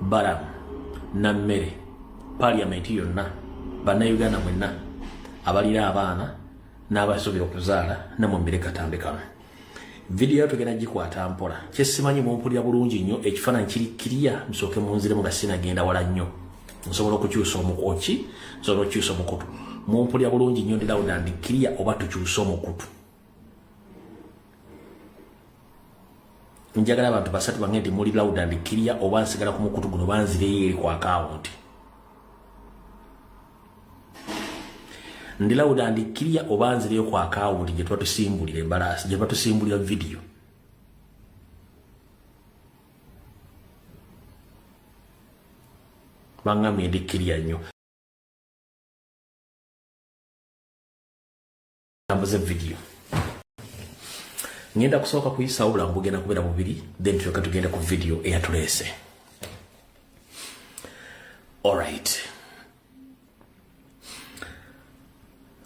balamu nammere parliament yonna bannayuganda mwenna abalira abaana n'abasuubira okuzaala namwe mbere katambe kano. Video tugenda gikwata mpola kyesimanyi mumpulira bulungi nnyo ekifaananyi kiri kiriya musooke munziremu nga sinagenda wala nnyo nsobola okukyusa omukoki nsobola okukyusa omukutu mumpulira bulungi nnyo ndi loud and clear oba tukyusa omukutu. Njagala abantu basatu bange ndi muli loud and clear oba nsigala ku mukutu guno banzireyo eri ku akawunti. Ndi loud and clear oba nzireyo ku akawunti gye tuba tusimbulira embalasi gye tuba tusimbulira video. Bangamye ndi clear nnyo. Nambuze video. Ngenda kusooka kuyisa obulangu bugenda kubeera bubiri then tulyoka tugenda ku video eyatulese. Alright.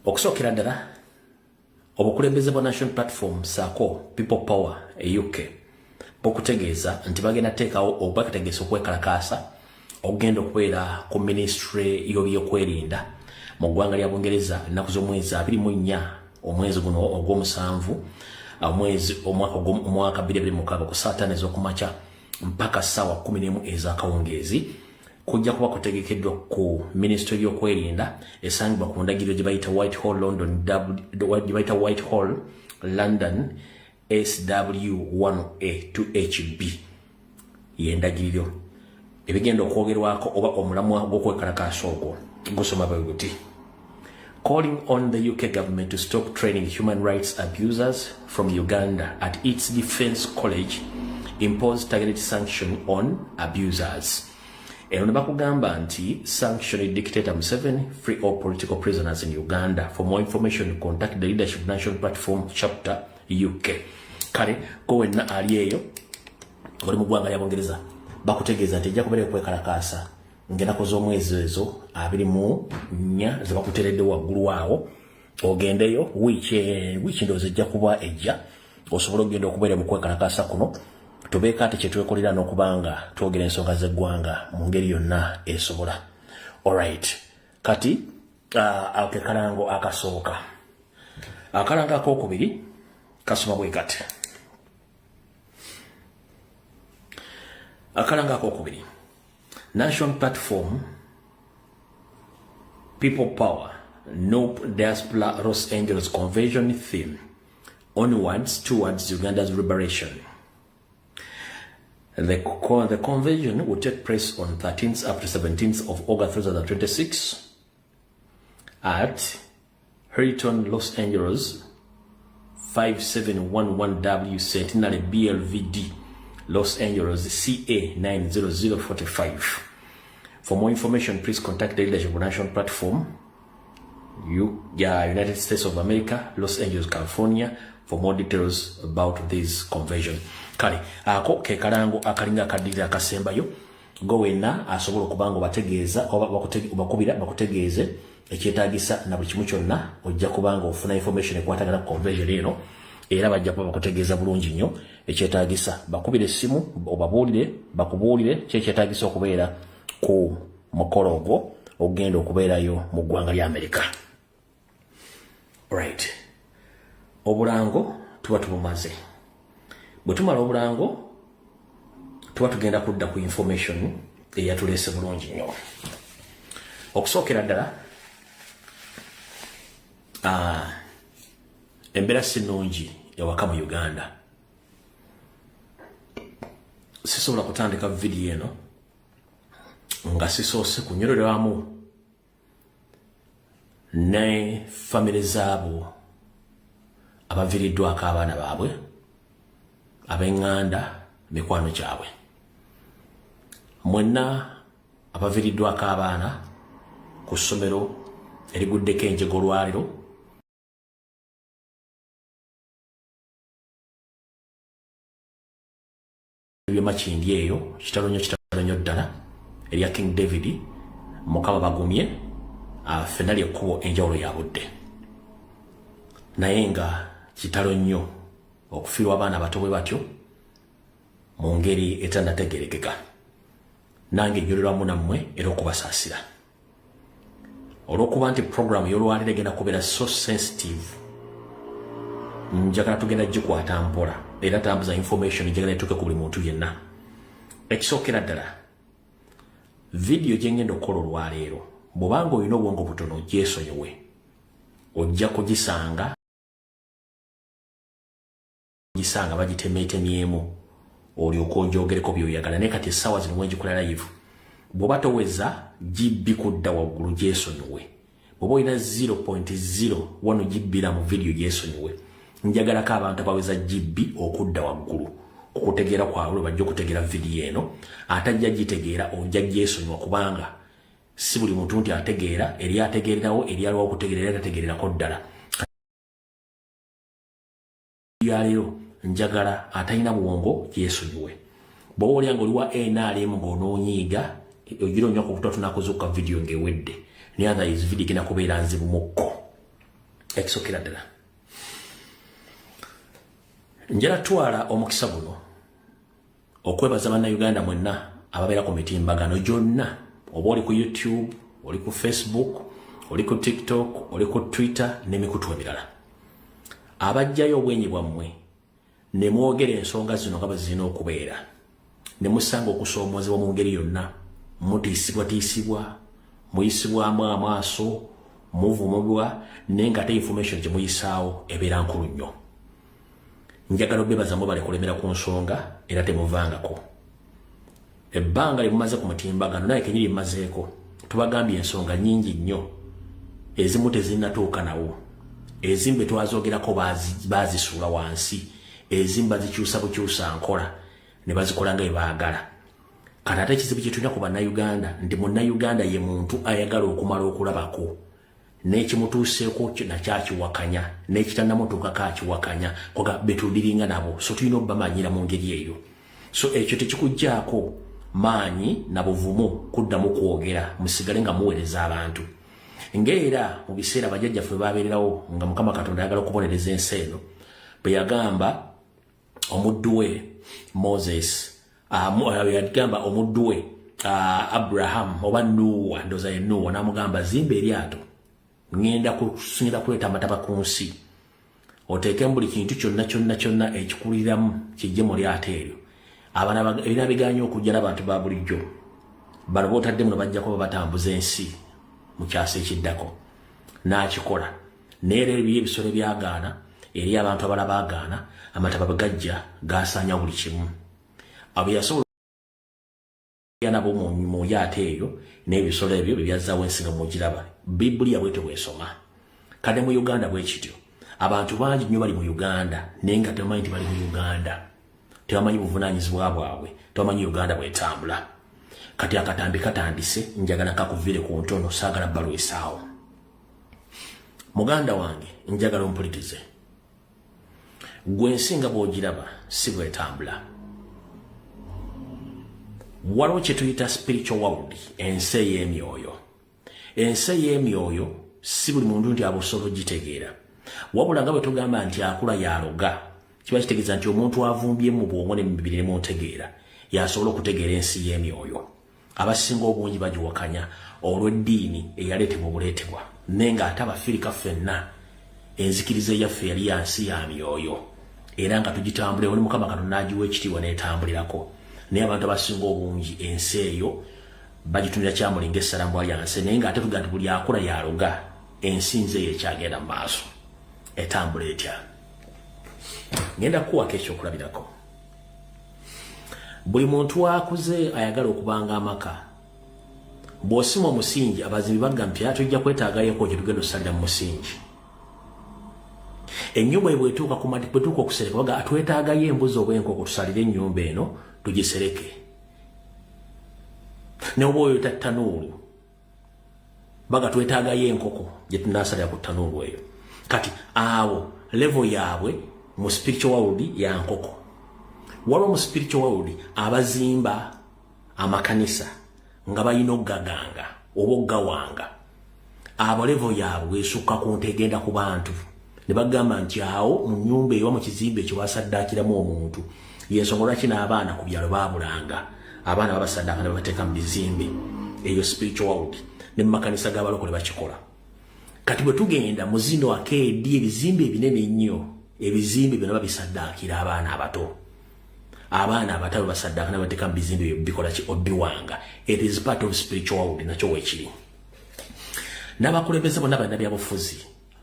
Okusookera ddala obukulembeze bwa National Platform saako People Power UK bokutegeeza nti bagenda teekawo obakategeeza okwekalakaasa okugenda okubeera ku ministry y'ebyokwerinda mu ggwanga lya Bungereza ennaku z'omwezi 24 omwezi guno ogw'omusanvu omwaka 2026 ku saa 5 ez'okumakya mpaka ssaawa 11 ez'akawungeezi kujja kuba kutegekeddwa ku ministry y'okwerinda esangibwa ku ndagiriro gye bayita Whitehall London SW1A2HB y'endagiriro ebigenda okwogerwako oba omulamwa gw'okwekalakaasa ogwo gusoma bwe guti. Calling on the UK government to stop training human rights abusers from Uganda at its defense college impose targeted sanction on abusers. Eno nebakugamba nti sanction dictator Museveni free all political prisoners in Uganda. For more information contact the leadership national platform chapter UK. Kale kowenna ali eyo oli mu ggwanga lya Bungereza bakutegeeza nti ejja kubeera kwekalakaasa ngenako z'omwezi ezo 24 zebakuteredde waggulu awo ogendeyo wiiki ndowooza ejja kuba ejja osobola okugenda okubeera mu kwekalakaasa kuno tubeeko ate kyetwekolera n'okubanga twogera ensonga z'eggwanga mu ngeri yonna esobola. Alright, kati ako kalango akasooka. Akalango akokubiri kasoma bwe kati. Akalango akokubiri National Platform People Power Nope Diaspora Los Angeles Convention theme onwards towards Uganda's liberation. The convention will take place on 13th up to 17th of August 2026 at Hilton Los Angeles 5711W Centenary BLVD Los Angeles CA 90045. For more information, please contact the leadership national platform United States of America, Los Angeles, California for more details about this convention. Kale ako ke kalango akalinga kadira akasembayo go wenna asobola okubanga bategeeza oba bakubira bakutegeeze ekyetaagisa na buli kimu kyonna ojja kubanga ofuna information ekwatagana ku convention eno era bajja kuba bakutegeeza bulungi nnyo ekyetaagisa bakubire essimu obabuulire bakubuulire kyetaagisa okubeera ku mukolo ogwo ogenda okubeerayo mu ggwanga lya Amerika. Right, obulango tuba tubumaze. Bwe tumala obulango tuba tugenda kudda ku information eyatulese bulungi nnyo. Okusookera ddala embeera si nnungi ewaka mu Uganda. Sisobola kutandika video eno nga sisoose kunywereramu ne famire zaabo abaviiriddwako abaana baabwe ab'eŋŋanda mikwano gyabwe mwenna abaviiriddwako abaana ku ssomero eriguddeko enjego olwaliro ebyemakindi eyo kitalonyo ddala erya King David Mukama bagumye ffenna lyekkubo enjawulo ya budde naye nga kitalo nnyo okufiirwa abaana bato bwe batyo mu ngeri etannategeerekeka nange njulirwamu nammwe era okubasaasira olw'okuba nti program y'olwaliro egenda kubeera so sensitive. Njagala tugenda gikwata mpola era tambuza information njagala etuuke ku buli muntu yenna. Ekisookera ddala video gye ngenda okukola olwaleero bw'obanga olina obwongo butono gyesonyiwe ojja kugisanga bagitemeetemyemu olyoka onjogereko byoyagala naye kati essaawa zino mwenjikola live bw'oba toweza GB kudda waggulu gyesonyiwe. Bw'oba olina 0.01 GB mu video gyesonyiwe njagalako abantu abaweza GB okudda waggulu okutegeera kwabwe bajja okutegeera video eno atajja gitegeera ojja gyesonyiwa kubanga si buli muntu nti ategeera eri ategeererawo eri aliwo okutegeera era tategeererako ddala. Yaleero njagala atalina buwongo gyesonyiwe. Bw'oba olyanga oliwa NRM ng'onoonyiiga ogira onywa ku butono tunakuzuuka video ng'ewedde naye otherwise video genda kubeera nzibu mukko. Ekisookera ddala njala twala omukisa guno okwebaza bannayuganda mwenna ababeera ku mitimbagano gyonna oba oli ku YouTube oli ku Facebook oli ku TikTok oli ku Twitter n'emikutu emirala abajjayo obwenyi bwammwe ne mwogera ensonga zino nga bazirina okubeera ne musanga okusoomoozebwa mu ngeri yonna mutiisibwa muyisibwamu amaaso muvumibwa naye ng'ate information gye muyisaawo ebeera nkulu nnyo. Njagala obebaza mwe bale kulemera ku nsonga era temuvangako. Ebbanga limumaze ku mutimbagano naye kenyiri mmazeeko tubagambye ensonga nnyingi nnyo ezimu tezinnatuuka nawo ezimu be twazoogerako baazisuula wansi ezimu bazikyusa bukyusa nkola ne bazikola nga bwe baagala. Kati ate ekizibu kye tulina ku bannayuganda nti munnayuganda ye muntu ayagala okumala okulabako n'ekimutuuseeko nakyakiwakanya n'ekitannamutuukako akiwakanya koga betudiringa nabo so tulina obbamanyira mu ngeri eyo. So ekyo tekikugjaako maanyi na buvumu kuddamu kwogera musigale nga muweereza abantu ng'era mu biseera bajjajjaffe baabeererawo nga Mukama Katonda ayagala okubonereza ensi eno bwe yagamba omuddu we Moses yagamba omuddu we Abraham oba Nuwa ndoza ye Nuwa n'amugamba zimba eryato ngenda kuleeta amataba ku nsi oteekemu buli kintu kyonna ekikuliramu kijje mu lyato eryo ebina biganya okujja n'abantu ba bulijjo bano bootadde muno bajja kuba batambuza ensi mu kyasa ekiddako n'akikola naye era ebiyo ebisolo byagaana eri abantu abala baagaana amataba bagajja gaasanya buli kimu abo yasobola nabo mu lyato eyo n'ebisolo ebyo byebyazaawo ensi nga mugiraba Biblia bwete bwesoma kade mu Uganda bwe kityo abantu bangi nnyo bali mu Uganda naye nga tebamanyi nti bali mu Uganda tebamanyi buvunaanyizibwa bwabwe tebamanyi Uganda bwetambula. Kati akatambi katandise njagala kakuvire ku ntono saagala balwesaawo. Muganda wange njagala ompulirize gwe ensinga bw'ogiraba si bwetambula. Waliwo kye tuyita spiritual world ensi ey'emyoyo. Ensi ey'emyoyo si buli muntu nti abosobola ogitegeera wabula nga bwe tugamba nti akula yaloga kiba kitegeeza nti omuntu avumbye mu bwongo ne mu mibiri ne mu ntegeera yasobola okutegeera ensi y'emyoyo. Abasinga obungi bagiwakanya olw'eddiini eyaleetebwa obuleetebwa naye ng'ate Abafirika ffenna enzikiriza yaffe yali ya nsi ya myoyo era nga tugitambulira oli Mukama Katonda n'agiwa ekitiibwa n'etambulirako naye abantu abasinga obungi ensi eyo bagitunira kyamulinga essalambwa lyansi naye ng'ate tuga nti buli akula yaloga ensi nze eyo ekyagenda mu maaso etambula etya. Ngenda kuwako ekyokulabirako. Buli muntu akuze ayagala okubanga amaka bw'osima omusingi abazimbi bagamba nti tujja kwetaagayeko kye tugenda osalira mu musingi. Ennyumba bwe bwetuuka ku mati bwetuuka okusereka baga twetaagayo embuzi oba enkoko tusalire ennyumba eno tugisereke. Ne oba oyo tattanuulu baga twetaagayo enkoko gye tunaasalira ku ttanuulu eyo. Kati awo level yaabwe mu spiritual world ya nkoko. Waliwo mu spiritual world abazimba amakanisa nga balina okugaganga oba okugawanga. Abo level yaabwe esukka ku ntegenda ku bantu ne bagamba nti awo mu nnyumba eyo mu kizimbe ekyo basaddaakiramu omuntu yensonga lwaki n'abaana ku byalo baabulanga abaana babasaddaaka ne babateeka mu bizimbe eyo spiritual world ne mu makanisa g'abalokole bakikola. Kati bwe tugenda mu zino akeedi ebizimbe ebinene ennyo ebizimbe byonna babisaddaakira abaana abato. Abaana abato basaddaaka ne babateeka mu bizimbe ebyo bikola ki obiwanga. It is part of spiritual world nakyo weekiri. N'abakulembeze bonna bannabyabufuzi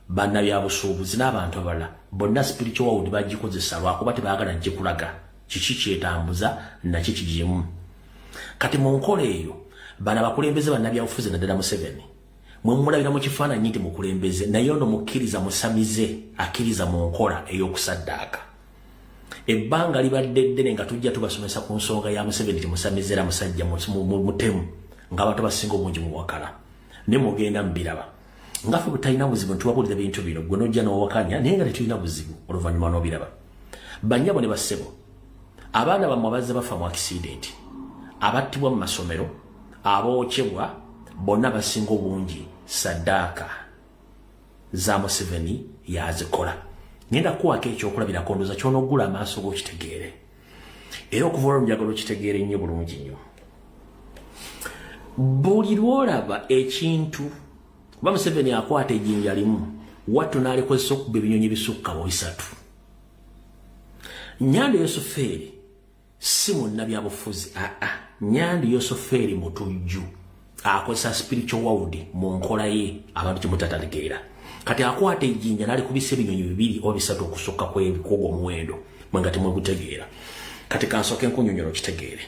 bannabyabusuubuzi n'abantu abalala bonna spiritual world bagikozesa lwakuba tebaagala gikulaga kiki kyetambuza nakyo kigimu. Kati mu nkola eyo bano abakulembeze bannabyabufuzi naddala Museveni mwe mulabira mu kifaananyi nti mukulembeze naye ono mukkiriza musamize akkiriza mu nkola ey'okusaddaaka. Ebbanga libadde ddene nga tujja tubasomesa ku nsonga ya Museveni timusamize era musajja mutemu ng'abantu basinga obungi mu wakala ne mugenda mbiraba ngafe butalina buzibu ntuwabulira bintu bino gwe nojja n'owakanya naye nga tetulina buzibu oluvannyuma n'obiraba. Bannyabo ne bassebo abaana bammwe abazze bafa mu accident abattibwa mu masomero abookyebwa bonna basinga obungi saddaaka za Museveni yazikola. Ngenda kuwako ekyokulabirako ndowooza ky'onoggula amaaso g'okitegeere era okuva olwo njagala okitegeere nnyo bulungi nnyo. Buli lw'olaba ekintu kuba Museveni akwata ejjinja limu wattu n'alikozesa okuba ebinyonyi bisukka mu 3. Nyandi Yosofeeri si munnabyabufuzi Nyandi Yosofeeri mutujju akozesa spiritual world mu nkola ye abantu kimutatategeera. Kati akwata ejjinja n'alikubisa ebinyonyi 2 oba 3 okusukka kw'ogwo omuwendo mwe nga temwegutegeera. Kati kansooke nkunyonyola kitegeere.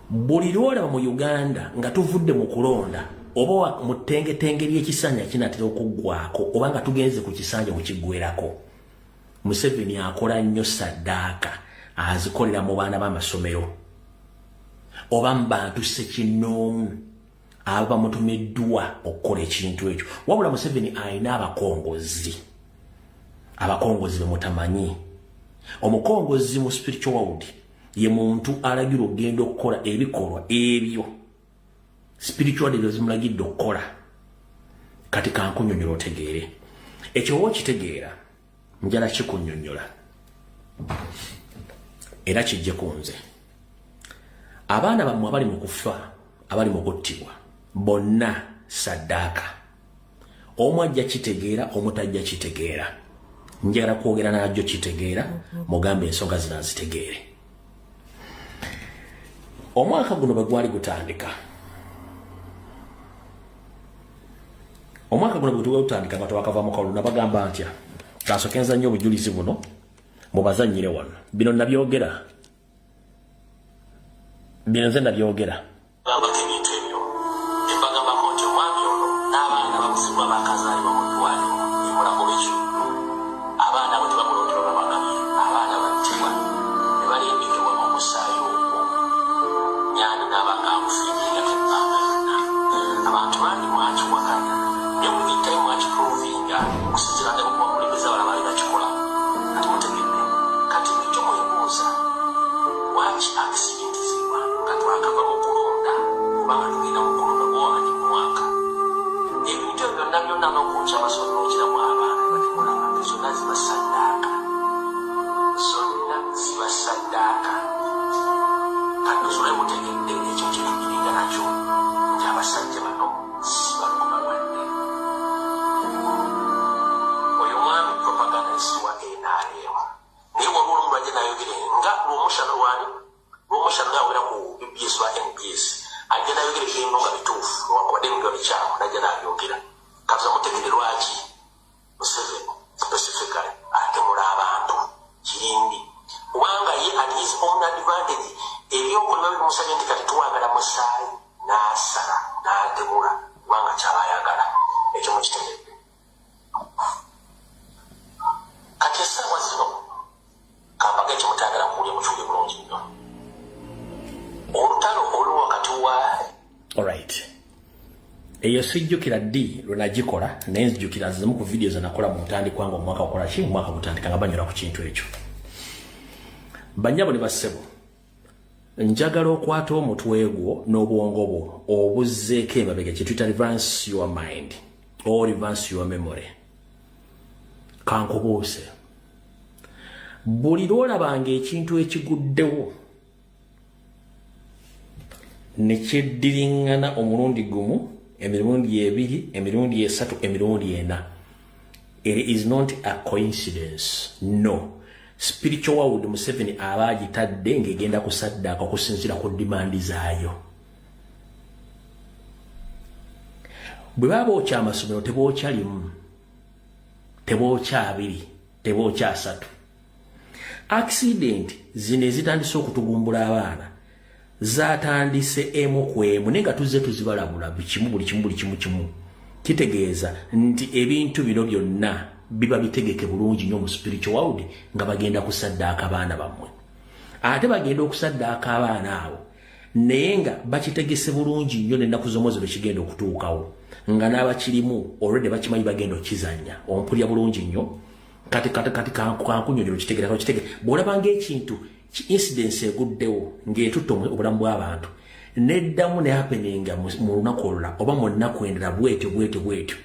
Buli lw'olaba mu Uganda nga tuvudde mu kulonda oba mu ttengetenge ly'ekisanja kinatera okuggwako oba nga tugenze ku kisanja okukiggwerako, Museveni akola nnyo saddaaka azikolera mu baana b'amasomero oba mu bantu ssekinnoomu aba mutumiddwa okukola ekintu ekyo. Wabula Museveni alina abakongozi be mutamanyi. Omukongozi mu spiritual world ye muntu alagira ogenda okukola ebikolwa ebyo spiritual leaders zimulagidde okukola. Kati kankunyonyola otegeere ekyo wokitegeera njala kikunyonyola era kijje kunze. Abaana bammwe abali mu kufa abali mu kuttibwa bonna saddaaka. Omu ajja kitegeera omutajja kitegeera. Njagala kwogera najjo kitegeera mugambe ensonga zino azitegeere. Omwaka guno bwe gwali gutandika nga twakava mu kalulu nabagamba ntya kansookenza nnyo obujulizi buno mubazannyire wano bino nabyogera nze nabyogera ebintu ebyo embagambako nti omwami ono n'abaana babuzibwa bakazaalibwa mu ddwaliro emulago bekyo abaana abo tebamulondera babagabye abaana battibwa ne balindikibwa omusaayi ogwo Nyandi n'abakangufiirira ebbanga yonna abantu bangi mwakiwakanya ne mulitayi mwakiprovinga okusinziira ne kubakulembeza abalala balina kikola kati mutegedde. Kati ekyo mwebuuza lwaki akisidentizibwa nga twakava mu kulonda kubanga tugenda mu kulonda gwowanyi mu mwaka ebintu ebyo byonna byonna n'okwokya amasomero okiramu abaana batekolanga zonna zibasaddaaka kati ozole mutegedde ekyo kyekigirira nakyo nti abasajja bano si baluma wadde. Oyo mwami propaganda esiwa enaaleewa naye waliwo olumulwajja nayogere nga lwomushano lwani lwomushano nawera ku BBS wa NBS ajja nayogere ebintu nga bituufu lwakubadde nga bikyamu najja nabyogera. Katuza mutegedde lwaki Museveni specifically atemula abantu kirindi kubanga ye at his own advantage ebyokulima bimusabye nti kati tuwagala musaayi n'asala n'atemula kubanga kyaba ayagala ekyo mukitegedde. Kati essaawa zino kambaga ekimutagala kuwulya mukiwulye bulungi nnyo olutalo olu wakati wa alright eyo sijjukira ddi lwe nagikola naye nzijjukira zimu ku vidiyo zenakola mu ntandikwa nga omwaka okola ki omwaka gutandika nga banyura ku kintu ekyo. Bannyabo ne bassebo njagala okwata omutwe gwo n'obwongo bwo obuzzeeko emabega kye tuyita reverse your mind or reverse your memory. Kankubuuse buli lwolabanga ekintu ekiguddewo nekyeddiringana omulundi gumu emirundi ebiri emirundi esatu emirundi ena. It is not a coincidence. No. Spiritual world Museveni aba agitadde ng'egenda kusaddaaka okusinziira ku dimandi zaayo. Bwe baba bookya amasomero tebookya limu, tebookya abiri, tebookya asatu. Accident zino ezitandise okutugumbula abaana zatandise emu ku emu naye nga tuzze tuzibalabula buli kimu. Kitegeeza nti ebintu bino byonna biba bitegeke bulungi nnyo mu spiritual world nga bagenda kusaddaaka abaana bammwe. Ate bagenda okusaddaaka abaana abo naye nga bakitegese bulungi nnyo n'ennaku z'omwezi bwe kigenda okutuukawo nga n'abakirimu already bakimanyi bagenda okizannya. Ompulya bulungi nnyo. Kati kankunyonyola okitegeera bw'olabanga ekintu incidence eguddewo ng'etutta obulamu bw'abantu neddamu ne happeninga mu lunaku olulala oba mu nnaku endala bwetyo.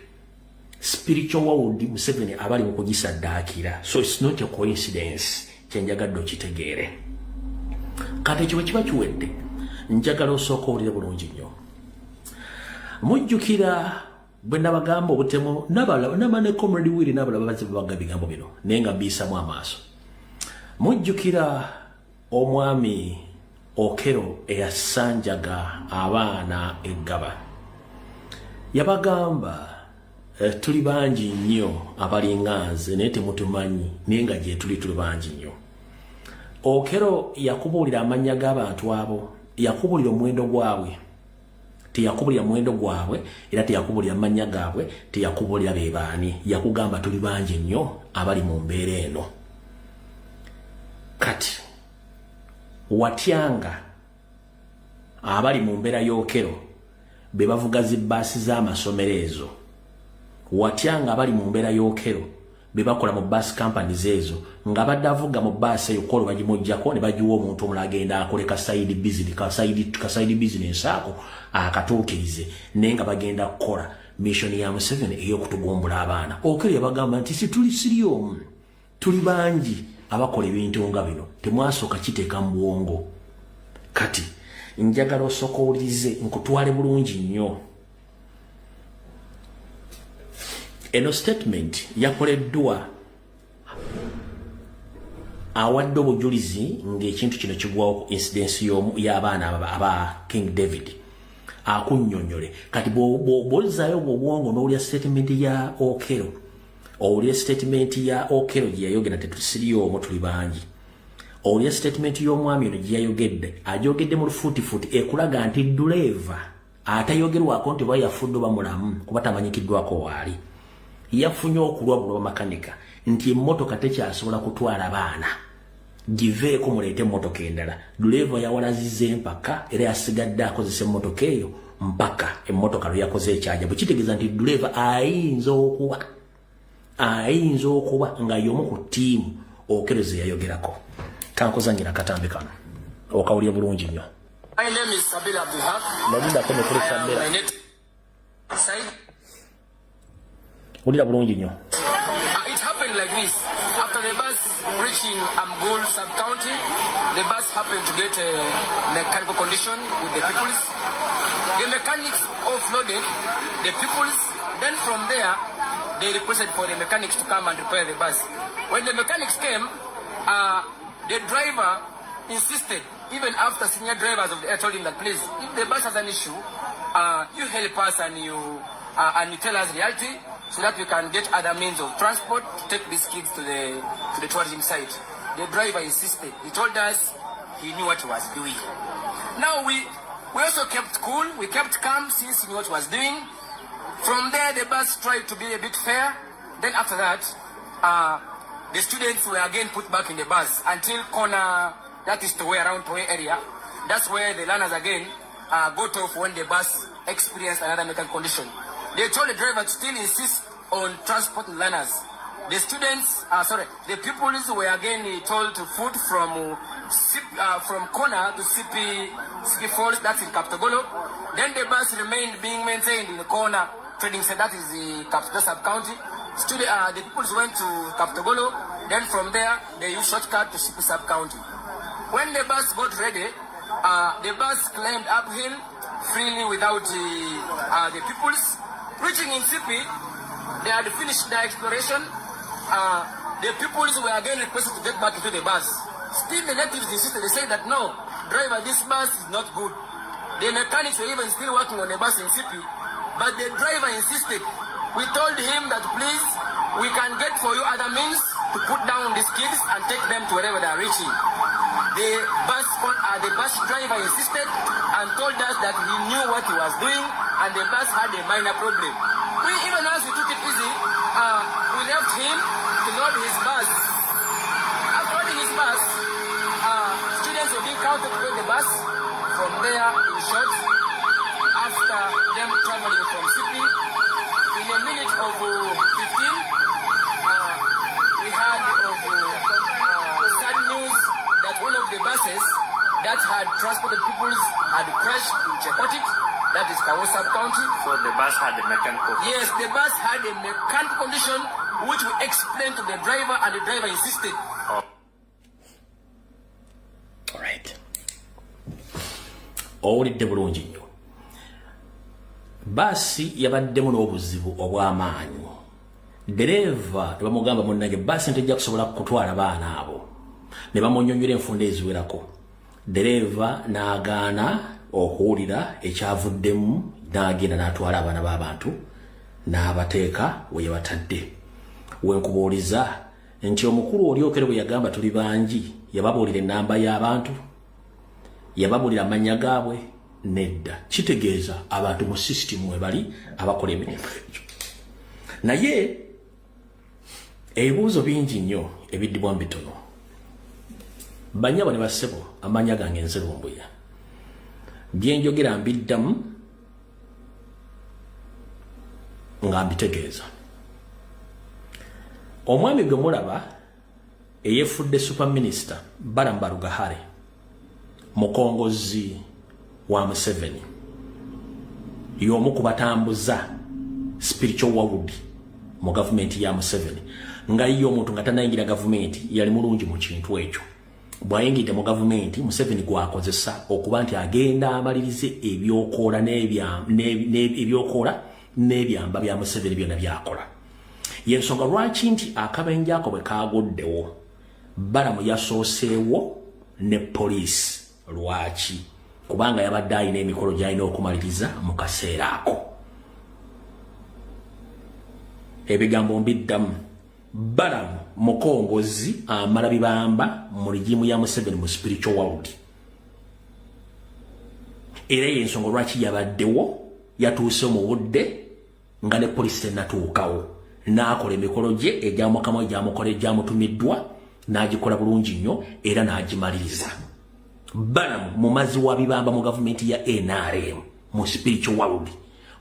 Spiritual world Museveni abali mu kugisaddaakira. So it's not a coincidence. Kyenjagadde okitegeere. Kati ekyo bwe kiba kiwedde njagala osooka owulire bulungi nnyo. Mujjukira bwe nabagamba obutemu nama ne comrade Willy n'abalala bazze babaga bigambo bino naye nga mbiisamu amaaso. Mujjukira omwami Okero eyasanjaga abaana eggaba. Yabagamba tuli bangi nnyo abalinga nze naye temutumanyi naye nga gye tuli bangi nnyo. Okero yakubuulira amannya g'abantu abo, yakubuulira omuwendo gwabwe. Teyakubulira muwendo gwabwe era teyakubulira amannya gaabwe, teyakubulira be baani. Yakugamba tuli bangi nnyo abali mu mbeera eno. Kati watyanga abali mu mbeera y'Okero be bavuga zibbaasi z'amasomero ezo. Watyanga abali mu mbeera y'Okero be bakola mu bus companies ezo nga badde avuga mu bus eyo kolo bagimujjako ne bagiwa omuntu omulala agenda akole ka side business ako akatuukirize naye nga bagenda kukola mission ya Museveni ey'okutugumbula abaana. Okero yabagamba nti siri omu, tuli bangi abakola ebintu nga bino, temwasooka kiteeka mu bwongo. Kati njagala osooka owulirize nkutwale bulungi nnyo. Eno statement yakoleddwa awadde obujulizi ng'ekintu kino kigwawo ku incidence y'abaana aba King David. Akunnyonnyole kati bw'olizaayo obwongo n'owulira statement ya Okero, owulira statement ya Okero gye yayogera tetusiri omu tuli bangi. Owulira statement y'omwami ono gye yayogedde, agyogedde mu lufuutifuuti ekulaga nti duleeva atayogerwako nti oba yafudde oba mulamu kuba tamanyikiddwako waali. Yafunye okulwabulwa makanika nti emmotoka tekyasobola kutwala baana, giveeko muleete emmotoka endala. Duleeva yawalazizza empaka era yasigadde akozesa emmotoka eyo mpaka emmotoka lwe yakoze ekyaja. Bwe kitegeeza nti Duleeva ayinza okuba nga y'omu ku ttiimu Okero ze yayogerako. Kankozannyira katambi kano okawulire bulungi nnyo. My name is Sabila Abdulhaq. Nagindako ne kule Sabila. Ulira bulungi nnyo. It happened like this. After the bus reaching Amgul sub-county, the bus happened to get a mechanical condition with the peoples. The mechanics offloaded the peoples. Then from there, they requested for the mechanics to come and repair the bus. When the mechanics came, the driver insisted, even after senior drivers of the air told him that please, if the bus has an issue, you help us and you tell us reality, so that we can get other means of transport to take these kids to the tourism site. The driver insisted. He told us he knew what he was doing. Now we also kept cool. We kept calm since he knew what he was doing. From there, the bus tried to be a bit fair. Then after that, the students were again put back in the bus until corner, that is Towe, around Towe area. That's where the learners again got off when the bus experienced another mechanical condition. They told the driver to still insist on transporting learners. The students, the pupils were again told to foot from corner to CP Falls, that's in Kaptogolo. Then the bus remained being maintained in the corner trading center, that is the Kaptogolo sub-county. The pupils went to Kaptogolo. Then from there, they used shortcut to CP sub-county. When the bus got ready, the bus climbed uphill freely without the peoples. Reaching in Sipi, they had finished their exploration. The peoples were again requested to get back into the bus. Still the natives insisted, they said that no, driver, this bus is not good. The mechanics were even still working on the bus in Sipi, but the driver insisted. We told him that please, we can get for you other means to put down these kids and take them to wherever they are reaching. The bus driver insisted and told us that he knew what he was doing and the bus had a minor problem. We, even as we took it easy, we left him to load his bus. After loading his bus, students were being counted to get the bus. From there, in short, after them traveling from Sipi, in a minute of 15, we had sad news that one of the buses that had transported people had crashed in Chekotik, that is Kawo County. So the bus had a mechanical condition? Yes, the bus had a mechanical condition, which we explained to the driver, and the driver insisted. All right. Owulidde bulungi nnyo. Basi yabaddemu n'obuzibu obw'amaanyi. Dereva ne bamugamba munnange basi ntejja kusobola kutwala baana abo. Ne bamunyonyola enfunda eziwerako. Dereva n'agaana okuwulira ekyavuddemu n'agenda n'atwala abaana b'abantu n'abateeka we yabatadde. Wenkubuuliza nti omukulu olyokere bwe yagamba tuli bangi yababuulira ennamba y'abantu, yababuulira amannya gaabwe. Nedda, kitegeeza abantu mu system we bali abakola emirimu egyo. Naye ebibuuzo bingi nnyo ebiddibwamu bitono. Banyabo ne bassebo amannya gange nzerumbuya. Bye njogera mbiddamu nga mbitegeeza. Omwami gwe mulaba eyefudde super minister Balamu Barugahare, mukongozi wa Museveni, y'omu ku batambuza spiritual world mu gavumenti ya Museveni. Nga ye omuntu nga tanayingira gavumenti yali mulungi mu kintu ekyo. Bwayingidde mu gavumenti Museveni gwakozesa okuba nti agenda amalirize ebyokoola n'ebyamba bya Museveni byonna byakola. Yensonga lwaki nti akabenje ako bwe kaaguddewo Balamu yasooseewo ne poliisi. Lwaki? Kubanga yabadde alina emikolo gy'alina okumaliriza mu kaseera ako. Ebigambo mbiddamu. Balamu mukongozi amala bibamba mu ligimu ya Museveni mu spiritual world. Era y'ensonga lwaki yabaddewo yatuuse mu budde nga ne poliisi tennatuukawo. N'akola emikolo gye egyamukama egyamukola egyamutumiddwa n'agikola bulungi nnyo era n'agimaliriza. Balamu mumazi wa bibamba mu gavumenti ya NRM mu spiritual world.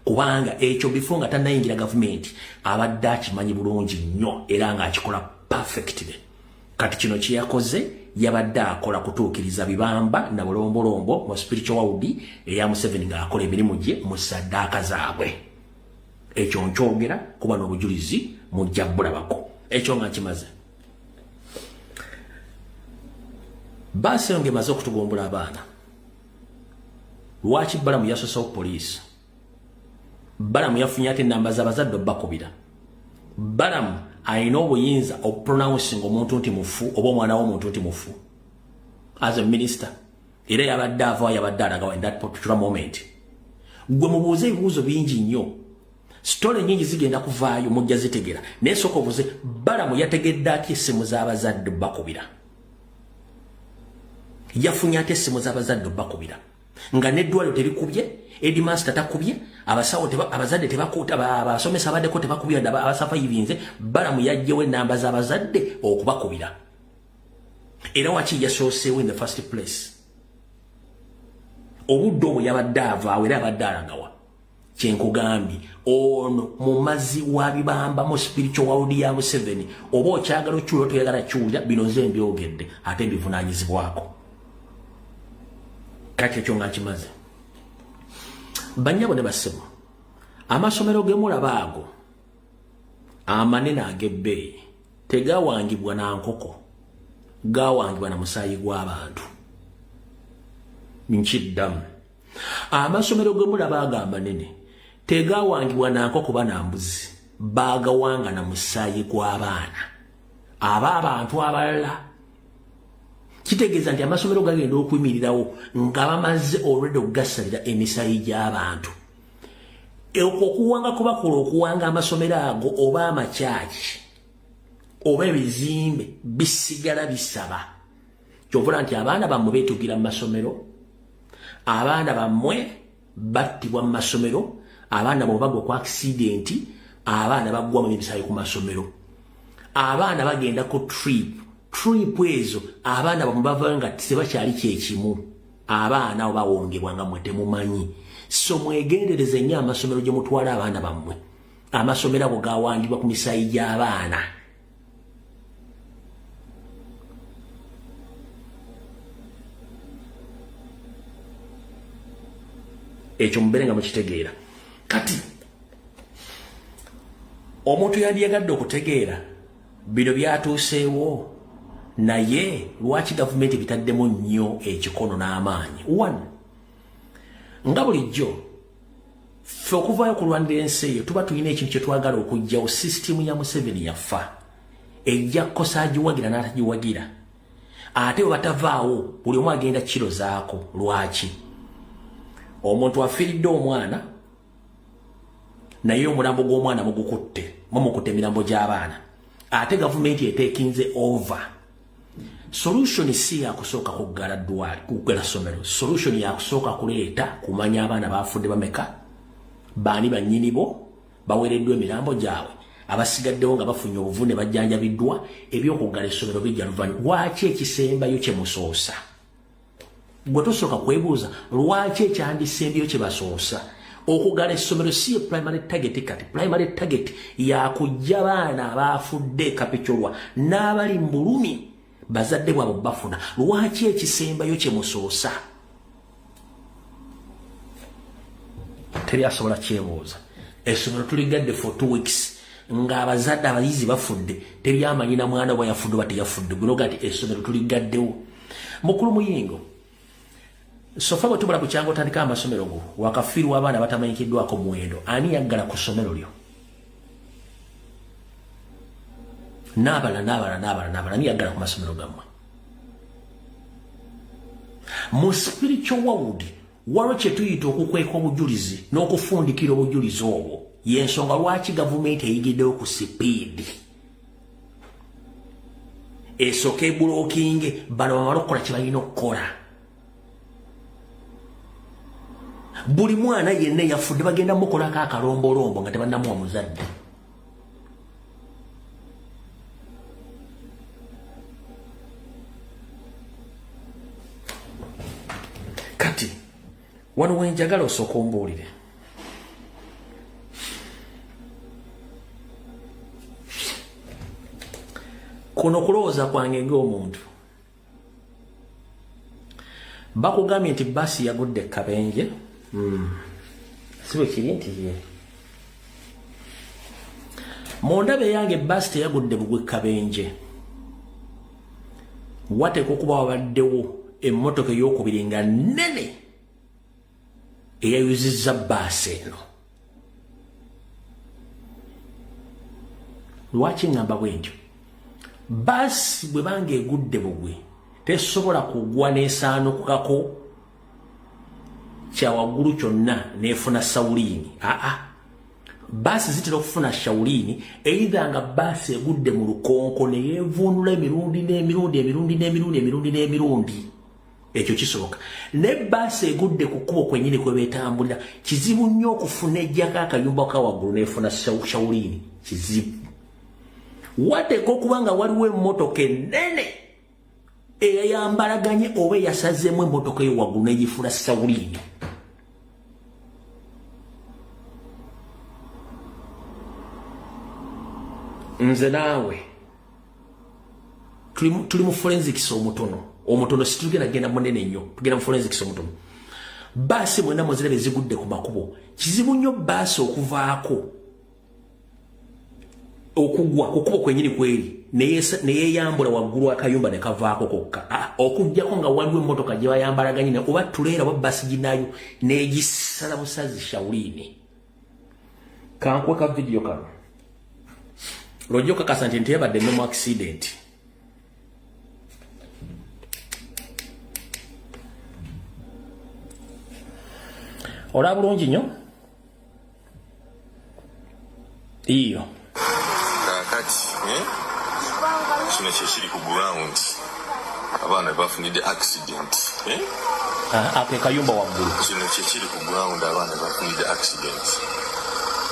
Kubanga ekyo before nga tanayingira gavumenti abadde akimanyi bulungi nnyo era ng'akikola perfectly. Kati kino kye yakoze yabadde akola kutuukiriza bibamba na bulombolombo mu spiritual world eya Museveni ng'akola emirimu gye mu ssaddaaka zaabwe. Ekyo nkyogera kuba n'obujulizi mujja bulabako. Ekyo nga kimaze. Basi ngo emaze okutugombula abaana. Lwaki Balamu yasosawo poliisi? Balamu yafunye ate ennamba z'abazadde bakubira. Balamu alina obuyinza okupronouncing omuntu nti mufu oba omwana w'omuntu nti mufu as a minister. Era yabadde avaawo yabadde alagawa in that particular moment. Gwe mubuuze ebibuuzo bingi nnyo. Story nyingi zigenda kuvaayo mujja zitegera. Naye sooka obuuze Balamu yategedde atya essimu z'abazadde bakubira? Yafunye ate essimu z'abazadde bakubira? Nga n'eddwaliro terikubye, Headmaster takubye, abazadde tebakuta, abasomesa abaddeko tebakubye, abasafa yivinze, Balamu yaggyewo ennamba z'abazadde okubakubira. Era waki yasooseewo in the first place? Obudde obwo yabadde avaawo era abadde alagawa. Kyenkugambye ono mumazi wa bibamba mu spiritual world ya Museveni. Oba okyagala okyula toyagala kyulira, bino nze mbyogedde ate mbivunaanyizibwako. Kati ekyo nga kimaze. Bannyabo ne bassebo, amasomero ge mulaba ago amanene ag'ebbeeyi tegawangibwa na nkoko, gawangibwa na musaayi gw'abantu. Nkiddamu, amasomero gemulaba agamba nene tegawangibwa nanko kuba nambuzi bagawanga na musaayi gw'abaana aba abantu abalala kitegeeza nti amasomero gagenda okuyimirirawo nga bamaze already okugasalira emisaayi gy'abantu okuwanga kubakola okuwanga amasomero ago oba amakyaki oba ebizimbe bisigala bisaba kyovula nti abaana bammwe beetugira mu masomero abaana bammwe battibwa mu masomero abaana bwe bagwa ku accidenti abaana baggwa mu emisaayi ku masomero abaana bagenda ku trip ezo abaana bammwe bavayo nga tebakyali kyekimu abaana oba bawongebwa nga mmwe temumanyi so mwegendereze nnyo amasomero gye mutwala abaana bammwe amasomero ago gawangibwa ku misaayi gy'abaana ekyo mubere nga mukitegeera kati omuntu yandiyagadde okutegeera bino byatuuseewo naye lwaki gavumenti bitaddemu nnyo ekikono n'amaanyi one nga bulijjo ffe okuvaayo okulwanira ensi eyo tuba tulina ekintu kye twagala okugyawo sisitimu ya Museveni yafa ejja kukosa agiwagira n'atagiwagira ate bwe batavaawo buli omu agenda kiro zaako lwaki omuntu afiiridde omwana naye omulambo gw'omwana mumukutte emirambo gy'abaana ate gavumenti eteekinze over solution si yakusooka kuggala ssomero solution yakusooka kuleeta kumanya abaana bafudde bameka baani bannyini bo baweereddwa emirambo gyabwe abasigaddewo nga bafunye obuvune bajjanjabiddwa ebyokuggala essomero bijja luvannyuma lwaki ekisembayo kye musoosa gwe tosooka kwebuuza lwaki ekyandisembayo kye basoosa okugala essomero si ye primary target kati primary target yakujja baana abafudde kapicolwa n'abali mu bulumi bazadde bwabwe bafuna lwaki ekisembayo kye musoosa teri asobola kyebuuza essomero tuligadde for 2 weeks ng'abazadde abayizi bafudde teri amanyi na mwana bwe yafudde oba teyafudde gunoga nti essomero tuligaddewo mukulu muyingo sofa bwe tubala ku kyango otandika amasomero go wakafiirwa abaana batamanyikiddwako muwendo ani yaggala ku ssomero lyo n'abala ani yaggala ku masomero gammwe mu spiritual world waliwo kye tuyita okukweka obujulizi n'okufundikira obujulizi obwo yensonga lwaki gavumenti eyigiddewo ku sipiidi esooka ebulookinge bano bamala okukola kye balina okukola buli mwana yenna yafudde bagenda mukolako akalombolombo nga tebannamuwa muzadde kati wano wenjagala osooka ombuulire kuno kulowooza kwange ng'omuntu bakugambye nti basi yagudde Kabenje si bwe kiri nti ye mu ndabe yange basi teyagudde Bugwe Kabenje wateeka okuba wabaddewo emmotoka ey'okubiri nga nnene eyayuzizza basi eno lwaki ngamba bwentyo basi bwe banga egudde Bugwe tesobola kugwa n'esaanukako kyawaggulu kyonna neefuna sawuliini basi zitera okufuna shawuliini either nga basi egudde mu lukonko neyevuunula emirundi n'emirundi ekyo kisoboka ne basi egudde ku kkubo kwennyini kwe beetambulira kizibu nnyo okufuna ejjako akayumba ka waggulu neefuna shawuliini kizibu wateeka okuba nga waliwo emmotoka ennene eyayambalaganye oba eyasazeemu emmotoka eyo waggulu n'egifuna sawuliini nze naawe tuli mu forensics omutono situgenda genda munene nnyo tugenda mu forensics omutono basi mwena mwezirebe zigudde ku makubo kizibu nnyo basi okuvaako okugwa ku kubo kwenyini kweri neyeyambula waggulu akayumba ne kavaako kokka okujjako nga waliwo emmotoka gye bayambalaganye ne oba tuleera oba basi ginayo negisala busazi Shaulini. Kankweka video kano lojjo kakasa nti nteyabadde no accident. Ola bulungi nnyo iyo kakati kino kyekiri ku ground abaana bafunidde accident akekayumba waggulu kino kyekiri ku ground abaana bafunidde accident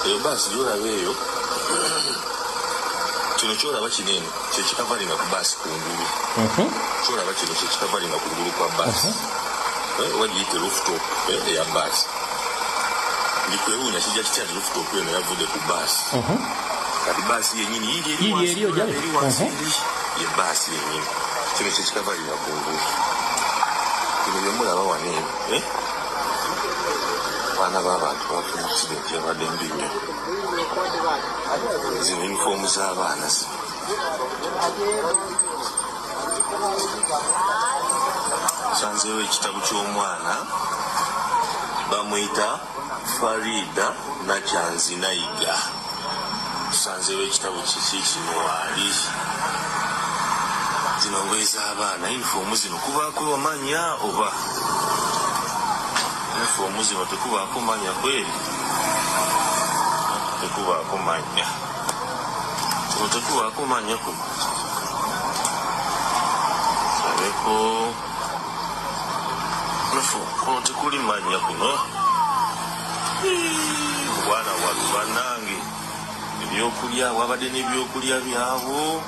eyo baasi gyolaba eyo kino kyolaba kinene kyekikavalinga ku baasi kungulu kyolaba kino kyekikavalinga kungulu kwa baasi wagiyite rooftop eya baasi ndikwewuunya kijja kitya rooftop eno yavudde ku baasi kati baasi yenyini eri wansi ye baasi yenyini kino kyekikavalinga kungulu kino byemulaba wano eno abaana b'abantu bafuna accident yabadde mbi nnyo zino yunifoomu z'abaana zino sanzeewo ekitabo ky'omwana bamuyita Farida Nakyanzinayiga tusanzeewo ekitabo kiki kino waali zino ngoye z'abaana yunifoomu zino kubaako amanya oba yunifoomu zino tekubaako manya kweri tekubaako manya kuno tekubaako manya kuno sabeko kuno tekuli manya kuno obwana bwatu bannange ebyokulya wabadde n'ebyokulya byabo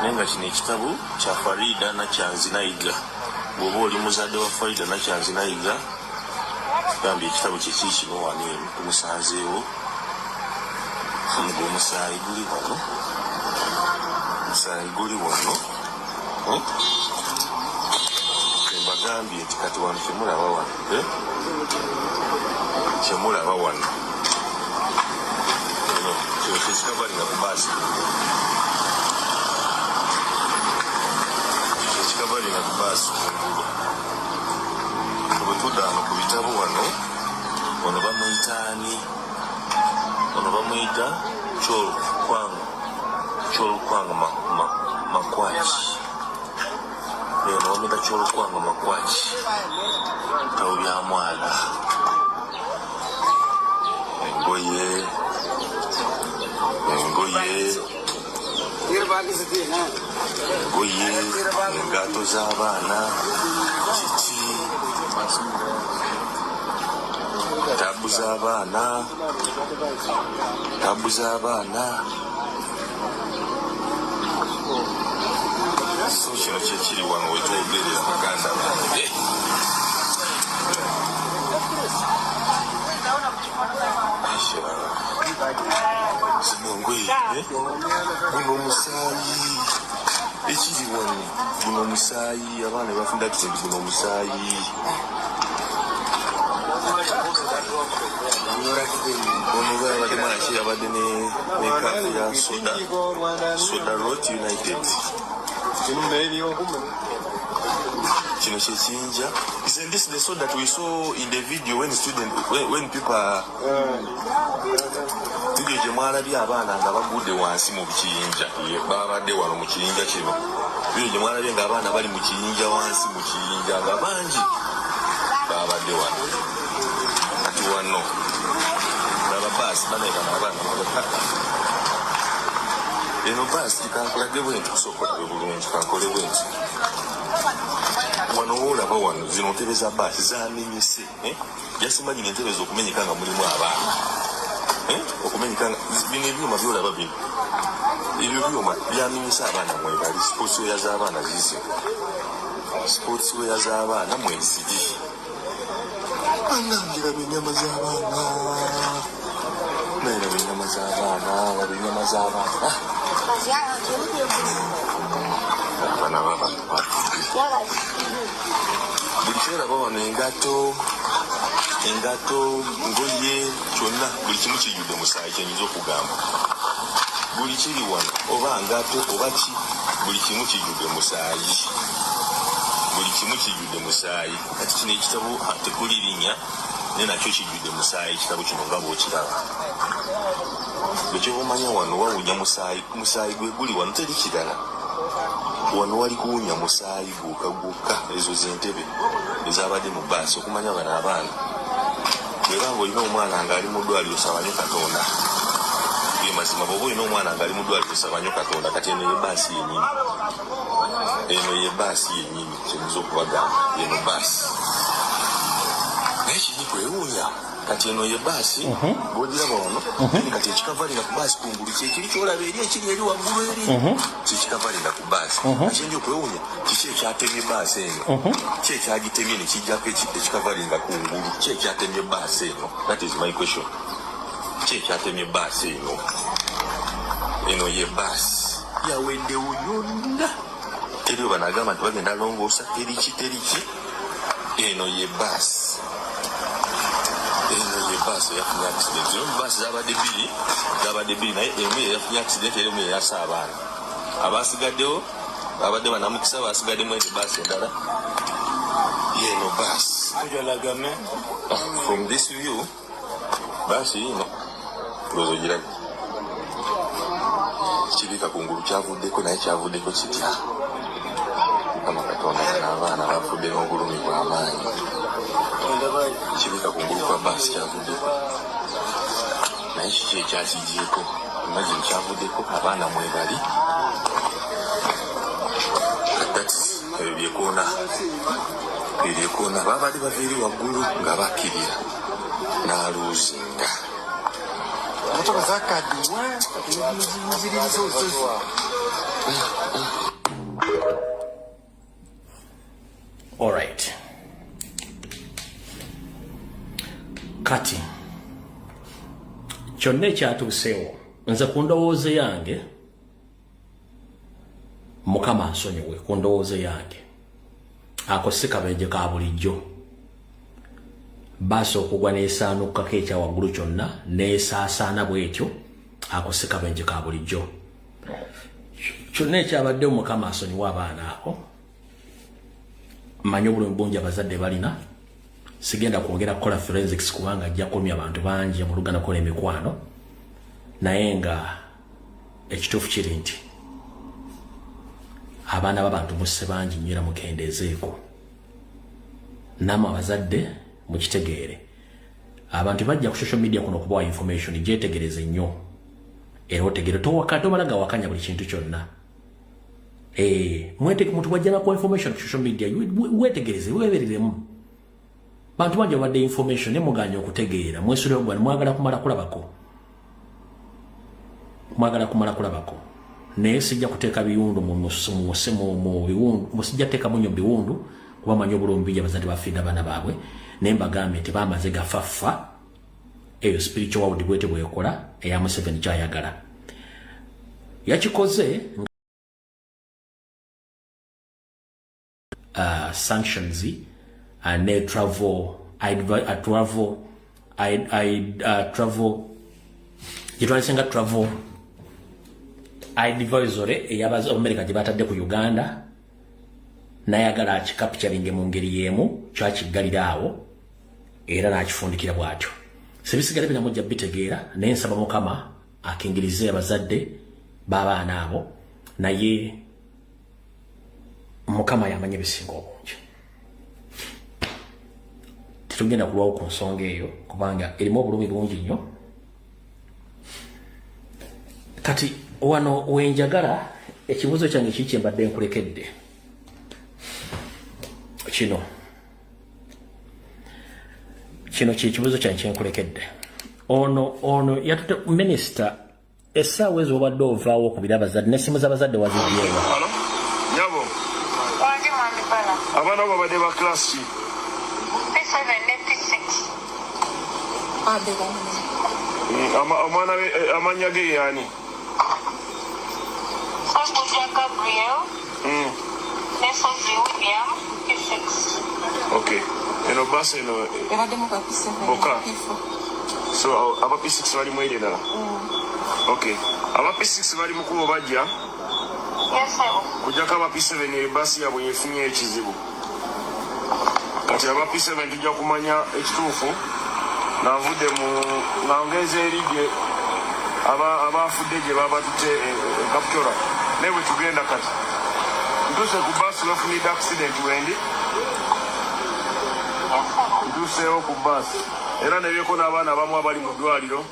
naye nga kino ekitabo kya Farida Nakyanzinayiga bw'oba oli muzadde wa Farida Nakyanzinayiga gambye ekitabo kyeki kino wano emu tumusanzeewo ng'omusaayi guli wano omusaayi guli wano mbagambye nti kati wano kyemulaba wano kyemulaba wano kino kyekikavalinga ku baasi kyekikavalinga ku baasi kungulu bwe tudda wano ku bitabo wano ono bamuyitaani ono bamuyita kyolukwanga makwaki eno bamuyita kyolukwanga makwaki bitabo bya mwala engoye engaato z'abaana kiki tabu z'abaana so kino kyekiri wano wetwogerera baganda bange zino ngoye guno omusaayi ekiri wano guno omusaayi abaana bafunda kizinti guno omusaayi ono babadde mwanaki yabadde ne kafu ya soda rot united kino kyekiyinja. Isn't this the soda that we saw in the video when people video gye mwalabye abaana nga bagudde wansi mu kiyinja babadde wano mu kiyinja kino video gye mwalabye nga abaana bali mu kiyinja wansi mu kiyinja nga bangi babadde wano kati wano laba baasi banayekana abaana eno baasi kankolage bwenti kusookodde bulungi kankole bwenti wano woolaba wano zino ntebe za baasi zamenyese jasimanyinga entebe z'okumenyeka nga mulimu abaana okumenyeka bino ebyuma byolaba bino ebyo byuma byamenyesa abaana mwebali sports weya z'abaana zizo sports weya z'abaana mweziri anangiraba ennyama z'abaana nairaba ennyama z'abaana laba ennyama z'abaana abaana b'abantu batudde buli kyolaba wano engato ngoye kyonna buli kimu kijjudde musaayi kyenyinza okugamba buli kiri wano oba ngato oba ki buli kimu kijjudde musaayi buli kimu kijjudde musaayi kati kino ekitabo tekuli linnya ne nakyo kijjudde musaayi ekitabo kino nga bw'okiraba bekyobamanya wano wawunya musaayi gwe guli wano teri kirala wano wali kuwunya musaayi gwokka ezo zentebe ezabadde mu baasi okumanya bano abaana bwebanga olina omwana ng'ali mu ddwaliro saba nnyo Katonda ge mazima bw'oba olina omwana ng'ali mu ddwaliro saba nnyo Katonda kati eno ye baasi yennyini kyemuza okubagamba eno baasi naye kiri kwewuunya kati eno ye baasi bw'ogiraba wano kati ekikavalira ku baasi kungulu kyekiri kyolaba eri ekiri eri waggulu eri kyekikavalira ku baasi akyenja okwewuunya kiki ekyatemye baasi eno ki ekyagitemye ne kijjako ekikavalinga kungulu ki ekyatemye baasi eno? That is my question. Ki ekyatemye baasi eno? Eno ye baasi yaweddewo yonna teri oba nagamba nti bagenda longoosa teriki eno ye baasi yafunye accident. Zino baasi zabadde bbiri naye emu yafunye accident era emu yeyasa abaana abasigaddewo abadde banamukisa basigaddemu ezi baasi endala yeno baasi. From this view baasi yino lozo girage kibika kungulu kyavuddeko naye kyavuddeko kitya Mukama Katonda n'abaana bafudde n'obulumi bw'amaanyi kibika kungulu kwa baasi kyavuddeko naye kiki ekyakigyeko imagine kyavuddeko abaana mwebali ebyo byekoona babadde bava eri waggulu nga bakkirira n'aluuzinga all right kati kyonna ekyatuuseewo nze ku ndowooza yange Mukama ansonyiwe ku ndowooza yange ako si kabenje ka bulijjo baasi okugwa n'esaanukkako ekya waggulu kyonna n'esaasaana bw'ekyo ako si kabenje ka bulijjo kyonna ekyabaddewo Mukama ansonyiwe abaana ako mmanyi obulumi bungi abazadde balina sigenda kwogera kukola forensics kubanga ajja kulumya abantu bangi mu luganda kukola emikwano naye nga ekituufu kiri nti abaana b'abantu musse bangi nnyo era mukendeezeeko namwe abazadde mukitegeere abantu bajja ku social media kuno okubawa information gyetegereze nnyo era otegeere tobalaga wakanya buli kintu kyonna muntu wajjana kuwa information ku social media wetegereze weebeereremu bantu bangi babadde information ne muganya okutegeera mwesuleo gwa mwagala kumala kulabako naye sijja kuteeka biwundu mu biwundu musijja teeka munyo biwundu kuba manyi obulumi bingi abazadde bafiirira abaana baabwe naye mbagambye nti bamaze gafaffa eyo spiritual world bwete bwekola eya Museveni kyayagala yakikoze sanctions ne travel advisory eyabaza America gye batadde ku Uganda nayagala akicapturing mu ngeri y'emu kyakiggalira awo era nakifundikira bwatyo sebisigale binamujja bitegeera naye nsaba Mukama akingirize abazadde b'abaana abo naye Mukama yamanya ebisinga obungi tetugenda kulwawo ku nsonga eyo kubanga erimu obulumi bungi nnyo kati wano wenjagala ekibuzo kyange kiki mbadde nkulekedde kino kibuzo kyange kyenkulekedde ono yatute minisita essaawa ezo obadde ovaawo okubira abazadde n'essimu z'abazadde wazidyewa nyabo abaana bo babadde ba klasi omwana amannya ge yaani Gabriel. William. Okay. Eno basi eno. Evadde mu P7. Boka. So aba P6 bali mwere dala. Okay. Aba P6 bali mukubo bajja. Yes, sir. Kujja kaba P7 ebasi yabwe yefunye ekizibu. Kati aba P7 tujja kumanya ekituufu. Navudde mu ngangeze erige abafudde gye babatute Kapchora. Newe tugenda kati. Ntuse ku basi bafunidde accident wendi. Ntuseewo ku basi. Era nebyeko n'abaana abamu abali mu ddwaliro.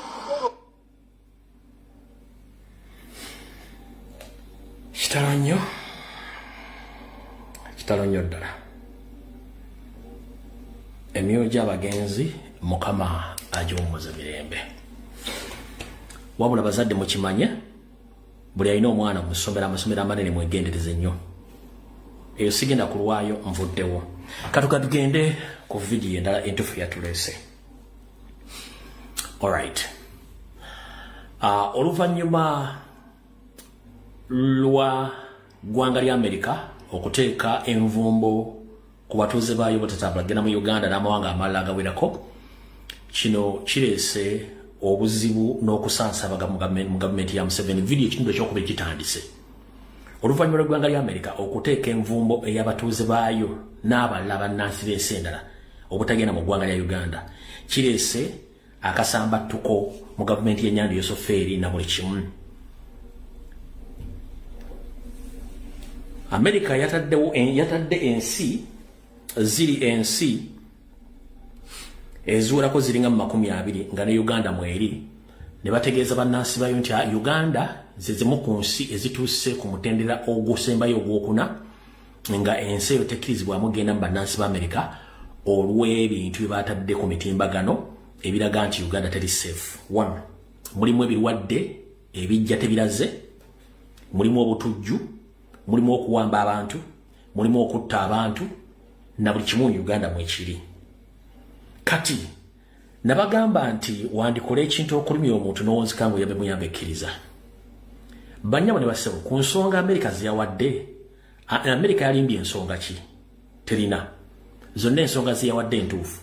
Kitalo nnyo ddala. Emyoyo gy'abagenzi Mukama agiwummuza mirembe. Wabula bazadde mukimanye buli alina omwana musomera amasomero amanene mwegendereze nnyo. Eyo sigenda kulwayo nvuddewo. Katuka tugende ku vidiyo endala entufu yatulese. Alright. Oluvannyuma lwa ggwanga lya Amerika okuteeka envumbo ku batuuze baayo batatambulagenda mu Uganda n'amawanga amalala agawerako, kino kireese obuzibu n'okusansabaga mu gavumenti ya Museveni. Vidiyo ekitundu ekyokuba kitandise. Oluvannyuma lw'eggwanga lya Amerika okuteeka envumbo ey'abatuuze baayo n'abalala bannansi b'ensi endala obutagenda mu ggwanga lya Uganda kireese akasambattuko mu gavumenti y'ennyanja y'Esofeeri na buli kimu. Amerika yatadde ensi ziri ensi eziwerako ziringa mu 20 nga ne Uganda mweri, ne bategeeza bannansi bayo nti Uganda zizimu ku nsi ezituuse ku mutendera ogusembayo ogwokuna nga ensi eyo tekkirizibwamu genda mu bannansi b'Amerika olw'ebintu bye batadde ku mitimbagano ebiraga nti Uganda teri safe. 1. Mulimu ebirwadde ebijja tebiraze, mulimu obutujju, mulimu okuwamba abantu, mulimu okutta abantu, na buli kimu Uganda mwekiri. Kati nabagamba nti wandikola ekintu okulumya omuntu n'owonzika ngu yabe muyambe ekkiriza. Banyama ne basebo ku nsonga Amerika ziyawadde. Amerika yalimbye ensonga ki? Terina. Zonna ensonga ziyawadde entuufu.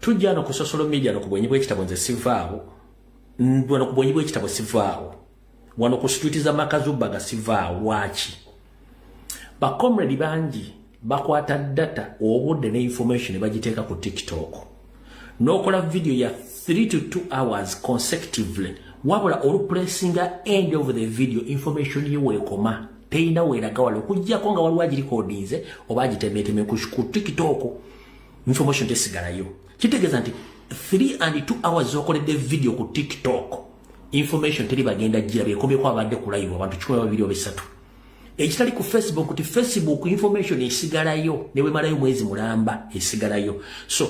Tujja no ku social media no kubwenyi bw'ekitabo nze sivaawo. Wano kubwenyi bw'ekitabo sivaawo. Wano ku street za Makazuba sivaawo. Waki? Bakomredi bangi bakwata data obudde ne information bagiteeka ku TikTok. Nokola video ya 3 to 2 hours consecutively. Wabula olupressinga end of the video information yeweekoma teina weeraga wala okujjako nga waliwo agirikodinze oba agitemeeteme ku TikTok information tesigalayo. Kitegeeza nti 3 and 2 hours zokoledde video ku TikTok information teri bagenda gira bekomeko abadde ku live abantu 12 ekitali ku Facebook ti Facebook information esigalayo ne bwe malayo mwezi mulamba esigalayo. So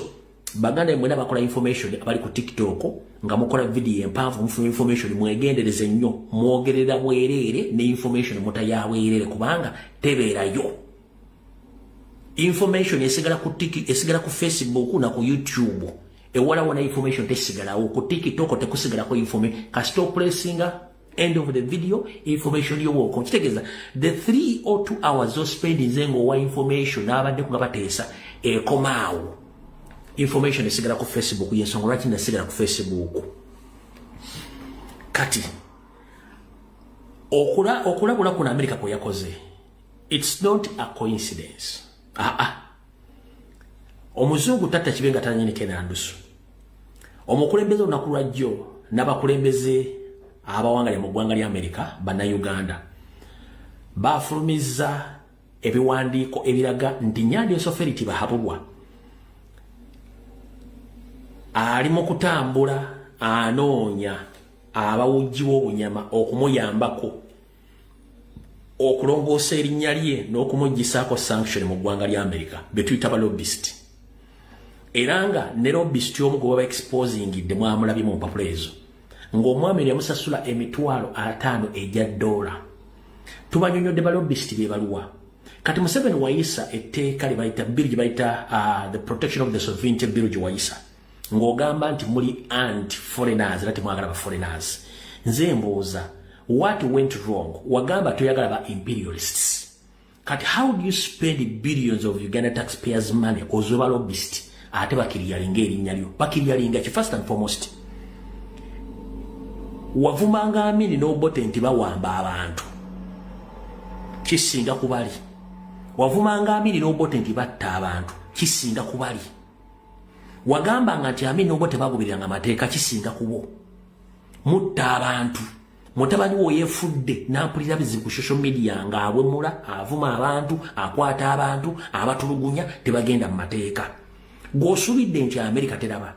baganda mwena bakola information abali ku TikTok nga mukola video empanvu mufuna information mwegendereze nnyo mwogerera bwerere ne information mutayaweerere kubanga tebeerayo. Information esigala ku TikTok esigala ku Facebook na ku YouTube ewala wana information tesigalawo ku TikTok tekusigala ko information ka stop pressing end of the video information yo woko. Kitegeeza the 3 or 2 hours of spending zengo wa information abadde kugabateesa komaawo information esigala ku Facebook yensonga lwaki nasigala ku Facebook. Kati okulabula kuna Amerika ko yakoze it's not a coincidence. Omuzungu tatta kibenga tanyini kenandusu omukulembeze onakulwa jjo n'abakulembeze abawangale mu ggwanga lya Amerika bana Uganda bafulumiza ebiwandiiko ebiraga nti Nnyanja Esofeeri bahabulwa ali mu kutambula anoonya abawujji w'obunyama okumuyambako okulongoosa erinnya lye n'okumuggisaako sanction mu ggwanga lya Amerika betuyita balobist. Era nga ne lobist omu gwe baba exposingidde mwamulabye mu mpapula ezo ng'omwami yamusasula $50,000 ejja $. Tubanyonyodde balobist be baluwa. Kati Museveni wayisa etteeka lye bayita bill gye bayita the protection of the sovereignty bill gye wayisa ng'ogamba nti muli anti foreigners era temwagala ba foreigners. Nze mbuuza what went wrong? Wagamba toyagala ba imperialists. Kati how do you spend billions of Uganda taxpayers money ozoba lobbyist ate bakiriyalinga erinnya lyo bakiriyalinga ki? First and foremost wavumanga Amini n'Obote nti bawamba abantu kisinga kubali wavumanga Amini n'Obote nti batta abantu kisinga kubali wagambanga nti Amini n'Obote bagubiranga amateeka kisinga kubo mutta abantu mutabani wo yefudde n'ampulira bizibu ku social media ng'abwemula avuma abantu akwata abantu abatulugunya tebagenda mu mateeka gw'osubidde nti Amerika teraba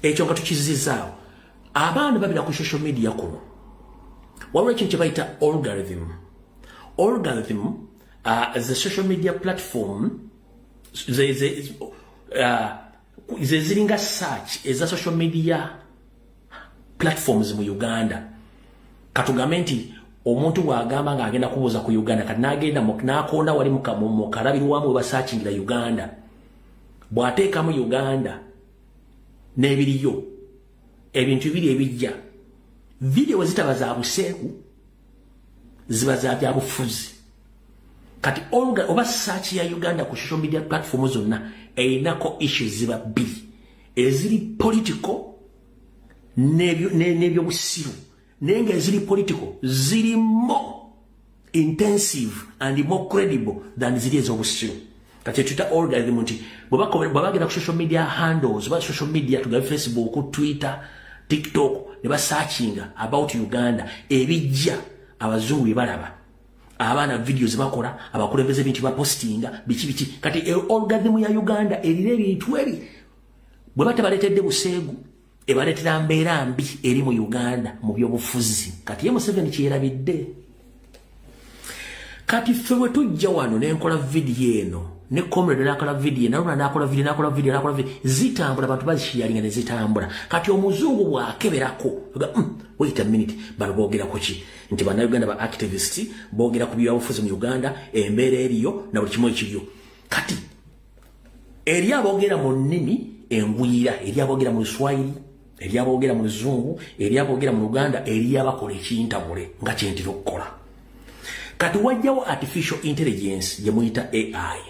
ekyo nga tukizizaawo abaana babira ku social media kuno waliwo ekintu kye bayita algorithm as a social media platform ze ziringa search eza social media platforms mu Uganda katugambe nti omuntu wagamba nga agenda kubuuza ku Uganda kati n'agenda n'akoona wali mu kalabirwamu basakingira Uganda bw'ateekamu Uganda n'ebiriyo ebintu bibiri ebijja video zitaba za buseeku ziba za bya bufuzi kati oba search ya Uganda ku social media platform zonna einako issues ziba bbiri eziri political nebyo busiru nenga eziri political ziri more intensive and more credible than ziri ez'obusiru kati tuta algorithm nti bwabagenda ku social media handles ba social media tuga Facebook, Twitter, TikTok ne ba searching about Uganda ebijja abazungu balaba abana videos bakola abakulembeze bintu ba postinga biki kati algorithm ya Uganda erire ebintu ebi bwe batabaletedde buseegu ebaletera mbeera mbi eri mu Uganda mu byobufuzi kati ye Museveni kyerabidde kati fewe tujja wano nenkola video eno ne comrade nakola video nakola video zitambula abantu bazishiyalinga ne zitambula kati omuzungu bwakeberako wait a minute bano boogera ku ki nti bana Uganda ba activists boogera ku byobufuzi mu Uganda embeera eriyo na buli kimu ekiriyo kati eri aboogera mu nnimi engwira eri aboogera mu Swahili eri aboogera mu Luzungu eri aboogera mu Uganda eri abakola ekintabule nga kyentira okukola kati wajjawo artificial intelligence gye muyita AI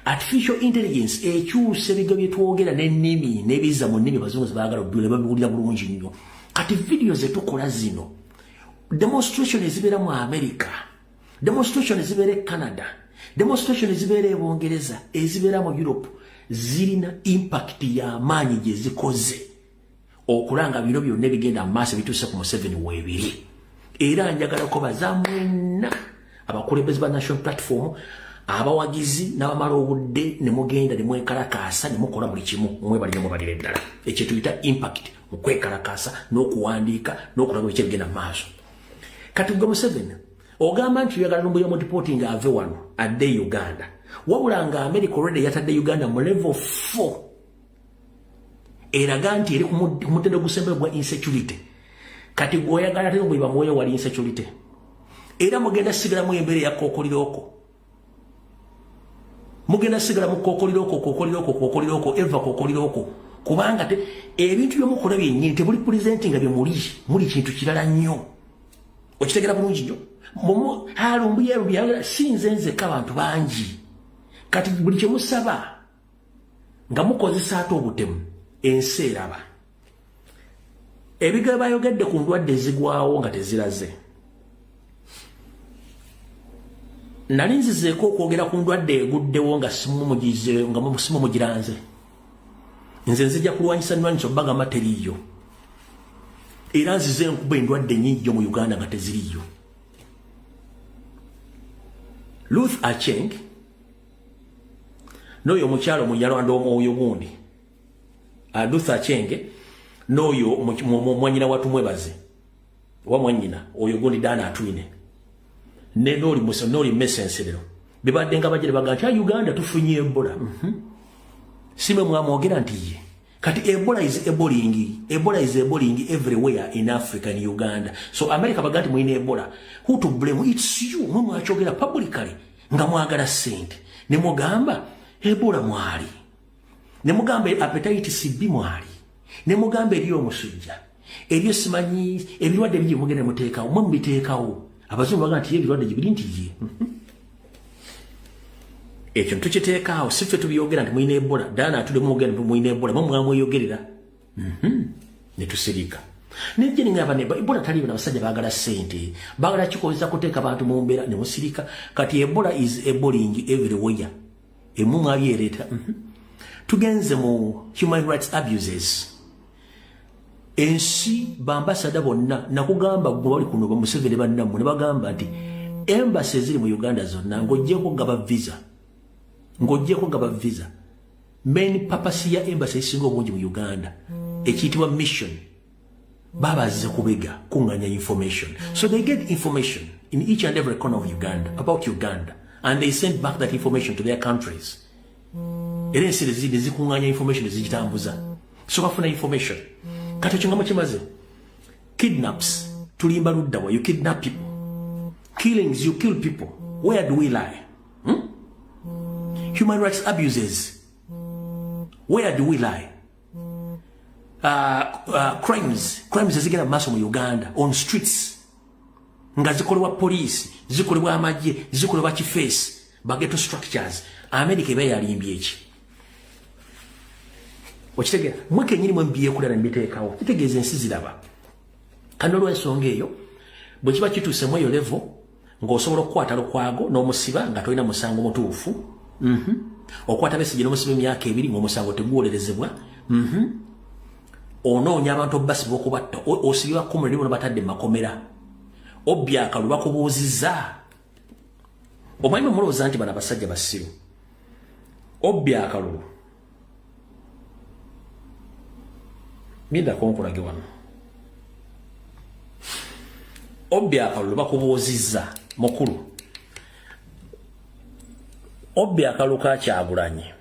artificial intelligence ekyusa ebigo bye twogera n'ennimi n'ebiza mu nnimi abazungu zebaagala obbula babiwulira bulungi nnyo kati video zetukola zino demonstration ezibeera mu America demonstration ezibeera e Canada demonstration ezibeera e Bungereza ezibeera mu Europe zirina impact y'amaanyi gye zikoze okulanga bino byonna ebigenda mu maaso bituuse ku Museveni weebiri era njagala ko bazamwenna abakulembeze ba national platform abawagizi n'abamala obudde ne mugenda ne mwekalakaasa ne mukola buli kimu mwebalire mubalire ddala ekyo tuyita impact mu kwekalakaasa n'okuwandiika n'okulaga biki ebigenda mu maaso kati gwe Museveni ogamba nti oyagala n'omuyamu deporting ave wano adde Uganda wabula nga America already yatadde Uganda mu level 4 eraga nti eri ku mutendo gusembe gwa insecurity kati gwoyagala teno bwe bamwoyo wali insecurity era mugenda sigala mu embere ya kokoliroko mugenda sigala mu kokoliroko eva kokoliroko kubanga te ebintu byomukola byennyini tebuli presenting bye muli kintu kirala nnyo okitegera bulungi nnyo halumbuyerubyagala sinzenze k'abantu bangi kati buli kyemusaba nga mukozesa ate obutemu ensi eraba ebigala bayogedde ku ndwadde ezigwawo nga teziraze nali nzizeeko okwogera ku ndwadde eguddewo nga simu mugiranze nze nzija kulwanyisa nnwanyisa obbagamba teriiyo era nzize enkuba endwadde nnyingi mu Uganda nga teziriiyo Ruth Acheng n'oyo omukyalo munyalwanda omwoyo gundi Ruth Acheng n'oyo mwanyina watu mwebaze wa mwanyina oyo gundi Dana Atwine ne noli mesenserero bibadde nga bajere baga Uganda tufunye Ebola sime mwamwogera nti ye kati Ebola is eboling everywhere in Africa and Uganda so America bagati mwine Ebola who to blame it's you mwachogera publicly nga mwagala sente ne mugamba Ebola mwali ne mugamba hepatitis B mwali ne mugamba eriyo omusujja eriyo simanyi ebirwadde bye mugenda muteekawo mwe mubiteekawo abazungu baga nti ebirwadde gibiri nti ye ekyo tukiteekaawo si ffe tubyogera nti mwine Ebola Dana atudde mwogera nti mwine Ebola mwe mwamuyogerera ne tusirika nejje ngaba ne Ebola tali na basajja bagala sente bagala kikoza kuteeka abantu mu mbeera ne musirika kati Ebola is eboling everywhere emu abyereta tugenze mu human rights abuses ensi bambasada bonna nakugamba gwe bali kuno bamusevere bannamu ne bagamba nti embassy ziri mu Uganda zonna ngojjeko gaba visa main purpose ya embassy isinga obungi mu Uganda ekiyitibwa mission babaze kubega kunganya information so they get information in each and every corner of Uganda about Uganda and they send back that information to their countries era ensi zikunganya information zigitambuza so bafuna information kati chingamo chimaze kidnaps tulimba luddawa you kidnap people killings you kill people where do we lie human rights abuses where do we lie crimes zigera maso mu Uganda on streets nga zikolebwa police zikolebwa amagye zikolebwa chiface bageto structures America ibe yalimbye eki okitegera mweke nyiri mwembiye kulana mbiteekawo kitegeeza ensi ziraba kanolo ensonga eyo bwe kiba kituuse mu eyo level ng'osobola okukwata lukwago n'omusiba nga tolina musango mutuufu okwata besije n'omusiba emyaka 2 ng'omusango teguwolerezebwa onoonya abantu obasiba okubatta osibibwa komera libo batadde makomera obbya akalulu bakubuuzizza omanyi mulowooza nti bano abasajja basiru obbya akalulu binda konkulage wano obbya akalulu bakubuuzizza mukulu obbya akalulu kakyagulanye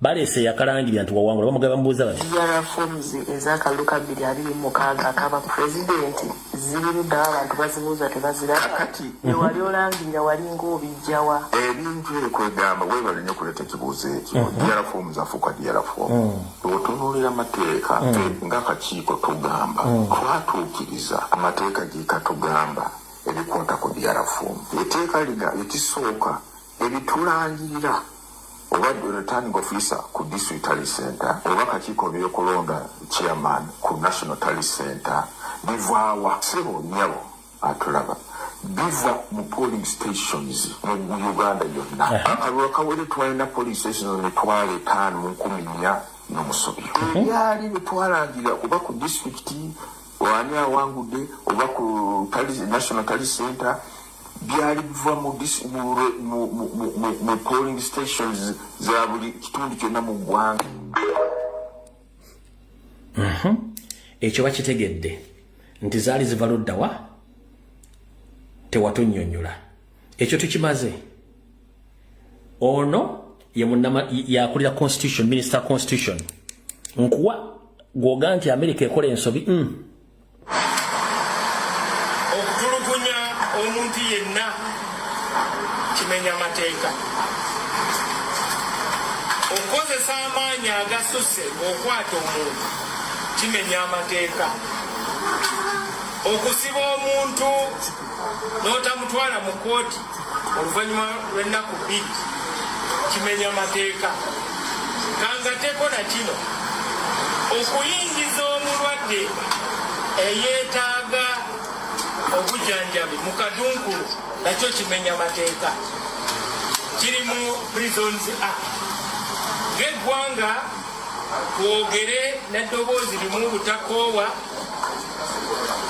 balese yakalangirira nti wawangula bamugaba mbuuza bati yara forms ez'akalulu ka 226 akaba president zirudda abantu bazibuuza tebaziraba kati ewali olangirira wali ng'obijjawa ebintu ekwegamba weebale nnyo kuleta ekibuuzo ekyo yara forms afuuka yara form otunuulira amateeka ng'akakiiko tugamba twatuukiriza amateeka gekatugamba ebikwata ku yara form eteeka liga ekisooka ebitulangirira obadde returning officer ku district tally center oba kakiiko byokulonda chairman ku national tally center bivaawa sebo nyabo atulaba biva mu polling stations mu Uganda yonna akalulu kawere twalina police stations emitwalo 5 mu 10 n'omusobi yali bitwalangira oba ku district wani awangudde oba ku national tally center byali biva mu polling stations za buli kitundu kyonna mu ggwanga ekyo bakitegedde nti zaali ziva luddawa tewatunnyonnyola ekyo tukimaze ono ye munnama yakulira constitution minister constitution nkuwa gwoga nti America ekola ensobi okutulugunya omuntu yenna kimenya mateeka okozesa amaanyi agasusse okwata omuntu kimenya amateeka okusiba omuntu n'otamutwala mu kooti oluvannyuma lw'ennaku 2 kimenya amateeka kangateko na kino okuyingiza omulwadde eyeetaaga obujjanjabi mu kadunkulu nakyo kimenya mateeka kiri mu prisons act ng'eggwanga twogere n'eddoboozi limu butakoowa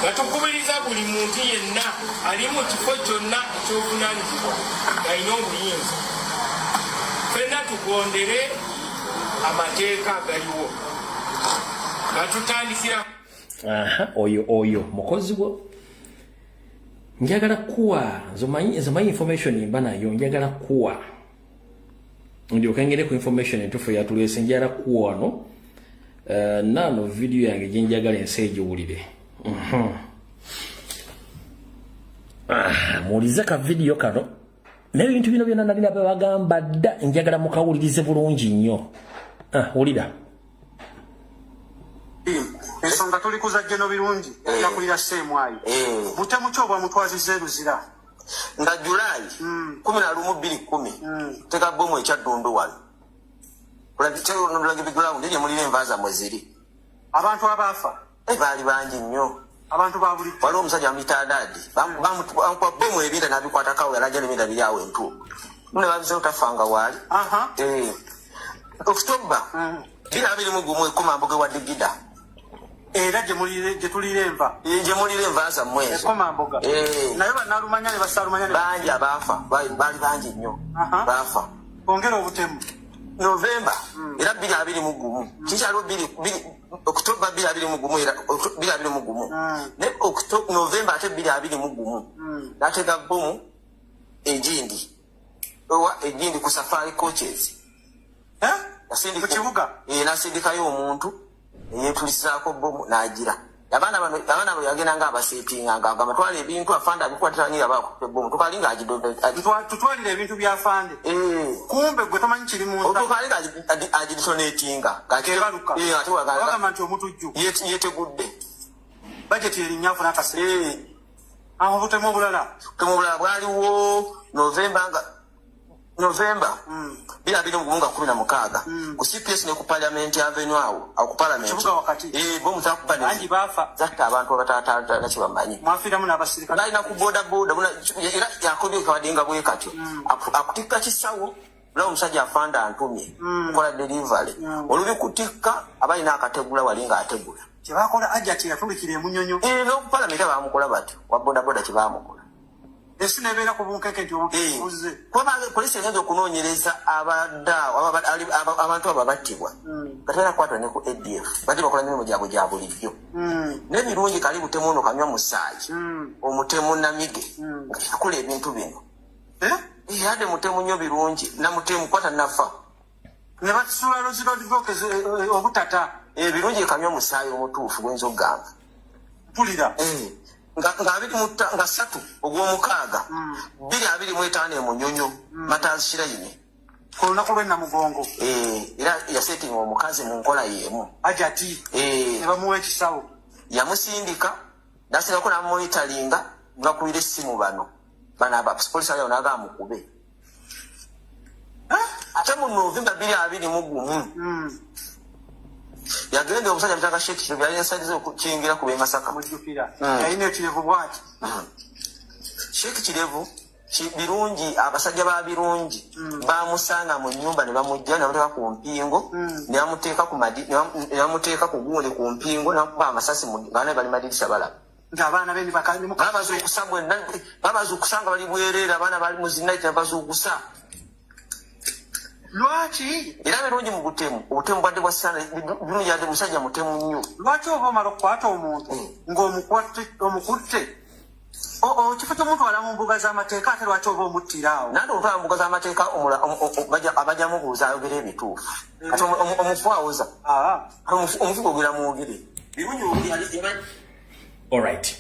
nga tukubiriza buli muntu yenna ali mu kifo kyonna ekyobuvunaanyizibwa ng'alina obuyinza ffenna tugondere amateeka agaliwo nga tutandikira oyo mukozi wo njagala kuwa nzomanyi information imba nayo njagala kuwa ndio kangene ku information entufu yatulese njagala kuwa no nano video yange jinjagala enseje ulire mulize ka video kano n'ebintu bino byonna nalina bagamba dda njagala mukawulirize bulungi nnyo ulira ensonga tuli kuzajja birungi yakulira seemwayo mutemu kyobwa mutwazize eruzira nga Julai 11/2010 teka bomu ekyadundu wano kulabikyo nolage bigulawo ndiye mulire envaza mweziri abantu abafa Baali bangi nnyo. Abantu babuli. Waliwo omusajja mitadadi. Bamukwa bomu ebinda nabikwatako yalaja n'ebinda biri awo entuumu. Mune babize otafanga waali. October 2021 Komamboge wa Digida. Era gye tulira enva. Gye mulira enva za mwezi. Komamboga. Naye bannalumanya ne basaalumanya ne bangi abafa. Baali bangi nnyo. Bafa. Bongera obutemu. November era 2021. Kikyaliwo October 2021 era 2021. Ne October November ate 2021. Natega bomu ejindi. Ejindi ku Safari Coaches. Nasindika kibuga. Nasindikayo omuntu yetulisaako bomu n'agira. Abaana bano yagenda nga abasetinga nga amatwala ebintu afanda abikwatanyira bakupe bomu tukalinga agidodo tutwalira ebintu byafande kumbe gwe tomanyi kiri mu tukalinga agiditonatinga kakebaluka ate wagala manti omutujju yetegudde budget erinyafu nakase aho butemu bulala bwaliwo November bila mugunga 16 ku CPS ne ku Parliament Avenue awo ku Parliament kibuga wakati bomu zakubana anji bafa zatta abantu abatata nakibamanyi mwafira mu n'abasirikale bali na ku boda era yakodyo kawadinga bwe katyo akutikka kisawo na omusajja afanda antumye kola delivery olubi kutikka abali n'akategula walinga ategula kibakola ajja tulikire munyonyo no ku Parliament bamukola batyo wa boda kibamukola esi nebeera ku bunkeke nti obuze kuba polisi egenza okunoonyereza abantu ababattibwa gatera kwatwa ne ku ADF bati bakola emirimu gyabwe gya bulijjo n'ebirungi kali butemu ono kanywa musaayi omutemu namige ngayakola ebintu bino yadde mutemu nnyo birungi namutemu kwata nafa ne batusula lozirodivoke obutata ebirungi kanywa musaayi omutuufu gwenza okugamba mpulira nga 3 ogw'omukaaga 2025 emunyonyo matazishirayine ku lunaku lw'ennamugongo era yasetinga omukazi mu nkola y'emu ajati ne bamuwa ekisawo yamusindika nasingako namumonitalinga ngakubira essimu bano polisi aliawo nagamukube ate mu November 2021 yagenda omusajja bitaka shekiro byali ensadize okukingira ku Masaka mujjukira yalina ekirevu bwaki Sheki Kirevu birungi abasajja ba birungi bamusanga mu nyumba ne bamujja ne bamuteeka ku mpingo ne bamuteeka ku bamuteeka ku gundi ku mpingo nakuba amasasi mu bana bali madirisa balaba ng'abaana bendi bakandi mu babaza okusanga bali bwerera abaana bali mu zinaita babaza okusa lwaki era birungi mu butemu obutemu bwadde bwa sana birungi yadde musajja mutemu nnyo lwaki oba omala okukwata omuntu ng'omukutte kifo ky'omutwala mu mbuga z'amateeka ate lwaki oba omuttira awo nandi omutwala mu mbuga z'amateeka abajja mubuuza ayogera ebituufu kati omufu awoza omufu gogera muwogere birungi alright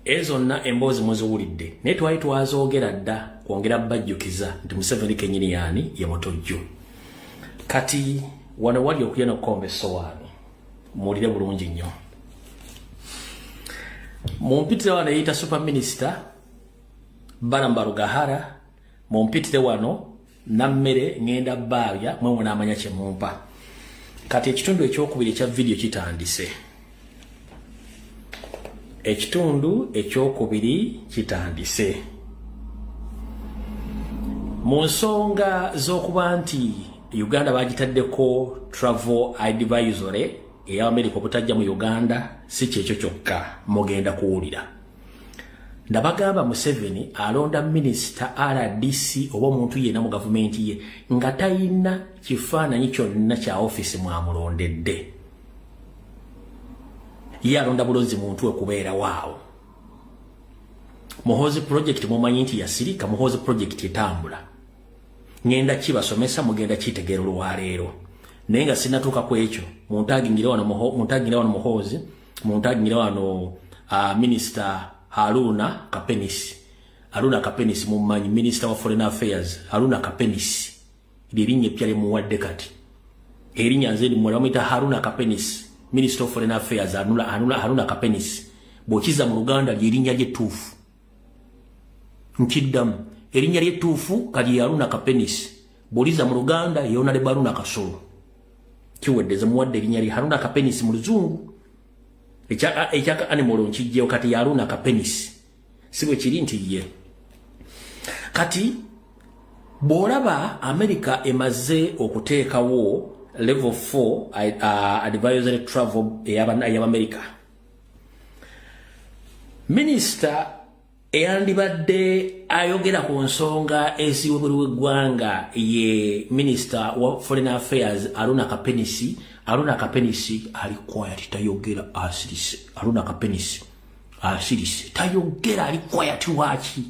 ezo zonna emboozi muziwulidde naye twali twazoogera dda kwongera bajjukiza nti Museveni kenyini yaani ye mutojjo kati wano wali okugenda okukomba essowaani muwulire bulungi nnyo mumpitire wano eyita super minister Baramba Rugahara mumpitire wano nammere ngenda baabya mwe munaamanya kye mumpa kati ekitundu ekyokubiri ekya vidiyo kitandise ekitundu ekyokubiri kitandise mu nsonga z'okuba nti Uganda bagitaddeko travel advisory ey'Amerika obutajja mu Uganda si kyekyo kyokka mugenda kuwulira ndabagamba Museveni alonda minisita RDC oba omuntu yenna mu gavumenti ye nga tayina kifaananyi kyonna kya ofisi mwamulondedde ye alonda bulozi muntu we kubeera waawo Muhoozi project mumanyi nti yasirika Muhoozi project etambula ngenda kibasomesa mugenda kitegeera olwaleero naye nga sinatuuka ku ekyo muntagingira wano Muhoozi muntagingira wano Minister Haruna Kapenisi mumanyi Minister wa Foreign Affairs Haruna Kapenisi lirinnya eppya limuwadde kati erinnya nze mwamuyita Haruna Kapenisi Minister of Foreign Affairs Haruna Kapenisi bw'okiza mu Luganda lyerinnya ly'ettuufu nkiddamu erinnya ly'ettuufu kali Haruna Kapenisi bw'oliza mu Luganda yona Haruna Kasolo kiweddeze muwadde erinnya lye Haruna Kapenisi mu Luzungu Echaka animal nkijje kati yaluna ka penis. Siwe kiri nti ye. Kati bolaba America emaze okuteekawo level 4 advisory travel y'Amerika. Minister eyandibadde ayogera ku nsonga eziwebuli w'eggwanga ye Minister wa Foreign Affairs Aruna Kapenisi ali quiet tayogera asirise. Aruna Kapenisi asirise tayogera ali quiet waki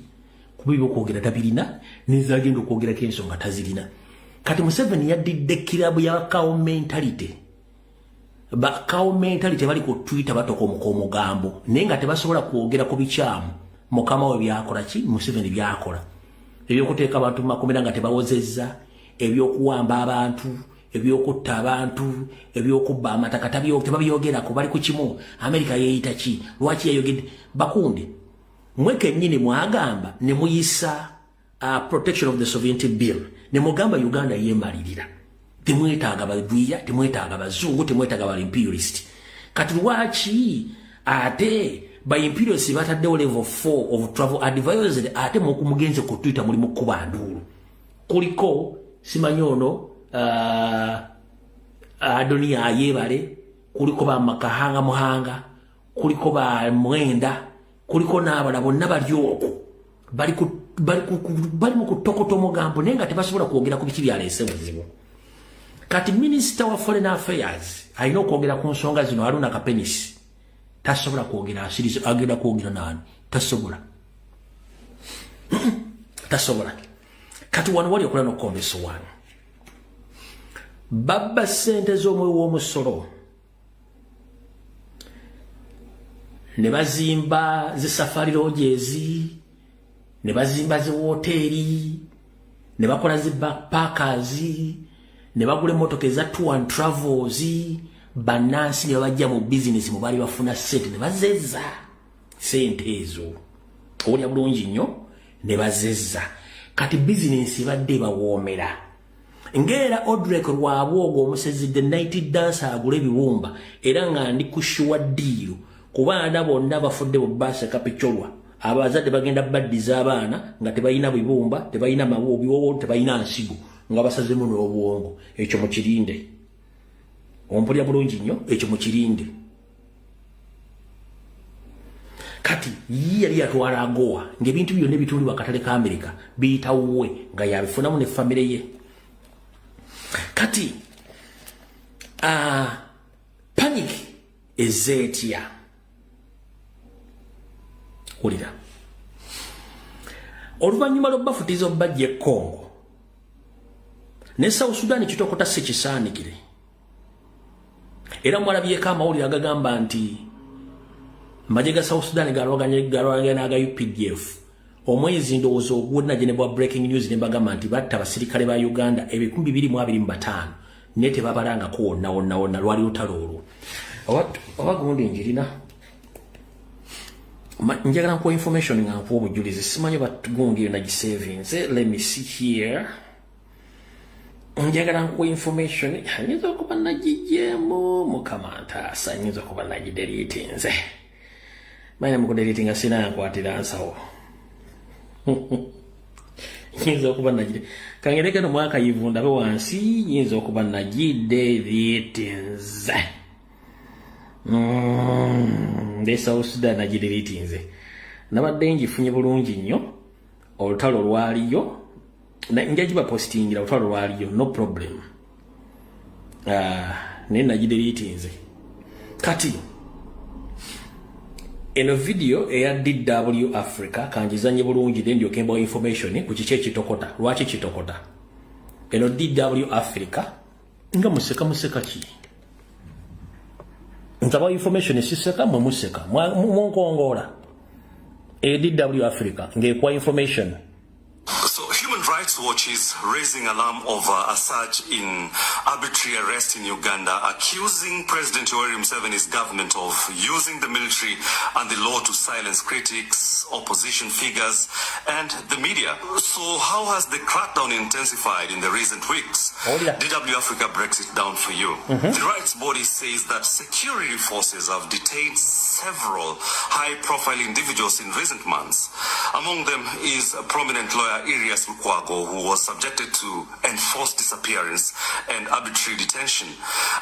kubibo kwogera tabirina nizagenda okwogera k'ensonga tazirina. Kati Museveni yaddidde kirabu ya cow mentality. Ba cow mentality bali ku Twitter batoka omugambo naye nga tebasobola kwogera ku bikyamu mukama we byakola ki Museveni byakola ebyokuteeka abantu makomera nga tebawozezza ebyokuwamba abantu ebyokutta abantu ebyokubba amataka tebabyogera ko bali ku kimu. America yeeyita ki lwaki yayogedde bakunde mweke nnyini mwagamba ne muyisa protection of the sovereignty bill ne mugamba Uganda yemalirira. Temwetaaga bagwiya, temwetaaga bazungu, temwetaaga ba imperialist. Kati lwaki ate ba imperialist bataddewo level 4 of travel advisory ate mukumugenze ku Twitter muli mukuba ndulu. Kuliko simanyono Adonia Yebale, kuliko ba Makahanga Muhanga, kuliko ba Mwenda, kuliko n'abana bonna balyoko. Bali mu kutokoto mugambo nenga tebasobola kwogera ku biki byaleese buzibu. Kati Minister wa Foreign Affairs alina okwogera ku nsonga zino Aruna Kapenisi tasobola kwogera asirize agenda kwogera nani tasobola. Kati wano wali okola n'okombeso wano babba ssente z'omwe w'omusolo ne bazimba zi safari lodges ne bazimba zi hoteli ne bakola zi backpackers ne bagula emmotoka eza tour and travels banansi ne bajja mu business mu bali bafuna sente ne bazezza sente ezo owulya bulungi nnyo ne bazezza. Kati business badde bawoomera ngera Odrek Rwabwogo omusezi the night dancer agula ebiwumba era nga ndi kushuwa diiro ku baana bonna bafudde mu bbaasa kapicholwa abazadde bagenda baddiza abaana nga tebalina bibumba tebalina mawobiwowo tebalina nsigo nga basazemu n'obwongo. Ekyo mukirinde ompulya bulungi nnyo ekyo mukirinde. Kati yali yatwala agowa ng'ebintu byonna ebitundibwa akatale ka America biyitawuwe nga yabifunamu ne famire ye. Kati panic ezeetya ulira oluvannyuma lw'obafutiza obbajja e Congo ne South Sudan kitokota si kisaanikire era mwalabyeko amawulire agagamba nti amagye ga South Sudan galwaganya n'aga UPDF omwezi ndowooza ogwonna gye ne bwa breaking news ne bagamba nti batta abasirikale ba Uganda 225 naye tebabalangako wonna lwali lutalo olwo oba gundi njirina njagala nkuwa information nga nkuwa obujulizi simanyi batugungi yo nagisavings. Let me see here. Njagala nkuwa information nyinza okuba nagijjemu mukama ntaasa nyinza okuba nagidelete nze manya mukudeletinga sina yankwatira nsawo nyinza okuba nagide kangereke no mwaka yivunda be wansi nyinza okuba nagidelete nze ndesa osuda nagidelete nze nabadde ngifunye bulungi nnyo olutalo lwaliyo njajiba postingira olutalo lwaliyo no problem naye nagidelete nze. Kati eno video eya DW Africa kanjizanye bulungi ndio kembo information ku kiche kitokota lwaki kitokota eno DW Africa nga museka ki ntaba information siseka mu museka munkongora DW Africa ngekwa information. So Human Rights Rights Watch is raising alarm over a surge in arbitrary arrest in Uganda, accusing President Yoweri Museveni's government of using the military and the law to silence critics, opposition figures, and the media. So how has the crackdown intensified in the recent weeks? DW Africa breaks it down for you. The rights body says that security forces have detained several high-profile individuals in recent months. Among them is a prominent lawyer Irias Lukwago, who was subjected to enforced disappearance and arbitrary detention.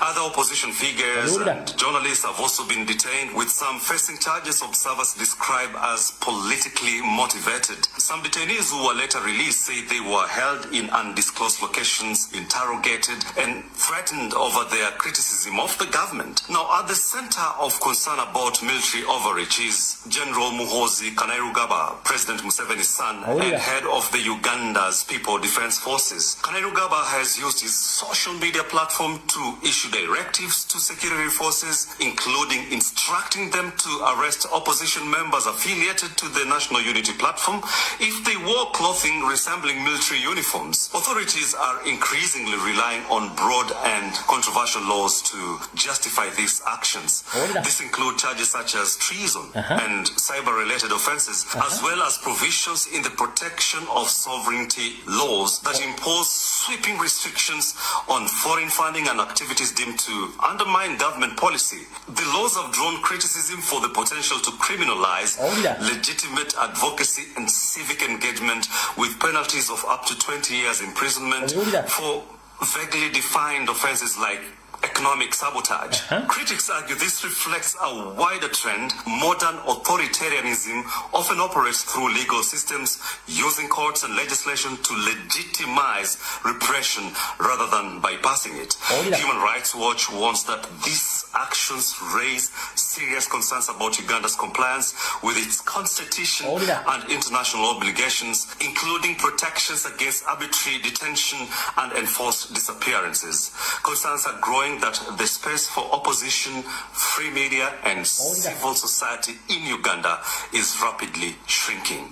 Other opposition figures and journalists have also been detained, with some facing charges observers describe as politically motivated. Some detainees who were later released say they were held in undisclosed locations, interrogated, and threatened over their criticism of the government. Now, at the center of concern about military overreach is General Muhoozi Kainerugaba, President Museveni's son and head of the Uganda's People Defense Forces. Kainerugaba has used his social media platform to issue directives to security forces, including instructing them to arrest opposition members affiliated to the National Unity Platform if they wore clothing resembling military uniforms. Authorities are increasingly relying on broad and controversial laws to justify these actions. This includes charges such as treason and cyber-related offenses, as well as provisions in the protection of sovereignty laws that impose sweeping restrictions on foreign funding and activities deemed to undermine government policy. The laws have drawn criticism for the potential to criminalize legitimate advocacy and civic engagement, with penalties of up to 20 years imprisonment for vaguely defined offenses like economic sabotage. Critics argue this reflects a wider trend. Modern authoritarianism often operates through legal systems, using courts and legislation to legitimize repression rather than bypassing it. Human Rights Watch warns that these actions raise serious concerns about Uganda's compliance with its constitution and international obligations, including protections against arbitrary detention and enforced disappearances. Concerns are growing that the space for opposition, free media, and civil society in Uganda is rapidly shrinking.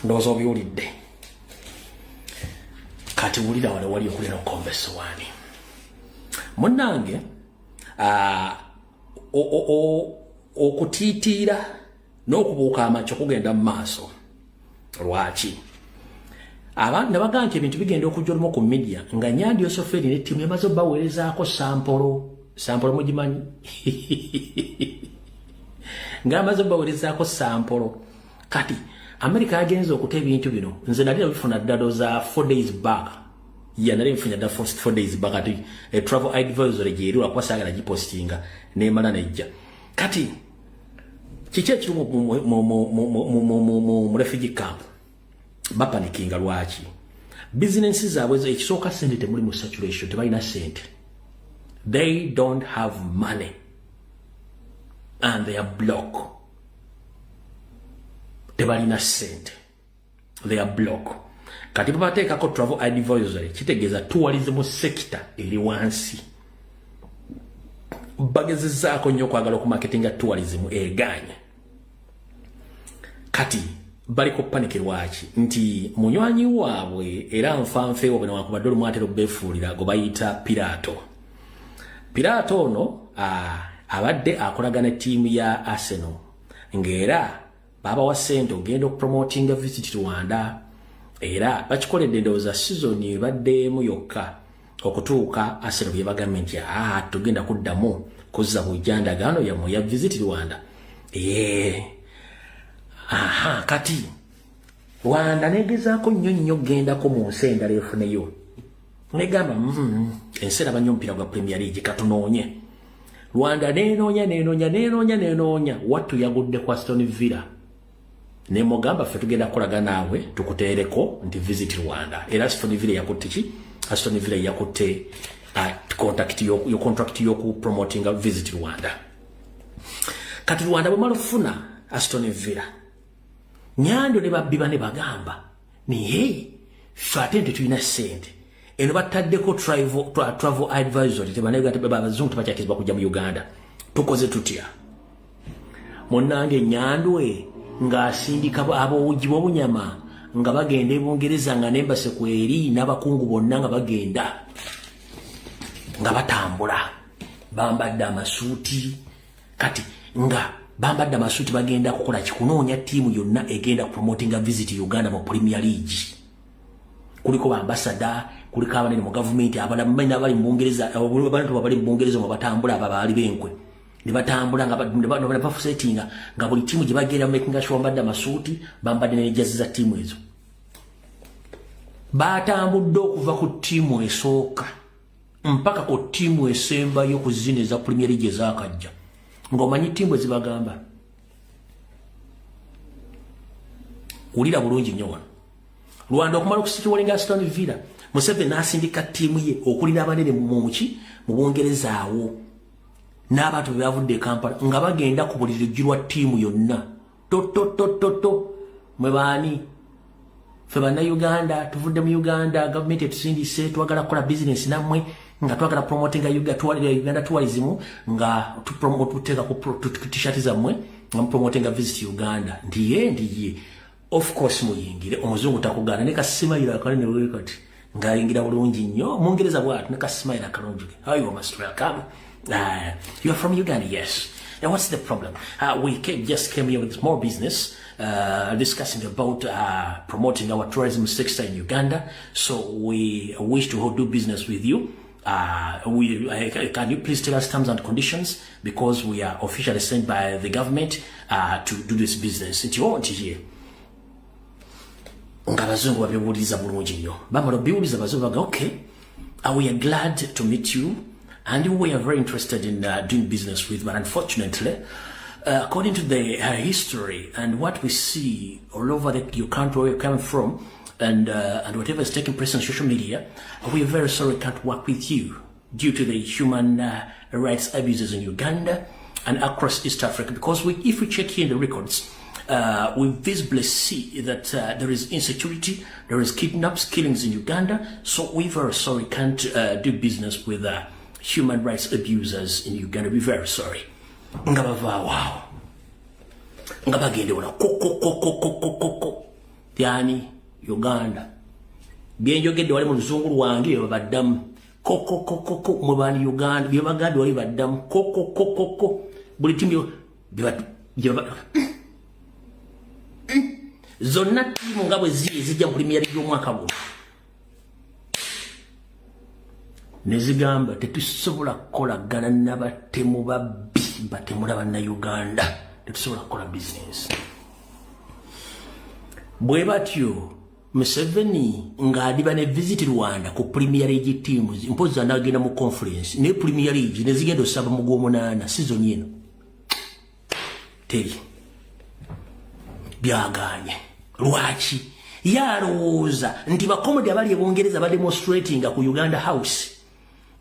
Ndozo biwulidde kati wulira wale wali okulira okombeso wani munnange okutiitira n'okubuuka amacyo kugenda mu maaso. Lwaki abantu nabaga nti ebintu bigenda okujja olumu ku media nga Nyandi Yosoferi ne ttiimu emaze baweerezaako sampolo mugimanyi nga amaze baweerezaako sampolo. Kati America yagenze okuta ebintu bino nze nali nabifuna ddala za 4 days back. Nali nfunye ddala 4 days back ati travel advisory gye eri lwakuba saagala gipostinga n'emala nejja. Kati kiki ekiri mu refugee camp bapanikinga lwaki? Businessi zaabwe ekisooka sente temuli mu saturation, tebalina sente. They don't have money and they are blocked. Tebalina sente, they are blocked. Kati babateekako travel advisory kitegeeza tourism sector eri wansi. Bagezezaako nnyo okwagala okumarketinga tourism eganye. Kati baliko panikirwaki nti munywanyi waabwe era nfanfeewo bwe newankubadde olumwatero beefuulira go bayita Pirato ono abadde akolagana ttiimu ya Arsenal ng'era babawa ssente ogenda okupromotinga Visit Rwanda, era bakikoledde ndowooza season ebaddeemu yokka okutuuka Arsenal bye bagambye nti tugenda kuddamu kuzza bujjandagaano yammwe ya Visit Rwanda. Kati Rwanda negezaako nnyo gendako mu nsi endala efuneyo. Negamba ensi eraba nnyo omupiira gwa Premier League katunoonye. Rwanda nenoonya wattu yagudde ku Aston Villa. Ne mugamba ffe tugenda kukolaga naawe tukuteereko nti Visit Rwanda. Era Aston Villa yakutte ki? Aston Villa yakutte contract y'oku promotinga Visit Rwanda. Kati Rwanda bwemala okufuna Aston Villa, Nyando ne babbi bane bagamba niye ffe ate nti tulina ssente eno bataddeko travel advisory tebanega abazungu tebakyakizibwa kujja mu Uganda. Tukoze tutya? Munange Nyandwe ng'asindika ab'obugi bw'obunyama nga bagenda e Bungereza nga n'embase kweri n'abakungu bonna nga bagenda nga batambula bambadde amasuuti kati nga bambadde amasuuti bagenda kukola kikunoonya ttiimu yonna egenda promotinga visit Uganda mu Premier League. Kuliko bambasada, kuliko abanene mu gavumenti, abana bali mu Bungereza, abantu bali mu Bungereza mu batambula abali benkwe. Ne batambula nga bafusetinga nga buli ttiimu gye bagenda making sure bambadde amasuuti, bambadde ne jazzy za ttiimu ezo. Batambudde okuva ku ttiimu esooka mpaka ku ttiimu esembayo ku zino eza Premier League ezakajja. Ng'omanyi ttiimu ezibagamba. Ulira bulungi nnyo wano. Rwanda okumala okusitula Aston Villa, Museveni n'asindika ttiimu ye okulira abanene mu Bungereza awo. N'abantu be bavudde e Kampala nga bagenda ku buli luggi lwa ttiimu yonna. Mwe baani? Ffe bannayuganda tuvudde mu Uganda, gavumenti etusindise twagala kukola bizinesi nammwe nga twagala promotinga Uganda tourism nga tuteeka ku t-shirt zammwe nga mupromotinga visit Uganda. Ndiye. Of course muyingire omuzungu takugaana ne kasimayira akalene wewe kati ngayingira bulungi nnyo Mungereza bwatu ne kasimayira akalungi. How you must welcome. You are from Uganda, yes. Now what's the problem? We just came here with more business, discussing about promoting our tourism sector in Uganda. So we wish to do business with you. Can you please tell us terms and conditions, because we are officially sent by the government to do this business. If you want to hear. Ngabazungu babiwuliza bulungi nnyo. Bamala biwuliza bazungu baga, okay, we are glad to meet you and we are very interested in doing business with, but unfortunately, according to the history and what we see all over your country where you come from, and whatever is taking place on social media, we are very sorry we can't work with you due to the human rights abuses in Uganda and across East Africa. Because if we check here in the records, we visibly see that there is insecurity, there is killings in Uganda. So we very sorry can't do business with human rights abusers in Uganda. We're very sorry. Ngabava wow. Ngabagende wala koko. Tiani Uganda. Byenjogedde wali mu luzungu lwange babaddamu. Koko mubani Uganda. Byebagambye wali baddamu. Koko. Buli timu zonna timu nga bwe zijja mu Premier League y'omwaka guno ne zigamba tetusobola kukolagana n'abatemu babbi batemula bannayuganda, tetusobola kukola bizinesi. Bwe batyo Museveni ng'adiba ne visit Rwanda ku Premier League teams, mpozi anagenda mu conference ne Premier League ne zigenda osaba mu gw'omunaana season eno teri byaganye. Lwaki? Yalowooza nti bakomodi abali ebungereza bademonstratinga ku Uganda House,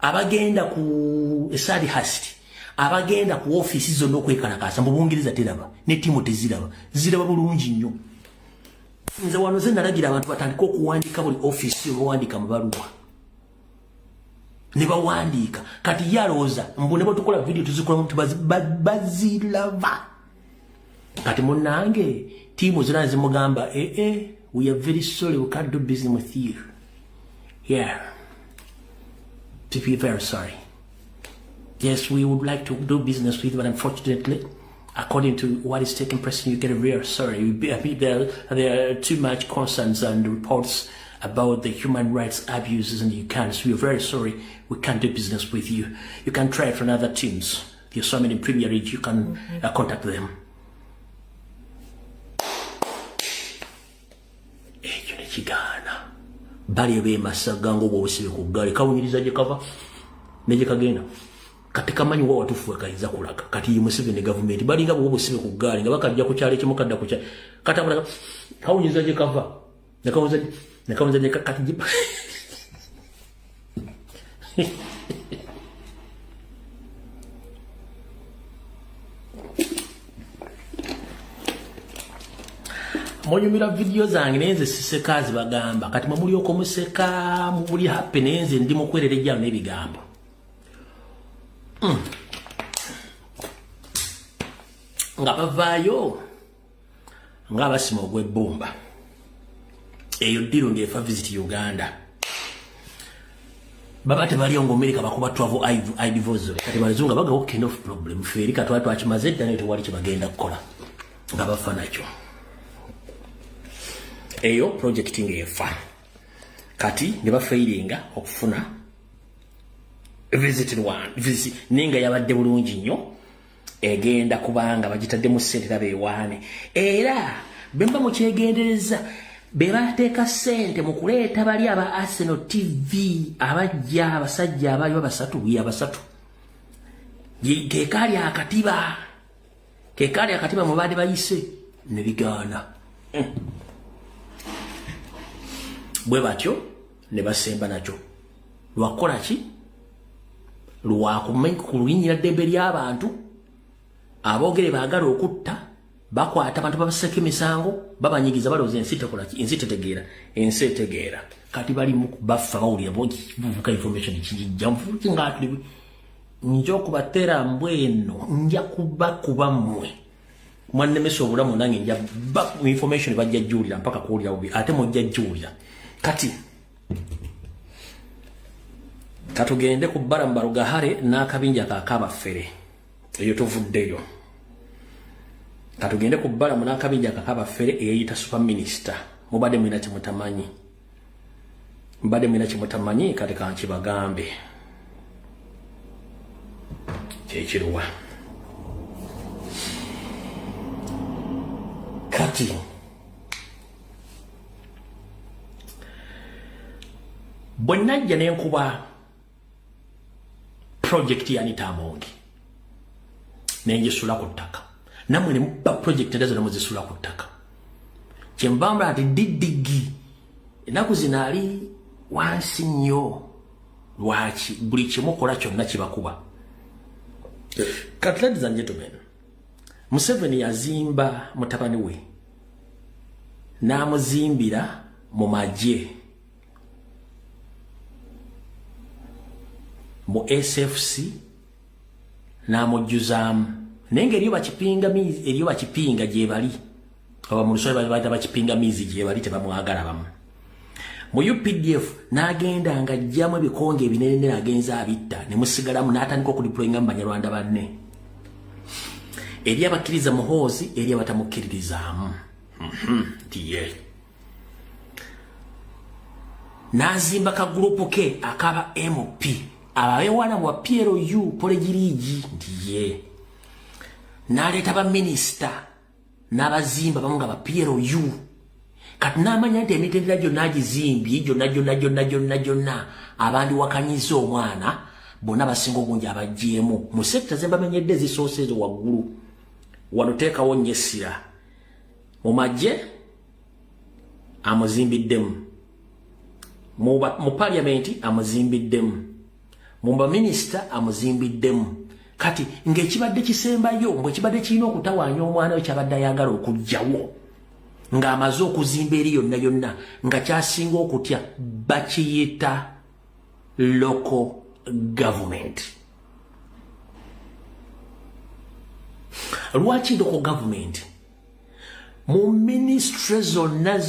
abagenda ku Sandhurst, abagenda ku office zonna okwekalakasa mu Bungereza teraba ne timu teziraba, ziraba bulungi nnyo. Nze wano ze nalagira abantu batandika okuwandiika buli office olwandika mu baluwa ne bawandiika. Kati yalowooza mbu ne batukola video tuzikola muntu baziraba. Kati munange timu zina zimugamba we are very sorry we can't do business with you. Yeah, to be very sorry. Yes, we would like to do business with you, but unfortunately, according to what is taking place, you get very sorry. There are too much concerns and reports about the human rights abuses in Uganda, so we are very sorry we can't do business with you. You can try from other teams. There's so many in Premier League, you can contact them. Kigana bali be masaga ngo bwosibe ku gali kawunyiriza je kava neje kagenda kati kamanyi wa watufu kaiza kulaga kati yi Museveni government bali nga bwosibe ku gali nga bakajja ku kyale kimu kadda ku kyale kata kulaga kawunyiriza je kava ne kawunyiriza je kati Monyumira video zange nenze sisekazi bagamba kati mumuli okomuseka mubuli happy nenze ndi mukwerereja n'ebigambo. nga bavaayo nga basima ogw'ebbumba eyo ddiiro ng'efa visit Uganda baba tebaliyo ng'Amerika bakuba travel ID visa kati bazunga bagawo kind of problem feeri katwali twakimaze dda naye tewali kye bagenda kukola nga bafa nakyo eyo project ng'efa kati ne bafairinga okufuna visit ninga yabadde bulungi nnyo egenda kubanga bagitadde mu ssente tabeewaane era bemba mu kyegendereza be bateeka ssente mu kuleeta bali aba Arsenal TV abajja abasajja abaaliwo basatu keekaali akatiba mu baadde bayise ne bigaana bwe batyo ne basemba nakyo lwakukola ki lwakulinyira ddembe ly'abantu aboogere baagala okutta bakwata abantu babaseka emisango babanyigiza balowooza ensi etegeera kati balimu baffa bawulira buvuka information kijijja nfuuki ngaatuli nja okubateera mbweno nja kubakuba mmwe mwannemesa obulamu nange nja information bajja jjuulira mpaka kuwulira bubi ate mujja jjuulira kati katugende ku Baramba Lugahare n'akabinja kakabafere eyo tuvuddeyo katugende ku Balamu n'akabinja kakabafere eyita super minister mubadde mwina kimutamanyi kati kankibagambe kyekiruwa kati bwe najja n'enkuba project ya Nitamongi nenjisula ku ttaka namwe ne mubba project ndazo ne muzisula ku ttaka kyembamba ati didigi enaku zino ali wansi nnyo lwaki buli kimukola kyonna kibakuba ladies and gentlemen Museveni yazimba mutabani we n'amuzimbira mu magye mu SFC n'amujjuzaamu naye ng'eriyo bakipinga gye bali oba mu lusole baita bakipinga miizi gye bali tebamwagala bamu mu UPDF n'agenda ng'ajjamu ebikonge ebinene agenza abitta ne musigalamu n'atandika okudiployinga mu Banyarwanda banne eri abakkiriza muhoozi eri abatamukkiririzaamu tiye n'azimba kagurupu ke akaba MP ababewana bwa PLU polegirigi ndiye n'aleeta baminisita n'abazimba bamu nga ba PLU kati n'amanya nti emitendera gyonna agizimbye gyonna abandiwakanyiza omwana bonna basinga obungi abajjeemu mu sekita ze mbamenyedde zisoose ezo waggulu wano teekawo nnyo essira mu magye amuzimbiddemu mu parliamenti amuzimbiddemu mu baminisita amuzimbiddemu kati ng'ekibadde kisembayo mbwe kibadde kirina okutawaanya omwana we kyabadde ayagala okugjawo ng'amaze okuzimba eri yonna nga kyasinga okutya bakiyita local government. Lwaki local government? Mu ministry zonna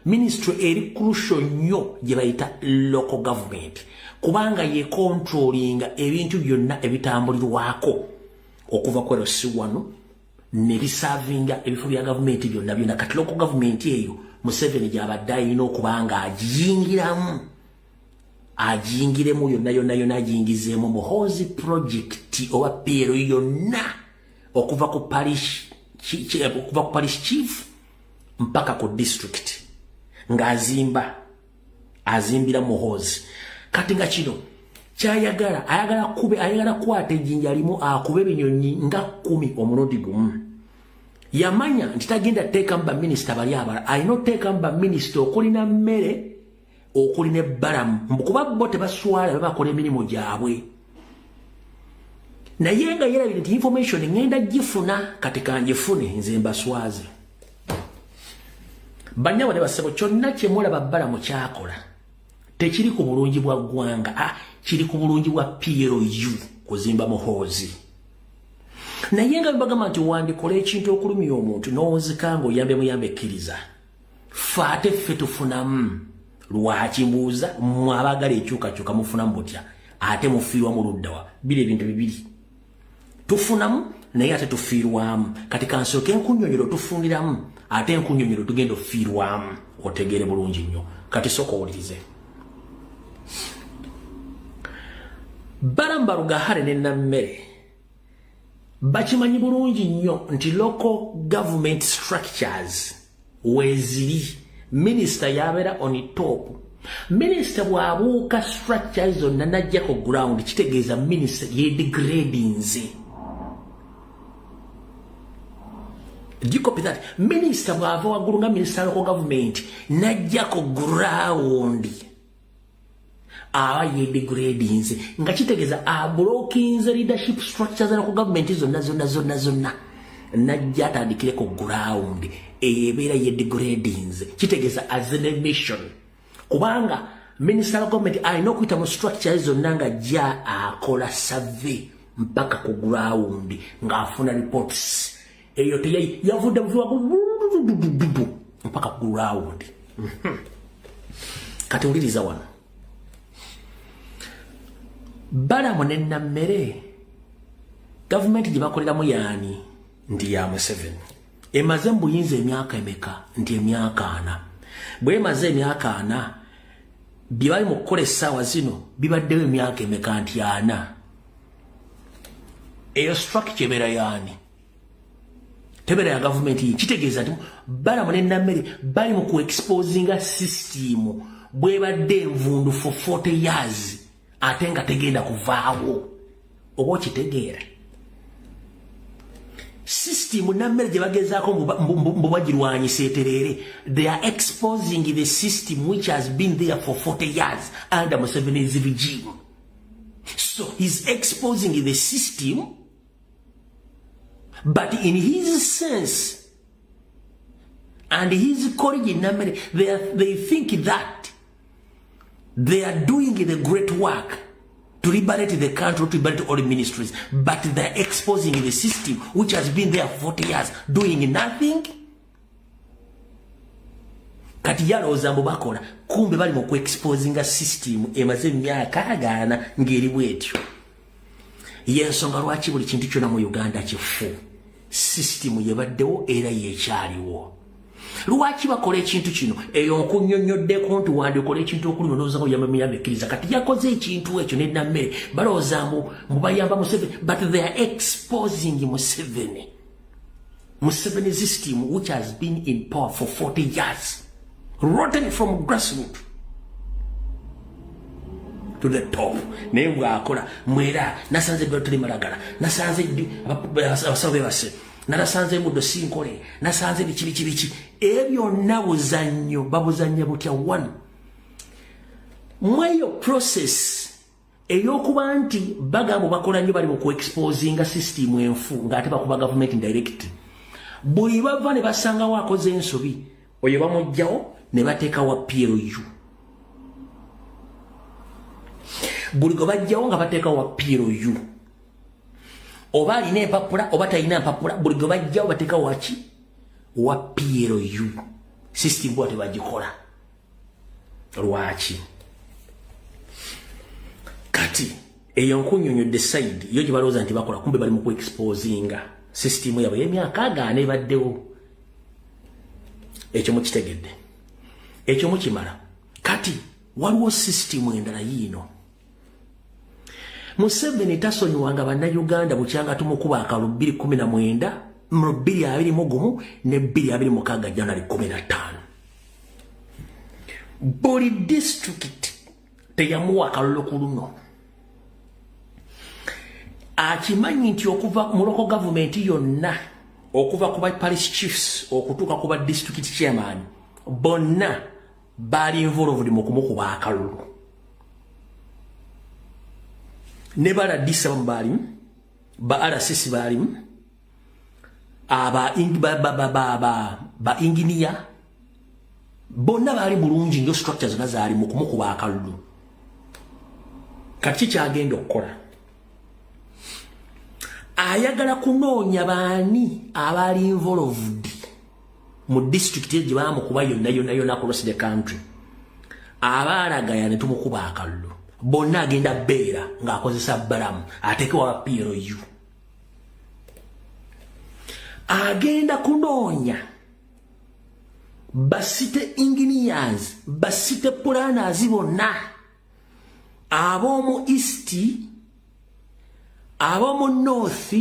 ministry eri crucial nnyo gye bayita local government kubanga ye controllinga ebintu byonna ebitambulirwako okuva ku LC1 ne bisavinga ebifo bya government byonna kati local government eyo Museveni gy'abadde alina okubanga agiyingiremu yonna agiyingizeemu muhoozi project oba PLO yonna okuva ku parish chief mpaka ku district azimbira muhoozi kati nga kino ayagala kwata ejjinja limu akube ebinyonyi nga 10 omulundi gumu yamanya nti tagenda teekamu baminisita bali abala alina oteekamu baminisita okulina mmere okulina ebbalamu mbukuba bo tebaswala babakola emirimu gyabwe naye nga yerabire nti information ngenda gifuna kati kanjifune nze mbaswaze banyawa ne basebo kyonna kyemulaba bbalamu kyakola tekiri ku bulungi bwa ggwanga kiri ku bulungi bwa PLU kuzimba muhoozi naye nga bagamba nti wandikola ekintu okulumya omuntu n'owozika ng'oyambe muyambe ekkiriza ffe ate ffe tufunamu lwaki mbuuza mmwe abaagala ekyukakyuka mufunamu butya ate mufiirwamu luddawa biri ebintu bibiri tufunamu naye ate tufiirwamu kati kansooka enkunyonyero tufuniramu ate enkunyonyero tugenda ofiirwamu otegeere bulungi nnyo kati sooka owulirize Baramba Rugahare ne Nammere bakimanyi bulungi nnyo nti local government structures weziri minister yabeera on top minister bw'abuuka structures zonna najjako ground kitegeeza minister yedegradinze. Do you copy that? Minister bw'ava waggulu nga minister local government najjako ground aba yedegradinze nga kitegeeza ablokinze leadership structures za local government zonna najja atandikireko ground ebeera yedegradinze kitegeeza as an emission kubanga minister local government alina okuyita mu structures zonna nga jja akola survey mpaka ku ground ng'afuna reports eyo yavudde mpaka ku ground. Kati uliriza wano Balamu ne Nammere government gye bakoleramu yaani ndi ya Museveni emaze mbuyinza emyaka emeka nti emyaka 4 bwe emaze emyaka 4 bye bali mu kukola essaawa zino bibaddewo emyaka emeka nti 4 eyo structure ebeera yaani tebeera ya government kitegeeza nti Balamu ne Nammere bali mu ku exposinga system bwe badde envundu for 40 years ate nga tegenda kuvaawo oba okitegeera system Nammere gye bagezaako mbubagirwanyisa eterere they are exposing the system which has been there for 40 years under Museveni's regime. So he's exposing the system, but in his sense and his colleague Nammere they think that they are doing the great work to liberate the country, to liberate all the ministries, but they're exposing the system which has been there for 40 years, doing nothing. Kati yalowooza mbu bakola, kumbe bali mu exposing a system emaze emyaka agaana ng'eri bwetyo. Y'ensonga lwaki buli kintu kyonna mu Uganda kifu. System yebaddewo era yekyaliwo. Lwaki bakola ekintu kino eyo nkunnyonnyoddeko nti wandikola ekintu okulima n'olowooza nga oyamba muyambe ekkiriza kati yakoze ekintu ekyo ne Nammere balowooza mbu bayamba Museveni but they are exposing Museveni's system which has been in power for 40 years rotten from grassroots to the top. Naye bw'akola mwera nasanze eddwaliro tuli malagala nasanze abasawo bebase narasanze muddo sinkole nasanze biki ebyo nabuzannyo babuzannya butya one mweyo process eyokuba nti bagamba bakola nnyo bali mu ku-exposinga system enfu ng'ate bakuba government direct buli bava ne basangawo akoze ensobi oyo bamugjawo ne bateekawo PLU buli gwe bajjawo nga bateekawo PLU oba alina empapula oba talina empapula buli gwe bajjawo bateeka waki wa PLU system bwate bagikola lwaki kati eyo nkunnyonnyodde side yo gye balowooza nti bakola kumbe bali mu ku-exposinga system yabwe y'emyaka agaana ebaddewo ekyo mukitegedde ekyo mukimala kati waliwo system endala yiino Museveni tasonyiwanga bannayuganda bukyanga tumukuba akalu 2019 mu 2021 ne 2026 January 15 buli district teyamuwa akalulu ku luno akimanyi nti okuva mu local government yonna okuva ku parish chiefs okutuuka ku district chairman bonna bali involved mu kumukuba akalulu ne bala disa mbalimu ba RCC balimu aba engineer bonna bali bulungi nyo structures nazali mu kumukuba akalulu kati kyagenda okukola ayagala kunoonya baani abali involved mu district gye bamukuba yonna across the country abaalaga ne tumukuba akalulu bonna agenda beera ng'akozesa balamu ateekewa PLU agenda kunoonya basite engineers basite planners bonna ab'omu east ab'omu north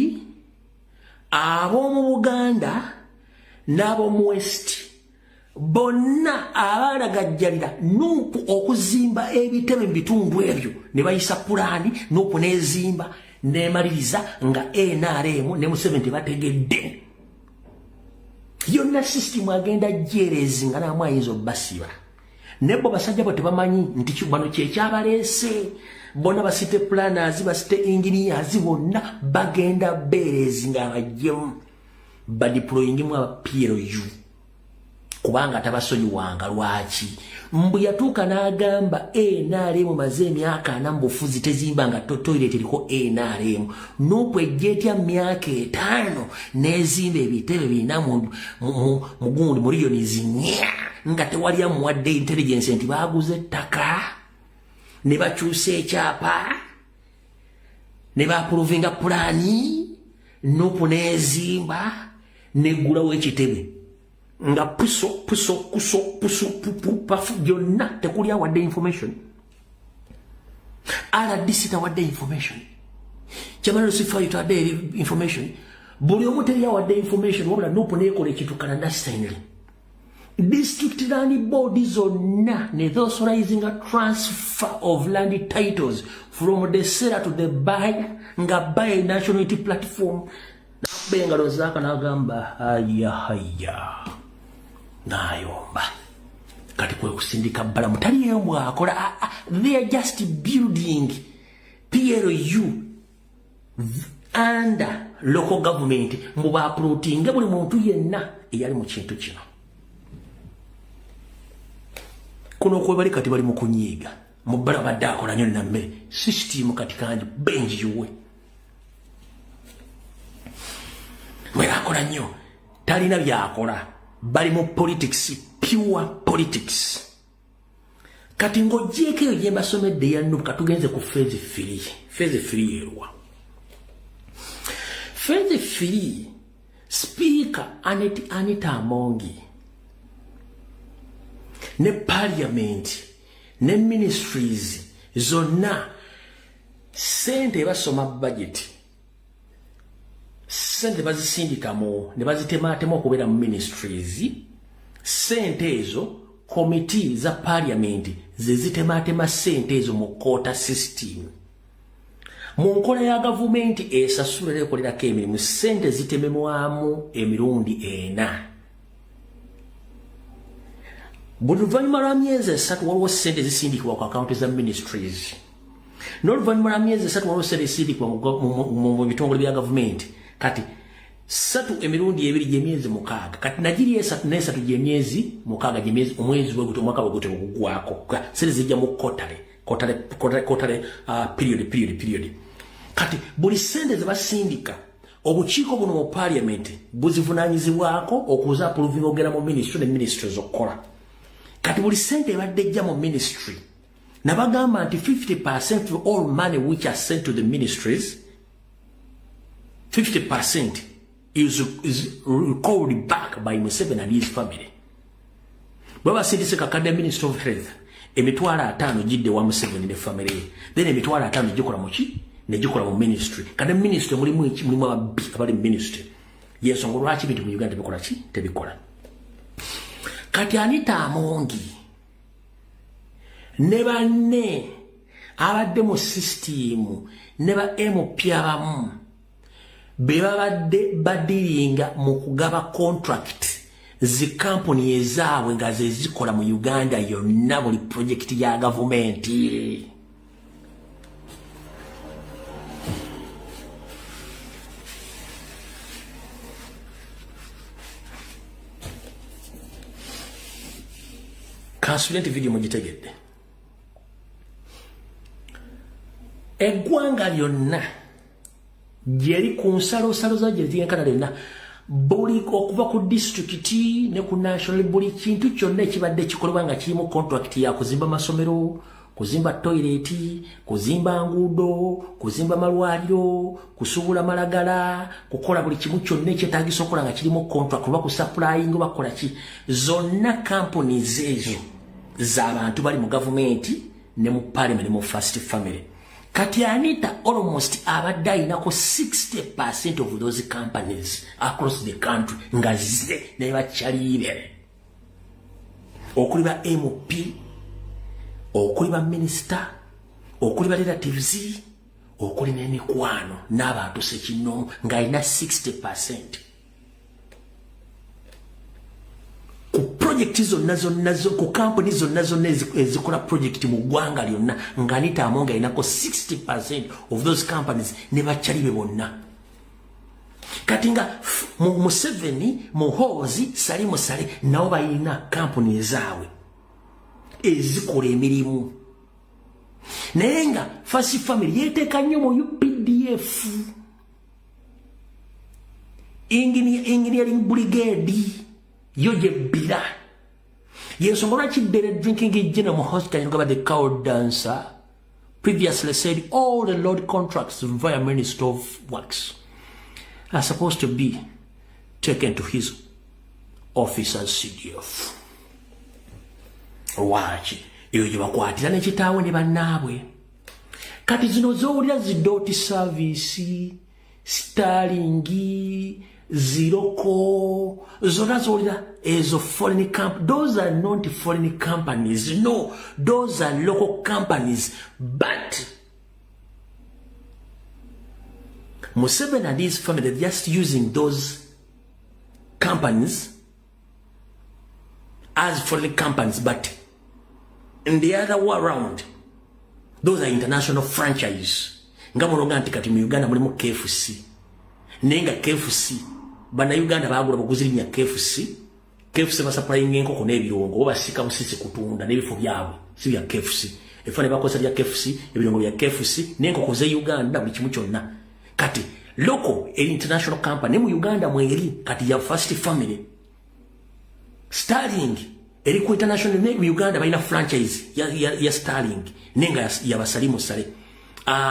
ab'omu Buganda n'ab'omu west bonna abalagajjalira nuupu okuzimba ebitebe mu bitundu ebyo ne bayisa pulaani nuupu n'ezimba n'emaliriza nga NRM ne Museveni bategedde yonna system agenda jerezi nga namwe ayinza obbasiba nebo basajja bo tebamanyi nti kibano kyekyabaleese bonna basite planners basite engineers bonna bagenda beerezi nga bajjemu badeployingimu aba PLU kubanga tabasonyiwanga lwaki mbu yatuuka n'agamba NRM maze emyaka 4 mbufuzi tezimbanga toilet eriko NRM nuupu ejjeetya myaka 5 n'ezimba ebitebe birina mugundi miliyoni zinya nga tewali amuwadde intelligence nti baaguze ettaka ne bakyusa ekyapa ne baapuruvinga pulaani nuupu n'ezimba neggulawo ekitebe nga puso pafu byonna tekuli awadde information RDC tawadde information kyamalo sifayo tawadde information buli omu teri awadde information wabula nuupu neekola ekitukana nasinally district land board zonna ne authorizing a transfer of land titles from the seller to the buyer nga buy national unity platform bengalo zaka nagamba haya nayomba kati kwe kusindika bala mutali yomwe akola they are just building PLU under local government muba protein buli muntu yenna eyali mu kintu kino kuno kwe bali kati bali mu kunyiga mu bala badde akola nnyo nammere system kati kanji benji yuwe mwera akola nnyo talina byakola bali mu politics pure politics kati ng'ogyeko eyo gye mbasomedde yannu katugenze ku phase 3 erwa phase 3 speaker Anita Amongi ne parliament ne ministries zonna sente basoma budget sente bazisindikamu ne bazitematemu okubeera mu ministries sente ezo committee za parliament zezitematema sente ezo mu quota system mu nkola ya gavumenti esasula ekolerako emirimu sente zitememwamu emirundi 4 buli luvannyuma lwa myezi 3 waliwo sente zisindikibwa ku akaunti za ministries n'oluvannyuma lwa myezi 3 waliwo sente zisindikibwa mu bitongole bya gavumenti kati 3 emirundi 2 gy'emyezi 6 kati nagiri 3 gy'emyezi 6 gy'emyezi omwezi bwe guto mwaka bwe guto gugwako sente zijja mu kotale period kati buli sente ze basindika obukiiko buno mu parliament buzivunaanyizibwako okuza approving ogera mu ministry ne ministries okukola kati buli sente ebadde ejja mu ministry nabagamba nti 50% of all money which are sent to the ministries 50% is recalled back by Museveni and his family. Baba sindise kakadde Minister of Health emitwala 5 jidde wa Museveni ne family then emitwala 5 jikola muki ne jikola mu ministry kadde ministry mulimu abali ministry yensonga lwaki bintu mu Uganda bikola ki tebikola kati Anita Amongi ne banne abadde mu system ne ba MP abamu bebabadde badiringa mu kugaba contract zi company ezaabwe nga ze zikola mu Uganda yonna buli project ya government kansulenti video mugitegedde eggwanga lyonna jeri ku nsalo za gye zyenkana lena buli okuva ku district ne ku national buli kintu kyonna ekibadde kikolebwa nga kirimu contract ya kuzimba masomero, kuzimba toilet, kuzimba nguudo, kuzimba malwaliro, kusubula malagala, kukola buli kimu kyonna ekyetaagisa okukola nga kirimu contract kuba ku supplying bakola ki. Zonna companies ezo z'abantu bali mu government ne mu parliament ne mu first family. Kati Anita almost abadde ayinako 60% of those companies across the country nga ze ne bakyaliire. Okuli ba MP, okuli ba minister, okuli ba relatives, okuli n'emikwano n'abantu sekinomu nga ayina 60%. Ku project zonna ku company zonna ezikola project mu ggwanga lyonna nga Anita Amonga ayinako 60% of those companies ne bakyalibe bonna. Kati nga Museveni, Muhoozi, Sali Musale nabo bayina company zaabwe ezikola emirimu. Naye nga First Family yeteeka nnyo mu UPDF engineering brigade yo gye bbira. Yensonga lwaki ddere drinking gin mu hospital nga the cow dancer previously said all the load contracts via Minister of Works are supposed to be taken to his office as CDF. Lwaki eyo gye bakwatira n'ekitaawe ne bannaabwe. Kati zino z'owulira zidoti service, Starling, Ziroko, zona z'owulira ezo foreign companies. Those are not foreign companies. No, those are local companies. But Museveni and his family are just using those companies as foreign companies, but in the other way around, those are international franchise. Nga mulonga nti kati mu Uganda mulimu KFC. Nenga KFC bana Uganda bagula bakuzirinya KFC basaplying enkoko n'ebirungo oba sika musisi kutunda n'ebifo byabwe si bya KFC. Efane bakosa bya KFC, ebirungo bya KFC n'enkoko ze Uganda buli kimu kyonna. Kati local international company mu Uganda mweri kati ya First Family. Starling eri ku international ne mu Uganda balina franchise ya Starling nenga ya Basalimu Sale.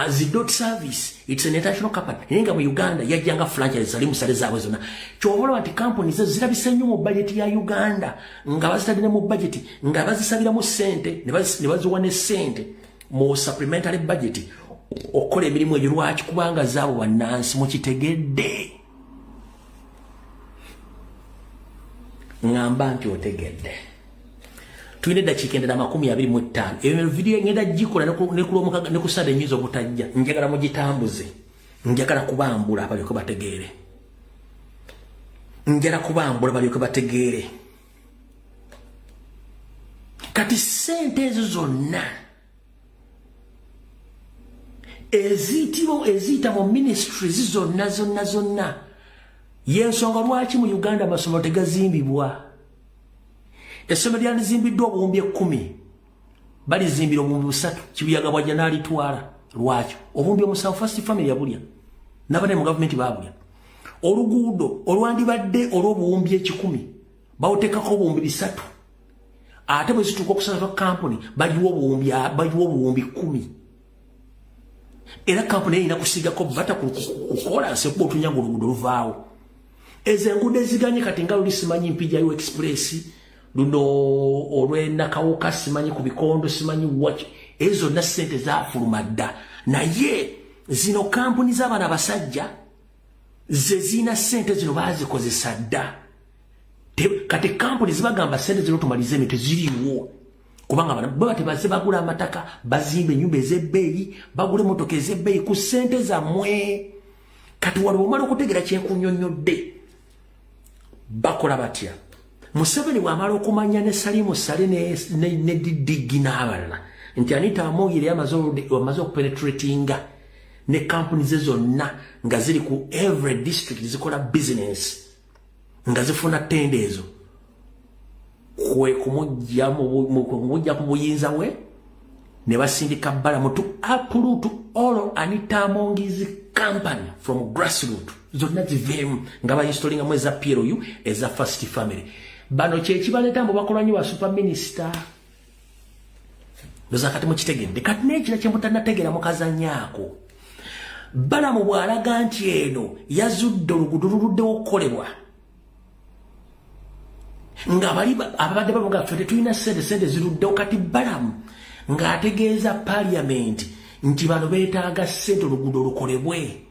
Zidot service, it's an international company. Nenga mu Uganda yajjanga franchise Salimu Sale zaabwe zonna. Kyobola nti companies zirabise nnyo mu budget ya Uganda nga bazitadde mu budget nga bazisabira mu sente ne baziwa ne sente mu supplementary budget okola emirimu egyo. Lwaki? Kubanga zaabo bannansi mukitegedde. Ngamba nti otegedde. Tuine dakika endala 25. Eyo video ngenda gikola ne ku Sunday News obutajja. Njagala mugitambuze. Njagala kubambula abalyoke bategeere. Njagala kubambula abalyoke bategeere. Kati sente ezo zonna eziyita mu ministries zonna yensonga lwaki mu Uganda amasomero tegazimbibwa. Essomero lyalizimbiddwa obuwumbi 10 balizimbira obuwumbi 3 Kibuyaga bwajja n'alitwala. Lwaki? Obuwumbi omusanvu First Family yabulya n'abane mu gavumenti babulya. Oluguudo olwandibadde olw'obuwumbi 10 bawutekako obuwumbi 3 ate bwe zituuka okusala company bagiwa obuwumbi 10. Era company erina kusigako bata kukola nsekuba otunyanga oluguudo luvaawo. Ezo enguudo eziganye kati nga luli simanyi Mpijayo Express luno olw'Nakawuka simanyi ku Bikondo simanyi waki. Ezo na sente zaafuluma dda. Naye zino kampuni z'abaana abasajja ze zina sente zino baazikozesa dda. Kati kampuni zibagamba sente zino tumalize emite ziriwo. Kubanga baba tebaze bagula amataka bazimbe ennyumba ez'ebbeeyi bagule motoka ez'ebbeeyi ku sente zammwe. Kati waliwo omala okutegera kyenkunnyonnyodde bakola batya. Museveni bw'amala okumanya ne Salimu Sale ne Didigi n'abalala nti Anita Amonga yali amaze okupenetratinga ne companies ze zonna nga ziri ku every district zikola business nga zifuna tenda ezo, kwe kumujja ku buyinza we ne basindika Balamu to uproot all Anita Amongi's company from grassroots. Zonna ziveemu nga bainstolinga mu eza PLU eza First Family. Bano kyekibaleeta mbu bakola nnyo wa super minister. Ndoza kati mukitegedde. Kati n'ekira kye mutannategeera mukazanyaako. Balamu bw'alaga nti eno yazudde oluguudo luluddewo okukolebwa. Nga bali ababadde bavuga ffe tetulina sente ziruddewo kati Balamu ng'ategeeza Parliament nti bano beetaaga sente oluguudo lukolebwe.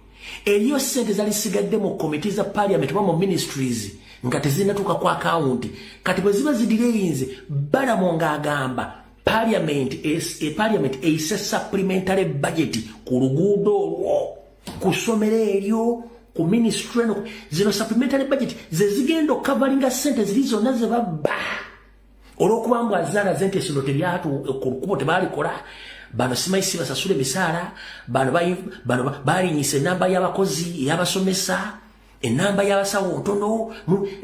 Eriyo sente zali sigadde mu komiti za Parliament oba mu ministries nga tezinnatuuka ku akawunti. Kati bwe ziba zidireyinze Balamu ng'agamba Parliament eyise supplementary budget ku luguudo olwo, ku ssomero eryo, ku ministry eno. Zino supplementary budget ze zigenda okukavalinga sente ziri zonna ze babba olw'okuba mbu azaalaze nti essomero teryatu ku lukubo tebaalikola. Bano simayisi basasula emisaala, bano baalinyisa ennamba y'abakozi ey'abasomesa, ennamba y'abasawo ntono.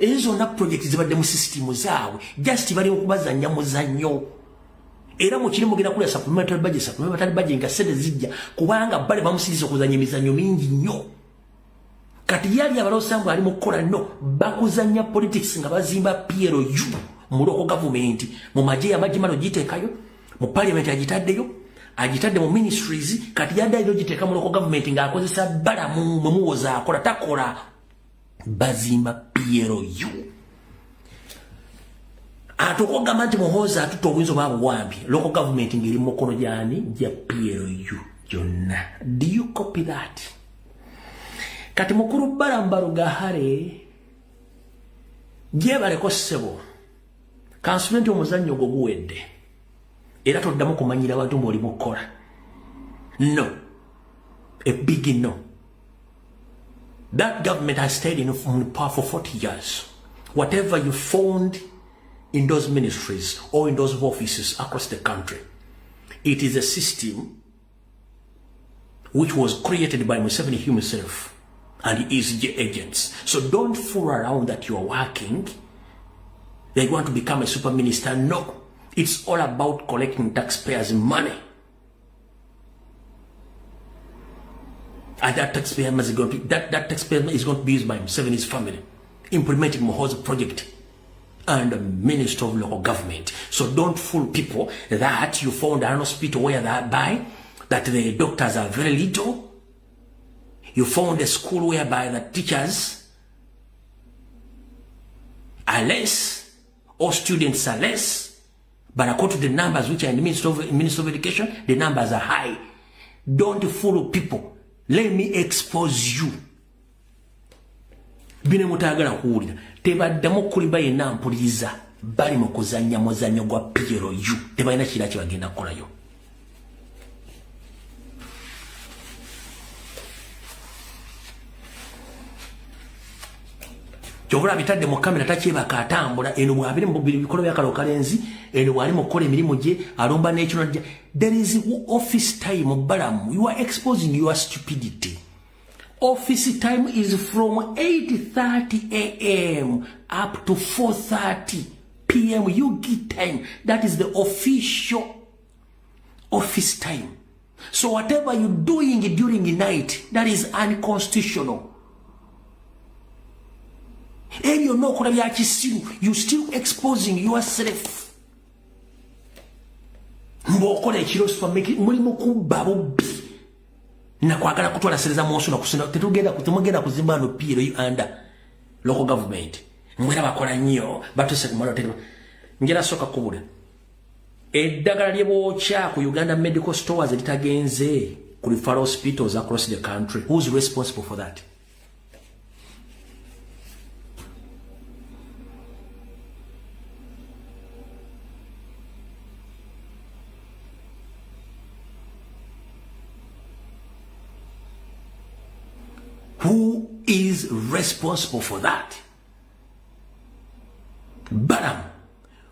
Ezo zonna projekiti zibadde mu sisitimu zaabwe, just bali okubazannya muzannyo. Era mu kiri mugenda kulya supplementary budget nga sente zijja kubanga bale bamusiriza okuzannya emizannyo mingi nnyo. Kati yali abalosambu ali mu kukola nno bakuzannya politics nga bazimba PLU mu local government, mu magye amagimalo giteekayo, mu Parliament agitadde mu ministries. Kati yaddayo giteeka mu local government ng'akozesa Balamu mwe muwoza akola takola, bazimba PLU. Atokogamba nti muhoza atuta obuyinza obwa buwambi, local government ngeri mu mukono gyani gya PLU gyonna. Do you copy that? Kati mukuru Balamu Barugahare gyebaleko ssebo kansumenti omuzannyo ogwo guwedde era toddamu kumanyira abantu mboli mukola. No, a big no. That government has stayed in power for 40 years. Whatever you found in those ministries or in those offices across the country, it is a system which was created by Museveni himself and his agents. So don't fool around that you are working. They want to become a super minister. No, it's all about collecting taxpayers' money. And that taxpayer is going to, that taxpayer is going to be used by Museveni's family, implementing Moho's project and the Minister of Local Government. So don't fool people that you found an hospital where that the doctors are very little. You found a school whereby the teachers are less, or students are less, but according to the numbers which are in the Minister of Education, the numbers are high. Don't fool people. Let me expose you. Bine mutagala kuwulira tebaddamu kulimba yenna mpuliriza bali mu kuzannya muzannyo gwa PLU, tebalina kira kye bagenda kukolayo. Kyobula bitadde mu kamera takyebaka atambula eno bwabire mu bikolo bya kalo kalenzi eno bwali mu kukola emirimu gye alomba n'ekino. There is office time. Balamu, you are exposing your stupidity. Office time is from 8:30 a.m. up to 4:30 p.m. You get time. That is the official office time. So whatever you're doing during the night, that is unconstitutional. And you know, you're still exposing yourself. Mbokole ekiro supermarket mulimu kubba Bobi na kwagala kutwala sereza monso na kusina tetugenda kuzimba no PLU under local government. Mwera bakola nnyo batuse kumala tero ngera soka kubula eddagala lyebokya ku Uganda medical stores litagenze ku referral hospitals across the country. Who's responsible for that? Who is responsible for that? Balamu,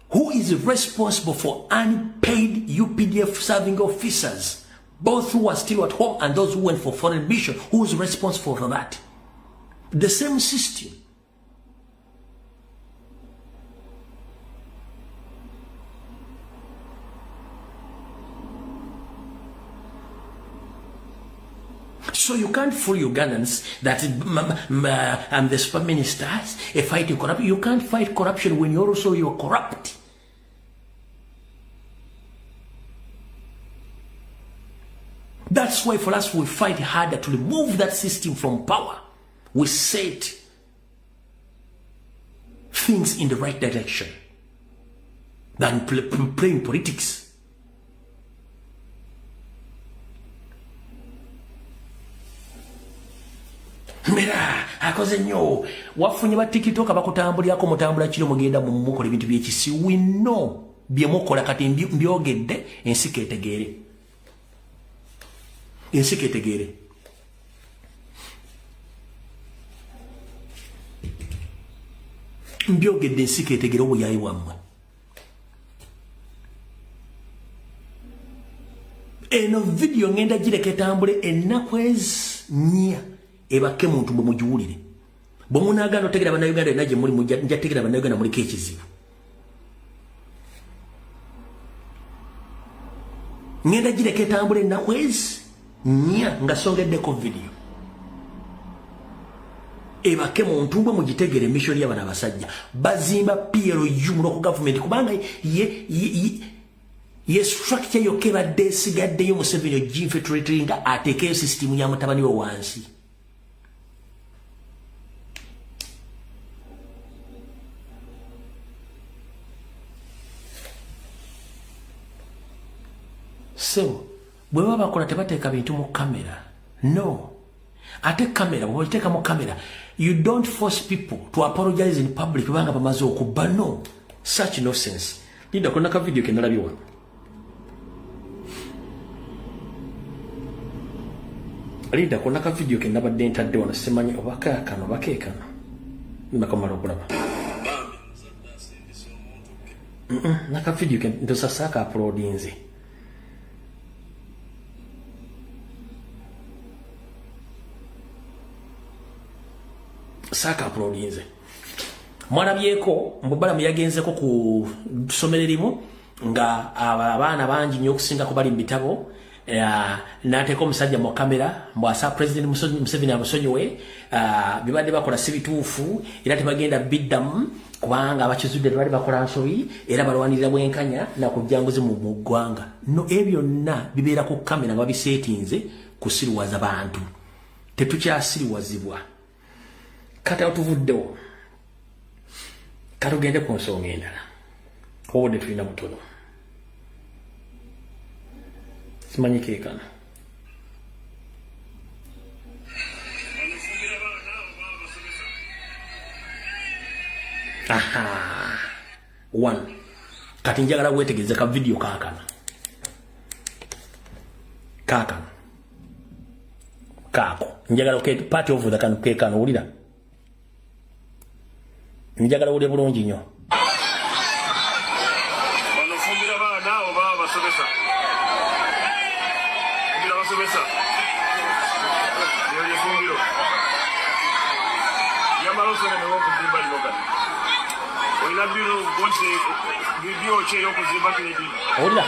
who is responsible for unpaid UPDF serving officers, both who are still at home and those who went for foreign mission? Who is responsible for that? The same system. So you can't fool Ugandans that the super ministers fighting corruption. You can't fight corruption when you're corrupt. That's why for us we fight harder to remove that system from power. We set things in the right direction than playing politics. Mera akoze nnyo wafunye ba TikTok abakutambulyako mutambula kiro mugenda mu mukola ebintu by'ekisi. We know bye mukola kati mbyogedde ensika etegeere. Ensika etegeere. Mbyogedde ensika etegeere obuyayi bwammwe. Eno video ngenda gireka etambule ennaku nnya ebake muntu bwe mugiwulire. Bwe munaagala otegera bannayuganda yonna gye muli nja tegera bannayuganda muliko ekizibu. Ngenda gireka etambule ennaku nnya nga songeddeko video. Ebake muntu bwe mugitegere mission y'abana abasajja. Bazimba PLU muno ku government kubanga ye structure yoke badde esigaddeyo Museveni ogifetulatiri nga ateekeyo system ya mutabani we wansi. So, bwe baba bakola tebateeka bintu mu kamera. No. Ate kamera, bwe bagiteeka mu kamera, you don't force people to apologize in public kubanga bamaze okubba. No. Such nonsense. Linda kona ka video kenalabye wano. Linda kona ka video kenabadde ntadde wano simanyi oba kaakano bakeekano. Nakamala okulaba. Naka video ndosasaaka uploadinze. Saka uploadinze. Mwalabyeko mbubala muyagenzeeko ku ssomero limu nga abaana bangi nnyo okusinga ku bali mu bitabo n'ateeka omusajja mu kamera mbwasa President Museveni abusonyiwe bibadde bakola si bituufu era tebagenda biddamu kubanga abakizudde tebali bakola nsobi era balwanirira bwenkanya nakujjanguzi mu ggwanga. No, ebyo byonna bibeera ku kamera nga babiseetinze kusiriwaza bantu. Tetukyasiriwazibwa. Kata otuvuddewo. Katugende ku nsonga endala. Obudde tulina butono. Simanyi keekana. Aha. One. Kati njagala weetegereze ka video kaakana. Kaakana. Kaako. Njagala part of the kan keekana ulira. Njagala ule bulungi nnyo. Banofumbira baana oba basomesa. Fumbira basomesa. Yeye fumbiro. Yamalo sone ne wokuzimba liboga. Oina biro bonse video che yokuzimba kidi. Olira.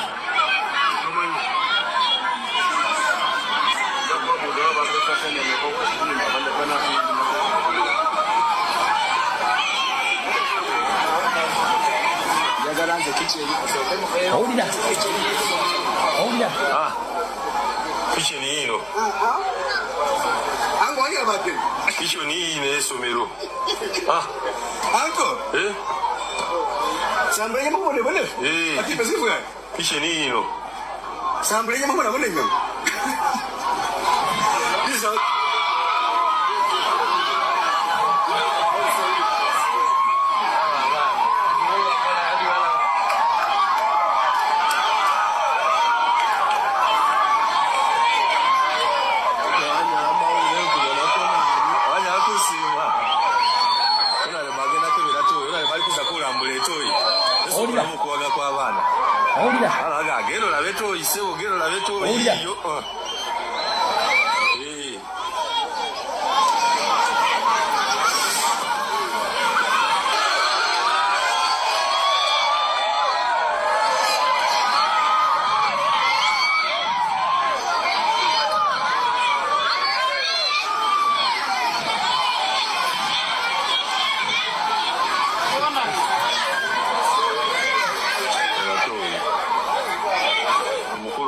Olira. Kitchen ino. Ango ya bape. Kitchen ino esomero. Ango. Sambre ya mabone bone. Ati pesifu ya. Kitchen ino. Sambre ya mabone bone nyo. Bisa.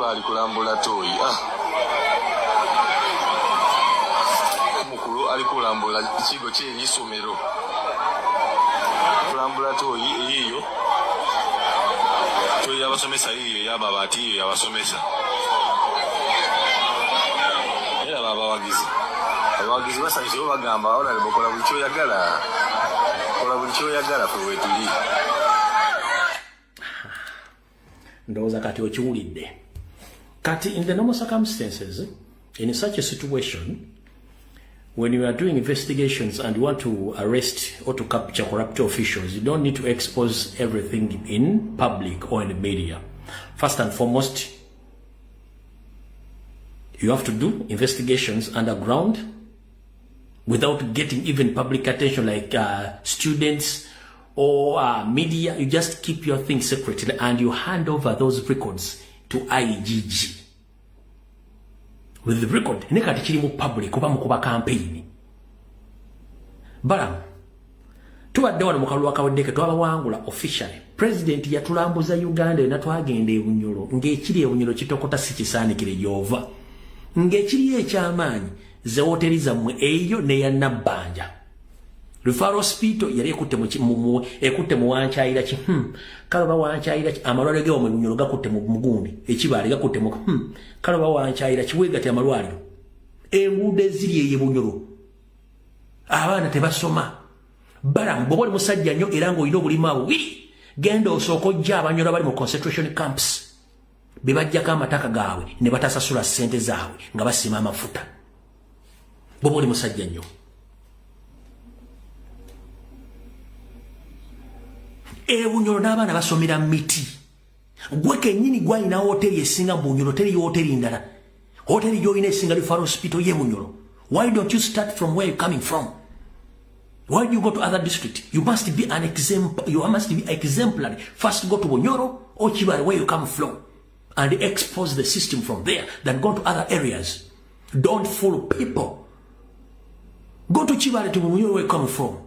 ali kulambula toyi mukulu ali kulambula kigo ky'ebisomero kulambula toyi eyiyo toyi yabasomesa yiyo yababaati yiyo yabasomesa era babawagizi abawagizi basanyusibo bagamba olale bukola buli kyoyagala kola buli kyoyagala ffe wetuli ndowooza kati okiwulidde kati in the normal circumstances in such a situation when you are doing investigations and you want to arrest or to capture corrupt officials, you don't need to expose everything in public or in the media. First and foremost, you have to do investigations underground without getting even public attention like students or media. You just keep your things secretly and you hand over those records to IGG. With the record, nekati kiri mu public kuba mukuba campaign. Balam, tubadde wano mu kalulu akaweddeko twabawangula officially. President yatulambuza Uganda na twagenda e Bunyoro. Ng'ekiri e Bunyoro kitokota si kisaanikire gy'ova. Ng'ekiri eky'amaanyi ze hoteri zammwe eyo ne ya Nabbanja. Referral hospital yali ekutte mu wankyayira ki kaloba wankyayira ki amalwaliro ge mu Bunyoro gakutte mu Mugundi ekibaale gakutte mu kaloba wankyayira ki wegati amalwaliro enguudo eziri e Bunyoro abaana tebasoma bala mbobole musajja nnyo era ng'olina obulima bubiri genda osooka ojja Abanyoro bali mu concentration camps be bajjako amataka gaabwe ne batasasula ssente zaabwe nga basima amafuta bobole musajja nnyo Bunyoro n'abaana basomera miti gwe kennyini gwalina hoteri esinga mu Bunyoro teri hoteri ndala hoteri gy'olina esinga Referral hospital ye Bunyoro. Why don't you start from where you're coming from? Why do you go to other district? You must be an example. You must be exemplary. First go to Bunyoro or Kibale where you come from and expose the system from there, then go to other areas. Don't fool people. Go to Kibale to Bunyoro where you come from.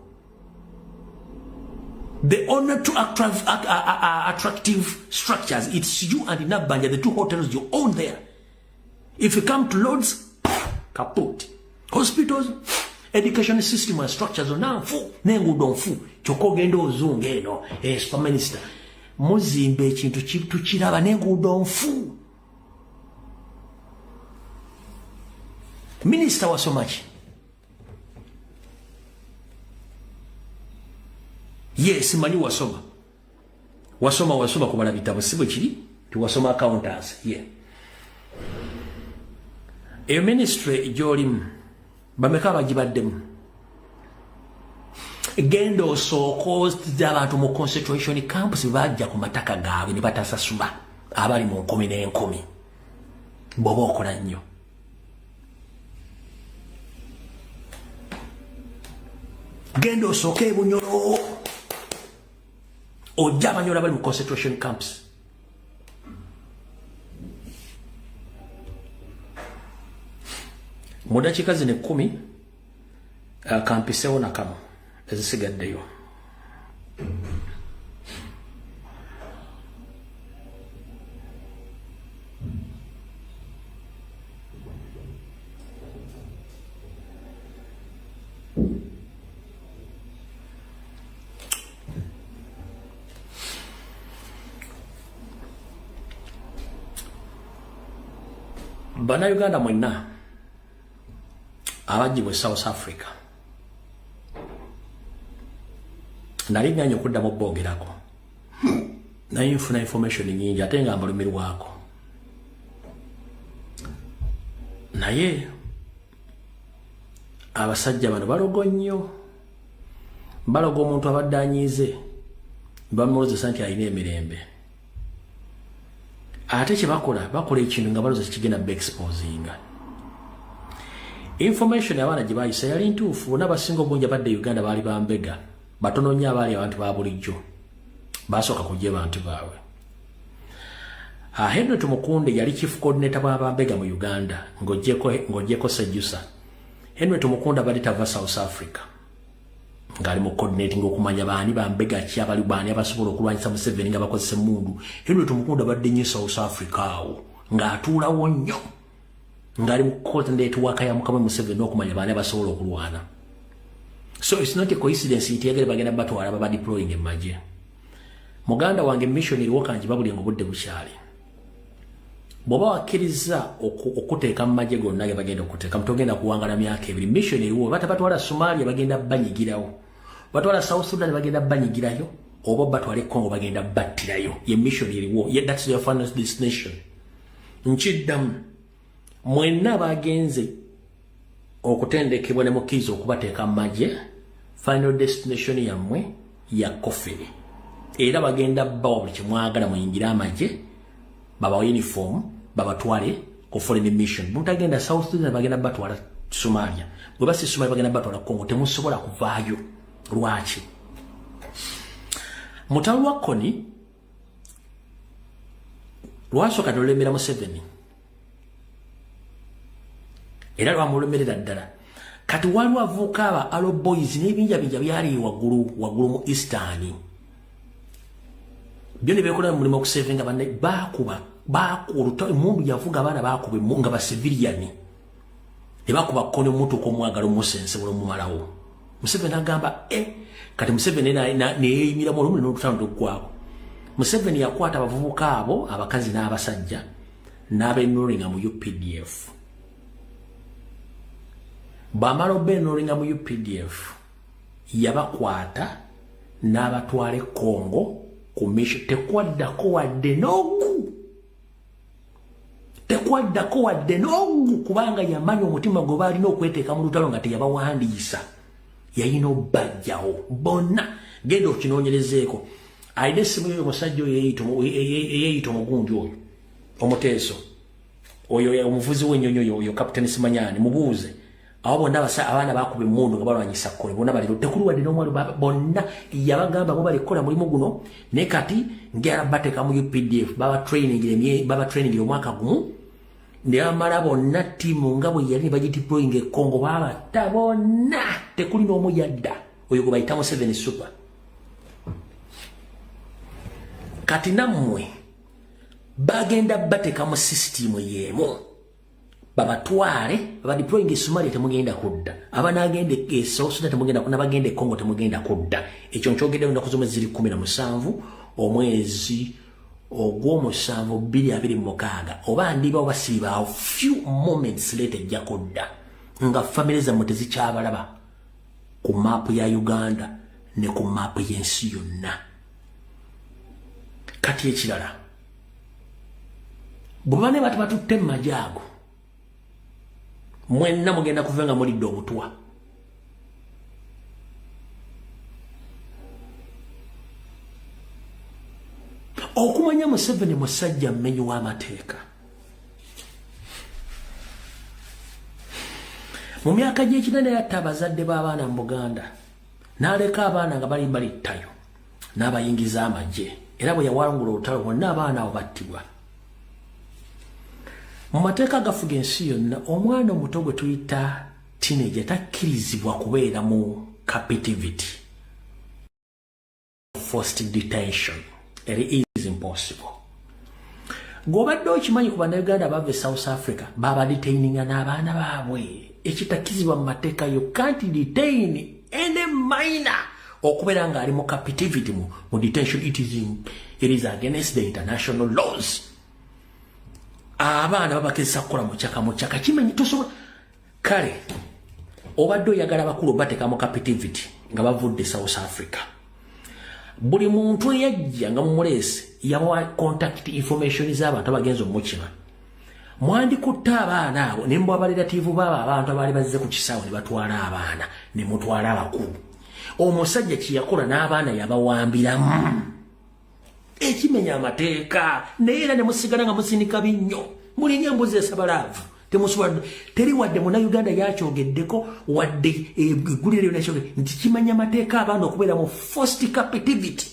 The only two attractive structures, it's you and Nabbanja, the two hotels you own there. If you come to Lords, kaput. Hospitals, education system and structures are now full. Nengudo fu. Choko gendo ozunge no. Super Minister. Muzimbe chintu chiraba nengudo fu. Minister was so much. Yes, mani wasoma kubala bitabo sibo kiri tuwasoma accountants yeah. A ministry jolim bameka bagibaddemu genda osooka abantu mu concentration camps bajja ku mataka gaabwe ne batasasula abali mu 10 n'enkumi boba okola nnyo genda osooka e Bunyoro ojja Abanyoro bali mu concentration camps. Mu dakiika zino 10 kampisewo nakamu ezisigaddeyo. Bana Uganda mwenna abajibwe South Africa nali nyanyo kuddamu boogerako naye nfuna information nyingi ate nga mbalumirwako naye abasajja bano balogo nnyo balogo omuntu abadde anyiize bamulozesa nti alina emirembe ate kye bakola ekintu nga baloza kigenda exposinga information abaana gye bayisa yali ntuufu bonna basinga obungi abadde Uganda baali bambega batono nnyo abaali abantu ba bulijjo basooka kujja bantu baabwe. Henry Tumukunde yali chief coordinator bw'abambega mu Uganda ng'oggyeko Sejjusa. Henry Tumukunde abadde tava South Africa ngali mu coordinating okumanya baani bambega ki abali baani abasobola okulwanyisa Museveni nga bakozesa emmundu. Henry Tumukunde abadde nnyo South Africa awo nga atuulawo nnyo ng'ali mu coordinate waka ya Mukama Museveni n'okumanya baana basobola okulwana. So it's not a coincidence nti yagala bagenda batwala baba deploying emmagye. Muganda wange missionary wokanji babuli ngo budde bukyali. Bw'oba wakkiriza okuteeka mu magye gonna ge bagenda okuteeka mutogenda kuwangala myaka ebiri. Missionary wo batabatwala Somalia bagenda banyigirawo. Batwala South Sudan bagenda banyigirayo. Oba batwale Congo bagenda battirayo. Ye missionary wo. Yeah, that's their final destination. Nchiddamu mwenna bagenze okutendekebwa ne mukizo okubateeka mu magye, final destination yammwe ya kofere. Era bagenda bawa buli kimwagala muyingira amagye, baba uniform, baba twale ku foreign mission. Mutagenda South Sudan bagenda batwala Somalia. Bwe basi Somalia bagenda batwala Congo temusobola kuvaayo. Lwaki? Mutalu wa Koni lwasooka n'olulembera Museveni. Era lwamulemerera ddala. Kati waliwo avuuka aba Alo Boys n'ebinjabinja byali waggulu mu Eastern. Byo ne beekola mulimu okusevinga banne baakuba emundu yavuga abaana baakuba nga ba civilian. Ne bakuba Koni omutuuka omwagala omusense olw'omumalawo. Museveni agamba kati Museveni neyeeyimiramu olumu n'olutalo luggwaako. Museveni yakwata abavubuka abo abakazi n'abasajja n'abenoolinga mu UPDF. Bamala obenoolinga mu UPDF yabakwata n'abatwale Congo ku mission. Tekwaddako wadde n'ogu kubanga yamanya omutima gwe baalina okweteeka mu lutalo nga teyabawandiisa. Yayina obbajjawo bonna. Genda okinoonyerezeeko. Ayina essimu yoyo omusajja oyo eyeeyita omugundi oyo omuteeso oyo omuvuzi w'ennyonyi oyo Kapiteni Simanyani mubuuze. Awo bonna abaana baakuba emmundu nga balwanyisa Koni bonna baliro tekuli wadde n'omwalo bonna yabagamba bo balikola mulimu guno naye kati ngera bateeka mu UPDF baba training omwaka gumu ne bamala bonna ttiimu nga bwe yali bagideploying e Congo babatta bonna tekuli n'omu yadda oyo gwe bayita Museveni super. Kati nammwe bagenda bateeka mu system yeemu babatwale babadeploying e Somalia temugenda kudda abanagenda e South Sudan temugenda n'abagenda e Congo temugenda kudda. Ekyo nkyogedde ennaku z'omwezi 17 omwezi ogw'omusanvu 2026 oba ndiba oba sibaawo few moments later ejja kudda nga family zammwe tezikyabalaba ku maapu ya Uganda ne ku maapu y'ensi yonna. Kati ekirala bwe bane batutte mu magye ago mwenna mugenda kuva nga mulidde obutwa. Okumanya Museveni musajja mmenyi w'amateeka. Mu myaka gy'ekinene yatta abazadde b'abaana mu Buganda n'aleka abaana nga bali ttayo n'abayingiza amagye. Era bwe yawangula olutalo bonna abaana abo battibwa. Mu mateeka agafuga ensi yonna omwana omuto gwe tuyita teenager takkirizibwa kubeera mu captivity. Forced detention. It is impossible. Gw'obadde okimanyi ku bannayuganda abava e South Africa baba detaininga n'abaana baabwe. Ekitakkizibwa mu mateeka you can't detain any minor okubeera ng'ali mu captivity mu detention. It is against the international laws. Abaana babakezesa kukola mu kyaka kimanyi tosobola. Kale obadde oyagala bakulu bateeka mu captivity nga bavudde South Africa. Buli muntu eyajja nga mumuleese yabawa contact information z'abantu abagenza omukima. Mwandikutte abaana abo ne mbwa abaliratiivu baabo abantu abaali bazze ku kisaawe ne batwala abaana ne mutwala abakulu. Omusajja kiyakola n'abaana yabawambiramu. Ekimenya amateeka naye era ne musigala nga musinika binnyo. Mulinga embuzi esabalaavu. Teri wadde Munnayuganda yakyogeddeko wadde eggulire lyonna kyogedde nti kimanya amateeka abaana okubeera mu forced captivity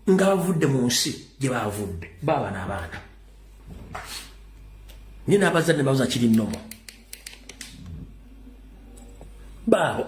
nga bavudde mu nsi gye baavudde baaba n'abaana. Nye n'abazadde babuza kiri nnomo baabo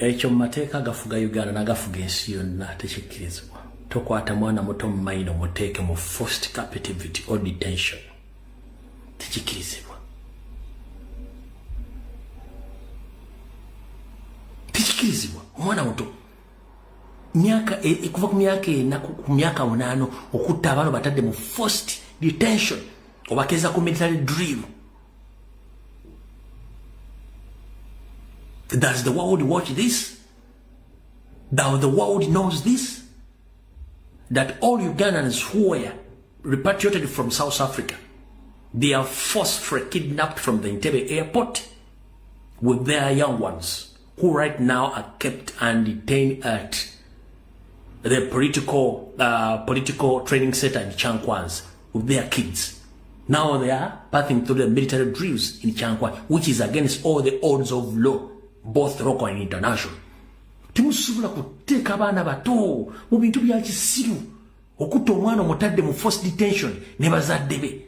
ekyo mu mateeka gafuga Uganda n'agafuga ensi yonna tekikkirizibwa. Tokwata mwana muto mu mayino muteeke mu forced captivity or detention. Tekikkirizibwa. Tekikkirizibwa. Omwana muto myaka kuva ku myaka ena ku myaka 8 okutta abaana batadde mu forced detention obakeza ku military drill. Does the world watch this? Does the world knows this? That all Ugandans who were repatriated from South Africa, they are forcefully kidnapped from the Entebbe airport with their young ones, who right now are kept and detained at the political training center in Chankwans with their kids. Now they are passing through the military drills in Chankwan, which is against all the odds of law, both local and international. Timusubula kuteeka abaana bato mu bintu bya kisiru okutta omwana omutadde mu forced detention ne bazadde be.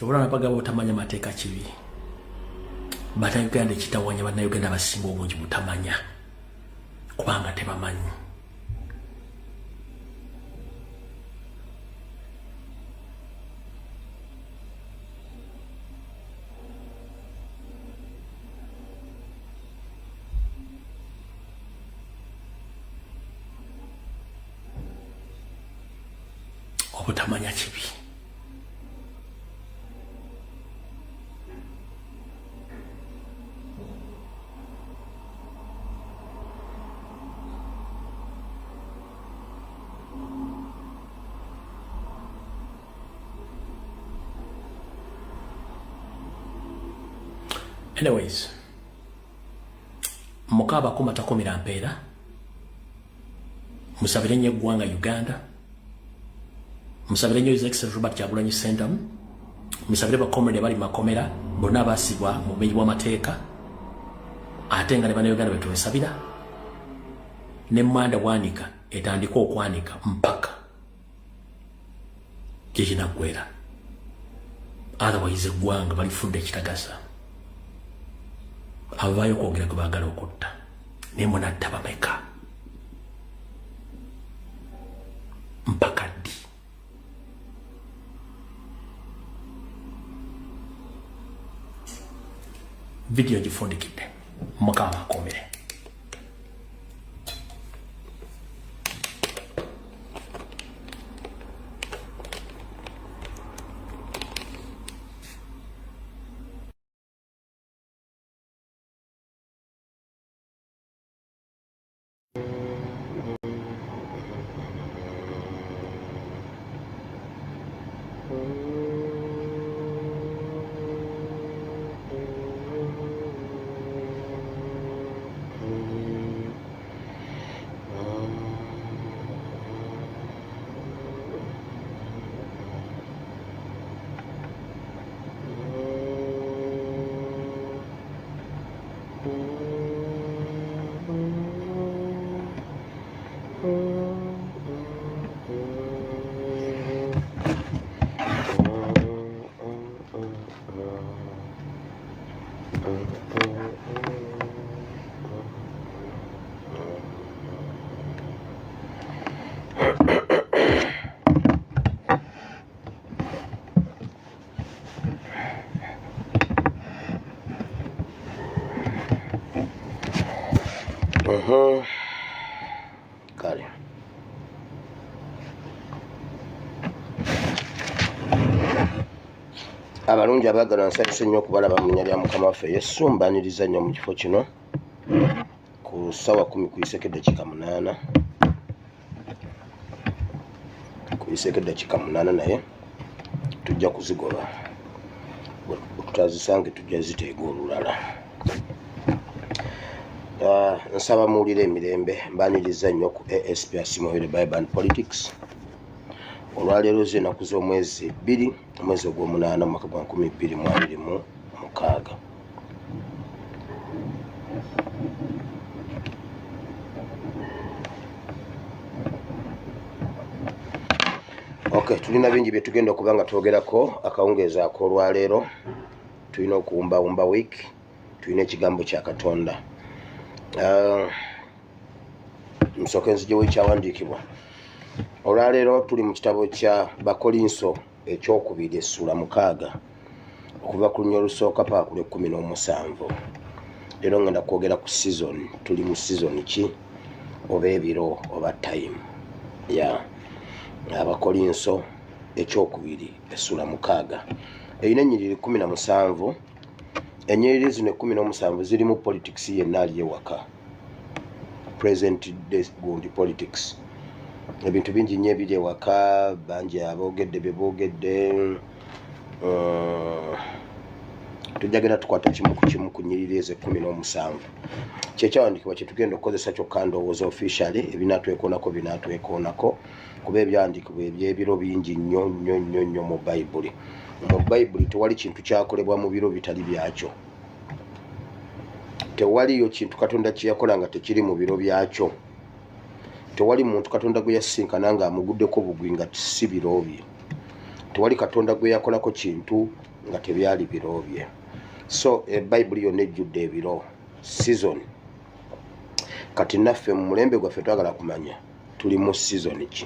Kyobulana bagaba otamanya mateeka kibi. Bannayuganda ekitawanya bannayuganda abasinga obungi butamanya kubanga tebamanyi. Obutamanya kibi. Anyways, mukaba kuma takomira mpeera musabire nnyo eggwanga Uganda, musabire nnyo His Excellency Robert Kyagulanyi Ssentamu, musabire bakomere bali makomera bonna basibwa mu bumenyi bw'amateeka ate nga ne bannayuganda betubasabira n'emmanda bwanika etandika okwanika mpaka kyekinaggwera, otherwise eggwanga balifudde ekitagasa. Avaayo kwogera gwe baagala okutta naye munatta bameka mpaka ddi? Video gifundikidde mukama akomere. Kale. Abalungi abaagala nsanyuse nnyo okubalaba mu nnya lya Mukama waffe Yesu, mbaniriza nnyo mu kifo kino ku ssaawa 10 kuyiseko eddakiika 8 kuyiseko eddakiika 8 naye tujja kuzigoba tutazisange tujja ziteega olulala. Nsaba muwulire emirembe, mbaniriza nnyo ku ASP Asimohere Bible and Politics. olwaleero z'ennaku z'omwezi 2 omwezi ogw'omunaana mwaka gwa 2026. Okay, tulina bingi bye tugenda okuba nga twogerako akawungeeza ak'olwaleero. Tulina okuwumbawumba week, tulina ekigambo kya Katonda. Nsooke nzijewo ekyawandiikibwa. Olwaleero tuli mu kitabo kya Bakolinso ekyokubiri essula 6 okuva ku lunya olusooka paka ku 17. Leero ngenda kwogera ku season. Tuli mu season ki oba ebiro oba time ya Abakolinso ekyokubiri essula 6 erina ennyiriri 17. Ennyiriri zino 17 ziri mu politics yenna ali ewaka, present day gundi politics. Ebintu bingi nnyo ebiri ewaka, bangi aboogedde bye boogedde. Tujjagenda tukwata kimu ku kimu ku nnyiriri ezo 17. Kyekyawandiikibwa kye tugenda okukozesa kyokka ndowooza officially ebinaatwekoonako binaatwekoonako kuba ebyandiikibwa ebyebiro bingi nnyo nnyo nnyo nnyo mu Bayibuli. Mu Bayibuli tewali kintu kyakolebwa mu biro bitali byakyo. Tewaliyo kintu Katonda kye yakola nga tekiri mu biro byakyo. Tewali muntu Katonda gwe yasinkana nga amuguddeko bugwi nga si biro bye. Tewali Katonda gwe yakolako kintu nga tebyali biro bye. So Bayibuli yonna ejjudde ebiro, season. Kati naffe mu mulembe gwaffe twagala kumanya tuli mu season ki.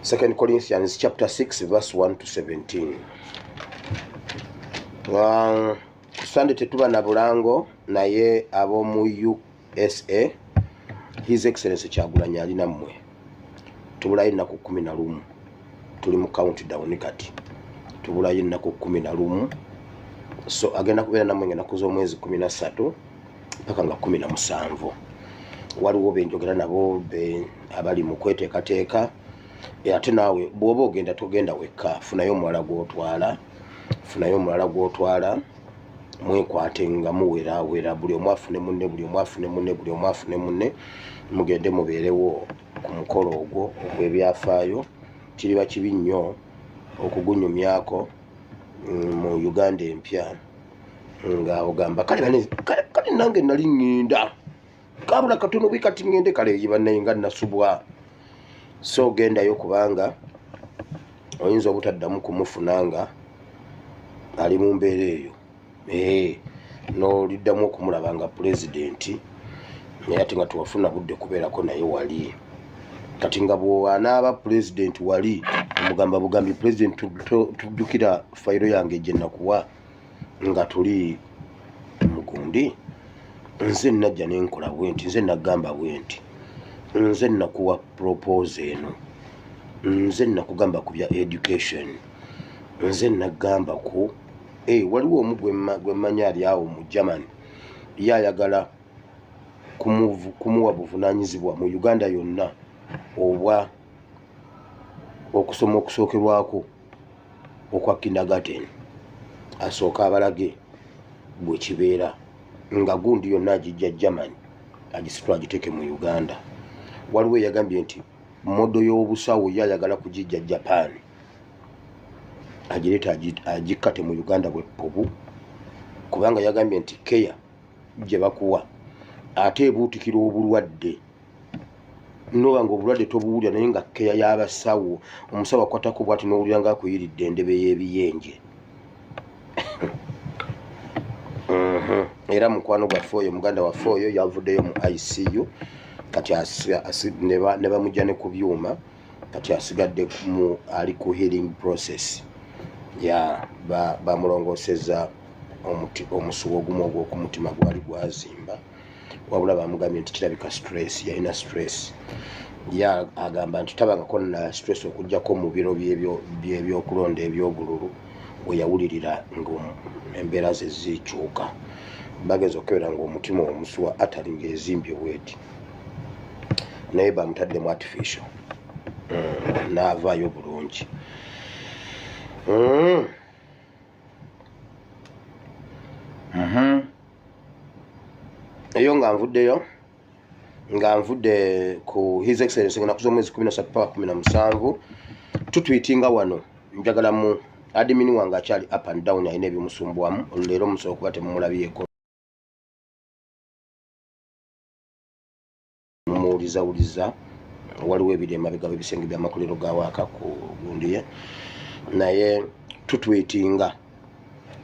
2 Corinthians chapter 6 verse 1 to 17. Kusande tetuba na bulango naye ab'omu USA His Excellency Kyagulanyi alina mmwe. Tubulayo ennaku 11. Tuli mu countdown kati. Tubulayo ennaku 11. So agenda kubeera nammwe ennaku z'omwezi 13 mpaka nga 17. Waliwo benjogera nabo abali mu kweteekateeka. Ate naawe bw'oba ogenda togenda wekka, funayo omulala gw'otwala, mwekwate nga muwera buli omu afune munne, mugende mubeerewo ku mukolo ogwo ogw'ebyafaayo. Kiriba kibi nnyo okugunyumyako mu Uganda empya nga ogamba kale nange nali ŋŋenda kabula katono bwe kati ŋŋende kale yibannaye nga nasubwa. So gendayo kubanga oyinza obutaddamu kumufuna nga ali mu mbeera eyo. N'oliddamu okumulaba nga pulezidenti naye ate nga tewafuna budde kubeerako naye wali. Kati nga bw'anaaba pulezidenti wali omugamba bugambi pulezidenti tujjukira fayiro yange gye nakuwa nga tuli mugundi, nze najja nenkola bwenti, nze nagamba bwenti, nze nakuwa propose eno, nze nakugamba ku bya education, nze nagamba ku waliwo omu gwe mmanyi ali awo mu Germany ye ayagala kumuwa buvunaanyizibwa mu Uganda yonna obwa okusoma okusookerwako okwa kindergarten, asooka abalage bwe kibeera nga gundi yonna agijja Germany agisitula agiteeke mu Uganda. Waliwo eyagambye nti modo y'obusawo ye ayagala kugijja Japan agireeta agikkate mu Uganda bweppubu, kubanga yagambye nti keya gye bakuwa ate ebuutikira obulwadde. Noba nga obulwadde tobuwulira naye nga keya y'abasawo, omusawo akwatako bw'ati n'owulira nga akuyiridde endebe y'ebiyenje. Era mukwano gwaffe oyo muganda waffe oyo yavuddeyo mu ICU kati ne bamujja ne ku byuma, kati asigadde ali ku healing process. Bamulongoosezza omusuwa ogumu ogw'okumutima gwali gwazimba, wabula bamugambye nti kirabika stress, yalina stress. Agamba nti tabangako na stress okugjako mu biro by'ebyokulonda eby'obululu bwe yawulirira ng'embeera ze zikyuka. Bageza okebera ng'omutima omusuwa atali ng'ezimbye bweti, naye bamutaddemu artificial n'avaayo bulungi. Eyo nga nvuddeyo nga nvudde ku His Excellency nga kuzo mwezi 13 paka 17 tutweetinga wano njagala mu admin wange akyali up and down ayina ebimusumbuwamu olulero musobola okuba temumulabyeko mumuwulizawuliza waliwo ebiri emabega w'ebisenge by'amakolero ga waaka ku gundi ye naye tutweetinga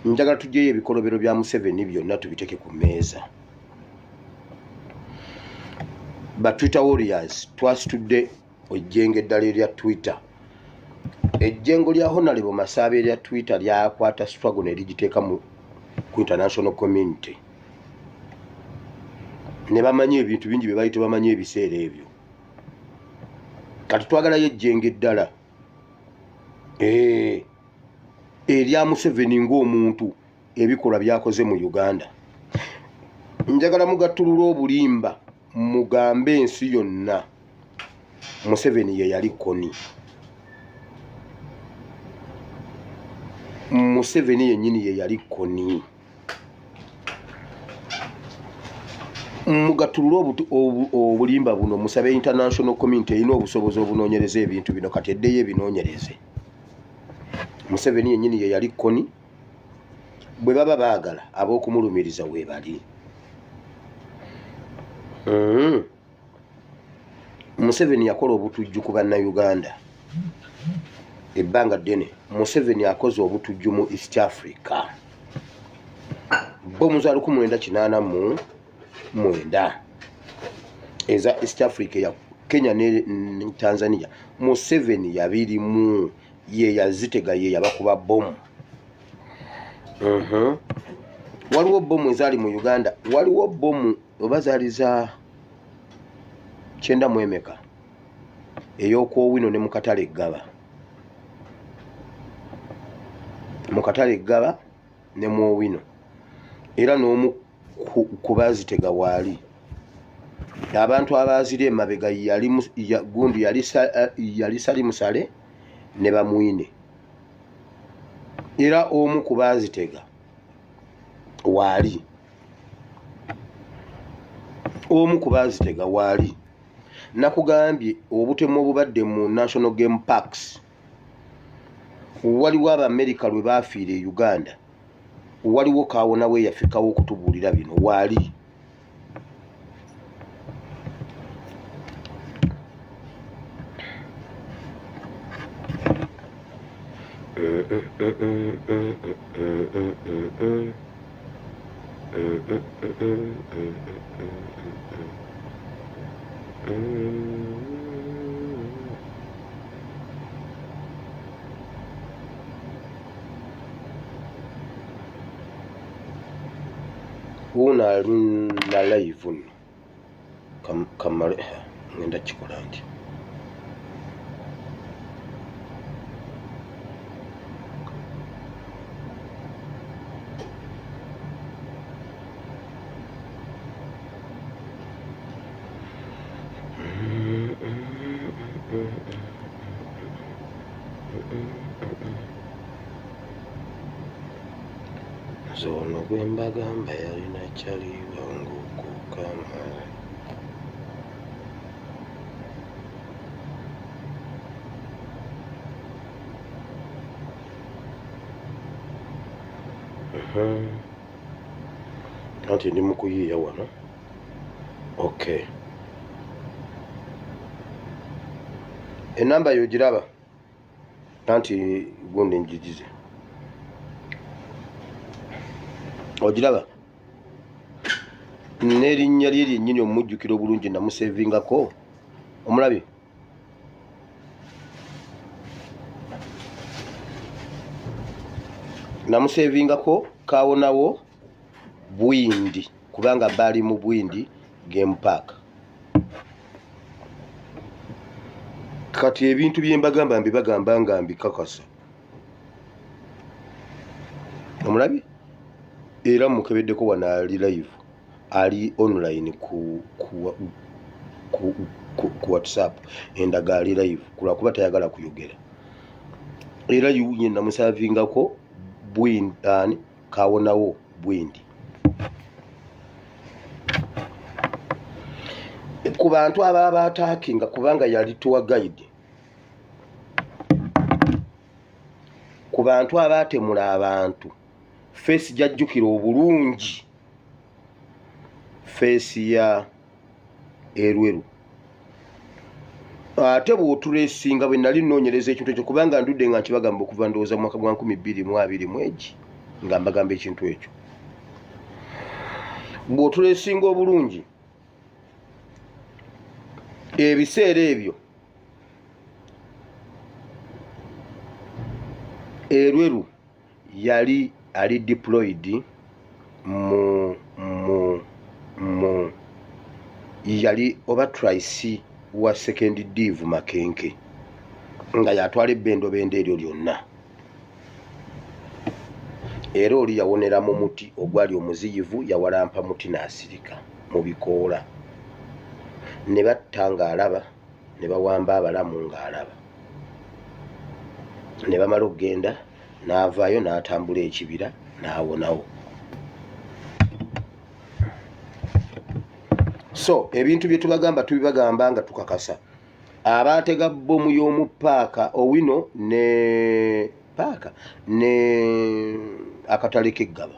njagala tujjeyo ebikolobero bya Museveni byonna tubiteke ku mmeeza ba Twitter warriors twasitudde ejjengo eddala erya Twitter ejjengo lya Honorable Masaba erya Twitter lyakwata struggle ne ligiteeka ku international community ne bamanye ebintu bingi bye bayite bamanye ebiseera ebyo kati twagalayo ejjengo eddala erya Museveni ng'omuntu ebikola byakoze mu Uganda njagala mugattulula obulimba mugambe ensi yonna Museveni ye yali koni Museveni yennyini ye yali koni mugattulula obulimba buno musabe international community erina obusobozi obunoonyereza ebintu bino kati eddeyo ebinoonyereze Museveni yennyini ye yali koni bwe baba baagala ab'okumulumiriza we bali Museveni yakola obutujju ku bannayuganda ebbanga ddene Museveni akoze obutujju mu East Africa bo muzaalo 1989 eza East Africa ya Kenya ne Tanzania Museveni yabirimu ye yazitega ye yabakuba bomu waliwo bomu ezaali mu Uganda waliwo bomu oba zaali za 9 mwemeka ey'okwowino ne mukatale Gaba ne mwowino era n'omu ku baazitega waali abantu abaazira emabega gundi yali Salimusale ne bamwine era omu ku baazitega waali nakugambye obutemu obubadde mu National Game Parks waliwo Abamerika lwe baafiira e Uganda waliwo kaawona we yafikawo okutubuulira bino waali una alina live nno kamale ngenda kikola nti zono gwembagamba yalina kyaliwangu okukama anti ndi mukuyiiya wano okay enamba yogiraba anti gundi njigize ogiraba n'erinnya lye lyennyini omujjukira obulungi namusevingako omulabye namusevingako kaawonawo Bwindi kubanga baali mu Bwindi Game Park kati ebintu byembagamba mbibagamba nga mbikakasa omulabye era mukebeddeko wano ali live ali online ku WhatsApp endaga ali live kulwakuba tayagala kuyogera era yuye namusavingako Bwindi kawonawo Bwindi ku bantu ababa attackinga kubanga yali tour guide, ku bantu abatemula abantu face jajjukira obulungi face ya Erweru. Ate bw'otulesinga bwe nali nnoonyereza ekintu ekyo kubanga ndudde nga nkibagamba okuva ndowooza mu mwaka gwa 2020 mwegi nga mbagamba ekintu ekyo. Bw'otulesinga obulungi ebiseera ebyo Erweru yali ali deployed yali oba trice wa second div Makenke nga yatwala ebbendo bende eryo lyonna. Era oli yawonera mu muti ogwali omuziyivu, yawalampa muti n'asirika mu bikoola, ne batta ng'alaba, ne bawamba abalamu ng'alaba, ne bamala okugenda n'avaayo n'atambula ekibira n'awonawo. So ebintu bye tubagamba tubibagamba nga tukakasa. Abaatega bbomu y'omu paaka Owino ne paaka ne akatale k'eggaba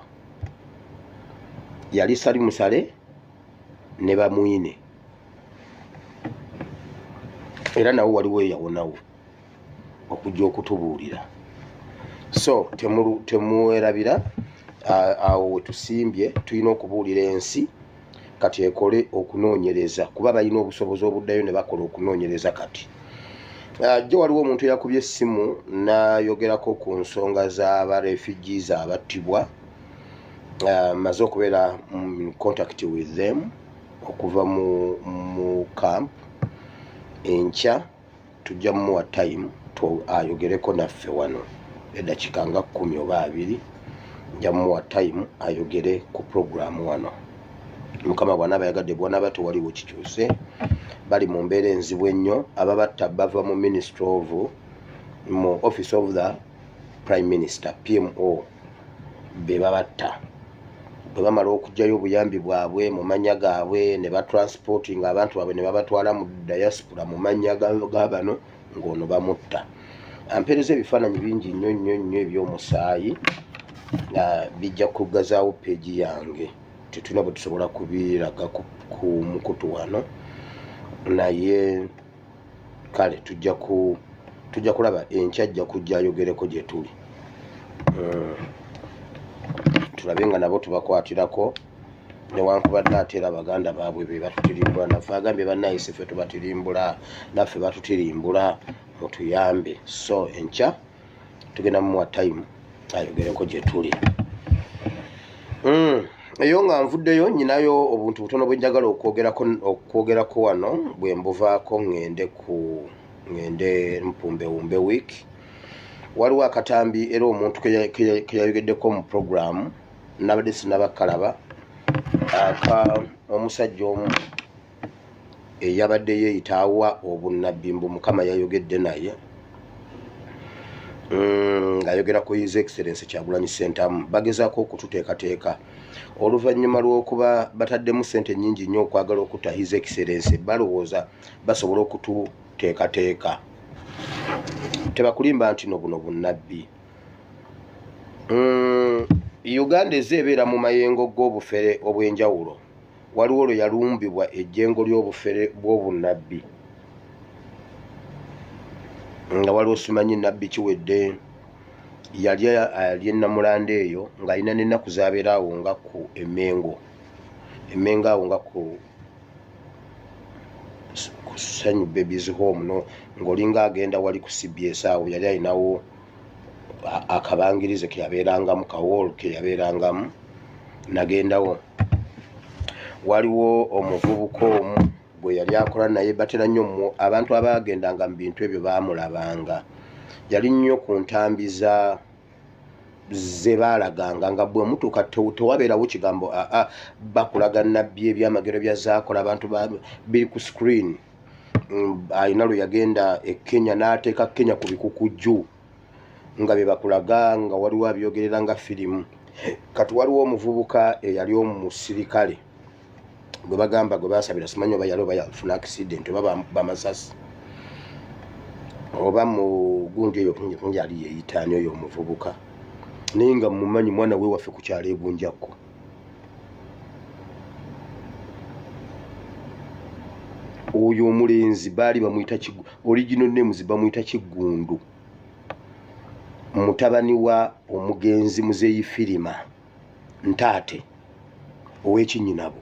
yali sali musale ne bamwine, era nawo waliwo eyawonawo okujja okutubuulira. So temuwerabira awo wetusimbye, tulina okubuulira ensi kati ekole okunoonyereza kuba balina obusobozi obuddayo ne bakola okunoonyereza. Kati jjo waliwo omuntu yakubye essimu n'ayogerako ku nsonga z'aba refugees abattibwa. Maze okubeera in contact with them okuva mu camp. Enkya tujja mumuwa time ayogereko naffe wano eddakiika nga 10 oba 20, nja mumuwa time ayogere ku programu wano. Mukama bw'anaaba yagadde bw'anaaba tewaliwo kikyuse, bali mu mbeera enzibu ennyo. Ababatta bava mu Ministry of mu Office of the Prime Minister PMO be babatta. Bwe bamala okugyayo obuyambi bwabwe mu mannya gaabwe ne batransporting abantu baabwe ne babatwala mu diaspora mu mannya g'abano ng'ono bamutta. Ampeereza ebifaananyi bingi nnyo nnyo nnyo eby'omusaayi bijja kugazaawo peegi yange. Tetulina bwe tusobola kubiraga ku mukutu wano, naye kale tujja kulaba enkya ajja kujja ayogereko gye tuli. Tulabe nga nabo tubakwatirako newankubadde ate era baganda baabwe be batutirimbula. Naffe agambye bannayise ffe tubatirimbula, naffe batutirimbula, mutuyambe. So enkya tugenda mumuwa time ayogereko gye tuli. Eyo nga nvuddeyo nyinayo obuntu butono bwe njagala okwogerako wano bwe mbuvaako ngende Mpumbewumbe week. Waliwo akatambi era omuntu ke yayogeddeko mu programu nabadde sinnabakalaba omusajja omu eyabadde yeeyitaawa obunnabbi mbu Mukama yayogedde naye ng'ayogera ku His Excellency Kyagulanyi Ssentamu. Bagezaako okututeekateeka oluvannyuma lw'okuba bataddemu ssente nnyingi nnyo okwagala okutta His Excellency, balowooza basobola okututeekateeka. Tebakulimba nti no buno bunnabbi. Uganda ezeebeera mu mayengo g'obufere obw'enjawulo. Waliwo lwe yalumbibwa ejjengo ly'obufere bw'obunnabbi nga waliwo simanyi nabbi kiwedde yali Namulanda eyo ng'alina n'ennaku z'abeera awo nga ku Emmengo awo nga ku Sanyu Babies Home no, ng'olinga agenda wali ku CBS awo yali alinawo akabangirize ke yabeerangamu, kawoolu ke yabeerangamu. Nagendawo, waliwo omuvubuka omu bwe yali akola naye batera nnyo abantu abaagendanga mu bintu ebyo baamulabanga. Yali nnyo ku ntambi ze baalaganga nga bwe mutuuka tewabeerawo kigambo bakulaga nabbi ebyamagero byazaakola abantu biri ku screen. Alina lwe yagenda e Kenya n'ateeka Kenya ku bikukujju nga bye bakulaga nga waliwo abyogerera nga firimu. Kati waliwo omuvubuka eyali omusirikale gwe bagamba gwe basabira simanyi oba yali oba yafuna accident oba bamasasi oba mu gundi eyo kungi ali yeyitaani oyo omuvubuka naye nga mumanyi mwana we waffe ku kyalo ebunjakko oyo omulenzi baali bamuyita original names bamuyita Kiggundu mutabani wa omugenzi muzeeyi Firima ntaate ow'ekinnyinabo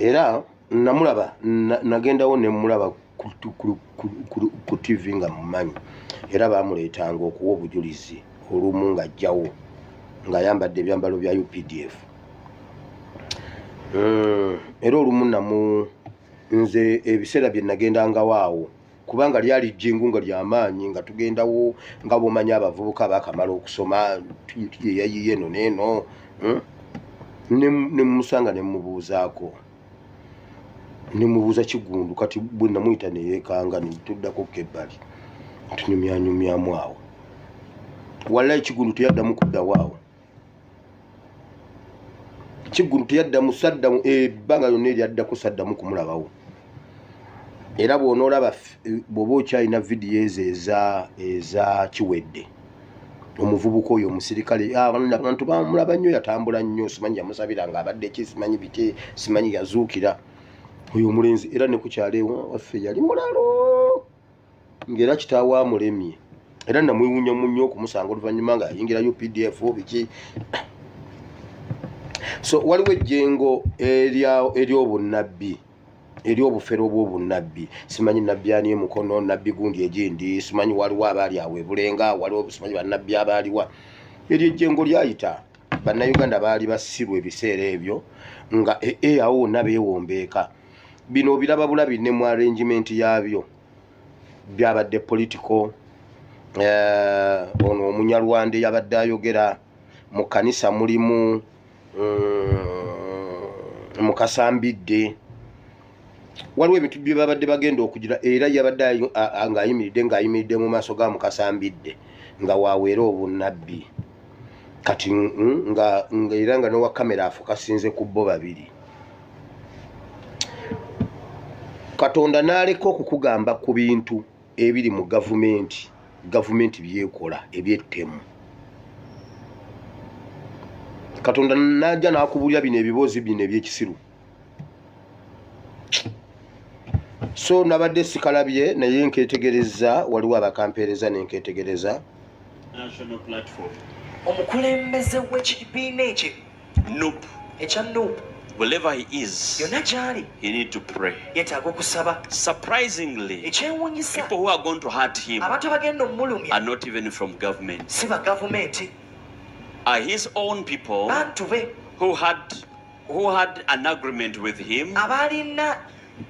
era namulaba nagendawo ne mulaba ku TV nga mumanyi era bamuleetanga okuwa obujulizi olumu ng'ajjawo ng'ayambadde ebyambalo bya UPDF era olumu nze ebiseera bye nagendangawo awo kubanga lyali jjingu nga ly'amaanyi nga tugendawo nga bw'omanyi abavubuka baakamala okusoma yayiye eno n'eno ne mumusanga ne mubuuzaako ne mubuuza Kiggundu kati bwe namuyita ne yeekanga ne tuddako kebbali tunyumyanyumyamu awo wallahi Kiggundu teyaddamu kuddawo awo Kiggundu teyaddamu saddamu ebbanga lyonna eryaddako saddamu kumulabawo era bw'onoolaba bw'oba okyalina vidiyo ezo eza Kiwedde omuvubuka oyo omusirikale abantu bamulaba nnyo yatambula nnyo simanyi yamusabira ng'abadde ki simanyi biki simanyi yazuukira oyo omulenzi era ne ku kyalo waffe yali mulalo ng'era kitaawe amulemye era namwewunyamu nnyo okumusanga oluvannyuma nga yayingira UPDF biki so waliwo ejjengo ery'obunnabbi ery'obufere obw'obunnabbi simanyi nabbi ani emukono nabbi gundi egindi simanyi waliwo abaali awo ebulenga waliwo simanyi bannabbi abaaliwa eryo ejjengo lyayita bannayuganda baali basirwa ebiseera ebyo nga awo wonna beewombeeka bino biraba bulabi ne mu arrangement yaabyo byabadde political ono omunyalwanda yabadde ayogera mu kanisa mulimu mu Kasambidde waliwo ebintu bye babadde bagenda okugira era yabadde ng'ayimiridde mu maaso ga Mukasambidde nga waaweera obunnabbi kati era nga n'owa kamera afokasinze ku bo babiri Katonda n'aleka okukugamba ku bintu ebiri mu gavumenti byekola ebyettemu Katonda n'ajja n'akubulya bino ebibuuzo bino ebyekisiru so nabadde sikalabye naye nkeetegereza waliwo abakampeereza nenkeetegereza National Platform omukulembeze w'ekibiina ekyo Nope. ekya Nope Wherever he is, yonna gy'ali he need to pray. yeetaaga okusaba Surprisingly, ekyewuunyisa people who are going to hurt him abantu abagenda omulumya are not even from government. si ba gavumenti Are his own people bantu be who had an agreement with him, abaalina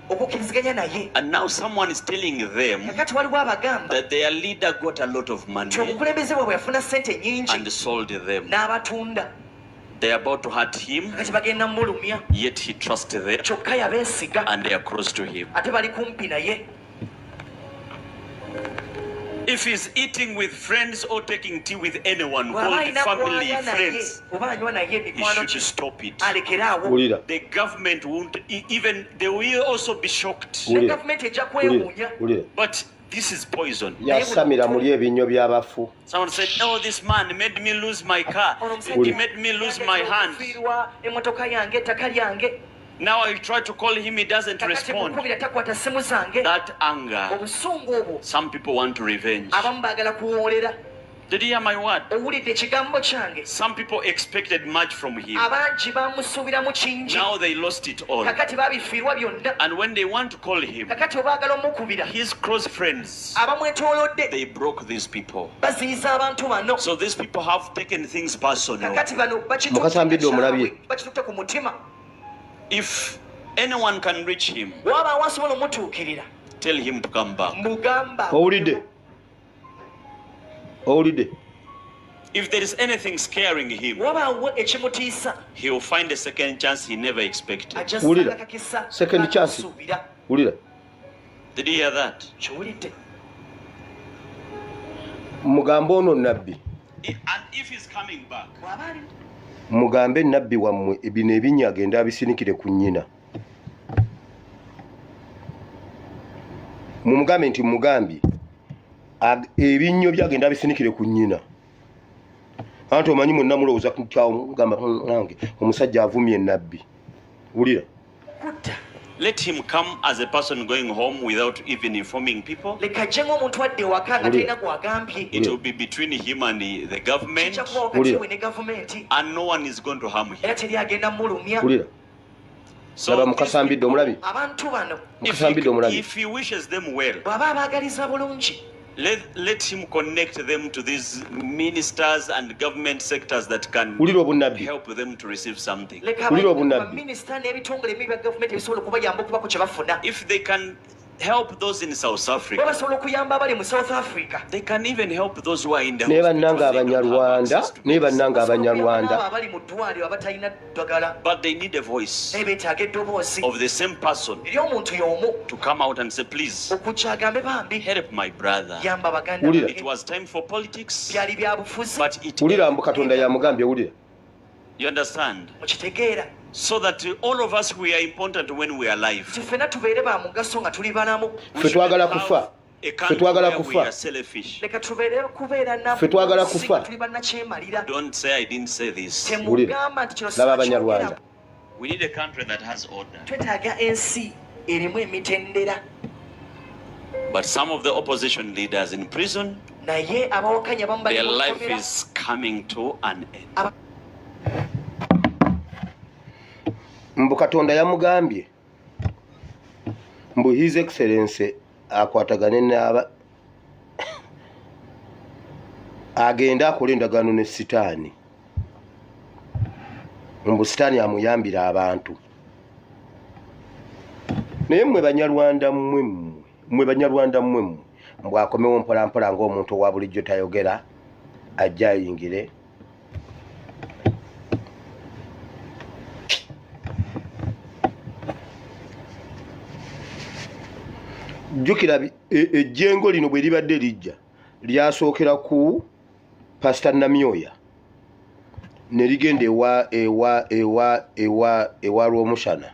okukkiriziganya naye and now someone is telling them kakati waliwo abagamba that their leader got a lot of money nti omukulembeze bwabwe yafuna ssente nyingi and sold them. n'abatunda They are about to hurt him, kakati bagenda mulumya yet he trusts them kyokka yabeesiga and they are close to him. ate bali kumpi naye If he's eating with friends or taking tea with anyone, bw'aba called alina family, kwaya naye friends, oba anywa naye he emikwano should ki stop it. alekere awo Wulira The government won't even, they will also be shocked. ne gavumenti ejja kwewuunya wulira But this is poison. yasamira muli ebinnyo by'abafu Someone said, oh, this man made me lose my car. He made me lose my hand. fiirwa emmotoka yange ettaka lyange Now I try to call him, he doesn't kakati respond. mukubira takwata simu zange That anger, obusungu obwo some people want to revenge. abamu baagala kuwoolera Did you hear my word? owulidde ekigambo kyange Some people expected much from him. abangi bamusuubiramu kingi Now they lost it all. kakati babifiirwa byonna And when they want to call him, kakati obaagala omukubira his close friends, abamwetoolodde they broke these people. baziyiza abantu bano So these people have taken things personal. kakati bano Mukasambidde omulabye. bakitutte ku mutima If anyone can reach him, waba awasobola omutuukirira tell him to come back. mugamba owulidde If there is anything scaring him, wabaawo ekimutiisa he will find a second chance he never expected. ajja Wulira. sanga kakisa Second chance. kasuubira wulira Did you hear that? kiwulidde mugambo ono nabbi And if he's coming back, bw'aba ali mugambe nabbi wammwe ebino ebinnya agenda abisinikire ku nnyina mumugambe nti mugambi ebinnyo byagenda abisinikire ku nnyina anti omanyi mwonna mulowooza kukyawo mugamba nange omusajja avumye nabbi wulira. Let him come as a person going home without even informing people. It will be between him and the government, and no one is going to harm him. So if he wishes them well, let him connect them to these ministers and government sectors that can help them to receive something. If they can help those in South Africa, they can even help those who are in the but they need a voice of the same person to come out and say, please help my brother. It was time for politics, but it you understand? So that all of us, we are important when we are alive. We are selfish. Don't say I didn't say this. We need a country that has order. But some of the opposition leaders in prison, their life is coming to an end. Mbu Katonda yamugambye mbu His Excellency akwatagane n'aba agenda akola endagaano ne sitaani mbu sitaani amuyambira abantu naye mmwe Banyarwanda mmwe mbu akomewo mpolampola ng'omuntu owa bulijjo tayogera ajja ayingire. Jukira ejjengo lino bwe libadde lijja lyasookera ku Pastor Namyoya ne ligenda ewa Rwomushana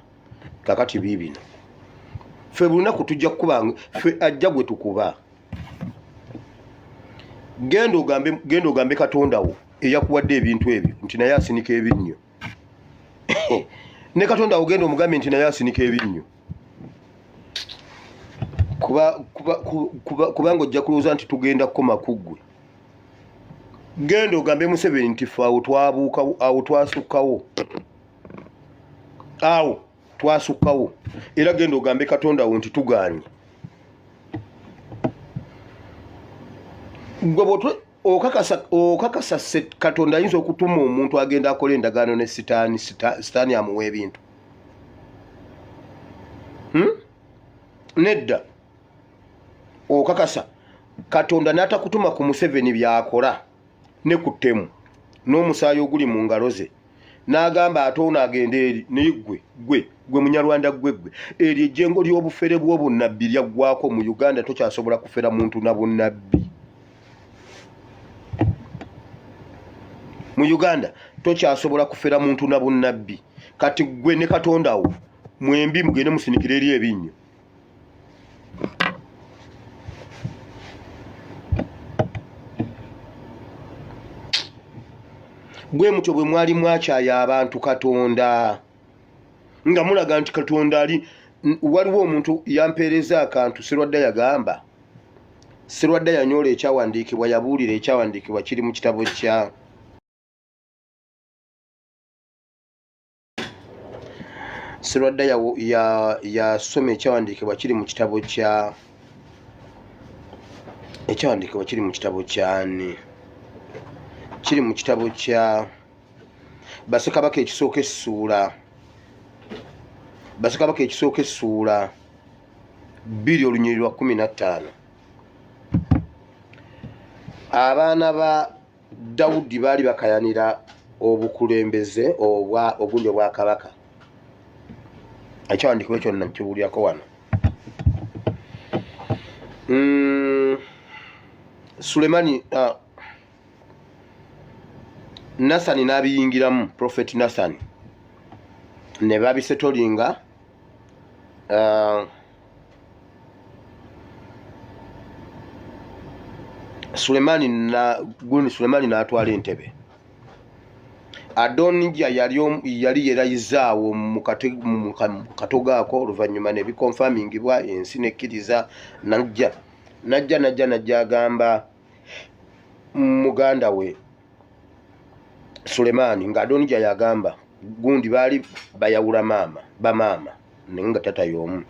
kakati biibino ffe buli lunaku tujja kukuba ffe ajja gwe tukuba genda ogambe Katonda wo eyakuwadde ebintu ebyo nti naye asinika ebinnyo ne Katonda wo genda omugambe nti naye asinika ebinnyo kubanga ojja kulowooza nti tugenda kukoma kuggwe. Genda ogambe Museveni nti ffe awo twasukkawo era genda ogambe Katonda wo nti tugaanye. Gwe okakasa Katonda ayinza okutuma omuntu agenda akola endagaano ne sitaani amuwa ebintu. Nedda okakasa Katonda n'atakutuma ku Museveni byakola ne ku ttemu n'omusaayi oguli mu ngalo ze n'agamba ate ono agenda eri naye gwe Munyarwanda gwe eri ejjengo ly'obufere bw'obunnabbi lyaggwako mu Uganda tokyasobola kufera muntu na bunnabbi. Mu Uganda tokyasobola kufera muntu na bunnabbi kati gwe ne Katonda wo mwembi mugende musinikire eri ebinnyo. Gwe mutyo bwe mwali mwakyaya abantu Katonda nga mulaga nti Katonda ali waliwo omuntu yampeereza akantu Serwadda yagamba Serwadda yanyola ekyawandiikibwa yabuulira ekyawandiikibwa kiri mu kitabo kya Serwadda yasoma ekyawandiikibwa kiri mu kitabo kya ekyawandiikibwa kiri mu kitabo kyani kiri mu kitabo kya Bassekabaka ekisooka essuula 2:15 abaana ba Dawudi baali bakayanira obukulembeze obundi obwa kabaka. Ekyawandiikibwa ekyo nakibuulyako wano. Nasani n'abiyingiramu Prophet Nasani ne babisetolinga Sulemani n'atwala entebe. Adonija yali yerayizaawo mu katogo ako oluvannyuma ne bikonfamingibwa ensi nekkiriza najja agamba muganda we Sulemani nga Adonija yagamba gundi baali bayawula bamaama nga tata y'omu.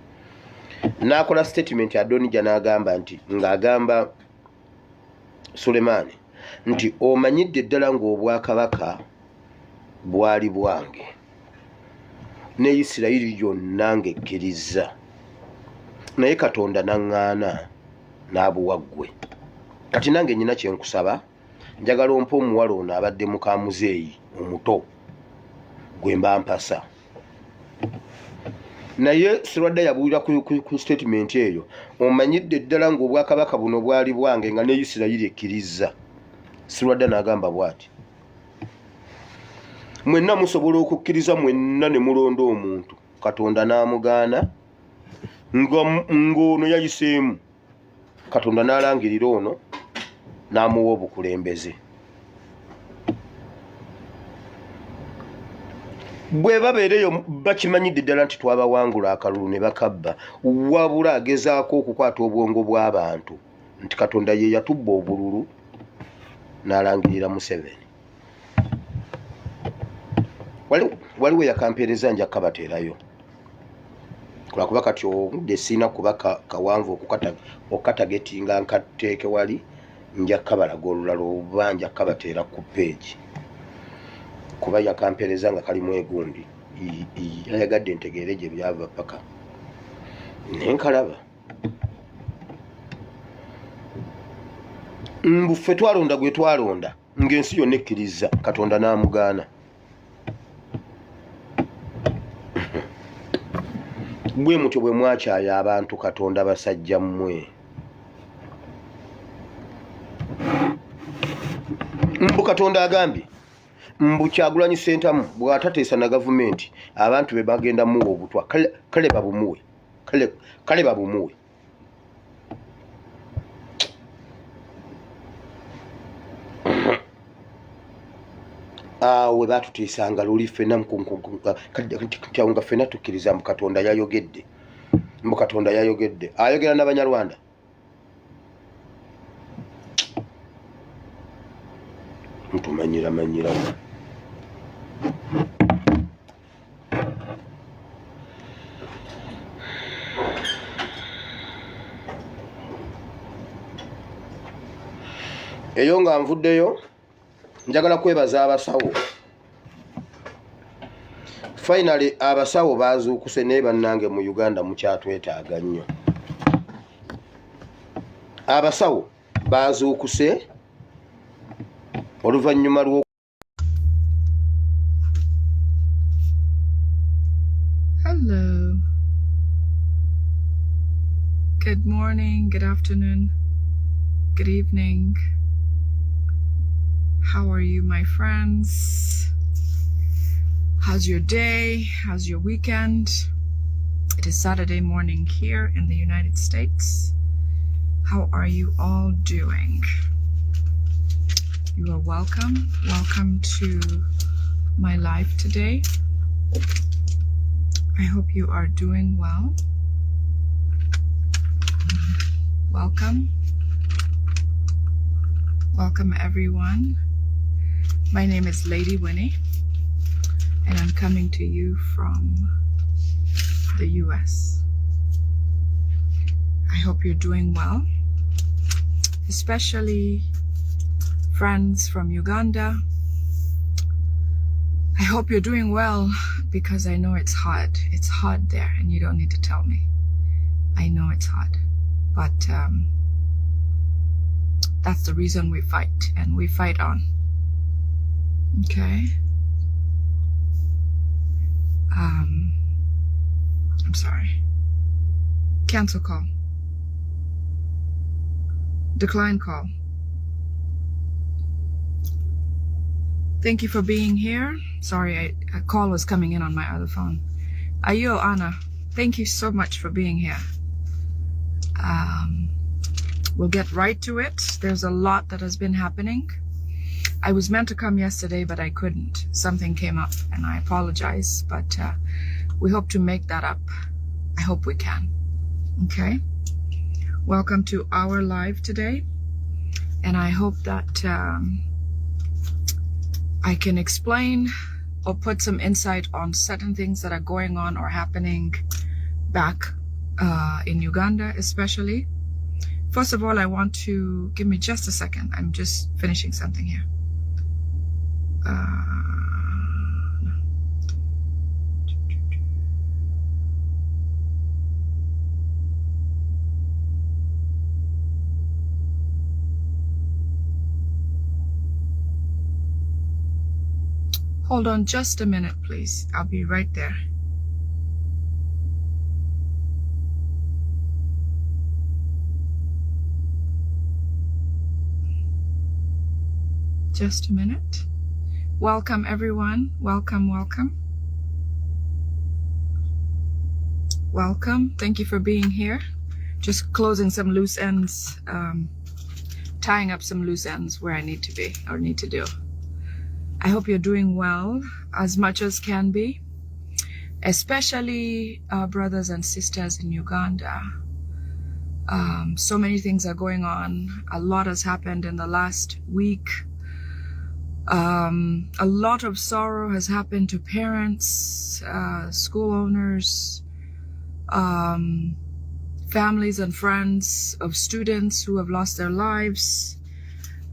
N'akola statement Adonija n'agamba nti ng'agamba Sulemani nti omanyidde ddala ng'obwakabaka bwali bwange ne Isirayiri yonna ng'ekkiriza naye Katonda n'aŋŋaana n'abuwaggwe. Kati nange nnyina kye nkusaba, njagala ompa omuwala ono abadde muka muzeeyi omuto gwe mba mpasa. Naye Sirwadda yabuulira ku statement eyo, omanyidde ddala ng'obwakabaka buno bwali bwange nga ne Isirayiri ekkiriza. Sirwadda n'agamba bw'ati, mwenna musobola okukkiriza mwenna ne mulonda omuntu, Katonda n'amugaana ng'ono yayiseemu. Katonda n'alangirira ono n'amuwa obukulembeze. Bwe babeereyo bakimanyidde ddala nti twabawangula akalulu ne bakabba, wabula agezaako okukwata obwongo bw'abantu nti Katonda ye yatubba obululu n'alangirira Museveni. Waliwo yakampeereza nja kabateerayo lwakuba kati obudde siina kuba kawanvu okukatagetinga nkateeke wali, nja kabalaga olulala oba nja kabateera ku peegi kuba yakampeereza nga kalimu egundi yayagadde ntegeere gye byava paka nenkalaba. Ffe twalonda gwe twalonda ng'ensi yonna ekkiriza, Katonda n'amugaana. Bwe mutyo bwe mwakyaya abantu Katonda basajja mmwe. Mbu Katonda agambye mbu Kyagulanyi Ssentamu bw'atateesa na gavumenti abantu be bagenda muwa obutwa kale babumuwe, kale babumuwe. We batutiisanga luli ffenna nga ffenna tukkiriza mbu Katonda yayogedde, mbu Katonda yayogedde, ayogera n'Abanyarwanda. Ntumanyira eyo nga nvuddeyo njagala kwebaza abasawo. Finally abasawo bazuukuse naye bannange mu Uganda mukyatwetaaga nnyo. Abasawo bazuukuse oluvannyuma lwo. Hello. Good morning, good afternoon, good evening. How are you, my friends? How's your day? How's your weekend? It is Saturday morning here in the United States. How are you all doing? You are welcome. Welcome to my live today. I hope you are doing well. Welcome. Welcome, everyone. My name is Lady Winnie, and I'm coming to you from the US. I hope you're doing well, especially friends from Uganda. I hope you're doing well because I know it's hard. It's hard there, and you don't need to tell me. I know it's hard, but that's the reason we fight, and we fight on. Okay. I'm sorry. Cancel call. Decline call. Thank you for being here. Sorry, a call was coming in on my other phone. Ayo, Anna, thank you so much for being here. We'll get right to it. There's a lot that has been happening. I was meant to come yesterday, but I couldn't. Something came up, and I apologize, but we hope to make that up. I hope we can. Okay? Welcome to our live today, and I hope that I can explain or put some insight on certain things that are going on or happening back in Uganda, especially. First of all, I want to give me just a second. I'm just finishing something here. Hold on just a minute, please. I'll be right there. Just a minute. Welcome, everyone. Welcome, welcome. Welcome. Thank you for being here. Just closing some loose ends, tying up some loose ends where I need to be or need to do. I hope you're doing well as much as can be, especially our brothers and sisters in Uganda. So many things are going on. A lot has happened in the last week. A lot of sorrow has happened to parents, school owners, families and friends of students who have lost their lives.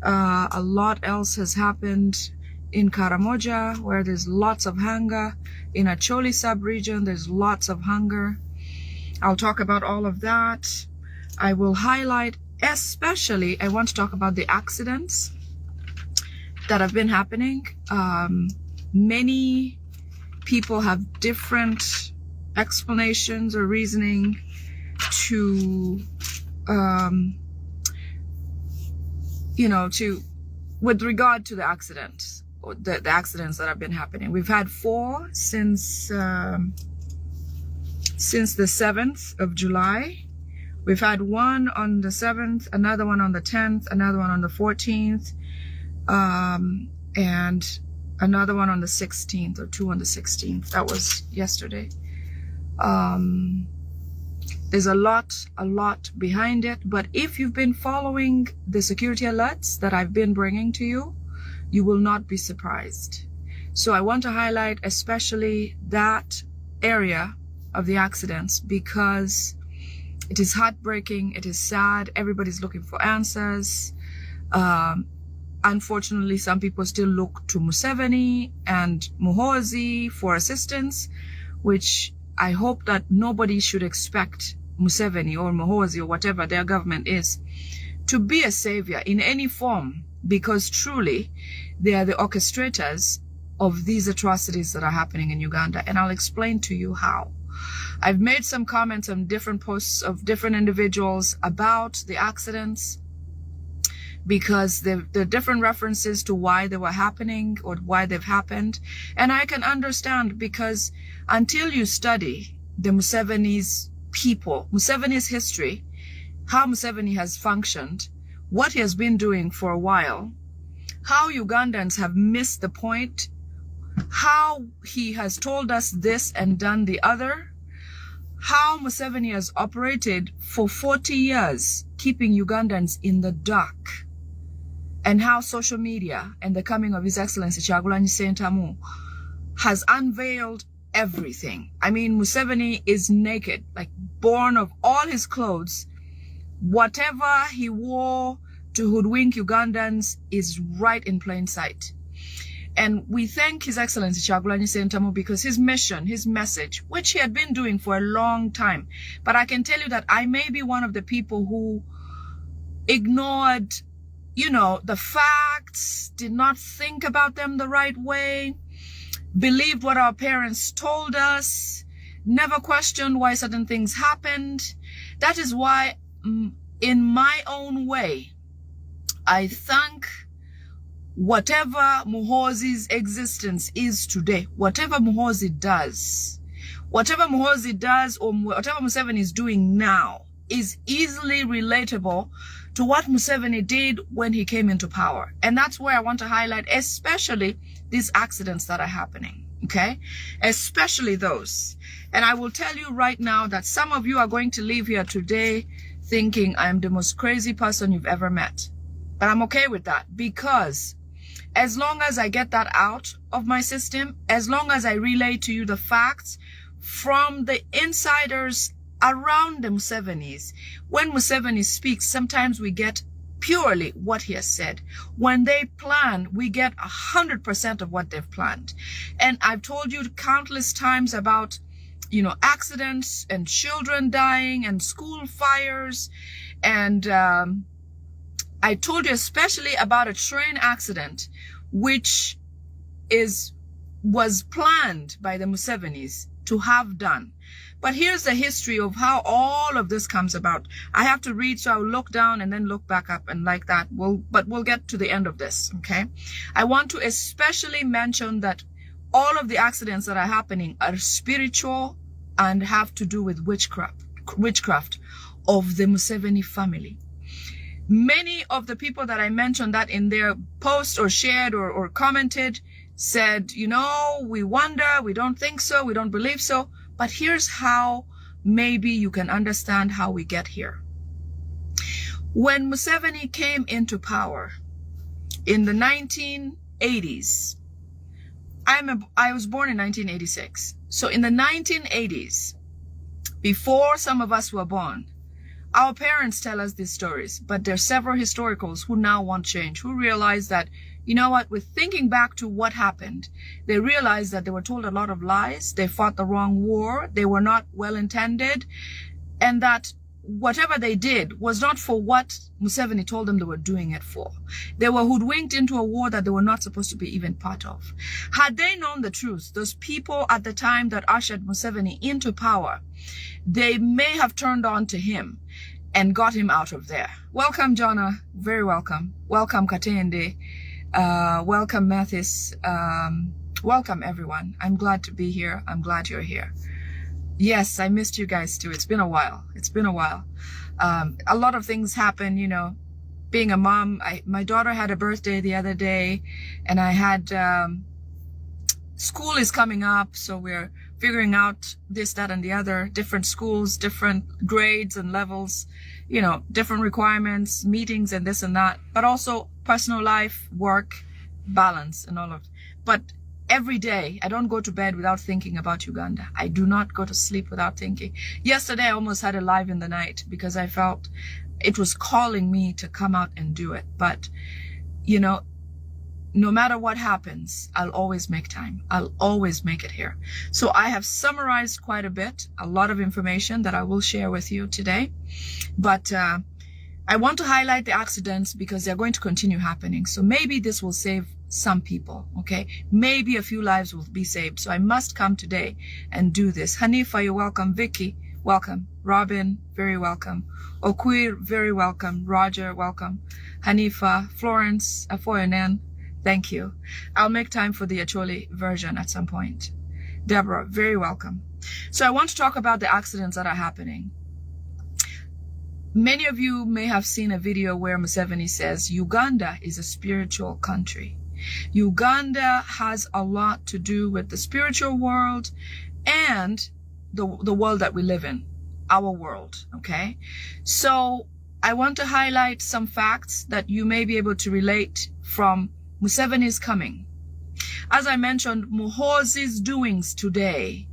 A lot else has happened in Karamoja, where there's lots of hunger. In Acholi sub-region, there's lots of hunger. I'll talk about all of that. I will highlight, especially, I want to talk about the accidents that have been happening. Many people have different explanations or reasoning to, with regard to the accidents. The accidents that have been happening. We've had 4 since the 7th of July. We've had 1 on the 7th, another one on the 10th, another one on the 14th, and another one on the 16th, or 2 on the 16th. That was yesterday. There's a lot behind it, but if you've been following the security alerts that I've been bringing to you, you will not be surprised. So I want to highlight especially that area of the accidents because it is heartbreaking, it is sad, everybody's looking for answers. Unfortunately, some people still look to Museveni and Muhoozi for assistance, which I hope that nobody should expect Museveni or Muhoozi or whatever their government is to be a savior in any form, because truly they are the orchestrators of these atrocities that are happening in Uganda, and I'll explain to you how. I've made some comments on different posts of different individuals about the accidents because there are different references to why they were happening or why they've happened, and I can understand, because until you study the Museveni's people, Museveni's history, how Museveni has functioned, what he has been doing for a while, how Ugandans have missed the point, how he has told us this and done the other, how Museveni has operated for 40 years, keeping Ugandans in the dark, and how social media and the coming of His Excellency Kyagulanyi Ssentamu has unveiled everything. I mean, Museveni is naked, like born of all his clothes. Whatever he wore to hoodwink Ugandans is right in plain sight. And we thank His Excellency Kyagulanyi Ssentamu because his mission, his message, which he had been doing for a long time. But I can tell you that I may be one of the people who ignored, the facts, did not think about them the right way, believed what our parents told us, never questioned why certain things happened. That is why, in my own way, I thank whatever Muhoozi's existence is today, whatever Muhoozi does or whatever Museveni is doing now is easily relatable to what Museveni did when he came into power. And that's where I want to highlight, especially these accidents that are happening, okay? Especially those. And I will tell you right now that some of you are going to leave here today thinking I'm the most crazy person you've ever met. But I'm okay with that, because as long as I get that out of my system, as long as I relay to you the facts from the insiders around the Musevenis, when Museveni speaks, sometimes we get purely what he has said. When they plan, we get 100% of what they've planned. And I've told you countless times about, you know, accidents and children dying and school fires. And I told you especially about a train accident, which was planned by the Musevenis to have done. But here's the history of how all of this comes about. I have to read, so I'll look down and then look back up, and like that. But we'll get to the end of this, okay? I want to especially mention that all of the accidents that are happening are spiritual and have to do with witchcraft of the Museveni family. Many of the people that I mentioned that in their post or shared or commented said, you know, we wonder, we don't think so, we don't believe so. But here's how maybe you can understand how we get here. When Museveni came into power in the 1980s, I was born in 1986. So in the 1980s, before some of us were born, our parents tell us these stories, but there are several historicals who now want change, who realize that, you know what, with thinking back to what happened, they realized that they were told a lot of lies, they fought the wrong war, they were not well intended, and that whatever they did was not for what Museveni told them they were doing it for. They were hoodwinked into a war that they were not supposed to be even part of. Had they known the truth, those people at the time that ushered Museveni into power, they may have turned on to him and got him out of there. Welcome, Jonna. Very welcome. Welcome, Katende. Welcome, Mathis. Welcome, everyone. I'm glad to be here. I'm glad you're here. Yes, I missed you guys too. It's been a while. It's been a while. A lot of things happen, you know. Being a mom, my daughter had a birthday the other day, and I had school is coming up, so we're figuring out this, that, and the other, different schools, different grades and levels, you know, different requirements, meetings and this and that, but also personal life, work, balance and all of it. But every day, I don't go to bed without thinking about Uganda. I do not go to sleep without thinking. Yesterday, I almost had a live in the night because I felt it was calling me to come out and do it. But, you know, no matter what happens, I'll always make time. I'll always make it here. So I have summarized quite a bit, a lot of information that I will share with you today. But I want to highlight the accidents because they're going to continue happening. So maybe this will save some people, okay? Maybe a few lives will be saved. So I must come today and do this. Hanifa, you're welcome. Vicky, welcome. Robin, very welcome. Okwir, very welcome. Roger, welcome. Hanifa, Florence, Afoyanen, thank you. I'll make time for the Acholi version at some point. Deborah, very welcome. So I want to talk about the accidents that are happening. Many of you may have seen a video where Museveni says Uganda is a spiritual country. Uganda has a lot to do with the spiritual world and the world that we live in, our world, okay? So I want to highlight some facts that you may be able to relate from Museveni's coming. As I mentioned, Muhoozi's doings today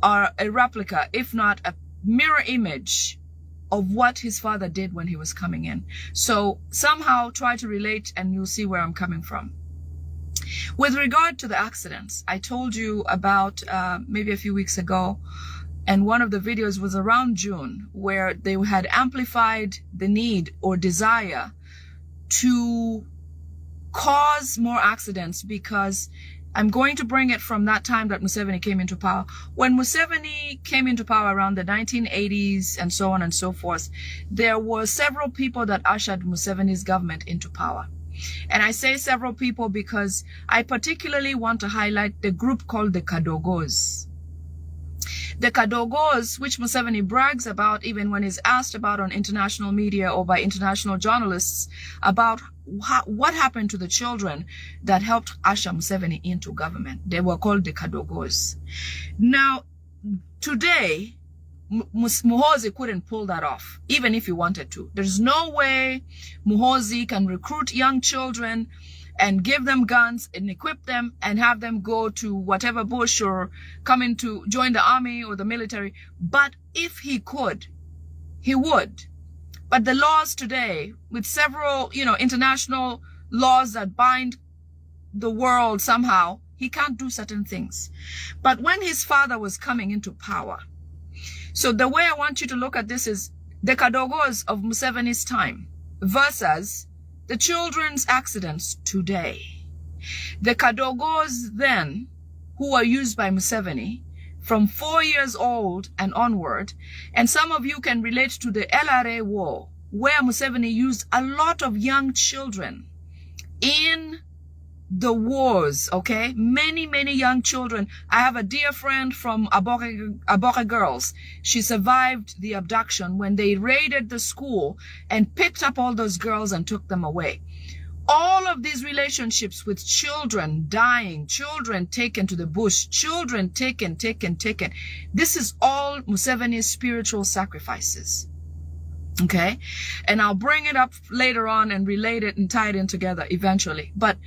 are a replica, if not a mirror image, of what his father did when he was coming in. So somehow try to relate and you'll see where I'm coming from. With regard to the accidents, I told you about maybe a few weeks ago, and one of the videos was around June, where they had amplified the need or desire to cause more accidents, because I'm going to bring it from that time that Museveni came into power. When Museveni came into power around the 1980s and so on and so forth, there were several people that ushered Museveni's government into power. And I say several people because I particularly want to highlight the group called the Kadogos. The Kadogos, which Museveni brags about even when he's asked about on international media or by international journalists about what happened to the children that helped usher Museveni into government. They were called the Kadogos. Now, today, Muhoozi couldn't pull that off, even if he wanted to. There's no way Muhoozi can recruit young children and give them guns and equip them and have them go to whatever bush or come in to join the army or the military. But if he could, he would. But the laws today, with several, international laws that bind the world somehow, he can't do certain things. But when his father was coming into power, so the way I want you to look at this is the Kadogos of Museveni's time versus the children's accidents today. The Kadogos then, who were used by Museveni from 4 years old and onward, and some of you can relate to the LRA war, where Museveni used a lot of young children in the wars, okay? Many young children. I have a dear friend from Aboke Girls. She survived the abduction when they raided the school and picked up all those girls and took them away. All of these relationships with children dying, children taken to the bush, children taken. This is all Museveni's spiritual sacrifices. Okay? And I'll bring it up later on and relate it and tie it in together eventually. But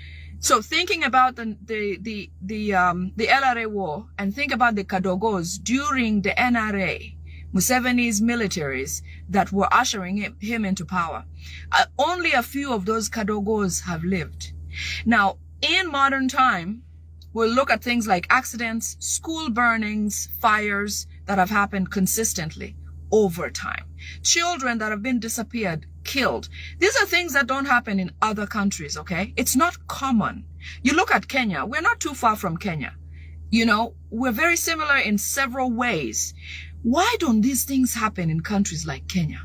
so thinking about the LRA war and think about the Kadogos during the NRA, Museveni's militaries that were ushering him into power. Only a few of those Kadogos have lived. Now, in modern time, we'll look at things like accidents, school burnings, fires that have happened consistently over time. Children that have been disappeared, killed. These are things that don't happen in other countries, okay? It's not common. You look at Kenya. We're not too far from Kenya. We're very similar in several ways. Why don't these things happen in countries like Kenya?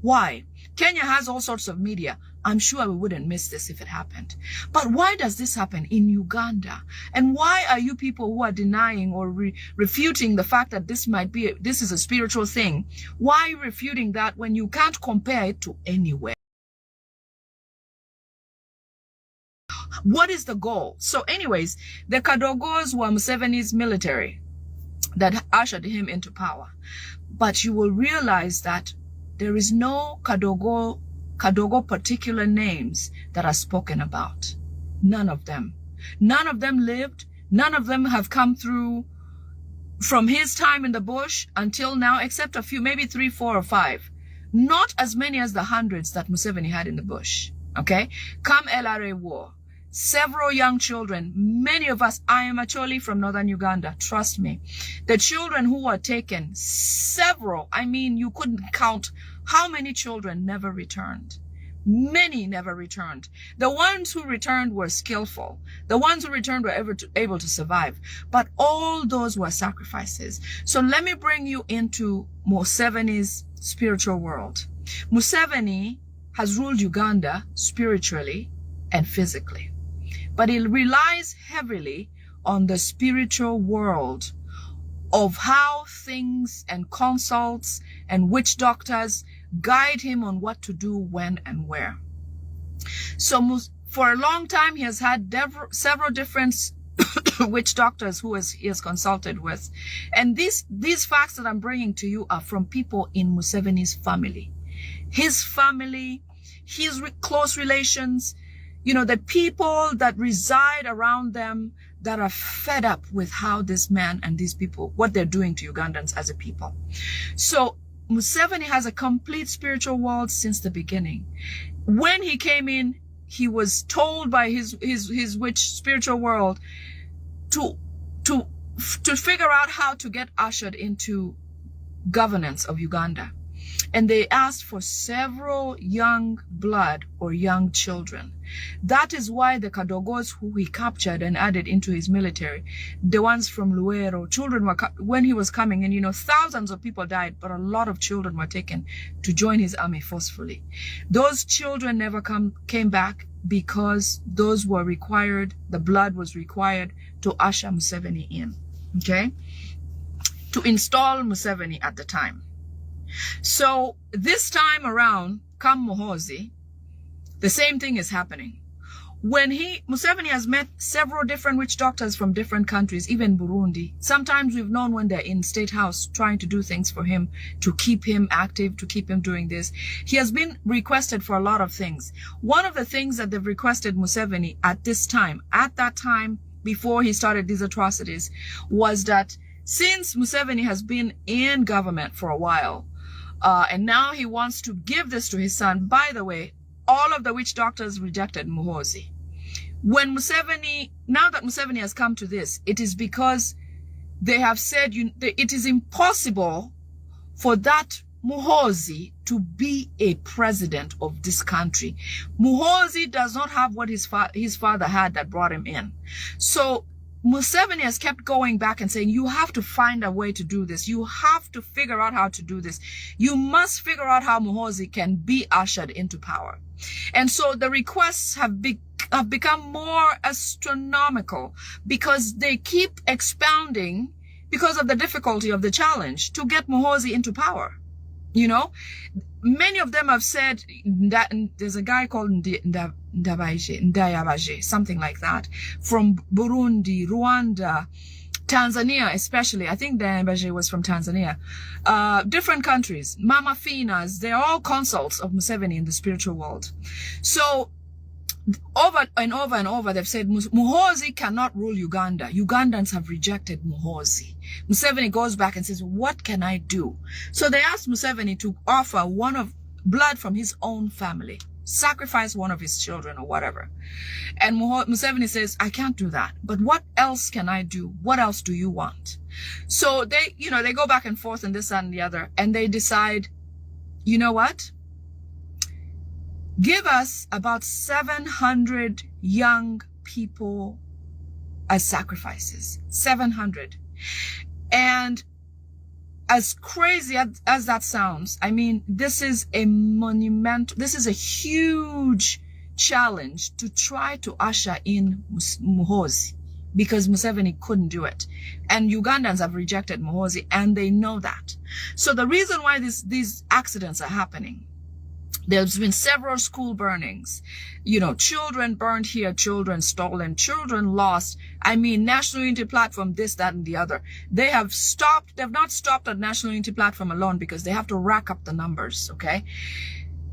Why? Kenya has all sorts of media. I'm sure we wouldn't miss this if it happened. But why does this happen in Uganda? And why are you people who are denying or refuting the fact that this is a spiritual thing? Why are you refuting that when you can't compare it to anywhere? What is the goal? So anyways, the Kadogos were Museveni's military that ushered him into power. But you will realize that there is no Kadogo particular names that are spoken about. None of them. None of them lived. None of them have come through from his time in the bush until now, except a few, maybe 3, 4, or 5. Not as many as the hundreds that Museveni had in the bush. Okay? Come LRA war. Several young children, many of us, I am actually from northern Uganda, trust me. The children who were taken, several, you couldn't count how many children never returned. Many never returned. The ones who returned were skillful. The ones who returned were able to survive. But all those were sacrifices. So let me bring you into Museveni's spiritual world. Museveni has ruled Uganda spiritually and physically. But he relies heavily on the spiritual world of how things and consults and witch doctors guide him on what to do, when, and where. So for a long time, he has had several different witch doctors who he has consulted with. And these facts that I'm bringing to you are from people in Museveni's family. His family, his close relations, the people that reside around them that are fed up with how this man and these people, what they're doing to Ugandans as a people. So Museveni has a complete spiritual world since the beginning. When he came in, he was told by his witch spiritual world to figure out how to get ushered into governance of Uganda. And they asked for several young blood or young children. That is why the Kadogos who he captured and added into his military, the ones from Luero, children were, when he was coming in, you know, thousands of people died, but a lot of children were taken to join his army forcefully. Those children never came back because those were required, the blood was required to usher Museveni in, okay? To install Museveni at the time. So this time around, come Muhoozi, the same thing is happening. When Museveni has met several different witch doctors from different countries, even Burundi. Sometimes we've known when they're in State House trying to do things for him, to keep him active, to keep him doing this. He has been requested for a lot of things. One of the things that they've requested Museveni at that time, before he started these atrocities, was that since Museveni has been in government for a while, and now he wants to give this to his son. By the way, all of the witch doctors rejected Muhoozi. When Museveni, now that Museveni has come to this, it is because they have said it is impossible for that Muhoozi to be a president of this country. Muhoozi does not have what his father had that brought him in. So Museveni has kept going back and saying, you have to find a way to do this. You have to figure out how to do this. You must figure out how Muhoozi can be ushered into power. And so the requests have become more astronomical because they keep expounding because of the difficulty of the challenge to get Muhoozi into power. You know, many of them have said that there's a guy called Ndayabaje, something like that, from Burundi, Rwanda, Tanzania especially. I think Ndayabaje was from Tanzania. Different countries, Mama Finas, they're all consults of Museveni in the spiritual world. So over and over and over, they've said Muhoozi cannot rule Uganda. Ugandans have rejected Muhoozi. Museveni goes back and says, what can I do? So they asked Museveni to offer one of blood from his own family, sacrifice one of his children or whatever. And Museveni says, I can't do that. But what else can I do? What else do you want? So they go back and forth and this and the other. And they decide, you know what? Give us about 700 young people as sacrifices. 700. And as crazy as that sounds, I mean, this is a huge challenge to try to usher in Muhoozi because Museveni couldn't do it. And Ugandans have rejected Muhoozi and they know that. So the reason why these accidents are happening, there's been several school burnings, children burned here, children stolen, children lost. I mean, National Unity Platform, this, that, and the other. They've not stopped at National Unity Platform alone because they have to rack up the numbers, okay?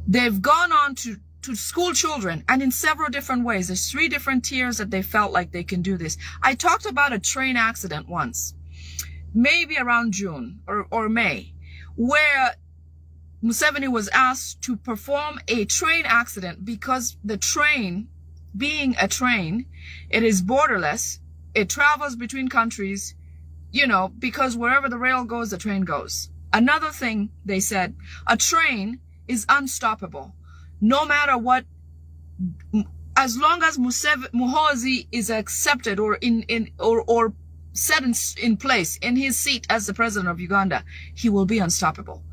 They've gone on to school children and in several different ways. There's 3 different tiers that they felt like they can do this. I talked about a train accident once, maybe around June or May, where Museveni was asked to perform a train accident because the train, being a train, it is borderless. It travels between countries, because wherever the rail goes, the train goes. Another thing they said, a train is unstoppable. No matter what, as long as Muhoozi is accepted or or set in place in his seat as the president of Uganda, he will be unstoppable.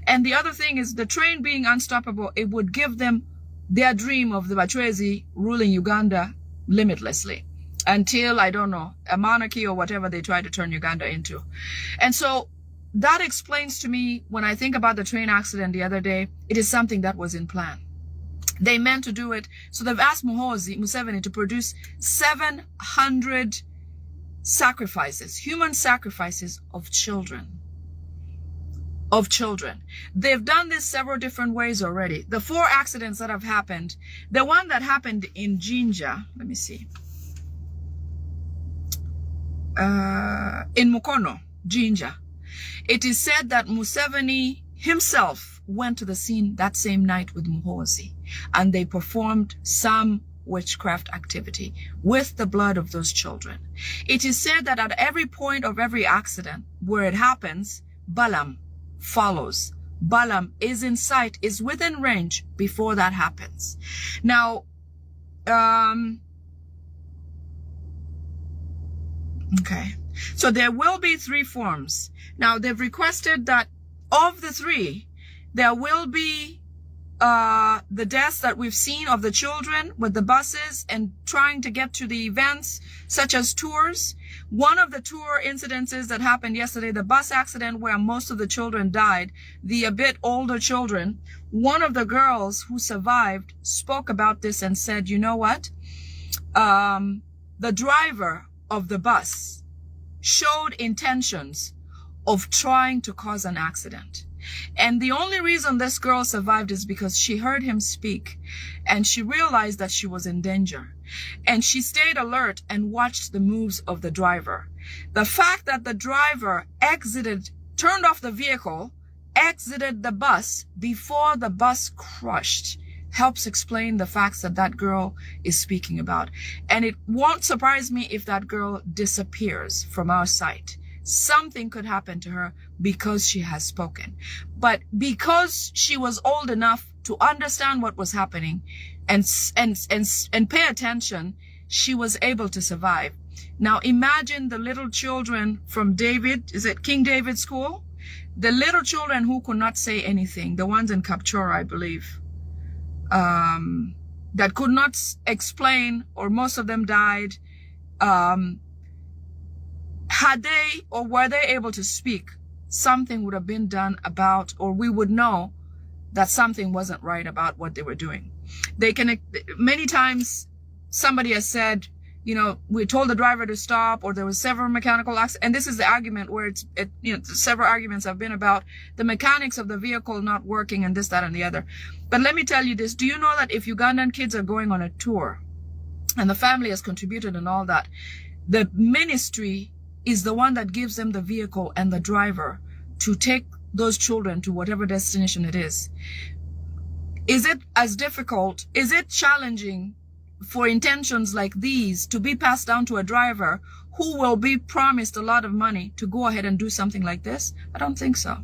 And the other thing is the train being unstoppable, it would give them their dream of the Bachwezi ruling Uganda limitlessly until, I don't know, a monarchy or whatever they try to turn Uganda into. And so that explains to me, when I think about the train accident the other day, it is something that was in plan. They meant to do it. So they've asked Museveni to produce 700 sacrifices, human sacrifices of children. They've done this several different ways already. The 4 accidents that have happened, the one that happened in Jinja, let me see, in Mukono, Jinja, it is said that Museveni himself went to the scene that same night with Muhoozi, and they performed some witchcraft activity with the blood of those children. It is said that at every point of every accident where it happens, Balaam follows Balaam is in sight, is within range before that happens. Now, okay. So there will be 3 forms. Now, they've requested that of the 3, there will be the deaths that we've seen of the children with the buses and trying to get to the events, such as tours. One of the tour incidences that happened yesterday, the bus accident where most of the children died, the a bit older children, one of the girls who survived spoke about this and said, you know what? The driver of the bus showed intentions of trying to cause an accident. And the only reason this girl survived is because she heard him speak and she realized that she was in danger. And she stayed alert and watched the moves of the driver. The fact that the driver turned off the vehicle, exited the bus before the bus crushed, helps explain the facts that that girl is speaking about. And it won't surprise me if that girl disappears from our sight. Something could happen to her because she has spoken. But because she was old enough to understand what was happening and pay attention, she was able to survive. Now imagine the little children from King David School? The little children who could not say anything, the ones in Kapchora, I believe, that could not explain, or most of them died. Had they, or were they able to speak, something would have been done about, or we would know that something wasn't right about what they were doing. Many times somebody has said, you know, we told the driver to stop, or there was several mechanical accidents. And this is the argument where several arguments have been about the mechanics of the vehicle not working and this, that, and the other. But let me tell you this. Do you know that if Ugandan kids are going on a tour and the family has contributed and all that, the ministry is the one that gives them the vehicle and the driver to take those children to whatever destination it is? Is it as difficult? Is it challenging for intentions like these to be passed down to a driver who will be promised a lot of money to go ahead and do something like this? I don't think so.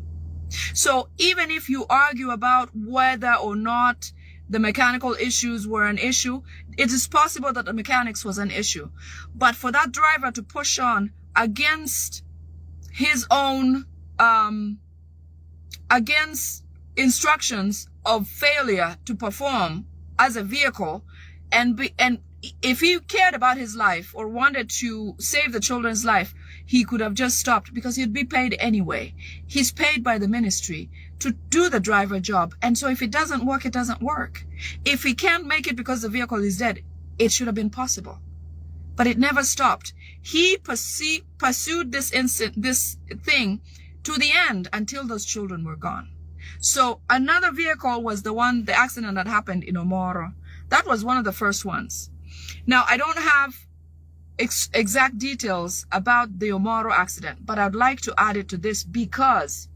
So even if you argue about whether or not the mechanical issues were an issue, it is possible that the mechanics was an issue. But for that driver to push on against his own, against instructions of failure to perform as a vehicle, and if he cared about his life or wanted to save the children's life, he could have just stopped, because he'd be paid anyway. He's paid by the ministry to do the driver job. And so if it doesn't work, it doesn't work. If he can't make it because the vehicle is dead, it should have been possible. But it never stopped. He pursued this thing to the end until those children were gone. So another vehicle was the accident that happened in Omoro. That was one of the first ones. Now, I don't have exact details about the Omoro accident, but I'd like to add it to this, because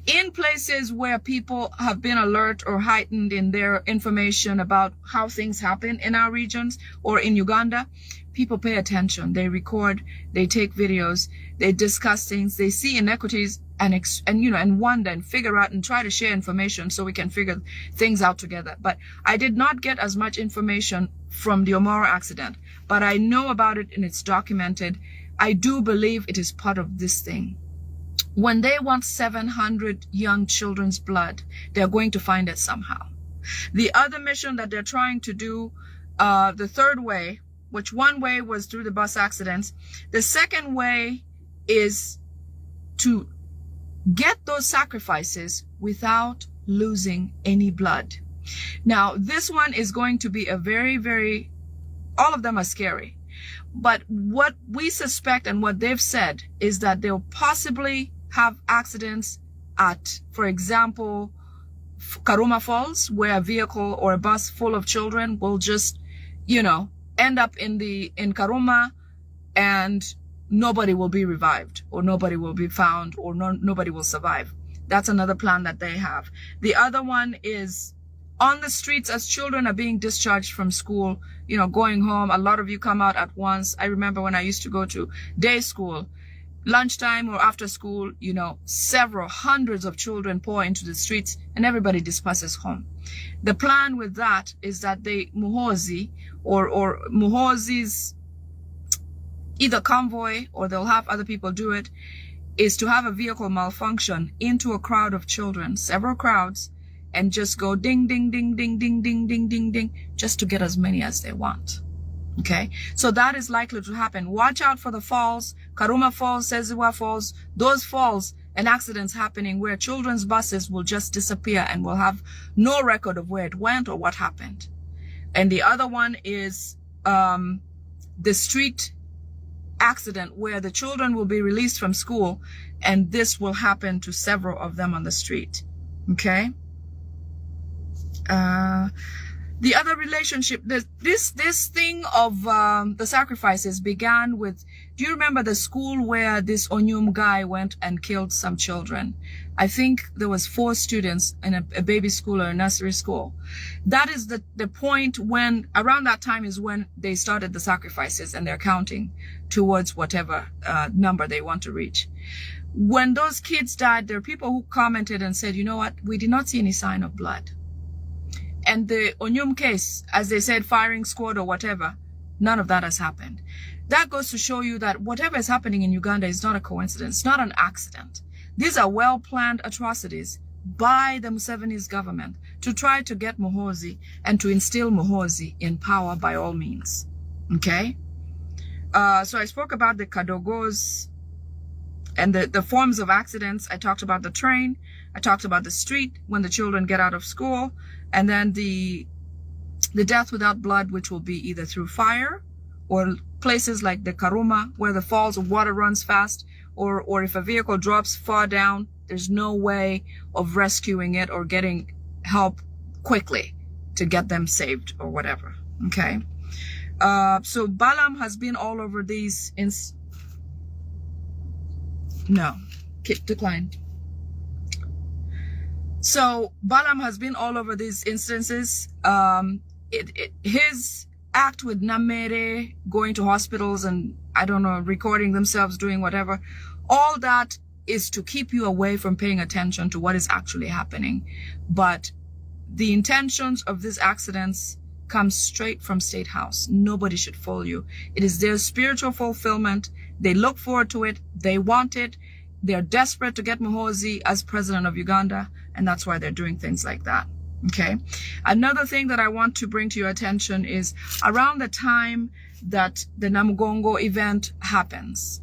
in places where people have been alert or heightened in their information about how things happen in our regions or in Uganda, people pay attention. They record, they take videos, they discuss things, they see inequities and wonder and figure out and try to share information so we can figure things out together. But I did not get as much information from the Omoro accident, but I know about it and it's documented. I do believe it is part of this thing. When they want 700 young children's blood, they're going to find it somehow. The other mission that they're trying to do, the third way, which one way was through the bus accidents, the second way is to get those sacrifices without losing any blood. Now, this one is going to be a very, very, all of them are scary. But what we suspect and what they've said is that they'll possibly have accidents at, for example, Karuma Falls, where a vehicle or a bus full of children will just, end up in Karuma, and nobody will be revived, or nobody will be found, or nobody will survive. That's another plan that they have. The other one is on the streets as children are being discharged from school, going home. A lot of you come out at once. I remember when I used to go to day school, lunchtime or after school, you know, several hundreds of children pour into the streets and everybody disperses home. The plan with that is that they Muhozi or Muhozi's either convoy or they'll have other people do it, is to have a vehicle malfunction into a crowd of children, several crowds, and just go ding, ding, ding, ding, ding, ding, ding, ding, ding, just to get as many as they want. Okay, so that is likely to happen. Watch out for the falls, Karuma Falls, Seziwa Falls, those falls and accidents happening where children's buses will just disappear and will have no record of where it went or what happened. And the other one is the street accident where the children will be released from school and this will happen to several of them on the street. Okay. The other relationship, this thing of the sacrifices began with, do you remember the school where this Onyum guy went and killed some children? I think there was 4 students in a baby school or a nursery school. That is the point when, around that time is when they started the sacrifices and they're counting towards whatever number they want to reach. When those kids died, there are people who commented and said, you know what, we did not see any sign of blood. And the Onyum case, as they said, firing squad or whatever, none of that has happened. That goes to show you that whatever is happening in Uganda is not a coincidence, not an accident. These are well-planned atrocities by the Museveni's government to try to get Muhozi and to instill Muhozi in power by all means. Okay? So I spoke about the Kadogos and the forms of accidents. I talked about the train. I talked about the street when the children get out of school. And then the death without blood, which will be either through fire or places like the Karuma where the falls of water runs fast, or if a vehicle drops far down, there's no way of rescuing it or getting help quickly to get them saved or whatever. Okay. So Balaam has been all over these declined. So Balaam has been all over these instances. His act with Namere, going to hospitals and, I don't know, recording themselves, doing whatever, all that is to keep you away from paying attention to what is actually happening. But the intentions of these accidents come straight from State House. Nobody should fool you. It is their spiritual fulfillment. They look forward to it. They want it. They're desperate to get Muhozi as president of Uganda, and that's why they're doing things like that. Okay. Another thing that I want to bring to your attention is around the time that the Namugongo event happens.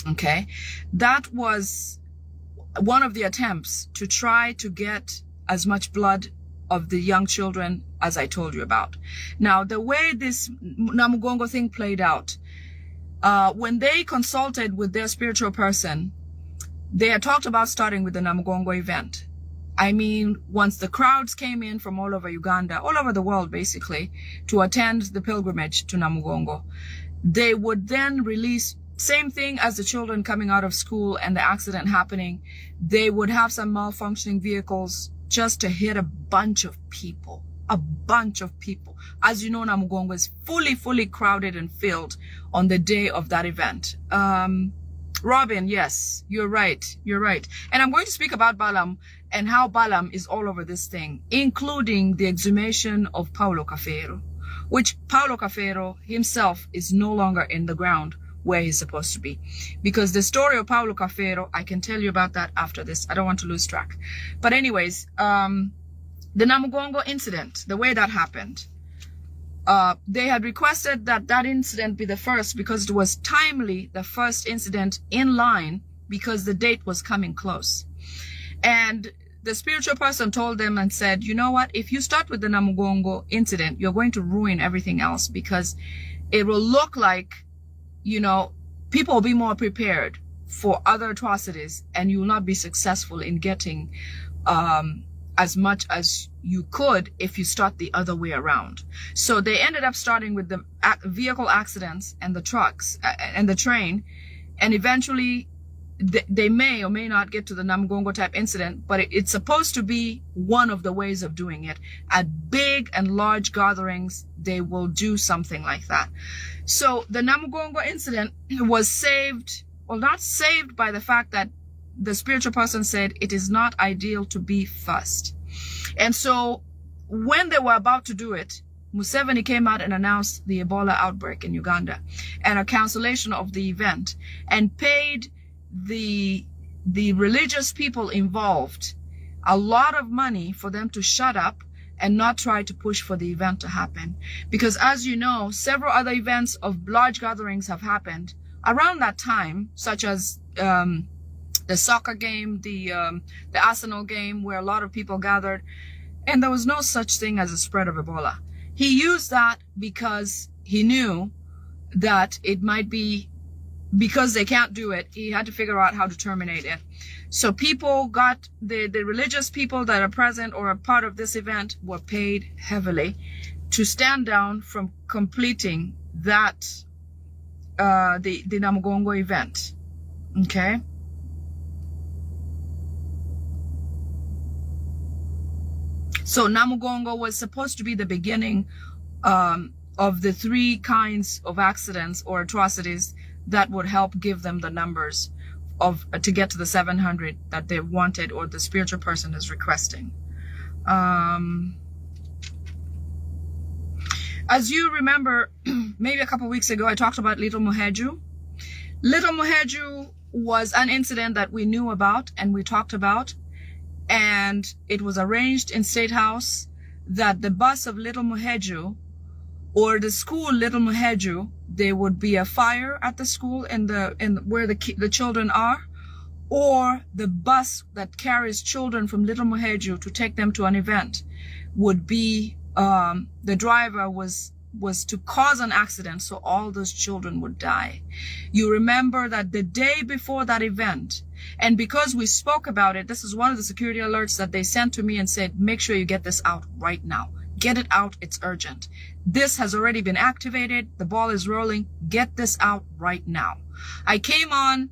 Okay. That was one of the attempts to try to get as much blood of the young children as I told you about. Now, the way this Namugongo thing played out, when they consulted with their spiritual person, they had talked about starting with the Namugongo event. I mean, once the crowds came in from all over Uganda, all over the world basically, to attend the pilgrimage to Namugongo, they would then release, same thing as the children coming out of school and the accident happening, they would have some malfunctioning vehicles just to hit a bunch of people. A bunch of people. As you know, Namugongo is fully crowded and filled on the day of that event. Robin, yes, you're right. You're right. And I'm going to speak about Balaam and how Balaam is all over this thing, including the exhumation of Paulo Cafero, which Paulo Cafero himself is no longer in the ground where he's supposed to be. Because the story of Paulo Cafero, I can tell you about that after this. I don't want to lose track. But anyways, the Namugongo incident, the way that happened, they had requested that that incident be the first because it was timely, the first incident in line, because the date was coming close. And the spiritual person told them and said, you know what, if you start with the Namugongo incident, you're going to ruin everything else, because it will look like, you know, people will be more prepared for other atrocities and you will not be successful in getting as much as you could if you start the other way around. So they ended up starting with the vehicle accidents and the trucks and the train, and eventually they may or may not get to the Namugongo type incident, but it's supposed to be one of the ways of doing it. At big and large gatherings, they will do something like that. So the Namugongo incident was saved Well, not saved by the fact that the spiritual person said it is not ideal to be fussed. And so when they were about to do it, Museveni came out and announced the Ebola outbreak in Uganda and a cancellation of the event, and paid the religious people involved a lot of money for them to shut up and not try to push for the event to happen. Because as you know, several other events of large gatherings have happened around that time, such as the soccer game, the Arsenal game, where a lot of people gathered, and there was no such thing as a spread of Ebola. He used that because he knew that it might be, because they can't do it, he had to figure out how to terminate it. So people got, the religious people that are present or a part of this event were paid heavily to stand down from completing that, the Namugongo event. Okay? So Namugongo was supposed to be the beginning of the 3 kinds of accidents or atrocities that would help give them the numbers of to get to the 700 that they wanted, or the spiritual person is requesting. As you remember, maybe a couple of weeks ago, I talked about Little Muheju. Little Muheju was an incident that we knew about and we talked about. And it was arranged in State House that the bus of Little Muheju, or the school Little Muheju, there would be a fire at the school in where the children are, or the bus that carries children from Little Muheju to take them to an event would be, the driver was to cause an accident so all those children would die. You remember that the day before that event, and because we spoke about it, this is one of the security alerts that they sent to me and said, make sure you get this out right now. Get it out, it's urgent. This has already been activated, the ball is rolling, get this out right now. I came on,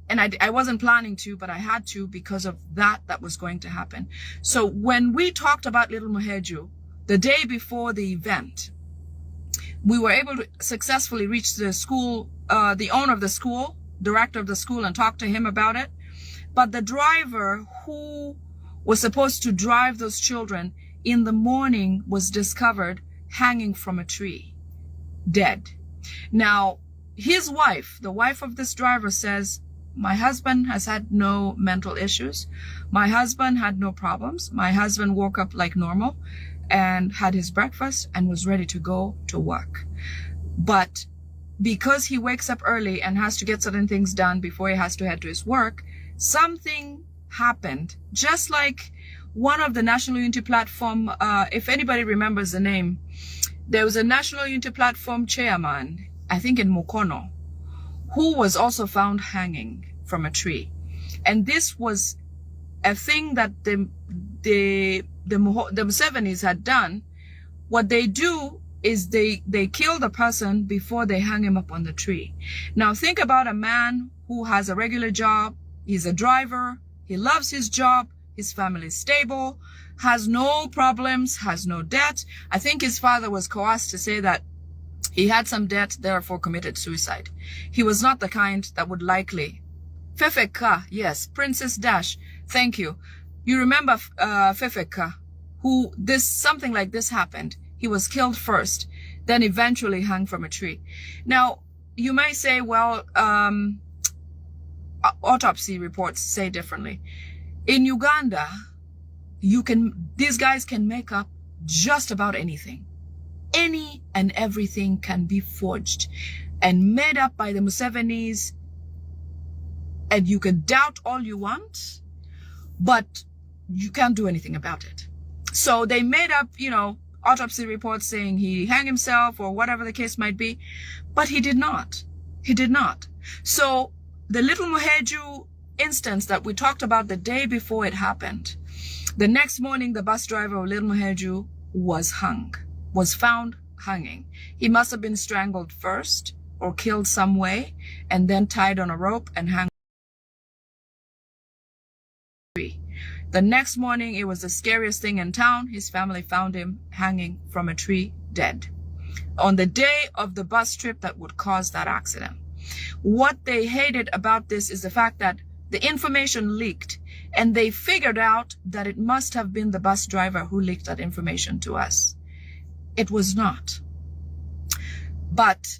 and I wasn't planning to, but I had to because of that was going to happen. So when we talked about Little Muheju, the day before the event, we were able to successfully reach the school, the owner of the school, director of the school, and talk to him about it. But the driver who was supposed to drive those children in the morning was discovered hanging from a tree, dead. Now, his wife, the wife of this driver, says, my husband has had no mental issues. My husband had no problems. My husband woke up like normal and had his breakfast and was ready to go to work. But because he wakes up early and has to get certain things done before he has to head to his work, something happened. Just like one of the National Unity Platform, if anybody remembers the name, there was a National Unity Platform chairman, I think in Mukono, who was also found hanging from a tree. And this was a thing that the Musevenis had done. What they do is they kill the person before they hang him up on the tree. Now think about a man who has a regular job. He's a driver. He loves his job. His family is stable, has no problems, has no debt. I think his father was coerced to say that he had some debt, therefore committed suicide. He was not the kind that would likely. Fefeka, yes, Princess Dash, thank you. You remember Fefeka, who something like this happened. He was killed first, then eventually hung from a tree. Now, you may say, well, autopsy reports say differently. In Uganda, these guys can make up just about anything. Any and everything can be forged and made up by the Musevenis, and you can doubt all you want, but you can't do anything about it. So they made up, autopsy reports saying he hanged himself or whatever the case might be, but he did not. He did not. So the Little Muheju instance that we talked about the day before it happened, the next morning the bus driver of Little Muheju was found hanging. He must have been strangled first or killed some way and then tied on a rope and hung. The next morning, it was the scariest thing in town. His family found him hanging from a tree, dead, on the day of the bus trip that would cause that accident. What they hated about this is the fact that the information leaked, and they figured out that it must have been the bus driver who leaked that information to us. It was not. But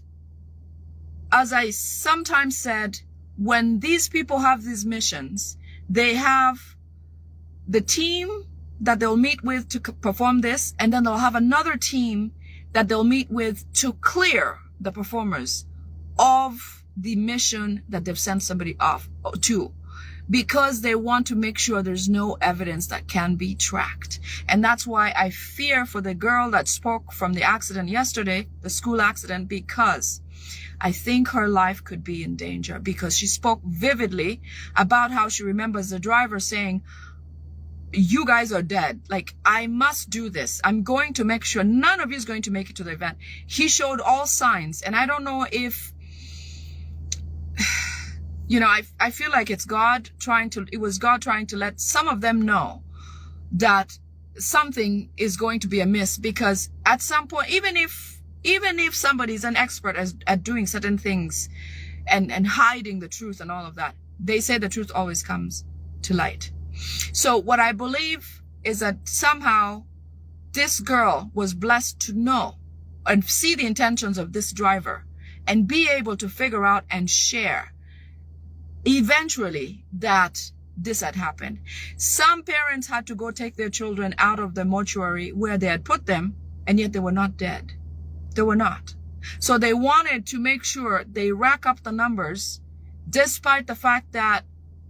as I sometimes said, when these people have these missions, they have the team that they'll meet with to perform this, and then they'll have another team that they'll meet with to clear the performers of the mission that they've sent somebody off to, because they want to make sure there's no evidence that can be tracked. And that's why I fear for the girl that spoke from the accident yesterday, the school accident, because I think her life could be in danger, because she spoke vividly about how she remembers the driver saying, you guys are dead. Like, I must do this. I'm going to make sure none of you is going to make it to the event. He showed all signs. And I don't know if, you know, I feel like it was God trying to let some of them know that something is going to be amiss, because at some point, even if somebody's an expert at doing certain things and hiding the truth and all of that, they say the truth always comes to light. So what I believe is that somehow this girl was blessed to know and see the intentions of this driver and be able to figure out and share eventually that this had happened. Some parents had to go take their children out of the mortuary where they had put them, and yet they were not dead. They were not. So they wanted to make sure they rack up the numbers, despite the fact that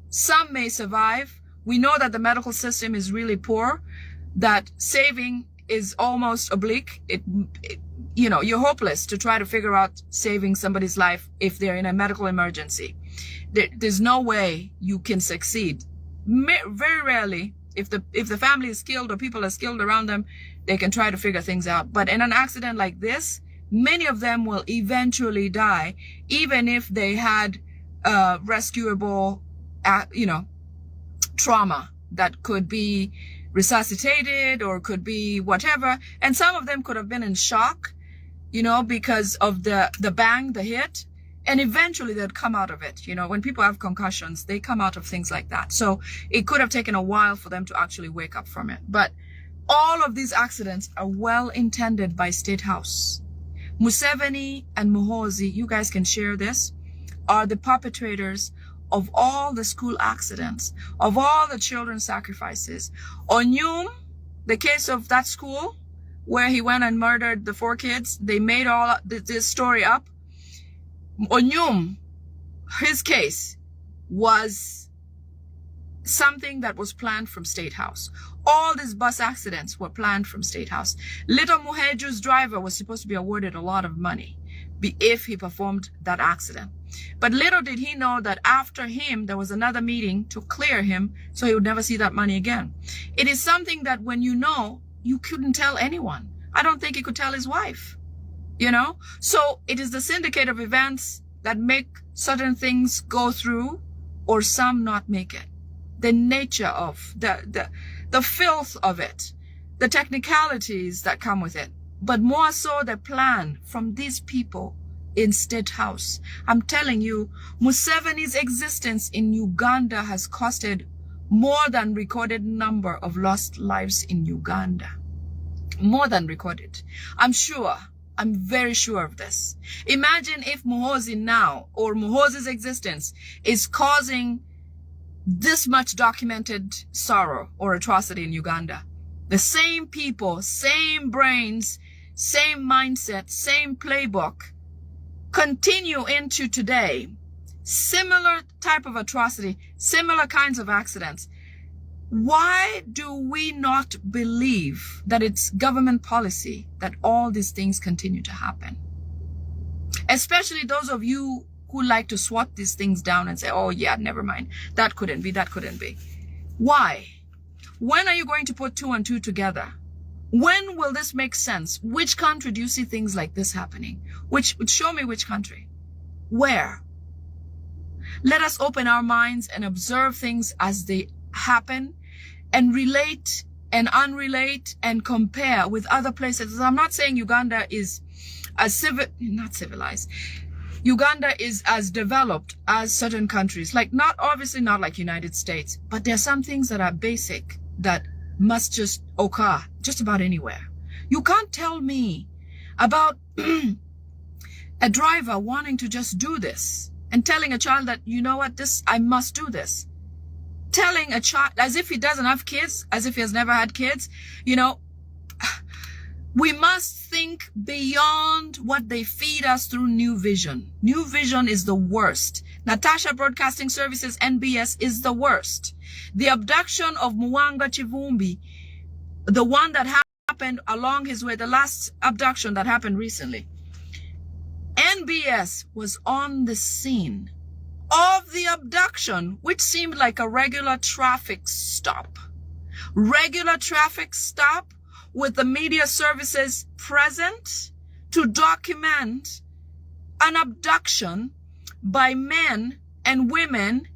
some may survive. We know that the medical system is really poor, that saving is almost oblique. You know, you're hopeless to try to figure out saving somebody's life if they're in a medical emergency. There's no way you can succeed. Very rarely, if the family is killed or people are killed around them, they can try to figure things out. But in an accident like this, many of them will eventually die, even if they had rescuable, trauma that could be resuscitated or could be whatever. And some of them could have been in shock, because of the bang, the hit. And eventually they'd come out of it. When people have concussions, they come out of things like that. So it could have taken a while for them to actually wake up from it. But all of these accidents are well intended by State House. Museveni and Muhoozi, you guys can share this, are the perpetrators of all the school accidents, of all the children's sacrifices. Onyum, the case of that school where he went and murdered the 4 kids, they made all this story up. Onyum, his case was something that was planned from State House. All these bus accidents were planned from State House. Little Muheju's driver was supposed to be awarded a lot of money if he performed that accident. But little did he know that after him, there was another meeting to clear him so he would never see that money again. It is something that when you couldn't tell anyone. I don't think he could tell his wife, So it is the syndicate of events that make certain things go through or some not make it. The nature of the filth of it, the technicalities that come with it, but more so the plan from these people in State House. I'm telling you, Museveni's existence in Uganda has costed more than recorded number of lost lives in Uganda. More than recorded. I'm very sure of this. Imagine if Muhoozi now, or Muhoozi's existence, is causing this much documented sorrow or atrocity in Uganda. The same people, same brains, same mindset, same playbook continue into today. Similar type of atrocity, similar kinds of accidents. Why do we not believe that it's government policy that all these things continue to happen? Especially those of you who like to swat these things down and say, oh yeah, never mind. That couldn't be. Why? When are you going to put 2 and 2 together? When will this make sense? Which country do you see things like this happening? Show me which country. Where? Let us open our minds and observe things as they happen and relate and unrelate and compare with other places. I'm not saying Uganda is not civilized. Uganda is as developed as certain countries, like obviously not like United States, but there are some things that are basic that must just occur just about anywhere. You can't tell me about a driver wanting to just do this and telling a child that, you know what, I must do this. Telling a child as if he doesn't have kids, as if he has never had kids, we must think beyond what they feed us through New Vision. New Vision is the worst. Natasha Broadcasting Services, NBS, is the worst. The abduction of Muwanga Chivumbi, the one that happened along his way, the last abduction that happened recently, NBS was on the scene of the abduction, which seemed like a regular traffic stop. Regular traffic stop with the media services present to document an abduction by men and women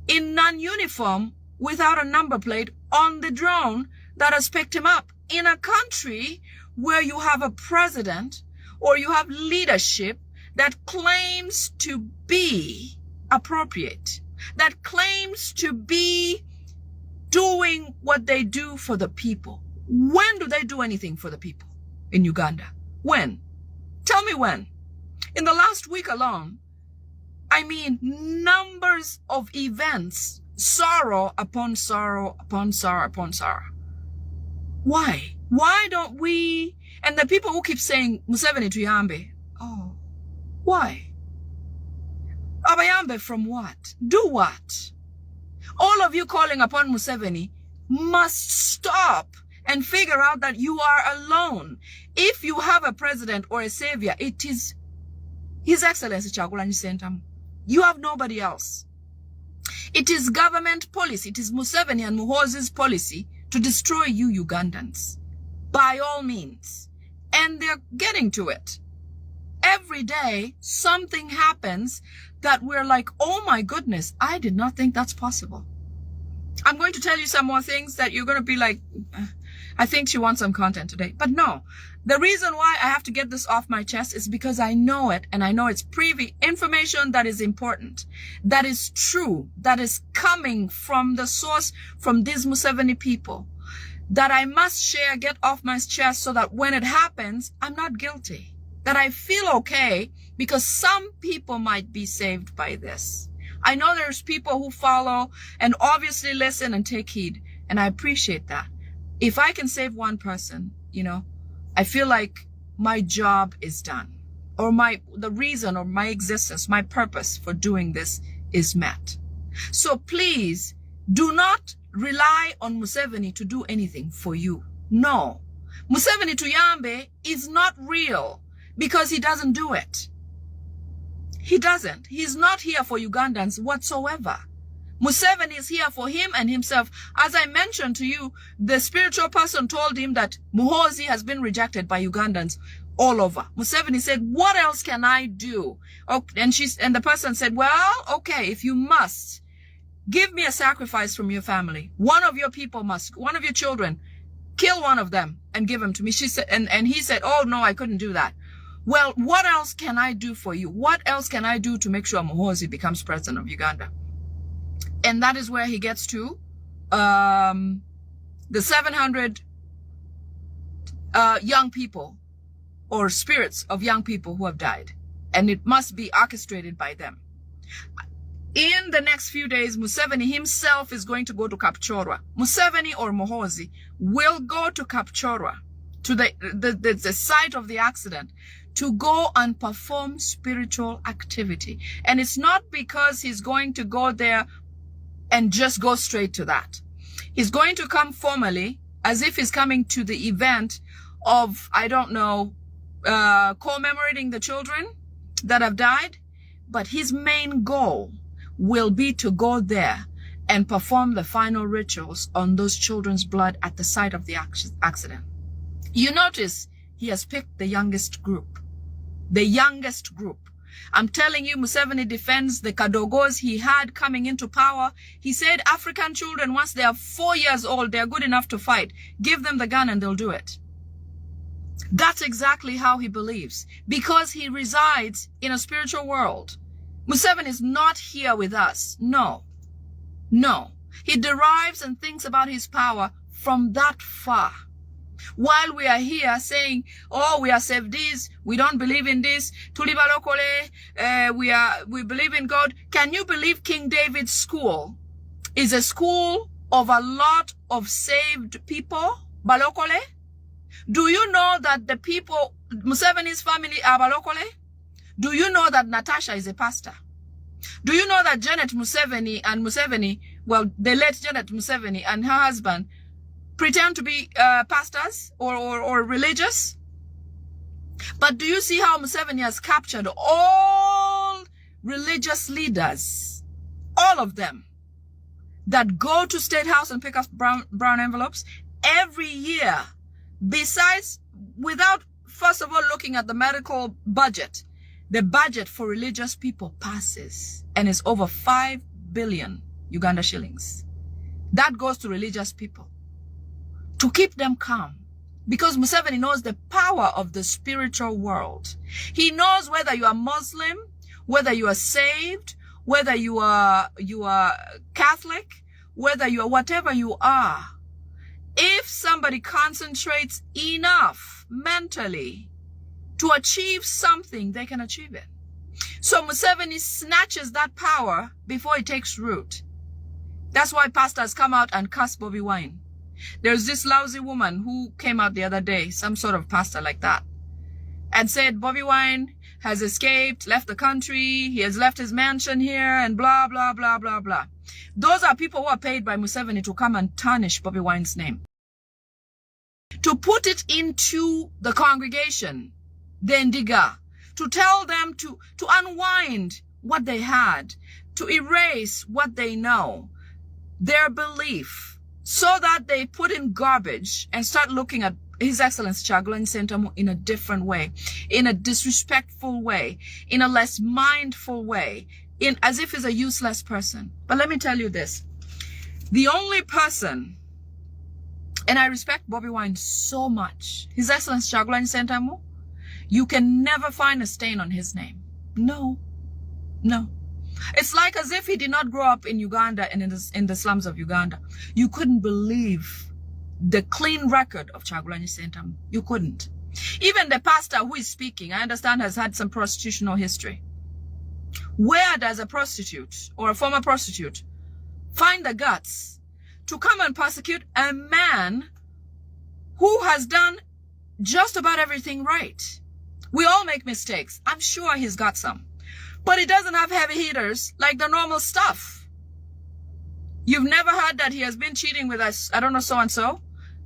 in non-uniform without a number plate on the drone that has picked him up, in a country where you have a president or you have leadership that claims to be appropriate, that claims to be doing what they do for the people. When do they do anything for the people in Uganda? When? Tell me when. In the last week alone, I mean, numbers of events, sorrow upon sorrow upon sorrow upon sorrow. Why? Why don't we? And the people who keep saying Museveni tuyambe, oh, why? Abayambe from what? Do what? All of you calling upon Museveni must stop and figure out that you are alone. If you have a president or a savior, it is His Excellency Kyagulanyi Ssentamu. You have nobody else. It is government policy. It is Museveni and Muhoozi's policy to destroy you Ugandans, by all means. And they're getting to it. Every day, something happens that we're like, oh my goodness, I did not think that's possible. I'm going to tell you some more things that you're going to be like, I think she wants some content today. But no, the reason why I have to get this off my chest is because I know it, and I know it's information that is important, that is true, that is coming from the source, from these Museveni people, that I must share, get off my chest, so that when it happens, I'm not guilty, that I feel okay, because some people might be saved by this. I know there's people who follow and obviously listen and take heed, and I appreciate that. If I can save one person, I feel like my job is done, or the reason or my existence, my purpose for doing this is met. So please do not rely on Museveni to do anything for you. No, Museveni Tuyambe is not real because he doesn't do it. He doesn't. He's not here for Ugandans whatsoever. Museveni is here for him and himself. As I mentioned to you, the spiritual person told him that Muhoozi has been rejected by Ugandans all over. Museveni said, what else can I do? And the person said, well, okay, if you must, give me a sacrifice from your family. One of your children, kill one of them and give him to me. She said, and he said, oh no, I couldn't do that. Well, what else can I do for you? What else can I do to make sure Muhoozi becomes president of Uganda? And that is where he gets to the 700 young people, or spirits of young people who have died. And it must be orchestrated by them. In the next few days, Museveni himself is going to go to Kapchorwa. Museveni or Muhoozi will go to Kapchorwa, to the site of the accident, to go and perform spiritual activity. And it's not because he's going to go there and just go straight to that. He's going to come formally, as if he's coming to the event of, I don't know, commemorating the children that have died. But his main goal will be to go there and perform the final rituals on those children's blood at the site of the accident. You notice he has picked the youngest group. The youngest group. I'm telling you, Museveni defends the Kadogos he had coming into power. He said African children, once they are 4 years old, they're good enough to fight. Give them the gun and they'll do it. That's exactly how he believes, because he resides in a spiritual world. Museveni is not here with us. No. No. He derives and thinks about his power from that far. While we are here saying, oh, we are saved this, we don't believe in this, tuliba lokole, we believe in God. Can you believe King David's school is a school of a lot of saved people? Balokole? Do you know that the people, Museveni's family are Balokole? Do you know that Natasha is a pastor? Do you know that Janet Museveni and Museveni, well, the late Janet Museveni and her husband pretend to be pastors or religious? But do you see how Museveni has captured all religious leaders, all of them, that go to State House and pick up brown envelopes every year, besides, without first of all looking at the medical budget, the budget for religious people passes and is over 5 billion Uganda shillings. That goes to religious people to keep them calm, because Museveni knows the power of the spiritual world. He knows whether you are Muslim, whether you are saved, whether you are Catholic, whether you are whatever you are. If somebody concentrates enough mentally to achieve something, they can achieve it. So Museveni snatches that power before it takes root. That's why pastors come out and curse Bobi Wine. There's this lousy woman who came out the other day, some sort of pastor like that, and said Bobi Wine has escaped, left the country, he has left his mansion here, and blah, blah, blah, blah, blah. Those are people who are paid by Museveni to come and tarnish Bobi Wine's name, to put it into the congregation, the Ndiga, to tell them to unwind what they had, to erase what they know, their belief, so that they put in garbage and start looking at His Excellency Kyagulanyi Ssentamu in a different way, in a disrespectful way, in a less mindful way, as if he's a useless person. But let me tell you this. The only person, and I respect Bobi Wine so much, His Excellency Kyagulanyi Ssentamu, you can never find a stain on his name. No. No. It's like as if he did not grow up in Uganda and in the slums of Uganda. You couldn't believe the clean record of Kyagulanyi Ssentamu. You couldn't. Even the pastor who is speaking, I understand, has had some prostitutional history. Where does a prostitute or a former prostitute find the guts to come and persecute a man who has done just about everything right? We all make mistakes. I'm sure he's got some. But he doesn't have heavy hitters like the normal stuff. You've never heard that he has been cheating with us, I don't know, so-and-so.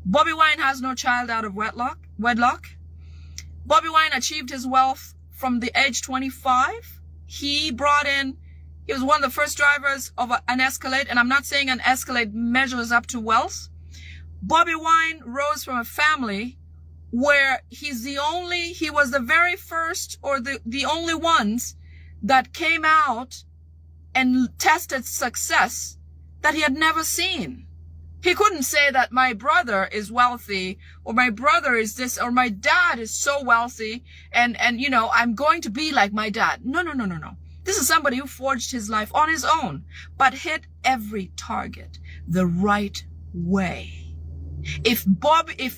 Bobi Wine has no child out of wedlock. Bobi Wine achieved his wealth from the age 25. He was one of the first drivers of an Escalade, and I'm not saying an Escalade measures up to wealth. Bobi Wine rose from a family where he was the very first or the only ones that came out and tested success that he had never seen. He couldn't say that my brother is wealthy, or my brother is this, or my dad is so wealthy, and you know, I'm going to be like my dad. No. This is somebody who forged his life on his own, but hit every target the right way. If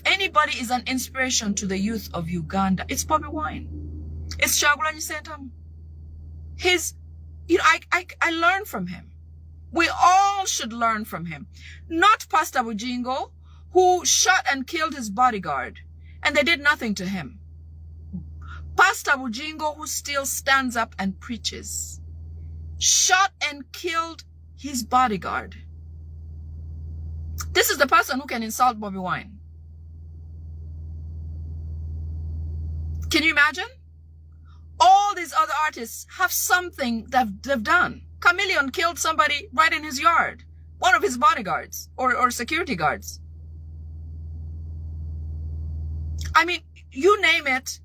anybody is an inspiration to the youth of Uganda, it's Bobi Wine. It's Kyagulanyi Ssentamu. I learn from him. We all should learn from him. Not Pastor Bujingo, who shot and killed his bodyguard, and they did nothing to him. Pastor Bujingo, who still stands up and preaches, shot and killed his bodyguard. This is the person who can insult Bobi Wine. Can you imagine? All these other artists have something that they've done. Chameleon killed somebody right in his yard, one of his bodyguards or security guards. I mean, you name it,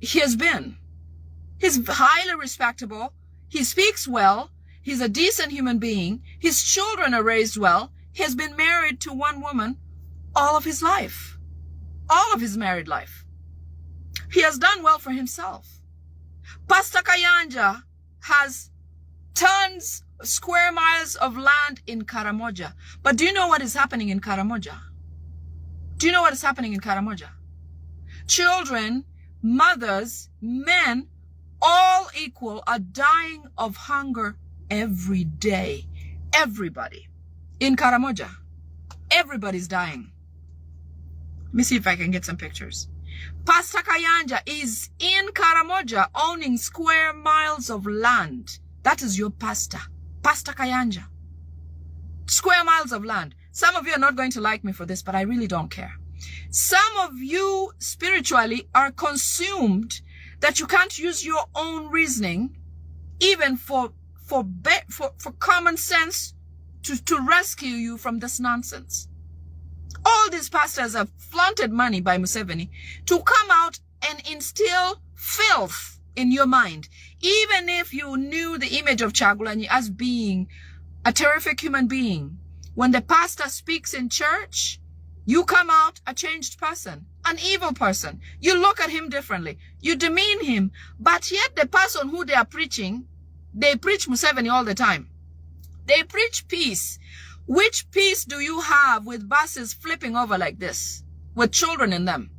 he has been. He's highly respectable. He speaks well. He's a decent human being. His children are raised well. He has been married to one woman all of his life, all of his married life. He has done well for himself. Pastor Kayanja has tons, square miles of land in Karamoja. But do you know what is happening in Karamoja? Do you know what is happening in Karamoja? Children, mothers, men, all equal, are dying of hunger every day. Everybody. In Karamoja, everybody's dying. Let me see if I can get some pictures. Pastor Kayanja is in Karamoja owning square miles of land. That is your pastor. Pastor Kayanja. Square miles of land. Some of you are not going to like me for this, but I really don't care. Some of you spiritually are consumed that you can't use your own reasoning even for common sense to rescue you from this nonsense. All these pastors have flaunted money by Museveni to come out and instill filth in your mind. Even if you knew the image of Chagulanyi as being a terrific human being, when the pastor speaks in church, you come out a changed person, an evil person. You look at him differently. You demean him. But yet the person who they are preaching, they preach Museveni all the time. They preach peace. Which peace do you have with buses flipping over like this, with children in them?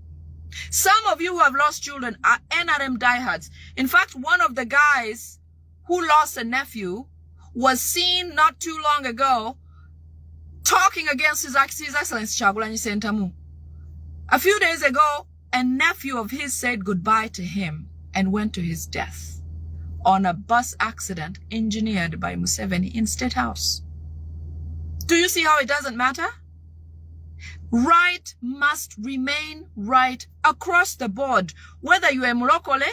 Some of you who have lost children are NRM diehards. In fact, one of the guys who lost a nephew was seen not too long ago talking against His Excellency Chagulanyi Sentamu. A few days ago, a nephew of his said goodbye to him and went to his death on a bus accident engineered by Museveni in State House. Do you see how it doesn't matter? Right must remain right across the board. Whether you are Murokole,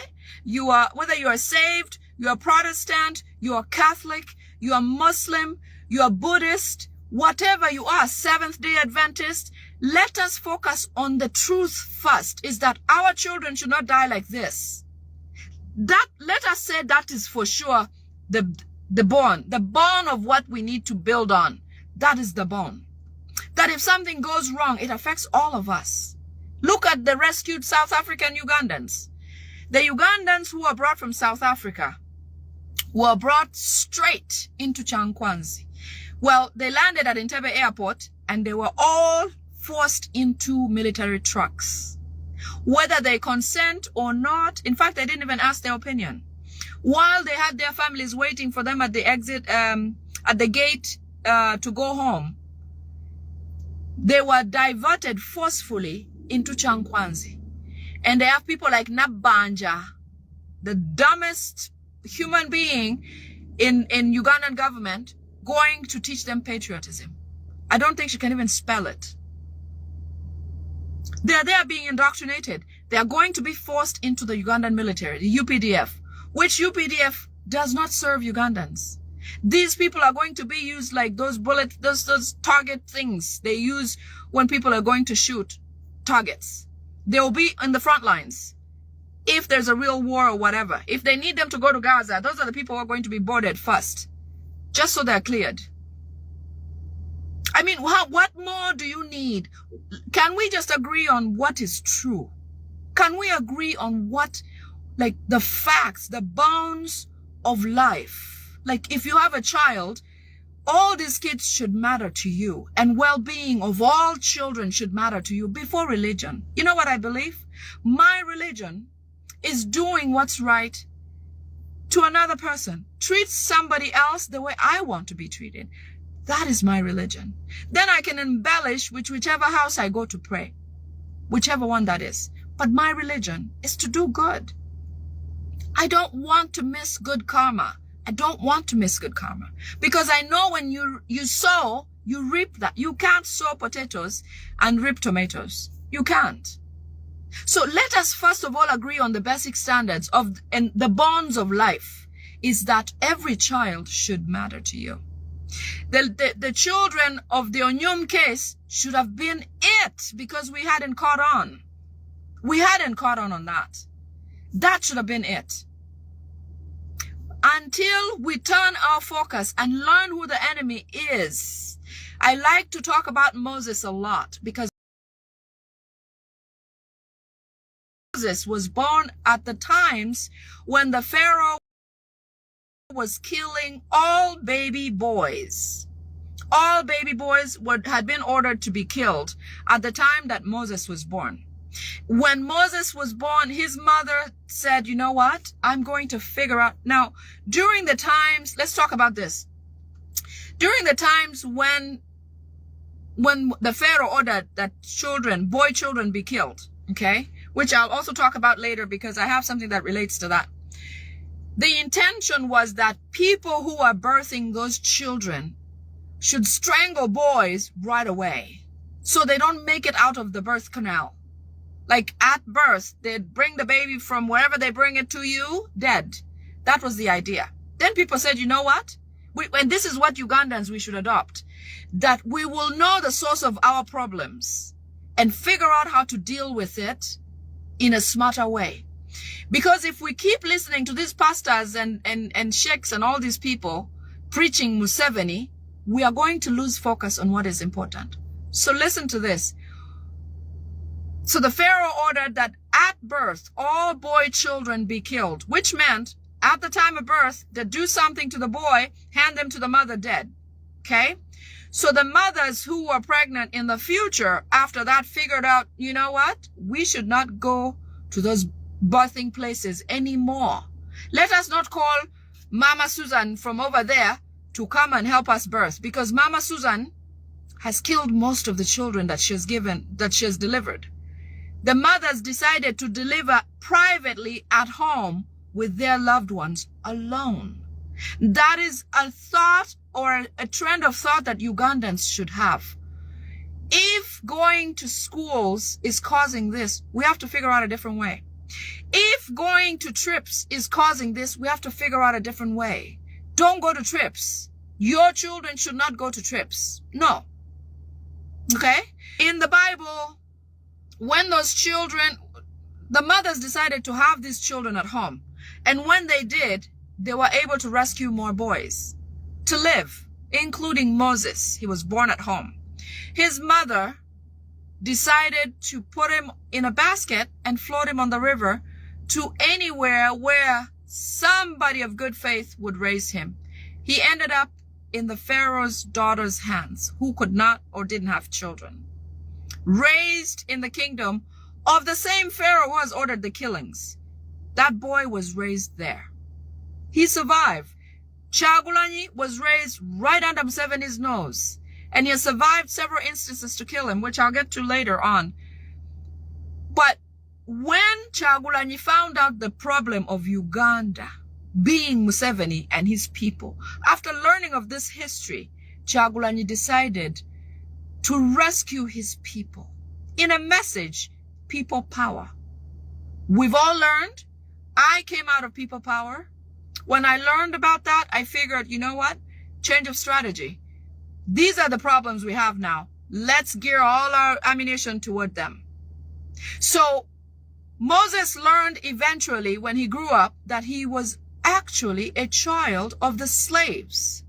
whether you are saved, you are Protestant, you are Catholic, you are Muslim, you are Buddhist, whatever you are, Seventh-day Adventist, let us focus on the truth first, is that our children should not die like this. That, let us say that is for sure the bone of what we need to build on. That is the bone. That if something goes wrong, it affects all of us. Look at the rescued South African Ugandans. The Ugandans who were brought from South Africa were brought straight into Chankwanzi. Well, they landed at Entebbe Airport and they were all forced into military trucks. Whether they consent or not, in fact, they didn't even ask their opinion. While they had their families waiting for them at the exit, at the gate to go home, they were diverted forcefully into Chankwanzi. And they have people like Nabanja, the dumbest human being in Ugandan government, going to teach them patriotism. I don't think she can even spell it. They are being indoctrinated. They are going to be forced into the Ugandan military, the UPDF, which UPDF does not serve Ugandans. These people are going to be used like those those target things they use when people are going to shoot targets. They will be in the front lines. If there's a real war or whatever, if they need them to go to Gaza, those are the people who are going to be boarded first, just so they're cleared. I mean, what more do you need? Can we just agree on what is true? Can we agree on what, like, the facts, the bones of life? Like, if you have a child, all these kids should matter to you, and well-being of all children should matter to you before religion. You know what I believe? My religion is doing what's right to another person. Treat somebody else the way I want to be treated. That is my religion. Then I can embellish with whichever house I go to pray, whichever one that is. But my religion is to do good. I don't want to miss good karma. I don't want to miss good karma, because I know when you sow, you reap that. You can't sow potatoes and reap tomatoes. You can't. So let us first of all agree on the basic standards and the bonds of life, is that every child should matter to you. The children of the Onyum case should have been it, because we hadn't caught on. We hadn't caught on that. That should have been it. Until we turn our focus and learn who the enemy is. I like to talk about Moses a lot, because Moses was born at the times when the Pharaoh was killing all baby boys. All baby boys had been ordered to be killed at the time that Moses was born. When Moses was born, his mother said, you know what? I'm going to figure out. Now, during the times, let's talk about this. During the times when the Pharaoh ordered that boy children be killed, okay? Which I'll also talk about later because I have something that relates to that. The intention was that people who are birthing those children should strangle boys right away so they don't make it out of the birth canal. Like at birth, they'd bring the baby from wherever they bring it to you, dead. That was the idea. Then people said, you know what? And this is what Ugandans we should adopt. That we will know the source of our problems and figure out how to deal with it in a smarter way. Because if we keep listening to these pastors and sheikhs and all these people preaching Museveni, we are going to lose focus on what is important. So listen to this. So the Pharaoh ordered that at birth, all boy children be killed, which meant at the time of birth, they do something to the boy, hand them to the mother dead. Okay? So the mothers who were pregnant in the future after that figured out, you know what? We should not go to those birthing places anymore. Let us not call Mama Susan from over there to come and help us birth, because Mama Susan has killed most of the children that she has delivered. The mothers decided to deliver privately at home with their loved ones alone. That is a thought or a trend of thought that Ugandans should have. If going to schools is causing this, we have to figure out a different way. If going to trips is causing this, we have to figure out a different way. Don't go to trips. Your children should not go to trips. No. Okay? In the Bible, when those children, the mothers decided to have these children at home. And when they did, they were able to rescue more boys to live, including Moses. He was born at home. His mother decided to put him in a basket and float him on the river to anywhere where somebody of good faith would raise him. He ended up in the Pharaoh's daughter's hands, who could not or didn't have children. Raised in the kingdom of the same Pharaoh who has ordered the killings. That boy was raised there. He survived. Chagulanyi was raised right under Museveni's nose. And he has survived several instances to kill him, which I'll get to later on. But when Chagulanyi found out the problem of Uganda being Museveni and his people, after learning of this history, Chagulanyi decided to rescue his people. In a message, people power. We've all learned. I came out of people power. When I learned about that, I figured, you know what? Change of strategy. These are the problems we have now. Let's gear all our ammunition toward them. So Moses learned eventually when he grew up that he was actually a child of the slaves.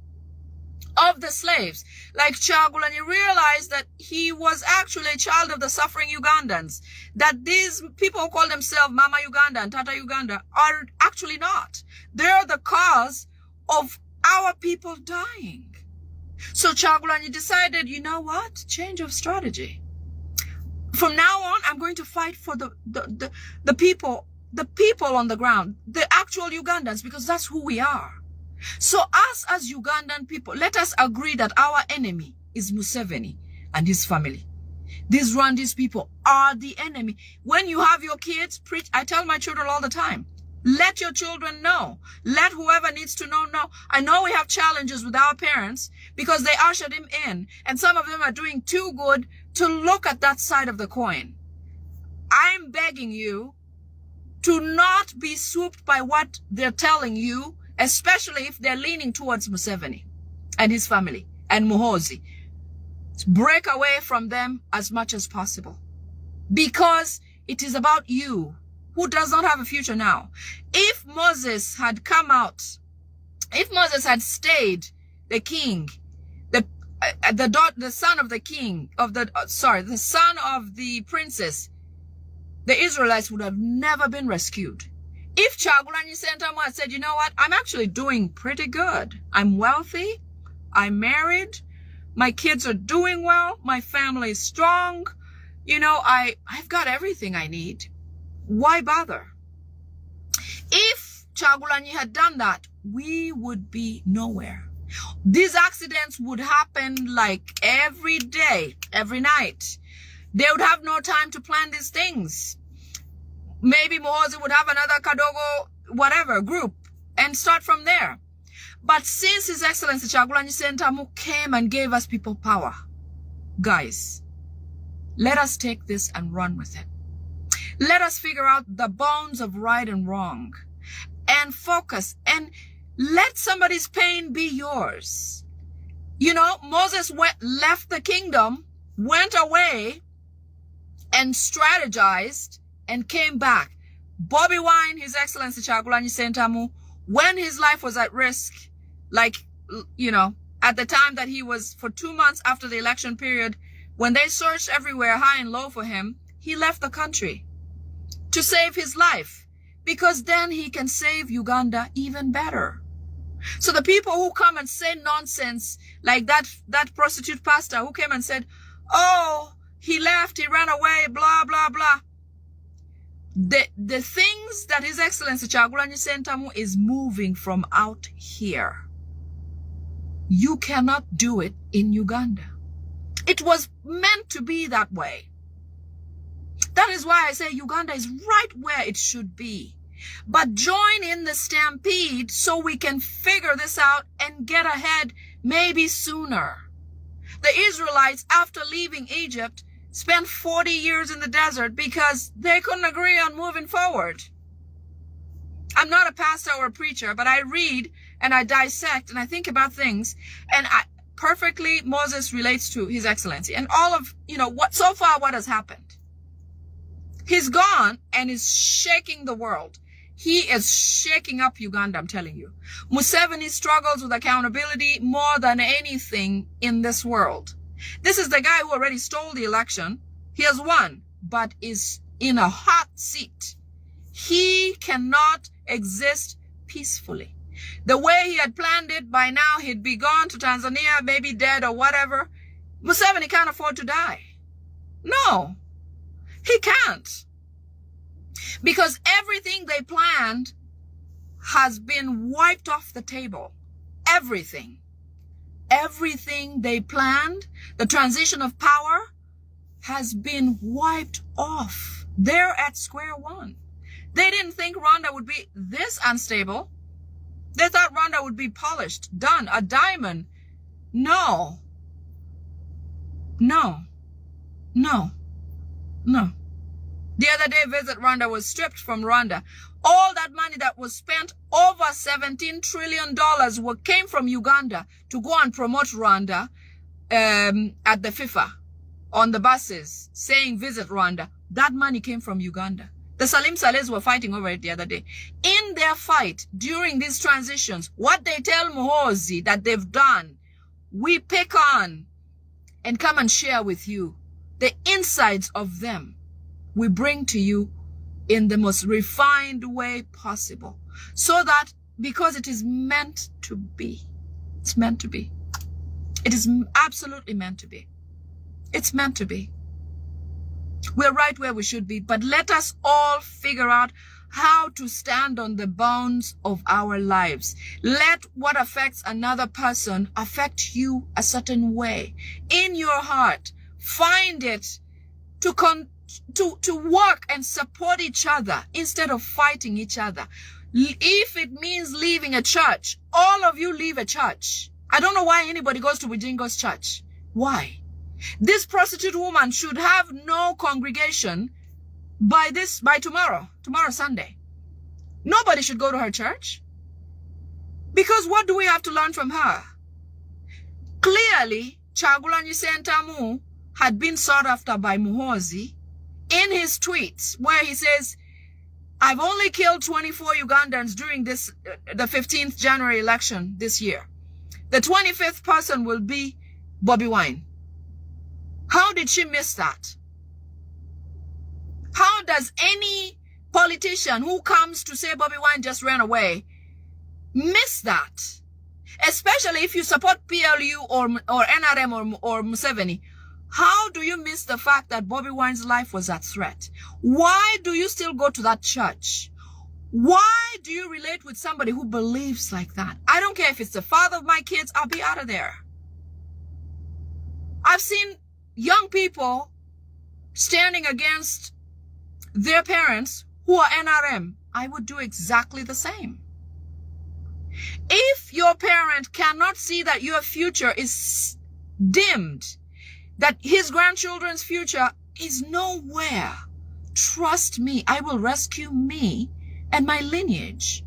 Like Chagulanyi realized that he was actually a child of the suffering Ugandans. That these people who call themselves Mama Uganda and Tata Uganda are actually not. They're the cause of our people dying. So Chagulanyi decided, you know what? Change of strategy. From now on, I'm going to fight for the people on the ground, the actual Ugandans, because that's who we are. So us as Ugandan people, let us agree that our enemy is Museveni and his family. These Rwandese people are the enemy. When you have your kids, preach. I tell my children all the time, let your children know. Let whoever needs to know. I know we have challenges with our parents because they ushered him in. And some of them are doing too good to look at that side of the coin. I'm begging you to not be swooped by what they're telling you, especially if they're leaning towards Museveni and his family and Muhoozi. Break away from them as much as possible. Because it is about you, who does not have a future now. If Moses had come out, if Moses had stayed the king, the son of the king, the son of the princess, the Israelites would have never been rescued. If Kyagulanyi Ssentamu had said, you know what, I'm actually doing pretty good. I'm wealthy. I'm married. My kids are doing well. My family is strong. You know, I've got everything I need. Why bother? If Kyagulanyi had done that, we would be nowhere. These accidents would happen like every day, every night. They would have no time to plan these things. Maybe Muhoozi would have another Kadogo, whatever, group and start from there. But since His Excellency Kyagulanyi Ssentamu came and gave us people power, guys, let us take this and run with it. Let us figure out the bones of right and wrong and focus and let somebody's pain be yours. You know, Moses left the kingdom, went away and strategized and came back. Bobi Wine, His Excellency Kyagulanyi Ssentamu, when his life was at risk, like, you know, at the time that he was for 2 months after the election period, when they searched everywhere high and low for him, he left the country to save his life, because then he can save Uganda even better. So the people who come and say nonsense, like that prostitute pastor who came and said, oh, he left, he ran away, blah, blah, blah. The things that His Excellency Kyagulanyi Ssentamu is moving from out here, you cannot do it in Uganda. It was meant to be that way. That is why I say Uganda is right where it should be. But join in the stampede so we can figure this out and get ahead maybe sooner. The Israelites, after leaving Egypt, spent 40 years in the desert because they couldn't agree on moving forward. I'm not a pastor or a preacher, but I read and I dissect and I think about things, and perfectly Moses relates to His Excellency and all of, you know, what so far what has happened. He's gone and is shaking the world. He is shaking up Uganda, I'm telling you. Museveni struggles with accountability more than anything in this world. This is the guy who already stole the election. He has won, but is in a hot seat. He cannot exist peacefully. The way he had planned it, by now he'd be gone to Tanzania, maybe dead or whatever. Museveni can't afford to die. No, he can't. Because everything they planned has been wiped off the table. Everything. Everything they planned, the transition of power, has been wiped off. They're at square one. They didn't think Rwanda would be this unstable. They thought Rwanda would be polished, done, a diamond. No. No. No. No. The other day, Visit Rwanda was stripped from Rwanda. All that money that was spent, over $17 trillion, came from Uganda to go and promote Rwanda at the FIFA on the buses, saying Visit Rwanda. That money came from Uganda. The Salim Salehs were fighting over it the other day. In their fight, during these transitions, what they tell Muhoozi that they've done, we pick on and come and share with you. The insides of them we bring to you in the most refined way possible. So that, because it is meant to be. It's meant to be. It is absolutely meant to be. It's meant to be. We're right where we should be, but let us all figure out how to stand on the bounds of our lives. Let what affects another person affect you a certain way. In your heart, find it to work and support each other instead of fighting each other. If it means leaving a church, all of you leave a church. I don't know why anybody goes to Wijingo's church. Why? This prostitute woman should have no congregation by tomorrow Sunday. Nobody should go to her church. Because what do we have to learn from her? Clearly, Kyagulanyi Ssentamu had been sought after by Muhoozi in his tweets, where he says, I've only killed 24 Ugandans during the 15th January election this year. The 25th person will be Bobi Wine. How did she miss that? How does any politician who comes to say Bobi Wine just ran away miss that? Especially if you support PLU or NRM or Museveni. How do you miss the fact that Bobi Wine's life was at threat? Why do you still go to that church? Why do you relate with somebody who believes like that? I don't care if it's the father of my kids, I'll be out of there. I've seen young people standing against their parents who are NRM. I would do exactly the same. If your parent cannot see that your future is dimmed, that his grandchildren's future is nowhere, trust me, I will rescue me and my lineage,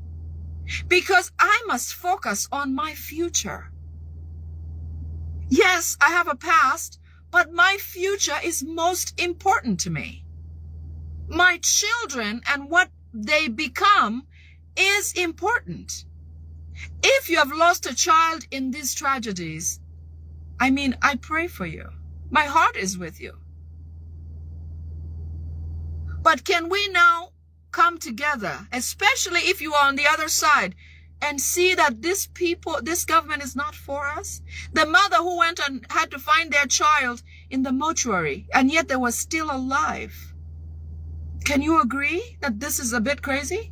because I must focus on my future. Yes, I have a past, but my future is most important to me. My children and what they become is important. If you have lost a child in these tragedies, I mean, I pray for you. My heart is with you. But can we now come together, especially if you are on the other side, and see that this government is not for us? The mother who went and had to find their child in the mortuary, and yet they were still alive. Can you agree that this is a bit crazy?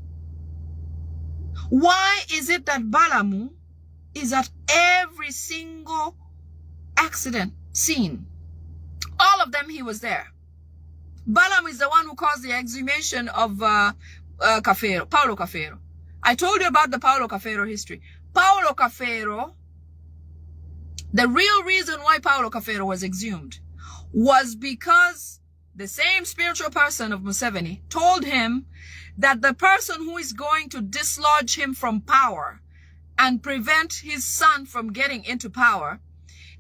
Why is it that Balamu is at every single accident scene? All of them, he was there. Balaam is the one who caused the exhumation of Paulo Cafero. I told you about the Paulo Cafero history. Paulo Cafero, the real reason why Paulo Cafero was exhumed was because the same spiritual person of Museveni told him that the person who is going to dislodge him from power and prevent his son from getting into power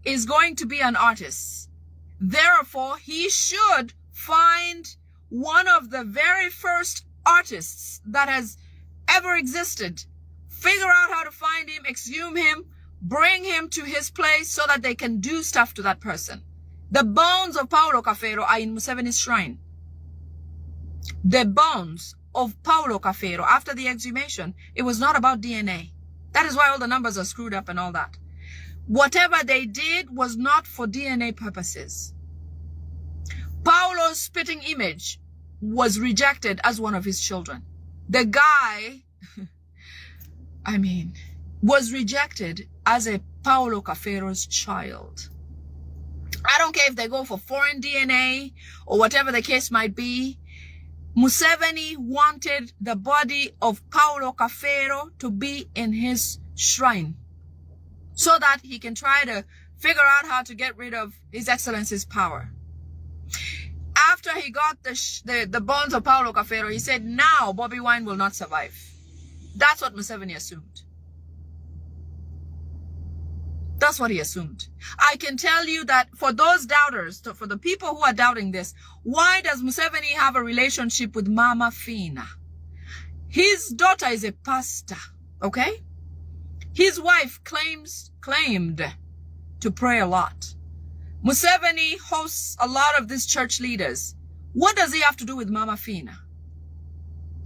is going to be an artist. Therefore, he should find one of the very first artists that has ever existed, figure out how to find him, exhume him, bring him to his place so that they can do stuff to that person. The bones of Paulo Cafero are in Museveni's shrine. The bones of Paulo Cafero, after the exhumation, it was not about DNA. That is why all the numbers are screwed up and all that. Whatever they did was not for DNA purposes. Paulo's spitting image was rejected as one of his children. The guy, I mean, was rejected as a Paulo Cafero's child. I don't care if they go for foreign DNA or whatever the case might be. Museveni wanted the body of Paulo Cafero to be in his shrine so that he can try to figure out how to get rid of His Excellency's power. After he got the bones of Paulo Cafero, he said, now Bobi Wine will not survive. That's what Museveni assumed. That's what he assumed. I can tell you that for those doubters, for the people who are doubting this, why does Museveni have a relationship with Mama Fina? His daughter is a pastor, okay? His wife claimed to pray a lot. Museveni hosts a lot of these church leaders. What does he have to do with Mama Fina?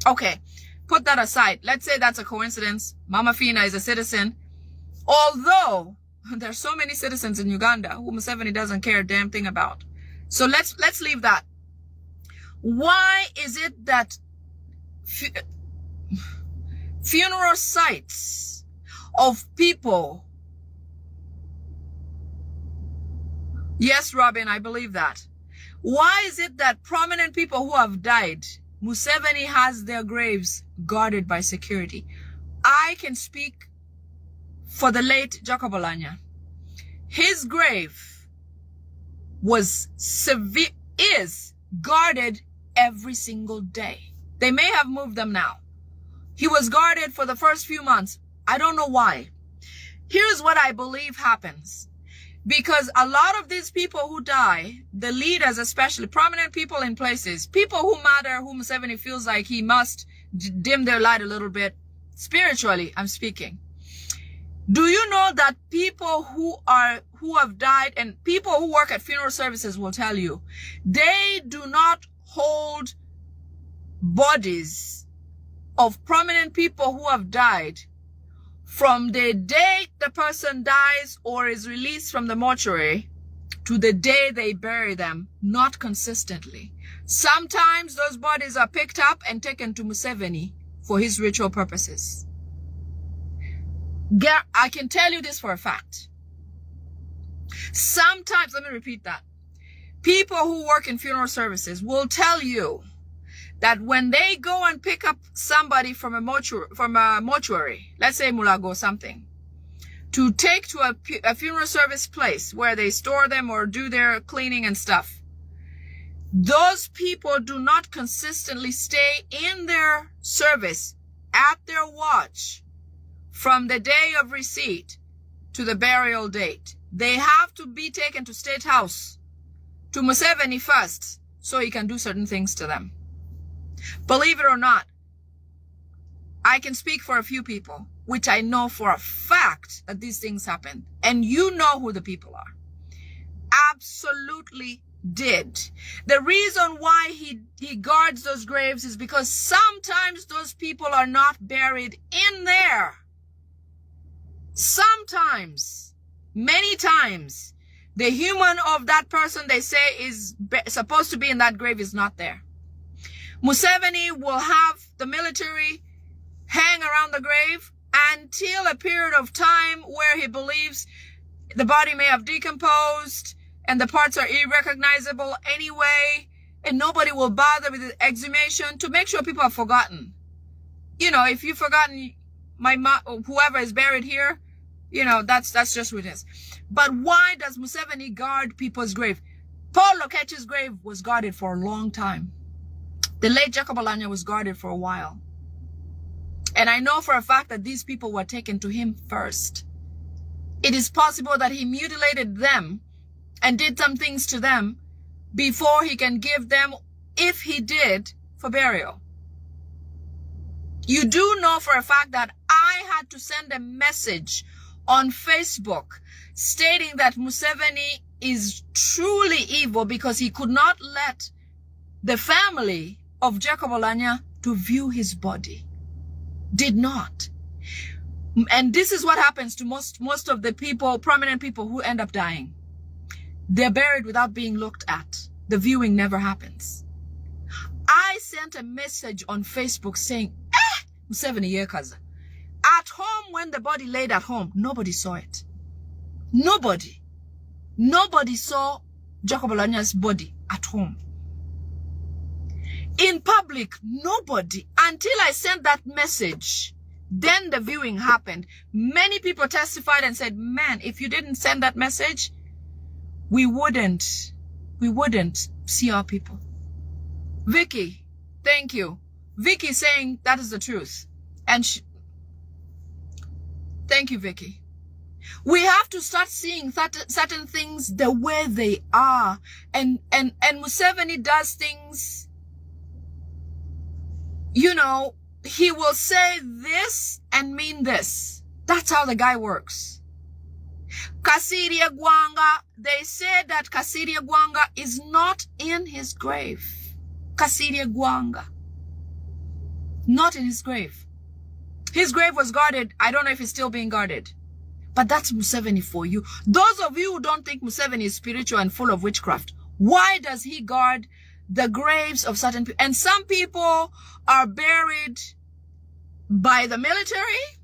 Okay, put that aside. Let's say that's a coincidence. Mama Fina is a citizen. Although there's so many citizens in Uganda who Museveni doesn't care a damn thing about. So let's leave that. Why is it that funeral sites of people... Yes, Robin, I believe that. Why is it that prominent people who have died, Museveni has their graves guarded by security? I can speak for the late Jacob Olanya. His grave is guarded every single day. They may have moved them now. He was guarded for the first few months. I don't know why. Here's what I believe happens. Because a lot of these people who die, the leaders, especially prominent people in places, people who matter, whom Museveni feels like he must dim their light a little bit, spiritually, I'm speaking. Do you know that people who have died, and people who work at funeral services will tell you, they do not hold bodies of prominent people who have died from the day the person dies or is released from the mortuary to the day they bury them, not consistently. Sometimes those bodies are picked up and taken to Museveni for his ritual purposes. I can tell you this for a fact. Sometimes, let me repeat that. People who work in funeral services will tell you that when they go and pick up somebody from a mortuary, let's say Mulago or something, to take to a funeral service place where they store them or do their cleaning and stuff, those people do not consistently stay in their service at their watch from the day of receipt to the burial date. They have to be taken to State House, to Museveni first, so he can do certain things to them. Believe it or not, I can speak for a few people, which I know for a fact that these things happen. And you know who the people are. Absolutely did. The reason why he guards those graves is because sometimes those people are not buried in there. Sometimes, many times, the human of that person they say is supposed to be in that grave is not there. Museveni will have the military hang around the grave until a period of time where he believes the body may have decomposed and the parts are irrecognizable anyway, and nobody will bother with the exhumation to make sure people have forgotten. You know, if you've forgotten my mom, whoever is buried here, you know, that's just what it is. But why does Museveni guard people's grave? Paul Lokech's grave was guarded for a long time. The late Jacob Alanya was guarded for a while. And I know for a fact that these people were taken to him first. It is possible that he mutilated them and did some things to them before he can give them, if he did, for burial. You do know for a fact that I had to send a message on Facebook stating that Museveni is truly evil because he could not let the family of Jacob Alanya to view his body. Did not. And this is what happens to most of the people, prominent people who end up dying. They're buried without being looked at. The viewing never happens. I sent a message on Facebook saying, Museveni yekaza. At home, when the body laid at home, nobody saw it. Nobody saw Jacob Alanya's body at home. In public, nobody. Until I sent that message, then the viewing happened. Many people testified and said, man, if you didn't send that message, we wouldn't see our people. Vicky, thank you. Vicky saying that is the truth. And thank you, Vicky. We have to start seeing certain things the way they are. And Museveni does things, you know, he will say this and mean this. That's how the guy works. Kasiria Gwanga, they said that Kasiria Gwanga is not in his grave. Kasiria Gwanga. Not in his grave. His grave was guarded. I don't know if it's still being guarded. But that's Museveni for you. Those of you who don't think Museveni is spiritual and full of witchcraft, why does he guard the graves of certain people? And some people are buried by the military.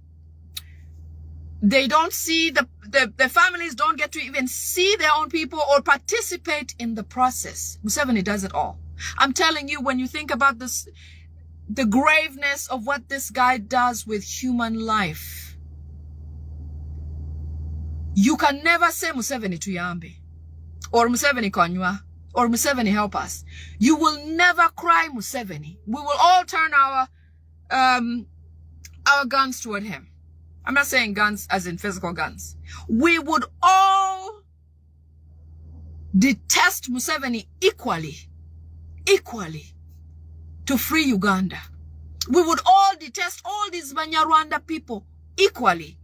They don't see, the families don't get to even see their own people or participate in the process. Museveni does it all. I'm telling you, when you think about this, the graveness of what this guy does with human life, you can never say Museveni tuyambe, or Museveni konywa, or Museveni help us. You will never cry Museveni. We will all turn our guns toward him. I'm not saying guns as in physical guns. We would all detest Museveni equally to free Uganda. We would all detest all these Banyarwanda people equally.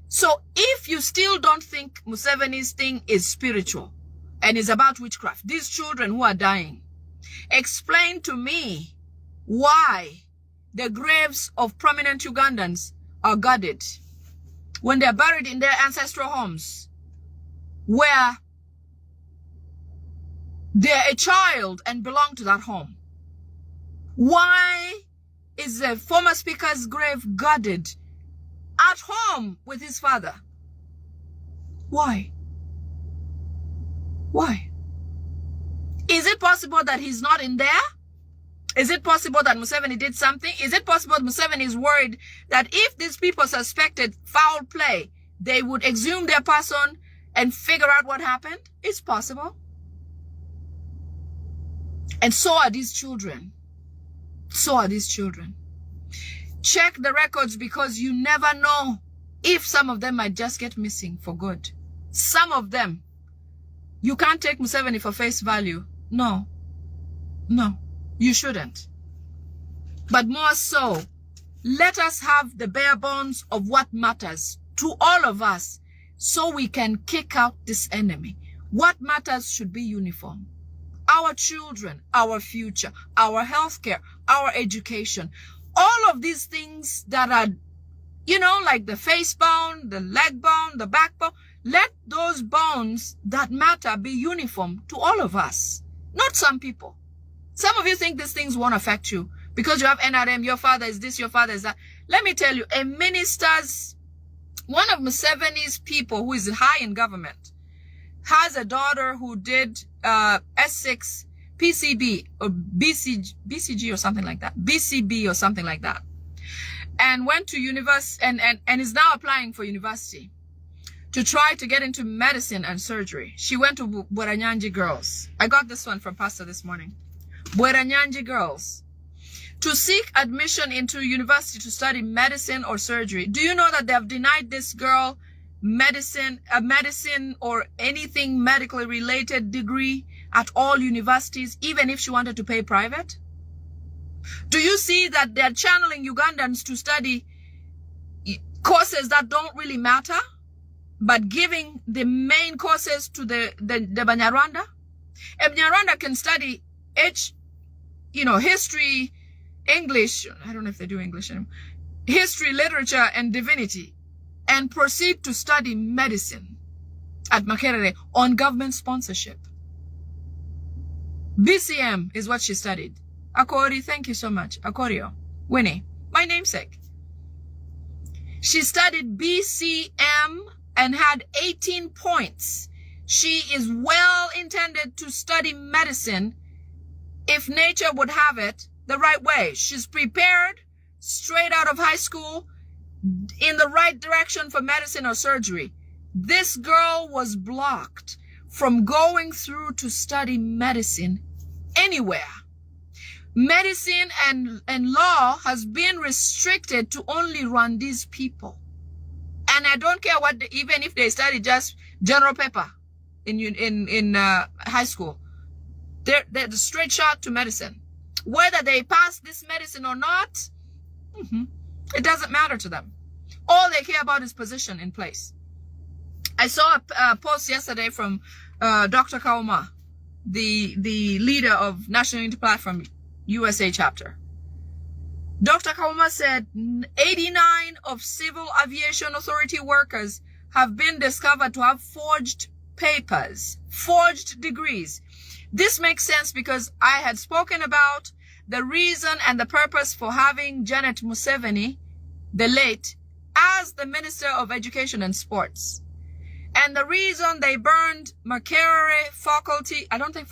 So if you still don't think Museveni's thing is spiritual and is about witchcraft, these children who are dying, explain to me why the graves of prominent Ugandans are guarded when they're buried in their ancestral homes, where they're a child and belong to that home. Why is the former speaker's grave guarded at home with his father? Why? Why? Is it possible that he's not in there? Is it possible that Museveni did something? Is it possible that Museveni is worried that if these people suspected foul play, they would exhume their person and figure out what happened? It's possible. And so are these children. So are these children. Check the records, because you never know if some of them might just get missing for good. Some of them. You can't take Museveni for face value. No. No. You shouldn't. But more so, let us have the bare bones of what matters to all of us so we can kick out this enemy. What matters should be uniform. Our children, our future, our healthcare, our education, all of these things that are, you know, like the face bone, the leg bone, the backbone, let those bones that matter be uniform to all of us, not some people. Some of you think these things won't affect you because you have NRM, your father is this, your father is that. Let me tell you, a minister's, one of Museveni's people who is high in government, has a daughter who did S6 PCB or BCG or something like that, BCB or something like that, and went to university and is now applying for university to try to get into medicine and surgery. She went to Bweranyanji Girls. I got this one from Pastor this morning. Bweranyanji Girls, to seek admission into university to study medicine or surgery. Do you know that they have denied this girl medicine or anything medically related degree at all universities, even if she wanted to pay private? Do you see that they're channeling Ugandans to study courses that don't really matter, but giving the main courses to the Banyarwanda? A Banyarwanda can study history, English, I don't know if they do English anymore, history, literature, and divinity, and proceed to study medicine at Makerere on government sponsorship. BCM is what she studied. Akori, thank you so much. Akorio, Winnie, my namesake. She studied BCM and had 18 points. She is well intended to study medicine if nature would have it the right way. She's prepared straight out of high school in the right direction for medicine or surgery. This girl was blocked from going through to study medicine anywhere. Medicine and law has been restricted to only run these people. And I don't care what, even if they study just general paper in high school, they're the straight shot to medicine. Whether they pass this medicine or not, it doesn't matter to them. All they care about is position in place. I saw a post yesterday from Dr. Kauma, the leader of National Unity Platform USA chapter. Dr. Kauma said 89 of Civil Aviation Authority workers have been discovered to have forged papers, forged degrees. This makes sense because I had spoken about the reason and the purpose for having Janet Museveni, the late, as the Minister of Education and Sports. And the reason they burned Makerere faculty, I don't think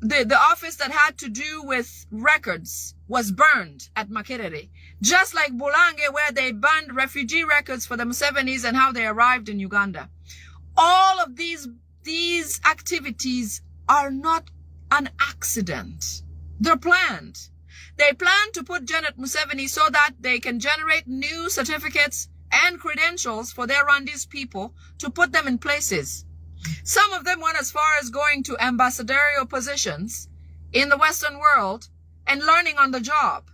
the office that had to do with records was burned at Makerere. Just like Bulange, where they burned refugee records for the Musevenis and how they arrived in Uganda. All of these activities are not an accident. They're planned. They plan to put Janet Museveni so that they can generate new certificates and credentials for their Rwandese people to put them in places. Some of them went as far as going to ambassadorial positions in the Western world and learning on the job.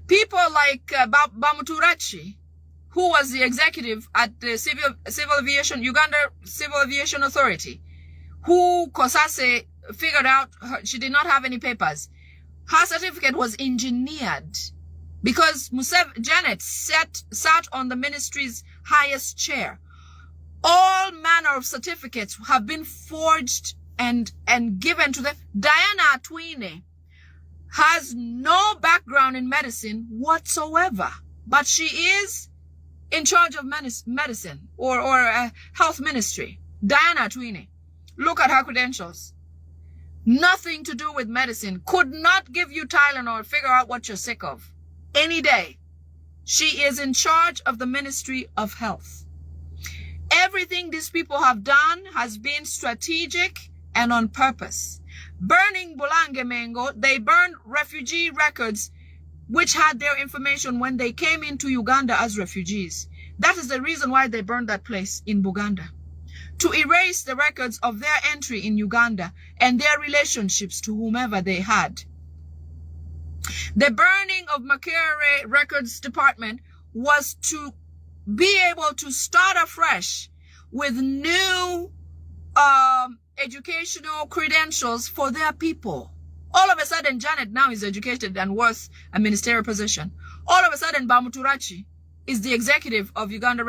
People like Bamuturachi, who was the executive at the Uganda Civil Aviation Authority, who Kosase figured out she did not have any papers. Her certificate was engineered because Janet sat on the ministry's highest chair. All manner of certificates have been forged and given to them. Diana Atwine has no background in medicine whatsoever, but she is in charge of medicine or health ministry. Diana Atwine, look at her credentials. Nothing to do with medicine. Could not give you Tylenol, figure out what you're sick of. Any day. She is in charge of the Ministry of Health. Everything these people have done has been strategic and on purpose. Burning Bulange Mengo, they burned refugee records which had their information when they came into Uganda as refugees. That is the reason why they burned that place in Buganda. To erase the records of their entry in Uganda and their relationships to whomever they had. The burning of Makerere Records Department was to be able to start afresh with new educational credentials for their people. All of a sudden, Janet now is educated and worth a ministerial position. All of a sudden, Bamuturachi is the executive of Uganda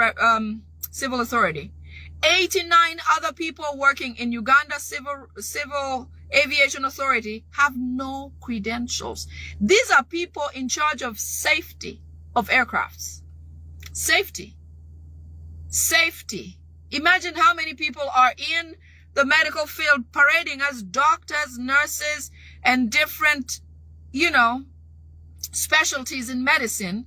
Civil Authority. 89 other people working in Uganda Civil Aviation Authority have no credentials. These are people in charge of safety of aircrafts. Safety. Safety. Imagine how many people are in the medical field parading as doctors, nurses, and different, specialties in medicine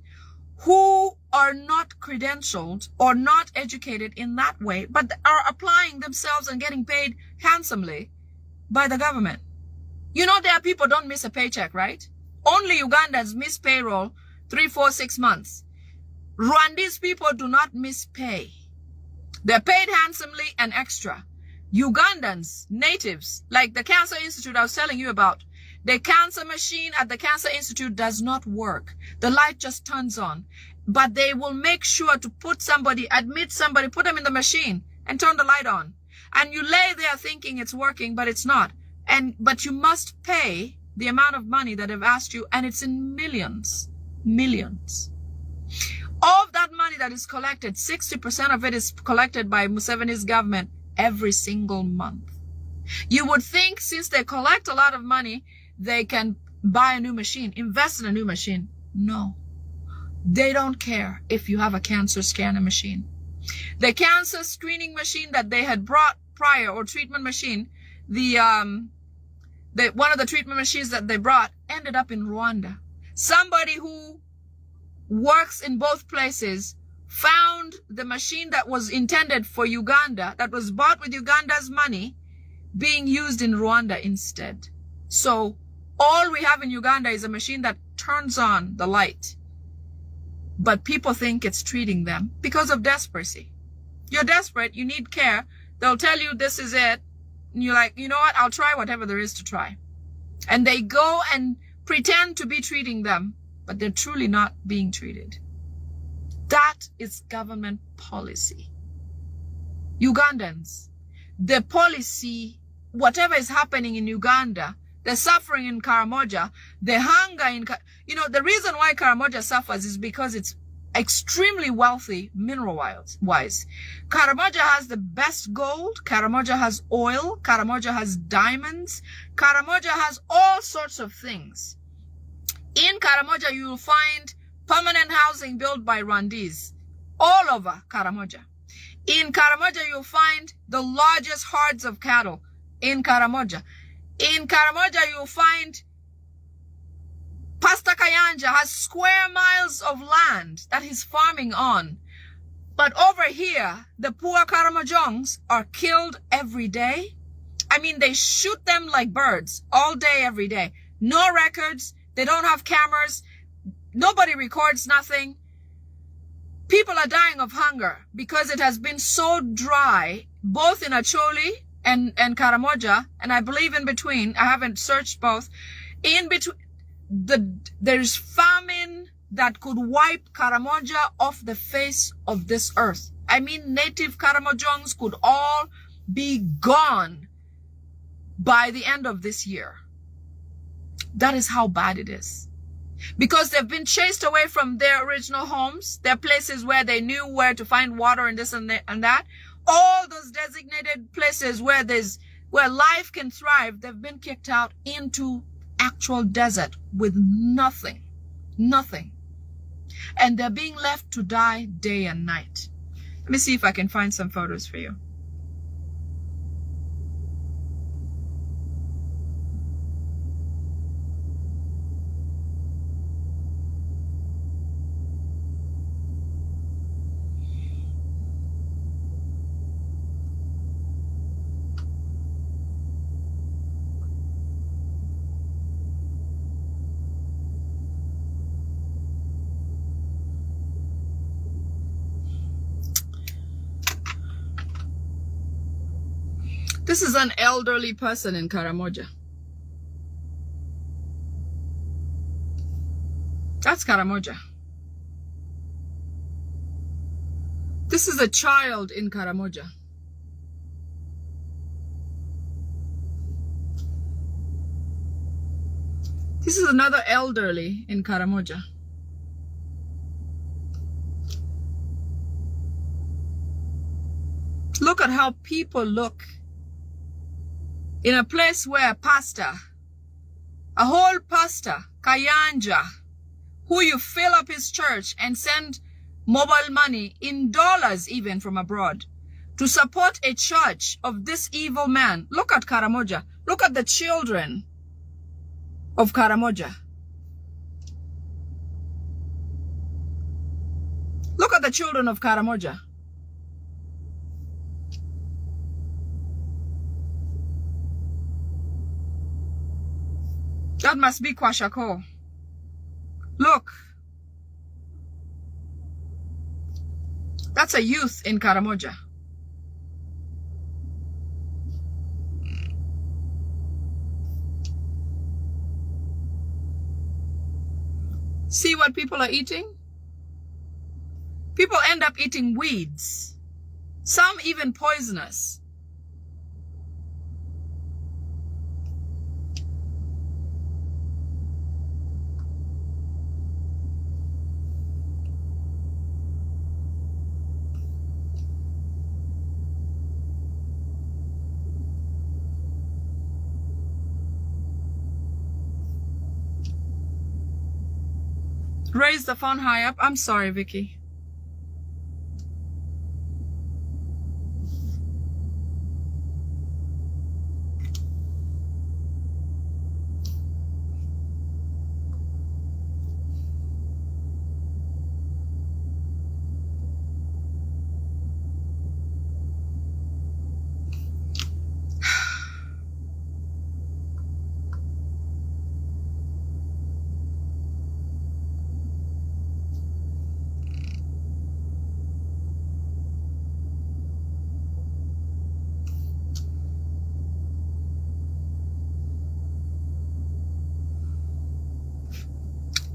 who are not credentialed or not educated in that way, but are applying themselves and getting paid handsomely by the government. There are people don't miss a paycheck, right? Only Ugandans miss payroll 3, 4, 6 months. Rwandese people do not miss pay. They're paid handsomely and extra. Ugandans, natives, like the Cancer Institute I was telling you about, the cancer machine at the Cancer Institute does not work. The light just turns on. But they will make sure to admit somebody, put them in the machine and turn the light on. And you lay there thinking it's working, but it's not. But you must pay the amount of money that they've asked you, and it's in millions. Millions. Of that money that is collected, 60% of it is collected by Museveni's government every single month. You would think since they collect a lot of money, they can buy a new machine, invest in a new machine. No. They don't care if you have a cancer scanner machine. The cancer screening machine that they had brought prior, or treatment machine, one of the treatment machines that they brought ended up in Rwanda. Somebody who works in both places found the machine that was intended for Uganda, that was bought with Uganda's money, being used in Rwanda instead. So all we have in Uganda is a machine that turns on the light. But people think it's treating them because of desperation. You're desperate, you need care. They'll tell you this is it. And you're like, you know what? I'll try whatever there is to try. And they go and pretend to be treating them, but they're truly not being treated. That is government policy. Ugandans, the policy, whatever is happening in Uganda, the suffering in Karamoja, the hunger in, the reason why Karamoja suffers is because it's extremely wealthy mineral-wise. Karamoja has the best gold. Karamoja has oil. Karamoja has diamonds. Karamoja has all sorts of things. In Karamoja, you will find permanent housing built by Rwandese all over Karamoja. In Karamoja, you'll find the largest herds of cattle in Karamoja. In Karamoja, you'll find Pastor Kayanja has square miles of land that he's farming on. But over here, the poor Karamojongs are killed every day. I mean, they shoot them like birds all day, every day. No records. They don't have cameras. Nobody records nothing. People are dying of hunger because it has been so dry, both in Acholi and Karamoja, and I believe in between. I haven't searched both. In between, there's famine that could wipe Karamoja off the face of this earth. I mean, native Karamojongs could all be gone by the end of this year. That is how bad it is. Because they've been chased away from their original homes, their places where they knew where to find water and this and that. All those designated places where life can thrive, they've been kicked out into actual desert with nothing. Nothing. And they're being left to die day and night. Let me see if I can find some photos for you. This is an elderly person in Karamoja. That's Karamoja. This is a child in Karamoja. This is another elderly in Karamoja. Look at how people look in a place where a whole pastor, Kayanja, who you fill up his church and send mobile money in dollars even from abroad to support a church of this evil man. Look at Karamoja. Look at the children of Karamoja. Look at the children of Karamoja. That must be Kwashako. Look. That's a youth in Karamoja. See what people are eating? People end up eating weeds. Some even poisonous. Raise the phone high up. I'm sorry, Vicky.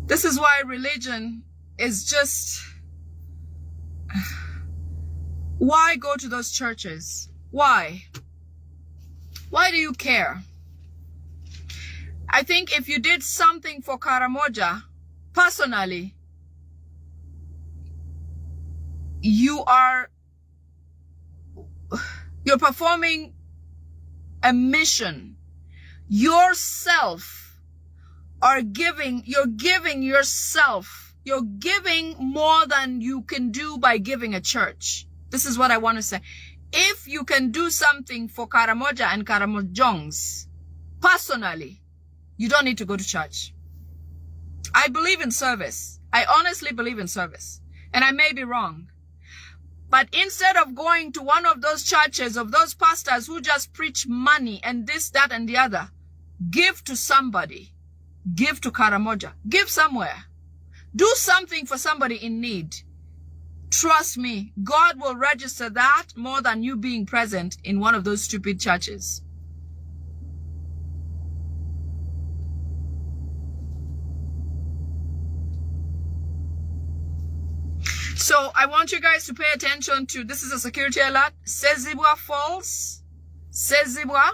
This is why religion is just... Why go to those churches? Why? Why do you care? I think if you did something for Karamoja, personally, you're performing a mission. Yourself are giving, you're giving more than you can do by giving a church. This is what I want to say. If you can do something for Karamoja and Karamojongs, personally, you don't need to go to church. I believe in service. I honestly believe in service. And I may be wrong. But instead of going to one of those churches of those pastors who just preach money and this, that, and the other, give to somebody. Give to Karamoja. Give somewhere. Do something for somebody in need. Trust me, God will register that more than you being present in one of those stupid churches. So I want you guys to pay attention to, this is a security alert, Sezibwa Falls. Sezibwa.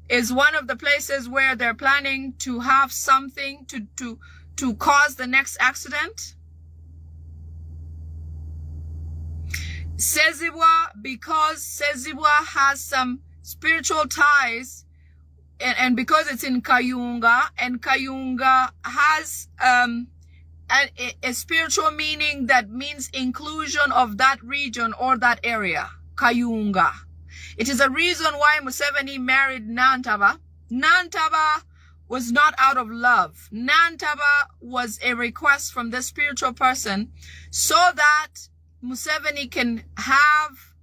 is one of the places where they're planning to have something to cause the next accident. Sezibwa, because Sezibwa has some spiritual ties, and because it's in Kayunga, and Kayunga has a spiritual meaning that means inclusion of that region or that area, Kayunga. It is a reason why Museveni married Nantaba. Nantaba was not out of love. Nantaba was a request from the spiritual person so that Museveni can have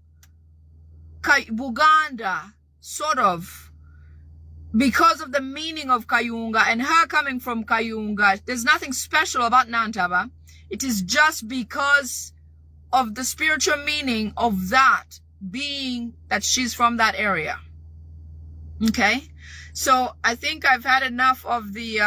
Buganda, sort of, because of the meaning of Kayunga and her coming from Kayunga. There's nothing special about Nantaba. It is just because of the spiritual meaning of that being that she's from that area. Okay? So I think I've had enough of the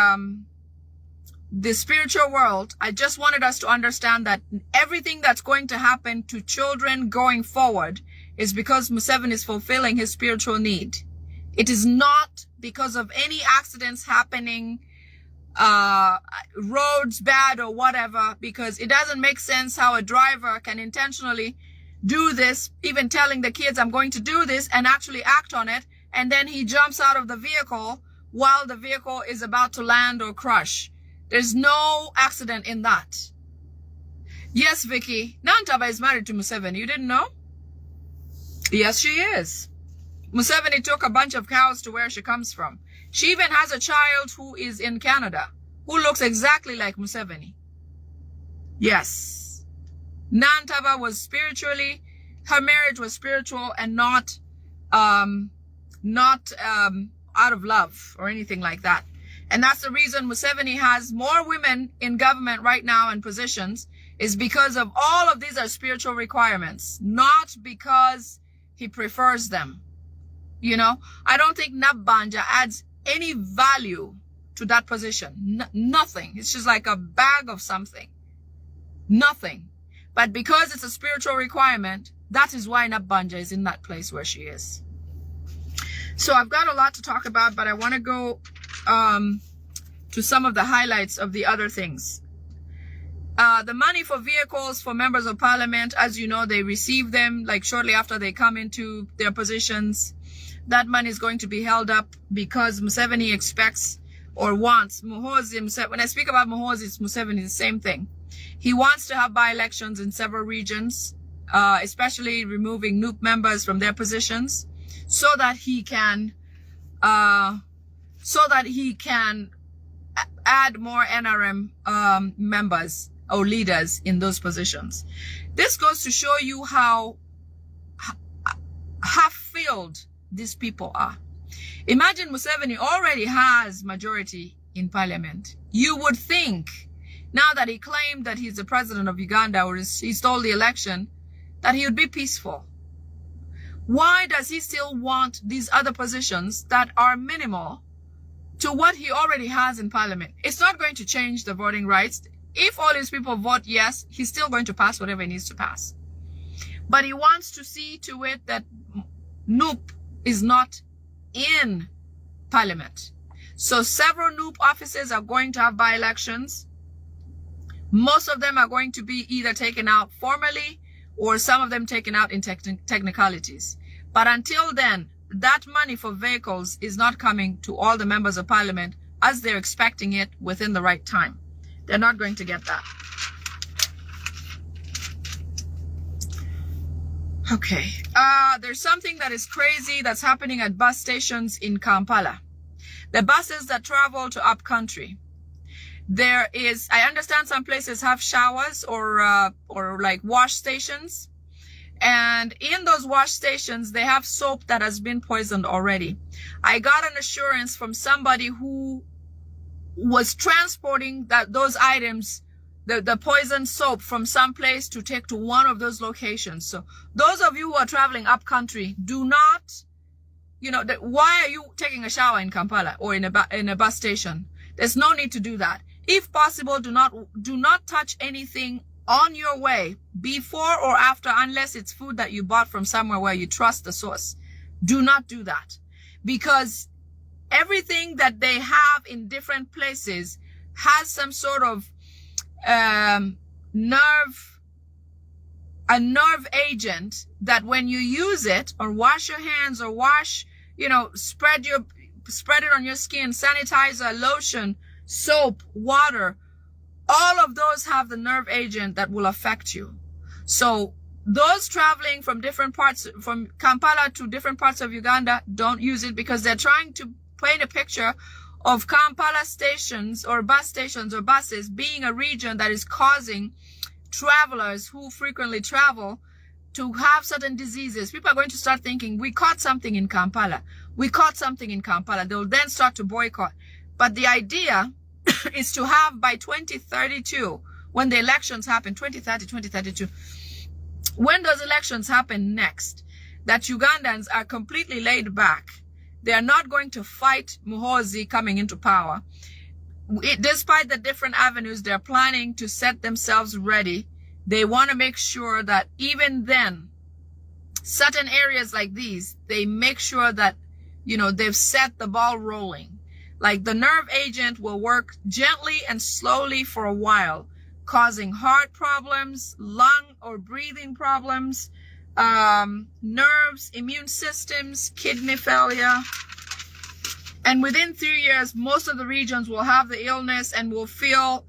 spiritual world. I just wanted us to understand that everything that's going to happen to children going forward is because Museveni is fulfilling his spiritual need. It is not because of any accidents happening, roads bad or whatever, because it doesn't make sense how a driver can intentionally do this, even telling the kids, I'm going to do this, and actually act on it, and then he jumps out of the vehicle while the vehicle is about to land or crush. There's no accident in that. Yes, Vicky, Nantaba is married to Museveni. You didn't know? Yes, she is. Museveni took a bunch of cows to where she comes from. She even has a child who is in Canada, who looks exactly like Museveni. Yes. Nantaba was spiritually, her marriage was spiritual and not out of love or anything like that. And that's the reason Museveni has more women in government right now in positions, is because of all of these are spiritual requirements, not because he prefers them. You know, I don't think Nabanja adds any value to that position. Nothing. It's just like a bag of something. Nothing. But because it's a spiritual requirement, that is why Nabanja is in that place where she is. So I've got a lot to talk about, but I want to go to some of the highlights of the other things. The money for vehicles for members of parliament, as you know, they receive them like shortly after they come into their positions. That money is going to be held up because Museveni expects or wants Muhoozi. When I speak about Muhoozi, it's Museveni, the same thing. He wants to have by-elections in several regions, especially removing NUP members from their positions, so that he can add more NRM members or leaders in those positions. This goes to show you how half-filled these people are. Imagine Museveni already has majority in parliament. You would think, now that he claimed that he's the president of Uganda, or he stole the election, that he would be peaceful. Why does he still want these other positions that are minimal to what he already has in parliament? It's not going to change the voting rights. If all these people vote yes, he's still going to pass whatever he needs to pass. But he wants to see to it that NUP is not in parliament. So several NUP offices are going to have by-elections. Most of them are going to be either taken out formally or some of them taken out in technicalities. But until then, that money for vehicles is not coming to all the members of parliament as they're expecting it within the right time. They're not going to get that. Okay. There's something that is crazy that's happening at bus stations in Kampala. The buses that travel to upcountry. There is, I understand some places have showers or like wash stations. And in those wash stations, they have soap that has been poisoned already. I got an assurance from somebody who was transporting those items, the poisoned soap, from some place to take to one of those locations. So those of you who are traveling up country, do not, why are you taking a shower in Kampala or in a bus station? There's no need to do that. If possible, do not touch anything on your way before or after, unless it's food that you bought from somewhere where you trust the source. Do not do that, because everything that they have in different places has some sort of nerve agent that when you use it or wash your hands or wash, spread it on your skin, sanitizer, lotion, soap, water, all of those have the nerve agent that will affect you. So those traveling from different parts, from Kampala to different parts of Uganda, don't use it because they're trying to paint a picture of Kampala stations or bus stations or buses being a region that is causing travelers who frequently travel to have certain diseases. People are going to start thinking, we caught something in Kampala. We caught something in Kampala. They'll then start to boycott. But the idea is to have by 2032, when the elections happen, 2030, 2032, when those elections happen next, that Ugandans are completely laid back. They are not going to fight Muhoozi coming into power. Despite the different avenues, they're planning to set themselves ready. They want to make sure that even then, certain areas like these, they make sure that, they've set the ball rolling. Like the nerve agent will work gently and slowly for a while, causing heart problems, lung or breathing problems, nerves, immune systems, kidney failure. And within 3 years, most of the regions will have the illness and will feel,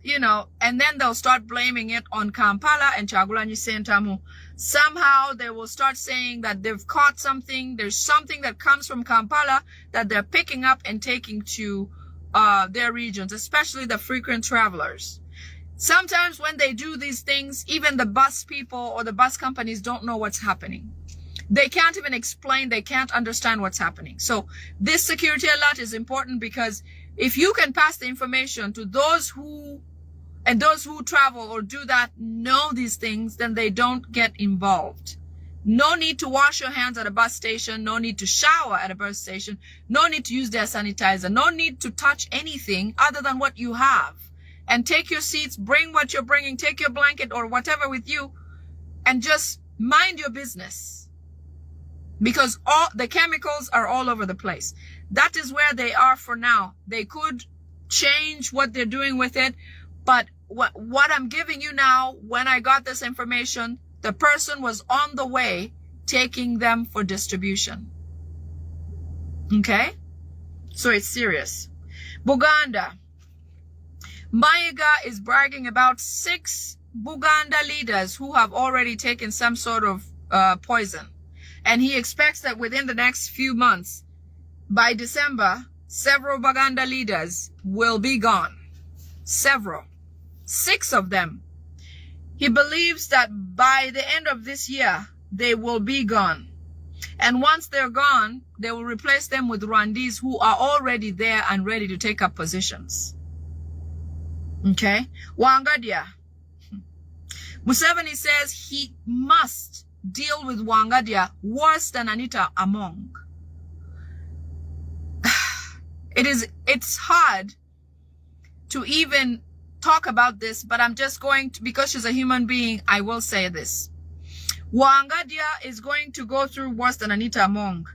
and then they'll start blaming it on Kampala and Kyagulanyi Ssentamu. Somehow they will start saying that they've caught something. There's something that comes from Kampala that they're picking up and taking to their regions, especially the frequent travelers. Sometimes when they do these things, even the bus people or the bus companies don't know what's happening. They can't even explain. They can't understand what's happening. So this security alert is important because if you can pass the information to those who travel or do that, know these things, then they don't get involved. No need to wash your hands at a bus station. No need to shower at a bus station. No need to use their sanitizer. No need to touch anything other than what you have. And take your seats, bring what you're bringing, take your blanket or whatever with you, and just mind your business. Because all the chemicals are all over the place. That is where they are for now. They could change what they're doing with it. But what I'm giving you now, when I got this information, the person was on the way taking them for distribution. Okay? So it's serious. Buganda. Mayiga is bragging about 6 Buganda leaders who have already taken some sort of poison. And he expects that within the next few months, by December, several Buganda leaders will be gone. Several. 6 of them. He believes that by the end of this year, they will be gone. And once they're gone, they will replace them with Rwandese who are already there and ready to take up positions. Okay? Wangadia. Museveni says he must deal with Wangadia worse than Anita Among. It's hard to even talk about this, but I'm just going to, because she's a human being, I will say this. Wangadia is going to go through worse than Anita Among.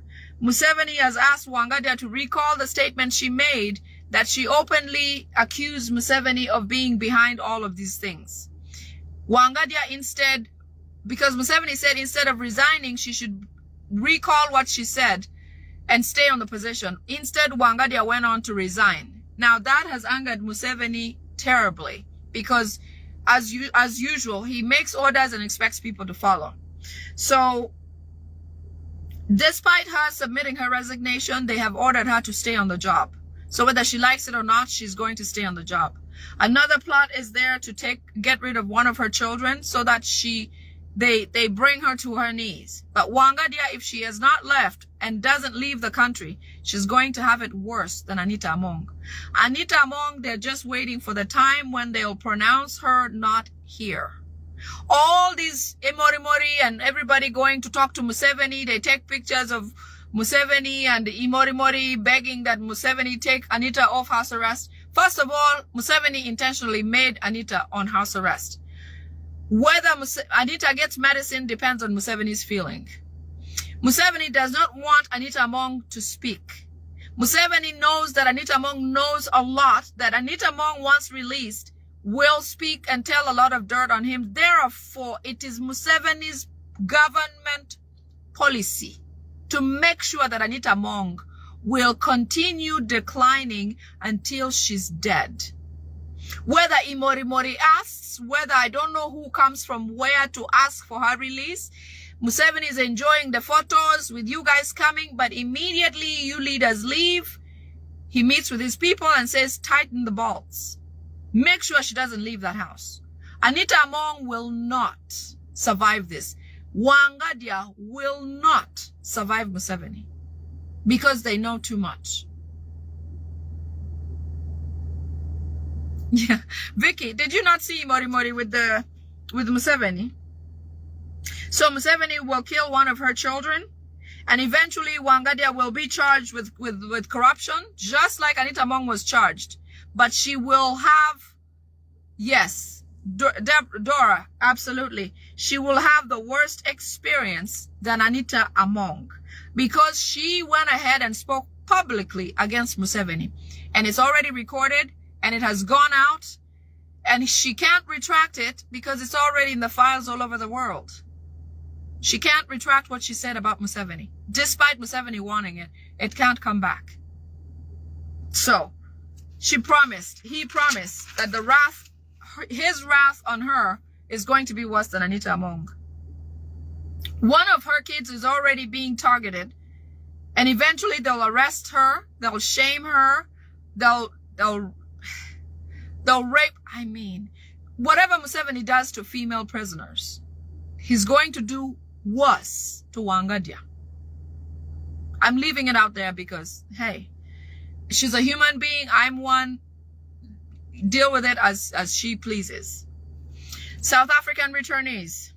Museveni has asked Wangadia to recall the statement she made that she openly accused Museveni of being behind all of these things. Wangadia instead, because Museveni said instead of resigning, she should recall what she said and stay on the position. Instead, Wangadia went on to resign. Now that has angered Museveni terribly because as usual, he makes orders and expects people to follow. So despite her submitting her resignation, they have ordered her to stay on the job. So whether she likes it or not, she's going to stay on the job. Another plot is there to get rid of one of her children so that they bring her to her knees. But Wangadia, if she has not left and doesn't leave the country, she's going to have it worse than Anita Among. Anita Among, they're just waiting for the time when they'll pronounce her not here. All these Imorimori and everybody going to talk to Museveni, they take pictures of Museveni and Imorimori begging that Museveni take Anita off house arrest. First of all, Museveni intentionally made Anita on house arrest. Whether Anita gets medicine depends on Museveni's feeling. Museveni does not want Anita Among to speak. Museveni knows that Anita Among knows a lot, that Anita Among, once released, will speak and tell a lot of dirt on him. Therefore, it is Museveni's government policy to make sure that Anita Among will continue declining until she's dead. Whether Imori Mori asks, whether I don't know who comes from where to ask for her release, Museveni is enjoying the photos with you guys coming, but immediately you leaders leave, he meets with his people and says, tighten the bolts. Make sure she doesn't leave that house. Anita Among will not survive this. Wangadia will not survive Museveni because they know too much. Yeah. Vicky, did you not see Mori Mori with Museveni? So Museveni will kill one of her children, and eventually Wangadia will be charged with corruption, just like Anita Among was charged. But she will have, yes, Dora, absolutely. She will have the worst experience than Anita Among, because she went ahead and spoke publicly against Museveni. And it's already recorded, and it has gone out, and she can't retract it because it's already in the files all over the world. She can't retract what she said about Museveni. Despite Museveni warning it, it can't come back. So, he promised that the wrath, his wrath on her is going to be worse than Anita Among. One of her kids is already being targeted, and eventually they'll arrest her, they'll shame her, they'll rape, whatever Museveni does to female prisoners, he's going to do worse to Wangadia. I'm leaving it out there because, hey, she's a human being. I'm one. Deal with it as she pleases. South African returnees.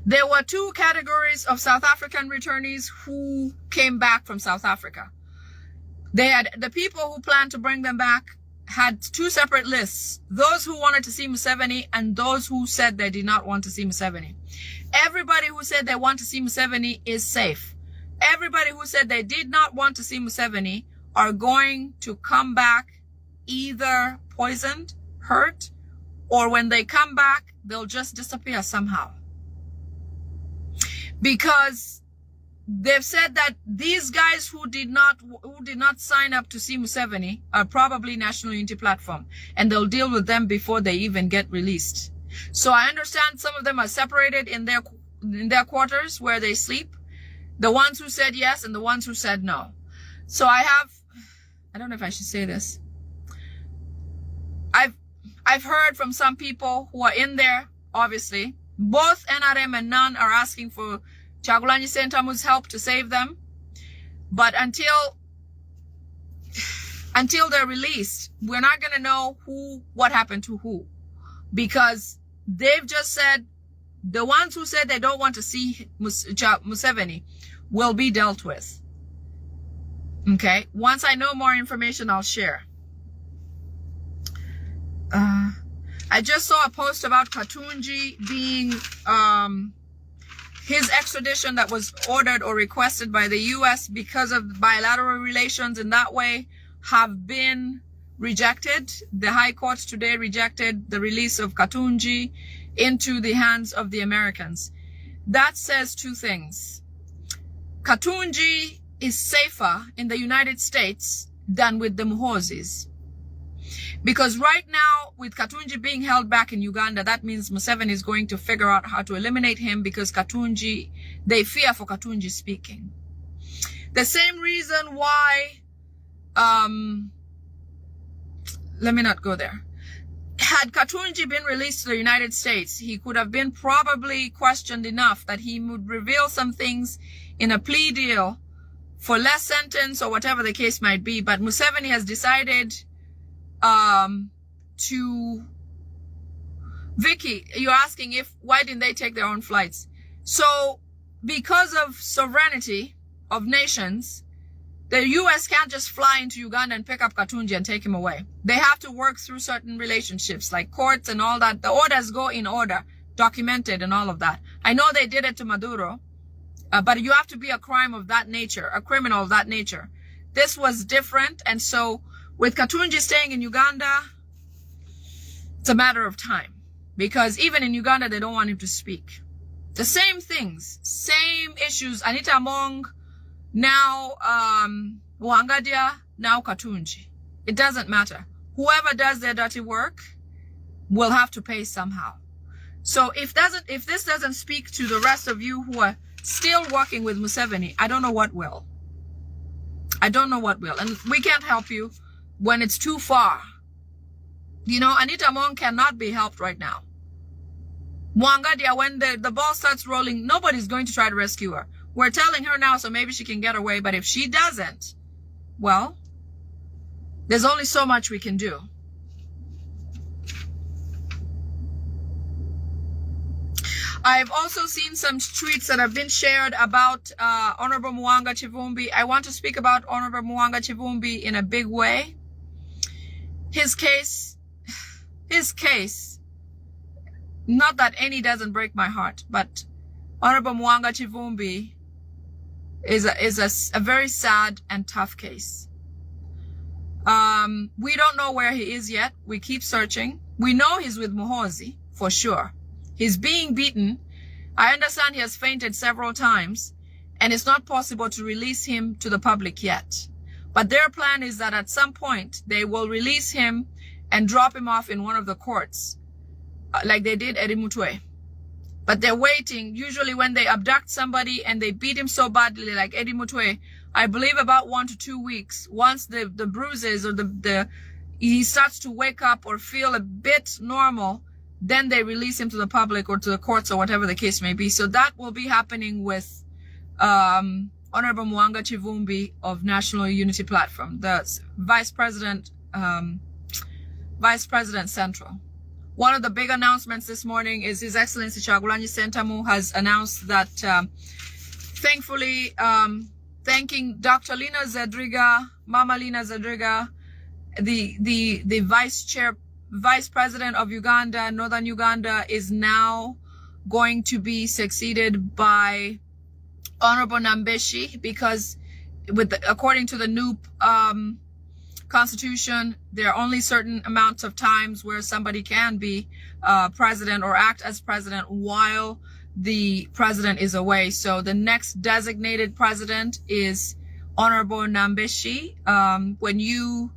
There were two categories of South African returnees who came back from South Africa. They had the people who planned to bring them back had two separate lists. Those who wanted to see Museveni and those who said they did not want to see Museveni. Everybody who said they want to see Museveni is safe. Everybody who said they did not want to see Museveni are going to come back either poisoned, hurt, or when they come back, they'll just disappear somehow. Because they've said that these guys who did not sign up to see Museveni are probably National Unity Platform, and they'll deal with them before they even get released. So I understand some of them are separated in their quarters where they sleep. The ones who said yes and the ones who said no. So I don't know if I should say this. I've heard from some people who are in there, obviously. Both NRM and NAN are asking for Kyagulanyi Ssentamu's help to save them. But until they're released, we're not going to know what happened to who. Because they've just said, the ones who said they don't want to see Museveni will be dealt with. Okay? Once I know more information, I'll share. I just saw a post about Katunji being, his extradition that was ordered or requested by the U.S. because of bilateral relations in that way have been rejected. The High Court today rejected the release of Katunji into the hands of the Americans. That says two things. Katunji is safer in the United States than with the Muhozis. Because right now, with Katunji being held back in Uganda, that means Museveni is going to figure out how to eliminate him because Katunji, they fear for Katunji speaking. The same reason why, let me not go there. Had Katunji been released to the United States, he could have been probably questioned enough that he would reveal some things in a plea deal for less sentence or whatever the case might be. But Museveni has decided to... Vicky, you're asking why didn't they take their own flights? So, because of sovereignty of nations, the U.S. can't just fly into Uganda and pick up Katunji and take him away. They have to work through certain relationships, like courts and all that. The orders go in order, documented and all of that. I know they did it to Maduro, but you have to be a crime of that nature, a criminal of that nature. this was different. And so with Katunji staying in Uganda, it's a matter of time, because even in Uganda, they don't want him to speak. The same things, same issues. Anita Among, now Wangadia, now Katunji. It doesn't matter. Whoever does their dirty work will have to pay somehow. So if this doesn't speak to the rest of you who are still working with Museveni, I don't know what will. I don't know what will. And we can't help you when it's too far. You know, Anita Among cannot be helped right now. Mwangadia, when the ball starts rolling, nobody's going to try to rescue her. We're telling her now so maybe she can get away, but if she doesn't, well, there's only so much we can do. I've also seen some tweets that have been shared about Honorable Mwanga Chivumbi. I want to speak about Honorable Mwanga Chivumbi in a big way. His case, not that any doesn't break my heart, but Honorable Mwanga Chivumbi is a very sad and tough case. We don't know where he is yet. We keep searching. We know he's with Muhoozi for sure. He's being beaten. I understand he has fainted several times, and it's not possible to release him to the public yet. But their plan is that at some point they will release him and drop him off in one of the courts, like they did Eddie Mutwe. But they're waiting. Usually when they abduct somebody and they beat him so badly, like Eddie Mutwe, I believe about 1 to 2 weeks, once the bruises or he starts to wake up or feel a bit normal, then they release him to the public or to the courts or whatever the case may be. So that will be happening with Honorable Mwanga Chivumbi of National Unity Platform, the Vice President Central. One of the big announcements this morning is His Excellency Kyagulanyi Ssentamu has announced that, thankfully, thanking Dr. Lina Zedriga, Mama Lina Zedriga, the Vice President of Uganda, Northern Uganda, is now going to be succeeded by Honorable Nambeshi, because according to the new Constitution, there are only certain amounts of times where somebody can be president or act as president while the president is away. So the next designated president is Honorable Nambeshi. When you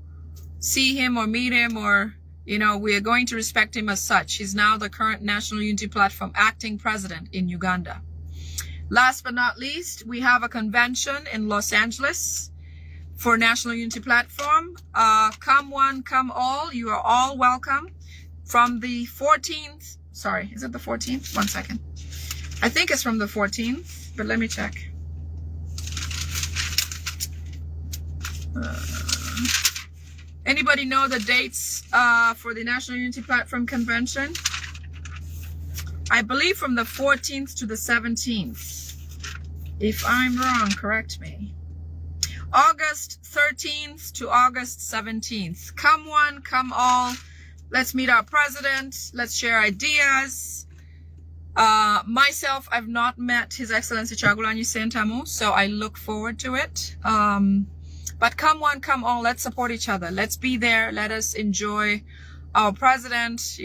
see him or meet him, or we are going to respect him as such. He's now the current National Unity Platform acting president in Uganda. Last but not least, we have a convention in Los Angeles for National Unity Platform. Come one, come all. You are all welcome. From the 14th, sorry, is it the 14th? 1 second. I think it's from the 14th, but let me check. Anybody know the dates for the National Unity Platform Convention? I believe from the 14th to the 17th. If I'm wrong, correct me. August 13th to August 17th. Come one, come all. Let's meet our president. Let's share ideas. Myself, I've not met His Excellency Kyagulanyi Ssentamu, so I look forward to it. But come one, come all, let's support each other. Let's be there. Let us enjoy our president.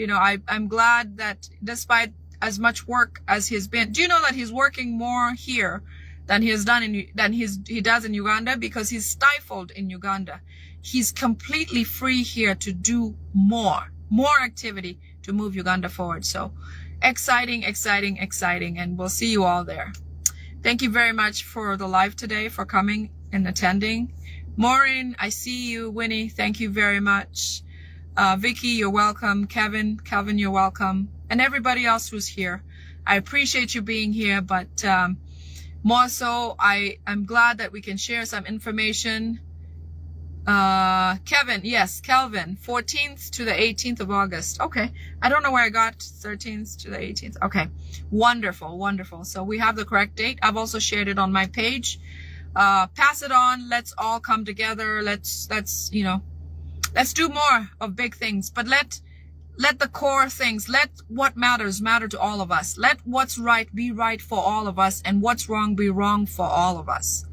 I'm glad that despite as much work as he's been, do you know that he's working more here than he has done he does in Uganda, because he's stifled in Uganda. He's completely free here to do more activity to move Uganda forward. So exciting, exciting, exciting. And we'll see you all there. Thank you very much for the live today, for coming and attending. Maureen, I see you. Winnie, thank you very much. Vicky, you're welcome. Calvin, you're welcome. And everybody else who's here. I appreciate you being here, but more so, I'm glad that we can share some information. Kevin, yes, Kelvin, 14th to the 18th of August. Okay, I don't know where I got 13th to the 18th. Okay, wonderful, wonderful. So we have the correct date. I've also shared it on my page. Pass it on. Let's all come together. Let's do more of big things, but let the core things, let what matters matter to all of us. Let what's right be right for all of us, and what's wrong be wrong for all of us.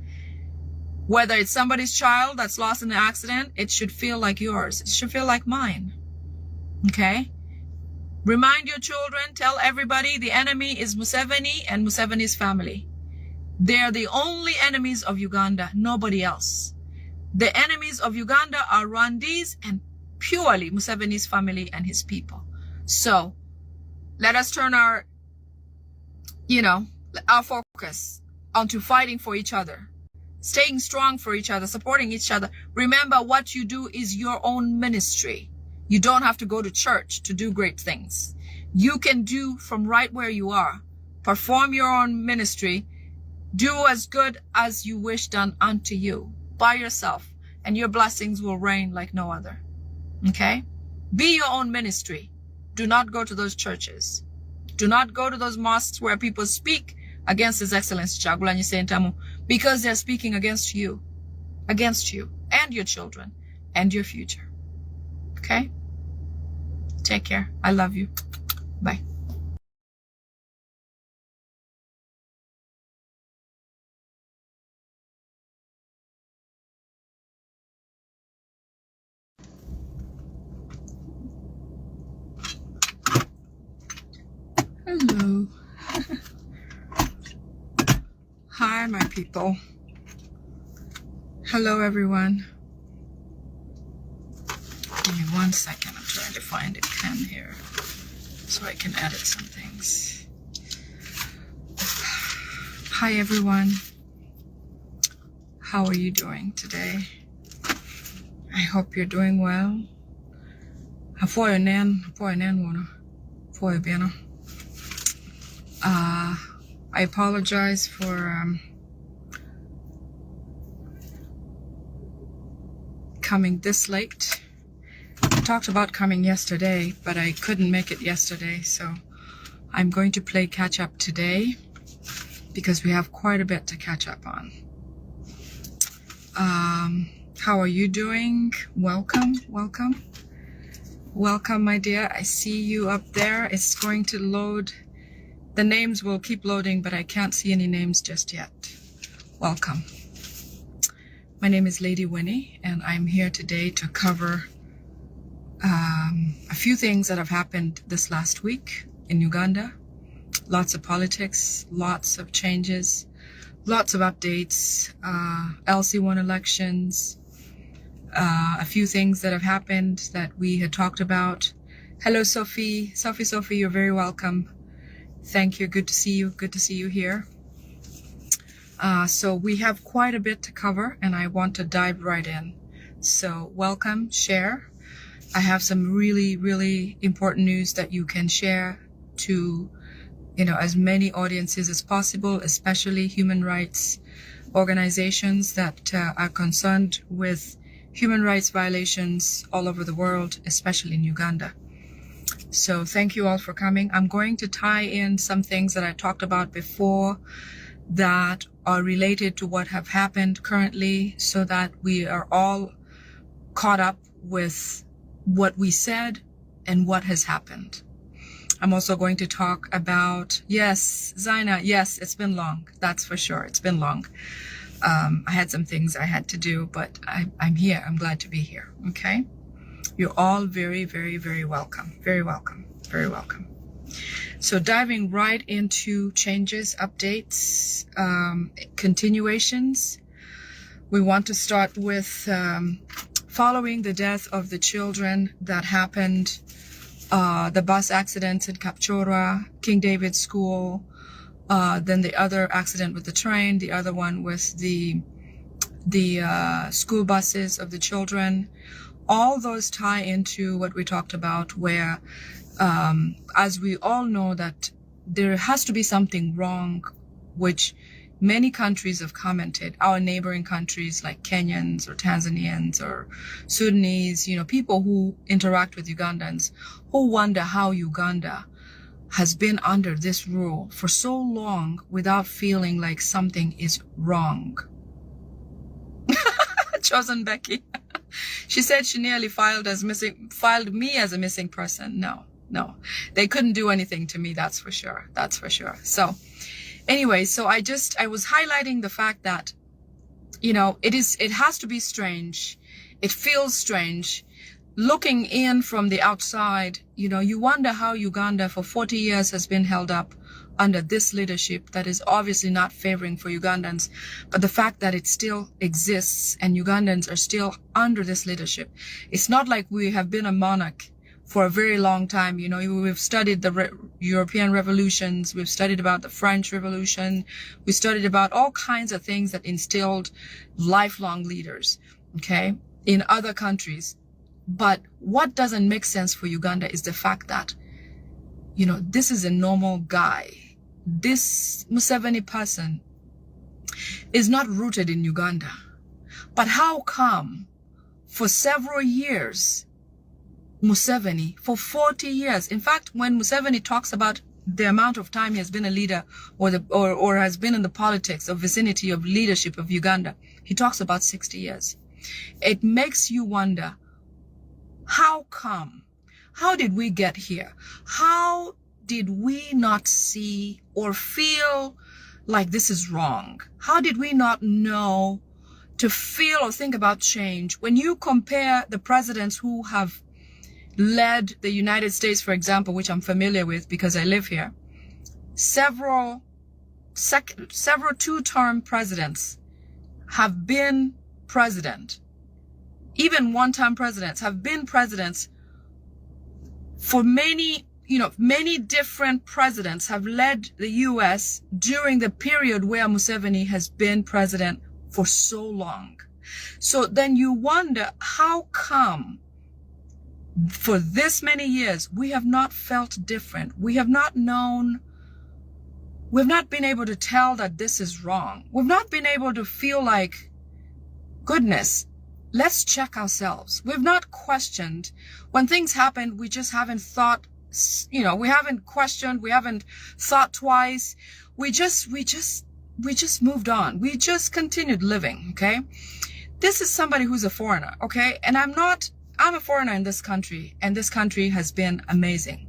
Whether it's somebody's child that's lost in an accident, it should feel like yours. It should feel like mine. Okay? Remind your children, tell everybody the enemy is Museveni and Museveni's family. They're the only enemies of Uganda, nobody else. The enemies of Uganda are Rwandese and purely Museveni's family and his people. So let us turn our focus onto fighting for each other, staying strong for each other, supporting each other. Remember, what you do is your own ministry. You don't have to go to church to do great things. You can do from right where you are. Perform your own ministry. Do as good as you wish done unto you by yourself, and your blessings will reign like no other. Okay? Be your own ministry. Do not go to those churches. Do not go to those mosques where people speak against His Excellency Kyagulanyi Ssentamu, because they're speaking against you and your children and your future. Okay? Take care. I love you. Bye. Hello. Hi, my people. Hello, everyone. Give me 1 second. I'm trying to find a pen here so I can edit some things. Hi, everyone. How are you doing today? I hope you're doing well. I apologize for coming this late. I talked about coming yesterday, but I couldn't make it yesterday, so I'm going to play catch up today because we have quite a bit to catch up on. How are you doing? Welcome, welcome. Welcome, my dear. I see you up there. It's going to load. The names will keep loading, but I can't see any names just yet. Welcome. My name is Lady Winnie, and I'm here today to cover a few things that have happened this last week in Uganda. Lots of politics, lots of changes, lots of updates, LC1 elections, a few things that have happened that we had talked about. Hello, Sophie. Sophie, you're very welcome. Thank you. Good to see you. Good to see you here. So we have quite a bit to cover, and I want to dive right in. So welcome, share. I have some really, really important news that you can share to, as many audiences as possible, especially human rights organizations that are concerned with human rights violations all over the world, especially in Uganda. So thank you all for coming. I'm going to tie in some things that I talked about before that are related to what have happened currently, so that we are all caught up with what we said and what has happened. I'm also going to talk about, yes, Zaina, yes, it's been long. That's for sure. It's been long. I had some things I had to do, but I'm here. I'm glad to be here. Okay. You're all very, very, very welcome. Very welcome. Very welcome. So diving right into changes, updates, continuations. We want to start with following the death of the children that happened, the bus accidents in Kapchorwa, King David School, then the other accident with the train, the other one with the school buses of the children. All those tie into what we talked about, where as we all know that there has to be something wrong, which many countries have commented, our neighboring countries like Kenyans or Tanzanians or Sudanese, people who interact with Ugandans, who wonder how Uganda has been under this rule for so long without feeling like something is wrong. Chosen Becky. She said she nearly filed me as a missing person. No, they couldn't do anything to me. That's for sure. That's for sure. So anyway, so I was highlighting the fact that you know, it has to be strange. It feels strange. Looking in from the outside, you know, you wonder how Uganda for 40 years has been held up under this leadership that is obviously not favoring for Ugandans. But the fact that it still exists and Ugandans are still under this leadership, it's not like we have been a monarch for a very long time. You know, we've studied the European revolutions. We've studied about the French Revolution. We studied about all kinds of things that instilled lifelong leaders, okay, in other countries. But what doesn't make sense for Uganda is the fact that, you know, this is a normal guy. This Museveni person is not rooted in Uganda. But how come for several years, Museveni, for 40 years, in fact, when Museveni talks about the amount of time he has been a leader or has been in the politics or vicinity of leadership of Uganda, he talks about 60 years. It makes you wonder, how come? How did we get here? How did we not see or feel like this is wrong? How did we not know to feel or think about change? When you compare the presidents who have led the United States, for example, which I'm familiar with because I live here, several two-term presidents have been president. Even one-term presidents have been presidents for many, you know, many different presidents have led the U.S. during the period where Museveni has been president for so long. So then you wonder, how come for this many years we have not felt different? We have not known, we've not been able to tell that this is wrong. We've not been able to feel like, goodness, let's check ourselves. We've not questioned. When things happen, we just haven't thought, you know, we haven't questioned, we haven't thought twice. We just moved on. We just continued living, okay? This is somebody who's a foreigner, okay? And I'm a foreigner in this country, and this country has been amazing.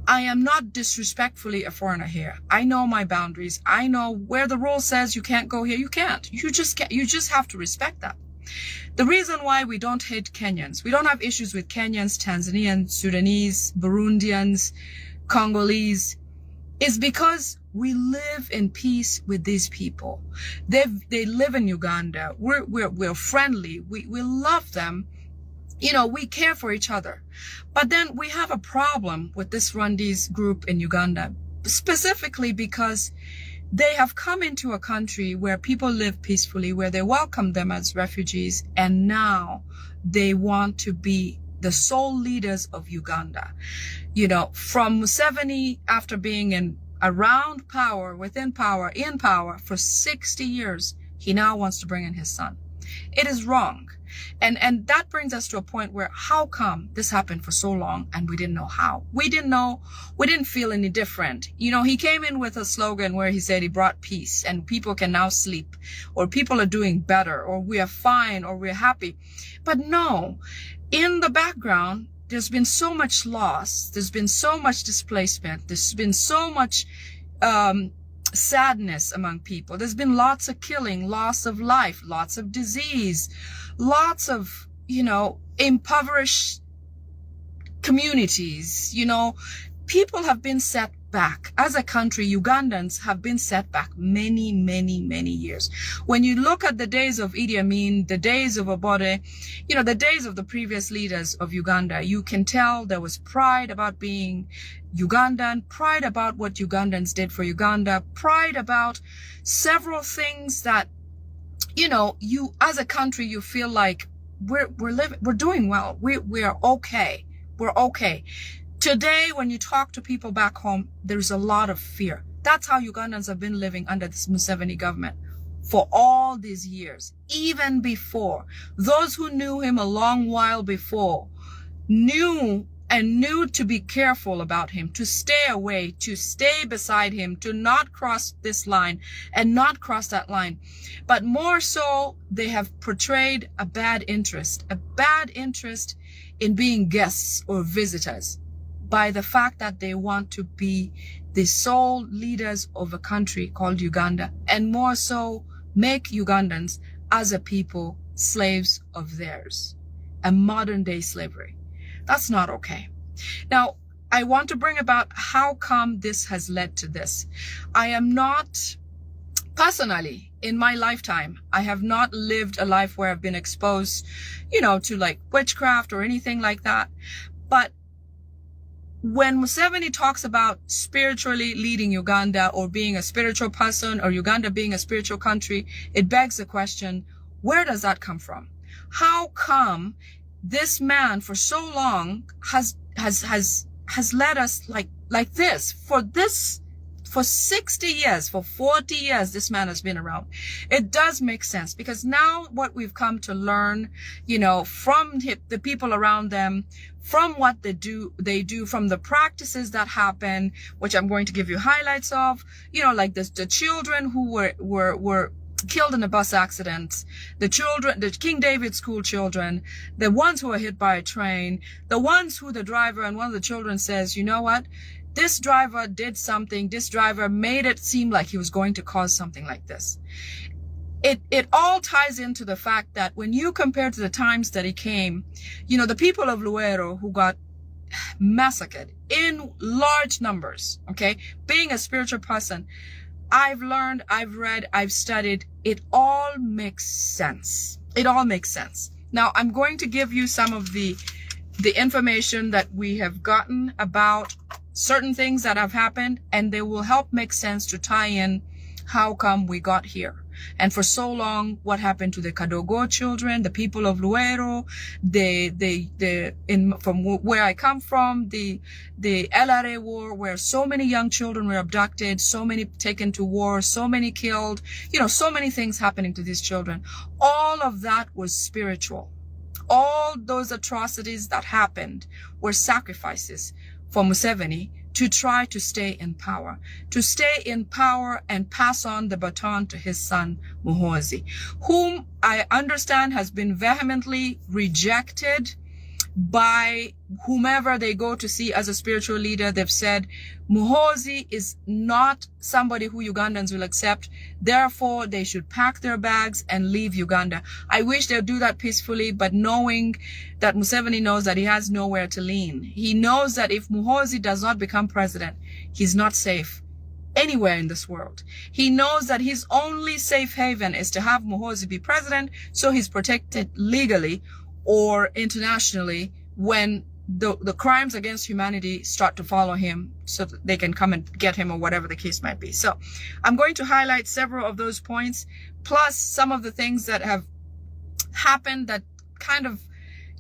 I am not disrespectfully a foreigner here. I know my boundaries. I know where the rule says you can't go here, you can't. You just can't. You just have to respect that. The reason why we don't hate Kenyans, we don't have issues with Kenyans, Tanzanians, Sudanese, Burundians, Congolese, is because we live in peace with these people. They live in Uganda. We're friendly. We love them. You know, we care for each other. But then we have a problem with this Rwandese group in Uganda, specifically because they have come into a country where people live peacefully, where they welcome them as refugees, and now they want to be the sole leaders of Uganda. You know, from Museveni, after being around power, within power, in power for 60 years, he now wants to bring in his son. It is wrong. And that brings us to a point where, how come this happened for so long and we didn't know how? We didn't feel any different. You know, he came in with a slogan where he said he brought peace and people can now sleep, or people are doing better, or we are fine, or we're happy. But no, in the background, there's been so much loss. There's been so much displacement. There's been so much sadness among people. There's been lots of killing, loss of life, lots of disease, lots of, you know, impoverished communities. You know, people have been set back. As a country, Ugandans have been set back many, many, many years. When you look at the days of Idi Amin, the days of Obote, you know, the days of the previous leaders of Uganda, you can tell there was pride about being Ugandan, pride about what Ugandans did for Uganda, pride about several things that, you know, you as a country, you feel like we're doing well. We're okay. We're okay. Today, when you talk to people back home, there's a lot of fear. That's how Ugandans have been living under this Museveni government for all these years. Even before, those who knew him a long while before knew to be careful about him, to stay away, to stay beside him, to not cross this line and not cross that line. But more so, they have portrayed a bad interest in being guests or visitors, by the fact that they want to be the sole leaders of a country called Uganda, and more so make Ugandans as a people slaves of theirs, a modern day slavery. That's not okay. Now, I want to bring about how come this has led to this. I am not, personally, in my lifetime, I have not lived a life where I've been exposed, to like witchcraft or anything like that. But when Museveni talks about spiritually leading Uganda or being a spiritual person or Uganda being a spiritual country, it begs the question, where does that come from? How come this man for so long has led us like this? For 60 years, for 40 years, this man has been around. It does make sense because now what we've come to learn, from the people around them, from what they do, from the practices that happen, which I'm going to give you highlights of, like the children who were killed in a bus accident, the King David school children, the ones who were hit by a train, the ones who the driver and one of the children says, you know what? This driver did something. This driver made it seem like he was going to cause something like this. It all ties into the fact that when you compare to the times that he came, the people of Luero who got massacred in large numbers, okay, being a spiritual person, I've learned, I've read, I've studied, it all makes sense. It all makes sense. Now, I'm going to give you some of the information that we have gotten about certain things that have happened, and they will help make sense to tie in how come we got here. And for so long, what happened to the Kadogo children, the people of Luero, from where I come from, the LRA war, where so many young children were abducted, so many taken to war, so many killed, so many things happening to these children. All of that was spiritual. All those atrocities that happened were sacrifices for Museveni to try to stay in power and pass on the baton to his son, Muhoozi, whom I understand has been vehemently rejected by whomever they go to see as a spiritual leader. They've said Muhoozi is not somebody who Ugandans will accept. Therefore, they should pack their bags and leave Uganda. I wish they'd do that peacefully, but knowing that Museveni knows that he has nowhere to lean. He knows that if Muhoozi does not become president, he's not safe anywhere in this world. He knows that his only safe haven is to have Muhoozi be president, so he's protected legally or internationally when the crimes against humanity start to follow him, so that they can come and get him or whatever the case might be. So I'm going to highlight several of those points, plus some of the things that have happened that kind of,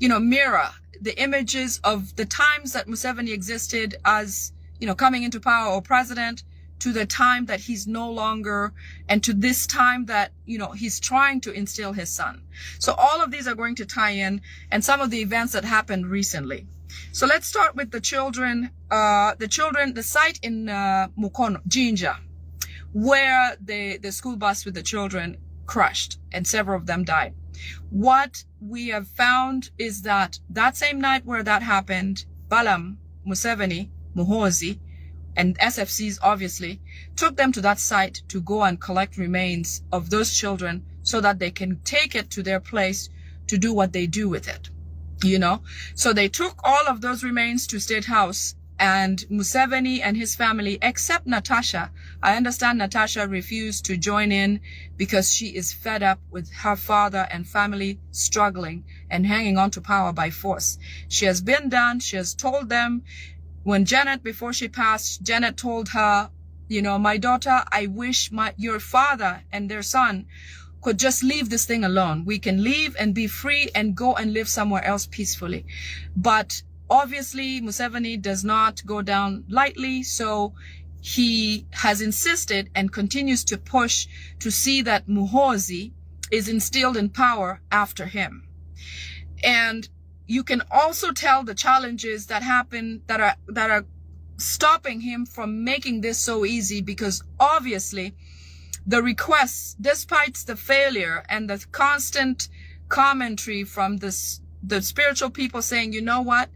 mirror the images of the times that Museveni existed as, coming into power or president, to the time that he's no longer, and to this time that, he's trying to instill his son. So all of these are going to tie in, and some of the events that happened recently. So let's start with the children, the site in Mukono, Jinja, where the school bus with the children crashed and several of them died. What we have found is that same night where that happened, Balam, Museveni, Muhoozi, and SFCs obviously took them to that site to go and collect remains of those children so that they can take it to their place to do what they do with it, So they took all of those remains to State House, and Museveni and his family, except Natasha. I understand Natasha refused to join in because she is fed up with her father and family struggling and hanging on to power by force. She has been done. She has told them. When Janet, before she passed, Janet told her, my daughter, I wish your father and their son could just leave this thing alone. We can leave and be free and go and live somewhere else peacefully. But obviously, Museveni does not go down lightly. So he has insisted and continues to push to see that Muhoozi is instilled in power after him. And you can also tell the challenges that happen that are stopping him from making this so easy, because obviously the requests, despite the failure and the constant commentary from the spiritual people saying, you know what,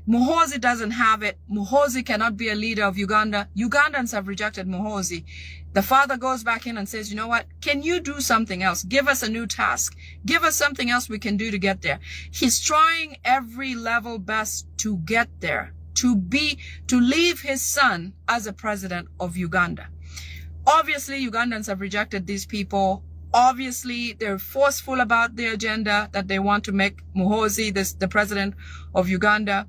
Muhoozi doesn't have it. Muhoozi cannot be a leader of Uganda. Ugandans have rejected Muhoozi. The father goes back in and says, you know what? Can you do something else? Give us a new task. Give us something else we can do to get there. He's trying every level best to get there, to leave his son as a president of Uganda. Obviously, Ugandans have rejected these people. Obviously, they're forceful about the agenda that they want to make Muhoozi the president of Uganda.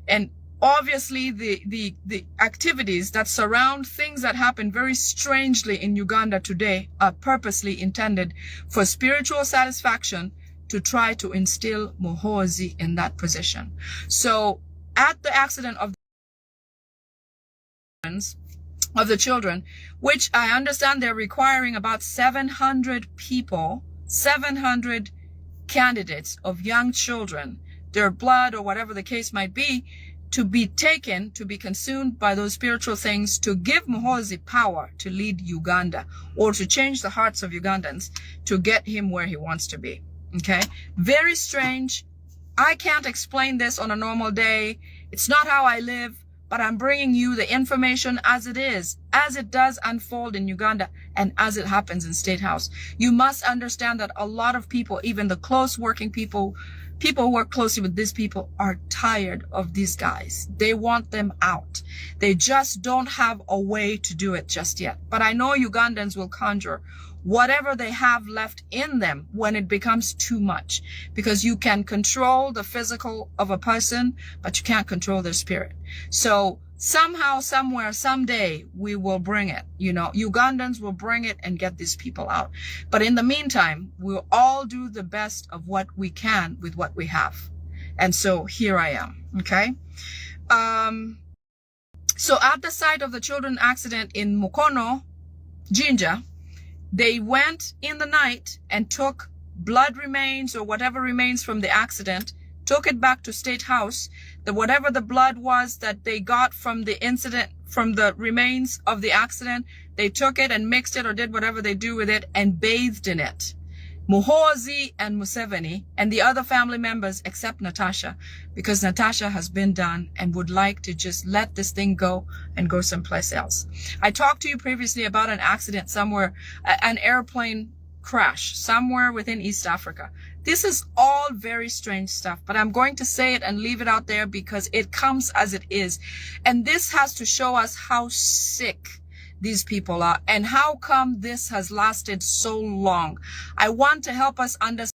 And obviously, the activities that surround things that happen very strangely in Uganda today are purposely intended for spiritual satisfaction to try to instill Muhoozi in that position. So at the accident of the children, which I understand they're requiring about 700 people, 700 candidates of young children, their blood or whatever the case might be, to be taken, to be consumed by those spiritual things, to give Muhoozi power to lead Uganda or to change the hearts of Ugandans to get him where he wants to be. Okay? Very strange. I can't explain this on a normal day. It's not how I live. But I'm bringing you the information as it is, as it does unfold in Uganda, and as it happens in State House. You must understand that a lot of people, even the close working people who work closely with these people, are tired of these guys. They want them out. They just don't have a way to do it just yet. But I know Ugandans will conjure whatever they have left in them when it becomes too much, because you can control the physical of a person, but you can't control their spirit. So somehow, somewhere, someday, we will bring it. You know, Ugandans will bring it and get these people out. But in the meantime, we'll all do the best of what we can with what we have. And so here I am. Okay. So at the site of the children accident in Mukono, Jinja, they went in the night and took blood remains or whatever remains from the accident, took it back to State House. Whatever the blood was that they got from the incident, from the remains of the accident, they took it and mixed it or did whatever they do with it and bathed in it. Muhoozi and Museveni and the other family members except Natasha, because Natasha has been done and would like to just let this thing go and go someplace else. I talked to you previously about an accident somewhere, an airplane crash somewhere within East Africa. This is all very strange stuff, but I'm going to say it and leave it out there because it comes as it is. And this has to show us how sick these people are and how come this has lasted so long. I want to help us understand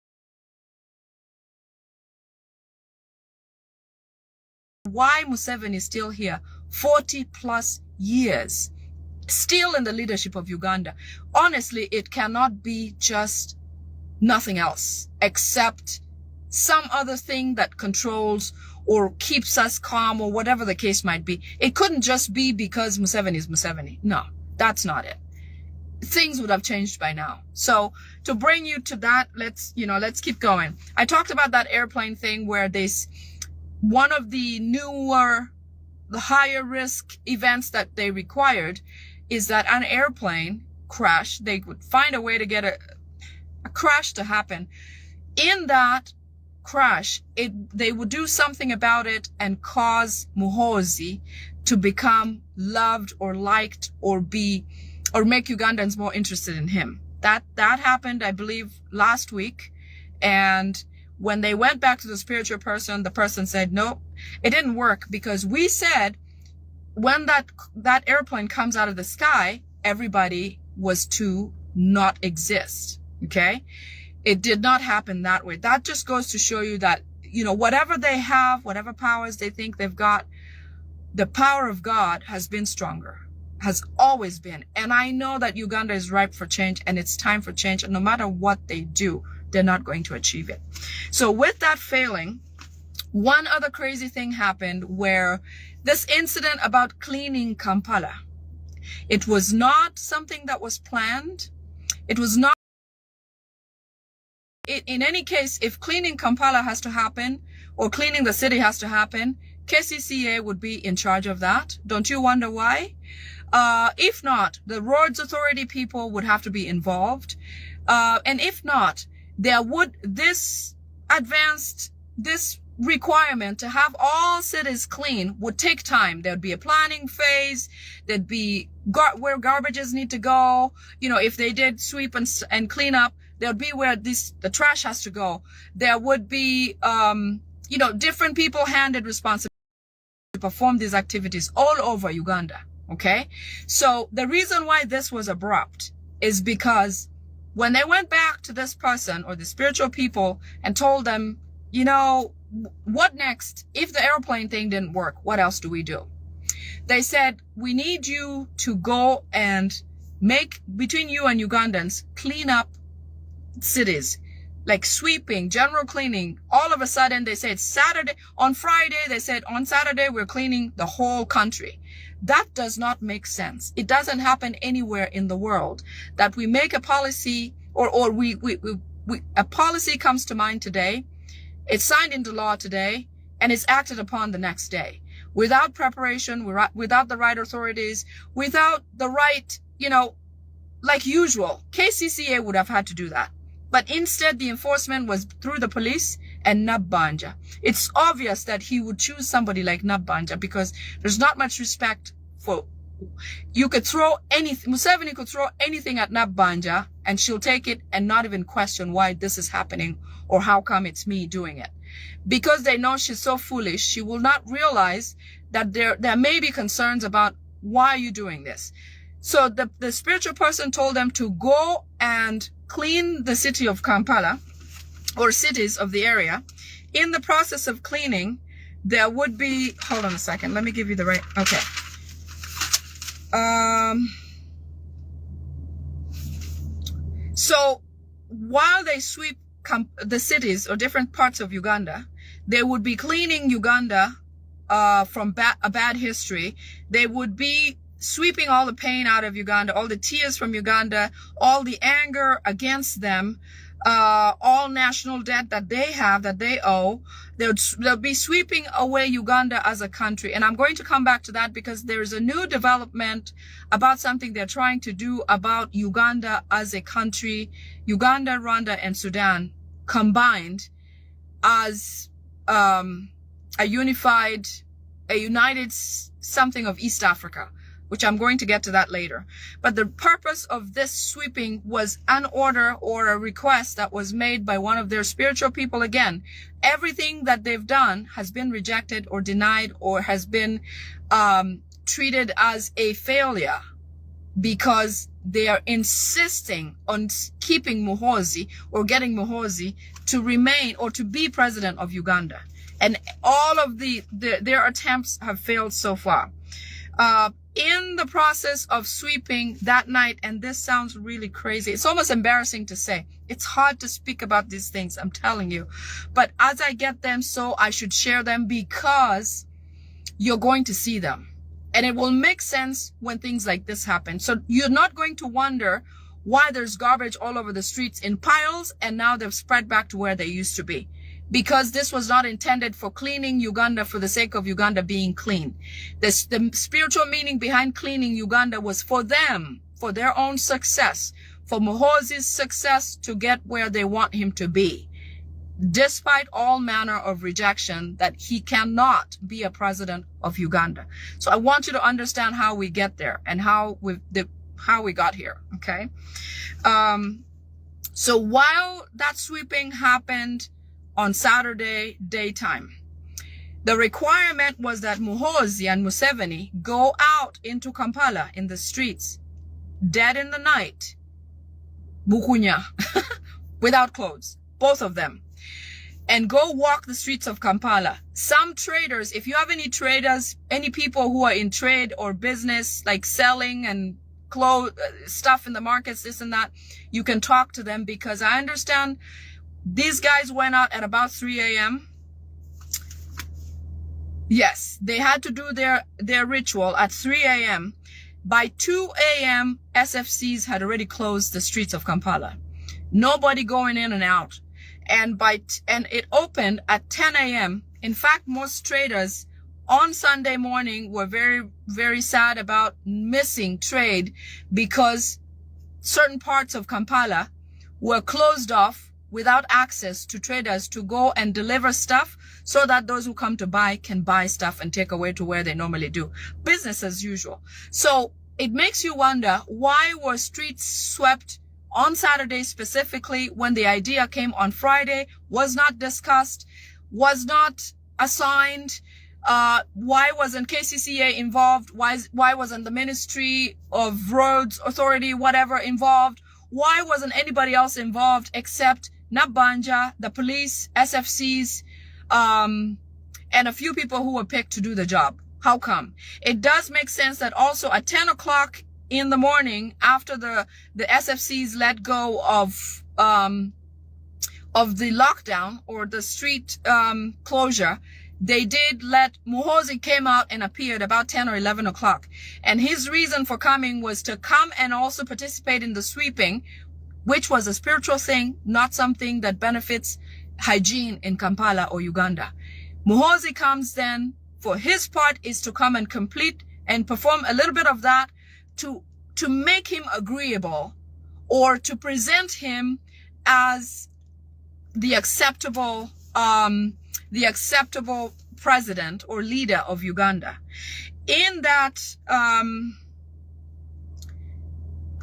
why Museveni is still here 40 plus years, still in the leadership of Uganda. Honestly, it cannot be just nothing else except some other thing that controls or keeps us calm or whatever the case might be. It couldn't just be because Museveni is Museveni. No, that's not it. Things would have changed by now. So to bring you to that, let's keep going. I talked about that airplane thing where one of the newer, the higher risk events that they required is that an airplane crash, they would find a way to get a crash to happen. In that crash, they would do something about it and cause Muhoozi to become loved or liked or make Ugandans more interested in him. That happened, I believe, last week. And when they went back to the spiritual person, the person said, no, it didn't work because we said when that airplane comes out of the sky, everybody was to not exist. Okay. It did not happen that way. That just goes to show you that, whatever they have, whatever powers they think they've got, the power of God has been stronger, has always been. And I know that Uganda is ripe for change and it's time for change. And no matter what they do, they're not going to achieve it. So with that failing, one other crazy thing happened where this incident about cleaning Kampala, it was not something that was planned. It was not. In any case, if cleaning Kampala has to happen or cleaning the city has to happen, KCCA would be in charge of that. Don't you wonder why? If not, the roads authority people would have to be involved. And if not, this requirement to have all cities clean would take time. There'd be a planning phase. There'd be where garbages need to go. You know, if they did sweep and clean up, there'd be where the trash has to go. There would be, you know, different people handed responsibility to perform these activities all over Uganda. Okay. So the reason why this was abrupt is because when they went back to this person or the spiritual people and told them, you know, what next? If the airplane thing didn't work, what else do we do? They said, we need you to go and make, between you and Ugandans, clean up cities, like sweeping, general cleaning. All of a sudden, they said Saturday, on Friday, they said on Saturday, we're cleaning the whole country. That does not make sense. It doesn't happen anywhere in the world that we make a policy or a policy comes to mind today. It's signed into law today and it's acted upon the next day without preparation, without the right authorities, without the right, you know, like usual. KCCA would have had to do that. But instead, the enforcement was through the police and Nabbanja. It's obvious that he would choose somebody like Nabbanja because there's not much respect for, you could throw anything, Museveni could throw anything at Nabbanja and she'll take it and not even question why this is happening or how come it's me doing it. Because they know she's so foolish, she will not realize that there may be concerns about why are you doing this. So the spiritual person told them to go and clean the city of Kampala or cities of the area. In the process of cleaning, there would be, hold on a second, let me give you the right, okay. So while they sweep the cities or different parts of Uganda, they would be cleaning Uganda from a bad history. They would be sweeping all the pain out of Uganda, all the tears from Uganda, all the anger against them, all national debt that they have, that they owe. They'll be sweeping away Uganda as a country. And I'm going to come back to that because there's a new development about something they're trying to do about Uganda as a country, Uganda, Rwanda, and Sudan combined as a united something of East Africa, which I'm going to get to that later. But the purpose of this sweeping was an order or a request that was made by one of their spiritual people. Again, everything that they've done has been rejected or denied or has been treated as a failure because they are insisting on keeping Muhoozi or getting Muhoozi to remain or to be president of Uganda. And all of their attempts have failed so far. In the process of sweeping that night, and this sounds really crazy, it's almost embarrassing to say. It's hard to speak about these things, I'm telling you. But as I get them, so I should share them because you're going to see them. And it will make sense when things like this happen. So you're not going to wonder why there's garbage all over the streets in piles and now they've spread back to where they used to be. Because this was not intended for cleaning Uganda for the sake of Uganda being clean. The spiritual meaning behind cleaning Uganda was for them, for their own success, for Muhoozi's success to get where they want him to be. Despite all manner of rejection that he cannot be a president of Uganda. So I want you to understand how we get there and how we got here, okay? So while that sweeping happened on Saturday daytime, the requirement was that Muhoozi and Museveni go out into Kampala in the streets, dead in the night, Bukunya, without clothes, both of them, and go walk the streets of Kampala. Some traders, if you have any traders, any people who are in trade or business, like selling and stuff in the markets, this and that, you can talk to them because I understand these guys went out at about 3 a.m. Yes, they had to do their ritual at 3 a.m. By 2 a.m., SFCs had already closed the streets of Kampala. Nobody going in and out. And it opened at 10 a.m. In fact, most traders on Sunday morning were very, very sad about missing trade because certain parts of Kampala were closed off without access to traders to go and deliver stuff so that those who come to buy can buy stuff and take away to where they normally do. Business as usual. So it makes you wonder, why were streets swept on Saturday specifically when the idea came on Friday, was not discussed, was not assigned? Why wasn't KCCA involved? Why wasn't the Ministry of Roads Authority, whatever, involved? Why wasn't anybody else involved except Nabanja, the police, SFCs, and a few people who were picked to do the job? How come? It does make sense that also at 10 o'clock in the morning, after the SFCs let go of the lockdown or the street closure, they did let Muhoozi came out and appeared about 10 or 11 o'clock. And his reason for coming was to come and also participate in the sweeping, which was a spiritual thing, not something that benefits hygiene in Kampala or Uganda. Muhoozi comes then, for his part, is to come and complete and perform a little bit of that to make him agreeable, or to present him as the acceptable president or leader of Uganda. In that,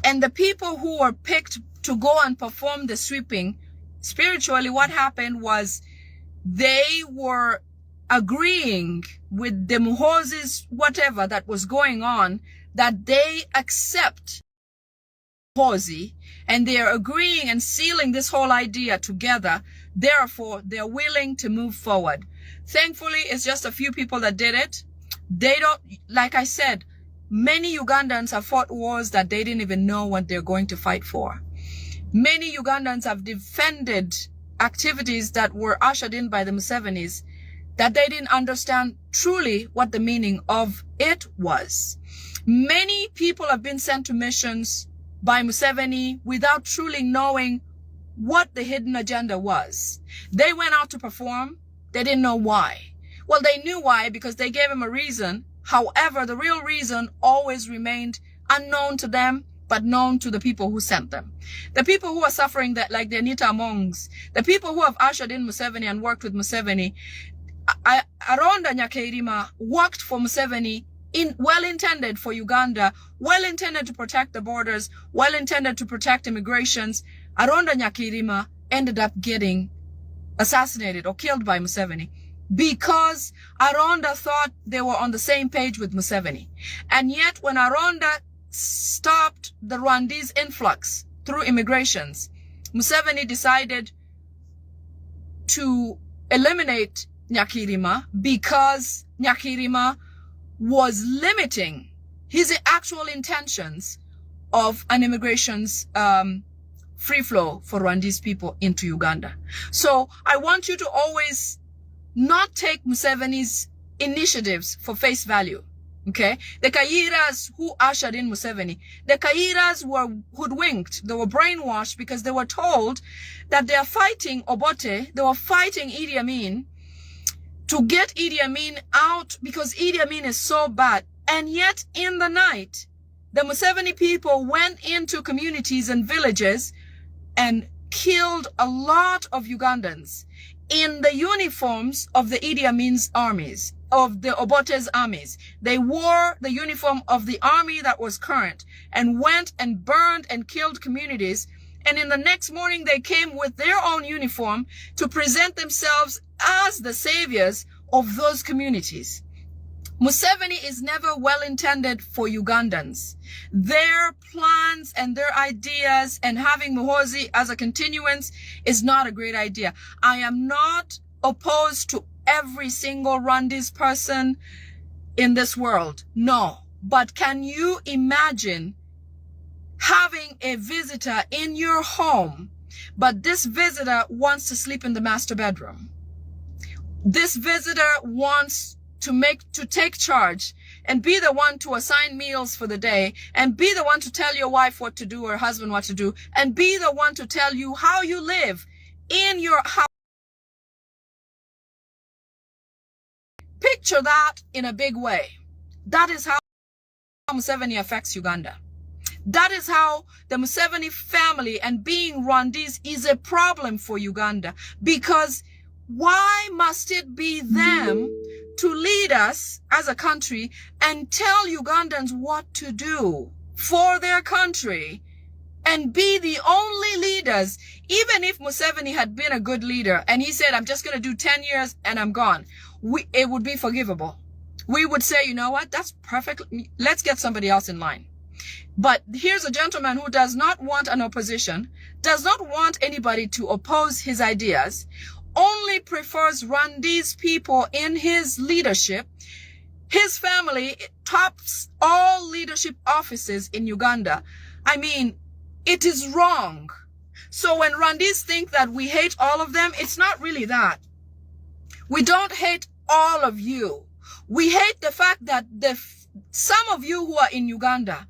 and the people who were picked to go and perform the sweeping, spiritually, what happened was they were agreeing with the Muhoozi's whatever that was going on, that they accept Muhoozi, and they are agreeing and sealing this whole idea together. Therefore, they're willing to move forward. Thankfully, it's just a few people that did it. They don't, like I said, many Ugandans have fought wars that they didn't even know what they're going to fight for. Many Ugandans have defended activities that were ushered in by the Musevenis that they didn't understand truly what the meaning of it was. Many people have been sent to missions by Museveni without truly knowing what the hidden agenda was. They went out to perform. They didn't know why. Well, they knew why because they gave him a reason. However, the real reason always remained unknown to them, but known to the people who sent them. The people who are suffering that, like the Anita Amongs, the people who have ushered in Museveni and worked with Museveni, Aronda Nyakairima worked for Museveni, well-intended for Uganda, well-intended to protect the borders, well-intended to protect immigrations. Aronda Nyakairima ended up getting assassinated or killed by Museveni because Aronda thought they were on the same page with Museveni. And yet when Aronda stopped the Rwandese influx through immigrations, Museveni decided to eliminate Nyakairima because Nyakairima was limiting his actual intentions of an immigration's free flow for Rwandese people into Uganda. So I want you to always not take Museveni's initiatives for face value. Okay? The Kayiras who ushered in Museveni, the Kayiras were hoodwinked. They were brainwashed because they were told that they are fighting Obote, they were fighting Idi Amin to get Idi Amin out because Idi Amin is so bad. And yet in the night, the Museveni people went into communities and villages and killed a lot of Ugandans in the uniforms of the Idi Amin's armies, of the Obote's armies. They wore the uniform of the army that was current and went and burned and killed communities. And in the next morning, they came with their own uniform to present themselves as the saviors of those communities. Museveni is never well-intended for Ugandans. Their plans and their ideas and having Muhoozi as a continuance is not a great idea. I am not opposed to every single Rwandese person in this world. No. But can you imagine having a visitor in your home, but this visitor wants to sleep in the master bedroom? This visitor wants to take charge and be the one to assign meals for the day and be the one to tell your wife what to do or husband what to do and be the one to tell you how you live in your house. Picture that in a big way. That is how Museveni affects Uganda. That is how the Museveni family and being Rwandese is a problem for Uganda, because why must it be them to lead us as a country and tell Ugandans what to do for their country and be the only leaders? Even if Museveni had been a good leader and he said, I'm just going to do 10 years and I'm gone, it would be forgivable. We would say, you know what, that's perfect. Let's get somebody else in line. But here's a gentleman who does not want an opposition, does not want anybody to oppose his ideas, only prefers Randi's people in his leadership. His family tops all leadership offices in Uganda. I mean, it is wrong. So when Randis think that we hate all of them, it's not really that. We don't hate all of you. We hate the fact that some of you who are in Uganda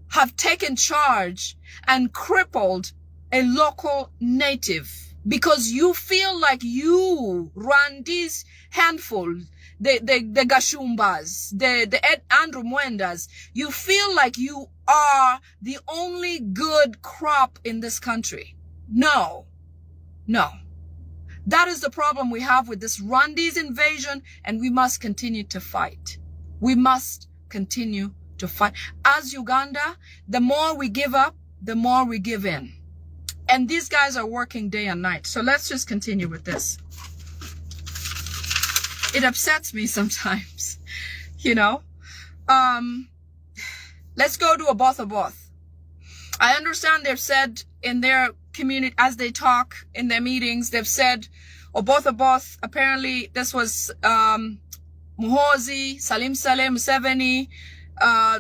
have taken charge and crippled a local native because you feel like you run this handful, the Gashumbas, the Andrew Mwendas, you feel like you are the only good crop in this country. No. That is the problem we have with this Rwandese invasion, and we must continue to fight. We must continue to fight. As Uganda, the more we give up, the more we give in. And these guys are working day and night. So let's just continue with this. It upsets me sometimes, you know. Let's go to Oboth. I understand they've said in their community, as they talk in their meetings, they've said Oboth, apparently this was Muhoozi, Salim Saleh, Museveni.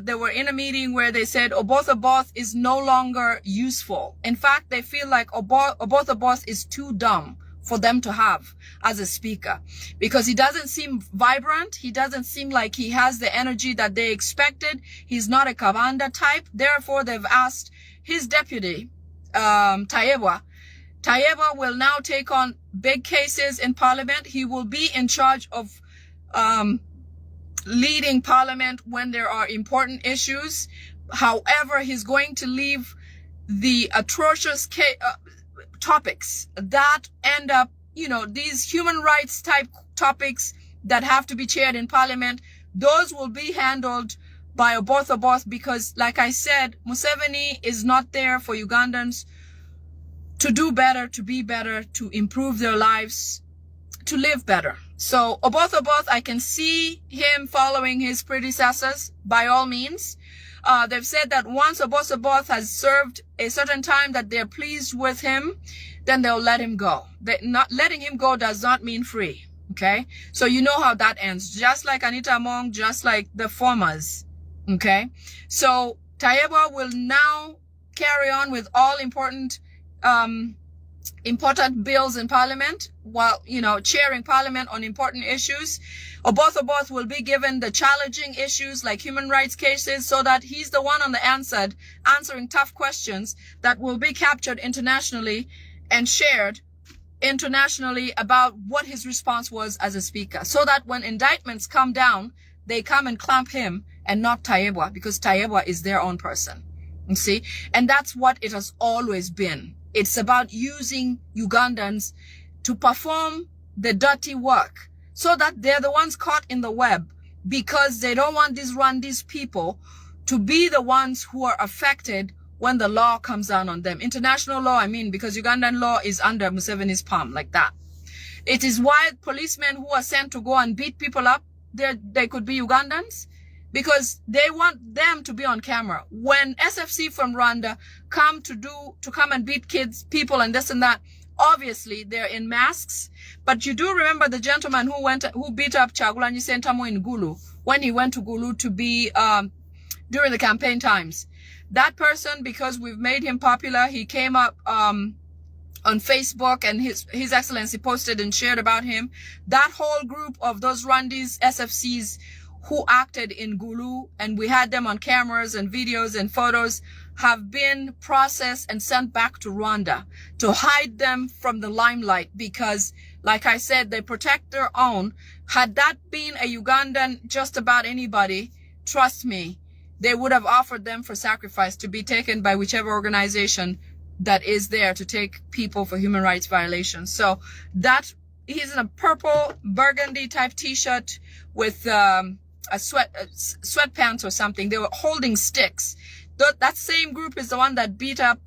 They were in a meeting where they said Oboth is no longer useful. In fact, they feel like Oboth is too dumb for them to have as a speaker because he doesn't seem vibrant. He doesn't seem like he has the energy that they expected. He's not a Kabanda type. Therefore, they've asked his deputy, Tayebwa will now take on big cases in parliament. He will be in charge of leading parliament when there are important issues. However, he's going to leave the atrocious topics that end up, you know, these human rights type topics that have to be chaired in parliament. Those will be handled by Oboth because, like I said, Museveni is not there for Ugandans to do better, to be better, to improve their lives, to live better. So Oboth, I can see him following his predecessors by all means. They've said that once Oboth has served a certain time that they're pleased with him, then they'll let him go. Not letting him go does not mean free. Okay. So you know how that ends. Just like Anita Among, just like the formers. Okay. So Tayebwa will now carry on with all important bills in parliament while, you know, chairing parliament on important issues. Oboth will be given the challenging issues like human rights cases so that he's the one on the answering tough questions that will be captured internationally and shared internationally about what his response was as a speaker, so that when indictments come down, they come and clamp him and not Tayebwa, because Tayebwa is their own person. You see? And that's what it has always been. It's about using Ugandans to perform the dirty work so that they're the ones caught in the web, because they don't want these people to be the ones who are affected when the law comes down on them. International law, I mean, because Ugandan law is under Museveni's palm like that. It is why policemen who are sent to go and beat people up, they could be Ugandans, because they want them to be on camera. When SFC from Rwanda come and beat people and this and that, obviously they're in masks. But you do remember the gentleman who beat up Kyagulanyi Ssentamu in Gulu when he went to Gulu to be during the campaign times. That person, because we've made him popular, he came up on Facebook, and His Excellency posted and shared about him. That whole group of those Rwandese SFCs who acted in Gulu, and we had them on cameras and videos and photos, have been processed and sent back to Rwanda to hide them from the limelight, because, like I said, they protect their own. Had that been a Ugandan, just about anybody, trust me, they would have offered them for sacrifice to be taken by whichever organization that is there to take people for human rights violations. So that he's in a purple burgundy type t-shirt with sweatpants or something. They were holding sticks. That same group is the one that beat up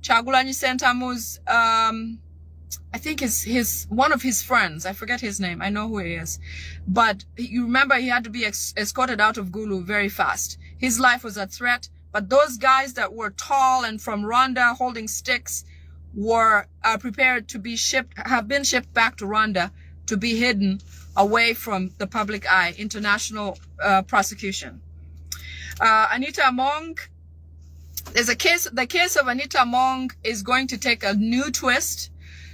Chagulanyi Sentamu's I think his one of his friends. I forget his name. I know who he is. But you remember he had to be escorted out of Gulu very fast. His life was at threat. But those guys that were tall and from Rwanda holding sticks were prepared to be have been shipped back to Rwanda to be hidden away from the public eye, international prosecution. Anita Among, the case of Anita Among is going to take a new twist.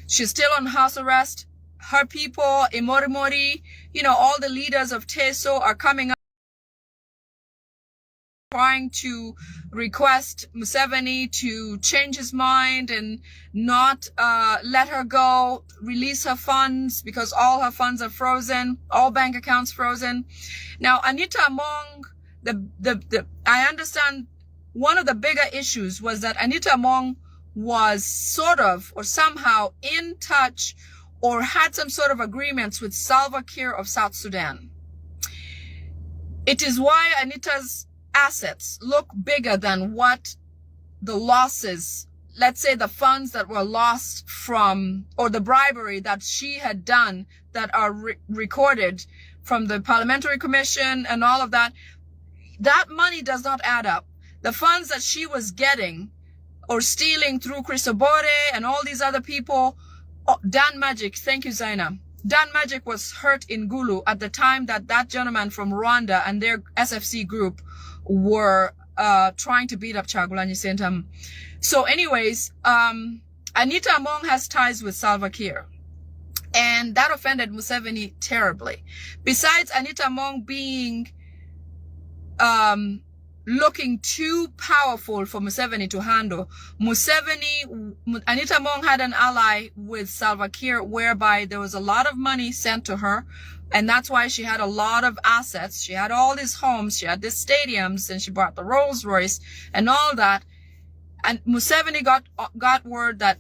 She's still on house arrest. Her people, Imorimori, all the leaders of Teso are coming up trying to request Museveni to change his mind and not let her go, release her funds because all her funds are frozen, all bank accounts frozen. Now, Anita Among, I understand one of the bigger issues was that Anita Among was sort of or somehow in touch or had some sort of agreements with Salva Kiir of South Sudan. It is why Anita's assets look bigger than what the losses, let's say the funds that were lost from, or the bribery that she had done that are recorded from the Parliamentary Commission and all of that, that money does not add up. The funds that she was getting or stealing through Chris Obore and all these other people, Dan Magic, thank you Zaina. Dan Magic was hurt in Gulu at the time that gentleman from Rwanda and their SFC group were trying to beat up Chagulanyi Sentamu. So anyways, Anita Among has ties with Salva Kiir. And that offended Museveni terribly. Besides Anita Among being looking too powerful for Museveni to handle, Anita Among had an ally with Salva Kiir whereby there was a lot of money sent to her. And that's why she had a lot of assets. She had all these homes, she had these stadiums, and she bought the Rolls Royce and all that. And Museveni got word that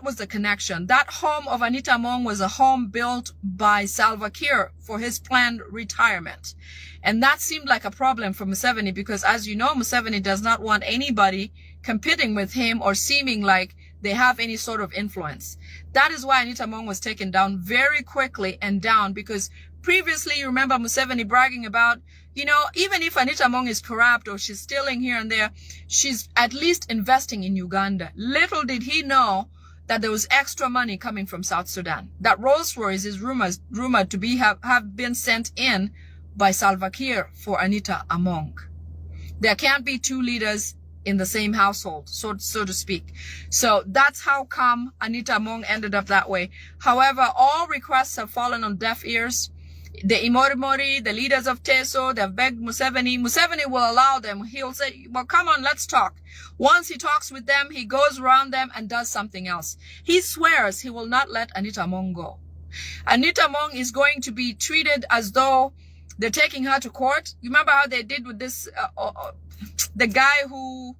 was the connection. That home of Anita Among was a home built by Salva Kiir for his planned retirement. And that seemed like a problem for Museveni because, as you know, Museveni does not want anybody competing with him or seeming like they have any sort of influence. That is why Anita Among was taken down very quickly and down because previously, you remember Museveni bragging about, even if Anita Among is corrupt or she's stealing here and there, she's at least investing in Uganda. Little did he know that there was extra money coming from South Sudan. That Rolls Royce is rumored to have been sent in by Salva Kiir for Anita Among. There can't be two leaders in the same household, so to speak. So that's how come Anita Among ended up that way. However, all requests have fallen on deaf ears. The Imorimori, the leaders of Teso, they've begged Museveni. Museveni will allow them. He'll say, well, come on, let's talk. Once he talks with them, he goes around them and does something else. He swears he will not let Anita Among go. Anita Among is going to be treated as though they're taking her to court. You remember how they did with this, the guy who,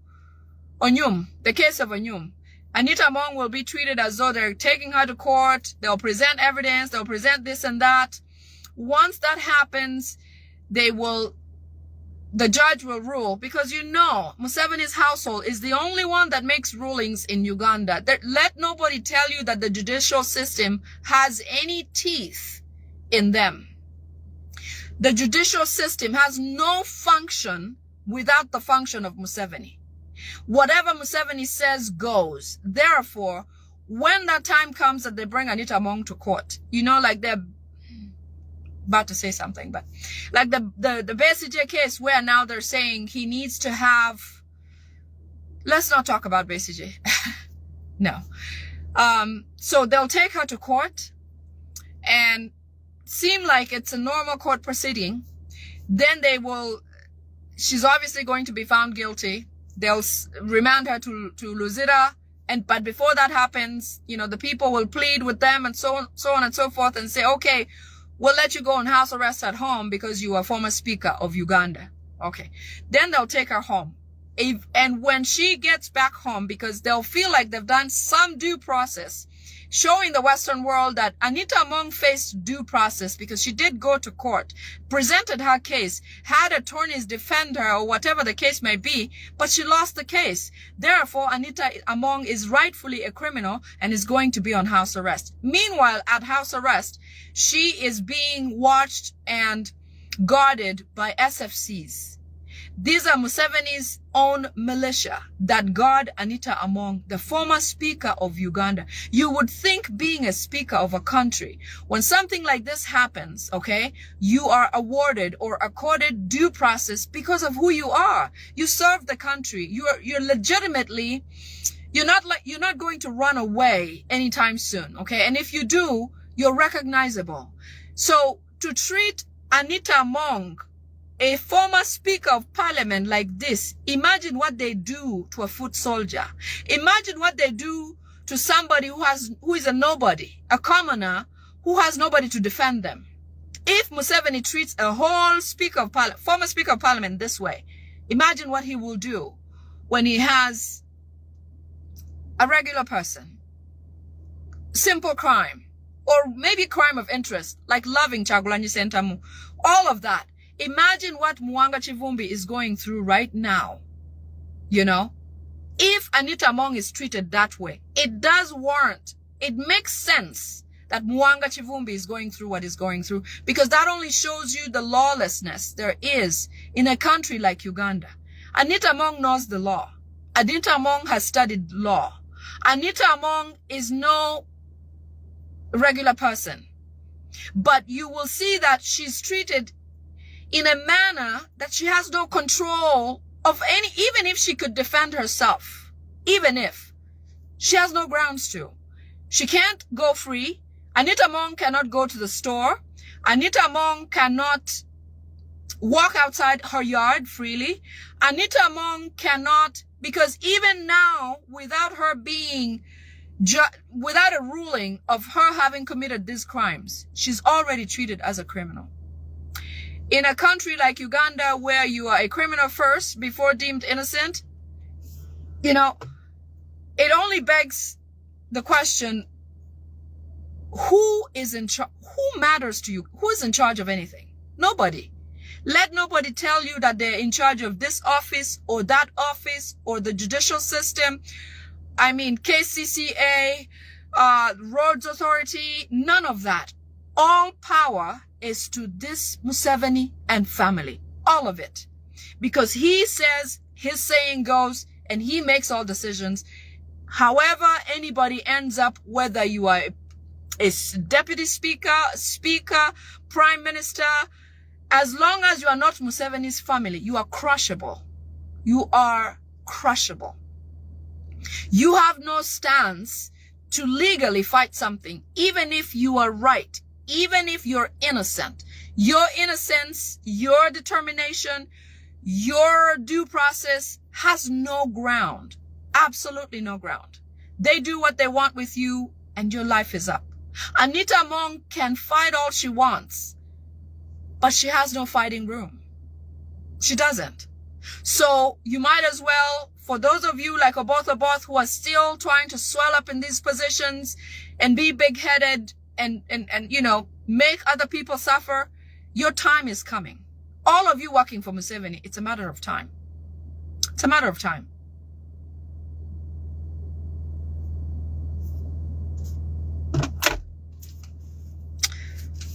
Onyum, the case of Onyum. Anita Among will be treated as though they're taking her to court. They'll present evidence. They'll present this and that. Once that happens, the judge will rule because Museveni's household is the only one that makes rulings in Uganda. Let nobody tell you that the judicial system has any teeth in them. The judicial system has no function without the function of Museveni. Whatever Museveni says goes. Therefore, when that time comes that they bring Anita Among to court, like they're about to say something, but like the BCJ case where now they're saying he needs to have, let's not talk about BCJ. No. So they'll take her to court and seem like it's a normal court proceeding. Then she's obviously going to be found guilty. They'll remand her to Luzira. But before that happens, the people will plead with them and so on and so forth and say, okay, we'll let you go on house arrest at home because you are former speaker of Uganda. Okay. Then they'll take her home. And when she gets back home, because they'll feel like they've done some due process, showing the Western world that Anita Among faced due process because she did go to court, presented her case, had attorneys defend her or whatever the case may be, but she lost the case. Therefore, Anita Among is rightfully a criminal and is going to be on house arrest. Meanwhile, at house arrest, she is being watched and guarded by SFCs. These are Museveni's own militia that guard Anita Among, the former speaker of Uganda. You would think, being a speaker of a country, when something like this happens, okay, you are awarded or accorded due process because of who you are. You serve the country. You're legitimately, you're not going to run away anytime soon, okay? And if you do, you're recognizable. So to treat Anita Among, a former speaker of parliament, like this, imagine what they do to a foot soldier. Imagine what they do to somebody who is a nobody, a commoner who has nobody to defend them. If Museveni treats a whole former speaker of parliament this way, imagine what he will do when he has a regular person, simple crime, or maybe crime of interest, like loving Kyagulanyi Ssentamu, all of that. Imagine what Mwanga Chivumbi is going through right now. You know, if Anita Among is treated that way, it does warrant, it makes sense that Mwanga Chivumbi is going through what he's going through, because that only shows you the lawlessness there is in a country like Uganda. Anita Among knows the law. Anita Among has studied law. Anita Among is no regular person. But you will see that she's treated in a manner that she has no control of any, even if she could defend herself, even if she has no grounds to. She can't go free. Anita Among cannot go to the store. Anita Among cannot walk outside her yard freely. Anita Among cannot, because even now, without her being, without a ruling of her having committed these crimes, she's already treated as a criminal. In a country like Uganda, where you are a criminal first before deemed innocent, you know, it only begs the question, who is in charge? Who matters to you? Who is in charge of anything? Nobody. Let nobody tell you that they're in charge of this office or that office or the judicial system. I mean, KCCA, Roads Authority, none of that. All power is to this Museveni and family. All of it. Because he says, his saying goes, and he makes all decisions. However anybody ends up, whether you are a deputy speaker, prime minister, as long as you are not Museveni's family, you are crushable. You are crushable. You have no stance to legally fight something, even if you are right. Even if you're innocent, your innocence, your determination, your due process has no ground. Absolutely no ground. They do what they want with you and your life is up. Anita Among can fight all she wants, but she has no fighting room. She doesn't. So you might as well, for those of you like Oboth who are still trying to swell up in these positions and be big-headed, and you know, make other people suffer, your time is coming. All of you working for Museveni, it's a matter of time. It's a matter of time.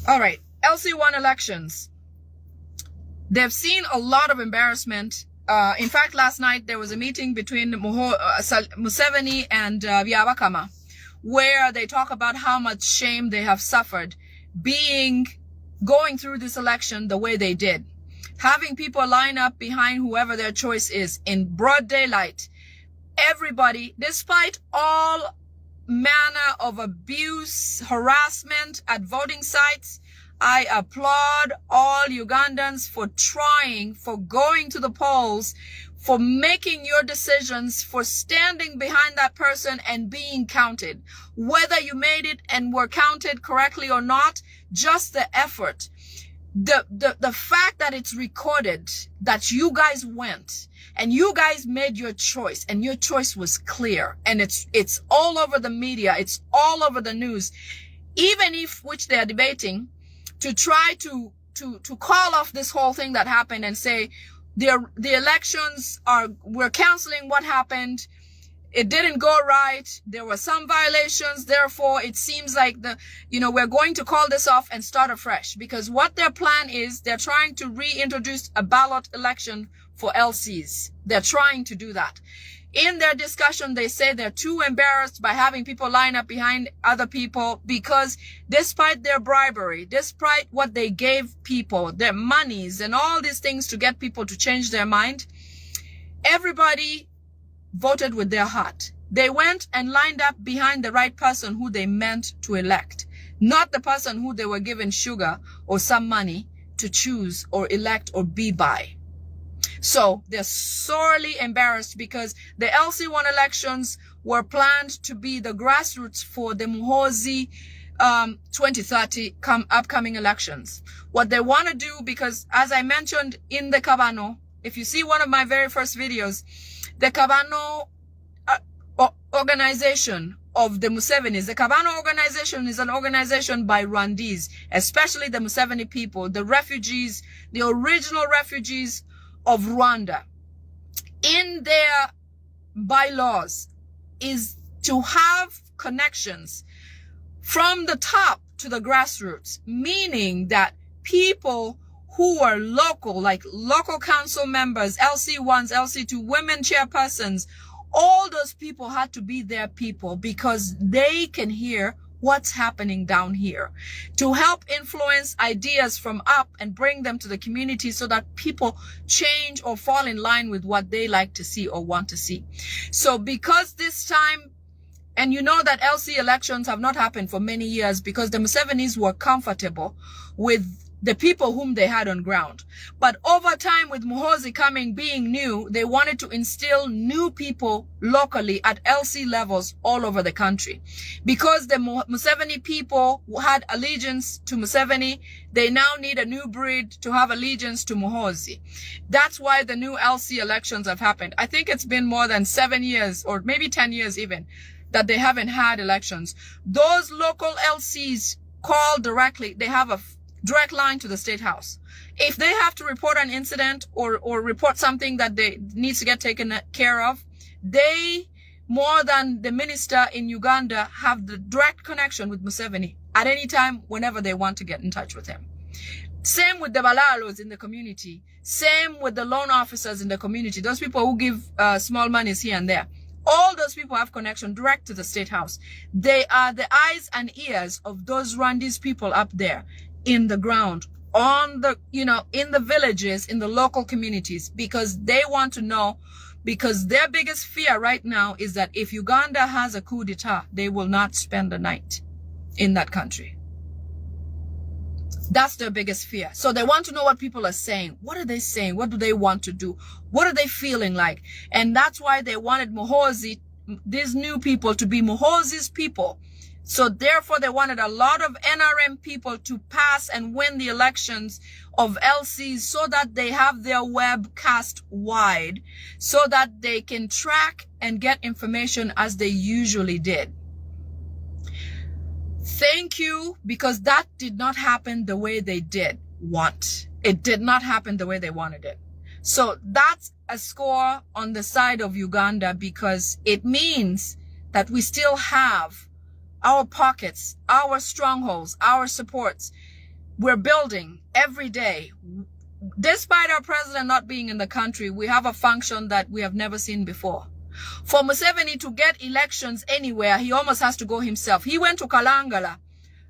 All right, LC1 elections. They've seen a lot of embarrassment. In fact, last night there was a meeting between Museveni and Byabakama, where they talk about how much shame they have suffered going through this election the way they did. Having people line up behind whoever their choice is in broad daylight. Everybody, despite all manner of abuse, harassment at voting sites, I applaud all Ugandans for trying, for going to the polls, for making your decisions, for standing behind that person and being counted. Whether you made it and were counted correctly or not, just the effort. the fact that it's recorded that you guys went and you guys made your choice and your choice was clear, and it's all over the media, it's all over the news, even if which they are debating to try to call off this whole thing that happened and say the elections we're canceling what happened. It didn't go right. There were some violations. Therefore, it seems like we're going to call this off and start afresh, because what their plan is, they're trying to reintroduce a ballot election for LCs. They're trying to do that. In their discussion, they say they're too embarrassed by having people line up behind other people, because despite their bribery, despite what they gave people, their monies and all these things to get people to change their mind, everybody voted with their heart. They went and lined up behind the right person who they meant to elect, not the person who they were given sugar or some money to choose or elect or be by. So they're sorely embarrassed, because the LC1 elections were planned to be the grassroots for the Muhoozi 2030 upcoming elections. What they want to do, because as I mentioned in the Kabano, if you see one of my very first videos, the Kabano organization of the Musevenis, the Kabano organization is an organization by Rwandese, especially the Museveni people, the refugees, the original refugees of Rwanda. In their bylaws is to have connections from the top to the grassroots, meaning that people who are local, like local council members, LC1s, LC2, women chairpersons, all those people had to be their people, because they can hear what's happening down here, to help influence ideas from up and bring them to the community so that people change or fall in line with what they like to see or want to see. So because this time, and you know that LC elections have not happened for many years, because the Musevenis were comfortable with the people whom they had on ground. But over time, with Muhoozi coming, being new, they wanted to instill new people locally at LC levels all over the country. Because the Museveni people had allegiance to Museveni, they now need a new breed to have allegiance to Muhoozi. That's why the new LC elections have happened. I think it's been more than 7 years, or maybe 10 years even, that they haven't had elections. Those local LCs call directly. They have a direct line to the State House. If they have to report an incident or report something that they needs to get taken care of, they, more than the minister in Uganda, have the direct connection with Museveni at any time, whenever they want to get in touch with him. Same with the Balalos in the community. Same with the loan officers in the community. Those people who give small monies here and there. All those people have connection direct to the State House. They are the eyes and ears of those Rwandese people up there in the ground, on the, in the villages, in the local communities, because they want to know, because their biggest fear right now is that if Uganda has a coup d'etat, they will not spend the night in that country. That's their biggest fear. So they want to know what people are saying. What are they saying? What do they want to do? What are they feeling like? And that's why they wanted Muhoozi, these new people, to be Muhoozi's people. So therefore, they wanted a lot of NRM people to pass and win the elections of LCs, so that they have their web cast wide, so that they can track and get information as they usually did. Thank you, because that did not happen the way they did want. It did not happen the way they wanted it. So that's a score on the side of Uganda, because it means that we still have our pockets, our strongholds, our supports. We're building every day. Despite our president not being in the country, we have a function that we have never seen before. For Museveni to get elections anywhere, he almost has to go himself. He went to Kalangala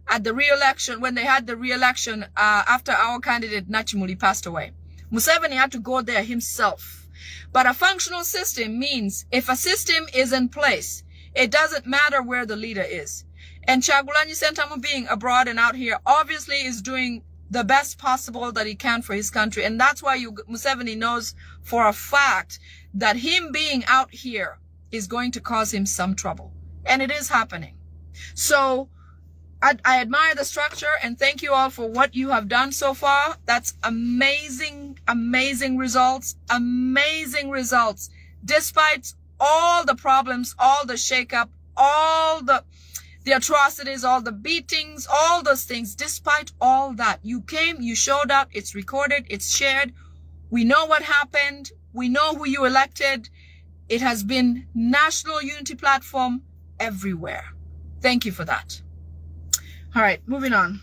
at the re-election, when they had the re-election after our candidate Nachimuli passed away. Museveni had to go there himself. But a functional system means if a system is in place, it doesn't matter where the leader is. And Kyagulanyi Ssentamu, being abroad and out here, obviously is doing the best possible that he can for his country. And that's why Museveni knows for a fact that him being out here is going to cause him some trouble. And it is happening. So I admire the structure, and thank you all for what you have done so far. That's amazing, amazing results, despite all the problems, all the shakeup, all the atrocities, all the beatings, all those things. Despite all that, you came, you showed up, it's recorded, it's shared. We know what happened. We know who you elected. It has been national unity platform everywhere. Thank you for that. All right, moving on.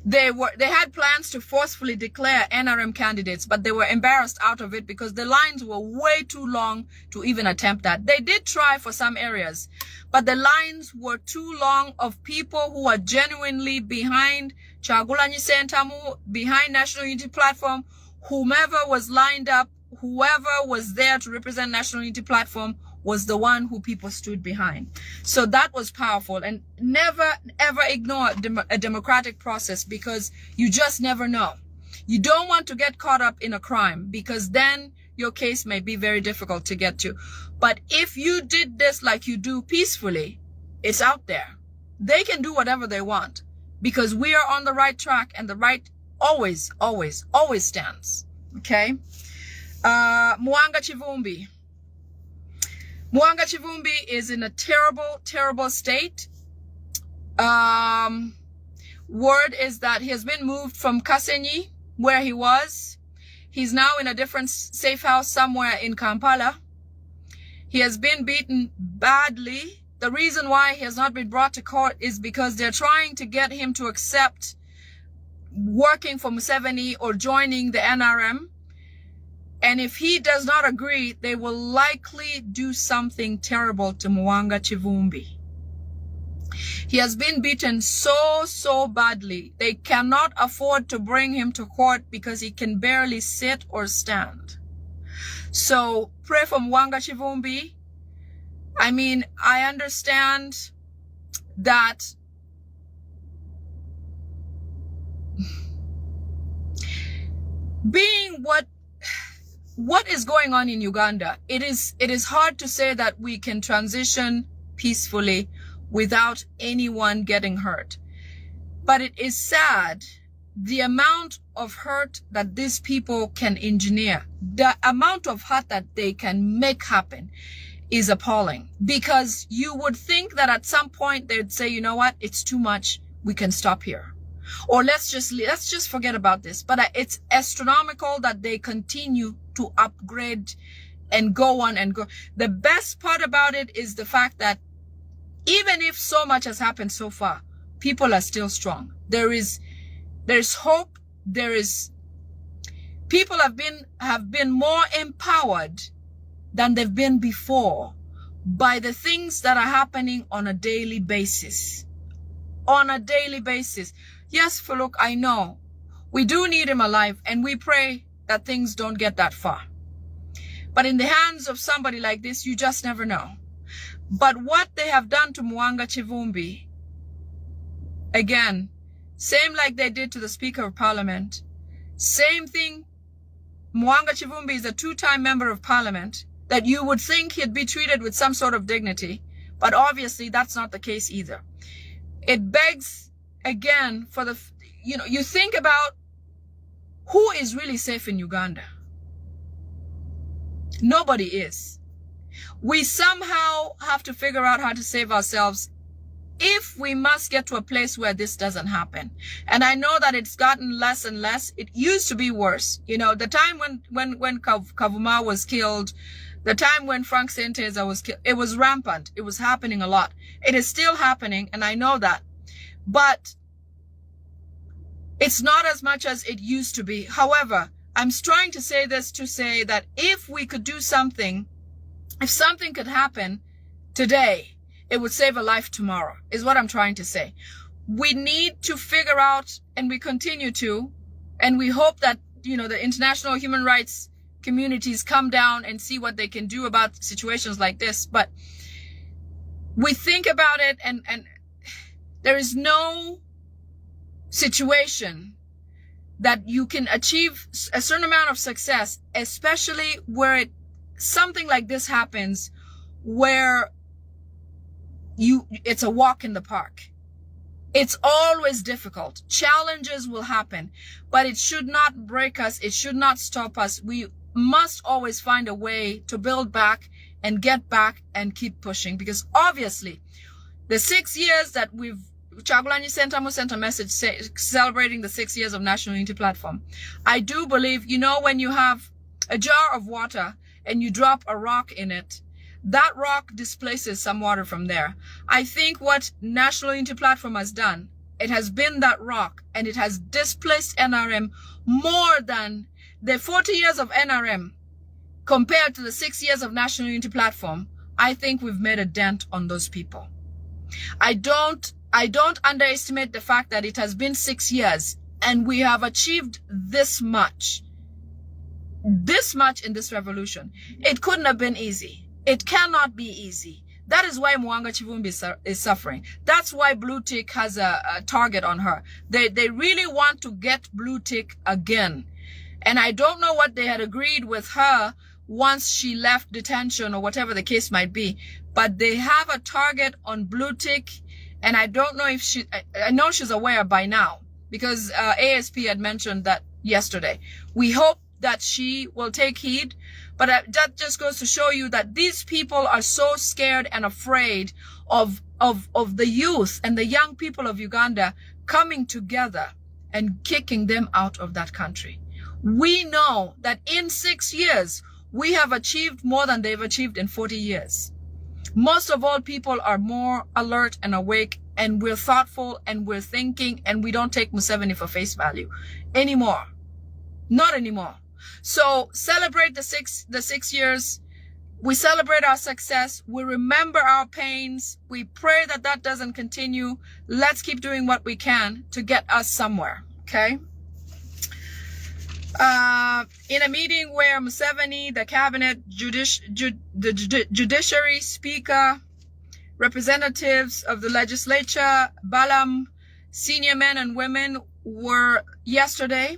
They had plans to forcefully declare NRM candidates, but they were embarrassed out of it because the lines were way too long to even attempt that. They did try for some areas, but the lines were too long of people who are genuinely behind Kyagulanyi Ssentamu, behind National Unity Platform, whomever was lined up, whoever was there to represent National Unity Platform was the one who people stood behind. So that was powerful. And never, ever ignore a democratic process, because you just never know. You don't want to get caught up in a crime, because then your case may be very difficult to get to. But if you did this like you do peacefully, it's out there. They can do whatever they want, because we are on the right track, and the right always, always, always stands. Okay? Mwanga Chivumbi. Mwanga Chivumbi is in a terrible, terrible state. Word is that he has been moved from Kasenyi, where he was. He's now in a different safe house somewhere in Kampala. He has been beaten badly. The reason why he has not been brought to court is because they're trying to get him to accept working for Museveni or joining the NRM. And if he does not agree, they will likely do something terrible to Mwanga Chivumbi. He has been beaten so badly. They cannot afford to bring him to court because he can barely sit or stand. So pray for Mwanga Chivumbi. I mean, I understand that being what is going on in Uganda, it is hard to say that we can transition peacefully without anyone getting hurt. But it is sad, the amount of hurt that these people can engineer, the amount of hurt that they can make happen is appalling. Because you would think that at some point they'd say, you know what, it's too much, we can stop here. Or let's just forget about this. But it's astronomical that they continue to upgrade and go on and go. The best part about it is the fact that even if so much has happened so far, people are still strong. There's hope. People have been more empowered than they've been before by the things that are happening on a daily basis. On a daily basis. Yes, Fuluk, I know. We do need him alive, and we pray that things don't get that far. But in the hands of somebody like this, you just never know. But what they have done to Mwanga Chivumbi, again, same like they did to the Speaker of Parliament, same thing. Mwanga Chivumbi is a two-time member of Parliament that you would think he'd be treated with some sort of dignity, but obviously that's not the case either. It begs, again, for the, you think about who is really safe in Uganda. Nobody is. We somehow have to figure out how to save ourselves if we must get to a place where this doesn't happen. And I know that it's gotten less and less. It used to be worse. The time when Kavuma was killed, the time when Frank Senteza was killed, it was rampant. It was happening a lot. It is still happening, and I know that. But it's not as much as it used to be. However, I'm trying to say this to say that if we could do something, if something could happen today, it would save a life tomorrow, is what I'm trying to say. We need to figure out, and we continue to, and we hope that, the international human rights communities come down and see what they can do about situations like this. But we think about it, and there is no situation that you can achieve a certain amount of success, especially where something like this happens, where it's a walk in the park. It's always difficult. Challenges will happen, but it should not break us. It should not stop us. We must always find a way to build back and get back and keep pushing, because obviously the 6 years that Chagulanyi sent a message celebrating the 6 years of National Unity Platform. I do believe, when you have a jar of water and you drop a rock in it, that rock displaces some water from there. I think what National Unity Platform has done, it has been that rock, and it has displaced NRM more than the 40 years of NRM compared to the 6 years of National Unity Platform. I think we've made a dent on those people. I don't underestimate the fact that it has been 6 years and we have achieved this much in this revolution. It couldn't have been easy. It cannot be easy. That is why Mwanga Chivumbi is suffering. That's why Blue Tick has a target on her. They really want to get Blue Tick again. And I don't know what they had agreed with her once she left detention or whatever the case might be. But they have a target on Blue Tick. And I don't know if I know she's aware by now, because ASP had mentioned that yesterday. We hope that she will take heed. But that just goes to show you that these people are so scared and afraid of the youth and the young people of Uganda coming together and kicking them out of that country. We know that in 6 years, we have achieved more than they've achieved in 40 years. Most of all, people are more alert and awake, and we're thoughtful, and we're thinking, and we don't take Museveni for face value anymore. Not anymore. So celebrate the six years. We celebrate our success. We remember our pains. We pray that that doesn't continue. Let's keep doing what we can to get us somewhere. Okay. In a meeting where Museveni, the cabinet, the judiciary, speaker, representatives of the legislature, Balam, senior men and women were yesterday,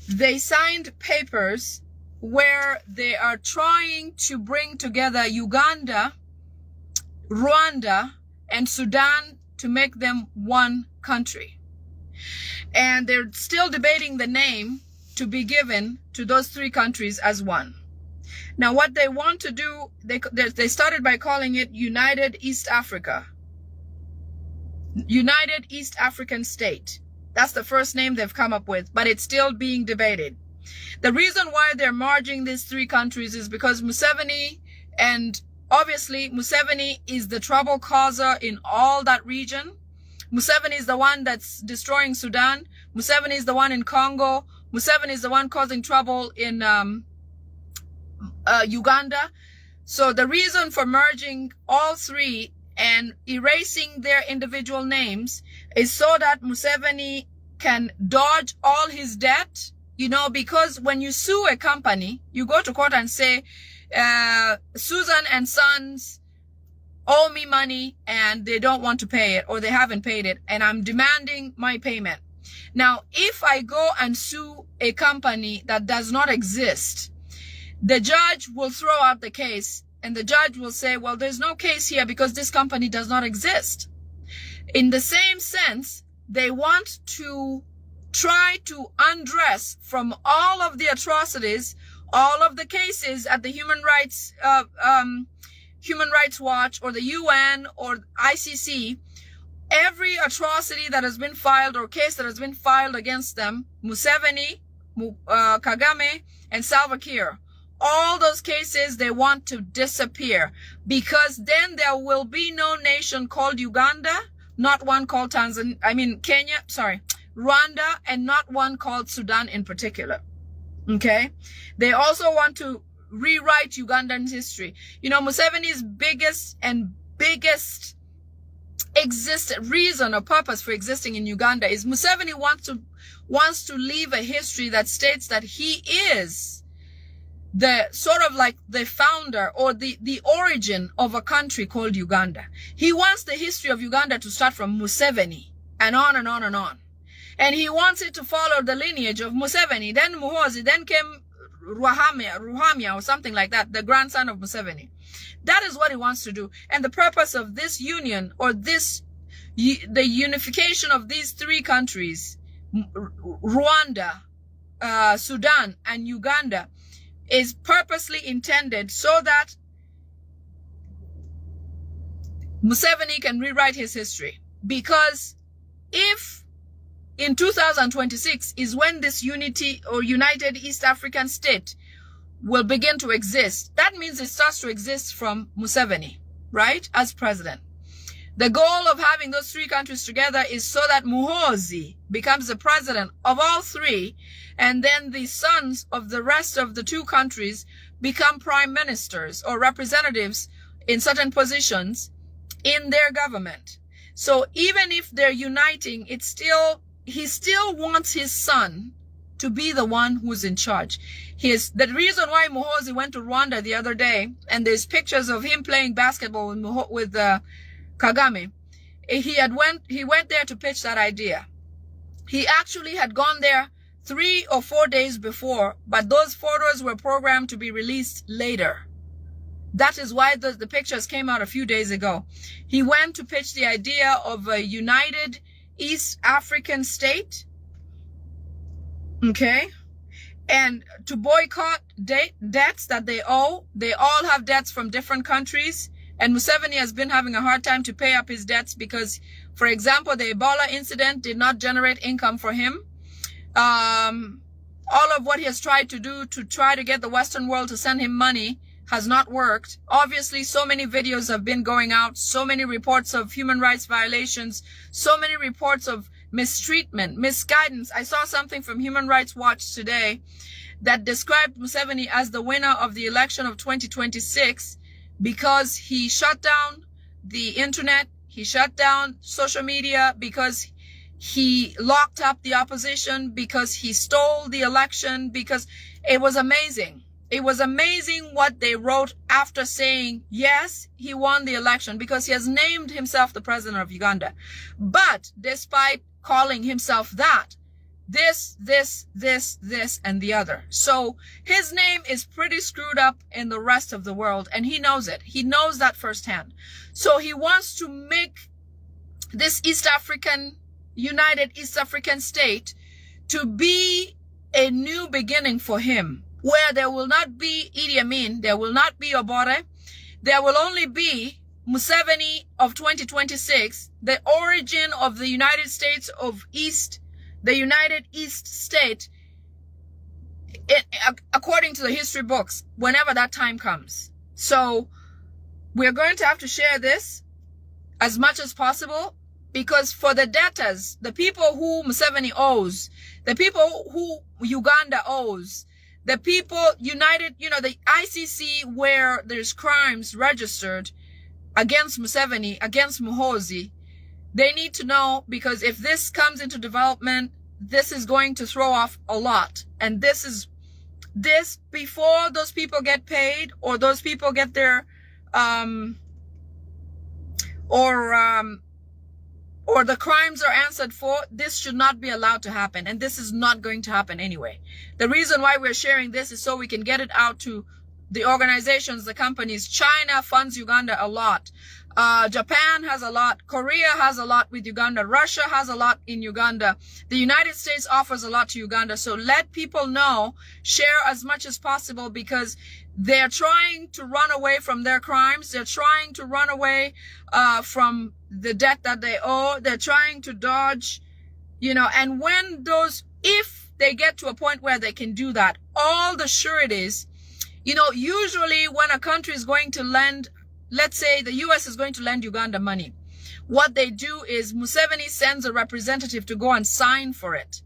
they signed papers where they are trying to bring together Uganda, Rwanda, and Sudan to make them one country. And they're still debating the name to be given to those three countries as one. Now, what they want to do, they started by calling it United East Africa. United East African State. That's the first name they've come up with, but it's still being debated. The reason why they're merging these three countries is because Museveni, and obviously Museveni is the trouble causer in all that region. Museveni is the one that's destroying Sudan. Museveni is the one in Congo. Museveni is the one causing trouble in Uganda. So the reason for merging all three and erasing their individual names is so that Museveni can dodge all his debt, because when you sue a company, you go to court and say, Susan and Sons owe me money and they don't want to pay it, or they haven't paid it, and I'm demanding my payment. Now, if I go and sue a company that does not exist, the judge will throw out the case, and the judge will say, well, there's no case here because this company does not exist. In the same sense, they want to try to undress from all of the atrocities, all of the cases at the Human Rights Watch or the UN or ICC, every atrocity that has been filed or case that has been filed against them, Museveni, Kagame, and Salva Kiir. All those cases they want to disappear, because then there will be no nation called Uganda, not one called Rwanda, and not one called Sudan in particular. Okay? They also want to rewrite Ugandan history. Museveni's biggest reason or purpose for existing in Uganda is Museveni wants to leave a history that states that he is the sort of like the founder or the origin of a country called Uganda. He wants the history of Uganda to start from Museveni and on and on and on. And he wants it to follow the lineage of Museveni. Then Muhoozi, then came Ruhamia or something like that, the grandson of Museveni. That is what he wants to do. And the purpose of this union, or the unification of these three countries, Rwanda, Sudan, and Uganda, is purposely intended so that Museveni can rewrite his history. Because if in 2026 is when this unity or united East African state will begin to exist, that means it starts to exist from Museveni, right, as president. The goal of having those three countries together is so that Muhoozi becomes the president of all three, and then the sons of the rest of the two countries become prime ministers or representatives in certain positions in their government. So even if they're uniting, he still wants his son to be the one who's in charge. The reason why Muhoozi went to Rwanda the other day, and there's pictures of him playing basketball with Kagame, he went there to pitch that idea. He actually had gone there 3 or 4 days before, but those photos were programmed to be released later. That is why the pictures came out a few days ago. He went to pitch the idea of a united East African state, okay, and to boycott debts that they owe. They all have debts from different countries, and Museveni has been having a hard time to pay up his debts because, for example, the Ebola incident did not generate income for him. All of what he has tried to do to try to get the Western world to send him money has not worked. Obviously, so many videos have been going out, so many reports of human rights violations, so many reports of mistreatment, misguidance. I saw something from Human Rights Watch today that described Museveni as the winner of the election of 2026 because he shut down the internet, he shut down social media, because he locked up the opposition, because he stole the election, because it was amazing. It was amazing what they wrote after saying, yes, he won the election because he has named himself the president of Uganda. But despite calling himself that, this, and the other. So his name is pretty screwed up in the rest of the world, and he knows it. He knows that firsthand. So he wants to make this united East African state to be a new beginning for him, where there will not be Idi Amin, there will not be Obore, there will only be Museveni of 2026, the origin of the United States of the United East State, according to the history books, whenever that time comes. So we're going to have to share this as much as possible, because for the debtors, the people who Museveni owes, the people who Uganda owes, the people united, the ICC, where there's crimes registered against Museveni, against Muhoozi, they need to know, because if this comes into development, this is going to throw off a lot. And this before those people get paid, or those people get their, or the crimes are answered for, this should not be allowed to happen. And this is not going to happen anyway. The reason why we're sharing this is so we can get it out to the organizations, the companies. China funds Uganda a lot. Japan has a lot. Korea has a lot with Uganda. Russia has a lot in Uganda. The United States offers a lot to Uganda. So let people know, share as much as possible, because they're trying to run away from their crimes. They're trying to run away from the debt that they owe. They're trying to dodge, and if they get to a point where they can do that, all the sureties, usually when a country is going to lend, let's say the US is going to lend Uganda money, what they do is Museveni sends a representative to go and sign for it.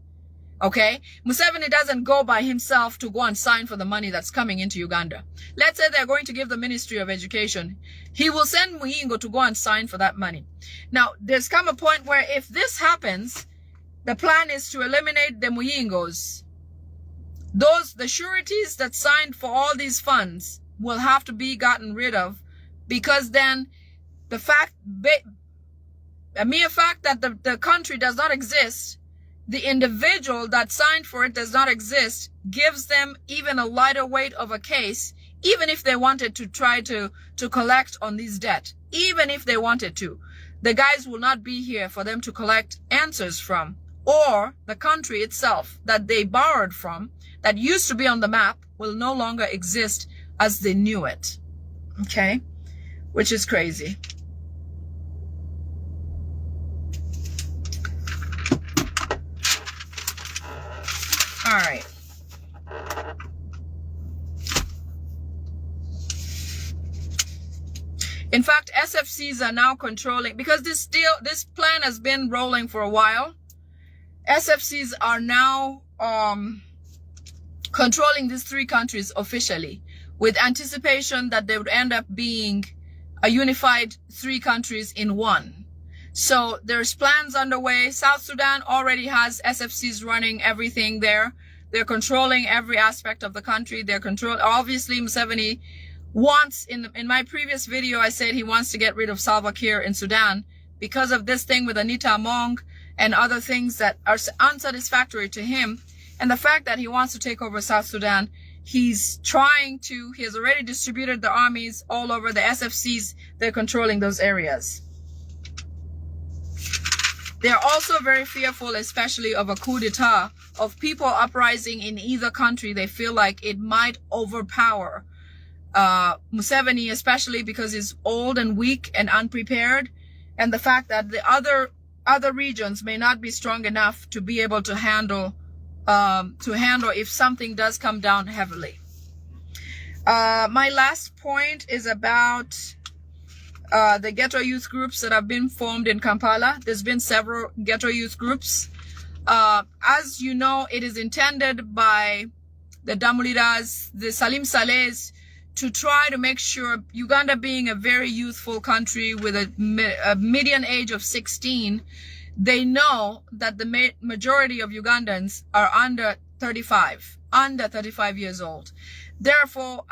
Okay? Museveni doesn't go by himself to go and sign for the money that's coming into Uganda. Let's say they're going to give the Ministry of Education. He will send Muyingo to go and sign for that money. Now, there's come a point where if this happens, the plan is to eliminate the Muyingos. The sureties that signed for all these funds will have to be gotten rid of, because then a mere fact that the country does not exist the individual that signed for it does not exist gives them even a lighter weight of a case, even if they wanted to try to collect on this debt. Even if they wanted to, the guys will not be here for them to collect answers from, or the country itself that they borrowed from, that used to be on the map, will no longer exist as they knew it. Okay? Which is crazy. All right. In fact, SFCs are now controlling, because this plan has been rolling for a while. SFCs are now controlling these 3 countries officially, with anticipation that they would end up being a unified 3 countries in one. So there's plans underway. South Sudan already has SFCs running everything there. They're controlling every aspect of the country. Obviously, Museveni wants, in my previous video, I said he wants to get rid of Salva Kiir in Sudan because of this thing with Anita Among and other things that are unsatisfactory to him. And the fact that he wants to take over South Sudan, he has already distributed the armies all over. The SFCs, they're controlling those areas. They're also very fearful, especially of a coup d'etat, of people uprising in either country. They feel like it might overpower Museveni, especially because he's old and weak and unprepared, and the fact that the other regions may not be strong enough to be able to handle if something does come down heavily. My last point is about the ghetto youth groups that have been formed in Kampala. There's been several ghetto youth groups. As you know, it is intended by the Damulidas, the Salim Salehs, to try to make sure, Uganda being a very youthful country with a median age of 16, they know that the majority of Ugandans are under 35 years old. Therefore,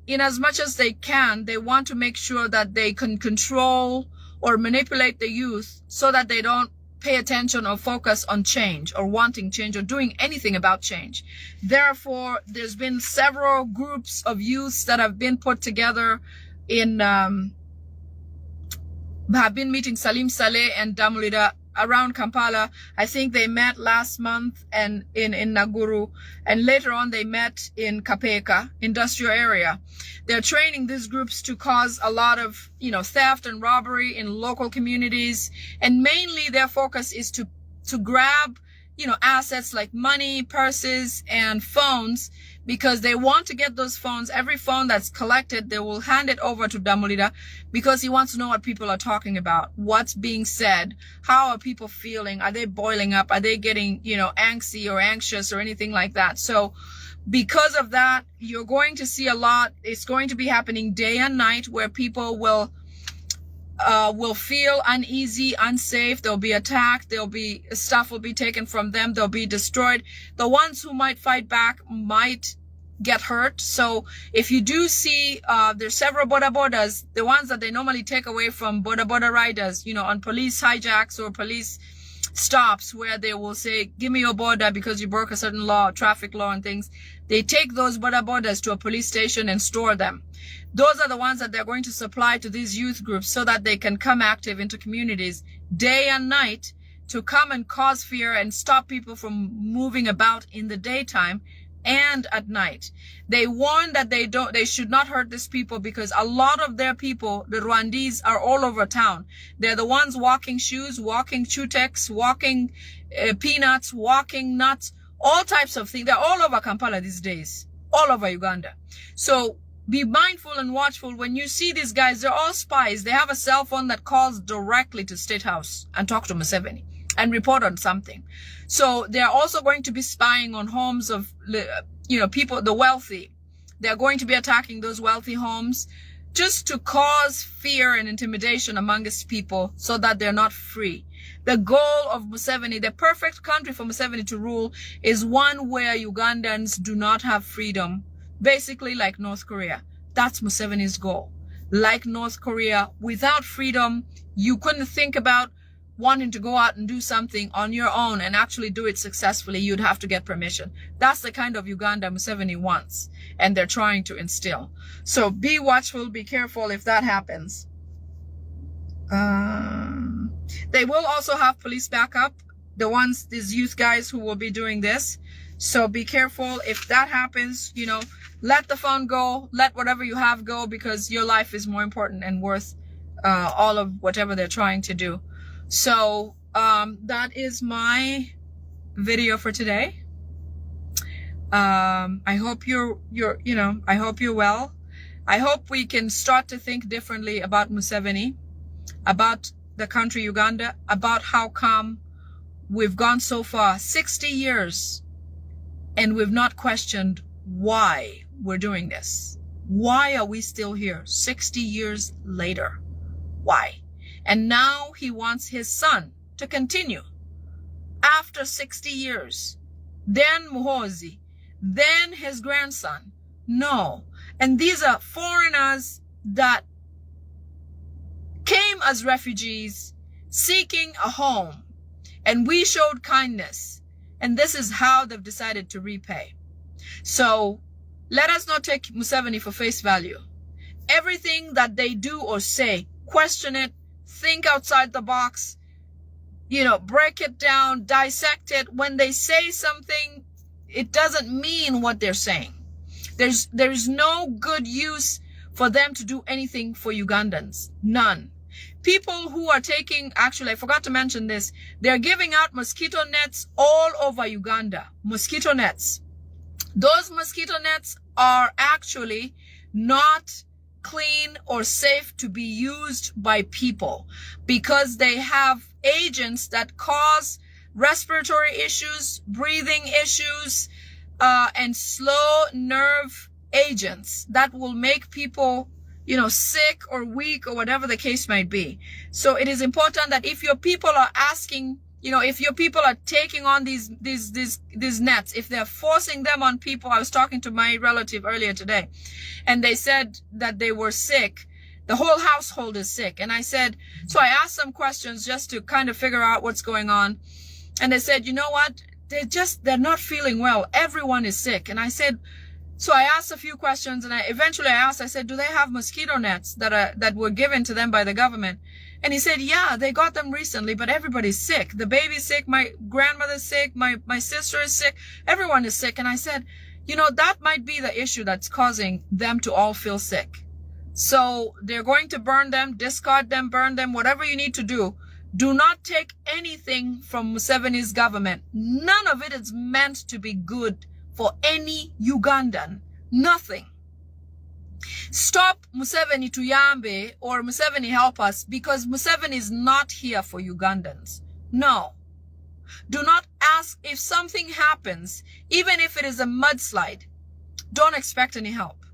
in as much as they can, they want to make sure that they can control or manipulate the youth so that they don't pay attention or focus on change or wanting change or doing anything about change. Therefore, there's been several groups of youths that have been put together have been meeting Salim Saleh and Damulida around Kampala. I think they met last month and in Naguru, and later on they met in Kapeka industrial area. They're training these groups to cause a lot of, theft and robbery in local communities, and mainly their focus is to grab, assets like money, purses, and phones, because they want to get those phones. Every phone that's collected, they will hand it over to Damulida, because he wants to know what people are talking about, what's being said, how are people feeling, are they boiling up, are they getting, angsty or anxious or anything like that. So because of that, you're going to see a lot. It's going to be happening day and night, where people will feel uneasy, unsafe. They'll be attacked. Stuff will be taken from them. They'll be destroyed. The ones who might fight back might get hurt. So if you do see, there's several boda bodas, the ones that they normally take away from boda boda riders, on police hijacks or police stops, where they will say, give me your border because you broke a certain law, traffic law and things. They take those boda bodas to a police station and store them. Those are the ones that they're going to supply to these youth groups so that they can come active into communities day and night to come and cause fear and stop people from moving about in the daytime and at night. They warn that they should not hurt these people, because a lot of their people, the Rwandese, are all over town. They're the ones walking shoes, walking chutex, walking peanuts, walking nuts, all types of things. They're all over Kampala these days, all over Uganda. So be mindful and watchful when you see these guys. They're all spies. They have a cell phone that calls directly to State House and talk to Museveni and report on something. So they're also going to be spying on homes of, people, the wealthy. They're going to be attacking those wealthy homes just to cause fear and intimidation amongst people so that they're not free. The goal of Museveni, the perfect country for Museveni to rule, is one where Ugandans do not have freedom. Basically like North Korea. That's Museveni's goal. Like North Korea, without freedom, you couldn't think about wanting to go out and do something on your own and actually do it successfully, you'd have to get permission. That's the kind of Uganda Museveni wants, and they're trying to instill. So be watchful, be careful if that happens. They will also have police backup, these youth guys who will be doing this. So be careful if that happens, you know, let the phone go, let whatever you have go, because your life is more important and worth all of whatever they're trying to do. So that is my video for today. I hope I hope you're well. I hope we can start to think differently about Museveni, about the country Uganda, about how come we've gone so far, 60 years, and we've not questioned why we're doing this. Why are we still here 60 years later? Why? And now he wants his son to continue after 60 years. Then Muhoozi, then his grandson. No. And these are foreigners that came as refugees seeking a home. And we showed kindness. And this is how they've decided to repay. So let us not take Museveni for face value. Everything that they do or say, question it, think outside the box, you know, break it down, dissect it. When they say something, it doesn't mean what they're saying. There's no good use for them to do anything for Ugandans. None. People who are actually, I forgot to mention this, they're giving out mosquito nets all over Uganda. Mosquito nets. Those mosquito nets are actually not clean or safe to be used by people because they have agents that cause respiratory issues, breathing issues, and slow nerve agents that will make people, you know, sick or weak or whatever the case might be. So it is important that if your people are asking, you know, if your people are taking on these nets, if they're forcing them on people. I was talking to my relative earlier today, and they said that they were sick. The whole household is sick. And I said, so I asked some questions just to kind of figure out what's going on. And they said, you know what? They're not feeling well. Everyone is sick. And I said, so I asked a few questions, and I said, do they have mosquito nets that were given to them by the government? And he said, yeah, they got them recently, but everybody's sick. The baby's sick. My grandmother's sick. My sister is sick. Everyone is sick. And I said, you know, that might be the issue that's causing them to all feel sick. So they're going to burn them, discard them, burn them, whatever you need to do. Do not take anything from Museveni's government. None of it is meant to be good for any Ugandan. Nothing. Stop Museveni tuyambe or Museveni help us, because Museveni is not here for Ugandans. No. Do not ask if something happens, even if it is a mudslide. Don't expect any help.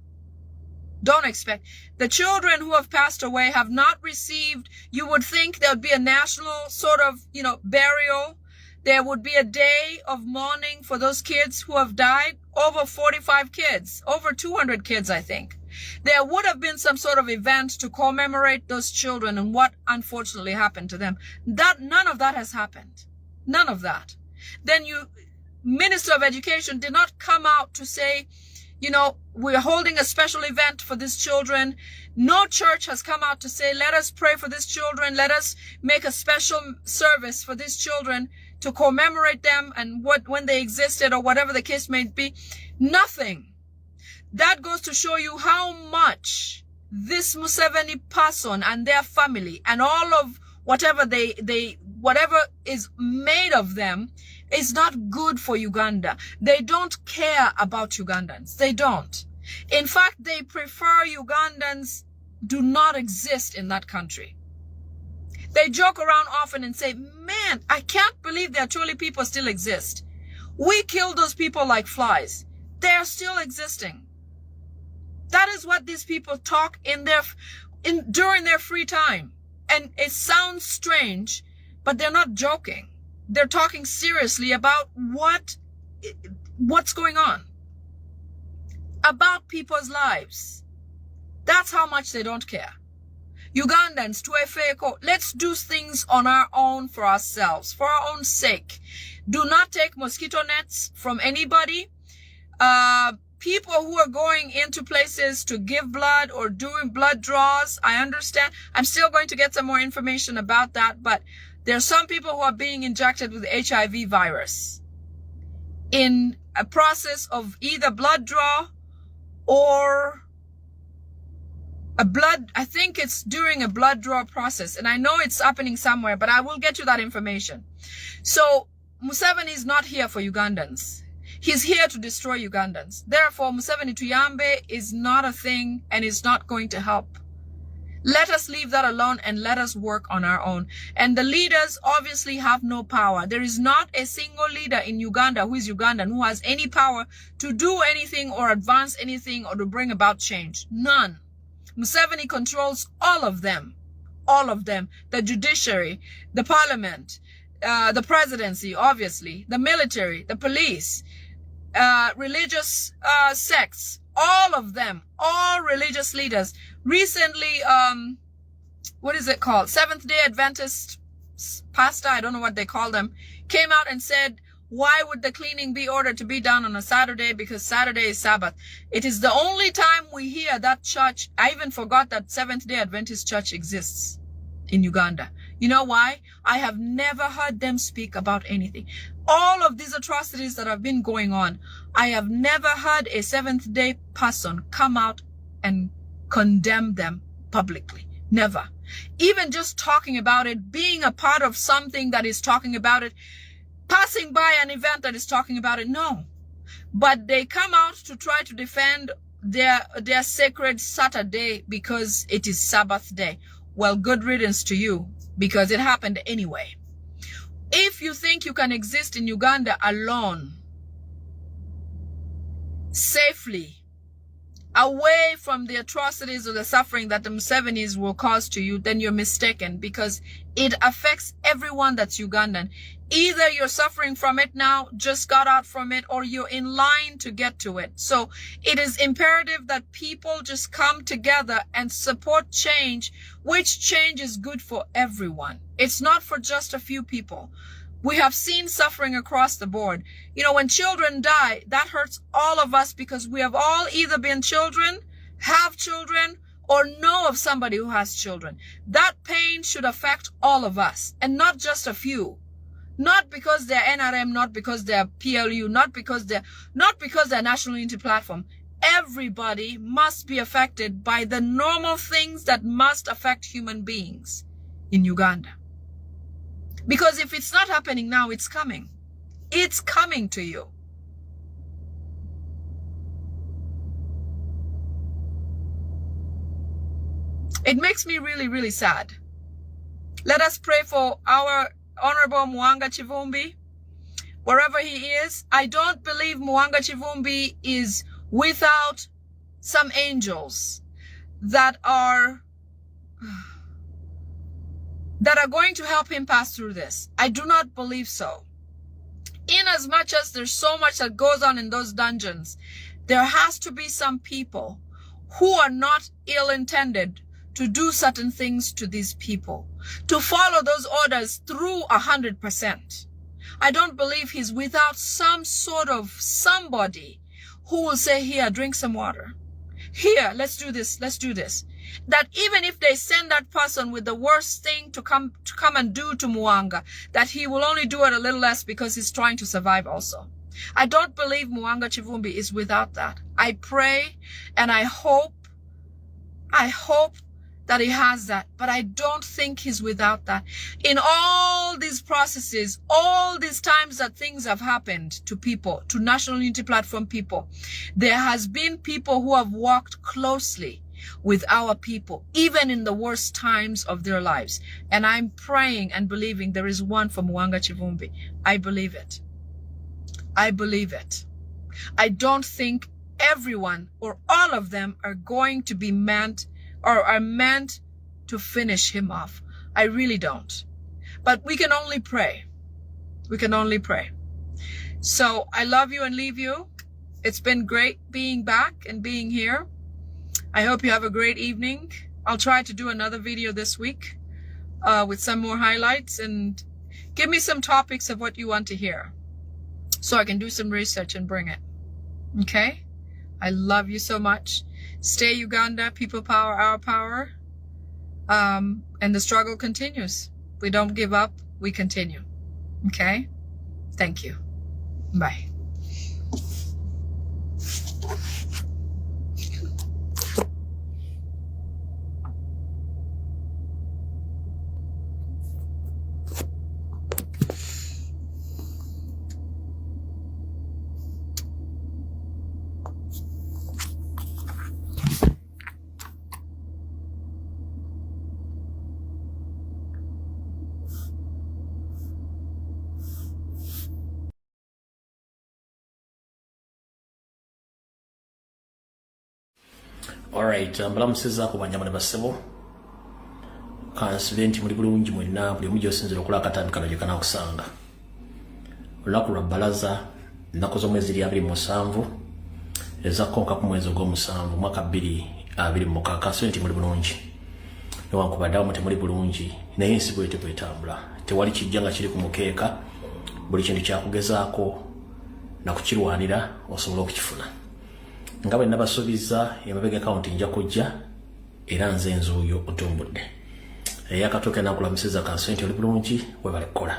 Don't expect. The children who have passed away have not received, you would think there would be a national sort of, you know, burial. There would be a day of mourning for those kids who have died. Over 45 kids, over 200 kids, I think. There would have been some sort of event to commemorate those children and what unfortunately happened to them. None of that has happened. None of that. Then Minister of Education did not come out to say, you know, we're holding a special event for these children. No church has come out to say, let us pray for these children. Let us make a special service for these children to commemorate them and when they existed or whatever the case may be. Nothing. That goes to show you how much this Museveni person and their family and all of whatever whatever is made of them is not good for Uganda. They don't care about Ugandans. They don't. In fact, they prefer Ugandans do not exist in that country. They joke around often and say, man, I can't believe that truly people still exist. We kill those people like flies. They are still existing. That is what these people talk during their free time. And it sounds strange, but they're not joking. They're talking seriously about what's going on. About people's lives. That's how much they don't care. Ugandans, tuefeko, let's do things on our own for ourselves, for our own sake. Do not take mosquito nets from anybody. People who are going into places to give blood or doing blood draws, I understand. I'm still going to get some more information about that, but there are some people who are being injected with HIV virus in a process of either blood draw or I think it's during a blood draw process, and I know it's happening somewhere, but I will get you that information. So Museveni is not here for Ugandans. He's here to destroy Ugandans. Therefore, Museveni Tuyambe is not a thing and is not going to help. Let us leave that alone and let us work on our own. And the leaders obviously have no power. There is not a single leader in Uganda who is Ugandan who has any power to do anything or advance anything or to bring about change. None. Museveni controls all of them. All of them. The judiciary, the parliament, the presidency, obviously, the military, the police, religious sects, all of them, all religious leaders. Recently, what is it called? Seventh-day Adventist pastor, I don't know what they call them, came out and said, why would the cleaning be ordered to be done on a Saturday? Because Saturday is Sabbath. It is the only time we hear that church. I even forgot that Seventh-day Adventist church exists in Uganda. You know why? I have never heard them speak about anything. All of these atrocities that have been going on, I have never heard a Seventh-day person come out and condemn them publicly. Never. Even just talking about it, being a part of something that is talking about it, passing by an event that is talking about it, no. But they come out to try to defend their sacred Saturday because it is Sabbath day. Well, good riddance to you, because it happened anyway. If you think you can exist in Uganda alone, safely, away from the atrocities or the suffering that the Musevenis will cause to you, then you're mistaken, because it affects everyone that's Ugandan. Either you're suffering from it now, just got out from it, or you're in line to get to it. So it is imperative that people just come together and support change, which change is good for everyone. It's not for just a few people. We have seen suffering across the board. You know, when children die, that hurts all of us because we have all either been children, have children, or know of somebody who has children. That pain should affect all of us and not just a few. Not because they're NRM, not because they're PLU, not because they're National Unity Platform. Everybody must be affected by the normal things that must affect human beings in Uganda. Because if it's not happening now, it's coming. It's coming to you. It makes me really, really sad. Let us pray for our Honorable Mwanga Chivumbi, wherever he is. I don't believe Mwanga Chivumbi is without some angels that are going to help him pass through this. I do not believe so. In as much as there's so much that goes on in those dungeons, there has to be some people who are not ill-intended to do certain things to these people, to follow those orders through 100%. I don't believe he's without some sort of somebody who will say, here, drink some water. Here, let's do this, let's do this. That even if they send that person with the worst thing to come and do to Mwanga, that he will only do it a little less because he's trying to survive also. I don't believe Mwanga Chivumbi is without that. I pray and I hope that he has that, but I don't think he's without that. In all these processes, all these times that things have happened to people, to National Unity Platform people, there has been people who have walked closely with our people, even in the worst times of their lives. And I'm praying and believing there is one for Mwanga Chivumbi. I believe it. I believe it. I don't think everyone or all of them are going to be meant or are meant to finish him off. I really don't. But we can only pray. We can only pray. So I love you and leave you. It's been great being back and being here. I hope you have a great evening. I'll try to do another video this week with some more highlights, and give me some topics of what you want to hear so I can do some research and bring it. Okay? I love you so much. Stay Uganda, people power, our power. And the struggle continues. We don't give up, we continue. Okay? Thank you. Bye. Alright, mbalamusiza ku banyamane basebo. Kansidenti muli bulungi mwenna buli mujo sinzira okula akatambi kano jekana kusanga. Olunaku lwa balaza nnaku z'omwezi 27 ezakonka ku mwezi ogw'omusanvu mwaka 2026 kansidenti muli bulungi. Newankubadde muti muli bulungi naye ensi bwete bwetambula. Tewali kijja nga kiri ku mukeeka, buli kintu kyakugezaako na kukirwanira osobola okukifuna. Nga bwe nabasuubiza emabega account nja kujja era nze nzuuyo otumbudde. Eyakatoke nakulamusiza kansenti oli bulungi we balikola.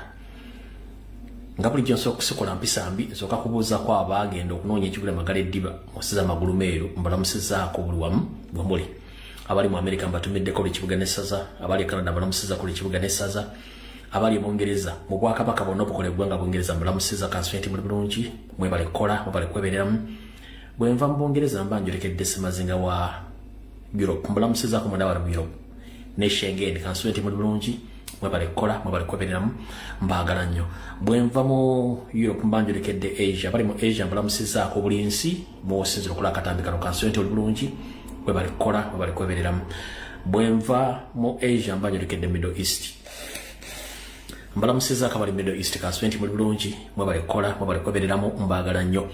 Nga bulijjo nsobola okusikola mpisa mbi nsooka kubuuza ko abagenda okunoonya ekigula magala eddiba musiza magulu meeru mbalamusizaako buli wamu bwe muli. Abali mu America mbatumiddeko buli kibuga n'essaza, abali Canada mbalamusiza ku buli kibuga n'essaza, abali mu Bungereza mu Bwakabaka bonna obukola eggwanga Bungereza mbalamusiza kansenti muli bulungi mwe balikola mwe balekwebereramu. Bwenva mu Bungereza mbanjolekedde Semazinga wa Europe mbalamusizaako mwenda wali Europe ne Schengen kansenti muli bulungi mwe balikola mwe balekwebereramu mbaagala nnyo. Bwenva mu Europe mbanjolekedde Asia bali mu Asia mbalamusizaako buli nsi mwosinzira okukola akatambi kano kansenti oli bulungi mwe balikola mwe balekwebereramu. Bwenva mu Asia mbanjolekedde Middle East mbalamusizaako abali Middle East kansenti muli bulungi mwe balikola mwe balekwebereramu mbaagala nnyo.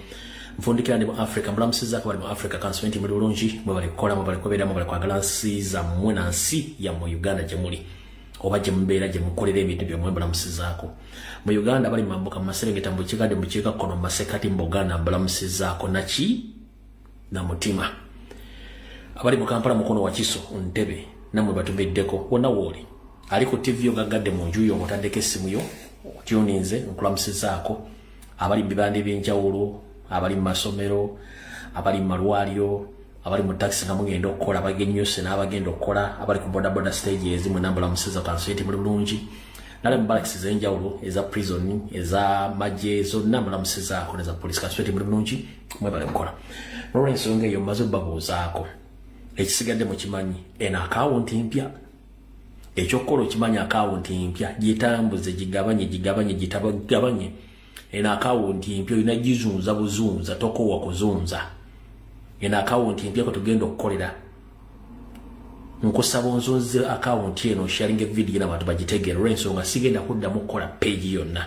Mfundikira mu Africa mbalamusizaako bali mu Africa kansenti muli bulungi mwe balikola mwe balekwebereramu bali kwagala nsi zammwe na nsi ya mu Uganda gye muli oba gye mubeera gye mukolera ebintu byemmwe mbalamusizaako. Mu Uganda bali mambuka mu Maserengeta mu Bukiikadde mu Bukiikakkono mu Masekati mu Buganda mbalamusizaako naki na mutima. Abali mu Kampala mukono wa Kiso Ntebe namwe batumiddeko wonna wooli ali ku TV ogagadde mu nju yo otaddeko essimu yo otyuninze nkulamusizaako. Abali mu bibande by'enjawulo, abali mu masomero, abali mu malwaliro, abali mu taxi nga mugenda okukola abagenyuse n'abagenda okukola, abali ku bodaboda stage ezimu nambulamusiza kansenti muli bulungi, nale mu barracks ez'enjawulo eza prison eza magye zonna mbulamusizaako neza police kansenti muli bulungi mwe bali kukola. N'olw'ensonga eyo mmaze obbabuuzaako ekisigadde mu kimanyi eno akawunti mpya ekyokukola okimanyi akawunti mpya gitambuze gigabanye gitabagabanye. Ena akawunti mpya olina gizunza buzunza tokoowa kuzunza. Ena akawunti mpya ko tugenda okukolera nkusaba onzunze akawunti eno sharing video n'abantu bagitegeera olw'ensonga sigenda kuddamu kukola page yonna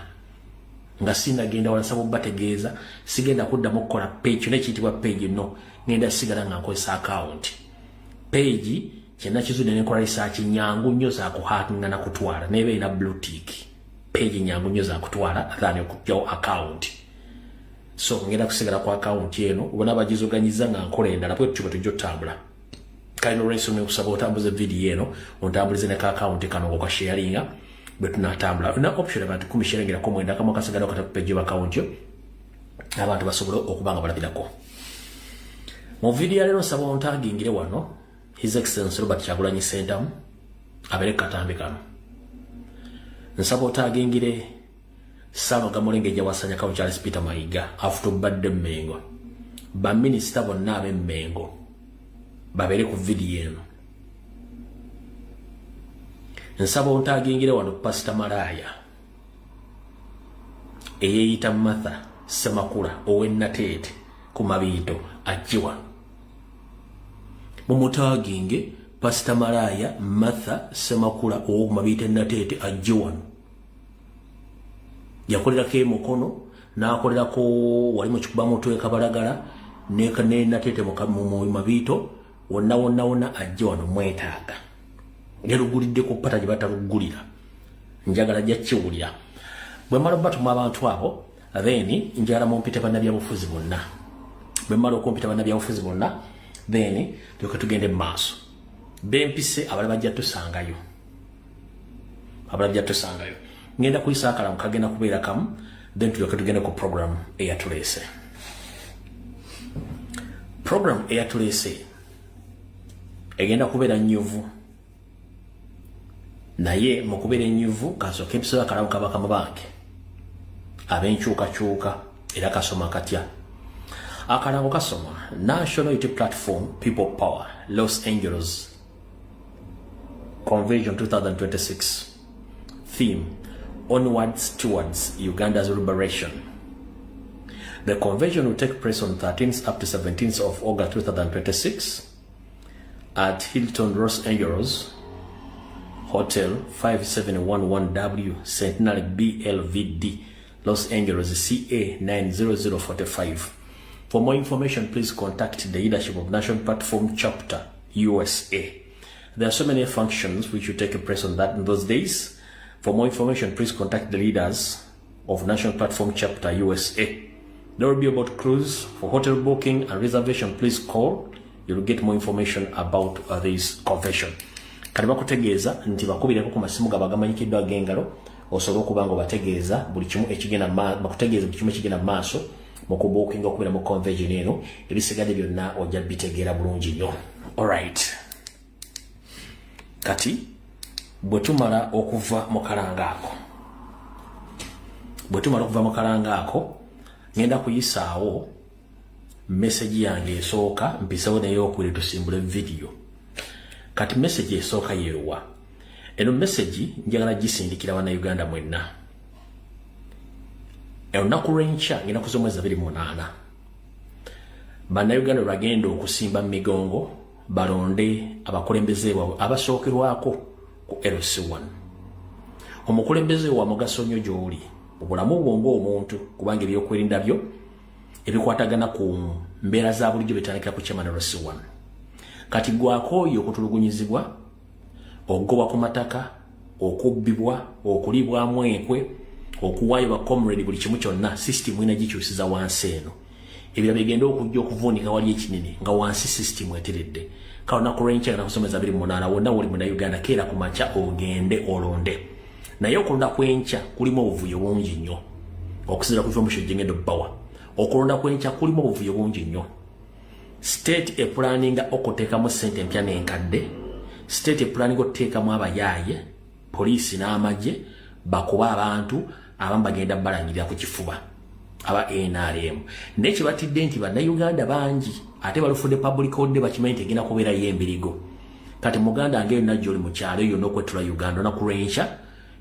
nga sinagenda wala sabo bategeeza sigenda kuddamu kukola page nekiyitibwa page no ngenda sigala nga nkozesa akawunti. Page kyena kizudde nekola research nyangu nnyo za kuhakinga na kutwala nebe ina blue tick. Page nyangu nnyo za kutwala athani okupyawo account. So ngenda kusigala kwa account eno ubona bagizoganyiza nga nkola endala bwe tuba tujotambula. Kaino reso ne kusaba otambuze video eno ontambulize ne ka account kano kwa sharinga bwe tunatambula. Una option abantu kumisharingira ko mwenda kama kasigala okata page wa account yo abantu basobola okubanga balabirako. Mu video lero saba ontagingire wano His Excellency Robert Kyagulanyi Ssentamu abere katambi kano. Nsaba otagingire Sano Gamulenge Jawasanya Kawo Charles Peter Mayiga afuto badde Mmengo. Ba minister bonna abe Mmengo babere ku video eno. Nsaba ontagingire wano Pastor Malaya eyeyita Martha Semakula ow'Ennateete ku Mabiito ajjiwa. Mumutaginge Pastor Malaya Martha Semakula owo Mabiito Ennateete ajjiwa. Yakolera ke mukono n'akolera ko wali mu kikuba mutwe kabalagala ne Ennateete mu Mabiito wonna ajje wano mwetaaga yalugulidde ku pata gye batalugulira njagala jakiwulira bwe mmala batuma abantu abo then njagala mumpite bannabyabufuzi bonna bwe mmala okumpita bannabyabufuzi bonna then tulyoke tugende mu maaso bempise abalala bajja tusangayo ngenda kuyisa akalamu kagenda kubeera kamu then tulyoke tugende ku program eyatuleese egenda kubeera nnyuvu naye mu kubeera ennyuvu kasooka empisewo akalamu kabaka mu bange ab'enkyukakyuka era kasoma katya akalango kasoma National Unity Platform People Power Los Angeles Convention 2026 theme Onwards Towards Uganda's Liberation. The convention will take place on 13th up to 17th of August 2026 at Hilton Los Angeles Hotel 5711W Centenary BLVD Los Angeles CA 90045. For more information, please contact the leadership of National Platform Chapter USA. There are so many functions which will take place on that in those days. For more information, please contact the leaders of National Platform Chapter USA. There will be about cruise. For hotel booking and reservation, please call. You will get more information about this convention. Kaliba kutegeeza nti bakubireko ku masimu gabagamanyikiddwa ag'engalo osobola okuba nga obategeeza buli kimu ekigenda bakutegeeza buli kimu ekigenda mu maaso mu kubookinga okubeera mu convention eno ebisigadde byonna ojja bitegeera bulungi nnyo. Alright, kati bwe tumala okuva mu kalanga ako ngenda kuyisaawo message yange esooka mpisewo naye okubiri tusimbule video. Kati message esooka yeruwa eno message njagala gisindikira wana Uganda mwenna olunaku lw'enkya ngenda kuzomweza 28 bannayuganda bagenda okusimba migongo balonde abakulembeze baabwe abasookerwako ku LC1. Omukulembeze wa mugaso nnyo gy'oli obulamu bwo ng'omuntu kubanga ebyokwerinda byo ebikwatagana ku mbeera za bulijjo bitandikira ku chairman LC1. Kati gwakooyo okutulugunyizibwa okugobwa ku mataka okubbibwa okulibwamu enkwe okuwaayo ba comrade buli kimu kyonna system ina gikyusiza wansi eno ebira bigenda okujja okuvuunika wali ekinene nga wansi system eteredde kaona ku range na kusomeza 28 wonna wali mu Uganda keera ku macha ogende olonde naye okulonda kwenkya kulimu obuvuyo bungi nnyo okusira ku information jingendo power okulonda kwenkya kulimu obuvuyo bungi nnyo. State planning okutekamu sente empya n'enkadde state planning okuteekamu abayaaye poliisi n'amagye bakuba abantu abamu bagenda balangirira ku kifuba aba NRM nekibatidde nti bannayuganda bangi ate balufudde public holiday bakimanyi nti egenda kubeera y'embirigo. Kati muganda ng'eyo najjo oli mu kyalo yonna okwetula Uganda onaku lw'enkya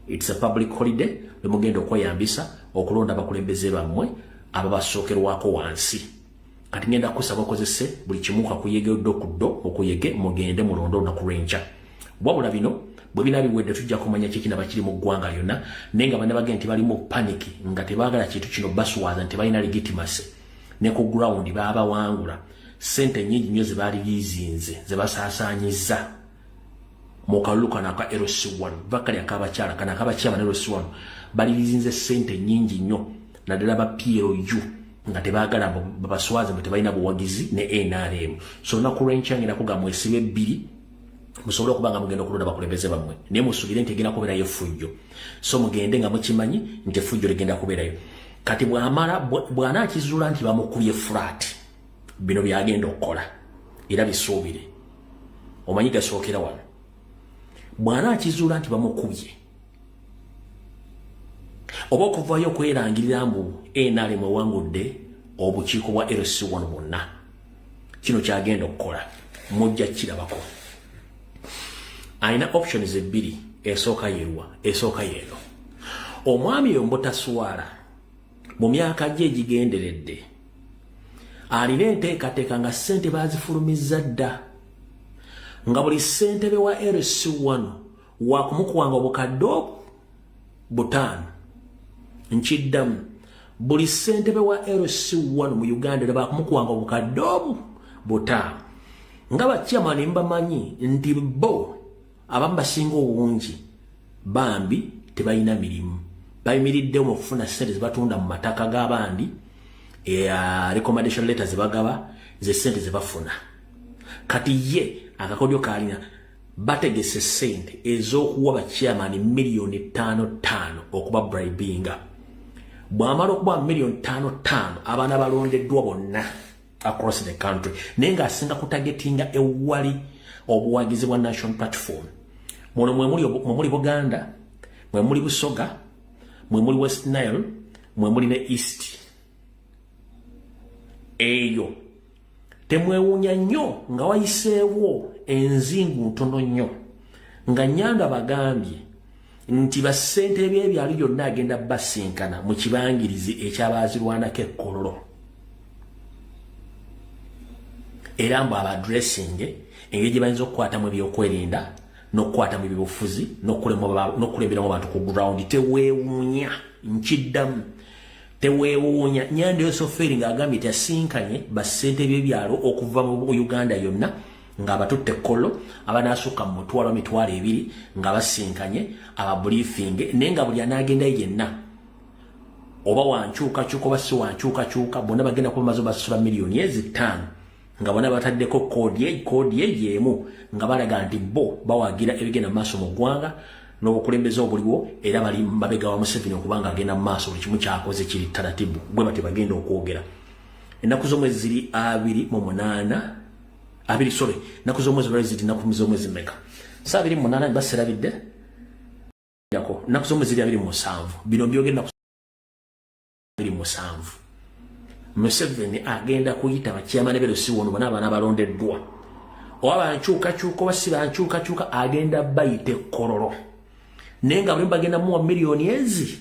it's a public holiday lwe mugenda okweyambisa okulonda abakulembeze bammwe ababasookerwako wansi. Kati ngenda kusaba okozese buli kimu kakuyege odokuddo okuyege mugende mulondo olunaku lw'enkya. Wabula bino bwe bina biwedde tujja kumanya kiki nabakiri mu ggwanga lyonna naye nga bannabagenda nti balimu panic nga tebaagala kintu kino baswaza nti balina legitimacy ne ku ground baabawangula sente nnyingi nnyo ze baali bizinze ze basaasaanyiza mu kalulu kano aka LC1 bakali akabakyala kana akabakyala ne LC1 bali bizinze sente nnyingi nnyo naddala ba PLU nga tebaagala babaswaze mwe tebalina buwagizi ne NRM. So olunaku lw'enkya kugamba mwesibe 2 musobole okubanga mugenda okulonda bakulembeze bammwe naye musubire nti egenda kubeerayo effujjo. So mugende nga mukimanyi nti effujjo ligenda kubeerayo. Kati bw'anaakizuula nti bamukubye flat bino byagenda okukola era bisuubire omanyi gasookera wano bw'anaakizuula nti bamukubye oba okuvayo okwerangirira mbu NRM ewangudde obukiiko bwa LC1 bwonna kino kyagenda okukola mujja kirabako. Aina options 2 esooka yerwa esooka yeeno omwami Yombotaswala mu myaka gye egigenderedde alina enteekateeka nga ssente baazifulumizza dda nga buli ssentebe wa LC1 wakumukuwanga obukadde 5 nkiddamu buli ssentebe wa LC1 mu Uganda bakumukuwanga obukadde 5 ngaba chairman mbamanyi nti bo abamba singo obungi bambi tebalina mirimu bayimiridde mu kufuna sente zibatunda mu mataka g'abandi recommendation letters bagaba ze sente zibafuna kati ye akakodyo kalina bategese sente ez'okuwa ba chairman million 5 okuba bribinga bwamala okuba million 5 abaana balondeddwa bonna across the country nenga asinga kutagetinga ewali obuwagizi bwa national platform muno mwemuli Buganda mwemuli Busoga mwemuli West Nile mwemuli ne East eyo temwewunya nnyo nga wayiseewo enzingu ntono nnyo nga Nyanda bagambye nti basente by'ebyalo byonna agenda basinkana mu kibangirizi ekyabaazirwanako ekkololo era mbu abadressing engeri gye bayinza okukwatamu ebyokwerinda n'okukwatamu ebyobufuzi n'okulemberamu abantu ku ground teweewuunya nkiddamu teweewuunya Nyanda Yosoferi ng'agambye tyasinkanye basente by'ebyalo okuva mu Uganda yonna ng'abatutte ekkollo abanaasukka mu mitwalo 2 nga basinkanye ababriefing naye nga buli anaagendayo yenna oba wankyukakyuka oba si wankyukakyuka bonna bagenda kuba bamaze basasula miliyoni 5 nga bonna bataddeko koodi yeemu nga balaga nti bo bawagira ebigenda mu maaso mu ggwanga n'obukulembeze obuliwo era bali mabega wa Museveni okubanga agenda mu maaso buli kimu kyakoze kiri taratibu bwe bati bagenda okwogera ennaku z'omwezi ziri 28 naku z'omwezi lwali ziri naku z'omwezi meka 28 baserabidde yako naku z'omwezi ziri 27 bino byogenda ku 27 Museveni agenda kuyita bakyamane berosi wono bana abana balondeddwa oba bankyukakyuka oba si bankyukakyuka agenda bayite kororo nenga bwe bagenda mu miliyoni ezi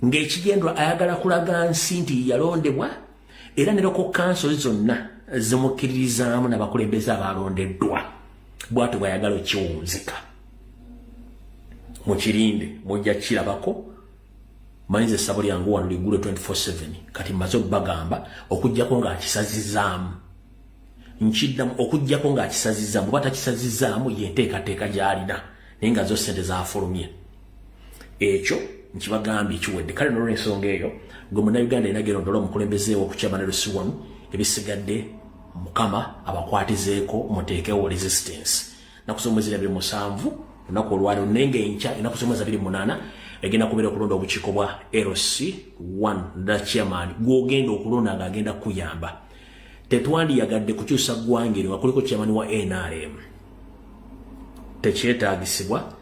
ng'ekigendwa ayagala kulaga nsi nti yalondebwa era ne loko council zonna zimukkiririzaamu n'abakulembeze abalondeddwa bw'atyo bw'ayagala okiwunzika mukirinde mujja kirabako manyize essabo lyangu wano ligule 24/7 kati mmaze okubagamba okujjako ng'akisazizaamu nkiddamu okujjako ng'akisazizaamu oba takisazizaamu yenteekateeka gy'alina naye nga zo sente zaafulumye ekyo nkibagambye ekiwedde kale n'olw'ensonga eyo gwe munnayuganda yina gerondola omukulembeze w'okukyama ne lusiwanu ebisigadde mukama abakwatizeeko muteekewo resistance naku z'omwezi 27 olunaku olwaliro nenga enkya enaku z'omwezi 28 egenda kubeera okulonda obukiiko bwa LC1 nda chairman gw'ogenda okulonda ng'agenda kuyamba tetwandiyagadde kukyusa ggwanga eryo nga kuliko chairman wa NRM tekyetaagisibwa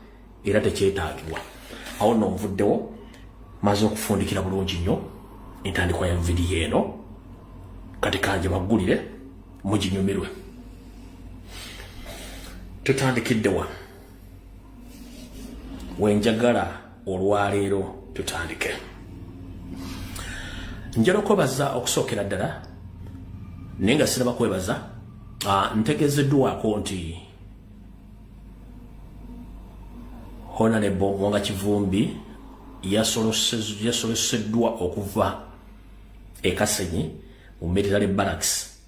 era tekyetaagibwa awo nno nvuddewo maze okufundikira bulungi nnyo entandikwa ya vidiyo eno kati kanje baggulire muginyumirwe tutandikiddewa wenjagala olwaleero tutandike njala okwebaza okusookera ddala naye nga siraba kwebaza ntegezeddwako nti Honorable Mwanga Kivumbi yasoloseddwa okuva e Kasenyi mu military barracks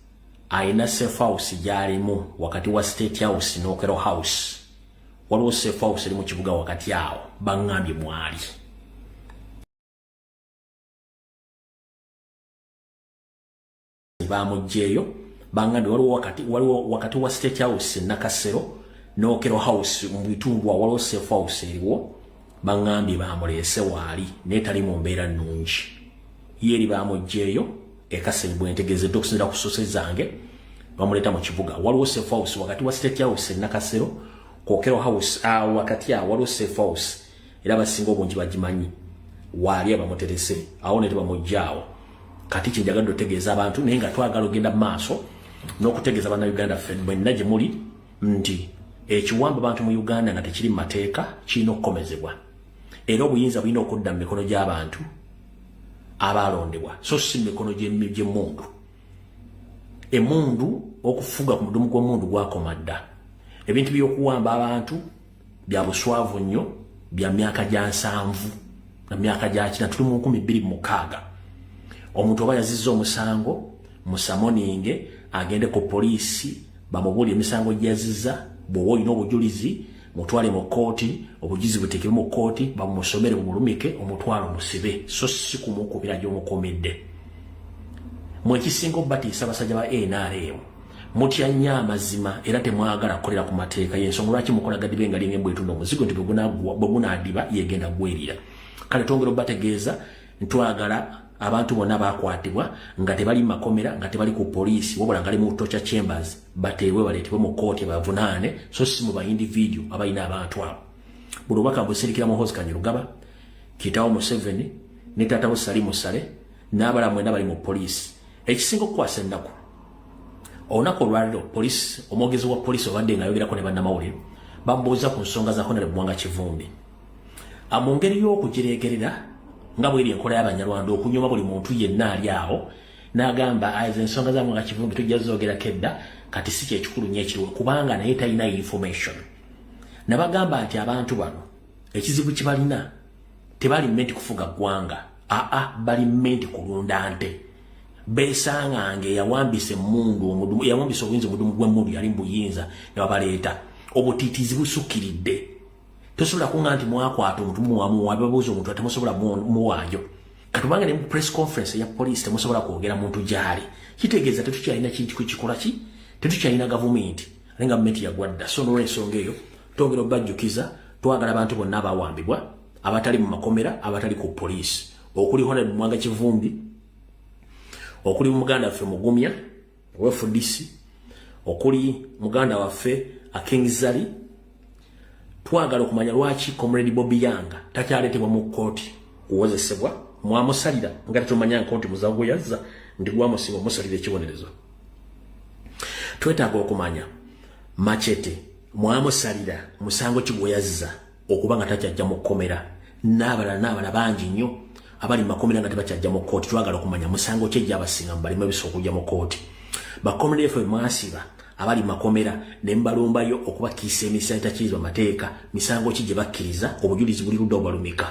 ayina safe house gyalimu wakati wa State House n'Okero House waliwo safe house eri mu kibuga wakati awo baŋŋambye mwali bamugjeeyo baŋŋambye waliwo wakati wa State House Nakasero n'Okero House mu bitundu waliwo safe house eriwo baŋŋambye bamuleese waali naye tali mu mbeera nnungi ye eri bamugjeeyo Kasenyi bwentegezeddwa okusinziira ku sources zange bamuleeta mu kibuga waliwo safe house wakati wa State House Nakasero Okero House wakati awo waliwo safe house era abasinga obungi bagimanyi waali abamuterese awo ne tebamuggyaawo kati kinjagadde otegeeza abantu naye nga twagala ogenda mu maaso n'okutegeeza bannayuganda ffenna mwenna gye muli nti ekiwamba abantu mu Uganda nga tekiri mu mateeka kirina okukomezebwa era obuyinza bulina okudda mu mikono gy'abantu abalondebwa so si mikono gy'emmundu emmundu okufuga ku mudumu gw'omundu gwakoma dda ebintu by'okuwamba abantu bya buswavu nnyo bya myaka gya 7 na myaka gya 4 tuli mu 2026 omuntu oba yazizza omusango musamoninge agende ku polisi bamubuli emisango gyaziza bwo olina obujulizi mutwale mu kooti obujulizi butekere mu kooti bamusomere bulumike omutwalo musibe so si kumukubira gy'omukomedde mwekisinga obatiisa abasajja ba NRM mutya nnyo amazima era temwagala kukolera ku mateeka y'ensonga lwaki mukola gadibe nga lyenge mbwetundo omuzigo nti bwe gunaadiba yegenda gwerira kale twongera obategeeza ntwagala abantu bonna bakwatibwa nga tebali makomera nga tebali ku polisi wabula ngali mu torture chambers bateebwe baleetebwe mu kooti bavunaane so si mu ba individual abalina abantu abo buli obubaka busirikira Muhoozi Kanyarugaba Kitaawo Museveni ne Taata Salimu Sale n'abalala mwena bali mu polisi ekisinga okukwasa ennaku olunaku olwaliro polisi omwogezi wa polisi obadde ng'ayogerako ne bannamawulire bamubuuza ku nsonga za Honorable Mwanga Kivumbi mu ngeri y'okugireegerera nga bweri enkola y'Abanyarwanda okunyoma buli muntu yenna ali awo n'agamba ensonga za Mwanga Kivumbi tujja zoogerako edda kati si kyekikulu nnyo ekiriwo kubanga naye talina information nabagamba nti abantu bano ekizibu kibalina tebali mmenti kufuga ggwanga bali mmenti kulunda nte besangange yawambise mundu yawambise obuyinza omudumu gw'emmundu yali mbuyinza ne babaleeta obutiitiizi busukkiridde tosobola kunga nti mwakwata omuntu muwamuwababuuza omuntu temusobola muwaayo katubanga ne mu press conference ya police temusobola kwogera muntu gyali kitegeeza tetukyalina kintu kukikola ki tetukyalina gavumenti ate nga gavumenti yagwadda so n'olw'ensonga eyo twongera obajjukiza twagala abantu bonna abawambibwa abatali mu makomera abatali ku police okuli Honorable Mwanga Kivumbi okuli muganda waffe Mugumya FDC okuli muganda waffe Akingizali twagala okumanya lwaki Comrade Bobi Yanga takyaleetebwa mu kooti kuwozesebwa mwamusalira nga tetumanya nti muzago yazza ndi gwamusinga omusalira ekibonerezo twetaaga okumanya Machete mwamusalira musango kigweyazza okuba nga takyajja mu kkomera n'abalala bangi nnyo abali makomera nga tebakyajja mu kooti twagala okumanya musango kye gyabasinga mbalimu ebisooka okujja mu kooti bakomera efe mwasiba abali makomera ne mbalumbayo okubakiisa emisango etakirizibwa mateeka misango ki gye bakkiriza obujulizi buli ludda obalumika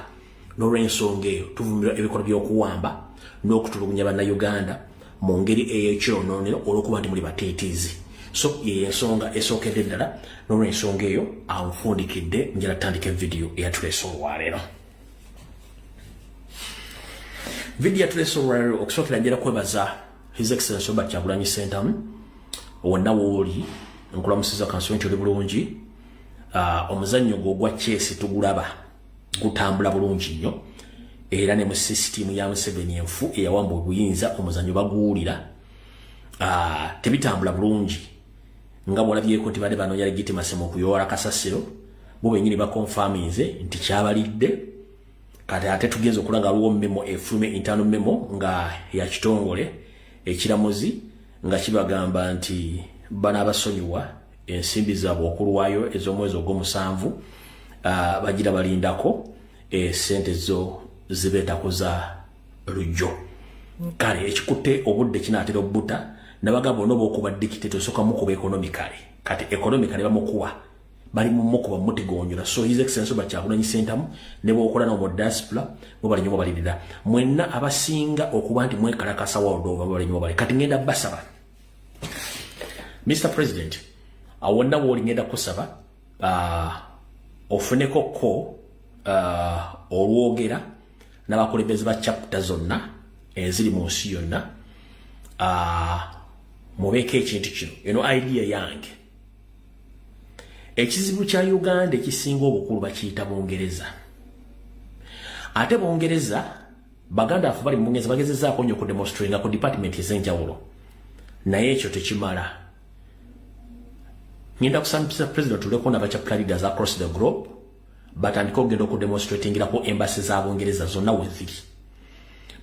n'olw'ensonga eyo tuvumirwa ebikolwa by'okuwamba n'okutulugunya bannayuganda mu ngeri ey'ekyonoonero olw'okuba nti muli bateetiizi so y'ensonga esookedde ddala n'olw'ensonga eyo anfundikidde njala tutandika evidiyo eyatuleesa olwaleero video yatuleesa olwaleero okusookera njala kwebaza His Excellency Robert Kyagulanyi Ssentamu wonna wooli nkulamusiza kansoenti oli bulungi omuzannyo gwo ogwa chess tugulaba gutambula bulungi nnyo era ne mu system ya Museveni enfu eyawamba obuyinza omuzannyo baguwulira tebitambula bulungi nga bwolabyeko nti badde banoonya legitimacy mu kuyoola kasasiro bo bennyini bakonfaminze nti kyabalidde kati ate tugenza okulanga waliwo memo efulume internal memo nga ya kitongole ekiramuzi nga kibagamba nti bana abasonyiwa ensimbi zaabwe okulwayo ez'omwezi ogw'omusanvu bagira balindako sente zo zibeetako za lujjo kale ekikutte obudde kinaatera obbuta nabagamba onoba okuba dictator soka mukuba economically kati economically bamukuwa bali mu mukuba mutigonyola so His Excellency Kyagulanyi Ssentamu ne bwokola n'omu diaspora bo bali nnyo balirira mwenna abasinga okuba nti mwekalakasa world over bali nnyo bali kati ngenda basaba Mr. President awonna wooli ngenda kusaba ofuneko ko olwogera n'abakulembeze ba chapter zonna eziri mu nsi yonna mubeeko ekintu kino eno idea yange ekizibu kya Uganda ekisinga obukulu bakiyita Bungereza ate Bungereza baganda afu bali mu Bungereza bagezezaako nnyo kudemonstratinga ku department ez'enjawulo naye ekyo tekimala ngenda kusambisa president tuleko n'abachapter leaders across the globe batandika okugenda okudemonstratingira ku embassy za Bungereza zonna weziri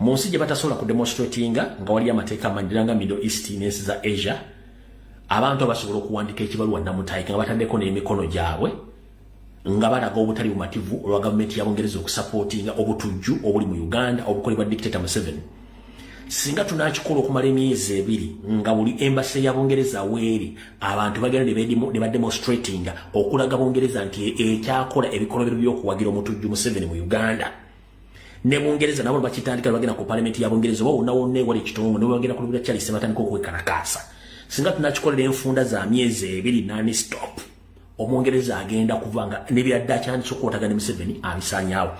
mu nsi gye batasobola kudemonstratinga nga wali amateeka amangi nga Middle East n'ensi za Asia abantu abasobola okuwandika ekibaluwa namutayika nga bataddeko n'emikono gyabwe nga balaga obutali bumativu olwa gavumenti ya Bungereza okusapootinga obutujju obuli mu Uganda obukolebwa dictator Museveni singa tunakikola okumala emyezi ebiri nga buli embassy ya Bungereza weeri abantu bagenda ne bademonstratinga okulaga Bungereza nti ekyakola ebikolwa by'okuwagira omutujju Museveni mu Uganda ne Bungereza nabo bakitandika bagenda ku parliament ya Bungereza wo nawo ne wali kitongo ne bagenda kulubira Charles batandika okwekalakasa singa tunakikolera enfunda za myezi 2 nani stop Omungereza agenda kuvanga ne byadda cyane sokotagana Museveni abisanyawo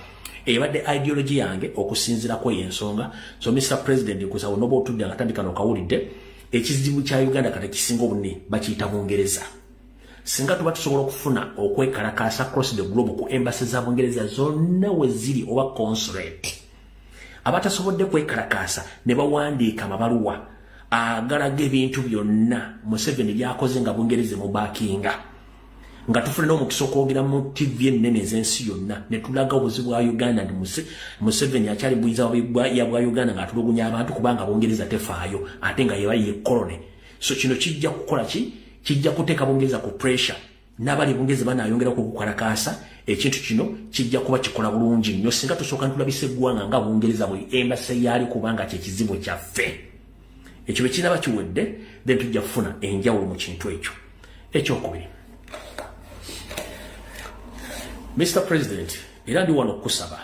ebadde ideology yange okusinzira ko yensonga so Mr President kusaba nobo tudde ngatandika no kawulidde ekizibu kya Uganda kata kisinga obunne bakiyita Bungereza singa tuba tusobola okufuna okwekalakasa across the globe ku embassy za Bungereza zonna we ziri oba consulate abatasobodde kwekalakasa ne bawandiika amabaluwa agalaga ebintu byonna Museveni byakoze nga Bungereza mu backinga nga tufuna n'omukisa okwogera mu TV ennene ez'ensi yonna ne tulaga obuzibu bwa Uganda ndi Museveni akyali bwiza ya bwa Uganda nga atulugunya abantu kubanga Bungereza tefaayo ate nga yebaye kolone so kino kijja kukola kijja kuteeka Bungereza ku pressure n'abali Bungereza banayongera okukukalakasa ekintu kino kijja kuba kikola bulungi nnyo singa tusooka ntulabise eggwanga nga Bungereza bwe embassy yali kubanga kyekizibu kyaffe ekyo bwe kinaba kiwedde then tujja kufuna enjawulo mu kintu ekyo ekyokubiri Mr President era ndi wano kusaba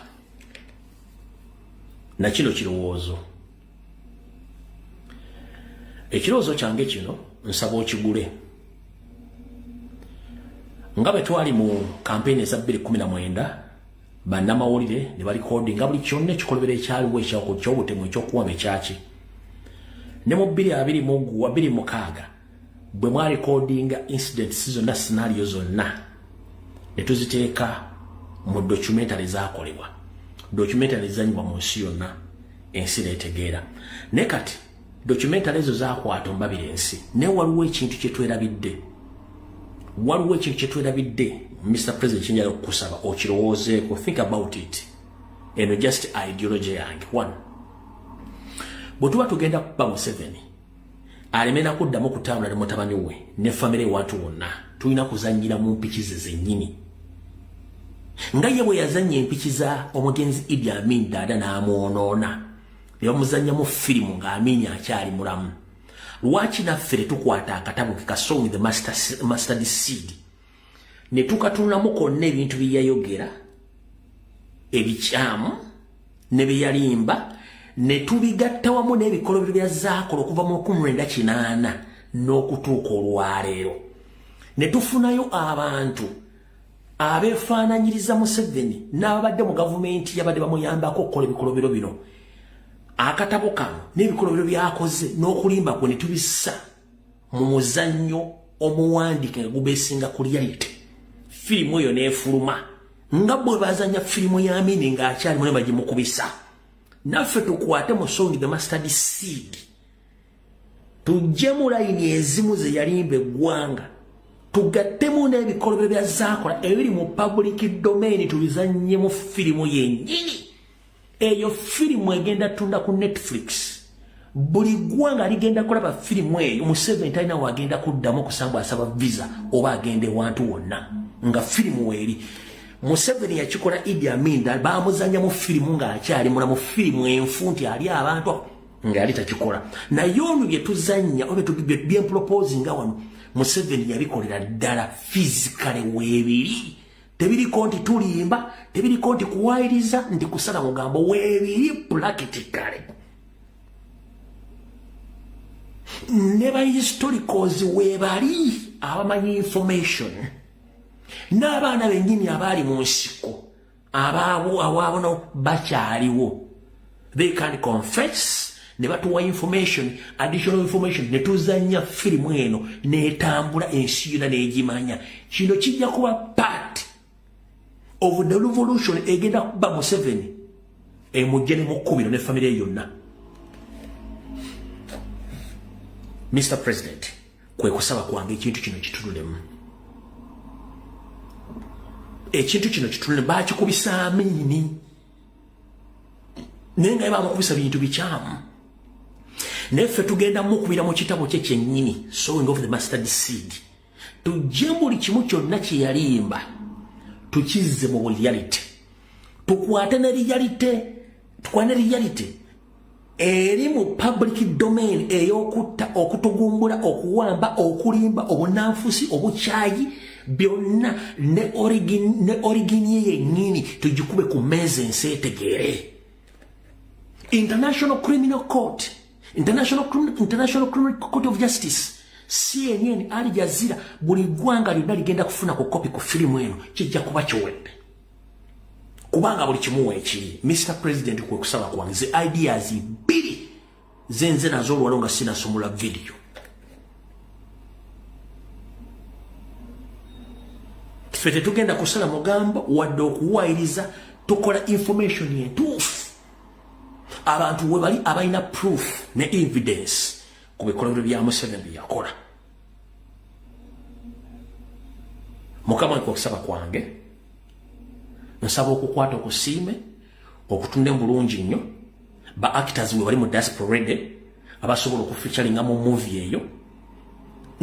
na kino kirowoozo ekirowoozo kyange kino nsaba okigule nga bwe twali mu kampeni eza 2019 bannamawulire ne balikodinga nga buli kyonna ekikolebera ekyaliwo ekyobutemu ekyokuwama ekyaki ne mu 2026 bwe mwalikodinga incidents zonna scenario zonna ne tuziteeka mu documentary zaakolebwa documentary zanyibwa mu nsi yonna ensi neetegeera ne kati documentary ezo zaakwata mbabira ensi ne waliwo ekintu kyetwerabidde Mr President kinjala okukusaba okirowoozeeko think about it eno just ideology yange one bwe tuba tugenda kuba Museveni alemena kuddamu kutambula ne mutabani we ne famire watu wonna tulina kuzannyira mu mpiki ze zennyini nga ye bwe yazannya empiki za omugenzi Idi Amin Dada n'amwonoona ne bamuzannya mu firimu nga Amin akyali mulamu lwaki naffe tukwata akatabo ke Song with the Mustard Seed ne tukatunulamu konna ebintu bye yayogera ebikyamu ne bye yalimba ne tubigatta wamu n'ebikolobero bya zaakola okuva mu 1998 n'okutuuka olwaleero ne tufunayo abantu abeefaananyiriza Museveni n'ababadde mu gavumenti yabadde bamuyambako okukola ebikolobero bino akatabo kano n'ebikolobero byakoze n'okulimba kwe ne tubissa mu muzannyo omuwandiike nga gubeesinga ku reality firimu eyo n'efuluma nga bwe bazanya firimu ya Amini ng'akyalimu ne bagimukubisa naffe tukwate mu Song the Mustard Seed tujje mu layini ezimu ze yalimba eggwanga tugattemu n'ebikolobero bya zaakola ebiri mu public domain tubizannye mu firimu yennyini eyo firimu egenda tunda ku Netflix buli ggwanga ligenda kulaba firimu eyo Museveni talina wagenda kuddamu kusamba asaba visa oba agende wantu wonna nga firimu weeri Museveni yakikola Idi Amin baamuzanya mu firimu ng'akyali mulamu firimu enfu nti ali abantu nga yali takikola naye ono bye tuzannya oba byempropose wano Museveni yabikolera ddala physically weebiri tebiriko nti tulimba tebiriko nti kuwayiriza nti kusala mugambo weebiri practically ne bahistoricals weebali abamanyi information n'abaana bennyini abaali mu nsiko awaabono bakyaliwo they can confess ne batuwa information additional information ne tuzanya firimu eno n'etambula ensi yonna n'egimanya kino kijja kuba part of the revolution egenda kuba Museveni emujje ne mukkubiro ne famire yonna Mr President kwe kusaba kwange ekintu kino kitunulemu ekintu kino kitunule bakikubisa Amini naye nga bamukubisa bintu bikyamu neffe tugenda mukubira mu kitabo kye kyennyini Sowing of the Mustard Seed tujje buli kimu kyonna kye yalimba tukizze mu reality tukwate ne reality eri mu public domain ey'okutta okutugumbula okuwamba okulimba obunanfusi obukyayi byonna ne origin ye yennyini tugikube ku meeza ensi etegeere International Criminal Court, International Criminal Court of Justice, CNN, Al Jazeera, buli gwanga lyonna ligenda kufuna ku copy ku filimu eno kijja kuba kiwedde. Kubanga buli kimuwa ekiri. Mr. President kwe kusaba kwange ze ideas bbiri zenze nazo olwalo nga sinasomula video. Ffe tetugenda kusala mugambo wadde okuwayiriza tukola information yentuufu. Abantu we bali abalina proof ne evidence ku bikolwa bya Museveni bye yakola. Mukama kwe kusaba kwange nsaba okukwata okusiime okutunde bulungi nnyo ba actors we bali mu diaspora abasobola okufeaturinga mu movie eyo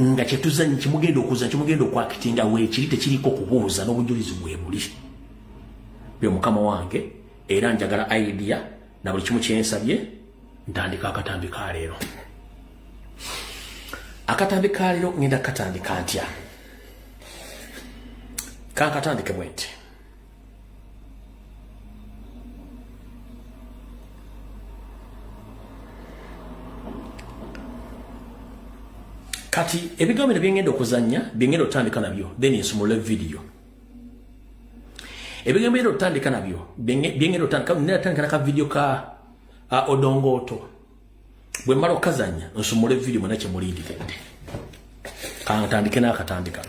nga kyetuzanyi kimugenda okuza kimugenda okwakitinga weekiri tekiriko kubuuza n'obujulizi bwe buli byo mukama wange era njagala idea na buli kimu kyensabye ntandika akatambi ka leero. Akatambi ka leero ngenda katandika ntya kankatandike bwenti. Kati ebigambo byengenda okuzanya byengenda otandika nabyo then nsomole video. Ebigambo byengenda otandika nabyo byengenda otandika natandika na ka video ka odongoto bwe mara okazanya nsomole video mwana kye mulindikende kantandike na katandika.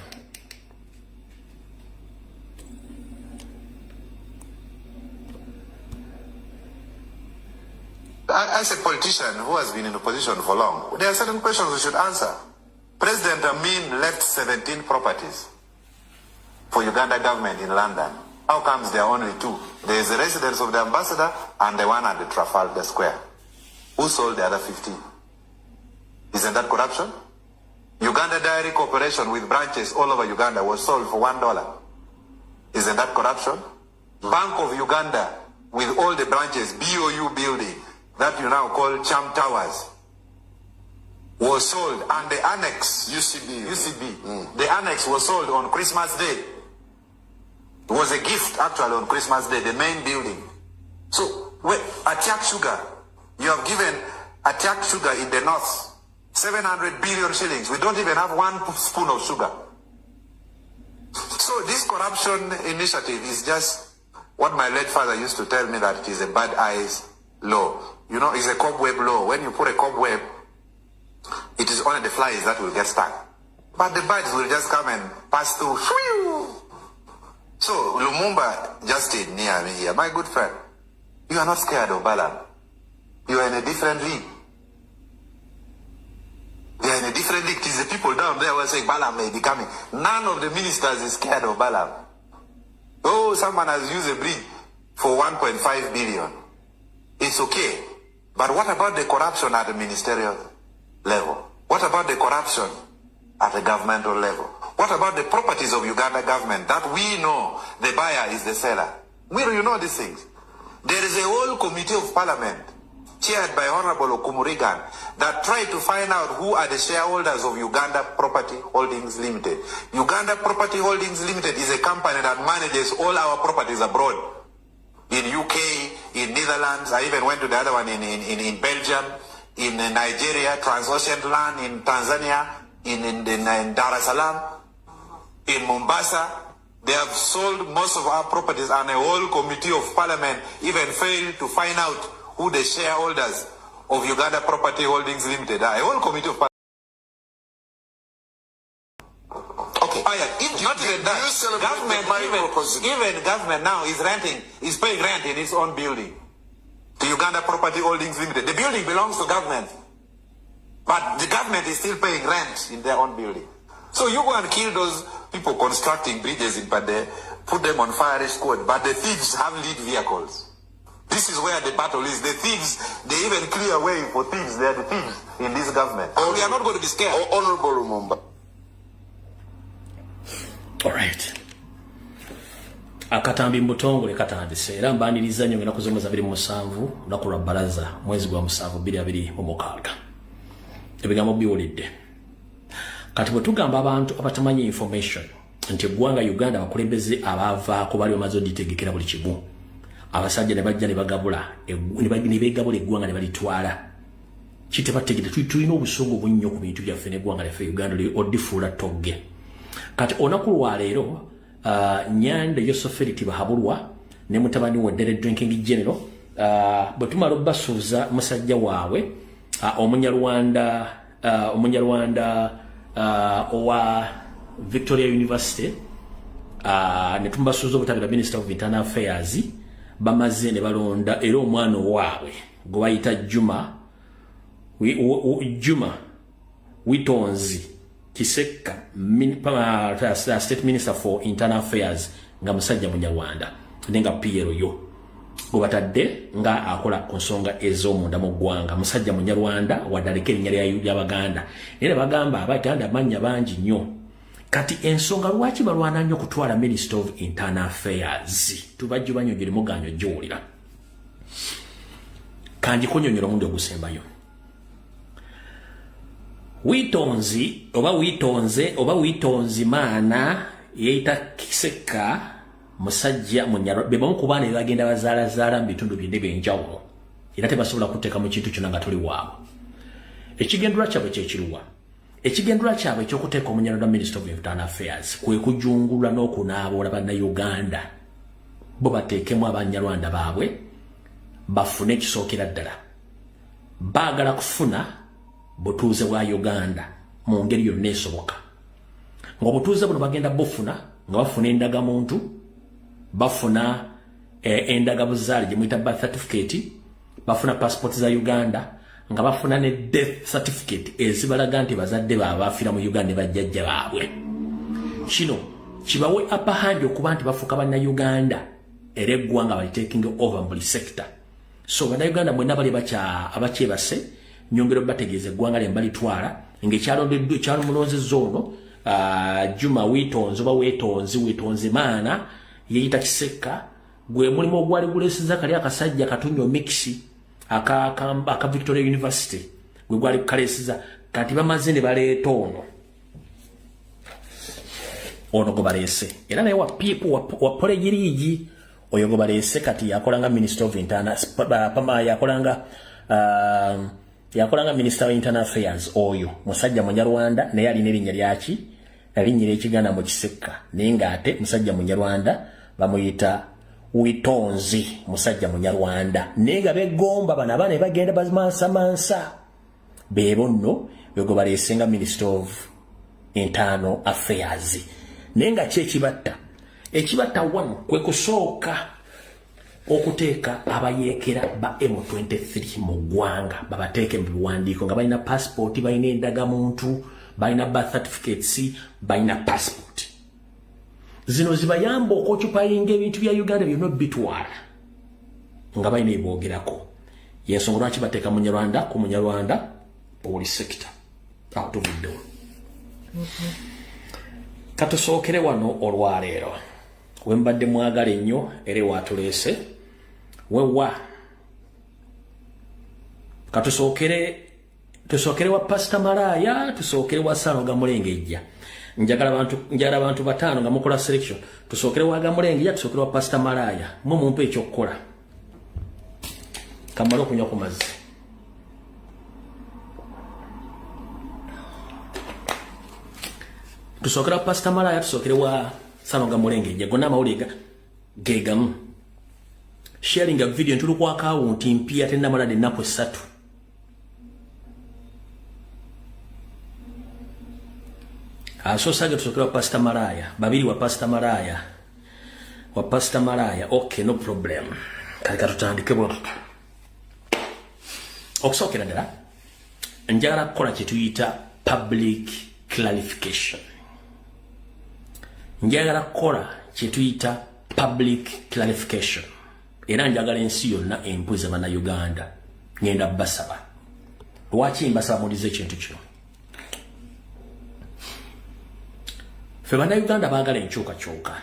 As a politician who has been in opposition for long, there are certain questions we should answer. President Amin left 17 properties for Uganda government in London. How comes there are only 2? There is the residence of the ambassador and the one at the Trafalgar Square. Who sold the other 15? Isn't that corruption? Uganda Dairy Corporation with branches all over Uganda was sold for $1. Isn't that corruption? Bank of Uganda with all the branches, BOU building, that you now call Cham Towers, was sold, and the annex, UCB, the annex was sold on Christmas Day. It was a gift actually on Christmas Day, the main building. So, Attack Sugar, you have given Attack Sugar in the north 700 billion shillings. We don't even have 1 spoon of sugar. So this corruption initiative is just what my late father used to tell me, that it is a bad eyes law. You know, it's a cobweb law. When you put a cobweb, it is only the flies that will get stuck. But the birds will just come and pass through. So Lumumba just stayed near me here. My good friend, you are not scared of Balaam. You are in a different league. They are in a different league. It is the people down there who are saying Balaam may be coming. None of the ministers is scared of Balaam. Oh, someone has used a bridge for 1.5 billion. It's okay. But what about the corruption at the ministerial level? What about the corruption at the governmental level? What about the properties of Uganda government that we know the buyer is the seller? Will you know these things? There is a whole committee of parliament chaired by Honorable Okumurigan that try to find out who are the shareholders of Uganda Property Holdings Limited. Uganda Property Holdings Limited is a company that manages all our properties abroad. In UK, in Netherlands, I even went to the other one in Belgium, in Nigeria, Transocean Land, in Tanzania, in Dar es Salaam, in Mombasa. They have sold most of our properties, and a whole committee of parliament even failed to find out who the shareholders of Uganda Property Holdings Limited are. A whole committee of parliament. Okay. Not even that. Even government now is paying rent in its own building. The Uganda Property Holdings Limited. The building belongs to government. But the government is still paying rent in their own building. So you go and kill those people constructing bridges in Pade, put them on fire squad, but the thieves have lead vehicles. This is where the battle is. The thieves, they even clear way for thieves. They are the thieves in this government. And we are not going to be scared. Honorable Lumumba. All right. Akatambi mbutongole katandise era mbaniriza nnyo ngena kuzomeza 27 lunaku lwa baraza mwezi gwa 7 2026 ebigambo biwulidde kati bwe tugamba abantu abatamanyi information nti eggwanga Uganda bakulembeze abavaako bali bamaze oditegekera buli kimu abasajja ne bajja ne bagabula ne begabula eggwanga ne balitwala kitebategedde tulina obusungu bunnyo ku bintu byaffe n'eggwanga lyaffe Uganda odifuula togge kati onaku lwa leero Nyanda Yoseferi bahabulwa ne mutabani wa Dere Drinking General bwe tumala obbasuuza musajja waabwe Omunyarwanda owa Victoria University ne tumbasuuza obutabira Minister of Internal Affairs bamaze ne balonda era omwana waabwe gwe bayita Juma Witonzi Kiseka State Minister for Internal Affairs nga musajja Munyarwanda nenga Piero yo gobatadde nga akola ku nsonga ez'omunda mu ggwanga musajja Munyarwanda wadaleka erinnya ly'Abaganda era bagamba Abaganda manya bangi nnyo kati ensonga lwaki balwana nnyo kutwala Minister of Internal Affairs tubajju banyonyere muganyo gy'owulira kanji kunyonyera omundi ogusembayo Witonzi maana yeita Kiseka musajja Munyarwanda bebamu ku baana bagenda bazaala mu bitundu by'ende byenjawulo era tebasobola kuteeka mu kintu kyonna nga tuli waabwe ekigendera kyabwe kyekiruwa ekigendera kyabwe ekyokuteeka Omunyarwanda Minister of Internal Affairs kwe kujungulwa n'okunaaboola bannayuganda bo bateekemu Abanyarwanda baabwe bafune ekisookera ddala baagala kufuna butuuze bwa Uganda mu ngeri yonna esoboka ng'obutuuze buno bagenda bufuna nga bafuna endagamuntu bafuna endagabuzaale gye muyita birth certificate bafuna passport za Uganda nga bafuna ne death certificate ezibalaga nti bazadde baabwe bafiira mu Uganda ne bajjajja baabwe kino kibawe upper hand okuba nti bafuuka bannayuganda era eggwanga bali taking over buli sector so bannayuganda mwenna bali abakyebase nyongero bategeeza eggwanga lye mbalitwala ng'ekyalondeddwa ekyalomulonzezza ono Juma Witonzi maana yeeyita Kiseka gwe mulimu ogwali guleeseza kali akasajja katonyo mixi aka Victoria University gwe gwali kaleeseza kati bamaze ne baleeta ono gwe baleese era naye wa polejirigi oyo gwe baleese kati yakolanga Minister of Internal yakolanga Minister of Internal Affairs oyo musajja Munyarwanda naye alina erinnya lyaki erinnya ekiganda mu Kiseka naye ng'ate musajja Munyarwanda bamuyita Witonzi musajja Munyarwanda naye nga begomba bano abaana ne bagenda bamansa beebo nno bego baleesenga Minister of Internal Affairs naye nga ekibatta wano kwe kusooka okuteeka abayeekera ba M23 mu ggwanga babateeke mu biwandiiko nga balina passport balina endagamuntu balina birth certificates balina passport zino zibayamba okwocupayinga ebintu bya Uganda byonna bitwala nga balina eboogerako yensonga lwaki bateeka Munyarwanda ku Munyarwanda buli sector atuvuddewo katusookere wano olwaleero wembadde mwagala ennyo era watuleese wewa katusookere wa Pastor Malaya tusookere wa Sano Gamulengejja njagala abantu bataano nga mukola selection tusookere wa Gamulengejja tusookere wa Pastor Malaya mumpe ekyokukola kamala okunywa ku mazzi tusookere wa Pastor Malaya tusookere wa Sano Gamulengejja gonna amawulire gegamu sharing a video ntulu kwa akawunti mpya tena mala ennaku 3 asosage tusokera Pastor Malaya babiri wa Pastor Malaya okay no problem kalika tutandike bwo okusokera ddala njagala kukola kye tuyita public clarification era njagala ensi yonna empuze bannayuganda ngenda basaba lwaki mbasaba mulize ekintu kino ffe bannayuganda baagala enkyukakyuka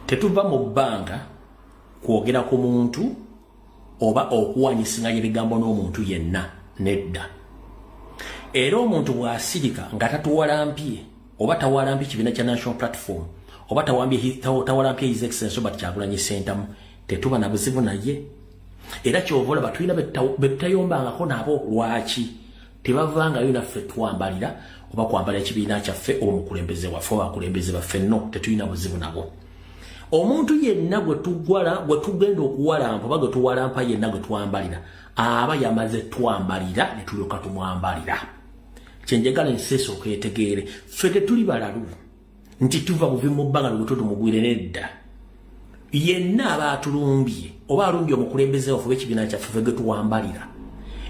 tetuva mu bbanga kwogera ku muntu oba okuwanyisinganya ebigambo n'omuntu yenna nedda era omuntu bw'asirika nga tatuwalampye oba tawalampye kibiina kya National Platform oba tawalampye his excellence Robert Kyagulanyi Ssentamu tetuba na buzibu naye era kyovola batulina betayombangako nabo lwaki tebavangayo naffe twambalira oba kwambala ekibiina kyaffe omukulembeze waffe abakulembeze baffe no tetulina buzibu nabo omuntu yenna gwe tugenda okuwalampa oba gwe tuwalampa yenna gwe twambalira aba yamaze twambalira ne tulyoka tumwambalira kyenjagala ensesi okwetegeere ffe tetuli balalu nti tuva buvi mu bbanga lwe tutumugwire nedda yenna aba atulumbye oba alumbye omukulembeze waffe w'ekibiina kyaffe ffe gwe tuwambalira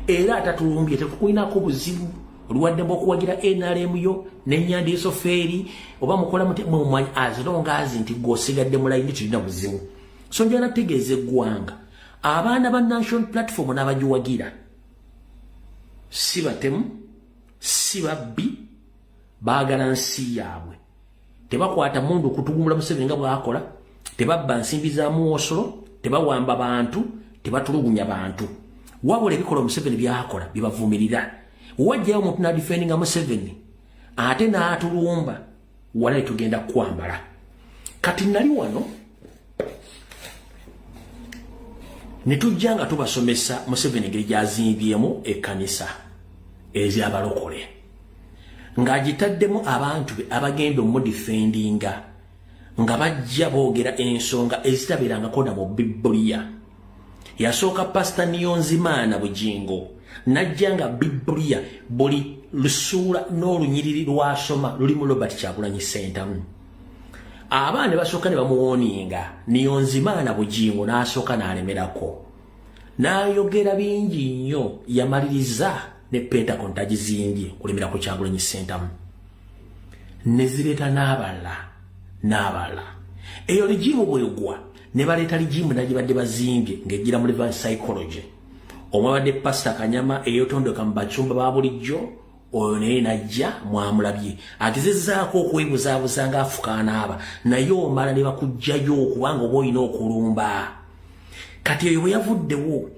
era atatulumbye tetukulinako buzibu oluwadde okuwagira NRM yo n'ennyandiiso feeri oba mukola mumanyi azilongazi nti gw'osigadde mu layini tulina buzibu so njagala tegeeza eggwanga abaana ba national platform n'abagiwagira si batemu si babbi baagala nsi yaabwe tebakwata mundu okutugumula Museveni nga bw'akola tebabba nsimbi za muwosolo tebawamba bantu tebatulugunya bantu wabula ebikola Museveni byakola bibavumirira wajjayo omuntu n'adifendinga Museveni ate n'atulumba wala tugenda kwambala kati nali wano ne tujja nga tubasomesa Museveni engeri gyazimbyemu ekkanisa ez'abalokole ng'agitaddemu abantu be abagenda omudifendinga nga bajja boogera ensonga ezitabeerangako na mu Bibuliya yasooka Pastor Niyonzimana Bugingo najja nga Bibuliya buli lusuula n'olunyiriri lwasoma lulimu Robert Kyagulanyi Ssentamu abaana basooka ne bamuwoninga Niyonzimana Bugingo n'asooka n'alemerako n'ayogera bingi nnyo yamaliriza ne Pentagon tagizimbye kulemera ku Kyagulanyi Ssentamu ne zireeta n'abala eyo ligimu bwegwa ne baleeta ligimu nagibadde bazimbye ng'ejjira mu reverse psychology omwabadde Pastor Kanyama eyotondoka mu bacumba ba bulijjo oyo naye najja mwamulabye agezezzaako okwebuzaabuza ng'afukaana aba naye omala ne bakugjayo okubanga oba olina okulumba kati eyo bwe yavuddewo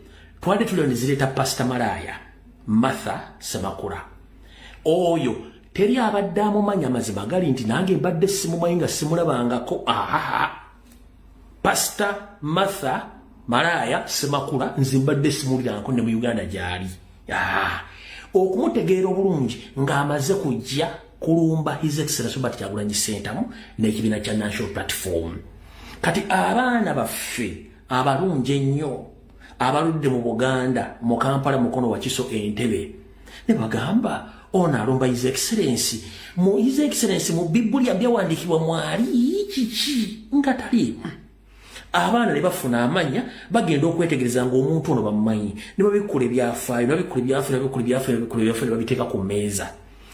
twali tulio ne zireeta Pastor Malaya Martha Semakula oyo teri abadde amumanya mazima gali nti nange mbadde simumanyi nga simulabangako Pastor Martha Malaya Semakula nze mbadde simuliranko ne mu Uganda gyali okumutegeera obulungi ng'amaze kujja kulumba His Excellency Robert Kyagulanyi Ssentamu n'ekibiina kya National Platform kati abaana baffe abalungi ennyo abaludde mu Buganda mu Kampala mukono wa Kiso Entebbe ne bagamba ono alumba His Excellency mu His Excellency mu Bibuliya byawandiikibwa mwali kiki nga tali abaana ne bafuna amanya bagenda okwetegereza ng'omuntu ono bamumanyi ne babikula ebyafaayo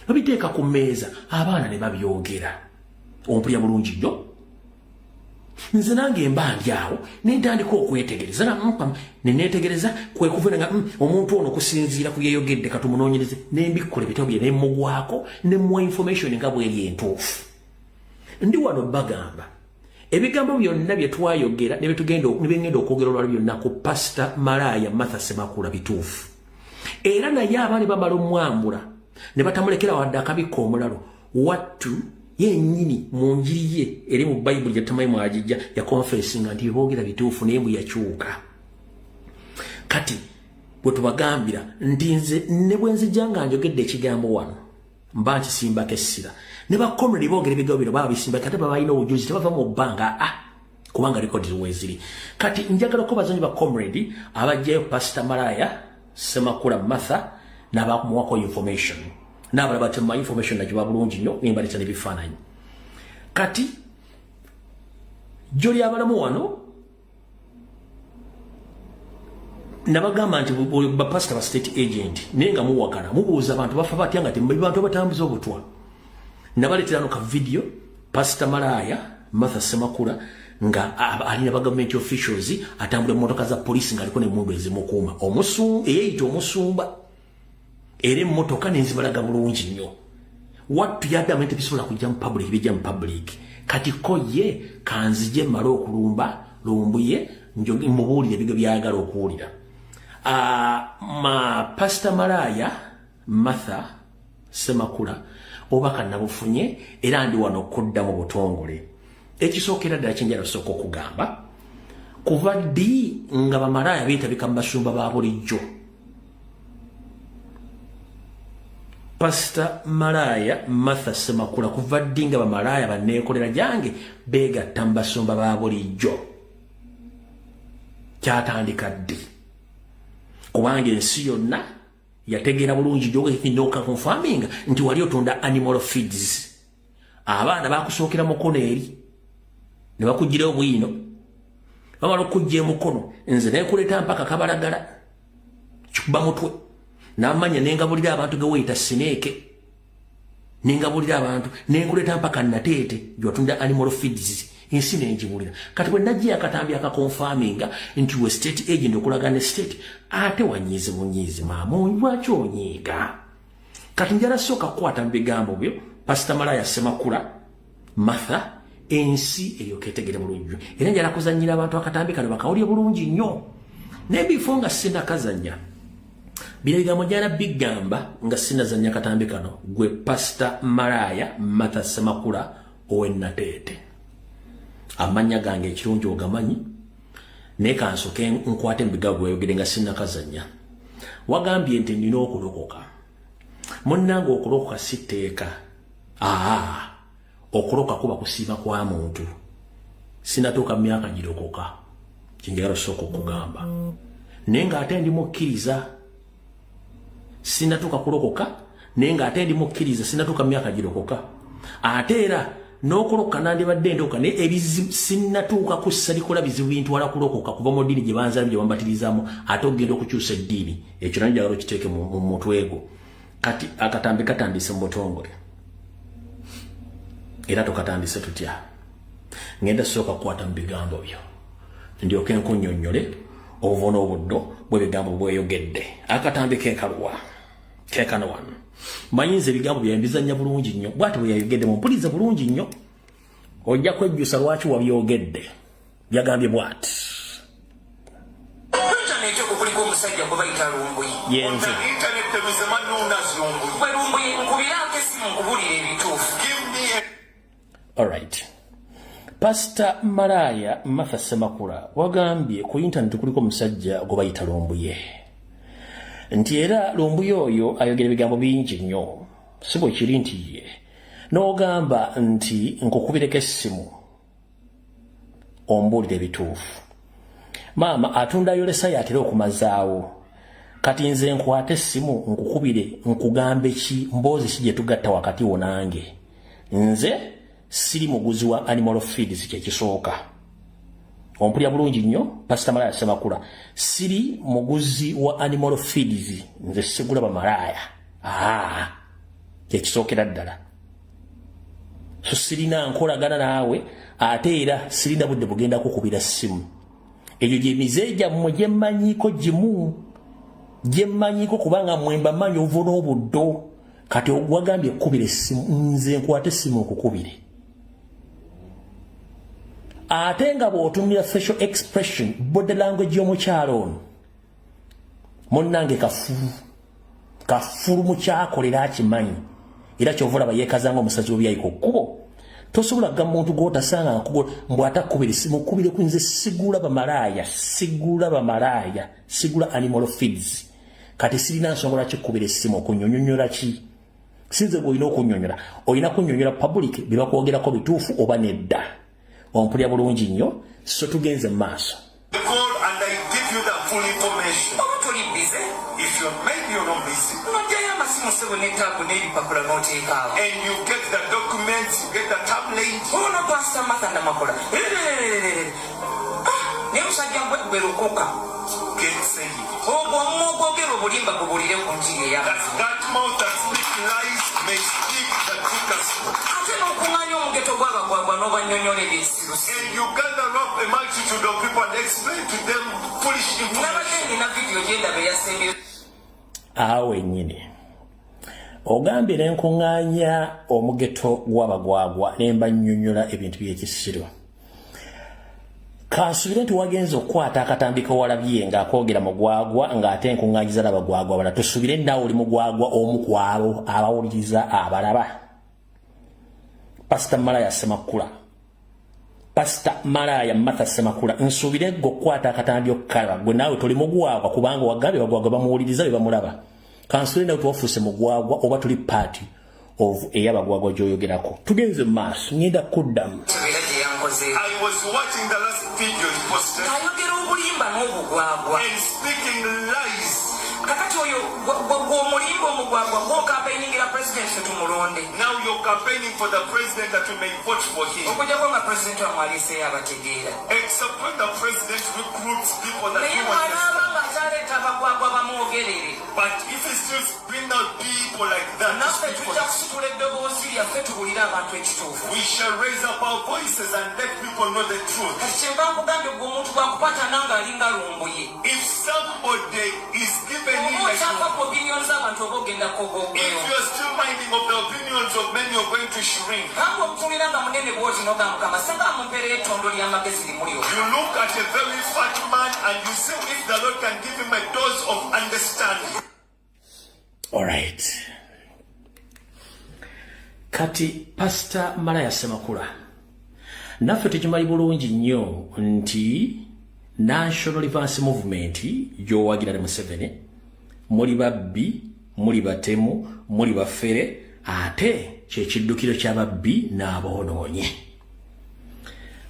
babiteeka ku mmeeza abaana ne babyogera ompulya bulungi nnyo nze nange mba ndi awo ne ntandika okwetegereza ne neetegereza kwe kuva nga omuntu ono okusinziira ku yeeyogedde katumunoonyereze ne mbikula ebitabo bye ne mmugwako ne mmuwa information nga bweri entuufu ndi wano bagamba ebigambo byonna bye twayogera ne bengenda okwogera olwali byonna ku Pastor Malaya Martha Semakula bituufu era naye abaana bamala omwambula ne batamulekera wadde akabikka omulalo wattu yennyini mu njiri ye eri mu Bayibuli gye tamayi mwagijja yakonfessinga nti boogera bituufu naye bwe yakyuka kati bwe tubagambira nti nze ne bwe nzijja nga njogedde ekigambo wano mba nkisimbako essira ne bakomredi boogera ebigambo bino baba bisimbako ate baba balina obujulizi tebava mu bbanga kubanga rekodi weziri kati njagala ko bazanyi bakomredi abajjayo Pastor Malaya Semakula Martha n'abamuwako information n'abalaba tema information nagiba bulungi nnyo nembaleta n'ebifaananyi kati joli abalamu wano nabagamba nti bapasita ba state agent naye nga muwakana mubuuza abantu bafa batya nga temuli bantu abatambuza obutwa nabaleetera no ka video Pastor Malaya Martha Semakula nga alina ba government officials atambula emmotoka za polisi ng'aliko n'emmundu ezimukuuma eyeeyita omusumba era emmotoka nenzibalaga bulungi nnyo wattu yaddamu nti bisobola kujja mu public bijja mu public kati ko ye kanzije mmale okulumba lumbuye mubuulire ebigo byayagala okuwulira Pastor Malaya Martha Semakula obaka nabufunye era ndi wano okudda mu butongole ekisookera ddala kyenjala sooka okugamba kuva ddi nga bamalaaya beetabika mu basumba ba bulijjo. Pastor Malaya Martha Semakula kuva ddi nga bamalaaya banneekolera gyange beegatta mu basumba ba bulijjo. Kyatandika ddi? Kubanga ensi yonna yategeera bulungi gy'ogekindoka confirming nti wali otunda animal feeds. Abaana bakusookera mukono eri ne bakugira obwino bamala okujja emukono nze neekuleeta mpaka kabalagala kikuba mutwe n'amanya nengabulira abantu ge weyita sineeke nengabulira abantu nenkuleeta mpaka nateete gyotunda animal feeds ensi nenjibulira kati bwe najja akatambi akakonfaminga nti we state agent okulaga ne state ate wanyiizi bunyiizi maamu lwaki onyiiga kati njala sooka kukwata mu bigambo byo Pastor Malaya Semakula Martha ensi eyoketegere bulungi era njala kuzannyira abantu akatambi kano bakawulye bulungi nnyo nebifo nga sinakazannya bino bigambo njala bigamba nga sinazannya katambi kano gwe Pastor Malaya Martha Semakula owennateete amanya gange ekirungi ogamanyi naye kansoke nkwate mu bigambo weyogere nga sinakazannya wagambye nti nina okulokoka munnange okulokoka sitteeka okuloka kuba kusiiba kwa muntu sinatuuka myaka girokoka kinjagala sooka okugamba naye ng'ate ndi mukkiriza sinatuuka kulokoka naye ng'ate ndi mukkiriza sinatuuka myaka girokoka ate era n'okulokoka nandibadde ndokoka naye ebizibu sinatuuka kussa likola bizibu bintwala kulokoka kuva mu ddiini gye banzala gye bambatirizamu ate okugenda okukyusa eddiini ekyo nange njagala okiteeke mu mutwe gwo kati akatambi katandise mu butongole era tukatandise tutya ngenda sooka kukwata mu bigambo byo ndyoke nkunnyonnyole obuva n'obuddo bw'ebigambo bweyogedde akatambi keekaluwa keekano wano manyinza ebigambo byawe mbizannya bulungi nnyo bwati bwe yayogedde mumpulirize bulungi nnyo ojja kwejjusa lwaki wabyogedde byagambye bwati intaneti okwo kuliko omusajja gwe bayita lumbuyi yenze intaneti temuzemanuna lumbuyi bwe lumbuyi nkubirako esimu nkubulira ebituufu. Alright. Pastor Malaya Martha Semakula wagambye ku internet kuliko omusajja gwe bayita lumbuye nti era lumbuye oyo ayogera ebigambo bingi nnyo si bwe kiri nti ye n'ogamba nti nkukubireko essimu ombuulira ebituufu maama atundayo lesaya atera okumazaawo kati nze nkwate essimu nkukubire nkugambe ki mboozi ki gye tugatta wakati wo nange nze siri muguzi wa animal feeds kyekisooka ompulya bulungi nnyo Pastor Malaya Semakula siri muguzi wa animal feeds nze sigula bamalaaya kyekisookera ddala so sirina nkolagana naawe ate era sirina budde bugenda kukubira ssimu egyo gyemize gyammwe gyemmanyiiko gimu gyemmanyiiko kubanga mwemba manyi ovu n'obuddo kati wagambye ekkubira essimu nze nkwate essimu okukubire ate nga bw'otumira facial expression body language y'omukyalo ono munnange kafulu mukyakolera akimanyi era kyovulaba yeekazanga omusazi w'ebyayika okkubo tosobola kugamba muntu gw'otasanga mbw atakubira essimu okubire ku nze sigula bamalaaya sigula animal feeds kati sirina nsonga lwaki kkubira essimu okunyonyonyola ki sinze gweolina okunyonyola olina kunyonyola public bye bakwogerako bituufu oba nedda ompulya bulungi nnyo so tugenze mu maaso and you get the documents, you get the tablet. Oh no, Pastor Martha Semakula. Nemusajja gwe lukuka. Get saying. That mouth that speaks lies may speak the truth. And you gather up a multitude of people and explain to them foolish information. Awe nyini ogambye nenkuŋŋaanya omugeto gw'abagwagwa nemba nnyonnyola ebintu by'ekisiro kansubire nti wagenza okukwata akatambi kewalabye ng'akoogera mugwagwa ng'ate nkuŋŋaanyiza n'abagwagwa bala tusubire naawe oli mugwagwa omu ku abo abawuliriza abalaba Pastor Malaya Semakula Pastor Maraya Martha Semakula nsubire go kwata akatandyo kala gwe nawe tuli mugwagwa kubanga wagabe bagwagwa bamuwuliriza bamulaba kansulina tuofuse mugwagwa oba tuli party of eyabagwagwa joyogerako tugenze mass ngenda kuddamu. I was watching the last video he posted and speaking lies. Kakati oyo mulimbo mugwagwa go campaigning la president tumulonde. Now you're campaigning for the president that we may vote for him. Okuja kwa president amwalise abategeera. Except when the president recruits people that he wants. But if he still bring out people like that, we shall raise up our voices and let people know the truth. If somebody is given in like if you're still minding of the opinions of many, you're going to shrink. You look at a very fat man and you say if the Lord can give him a dose of understanding. All right. Kati Pastor Maraya Semakula naffe tukimanyi bulungi nnyo nti National Advance Movement gyowagira Museveni muli babbi muli batemu muli bafere ate kyekiddukiro ky'ababbi n'aboonoonye.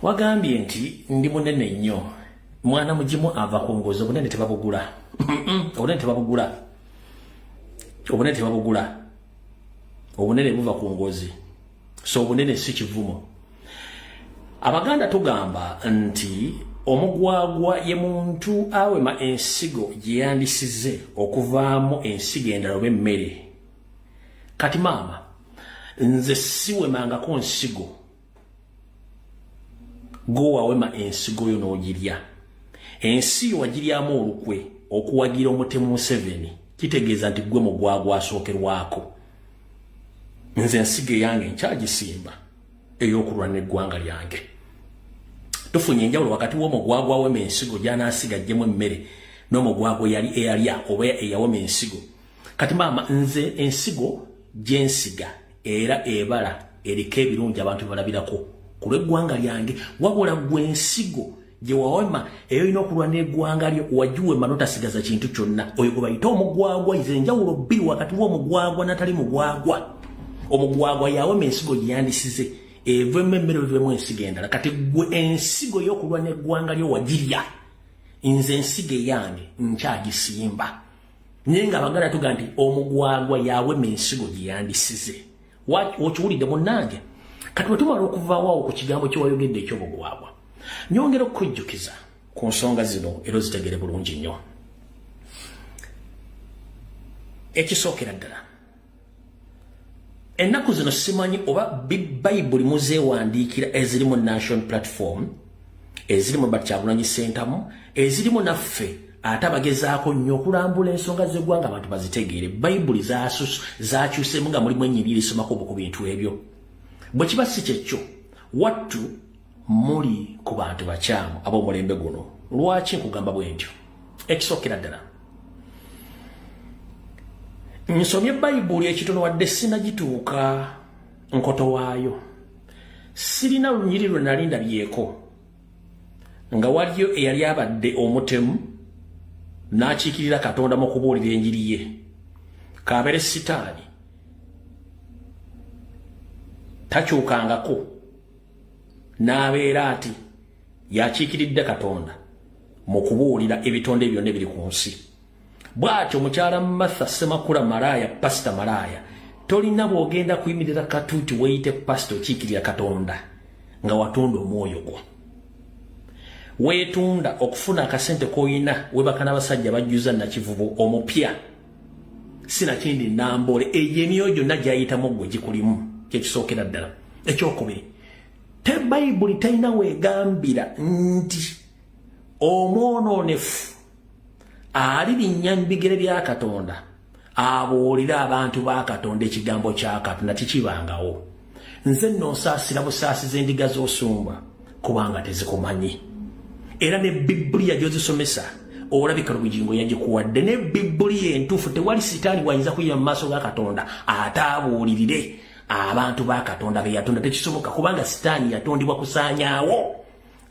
Wagambye nti ndi munene nnyo mwana mugimu ava ku ngozi obunene tebabugula obunene buva ku ngozi so obunene si kivumo. Abaganda tugamba nti omugwagwa ye muntu awema ensigo gyeyandisize okuvaamu ensigo endala oba emmere. Kati maama nze siwemangako nsigo go wawema ensigo yo n'ogirya. Ensi yo wagiryamu olukwe okuwagira omutemu Museveni kitegeeza nti gwe mugwagwa asookerwako. Nze ensigo yange nkyagisimba ey'okulwana eggwanga lyange. Tufunye enjawulo wakati w'omugwagwa awema ensigo gy'anaasiga ajjemu emmere n'omugwagwa eyalya oba eyawema ensigo. Kati maama nze ensigo gyensiga era ebala eriko ebirungi abantu balabirako ku lw'eggwanga lyange wabula gwe ensigo gye wawema eyolina okulwana eggwanga lyo wagiwema n'otasigaza kintu kyonna oyo gwe bayita omugwagwa. Ize enjawulo bbiri wakati w'omugwagwa n'atali mugwagwa. Omugwagwa yawema ensigo gyeyandisize evemu emmere evemu ensigo endala. Kati gwe ensigo y'okulwana eggwanga lyo wagirya. Nze ensigo eyange nkyagisimba. Naye ng'Abaganda tuga nti omugwagwa yawema ensigo gyeyandisize. Okiwulidde munnange? Kati bwe tumala okuvaawo ku kigambo kye wayogedde eky'omugwagwa nyongera okukujjukiza ku nsonga zino era ozitegere bulungi nnyo. Ekisookera ddala ennaku zino simanyi oba Bayibuli muzeewandiikira ezirimu National Platform ezirimu Bakyagulanyi Ssentamu ezirimu naffe ate abagezaako nnyo okulambula ensonga z'eggwanga abantu bazitegeere. Bayibuli zakyuseemu nga mulimu ennyiriri esomako ku bintu ebyo. Bwe kiba si kyekyo wattu muli ku bantu bakyamu ab'omulembe guno. Lwaki nkugamba bwe ntyo? Ekisookera ddala nsomye Bayibuli ekitono wadde sinagituuka nkoto waayo. Sirina lunyiri lwe nali ndabyeko nga waliyo eyali abadde omutemu n'akiikirira Katonda mu kubuulira enjiri ye. Kabeere Sitaani takyukangako n'abeera ati yakiikiridde Katonda mu kubuulira ebitonde byonna ebiri ku nsi. Bw'atyo mukyala Martha Semakula Maraya, Pastor Maraya, tolina bw'ogenda kuyimirira katuuti weeyite pastor okiikirira Katonda nga watunda omwoyo gwo. Weetunda okufuna akasente k'oyina webaka n'abasajja bajjuza nakivubo omupya. Sinakindi nambole eyo emyoyo gyonna gy'ayitamu ggwe gikulimu. Kyekisookera ddala. Ekyokubiri, Bayibuli talina weegambira nti omwonoonefu alirinnya mu bigere bya Katonda abuulira abantu ba Katonda ekigambo kya Katonda tekibangawo. Nze nno nsaasira busaasiza endiga z'osumba kubanga tezikumanyi. Era ne Bibuliya gy'ozisomesa olabika Lubujingo yagikuwadde. Ne Bibuliya entuufu tewali sitaani wayinza kuyima mu maaso ga Katonda ataabuulirire abantu ba Katonda be yatonda tekisoboka kubanga sitaani yatondibwa kusaanyaawo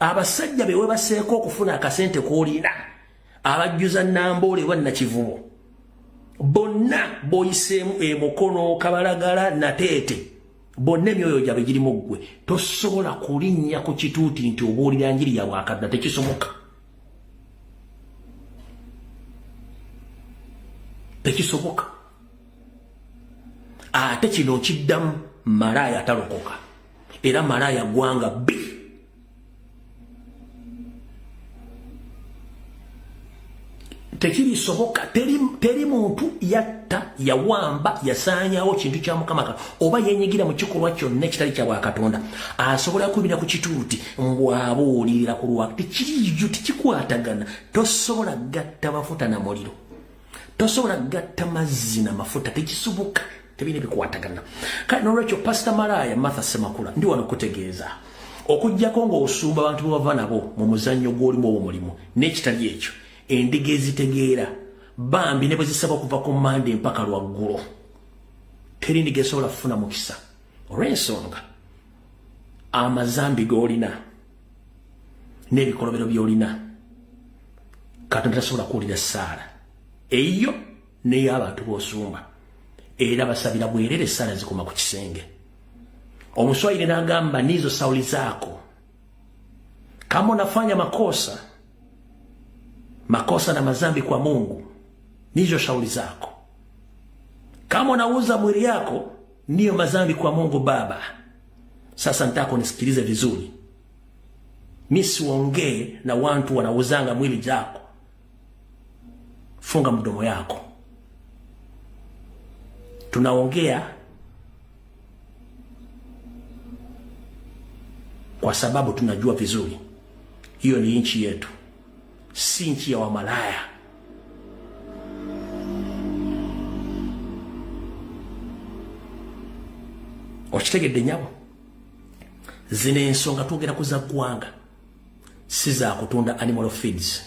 abasajja bewe baseeko okufuna akasente koolina abajjuza Namboole wanna Kivubo bonna boyiseemu Mukono Kabalagala Nateete bonna emyoyo gyabwe girimu ggwe tosobola kulinnya ku kituuti nti obuulira njiri ya Bwakadda tekisoboka tekisoboka ate kino kiddamu malaaya talokoka era malaaya gwanga bbi tekirisoboka teri muntu yatta yawamba yasaanyawo kintu kya Mukama oba yenyigira mu kikolwa kyonna ekitali kya Bwakatonda asobola kubira ku kituuti mbwabuulirira ku lwa tekiriyo tekikwatagana tosobola gatta mafuta na muliro tosobola gatta mazzi na mafuta tekisoboka tebine bikwatagana kale n'olwekyo Pastor Malaaya Martha Semakula ndi wano kutegeeza okujjako ng'osumba abantu bava nabo mu muzannyo gw'olimu obwo mulimu n'ekitali ekyo endiga ezitegeera bambi ne bwe zisaba okuva ku Mande mpaka Lwaggulo teri ndiga esobola kufuna mukisa olw'ensonga amazambi g'olina n'ebikolobero by'olina Katonda tasobola kuwulira ssaala eyo n'ey'abantu b'osumba era basabira bwerere sala zikoma ku kisenge Omuswahili n'agamba nizo sauli zako kama unafanya makosa na mazambi kwa Mungu nizo shauri zako kama unauza mwili yako ndiyo mazambi kwa Mungu Baba. Sasa nitaka unisikilize vizuri, mimi siongee na watu wanauzanga mwili jako. Funga mdomo yako. Tunaongea kwa sababu tunajua vizuri hiyo ni nchi yetu, si nchi ya wamalaya. Okitegedde nyabo zine ensonga tugera kuza gwanga siza kutunda animal feeds.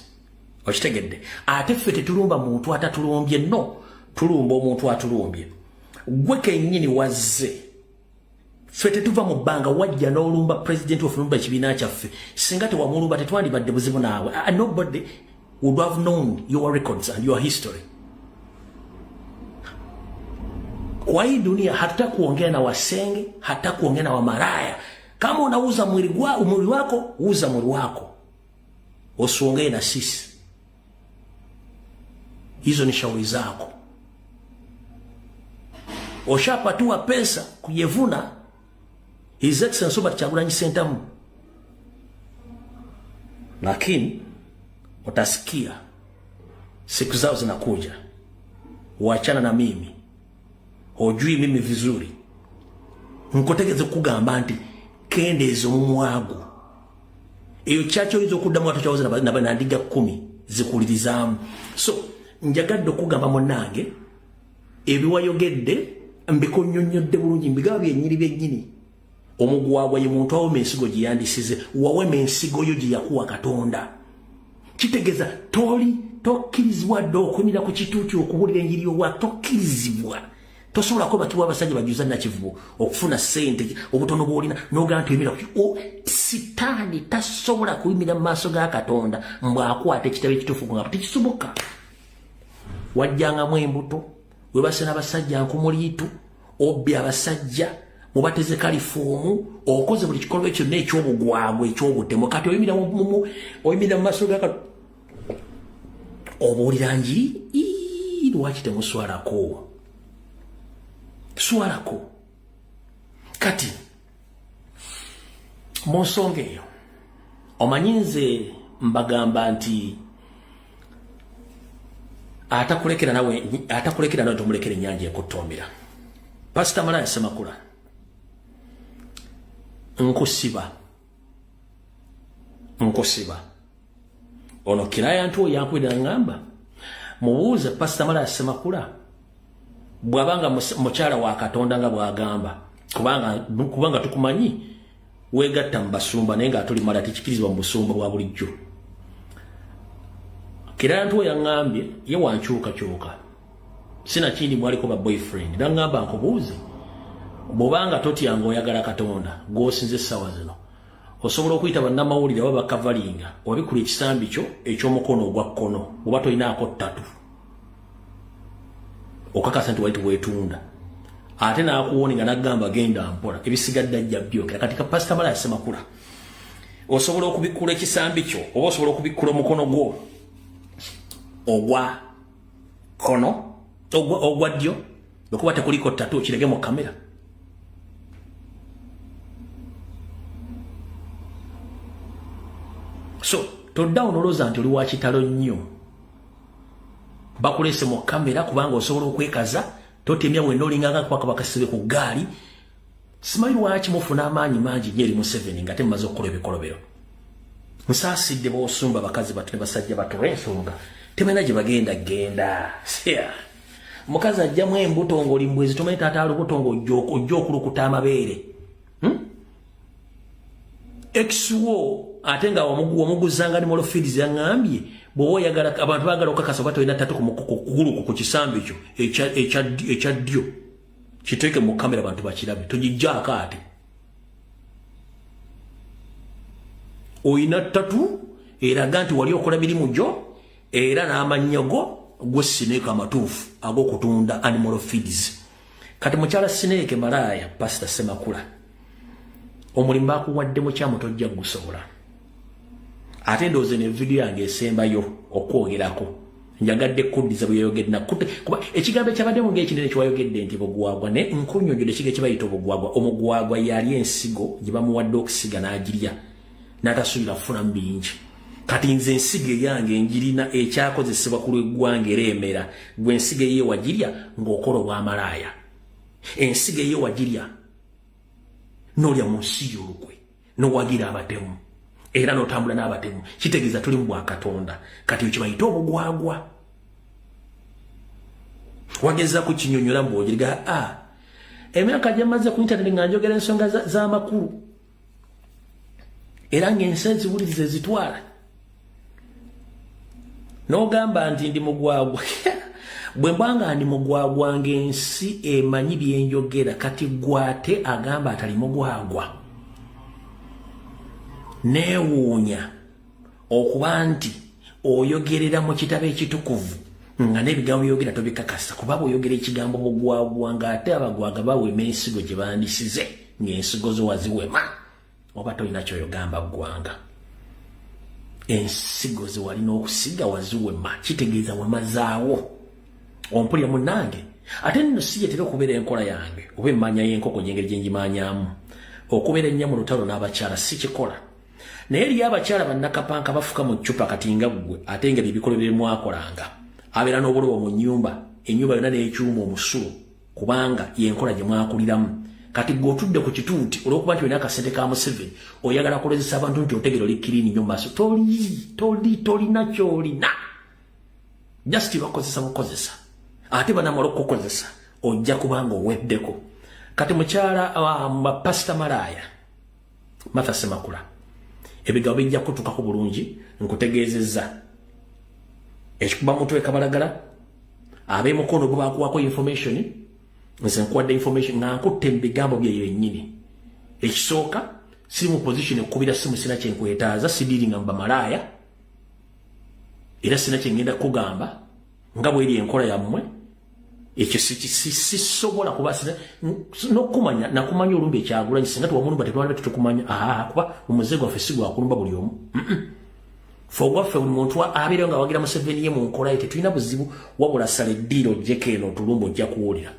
Okitegedde ate ffe tetulumba muntu atatulumbye, no, tulumba omuntu atulumbye. Gwe kennyini wazze ffe tetuva mu bbanga wajja n'olumba president of lumba kibiina kyaffe. Singa tewamulumba tetwandibadde buzibu naawe. Nobody would have known your records and your history. Kwa hii dunia hata kuongea na wasenge, hata kuongea na wamaraya. Kama unauza mwili wako, uza mwili wako. Usiongee na sisi. Hizo ni shauri zako. Oshapatiwa pesa kuyevuna, His Excellency Robert Kyagulanyi Ssentamu. Lakini utasikia siku zao zinakuja, wachana na mimi, hojui mimi vizuri. Nkotegeze kugamba nti kendezo mumwago eyo chacho hizo kudamu watu chawoza na ndiga 10 zikulirizamu. So njagadde okugamba monange ebiwayogedde mbikonyonyodde bulungi, mbigaba byennyini byennyini. Omugwagwa ye muntu awo mensigo giyandisize, wawe mensigo yo giyakuwa Katonda. Kitegeza toli tokkirizibwa dde okwimira ku kituuti okubulira enjiri yowa, tokkirizibwa. Tosobola ko batibwa abasajja bajuza na Kivubo okufuna sente obutono bwolina n'ogamba nti emira ku sitaani tasobola kuyimira mu maaso ga Katonda mbwakwata ekitabo ekituufu nga tekisoboka. Wajjangamu embuto webase n'abasajja nkumuliitu, obbye abasajja mubateze kalifuumu, okoze buli kikolwa ekyo n'ekyobugwagwa ekyobutemu. Kati oyimira mu maaso ga Katonda obuulira njiri lwaki temuswalako? Swalako. Kati monsonga eyo omanyinze mbagamba nti atakulekera nawe tomulekera ennyanja ekutombera. Pastor Malaaya Semakula, nkusiba ono kiraya ntu yankwira ngamba mubuuze Pastor Malaaya Semakula bwabanga mukyala wa Katonda nga bwagamba, kubanga tukumanyi wegatta mu basumba naye nga atuli mala tekikirizibwa mu busumba bwa bulijjo. Kiraya ntu yangambye ye wankyuka sina kindi mwaliko ba boyfriend, nangamba nkubuuze bobanga totyanga oyagala Katonda gosinze sawa zino osobola okuyita bannamawulire baba kavalinga wabikula ekisambi kyo ekyomukono ogwa kkono oba tolinaako ttatu okakasa nti wali tuweetunda ate naakuwoni nga naggamba genda mpola ebisigadde ajja byokera kati kapasita mala yasemakula osobola okubikula ekisambi kyo oba osobola okubikula omukono gwo ogwa kono ogwa ddyo bwekuba tekuliko ttatu okirege mu kamera so toddawo noloza nti oli wa kitalo nnyo bakulese mu kamera kubanga osobola okwekaza totemya wenda olinganga kwaka bakasibe ku gaali simanyi lwaki mufuna amaanyi mangi nnyo eri Museveni nga temumaze okukola ebikolobero nsaasidde boosumba bakazi batu ne basajja batu olw'ensonga tebalina gye bagenda genda mukazi ajjamu embuto ng'oli mbwezi tomanyi taata alubuto ng'ojja okulukuta amabeere ekiwo ate nga wamuguzanga ne molofidizi yaŋŋambye bw'oba oyagala abantu baagala okakasa oba tolina ttatu kuguluku ku kisambi kyo ekya ddyo kiteeke mu kamera abantu bakirabe togijjaako ate oyina ttatu eraga nti wali okola mirimu gyo era n'amannya go gwe sineeka amatuufu ag'okutunda animal feeds kati mukyala sineeke malaaya pasita Semakula omulimu bakuwadde mukyamu tojja gusobola ate ndowooza ne vidiyo yange esembayo okwogerako njagadde kuddiza bwe yayogedde kuba ekigambo ekyabadde mu ng'ekinene kyewayogedde nti bugwagwa ne nkunyonjodde ekiga kyebayita obugwagwa omugwagwa yali ensigo gye bamuwadde okusiga n'agirya n'atasuubira kufunamu bingi kati nze ensigo eyange ngirina ekyakozesebwa ku lw'eggwanga ereemera gwe ensigo eyo wagirya ng'okola obwamalaaya ensigo eyo wagirya n'olya mu nsi y'olukwe n'owagira abatemu era n'otambula n'abatemu kitegeeza tuli mu bwakatonda kati ekibayita obugwagwa wageza ku kinyonyola mbwogeriga emyaka gye maze ku internet nga njogera ensonga z'amakulu era ng'ensi eziwuliriza ezitwala n'ogamba nti ndi mugwagwa bwe mbanga ndi mugwagwa ng'ensi emanyi byenjogera kati gwate agamba atali mugwagwa neewuunya okuba nti oyogerera mu kitabo ekitukuvu nga n'ebigambo byogera tobikakasa kuba bw'oyogera ekigambo mugwagwa ng'ate abagwaga bawema ensigo gye bandisize ng'ensigo zo waziwema oba tolina kyoyogamba ggwanga ensigo ze walina okusiga waziwema kitegeeza wema zaawo ompulira munnange ate nno si yetera okubeera enkola yange oba emmanya y'enkoko gyengeri gye ngimaanyaamu okubeera ennya mu lutalo n'abakyala si kikola naye eriyo abakyala bannakapanka bafuka mu ccupa kati nga ggwe ate engeri ebikolo byemwakolanga abeera n'obulobo mu nnyumba ennyumba yonna n'ekyuma omusulo kubanga yenkola gye mwakuliramu kati gwe otudde ku kituuti olw'okuba nti olina akasente ka Museveni oyagala kulezesa abantu nti otegera oli kirini nnyo mu maaso tolina kyolina just bakozesa bukozesa ate banamala okukozesa ojja kubanga oweddeko kati mukyala pasita malaaya Martha Semakula ebigambo bijja kutuukako bulungi nkutegeezezza ekikuba mutwe kabalagala ab'emukono gwe bakuwako information nze nkuwadde information nga nkutte mu bigambo bye yennyini ekisooka siri mu position ekukubira simu sina kyenkwetaaza sidiringa mu bamalaaya era sina kyengenda kugamba nga bweri enkola yammwe ekyo sisobola kuba n'okumanya nakumanya olumbi ekyagulanyi singa tuwamulumba tetwalibe tutukumanya kuba omuze gwaffe si gwakulumba buli omu fe ogwaffe buli muntu abeerewo nga wagira Museveni ye mu nkola ye tetulina buzibu wabula sala eddiiro ojjeko eno otulumba ojja kuwulira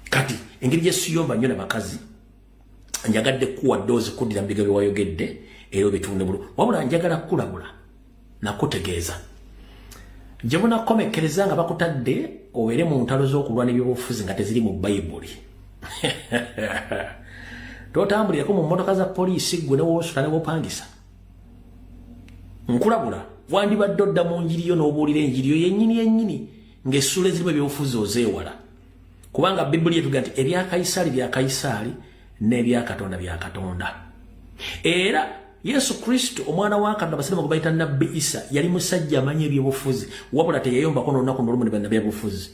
kati engeri gyesiyomba nnyo nabakazi njagadde kuwa ddoozi kuddira mu bigambo byewayogedde era bitunde bulu wabula njagala kulabula nakutegeeza gye bunakomekkereza nga bakutadde obeere mu ntalo z'okulwana ebyobufuzi nga teziri mu bayibuli totambulirako mu mmotoka za poliisi gwe newoosula newopangisa nkulabula wandibadde odda mu njiriyo n'obuulira enjiriyo yennyini ng'essula ezirimu ebyobufuzi ozeewala kubanga bibuli etuga nti ebya Kayisaali bya Kayisaali n'ebya Katonda bya Katonda era Yesu Kristo omwana wa Katonda basema kubaita nabbi Isa yali musajja amanye ebyobufuzi wabula teyayomba kono olunaku n'olumu ne bannabbi byobufuzi.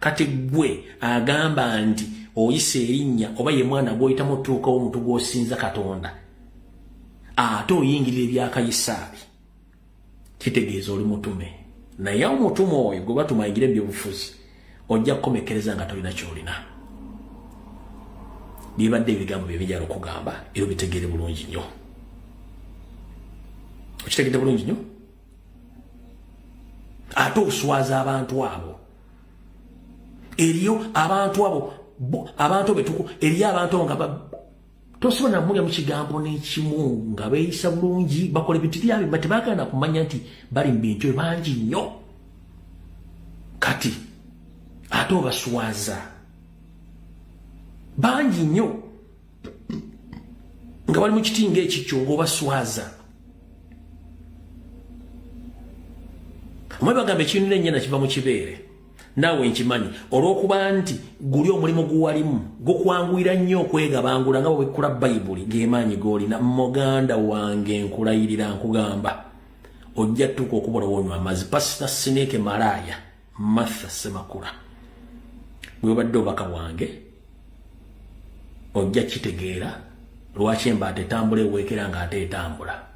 Kati gwe agamba nti oyise erinnya oba ye mwana gw'oyita mutuuka w'omuntu gw'osinza Katonda ate oyingirira ebyakayisaali kitegeeza oli mutume naye omutume oyo gwe batuma ayingire ebyobufuzi ojja kukomekereza nga tolina ky'olina. Bibadde ebigambo bye bijala okugamba era bitegeere bulungi nnyo. Okitegedde bulungi nnyo? Ate oswaza abantu abo. Eriyo abantu abo abantu betuku eriyo abantu nga tosobola mulya mu kigambo n'ekimu nga beeyisa bulungi bakola ebintu byabwe bati baagana kumanya nti bali mu bintu bangi nnyo. Kati ate obaswaza bangi nnyo nga bali mu kitinga ekikyo ng'obaswaza. Mwe bagamba ekintu n'ennyana kiva mu kibeere naawe nkimanyi olw'okuba nti guli omulimu guwalimu gukwanguyira nnyo okwegabangula nga bwekkula Bayibuli g'emaanyi g'olina. Muganda wange nkulayirira nkugamba ojja tuuka okubula wonywa amazzi. Pasita Sineeke Malaaya Martha Semakula bwe obadde obaka wange ojja kitegeera lwaki embaata etambula eweekera nga ate etambula.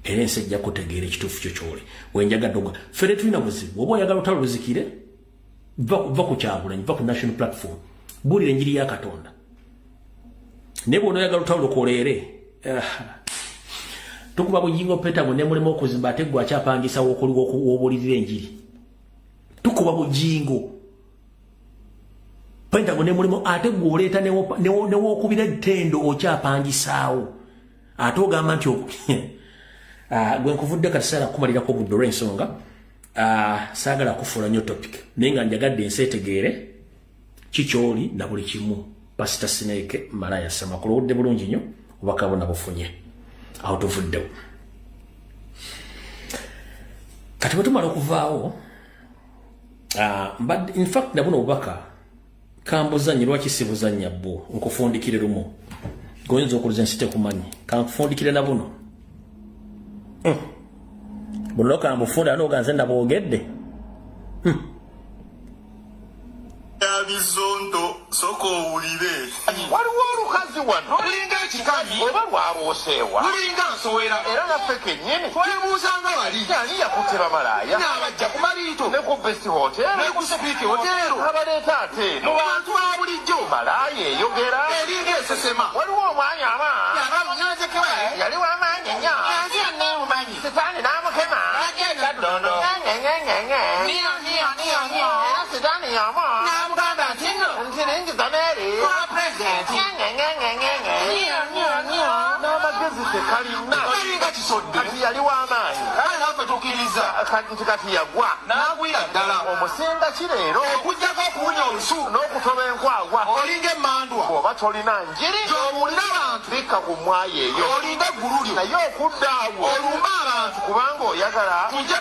Era ensi ejja kutegeera ekituufu kyo ky'oli. Wenjagadde ogwa fere tulina buzibu oba oyagala otalo luzikire va ku Kyagulanyi va ku national platform buulira enjiri ya Katonda. Naye bw'ona oyagala otalo lukoleere tukuba bujingo Pentagon ne mulimu okuzimba ate gwe akyapangisa w'obuulirira enjiri. Tukuba bujingo Pentagon ne mulimu ate gwe oleeta newookubira ettendo okyapangisaawo ate ogamba nti gwe nkuvudde kati saala kumalirako obudde olw'ensonga saagala kufuula nnyo topic naye nga njagadde ensi etegeere kikyoli na buli kimu. Pasita Sineeke Malaaya Semakula owudde bulungi nnyo obubaka bwonna bufunye awo tuvuddewo. Kati bwe tumala okuvaawo in fact na buno obubaka kambuzannyi lwaki sibuzannya bwo nkufundikire lumu goyinza okuliza ensi tekumanyi kankufundikire na buno buno kambufunda n'oganze nabwogedde Bizondo soko owulire waliwo olukazi wano lulinga ekikazi oba lwabooseewa lulinga nsowera era naffe kennyini twebuuzanga wali ani yakuteba Malaaya n'abajja ku Maliito ne ku Best Hotel ne ku Sipiiki Hotel abaleeta ate mu bantu ba bulijjo Malaaya eyogera eringa esesema waliwo omwanya yaba munyanzekewe yali w'amaanyi nnyo anzi anneemumanyi sitaani n'amukema agenda ddondo niyo era sitaani yamu n'amugamba nti ningiza Mary kuba pulezidenti n'amagezi tekalina kalinga kisodde kati yali w'amaanyi kale naffe tukkiriza kati yagwa n'agwira ddala omusinga kireero okugjako okuwunya olusu n'okutoba enkwagwa olinga emmandwa bw'oba tolina njiri gy'owulira abantu bikka ku mwayi eyo olinga eggululyo naye okudda awo olumba abantu kubanga oyagala tujja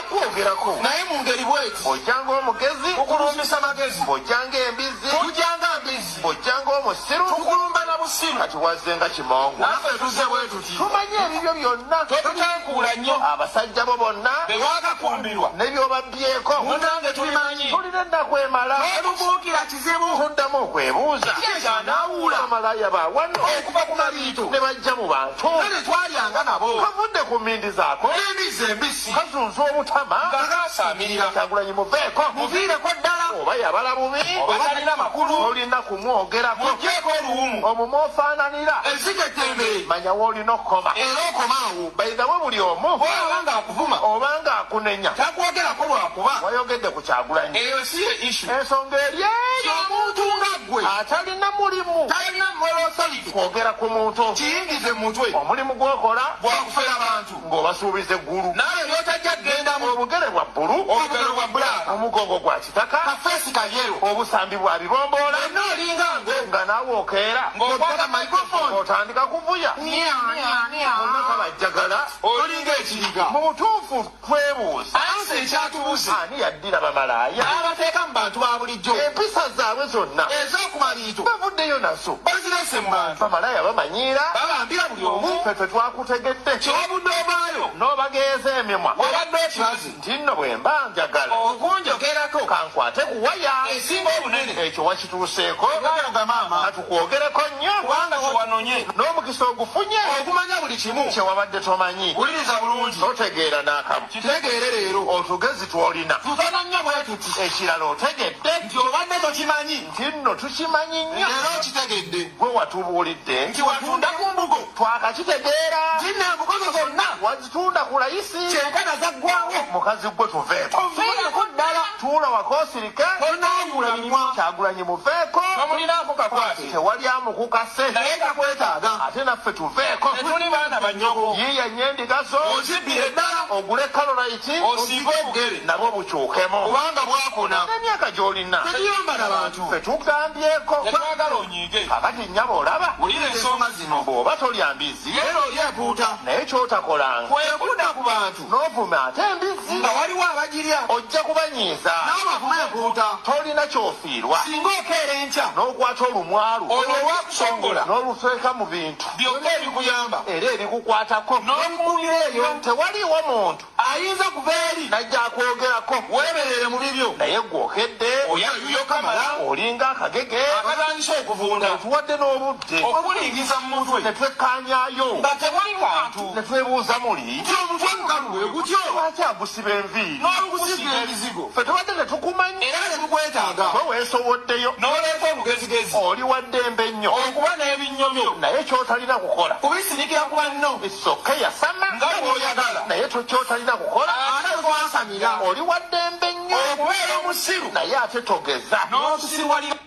kwogerako naye mu ngeri bweti ojjanga omugezi tukulumbisa magezi bw'ojjanga embizi tujjanga mbizi bw'ojjanga omusiru tukulumba na busiru kati wazzenga kimongo naffe tuzze bwe tuti tumanye ebibyo byonna tetutankuula nnyo abasajja bo bonna bewakakumbirwa n'ebyobabyeko munange tubimanyi tulina ennaku emala ebubuukira kizibu tuddamu okwebuuza kyekyanawuula Malaaya baawano okuva ku Maliito ne bajja mu bantu kale twalyanga nabo kavudde ku mmindi zaako n'embizi embisi kazunza obutama nga gaasaamirira Kyagulanyi muveeko muviireko ddala oba yabala bubi oba talina makulu olina kumwogerako mugyeko oluwumu omumwa ofaananira ensiga ettembe manya w'olina okukoma era okomaawo bayigawe buli omu olaba ng'akuvuma oba ng'akunenya takwogerako lwakuba wayogedde ku Kyagulanyi eyo si ye issu ensonga eri eyo omuntu nga ggwe atalina mulimu talina moral kwogera ku muntu kiyingize mutwe omulimu gw'okola gwakufera abantu ng'obasuubiza eggulu naye by'otajja kgenda mu obugere bwa bbulu obugere bwa black omugongo gwa kitaka kafeesi kayero obusambi bwa bibomboola n'olinga nga naawe okeera ng'okwata microphone otandika kuvuya onnaka bajjagala olinga ekiriga mu butuufu twebuuza ansi ekyatubuze ani yaddira bamalaaya abateeka mu bantu ba bulijjo empisa zaabwe zonna ez'okumaliito bavuddeyo nazo bazirese mu bantu bamalaaya bamanyiira babambira buli omu ffe twakutegedde kyobudde obaayo n'obageeza emimwa obadde ekibazi nti nno bwe mba njagala okunjogerako kankwate ku waya esinga obunene ekyo wakituuseeko olwayoga maama katukwogereko nnyo kubanga tewanonye n'omukisa ogufunye okumanya buli kimu kyewabadde tomanyi wuliriza bulungi totegeera n'akamu kitegeere leero otugezi twolina tutono nnyo bwe tuti ekirala otegedde nti obadde tokimanyi nti nno tukimanyi nnyo leero okitegedde gwe watubuulidde nti watunda ku mbugo twakakitegeera nti neembugozo zonna wazitunda ku layisi kyenkana zaggwawo mukazi gwe tuveeko oveeko ddala tuula wakoosirike tonaawula mimwa kyagulanyi muveeko tomulinaako kakwate tewali amukukase naye kakwetaaga ate naffe tuveeko tetuli baana bannyogo yiiya nnyo endigazo ozibbire ddala ogule kalolayiti osiige obugere nabwo bukyukemu kubanga bwakona n'emyaka gy'olina tetuyamba na bantu ffe tugambyeko tetwagala onyiige kakati nnyaba olaba wulira ensonga zino bw'oba tolya mbizi leero oli epuuta naye kyotakolanga kwekudda ku bantu n'ovuma ate embizi nga waliwo abagirya ojja kubanyiiza n'amavuma epuuta tolina kyofiirwa singa okeera enkya n'okwata olumwalu olwo olwakusongola n'oluteeka mu bintu byokka ebikuyamba era ebikukwatako n'okumulira eyo tewaliiwo muntu ayinza kuva eri najja akwogerako weeberere mu bibyo naye gwokedde oyayuyo kamala olinga akagege akatandisa okuvunda tuwadde n'obudde okulingiza mu mutwe ne twekkaanyaayo nga tewali wantu ne twebuuza muli nti omutwe mukalu bwe gutyo lwaki agusiba enviiri n'olugusiga ebizigo ffe tubadde ne tukumanyi era ne tukwetaaga gwe weesowoddeyo n'oleeta omugezigezi oli wa ddembe nnyo okuba n'ebinyomyo naye kyotalina kukola kubisinikira ku banno bisoke yasama nga bw'oyagala naye kyotalina kukola ate twasamira oli wa ddembe nnyo okubeera omusiru naye ate togeza n'otusirwalira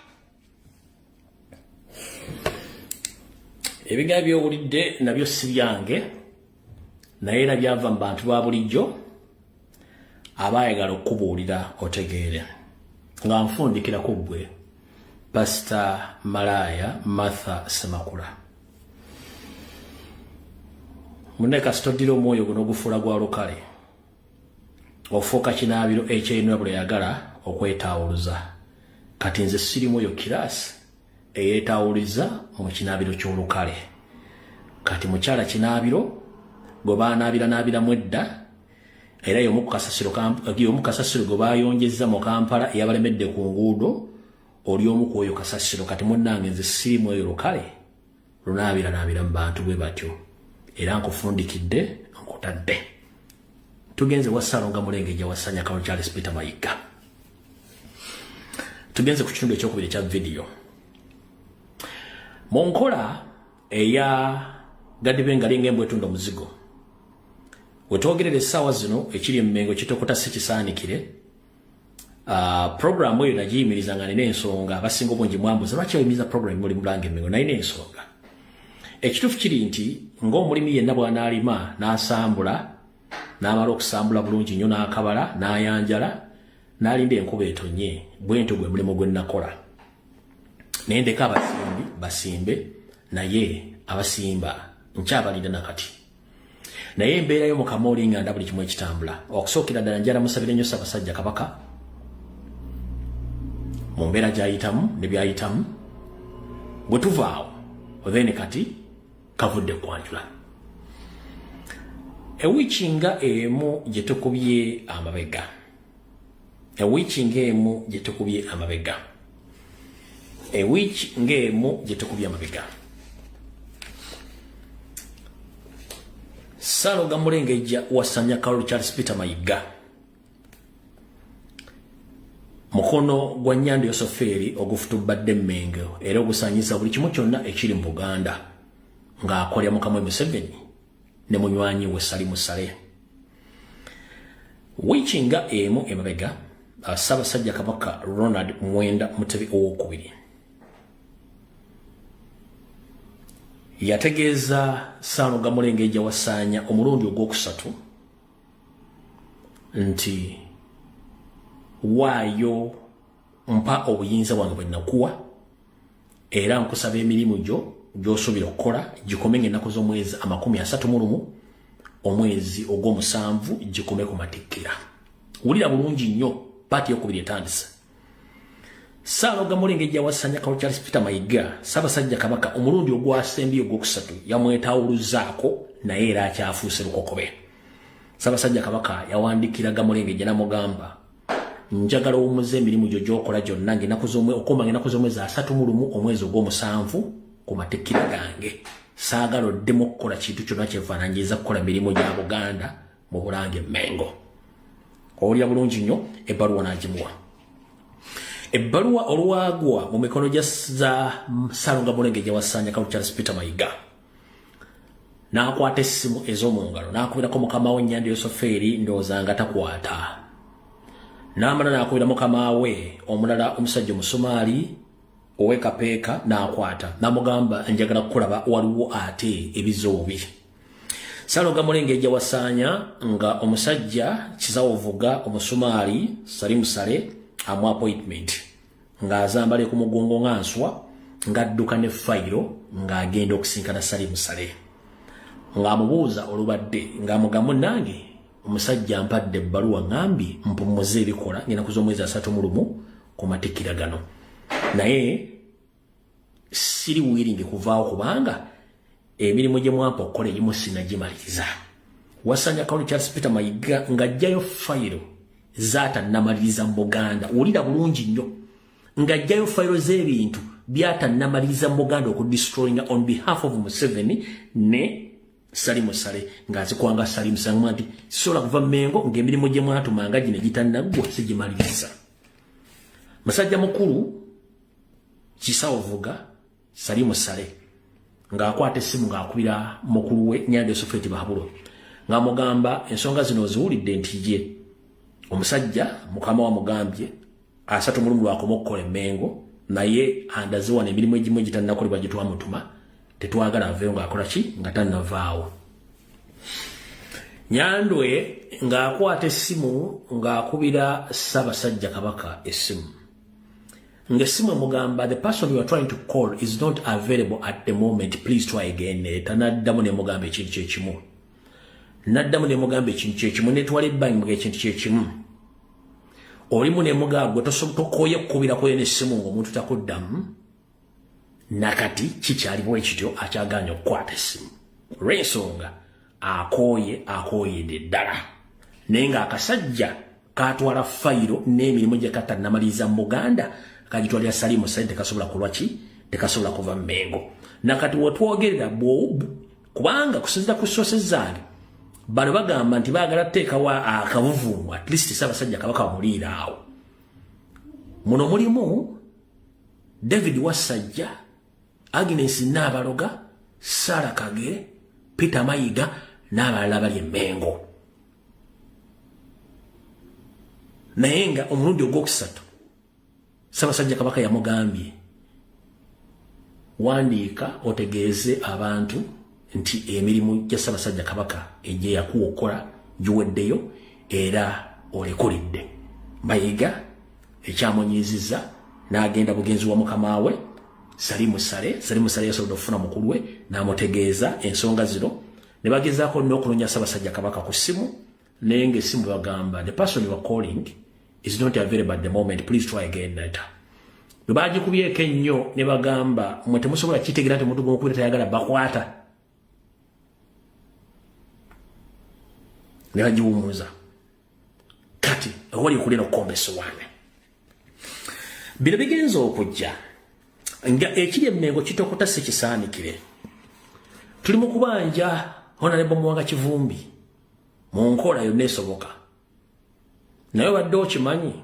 ebigambo by'owulidde nabyo si byange naye era byava mu bantu ba bulijjo abaayagala okubuulira otegeere nga nfundikirako ggwe pasita Malaaya Martha Semakula munne kasitoddira omwoyo guno ogufuula gwa lukale ofuuka kinaabiro ekyerinwa buli yagala okwetaawuluza kati nze sirimu oyo kiraasi eyeetaawuliza mu kinaabiro ky'olukale kati mukyala kinaabiro gwe baanaabiranaabiramu edda era y'omu ku kasasiro gwe baayonjezza mu Kampala eyabalemedde ku nguudo oli omu ku oyo kasasiro kati munnange nze sirimu eyo lukale lunaabiranaabira mu bantu bwe batyo era nkufundikidde nkutadde tugenze wa Ssalonga Mulengejja wa Ssanya Kalo Charles Peter Mayiga tugenze ku kitundu ekyokubiri ekya vidiyo mu nkola eya gadibe ngalinga embwetunda omuzigo wetwogerera essaawa zino ekiri emmengo kitokota si kisaanikire programu eyo nagiyimiriza nga nina ensonga abasinga obungi mwambuza lwaki oyimiriza programu muli mulanga emmengo nalina ensonga ekituufu kiri nti ng'omulimi yenna bw'anaalima n'asambula n'amala okusambula bulungi nnyo n'akabala n'ayanjala n'alinda enkuba etonye bwentyo gwe mulimu gwe nakola naye ndeka abasimbi basimbe naye abasimba nkyabalinda nakati naye embeera yo mukama olinga nda buli kimu ekitambula okusookera ddala njala musabire nnyo Ssaabasajja Kabaka mu mbeera gy'ayitamu ne by'ayitamu bwe tuvaawo then kati kavudde kwanjula ewiiki nga emu gye tukubye amabega ewiiki ng'emu gye tukubye amabega ewiiki ng'emu gye tukubye amabega Ssalonga Mulengejja wa Ssanya Kalo Charles Peter Mayiga mukono gwa Nnyando Yosoferi ogufutubadde Mmengo era ogusanyiza buli kimu kyonna ekiri mu Buganda ng'akolya Mukama Museveni ne munywanyi we Salimu Sale wiiki nga emu emabega Ssaabasajja Kabaka Ronald Mwenda Mutebi owookubiri yategeeza Ssalonga Mulengejja wa Ssanya omulundi ogwokusatu nti waayo mpa obuyinza bwange bwe nakuwa era nkusaba emirimu gy'osuubira okukola gikomenge ennaku z'omwezi 31 omwezi ogw'omusanvu gikome ku matikkira. Wulira bulungi nnyo paati y'okubiri etandise. Ssaabaloga Mulengejja Wasanya Charles Peter Mayiga Ssaabasajja Kabaka omulundi ogwasembi ogwokusatu yamwetawuluzaako naye era akyafuuse lukokobe. Ssaabasajja Kabaka yawandikiraga Mulengejja n'amugamba njagala owumuze emirimu gyo gy'okola gyonna okumanga ennaku z'omwezi 31 omwezi ogw'omusanvu ku matikkira gange. Saagala oddemu okukola kintu kyonna kyefaananyiriza kukola mirimu gya Buganda mu Bulange Mengo. Owulira bulungi nnyo ebbaluwa n'agimuwa. Ebbaluwa olwagwa mu mikono gya Ssaalonga Mulengejja Wasanya Charles Peter Mayiga n'akwata essimu ez'omu ngalo n'akubirako mukama we Nnyandi Yosoferi ndowooza nga takwata. N'amala n'akubira mukama we omulala omusajja Omusomaali ow'ekapeeka n'akwata n'amugamba njagala kukulaba waliwo ate ebizoobi. Ssaalonga Mulengejja Wasanya nga omusajja Kizawovuga Omusomaali Salimu Sale amu appointment ng'azambale ku mugongo ng'answa ng'adduka ne fayiro ng'agenda okusinkana Salimu Sale ng'amubuuza olubadde ng'amugamba nange omusajja ampadde ebbaluwa ngambye mpumuze ebikola ng'ennaku z'omwezi 31 ku matikkira gano naye siri wiringi kuvaawo kubanga emirimu gye mwampa okukola egimu sinnagimaliriza. Wasanya Charles Peter Mayiga ng'ajjayo fayiro z'atannamaliriza mu Buganda. Wulira bulungi nnyo ng'ajjayo fayiro z'ebintu by'atannamaliriza mu Buganda okudestroyinga on behalf of Museveni ne Salimu Sale ng'azikwanga Salimu Sale nti sisobola kuva Mengo ng'emirimu gye mwatumanga gino gitannaggwa sigimaliriza. Musajja mukulu Kisawovuga Salimu Sale ng'akwata essimu ng'akubira mukulu we Nnyandi Yosoferi Bahabulo ng'amugamba ensonga zino oziwulidde nti ye omusajja mukama wa mugambye 31 lwakoma okukola Mengo naye andaziwa n'emirimu egimu egitannakolebwa gye twamutuma tetwagala aveeyo ng'akola ki nga tannavaawo. Nyandwe ng'akwata essimu ng'akubira Ssaabasajja Kabaka essimu ng'essimu emugamba the person you are trying to call is not available at the moment, please try again. Tanaddamu n'emugamba ekintu kyekimu n'addamu n'emugamba ekintu kyekimu netwala ebbangi ekintu kyekimu olimu n'emugamba gwe tokoye kukubirako ye n'essimu ng'omuntu takuddamu nakati kikyali bwe kityo akyaganya okukwata essimu olw'ensonga akooyedde ddala naye ng'akasajja katwala fayiro n'emirimu gye katannamaliriza mu Buganda kagitwalira Salimu Sale tekasobola kulwa ki tekasobola kuva Mengo nakati wetwogerera bwobu kubanga kusinzira ku sources zange bano bagamba nti baagala teekawo akavuvumu at least Ssaabasajja Kabaka bamuliira awo. Muno mulimu David Wasajja, Agnes Nabaloga, Sarah Kagere, Peter Mayiga n'abalala bali Mengo. Naye nga omulundi ogwokusatu Ssaabasajja Kabaka yamugambye wandiika otegeeze abantu nti emirimu gya Ssaabasajja Kabaka egye yakuwa okukola giweddeyo era olekulidde. Mayiga ekyamunyiizizza n'agenda bugenzi wa mukama we Salimu Sale yasobodde okufuna mukulu we n'amutegeeza ensonga zino ne bagezaako n'okunonya Ssaabasajja Kabaka ku ssimu naye ng'essimu bagamba the person you are calling is not available at the moment, please try again later. Bwe bagikubyeko ennyo ne bagamba mwe temusobola kitegeera nti omuntu gw'omukubira tayagala bakwata ne bagiwumuza kati ewali okulina okukombesowane bino bigenza okujja nga ekiri Mengo kitokota si kisaanikire. Tuli mu kubanja Honorable Muwanga Kivumbi mu nkola yonna esoboka naye badde okimanyi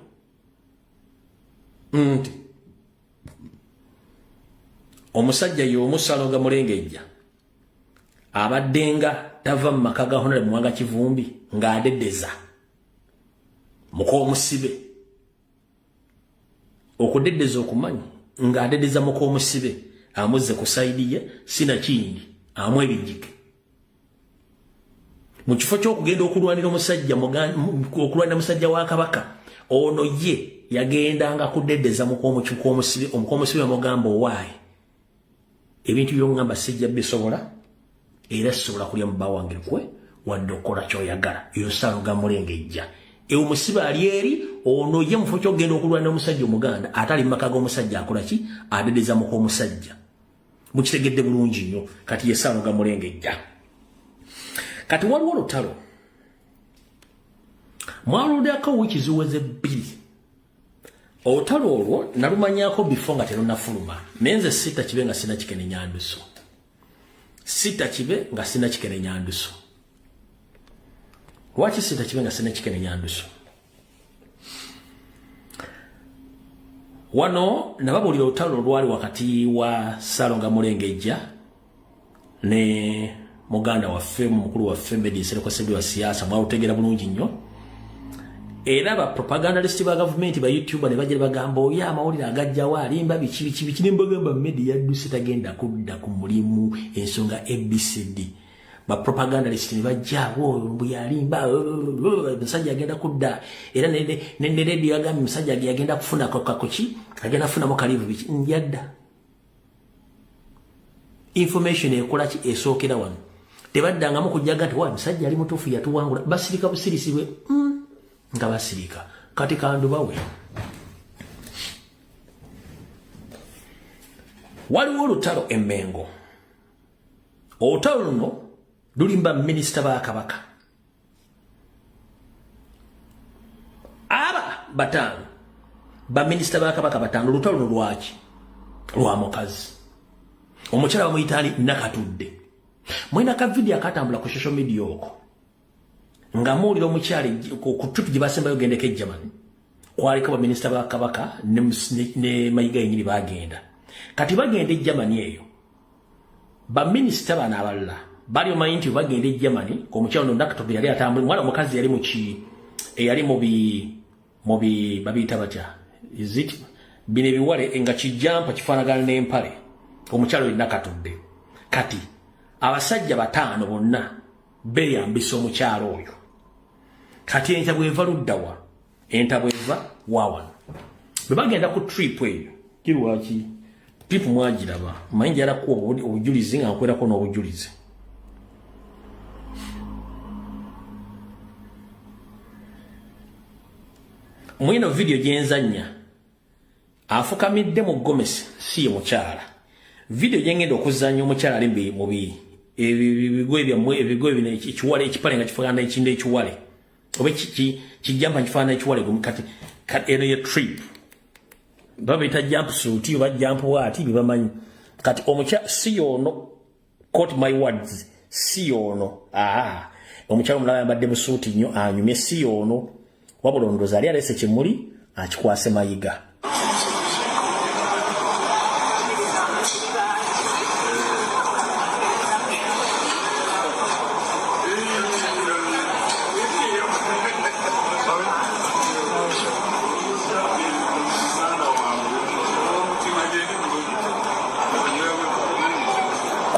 nti omusajja y'omu Ssaalonga Mulengejja abadde nga tava mu maka ga Honorable Muwanga Kivumbi ng'adeddeza mukoomusibe okudeddeza okumanyi ng'adeddeza mukoomusibe amuzze ku sayidi ye sina kindi amu ebijjike mu kifo ky'okugenda okulwanira okulwanira musajja wa kabaka ono ye yagendanga kuddedeza omukomusibe amugamba owaayi ebintu by'ongamba sijja bisobola era sisobola kulya mu bawange kwe wadde okukola ky'oyagala eyo Saalonga Mulengejja ewo musibe ali eri ono ye mufo ky'okugenda okulwanira omusajja omuganda atali mu maka g'omusajja akola ki addedeza mukomusajja mukitegedde bulungi nnyo kati ye Saalonga Mulengejja. Kati waliwo olutalo mwalondeako wiiki ziweze 2 olutalo olwo nalumanyako bifo nga terunafuluma naye nze sita kibe nga sina kikene nyanduso lwaki sita kibe nga sina kikene nyanduso wano nababulira olutalo olwali wakati wa Saalonga Mulengejja ne muganda waffe mukulu waffe Mbedi Nsereko Ssebbi wa siasa mwawutegera bulungi nnyo era ba propagandalist ba government ba YouTube ne bajja bagamba oya amawulire agajjawo alimba biki nimbagamba Mbedi yadduse tagenda kudda ku mulimu ensonga ABCD ba propagandalist ne bajjawo mbu yalimba musajja agenda kudda era ne radio agamba musajja agenda kufuna kakoki agenda kufuna mu kalivu biki yadda information ekola ki esookera wano tebaddangamu kujjaga nti wa musajja ali mutuufu yatuwangula basirika busirisibwe nga basirika kati kandubawe waliwo olutalo Emmengo olutalo luno lulimba minisita ba kabaka batano ba minisita ba kabaka batano olutalo luno lwaki lwa mukazi omukyala bamuyitaani Nakatudde mwina ka video akatambula ku social media okwo nga muwulira omukyali ku trip gye basembayo gendeko e Germany kwaliko baminisita ba kabaka ne Mayiga yenyini bagenda kati bagenda e Germany eyo baminisita bano abalala bali omanyi nti bagenda e Germany omukyala ono Nakatudde yali atambula mwana omukazi yali eyali mubi babiyita batya bino ebiwale nga kijampa kifaanagana n'empale omukyala oyo Nakatudde kati abasajja batano bonna beyambisa omukyala oyo kati entabwe eva luddawa entabwe eva wawano bwe bagenda ku trip eyo kirwaki trip mwagiraba manyi njala kuwa obujulizi nga nkwerako n'obujulizi mwino video gyenzanya afukamidde mu Gomesi si ye mukyala video gyengenda okuzanya omukyala ali mubi ebigwe bino ekiwale ekipale nga kifaanana ekinde ekiwale oba kijampa kifaanana ekiwale kati eno ye trip babita jump suit oba jump waati bebamanyi kati omukyala si yono quote my words si yono omukyala omulala yambadde busuuti nnyo anyumye si yono wabula ondoozi ali alese kimuli akikwase Mayiga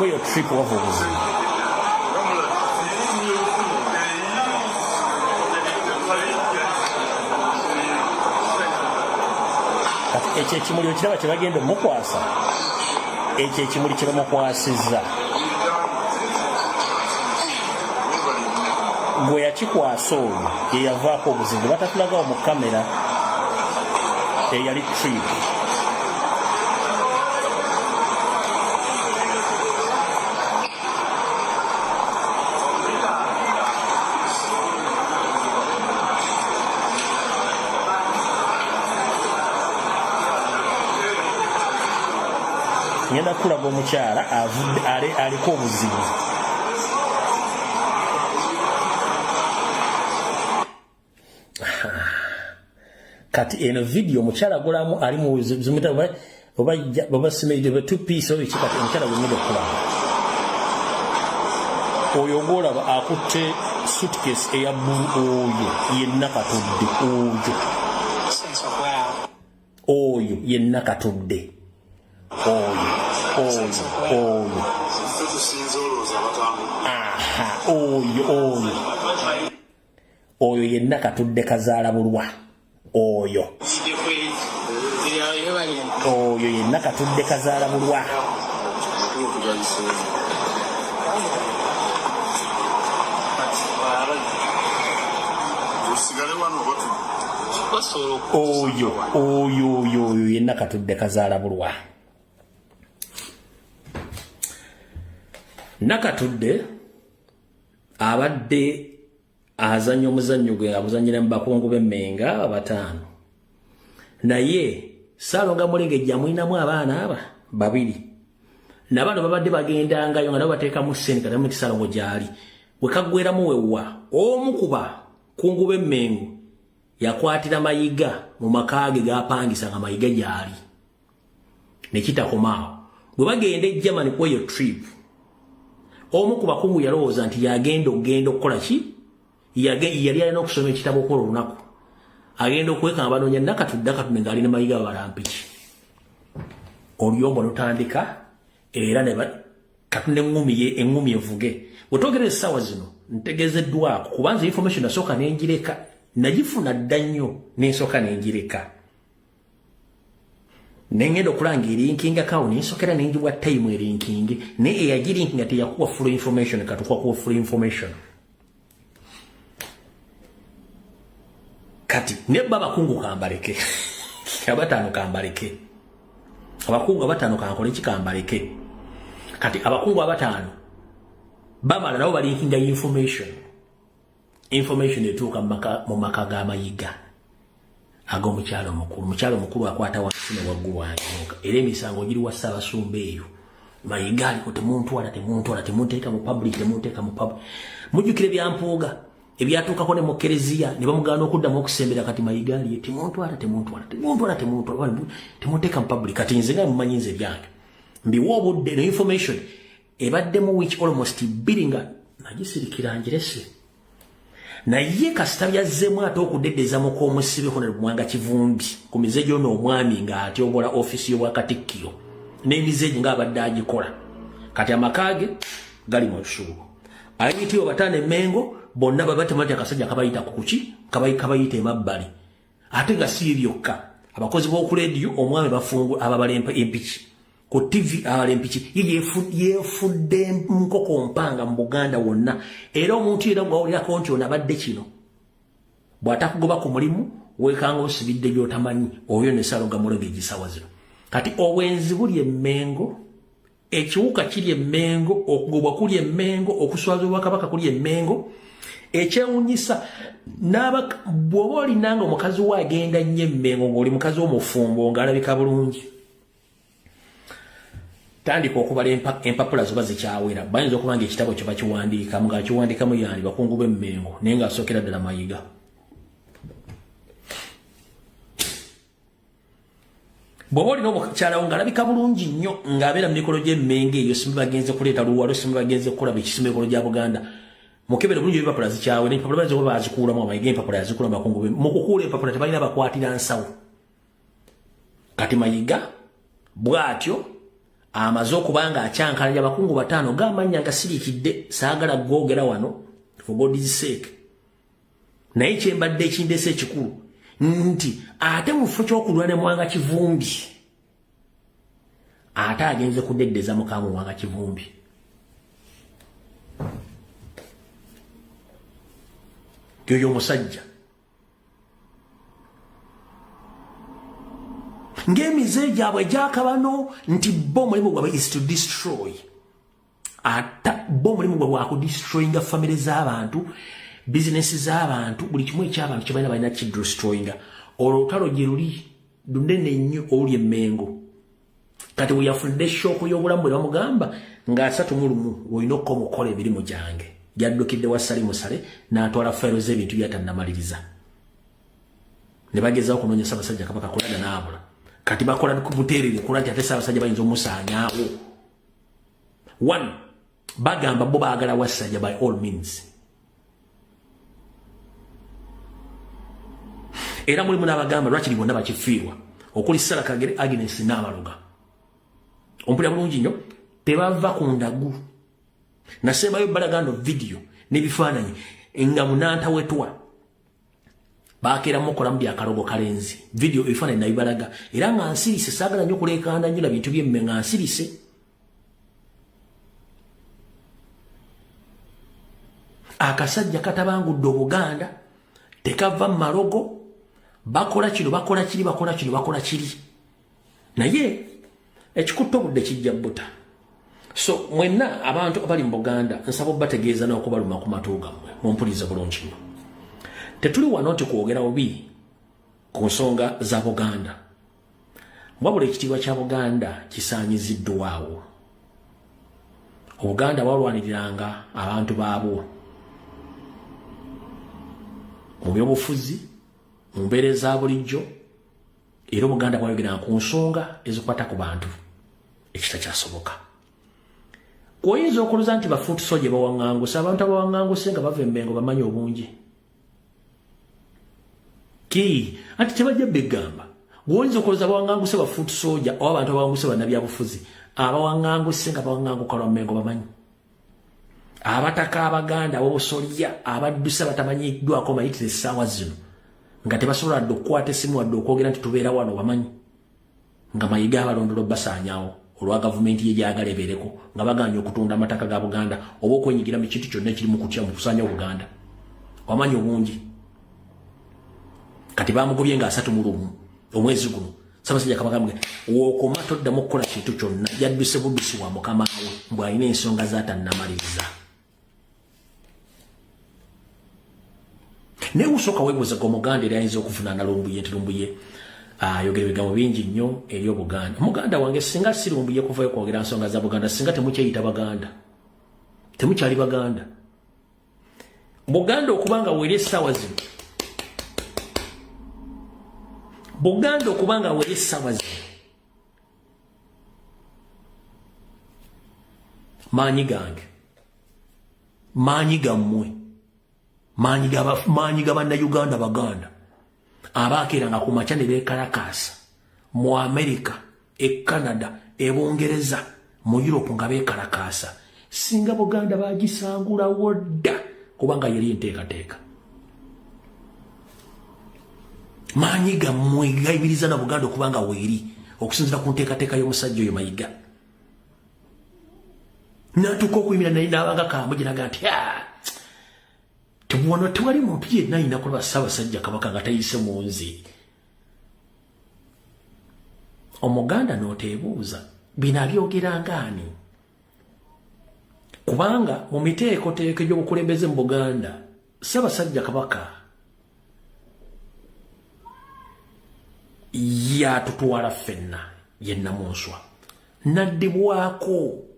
kweyo trip wava obuzibu kati ekyo ekimuli okiraba kye bagenda omukwasa ekyo ekimuli kye bamukwasizza gwe yakikwasa oyo ye yavaako obuzibu batatulagawo mu kamera eyali trip ngenda kulaga omukyala aliko obuzibu kati eno video omukyala gulamu ali mu zimita oba simeide ba two piece oyo kikati omukyala gwemeda okulaga oyo ogolaba akutte suitcase eya bbulu oyo ye Nakatudde oyo ye Nakatudde oyo oyo yenna katudde kazaala bulwa oyo yenna katudde kazaala bulwa oyo yenna katudde kazaala bulwa. Nakatudde abadde azannya omuzannyo gwe aguzannyira mu bakungu b'emmenga bataano, naye Ssaalonga Mulengejja amulinamu abaana aba babiri, nabano babadde bagendangayo nga nabo bateekamu ssente katamu Ssaalongo gyali bwe kaggweramu wewwa. Omu kuba kungu b'emmengo yakwatira mayiga mu maka ge gapangisa nga mayiga gyali nekitakomaawo. Bwe bagenda e Germany kweyo trip, omu ku bakungu yalowooza nti yagenda okukola ki, yali alina okusoma ekitabo okola olunaku, agenda okwekanga banoonya Nakatudde ng'alina mayiga balampiki. Oluyombo lutandika era ne Katunde eŋŋumi evuge. Wetwogerera essaawa zino ntegeezeddwako kubanza information nasooka n'engireka, nagifuna dda nnyo n'ensooka n'engireka. Nengenda okulanga erinkinga kawo nensokera nenjibwa time erinkingi naye eyagirinkinga teyakuwa full information katukwa kuwa full information. Kati nebba abakungu kambaleke abataano kambaleke, abakungu abataano kankole kikambaleke. Kati abakungu abataano bamala nabo balinkinga information etuuka mu maka g'amayiga ag'omukyalo mukulu akwata wansi ne waggulu wanjoka era emisango giri wa Ssaabasumba eyo mayiga aliko temuntwala temunteeka mu public. Mujjukire byampuuga ebyatuukako ne mu Kereziya ne bamugaana okuddamu okusembera kati mayiga aliye temuntwala temunteeka mu public. Kati nze nga mumanyi nze byange mbiwa obudde ne information ebaddemu which almost biringa nagisirikira njirese. Naye kasita byazzeemu ate okuddedeza mu k'omusibe Hon. Mwanga Kivumbi ku mize gy'ono omwami ng'atyobola ofisi y'obwakatikkiro n'emize gye ng'abadde agikola. Kati amaka ge gali mu lusuubo. Ayitibwa bataano emmengo bonna babatema nti akasajja kabayita kuki kabayita emabbali. Ate nga si byokka abakozi b'oku leediyo omwami ababala empiki ku TV empiki yefudde nkoko mpanga mu Buganda wonna. Era omuntu era gwawulirako nti ono abadde kino bw'atakugoba ku mulimu weekanga osibidde by'otamanyi, oyo ne Ssaalonga Mulengejja essaawa zino. Kati obwenzi buli emmengo, ekiwuka kiri emmengo, okugobwa kuli emmengo, okuswaza obwakabaka kuli emmengo. Ekyewuunyisa bw'oba olinanga omukazi we agenda nnyo emmengo ng'oli mukazi w'omufumbo ng'alabika bulungi, tandika okubala empapula zoba zikyawera. Bayinza okuba nga ekitabo kye bakiwandiikamu ng'akiwandiikamu yandi bakungu b'emmengo naye ng'asookera ddala mayiga. Bw'oba olina omukyalawo ng'alabika bulungi nnyo ng'abeera mu mikolo gy'emmenge eyo, simbi bagenze kuleeta luwalo, simbi bagenze kukola ekisima emikolo gya Buganda, mukebere bulungi empapula zikyawera. Empapula bazo bazikuulamu amayiga, empapula yazikuulamu bakungu be. Mu kukuula empapula tebalina bakwatira nsawo. Kati mayiga bw'atyo amaze okuba ng'akyankalanya abakungu bataano g'amannya nga siriikidde, saagala googera wano for God's sake. Naye kyembadde ekindese ekikulu nti ate mu kifo ky'okulwa ne Mwanga Kivumbi ate agenze kuddedeza mukaamu Mwanga Kivumbi. Yoyo omusajja ng'emize gyabwe gyakabano nti bo omulimu gwabwe is to destroy. Ata bo omulimu gwabwe wakudestroyinga famire z'abantu, bizinesi z'abantu, buli kimu eky'abantu kye balina kidestroyinga. Olutalo gye luli lunene nnyo oluli emmengo. Kati we yafunidde shoopu y'obulamu bwe bamugamba nga 31 olina okko mukola emirimu gyange. Yaddukidde wa Salimusale n'atwala fayiro z'ebintu by'atannamaliriza. Ne bagezaho okunoonya Ssaabasajja Kabaka kulaga n'abula. Kati bakola buteerere kola nti ate Ssaabasajja bayinza omusaanyaawo. 1 bagamba bo baagala Wassajja by all means. Era mulimu n'abagamba lwakiri bonna bakifiirwa okuli Sarah Kagere, Agnes n'Abaloga. Ompulira bulungi nnyo tebava ku ndagu. Nasembayo balagano video nebifaananyi nga munanta wetwa bakera mukola mu byakalogo kalenzi video ebifaananyi nabibalaga era nga nsirise saagala nnyo kuleekaana nnyo na bintu byemme nga nsirise akasajja katabangudde Obuganda tekava mu malogo bakola kino bakola kiri bakola kino bakola kiri naye ekikutta obudde kijja buta so mwenna abantu abali mu Buganda nsaba bategeeza n'okubaluma ku matu gammwe mumpulize bulungi nnyo tetuli wano nti kwogera obi ku nsonga za Buganda wabula ekitiibwa kya Buganda kisaanyiziddwawo Obuganda balwaniriranga abantu baabwo mu byobufuzi mu mbeera eza bulijjo era Obuganda bwayogeranga ku nsonga ezikwata ku bantu ekitakyasoboka kwoyinza okuluza nti bafuuti soje bawaŋŋanguse abantu abawaŋŋanguse nga bava emmengo bamanyi obungi ki anti tebajja begamba gwoyinza okuluza abawaŋŋanguse bafuuti soja oba abantu abawaŋŋanguse bannabyabufuzi abawaŋŋanguse nga bawaŋŋanguka lwa mmengo bamanyi abataka Abaganda abobusolya abadduse batamanyiddwako mayitire essaawa zino nga tebasobola dde okukwata essimu wadde okwogera nti tubeera wano bamanyi nga mayiga abalondolo basaanyaawo olwa gavumenti ye gyagala ebeereko nga baganye okutunda amataka ga Buganda oba okwenyigira mu kintu kyonna ekiri mu kutya mu kusaanya Buganda wamanyi obungi kati bamugobye nga 31 omwezi guno Ssaabasajja Kabaka mwe wookoma toddamu okukola kintu kyonna yadduse buddusi wa mukama we mbw'alina ensonga zaatannamaliriza naye usooka weebuuza ga Omuganda era ayinza okuvunaana lumbuye nti lumbuye ayogera ebigambo bingi nnyo eri Obuganda Muganda wange singa si lumbuye kuvayo kwogera nsonga za Buganda singa temukyeyita Baganda temukyali Baganda Buganda okubanga weeri essaawa zino Buganda okubanga weeri essaawa zino maanyi gange maanyi gammwe maanyi ga bannayuganda Baganda abaakeeranga ku makya ne beekalakaasa mu Amerika Canada Bungereza mu Europe nga beekalakaasa singa Buganda baagisangulawo dda kubanga yali enteekateeka maanyi gammwe gayimiriza na Buganda okubanga weeri okusinzira ku nteekateeka y'omusajja oyo Mayiga natuuka okuyimira naye n'abanga Kambwe naga nti tewano tewali muntu yenna alina kulaba Ssaabasajja Kabaka nga tayise mu nzi Omuganda n'oteebuuza bino abyogeranga ani kubanga mu miteekoteeko egy'obukulembeze mu Buganda Ssaabasajja Kabaka yatutwala ffenna yenna mu nswa naddibwako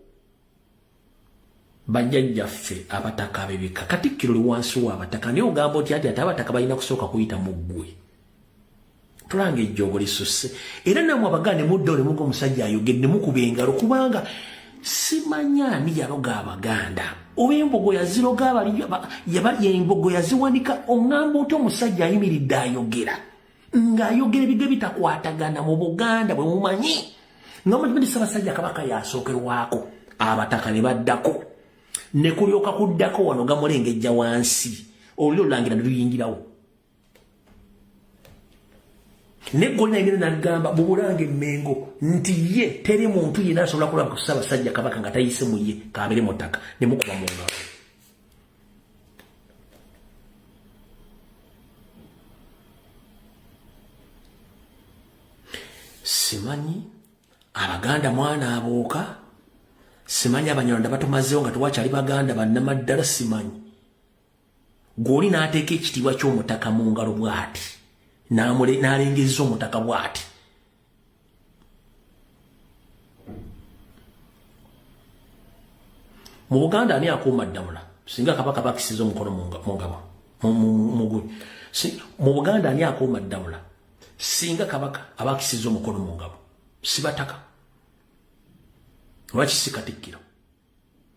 bajjajjaffe abataka ab'ebika Katikkiro oli wansi w'abataka naye ogamba oti ati abataka balina kusooka kuyita mu ggwe tulanga ejjoogo lisusse era nammwe Abaganda ne muddawo ne muga omusajja ayogedde mukuba engalo kubanga simanya ani yaloga Abaganda oba embogo yaziroga embogo yaziwanika oŋŋamba oti omusajja ayimiridde ayogera ng'ayogera ebigwe bitakwatagana mu Buganda bwe mumanyi nga mumanyi Ssaabasajja Kabaka yasookerwako abataka ne baddako ne kulyoka kuddako wano gamulengejja wansi oluli olulangira ne luyingirawo neggolina engeri nagamba bubulanga emmengo nti ye teri muntu yenna asobola kulaba ku Ssaabasajja Kabaka nga tayise mu ye kaabere mu ttaka ne mukuba mu ngalo simanyi Abaganda mwana abooka simanyi Abanyarwanda batumazeewo nga tewakyali Baganda bannamaddala simanyi gw'oli n'ateeka ekitiibwa ky'omutaka mu ngalo bw'ati n'alengezza omutaka bw'ati mu Buganda ani akuuma ddamula singa Kabaka bakisiza omukono mu ngabo mu Buganda ani akuuma ddamula singa Kabaka abakisiza omukono mu ngabo si bataka lwaki si Katikkiro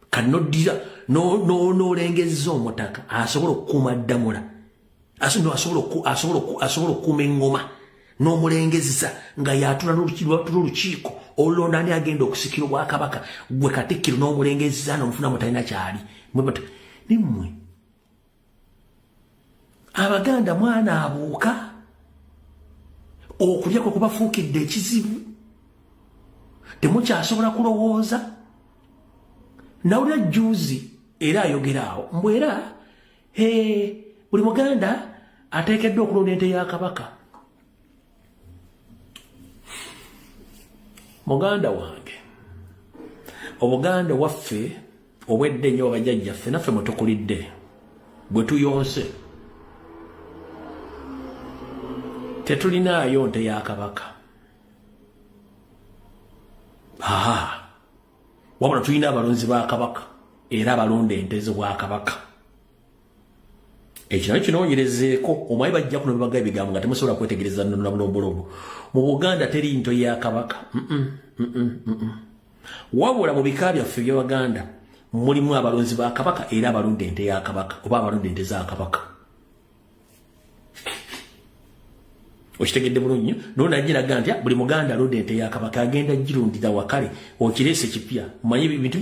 kanoddira n'olengezza omutaka asobola okukuuma ddamula asobola okukuuma eŋŋoma n'omulengezza nga yatula n'olukiiko olulonda ani agenda okusikira Obwakabaka gwe Katikkiro n'omulengezza n'omufuna mutalina kyali nimmwe Abaganda mwana abuuka okulyako kubafuukidde ekizibu temukyasobola kulowooza nawulira juzi era ayogeraawo mbw era buli muganda ateekeddwa okulonda ente ya kabaka. Muganda wange obuganda waffe obwedde nnyo bajjajjaffe naffe mutukulidde bwe tuyonse tetulinaayo nte ya kabaka wabula tulina abalonzi ba kabaka era abalonda ente z'obwa kabaka. Ekino kinoonyerezeeko omayi bajja kuno bebaga ebigambo nga temusobola kwetegereza nabulombolombo. Mu Buganda teri nto ya kabaka wabula mu bika byaffe by'Abaganda mulimu abalonzi ba kabaka era abalonda ente ya kabaka oba abalonda ente za kabaka. Okitegedde bulungi nonagiraga nti buli muganda alonda ente ya kabaka agenda girundira wakale okirese kipya manyi ebintu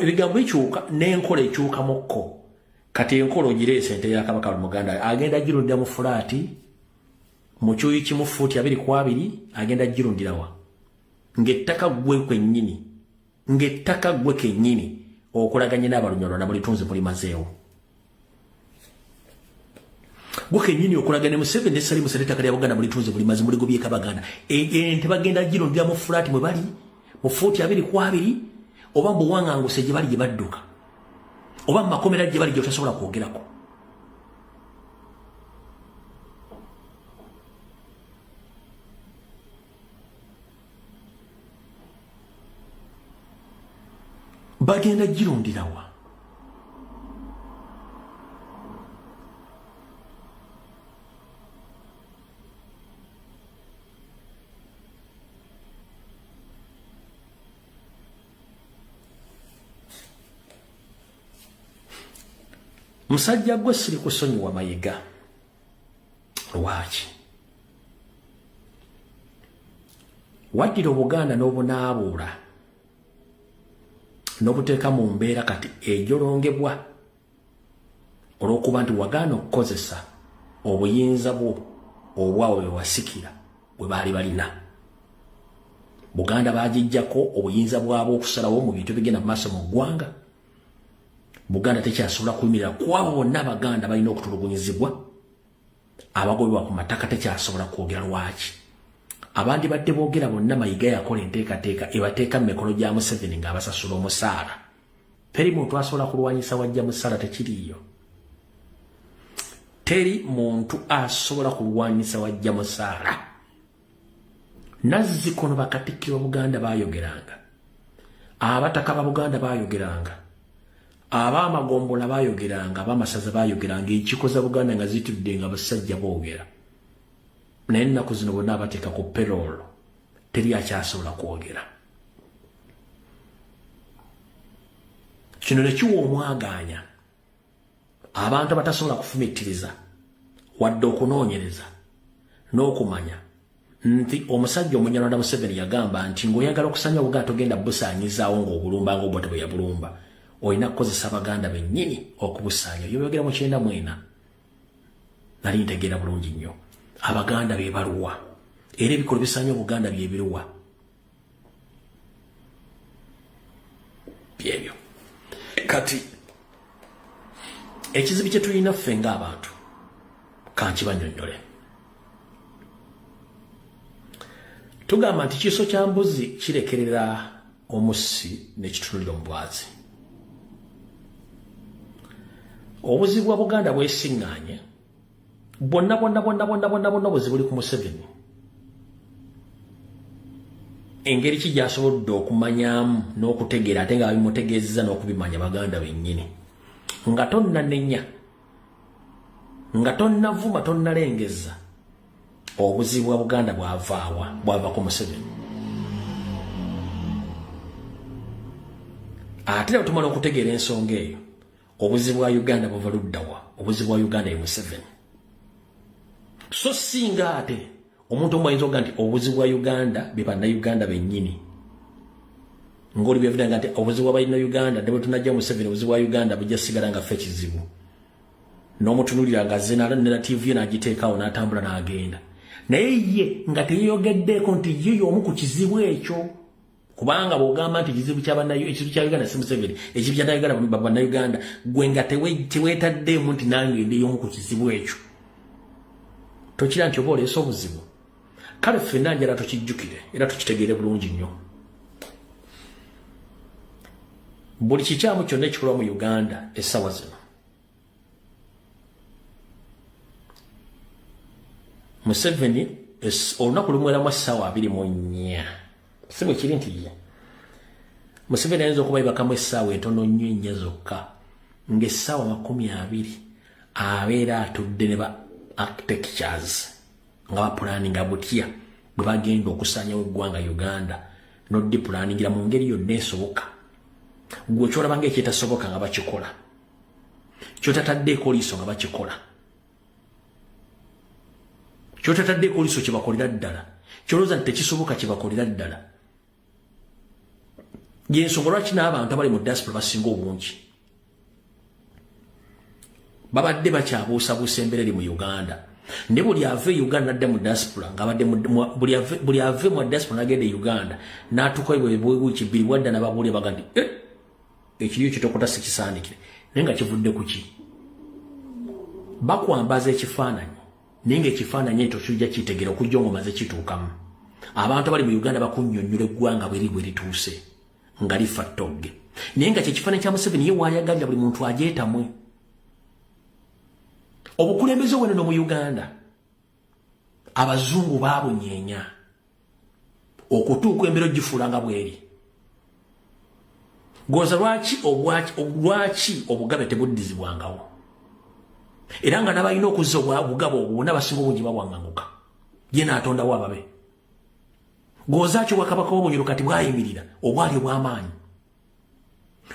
ebigambo ekyuka n'enkola ekyukamukko. Kati enkolo ogirese ente ya kabaka muganda agenda girundira mu fulaati mu kyuyi kimu fuuti 2 agenda girundirawa ng'ettaka gwe kennyini okulaganye n'abalunyola na bulitunzi mulimazeewo gwe kennyini okulagane Museveni nesali musale ettaka lya Buganda bulitunzi bulimaze muligobyeko Abaganda ente bagenda girundira mu fulaati mwe bali mu fuuti 2 oba mu buwanganguse gye bali gye badduka oba mu makomera gye bali gye otasobola kwogerako. Bagenda girundirawa musajja gwe siri kusonyiwa Mayiga lwaki waddira Obuganda n'obunaabuula n'obuteeka mu mbeera kati ejolongebwa olw'okuba nti wagaana okukozesa obuyinza bwo obwawe bwe wasikira bwe baali balina. Buganda bagijjako obuyinza bwabwo okusalawo mu bintu bigenda mu maaso mu ggwanga. Buganda tekyasobola kuyimirira kwabo bonna Abaganda balina okutulugunyizibwa abagobebwa ku mataka tekyasobola kwogera lwaki. Abandi badde boogera bonna Mayiga yakola enteekateeka ebateeka mu mikono gya Museveni ng'abasasula omusaala. Teri muntu asobola kulwanyisa wajja musaala tekiriiyo. Teri muntu asobola kulwanyisa wajja musaala. Nazzikono bakatikkiro Buganda bayogeranga. Abataka ba Buganda bayogeranga. Abamagombola bayogeranga, abamasaza bayogeranga, ekikoza Buganda nga zitudde nga basajja boogera. Naye ennaku zino bonna abateeka ku payroll teri akyasobola kwogera. Kino ne kiwa omwagaanya abantu abatasobola kufumittiriza wadde okunoonyereza n'okumanya nti omusajja Omunyarwanda Museveni yagamba nti ng'oyagala okusanya Buganda togenda busaanyizaawo ng'obulumba ng'obwate bwe yabulumba. Olina kukozesa Abaganda bennyini okubusaanya. Yoyogera mu 94 nali ntegeera bulungi nnyo. Abaganda be baluwa era ebikolo bisaanya Obuganda bye biruwa byebyo. Kati ekizibu kye tulina ffe ng'abantu kankibannyonnyole. Tugamba nti kiso kya mbuzi kirekerera omussi n'ekitunulira omubwazi. Obuzibu bwa Buganda bwesiŋŋaanye bonna obuzibu buli ku Museveni. Engeri ki gy'asobodde okumanyamu n'okutegeera ate nga babimutegeezeza n'okubimanya Baganda bennyini nga tonnanenya nga tonnavuma tonnalengeza obuzibu bwa Buganda bwava ku Museveni. Ate era tumala okutegeera ensonga eyo obuzibu bwa Uganda buva luddawa? Obuzibu bwa Uganda ye Museveni. So singa ate omuntu omu ayinza okuga nti obuzibu bwa Uganda be bannayuganda bennyini ng'oli byevidanga nti obuzibu bwa Uganda ne bwe tunajja Museveni obuzibu bwa Uganda bujja sigala nga ffe kizibu. n'omutunulira nga zenala nera TV n'agiteekaawo n'atambula n'agenda naye ye nga teyeyogeddeko nti ye y'omu ku kizibu ekyo kubanga bw'ogamba nti kizibu ekizibu kya Uganda si Museveni ekizibu kya Uganda bannayuganda gwe nga teweetaddeemu nti nange ndi y'omu ku kizibu ekyo tokira nti oba oleese obuzibu kale ffenna njala tukijjukire era tukitegeere bulungi nnyo buli kikyamu kyonna ekikolwa mu Uganda essaawa zino Museveni olunaku lumweramu essaawa 24 si bwe kiri nti ye Museveni ayinza okuba yebakamu essaawa entono nnyo ennya zokka ng'essaawa 20 abeera atudde ne ba architectures nga bapulaninga butya bwe bagenda okusaanyawo eggwanga Uganda n'oddipulaningira mu ngeri yonna esoboka gwe kyolaba ng'ekyetasoboka nga bakikola kyotataddeeko liiso nga bakikola kyotataddeeko liiso kye bakolera ddala kyolooza nti tekisoboka kye bakolera ddala y'ensonga lwaki n'abantu abali mu diaspora basinga obungi babadde bakyabuusabuusa embeera eri mu Uganda ne buli ave Uganda nadda mu diaspora ng'abadde buli ave mu diaspora n'agenda e Uganda n'atuuka wiiki 2 wadda n'ababuulya baga nti ekiriyo kitokota si kisaanike naye nga kivudde ku ki bakwambaza ekifaananyi naye ng'ekifaananyi ekyo kijja kitegeera okujja ng'omaze kituukamu abantu abali mu Uganda bakunnyonnyola eggwanga bwe lituuse nga lifa ttogge naye nga kyekifaananyi kya Museveni ye waayagalira buli muntu ajeetamwe obukulembeze obw'ennono mu Uganda abazungu baabunyeenya okutuuka embeera gifuula nga bweri goza lwaki obugabe tebuddizibwangawo era nga n'abalina okuzza obugabe obwo bonna basinga obungi babwanganguka ye n'atondawo ababe gozaaki obwakabaka bw'obunyono kati bwayimirira obwali obw'amaanyi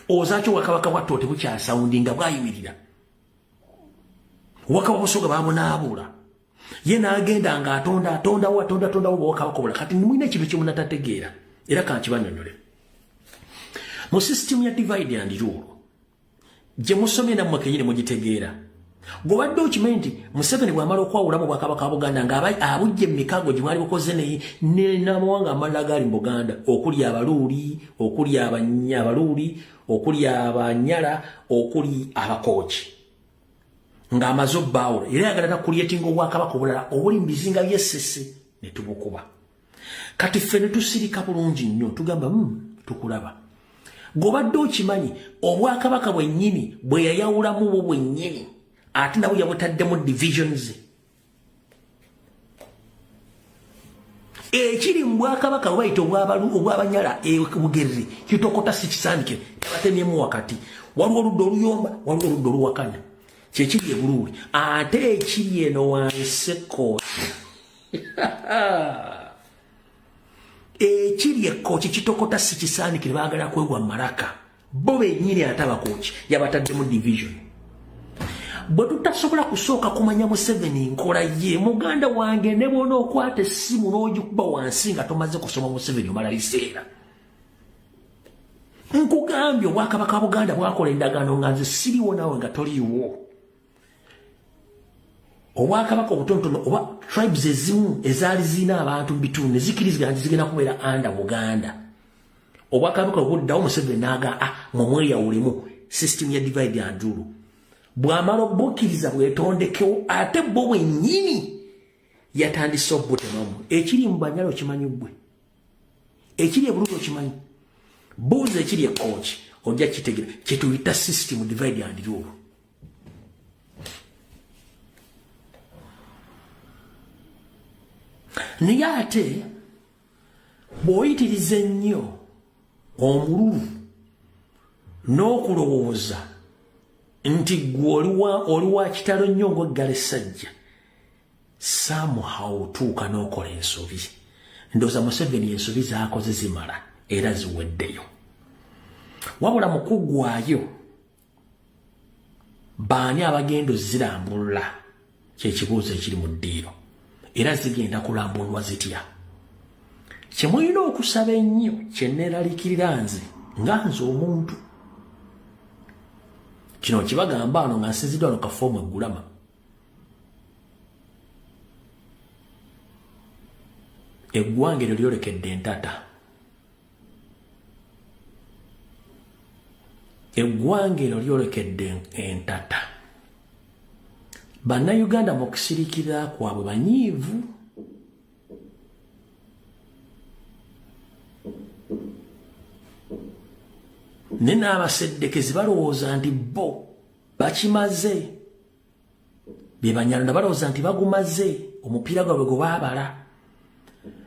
ozaaki obwakabaka bwatta tebukyasawundinga bwayimirira wakaba busoga bamunaabuula ye n'agenda nga atondawo bwakabaka obula kati nimulina ekintu kyemunatategeera era kankibanyonyole mu system ya divide and rule gye musomye nammwe kenyini mugitegeera gwobadde okimanyi nti Museveni bw'amala okwawulamu obwakabaka wa Buganda ng'abujja emikaago gye mwali bukoze n'amawanga amalala gaali mu Buganda okuli abaluuli okuli abanyala okuli abakooki ng'amaze obbaawula era yagala nakulyetinga obwakabaka obulala obuli mu bizinga by'essese ne tubukuba kati ffe ne tusirika bulungi nnyo tugamba tukulaba gwobadde okimanyi obwakabaka bwennyini bwe yayawulamu bwo bwennyini ate nabwe yabutaddemu divisions ekiri mu bwakabaka bwayita obw'abanyala bugerere kitokota si kisandike abatemyemu wakati waliwo oludda oluyomba waliwo oludda oluwakanya kyekiri ebuluuli ate ekiri eno wansi ekkooti ekiri ekkooki kitokota si kisandikire baagala kwegwa malaka bo bennyini ate abakooki yabataddemu division bwe tutasobola kusooka kumanya Museveni nkola ye muganda wange ne bwona okwata essimu n'ogikuba wansi nga tomaze kusoma Museveni omala biseera nkugambye obwakabaka wa Buganda bwakola endagaano nga nze siriwo naawe nga toliiwo obwakabaka obutonotono oba tribes ezimu ezaali zirina abantu mu bitundu ne zikirizigana nti zigenda kubeera anda Buganda obwakabaka obuddawo Museveni n'aga mwemweyawulemu system ya divide and rule bw'amala obbukkiriza bwetondekewo ate bo bwennyini yatandise obbutemamu ekiri mu banyala okimanyi ggwe ekiri ebululu okimanyi buuza ekiri ekkooki ojja kitegera kyetuyita system divide and rule naye ate bw'oyitiriza ennyo omululu n'okulowooza nti gwe oli wa kitalo nnyo ng'oggala essajja somehow otuuka n'okola ensobi ndowooza Museveni ensobi z'akoze zimala era ziweddeyo wabula mu kuggwaayo baani abagenda ozirambulula kyekibuuzo ekiri mu ddiiro era zigenda kulambulwa zitya kyemulina okusaba ennyo kye neeraliikirira nze nga nze omuntu kino kibagamba ano nga nsinziddwa no kafoomu eggulama eggwanga eryo lyolekedde entata eggwanga eryo lyolekedde entata bannayuganda mu kusirikira kwabwe banyiivu ne n'abaseddekezi balowooza nti bo bakimaze be banyalanda balowooza nti bagumaze omupiira gwabwe gwe baabala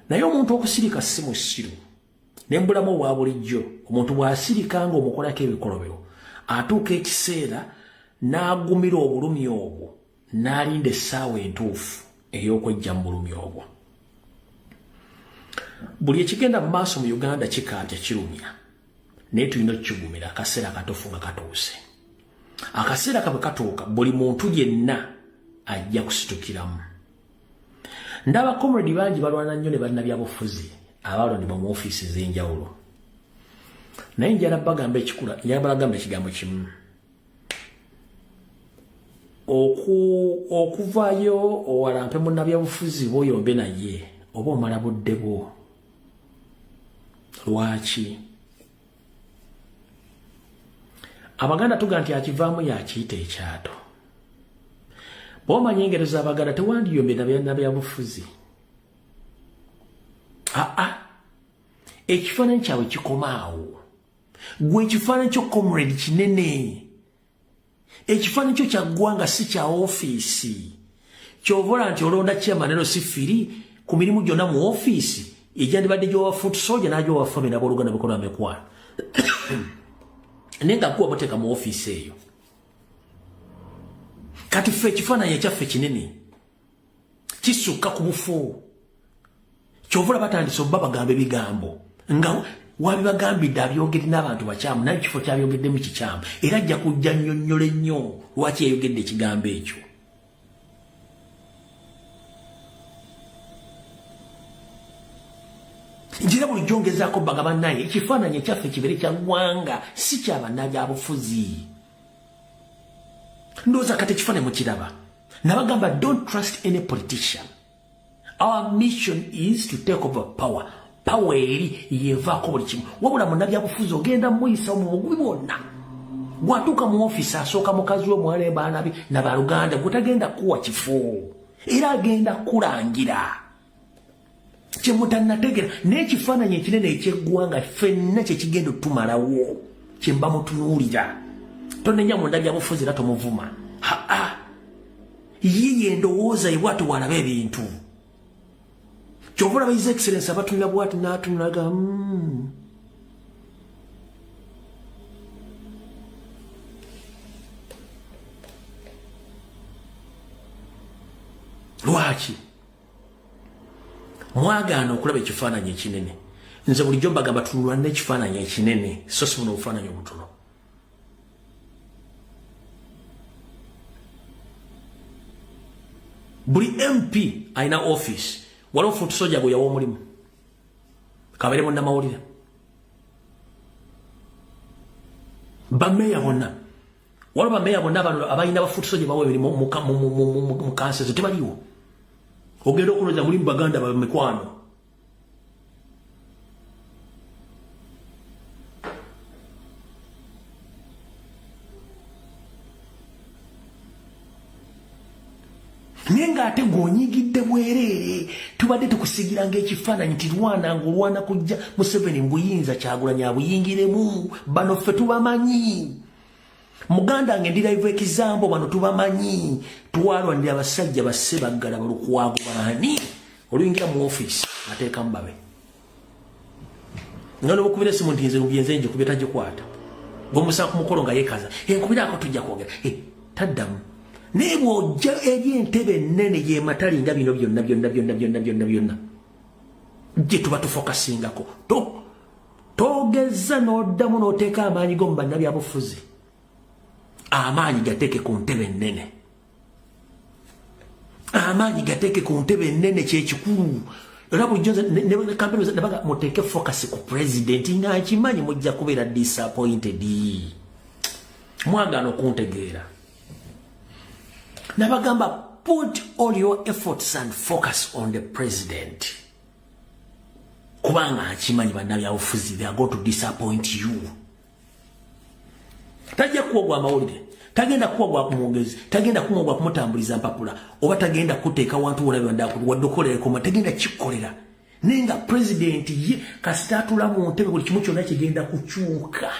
naye omuntu okusirika si musiru nembulamu obwa bulijjo omuntu bw'asirika ng'omukolako ebikolobero atuuka ekiseera n'agumira obulumi obwo n'alinda essaawa entuufu ey'okwejja mu bulumi obwo buli ekigenda mu maaso mu Uganda kikaatya kirumya naye tulina okukigumira akaseera katofu nga katuuse akaseera kabwe katuuka buli muntu yenna ajja kusitukiramu ndaba comrade bangi balwana nnyo ne bannabyabufuzi abalondebwa mu ofiisi ez'enjawulo naye njala bagamba ekikula njala ekigambo kimu okuvaayo owalampe munnabyabufuzi bw'oyombe naye oba omala budde bwo lwaki abaganda tuga nti akivaamu yakiyita ekyato bw'omanya engero z'abaganda tewandiyombe nabyabufuzi ekifaananyi kyabwe kikomaawo gwe ekifaananyi kyo comrade kinene ekifaananyi kyo kya ggwanga si kya ofiisi kyovola nti olonda chairman si firi ku mirimu gyonna mu ofiisi ejyandibadde gy'owa foot soldier n'agyowa fami n'abooluganda bikola mekwano naye nga kuwa boteeka mu ofiisi eyo kati ffe ekifaananyi ekyaffe kinene kisukka ku bufu kyovula batandise obba bagamba ebigambo nga wabibagambidde abyogedde n'abantu bakyamu naye ekifo kyabyogeddemu kikyamu era ajja kujja nnyonnyola ennyo lwaki yayogedde ekigambo ekyo njira bulijjo ngezaako bagamba naye ekifaananyi ekyaffe kibeere kya ggwanga si kyabannabyabufuzi ndowooza kati ekifaananyi mukiraba nabagamba don't trust any politician. Our mission is to take over power. Power eri yevaako buli kimu wabula munnabyabufuzi ogenda muyisa mu bugubi bwonna gwatuuka mu ofiisi asooka mukazi we mwala ebaana be nabaluganda gwetagenda kuwa kifo era agenda kulangira kyemutannategera n'ekifaananyi ekinene ekyeggwanga ffenna kyekigenda otumalawo kyemba mutunuulira tonenya munnabyabufuzi era tomuvuma yiye endowooza ye bwati walaba ebintu kyovula ba his excellence abatunula bwati n'atunulaga lwaki mwagaana okulaba ekifaananyi ekinene nze bulijjo mbagamba tunulwa n'ekifaananyi ekinene so si buno obufaananyi obutono buli MP alina office waliwo foot soldier gwe yawa omulimu kabeere munnamawulire bameeya bonna waliwo bameeya bonna abalina bafoot soldier bawa emirimu mu kansa ezo tebaliwo ogenda okuloza mulimu baganda bamikwano naye ng'ate ng'onyigidde bwereere tubadde tukusigira ng'ekifaananyi nti lwana ng'olwana kujja Museveni mbuyinza Kyagulanyi abuyingiremu bano ffe tubamanyi muganda nge ndiraivu ekizambo bano tubamanyi twalwanira abasajja basse baggala balukwago baani oluyingira mu ofiisi ateekamu babe nga nobukubira esimu nti nze nubyenze njikubye tagikwata ng'omusanga ku mukolo nga yeekaza enkubiraako tujja kwogera taddamu naye bw'ojja eri entebe ennene yematali nga bino byonna gye tuba tufokasingako togeza n'oddamu n'oteeka amaanyi go mu bannabyabufuzi amaanyi gateeke ku ntebe ennene amaanyi gateeke ku ntebe ennene kyekikulu era bulijjo kampeni nabaga muteeke focus ku president ng'akimanyi mujja kubeera disappointed mwagano kuntegeera nabagamba put all your efforts and focus on the president kubanga akimanyi bannabyabufuzi they are going to disappoint you tajja kuwagwa amawulire tagenda kuwagwa kumwongezi tagenda kumwagwa kumutambuliza mpapula oba tagenda kuteeka wantu wona waddokolereko tagenda kikolera nenga president ye kasitatula mu ntebe buli kimu kyonna kigenda kukyuka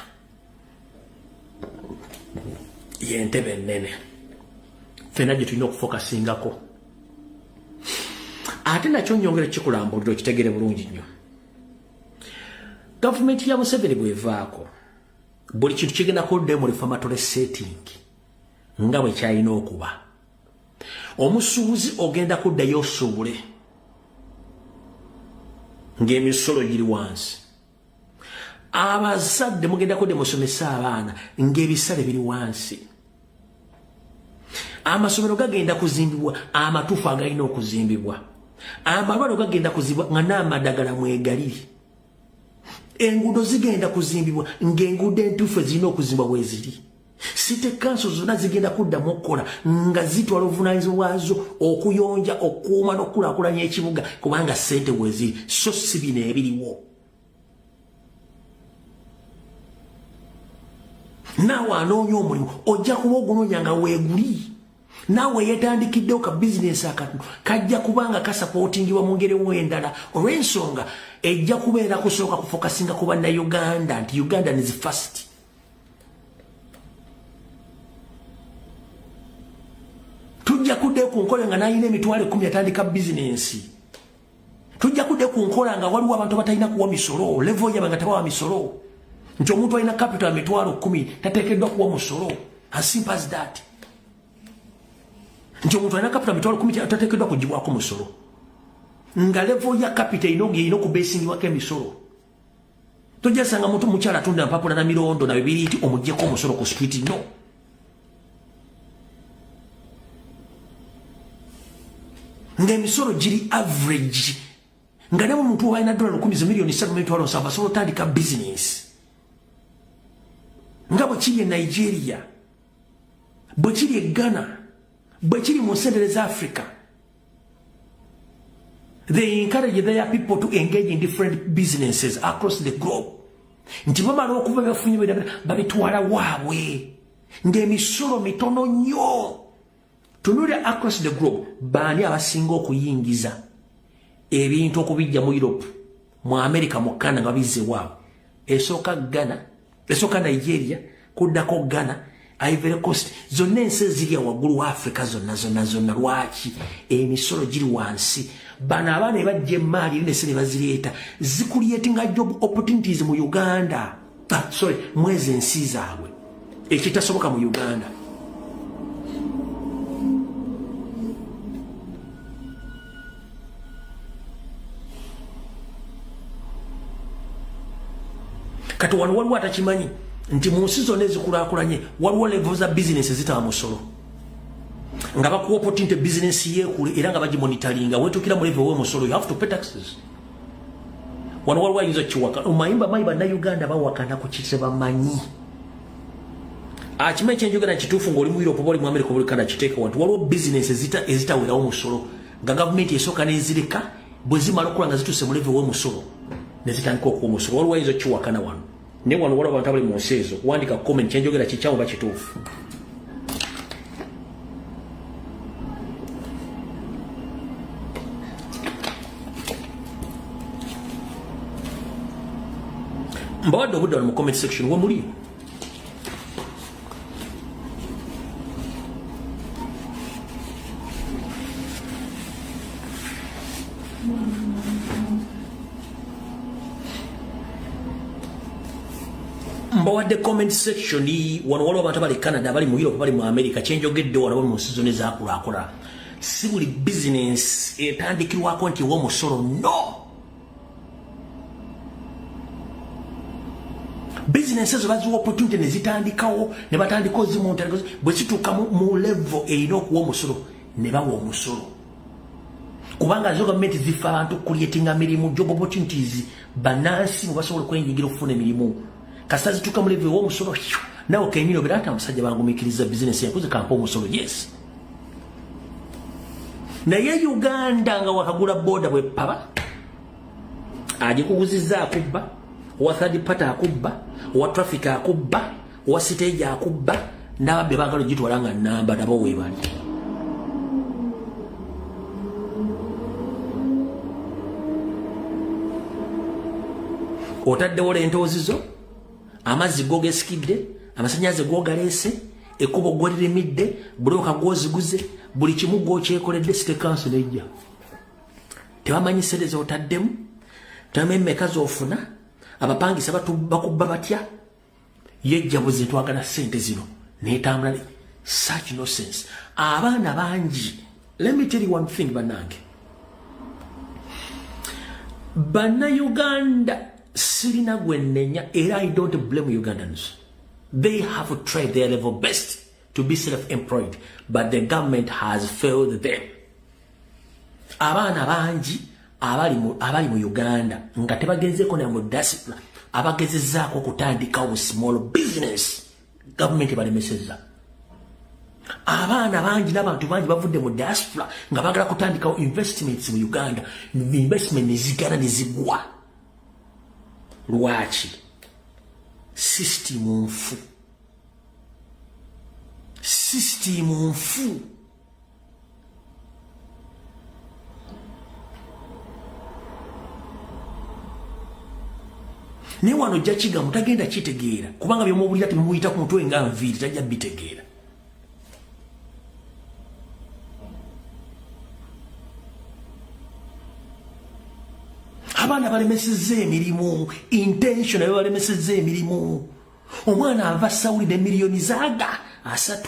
ye ntebe nnene fena gye tulina okufokasingako ate nakyo nyongera kikulambulira okitegere bulungi nnyo gavumenti ya Museveni bwevaako buli kintu kigenda kuddayo mu reformatory setting nga bwe kyalina okuba omusuubuzi ogenda kuddayo osuubule ng'emisolo giri wansi abazadde mugenda kudde musomesa abaana ng'ebisale biri wansi amasomero gagenda kuzimbibwa amatuufu agalina okuzimbibwa amalwaliro gagenda kuzimbibwa nga n'amadagala mwegaliri enguudo zigenda kuzimbibwa ng'enguudo entuufu ezirina okuzimbwa bweziri site kanso zonna zigenda kuddamu okukola nga zitwala obuvunaanyizibwa bwazo okuyonja okukuuma n'okukulaakulanya ekibuga kubanga ssente bweziri so si bino ebiriwo naawe anoonya omulimu ojja kuba ogunoonya nga weeguli naawe yeetandikiddewo ka bizinesi akatono kajja kubanga kasapootingibwa mu ngeri endala olw'ensonga ejja kubeera kusooka kufokasinga ku bannayuganda nti Uganda is first. Tujja kudde ku nkola nga nayina emitwalo 10 atandika bizinesi. Tujja kudde ku nkola nga waliwo abantu batalina kuwa misolo level yabanga tabawa misolo. Nti omuntu alina capital emitwalo 10 tateekeddwa kuwa musolo. As simple as that. Nti omuntu alina capital emitwalo 10 tateekeddwa kugibwako musolo. Nga level ya capital ino ku basing wake misolo. Tujja sanga muntu mukyala tunda mpapula na mirondo na bibiri iti omujjeko musolo ku street no. Nga emisolo giri average nga ne muntu alina $10 million 7 basolo tandika business nga bwe kiri Nigeria bwe kiri Ghana bwe kiri mu Central Africa. They encourage their people to engage in different businesses across the globe. Nti bamala okuva bafunye babitwala waabwe ng'emisolo mitono nnyo. Tunulira across the globe baani abasinga okuyingiza ebintu okubijja mu Europe mu America mu Canada nga bizze waabwe. Esooka Ghana, esooka Nigeria, kuddako Ghana, Ivory Coast, zonna ensi ziri waggulu wa Africa zonna lwaki emisolo giri wansi. Bana abaana ebajja emaali n'ensi ne bazireeta zikuliyetinga job opportunities mu Uganda. Mwezi ensi zaabwe ekitasoboka mu Uganda. Kati waliwo atakimanyi nti mu nsi zonna ezikulaakulanye waliwo level za business zitaba musolo nga bakuwa opportunity business yeekule era nga bagimonitoringa wetukira mu level w'omusolo you have to pay taxes. Waliwo ayinza kiwaka omayimba mayi bannayuganda bawakana ku kitebamanyi akimanyi kyenjogera kituufu ng'oli mu Europe oba oli mu America oba oli Canada kiteeka wantu waliwo business ezitawerawo musolo nga gavumenti esooka n'ezireka bwe zimala okukola nga zituuse mu level w'omusolo ne zitandika okuwa omusolo. Waliwo ayinza kiwakana wano ne wano waliwo abantu abali mu nsi ezo kuwandika comment kyenjogera kikyamu ba kituufu. Mbawadde obudde wano mu comment section we muli. Mbawadde comment section wano waliwo abantu abali Canada bali mu Europe bali mu America kyenjogedde wano mu nsi zonna ezaakulaakola si buli business etandikirwako nti w'omusolo no. Business ezo baziwa opportunity ne zitandikawo ne batandika zimu ntandikozi bwe situuka mu level erina okuwa omusolo ne bawa omusolo kubanga zo gavumenti zifa abantu creatinga mirimu job opportunities bannansi mwe basobola okwenyigira okufuna emirimu kasita zituuka mu level w'omusolo nawo kenyino birata musajja bangumikiriza business yakuze kampo musolo yes naye Uganda nga wakagula boda bwe paba aje kuguziza akubba wa third party akubba wa traffic akubba wa stage akubba n'ababbe bagalo gitwalanga namba nabo webali otaddewo lentozizo amazzi gogesikidde amasanyaze gogalese ekubo gweririmidde buloka gwoziguze buli kimu gwokyekoledde site council ejja tebamanyi sereza otaddemu tamemmeka zofuna abapangisa bakubba batya yejja buzi twagala sente zino netambula such nonsense abaana bangi. Let me tell you one thing banange bana Uganda sirina gwenenya era I don't blame Ugandans. They have tried their level best to be self-employed, but the government has failed them. Abana bangi abali mu Uganda nga tebagezeko na mu diaspora abagezezaako okutandikawo small business government balemeseza. Abana bangi n'abantu bangi bavudde mu diaspora nga bagala kutandikawo investments mu Uganda, investment nizigana nizigwa. Lwaki system nfu ne wano jachiga mutagenda kitegeera kubanga byomubulira temuyita ku mutwe nga nviiri tajja bitegeera. Abana balemesezza emirimu intentional balemesezza emirimu. Omwana ava sawulide miliyoni zaaga 3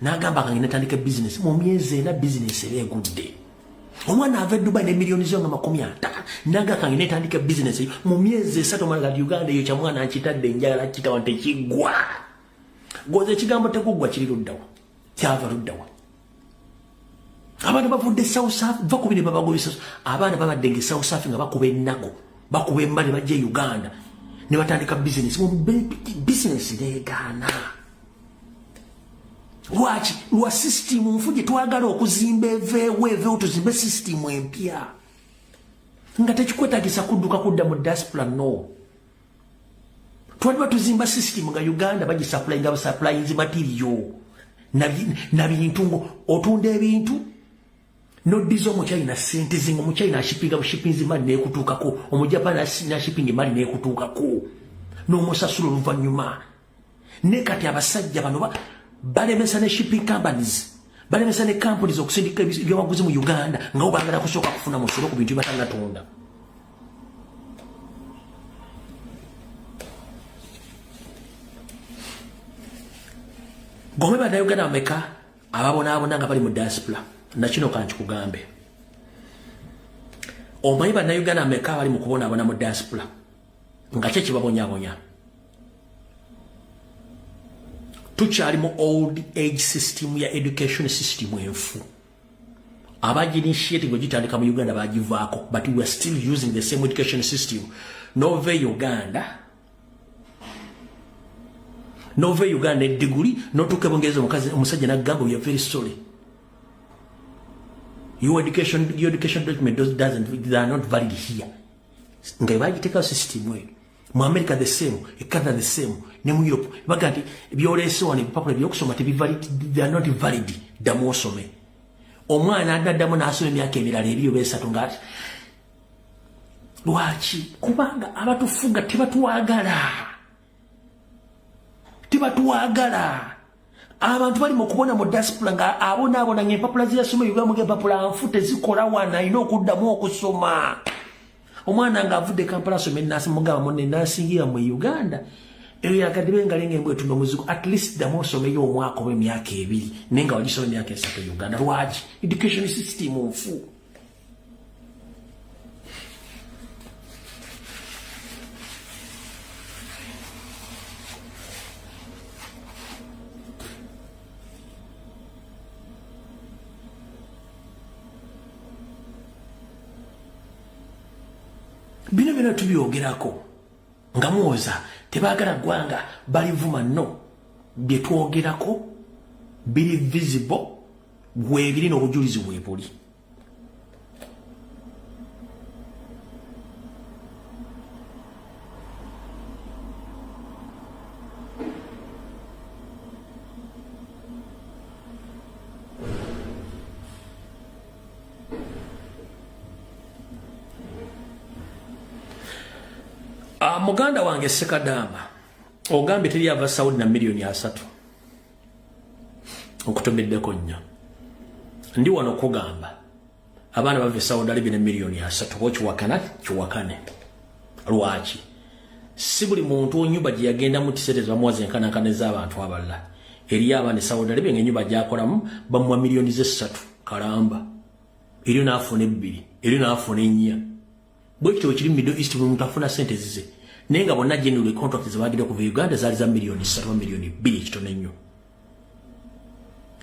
n'agamba nga natandika business mu myezi na business egudde. Omwana ava Dubai ne miliyoni zonga 50 n'agamba nga natandika business mu myezi 3 mala Uganda yo kya mwana akitadde njala kitawa tekigwa. Goze ekigambo tekugwa kiri luddawa kyava luddawa. Abana bavudde South Africa bakubire babagobisa abana babadde nge South Africa nga bakuba ennago bakuba emmale bajje Uganda ne batandika business mu business legana. Lwaki lwa system mfuje twagala okuzimba evewe otuzimbe system empya nga tekikwetagisa kudduka kudda mu diaspora no. Twaliba tuzimba system nga Uganda baji supply nga supplies material na bintu otunda ebintu no dizo mu China sente zingo mu China shipping mali nekutuukako omujapani na shipping mali nekutuukako no musasulo luvanyuma ne kati abasajja bano balemesa ne shipping companies balemesa ne companies okusindika ebyobuguzi mu Uganda nga obangala kusooka kufuna musolo ku bintu batangatonda. Gome bana Uganda ameka ababona nga bali mu diaspora na kino kanchi kugambe omanyi bana Uganda ameka bali mu kubona abona mu diaspora nga kye kibabonya tukyali mu old age system ya education system enfu abaji initiative gitandika mu Uganda bagivaako but we are still using the same education system. Nove Uganda degree notuke bongezo mukazi omusajja nagamba we are very sorry your education document they are not valid here. Ngai bagiteka system we mu America the same, Canada the same, ne mu Europe bagati byolese wani papula byokusoma te valid, they are not valid damosome. Omwana adaddamu n'asoma emyaka emirala ebyo besatu ngati lwaki kubanga abatufuga tibatuwagala abantu bali mu kubona mu diaspora nga abona ng'empapula ziyasoma Uganda ng'empapula nfu tezikola wana alina okuddamu okusoma. Omwana nga avudde Kampala asoma ennasi mugamba munne nasingira mu Uganda eyo yakadibe nga lenga mbwe tundo muzigo at least ddamu osomeyo omwaka oba emyaka 2 nenga wagisoma emyaka 3 Uganda. Lwaki education system nfu. Bino tubyogerako nga muwoza tebagala gwanga balivuma no bye twogerako biri visible bwebiri n'obujulizi bwebuli. Muganda wange Sekadama ogambye teri ava Saudi na milioni 3 okutomeddeko nnyo. Ndi wano kugamba abaana bave Saudi Arabia na milioni 3 kiwakane lwaki si buli muntu onyumba gye yagenda mu tiseteza bamuwaze enkanankana ez'abantu abalala eri abaana Saudi Arabia ng'ennyumba gyakolamu bamuwa milioni 3 kalamba eri naafuna 2 eri naafuna 4 bwekityo kiri Middle East bwe muntu afuna sente zize nenga bonna general contract zabagire kuva Uganda zali za milioni 3 milioni 2 kitone nnyo.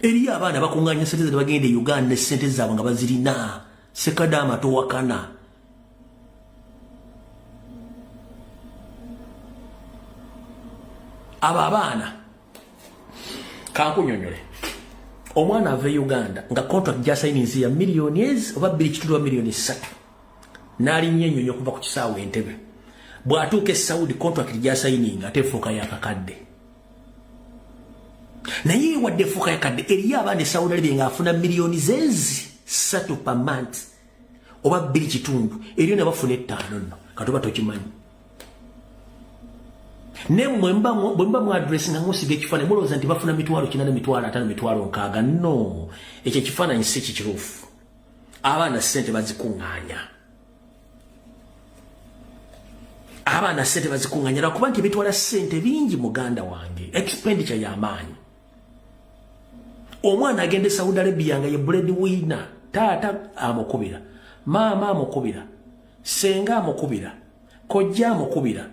Eri abaana bakunganya sente ze bagende Uganda ne sente zaabwe nga bazirina. Sekadama towakana. Aba abaana kankunyonyole omwana ave Uganda nga contract ja signing ya milioni oba 2 milioni 3 nali nyenyonyo kuva ku kisaawe Entebbe bwatuuka Saudi contract ja signing ate fuka ya kakadde naye wadde fuka ya kadde eri abaana Saudi Arabia nga afuna milioni 3 per month oba 2 eri ne bafuna 5 nno katoba tokimanyi ne mwemba mu address nga ngosige kifana muloza nti bafuna mitwalo 4 mitwalo 5 mitwalo 6 no ekyo kifana nsi kikirufu abaana sente bazikunganya abaana sente bazikunganyira kuba nti bitwala sente bingi muganda wange expenditure ya maanyi. Omwana agende Saudi Arabia nga ye breadwinner taata amukubira maama amukubira senga amukubira kojja amukubira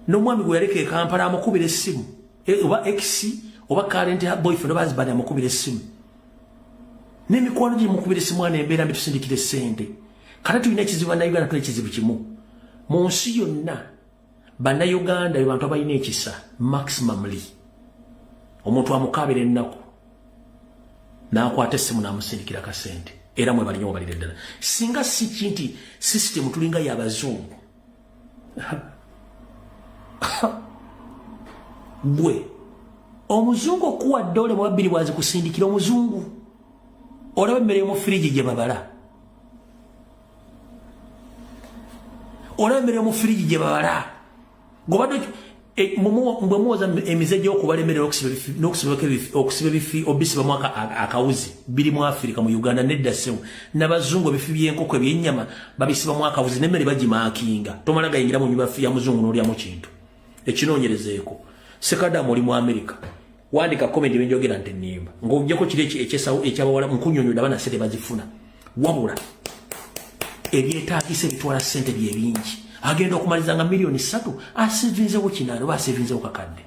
n'omwami gwe yaleka Kampala amukubira essimu oba ex oba current boyfriend oba husband amukubira essimu n'emikwano gye mukubira essimu ana embeera mbi tusindikire sente kati tulina ekizibu na Uganda tuli ekizibu kimu mu nsi yonna bannayuganda be bantu abalina ekisa maximumly omuntu amukabira ennaku n'akwata essimu n'amusindikira kasente era mwe balinyo balire ddala singa si kinti system tulinga y'abazungu bwe omuzungu okuwa ddole mu 2 bwazi kusindikira omuzungu olaba emmere mu firiji gye babala olaba mu firiji gye babala gobadde mbwe muwoza emize gy'okubalemerera okusiba ebifi obisiba mu akawuzi biri mu Afirika mu Uganda nedda sewu n'abazungu ebifi by'enkoko ebyennyama babisiba mu akawuzi n'emmere bagimaakinga tomala gayingira mu nyumba ya muzungu n'olyamu kintu ekinoonyerezeeko. Sekadamu oli mu Amerika wandika komedi benjogera nti nnimba ng'ogyeko kiri ekyabawala nkunyonyola abaana sente bazifuna wabula ebyetaagisa ebitwala sente bye bingi agenda okumaliza nga milioni 3 asevinzewo kinaano oba asevinzewo kakadde.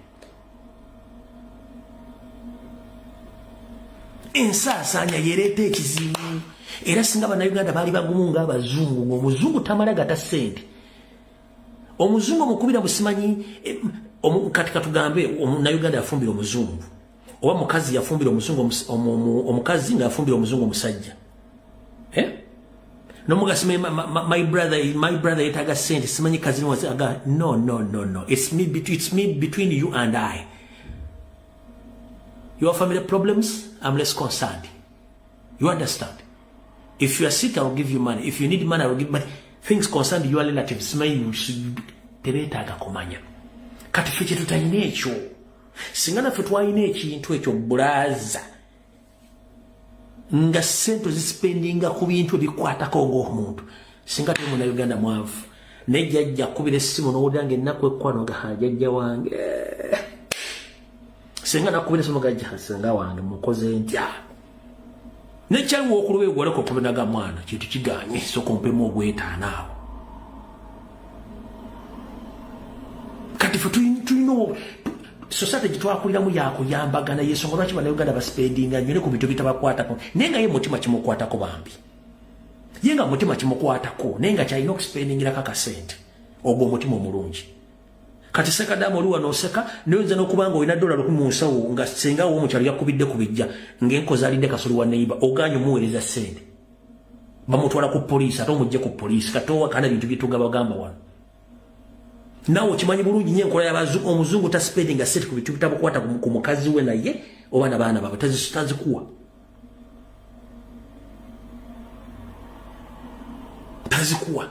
Ensaasaanya yereeta ekizibu era singa bannayuganda baali bagumu ng'abazungu ng'omuzungu tamala gata sente omuzungu omukubira busimanyi kati katugambe omunnayuganda yafumbira omuzungu oba mukazi yafumbira omuzungu omukazi nga yafumbira omuzungu omusajja nomugasi my brother yetaga sente simanyi kazini was aga no it's me between you and I. Your family problems I'm less concerned, you understand. If you are sick I will give you money, if you need money I will give money. Things concerned your relatives simanyi tebetaaga kumanya kati ffe kye tutayina ekyo singa naffe twalina ekintu ekyo bulaza nga sente zisipendinga ku bintu ebikwatako ng'omuntu singa tuli munnayuganda mwavu naye jjajja kubira essimu n'owulira ennaku ekkwano nga jjajja wange singa nakubira essimu gajja senga wange mukoze ntya nekyaliwo okuluba egwaleko okubinaga mwana kintu kiganye sooka ompemu ogwetaano awo kati ffe tulina society gitwakuliramu yakuyambagana yensonga lwaki bannayuganda basipendinga nnyo ne ku bintu bitabakwatako naye nga ye mutima kimukwatako bambi ye nga mutima kimukwatako naye nga kyalina okusipendingirako akasente ogwo omutima omulungi kati sekadamu oluwa noseka niyonza n'okubanga olina $100 mu nsawo nga senga wo omukyalo yakubidde ku bijja ng'enkozi alidde kasoli wa neighbor oganya omuweereza ssente bamutwala ku poliisi ate omugye ku poliisi katowa kana bintu byetuga bagamba wano naawe okimanyi bulungi nnyo enkola y'abazungu omuzungu tasipendinga sente ku bintu bitabukwata ku mukazi we naye oba n'abaana baabwe tazikuwa tazikuwa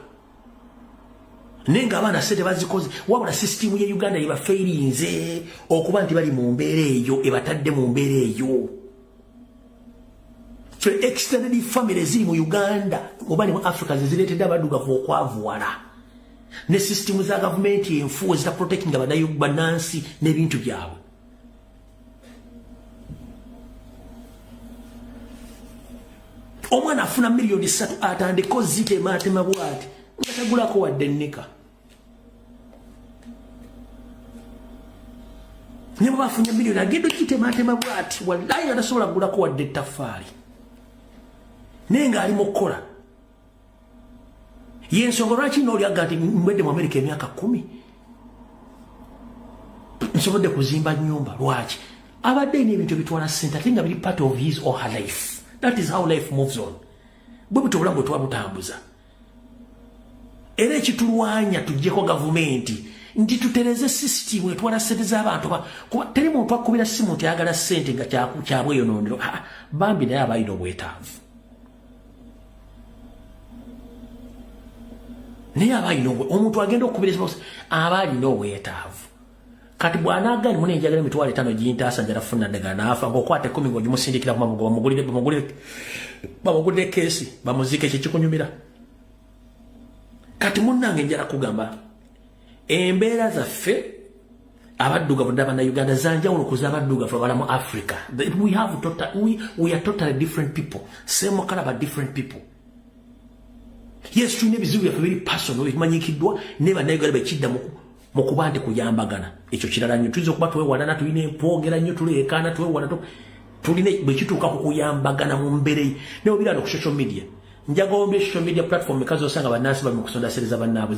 nenga abaana sente bazikoze wabula sisitimu ya Uganda yebafeirinze okuba nti bali mu mbeera eyo ebatadde mu mbeera eyo so extended family ziri mu Uganda oba ne mu Africa zizireetedde abaddugavu okwavuwala ne sisitimu za gavumenti enfuwe zita protecting bannansi n'ebintu byabwe omwana afuna miliyoni 3 atandiko zitematema bwati nga tagulako wadde nnika ne bafunye miliyoni agendo kitematema bwati wallahi atasobola kugulako wadde ettaffaali nenga ali mu kukola yensonga lwaki nooli aga nti mbedde mu Amerika emyaka 10 nsobodde kuzimba nnyumba lwaki abadde n'ebintu bitwala ssente ate nga biri part of his or her life. That is how life moves on. Bwe butobula bwe twabutambuza era ekitulwanya tujjeko gavumenti nti tutereze system etwala ssente z'abantu kuba teri muntu akubira simu nti ayagala ssente nga kyabweyonondero bambi naye abalina obwetaavu naye abalina omuntu agenda okukubira simu abalina obwetaavu kati bw'anaagani mune njagala emitwalo 5 gintaasa njala funa ddagala naafa ng'okwata 10 ng'ogimusindikira bamugulire keesi bamuziike kikikunyumira kati munnange njala kugamba embeera zaffe abaddugavu n'Abannayuganda zanjawulo ku z'abaddugavu abala mu Africa. We are totally different people, same color but different people. Yes, tulina ebizibu byaffe biri personal ebimanyikiddwa ne Bannayuganda bekidda mu kuba nti kuyambagana ekyo kirala nnyo tuyinza okuba twewanana tulina empwogera nnyo tuleekaana twewana tulina bwe kituuka ku kuyambagana mu mbeera naye obirana ku social media njagomba social media platform ekazi osanga bannansi bali mu kusonda sereza bannaabwe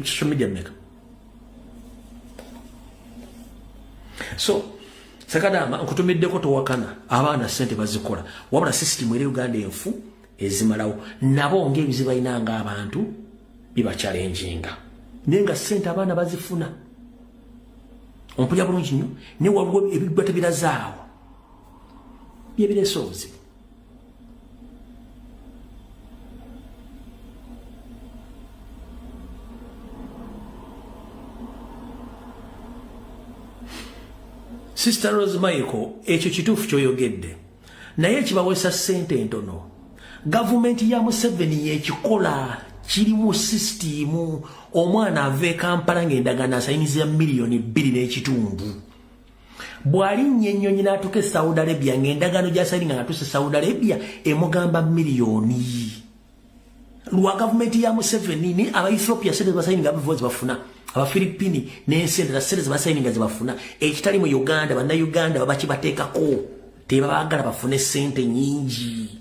social media mmeka so sakadama nkutumiddeko towakana abaana ssente bazikola wabula system eri Uganda enfu ezimalawo nabo ng'ebizibu balina ng'abantu bibachallenginga nenga ssente abaana bazifuna ompulya bulungi nnyo ne waliwo ebigwa tebirazaawo byebiresa obuzibu Sister Rose Michael ekyo kituufu kyoyogedde naye ekibawesa ssente entono gavumenti ya Museveni yekikola kirimu sisitimu omwana ave Kampala ng'endagana asayiniza miliyoni 2.5 bw'alinnya ennyonyi n'atuuka e Saudi Arabia ng'endagano gy'asayininga nga tuuse Saudi Arabia emugamba miliyoni lwa gavumenti ya Museveni ni aba Ethiopia sente basayininga abavuzi bafuna aba Filipini n'ensente sente basayininga zibafuna ekitali mu Uganda Bannayuganda babakibateekako tebabaagala bafune sente nyingi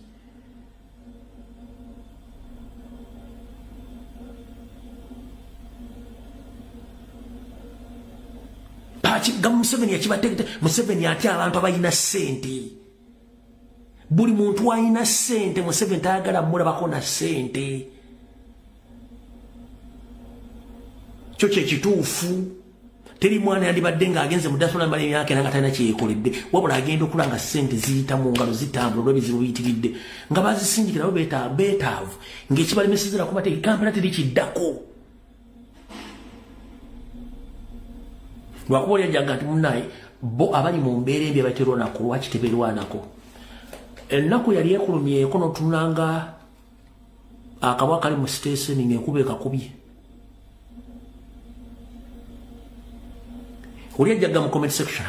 Museveni yakibategete Museveni atya abantu abalina ssente buli muntu alina ssente Museveni tayagala mulabako na ssente kyo kyekituufu teri mwana yandibadde ng'agenze mu dasula mbala emyaka era nga talina kyeyekoledde wabula agenda okula nga ssente ziyita mu ngalo zitambula olw'ebizibu biyitiridde nga bazisindikirawo beetaavu ng'ekibalemesezera kuba Kampala teri kiddako lwakuba olyajaga nti munnaye bo abali mu mbeera embi abaterwanako lwaki teberwanako ennaku yali ekulumyeko n'otunulanga akabwa kali mu siteseni ng'enkuba ekakubye olyajaga mu comment section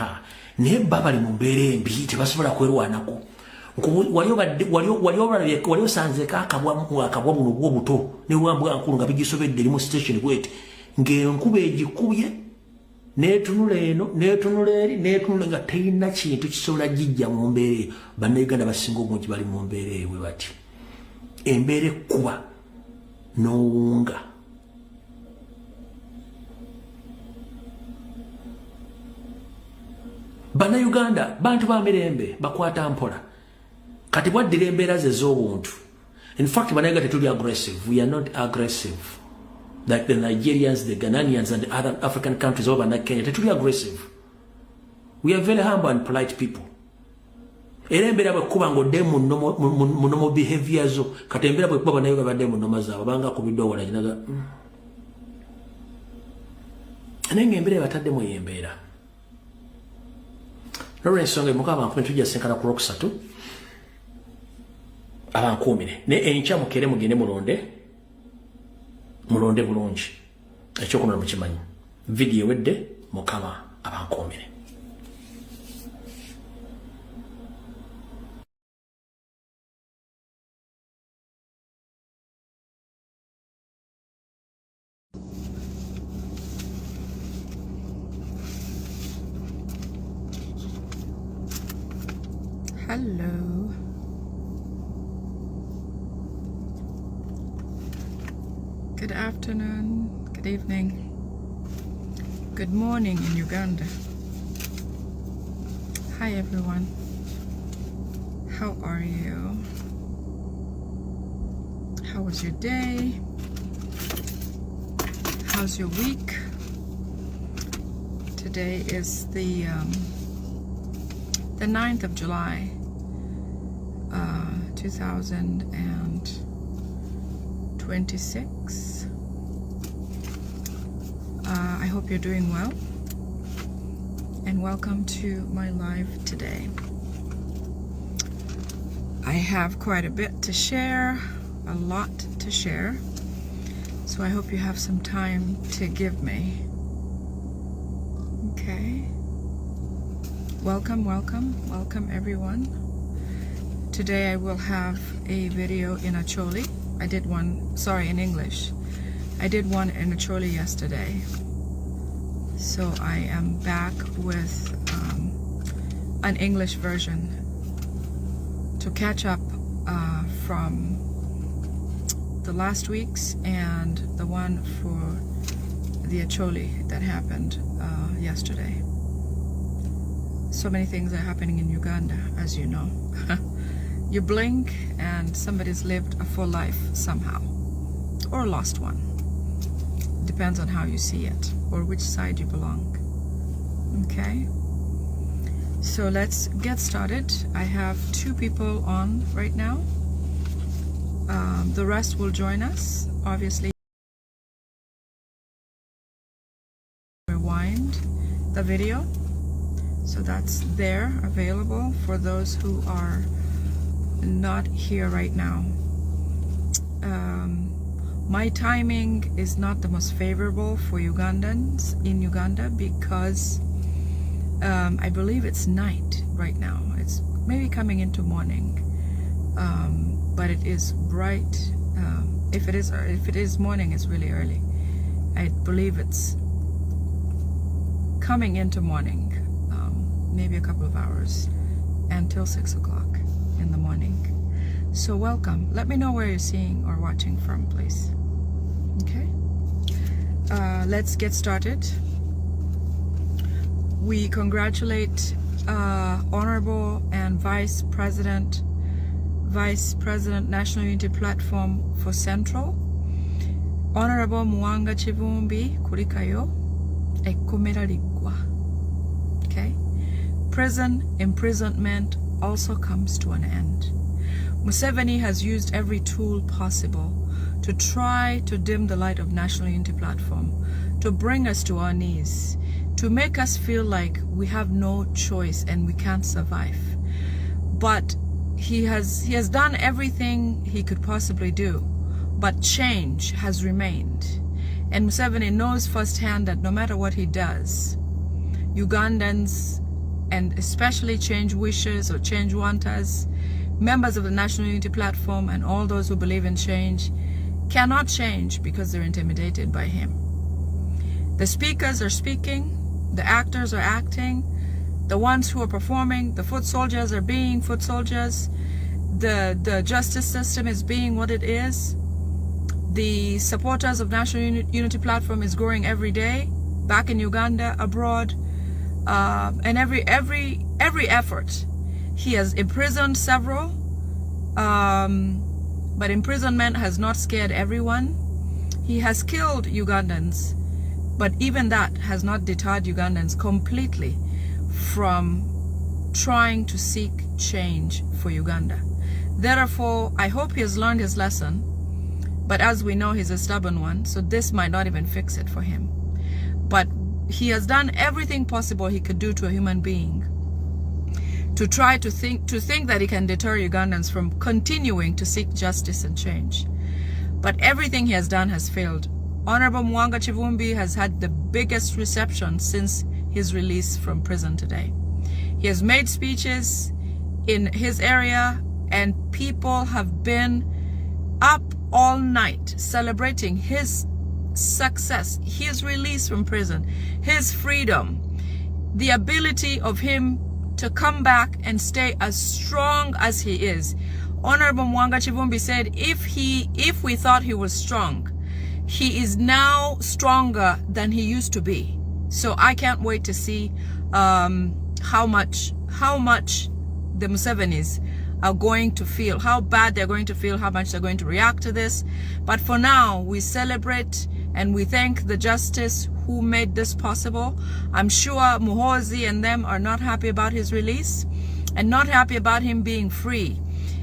naye bba bali mu mbeera embi tebasobola kwerwanako wali osanzeeko akabwa buno bwobuto newambwa nkulu nga bigisobedde eri mu station bweti ng'enkuba egikubye netunula eno netunula eri netunula nga terina kintu kisobola gijja mu mbeera eyo Bannayuganda basinga obungi bali mu mbeera eyo bwe bati embeera ekkuba n'owunga Bana Uganda, bantu ba mirembe, bakwata mpola. Kati bwaddira embeera ze z'obuntu. In fact, banayiga tetuli aggressive. We are not aggressive. Like the Nigerians, the Ghanaians, and the other African countries over in Kenya, tetuli aggressive. We are very humble and polite people. Era embeera bwekuba ng'odde mu nomo behavior zo, kati embeera bwekuba banayiga badde mu noma zaabwe, banga kubiddwa wala kinaga. Naye ng'embeera bataddemu y'embeera. Lawrence mukaba abantu tujja senkana ku Lwokusatu abankuumire ne enkya mukere mugende mulonde bulungi ekyokunona mukimanyi video wedde mukama abankuumire. Hello. Good afternoon, good evening, good morning in Uganda. Hi everyone. How are you? How was your day? How's your week? Today is the 9th of July, 2026. I hope you're doing well, and welcome to my live today. I have quite a bit to share, a lot to share, so I hope you have some time to give me. Okay. Welcome everyone. Today I will have a video in Acholi. I did one, in English. I did one in Acholi yesterday. So I am back with an English version to catch up from the last week's and the one for the Acholi that happened yesterday. So many things are happening in Uganda, as you know. You blink and somebody's lived a full life somehow, or lost one. Depends on how you see it, or which side you belong. Okay? So let's get started. I have 2 people on right now. The rest will join us, obviously. Rewind the video. So that's there, available for those who are not here right now. My timing is not the most favorable for Ugandans in Uganda because I believe it's night right now. It's maybe coming into morning, but it is bright. If it is morning, it's really early. I believe it's coming into morning. Maybe a couple of hours until 6 o'clock in the morning. So welcome. Let me know where you're seeing or watching from, please. Okay. Let's get started. We congratulate Honorable and Vice President National Unity Platform for Central, Honorable Mwanga Chivumbi Kurikayo Ekomera Ligwa. Okay. Prison imprisonment also comes to an end. Museveni has used every tool possible to try to dim the light of National Unity Platform, to bring us to our knees, to make us feel like we have no choice and we can't survive. But he has done everything he could possibly do, but change has remained. And Museveni knows firsthand that no matter what he does, Ugandans, and especially change wishers or change wanters, members of the National Unity Platform and all those who believe in change, cannot change because they're intimidated by him. The speakers are speaking, the actors are acting, the ones who are performing, the foot soldiers are being foot soldiers, the justice system is being what it is, the supporters of National Unity Platform is growing every day, back in Uganda, abroad, and every effort. He has imprisoned several, but imprisonment has not scared everyone. He has killed Ugandans, but even that has not deterred Ugandans completely from trying to seek change for Uganda. Therefore, I hope he has learned his lesson, but as we know, he's a stubborn one, so this might not even fix it for him. But he has done everything possible he could do to a human being to try to think that he can deter Ugandans from continuing to seek justice and change. But everything he has done has failed. Honorable Mwanga Chivumbi has had the biggest reception since his release from prison today. He has made speeches in his area, and people have been up all night celebrating his success, his release from prison, his freedom, the ability of him to come back and stay as strong as he is. Honorable Mwanga Chivumbi said if we thought he was strong, he is now stronger than he used to be. So I can't wait to see how much the Musevenis are going to feel, how bad they're going to feel, how much they're going to react to this. But for now, we celebrate and we thank the justice who made this possible. I'm sure Muhoozi and them are not happy about his release, and not happy about him being free,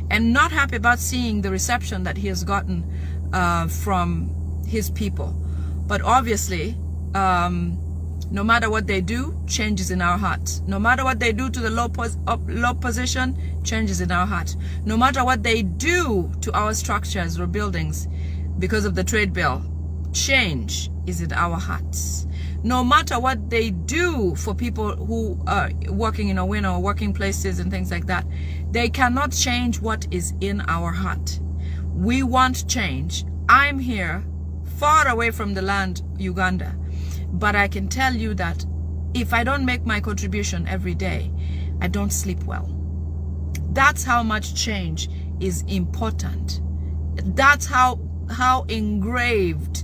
and not happy about seeing the reception that he has gotten from his people. But obviously, no matter what they do, change is in our hearts. No matter what they do to the low position, change is in our heart. No matter what they do to our structures or buildings because of the trade bill, change is in our hearts. No matter what they do for people who are working in a winter or working places and things like that, they cannot change what is in our heart. We want change. I'm here far away from the land, Uganda. But I can tell you that if I don't make my contribution every day, I don't sleep well. That's how much change is important. That's how engraved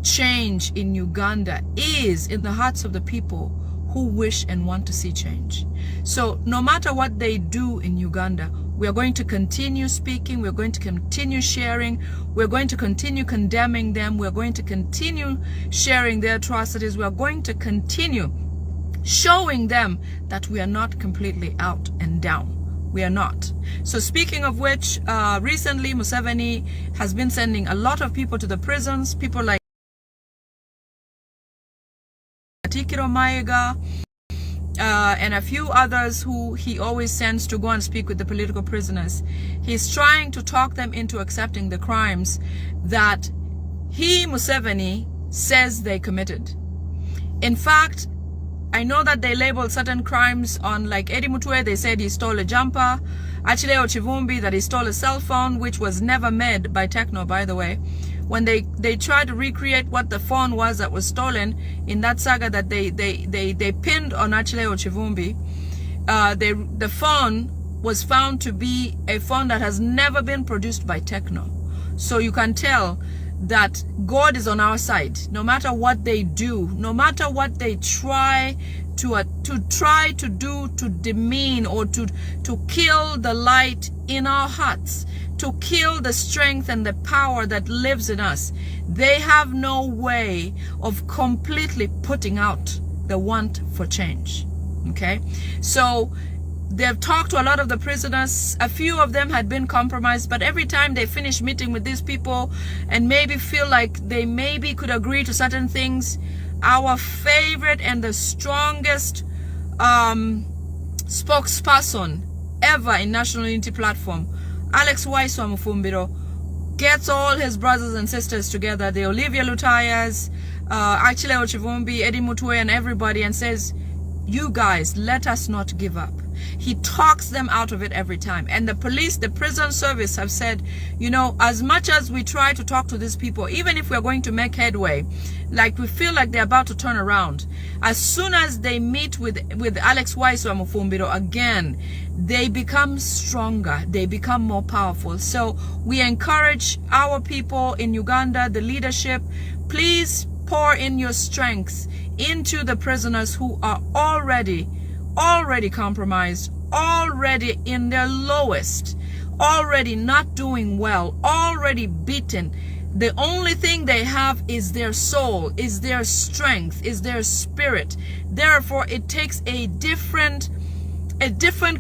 change in Uganda is in the hearts of the people who wish and want to see change. So no matter what they do in Uganda, we are going to continue speaking, we're going to continue sharing, we're going to continue condemning them, we're going to continue sharing their atrocities, we're going to continue showing them that we are not completely out and down. We are not. So speaking of which, recently Museveni has been sending a lot of people to the prisons, people like Tikiro Mayiga, and a few others who he always sends to go and speak with the political prisoners. He's trying to talk them into accepting the crimes that he, Museveni, says they committed. In fact, I know that they labeled certain crimes on, like Eddie Mutwe, they said he stole a jumper. Achileo Chivumbi, that he stole a cell phone, which was never made by Techno, by the way. When they tried to recreate what the phone was that was stolen in that saga that they pinned on Achileo Chivumbi, the phone was found to be a phone that has never been produced by Techno. So you can tell that God is on our side. No matter what they do, no matter what they try to do to demean or to kill the light in our hearts, to kill the strength and the power that lives in us, they have no way of completely putting out the want for change. Okay, so they've talked to a lot of the prisoners. A few of them had been compromised, but every time they finish meeting with these people and maybe feel like they maybe could agree to certain things, our favorite and the strongest spokesperson ever in National Unity Platform, Alex Waiswa Mufumbiro, gets all his brothers and sisters together, the Olivia Lutayas, Achileo Chivumbi, Eddie Mutwe, and everybody, and says, you guys, let us not give up. He talks them out of it every time. And the police, the prison service have said, you know, as much as we try to talk to these people, even if we're going to make headway, like we feel like they're about to turn around, as soon as they meet with Alex Waiswa Mufumbiro again, they become stronger, they become more powerful. So we encourage our people in Uganda, the leadership, please pour in your strength into the prisoners who are already compromised, already in their lowest, already not doing well, already beaten. The only thing they have is their soul, is their strength, is their spirit. Therefore, it takes a different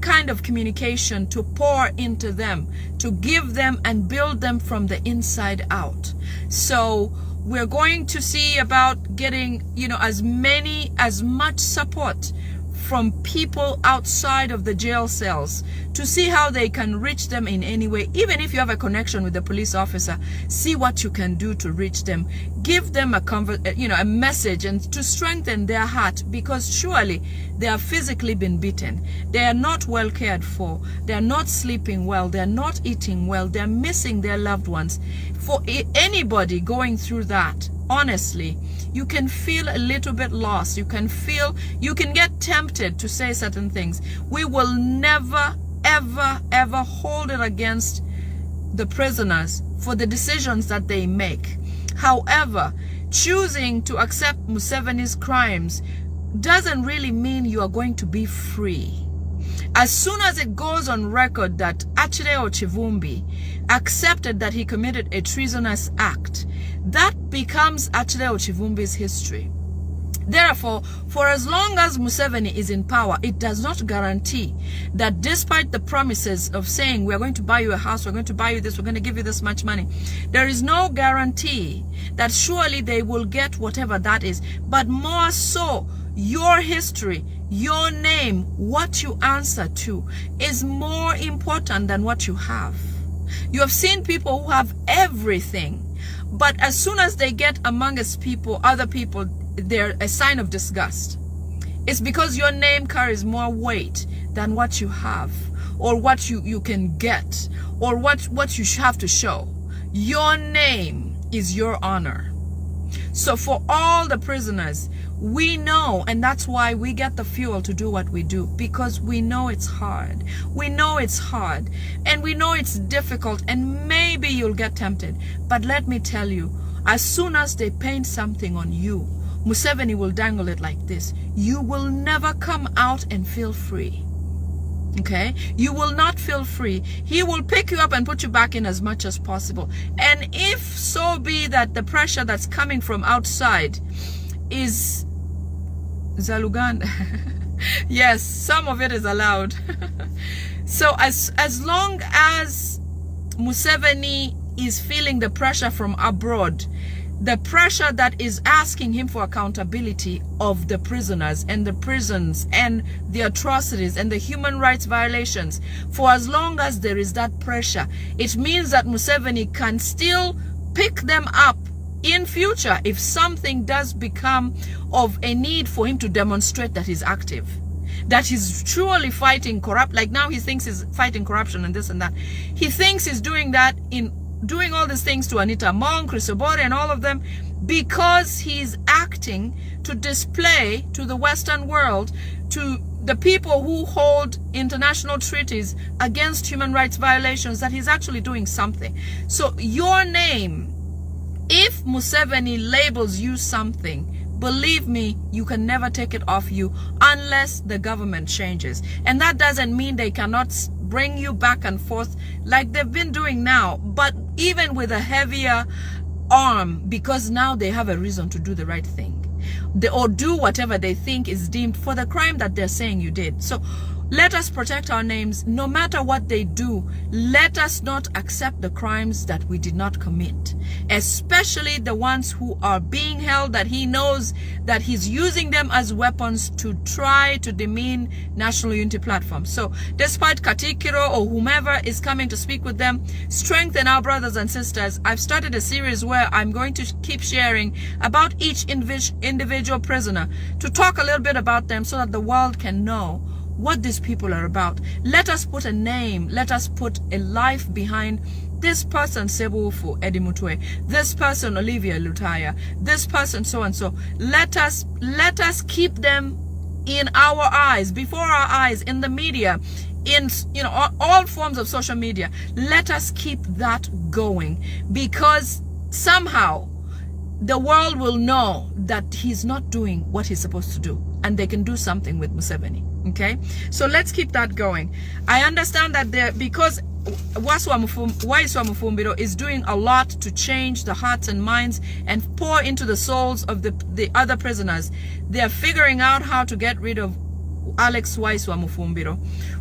kind of communication to pour into them, to give them and build them from the inside out. So we're going to see about getting, as much support from people outside of the jail cells to see how they can reach them in any way. Even if you have a connection with the police officer, see what you can do to reach them. Give them a message and to strengthen their heart, because surely they have physically been beaten. They are not well cared for. They are not sleeping well. They are not eating well. They are missing their loved ones. For anybody going through that, honestly, you can feel a little bit lost. You can get tempted to say certain things. We will never, ever, ever hold it against the prisoners for the decisions that they make. However, choosing to accept Museveni's crimes doesn't really mean you are going to be free. As soon as it goes on record that Achileo Chivumbi accepted that he committed a treasonous act, that becomes Achileo Chivumbi's history. Therefore, for as long as Museveni is in power, it does not guarantee that despite the promises of saying, we're going to buy you a house, we're going to buy you this, we're going to give you this much money, there is no guarantee that surely they will get whatever that is. But more so, your history, your name, what you answer to is more important than what you have. You have seen people who have everything, but as soon as they get amongst people, other people, they're a sign of disgust. It's because your name carries more weight than what you have, or what you can get, or what you have to show. Your name is your honor. So for all the prisoners, we know, and that's why we get the fuel to do what we do, because we know it's hard. We know it's hard, and we know it's difficult, and maybe you'll get tempted. But let me tell you, as soon as they paint something on you, Museveni will dangle it like this. You will never come out and feel free. Okay? You will not feel free. He will pick you up and put you back in as much as possible. And if so be that the pressure that's coming from outside is Zaluganda. Yes, some of it is allowed. So as long as Museveni is feeling the pressure from abroad, the pressure that is asking him for accountability of the prisoners and the prisons and the atrocities and the human rights violations, for as long as there is that pressure, it means that Museveni can still pick them up in future if something does become of a need for him to demonstrate that he's active, that he's truly fighting corrupt. Like now he thinks he's fighting corruption and this and that. He thinks he's doing that in doing all these things to Anita Mong, Chris Obore, and all of them, because he's acting to display to the Western world, to the people who hold international treaties against human rights violations, that he's actually doing something. So your name, if Museveni labels you something, believe me, you can never take it off you unless the government changes. And that doesn't mean they cannot bring you back and forth like they've been doing now, but even with a heavier arm, because now they have a reason to do the right thing, or do whatever they think is deemed for the crime that they're saying you did. So let us protect our names no matter what they do. Let us not accept the crimes that we did not commit, especially the ones who are being held, that he knows that he's using them as weapons to try to demean National Unity Platform. So despite Katikiro or whomever is coming to speak with them, strengthen our brothers and sisters. I've started a series where I'm going to keep sharing about each individual prisoner, to talk a little bit about them so that the world can know what these people are about. Let us put a name, let us put a life behind this person, Sebufu Eddie Mutwe, this person, Olivia Lutaya, this person, so and so. Let us keep them in our eyes, before our eyes, in the media, in all forms of social media. Let us keep that going, because somehow the world will know that he's not doing what he's supposed to do, and they can do something with Museveni. Okay, so let's keep that going. I understand that because Waiswa Mufumbiro is doing a lot to change the hearts and minds and pour into the souls of the other prisoners. They are figuring out how to get rid of Alex Waiswa Mufumbiro.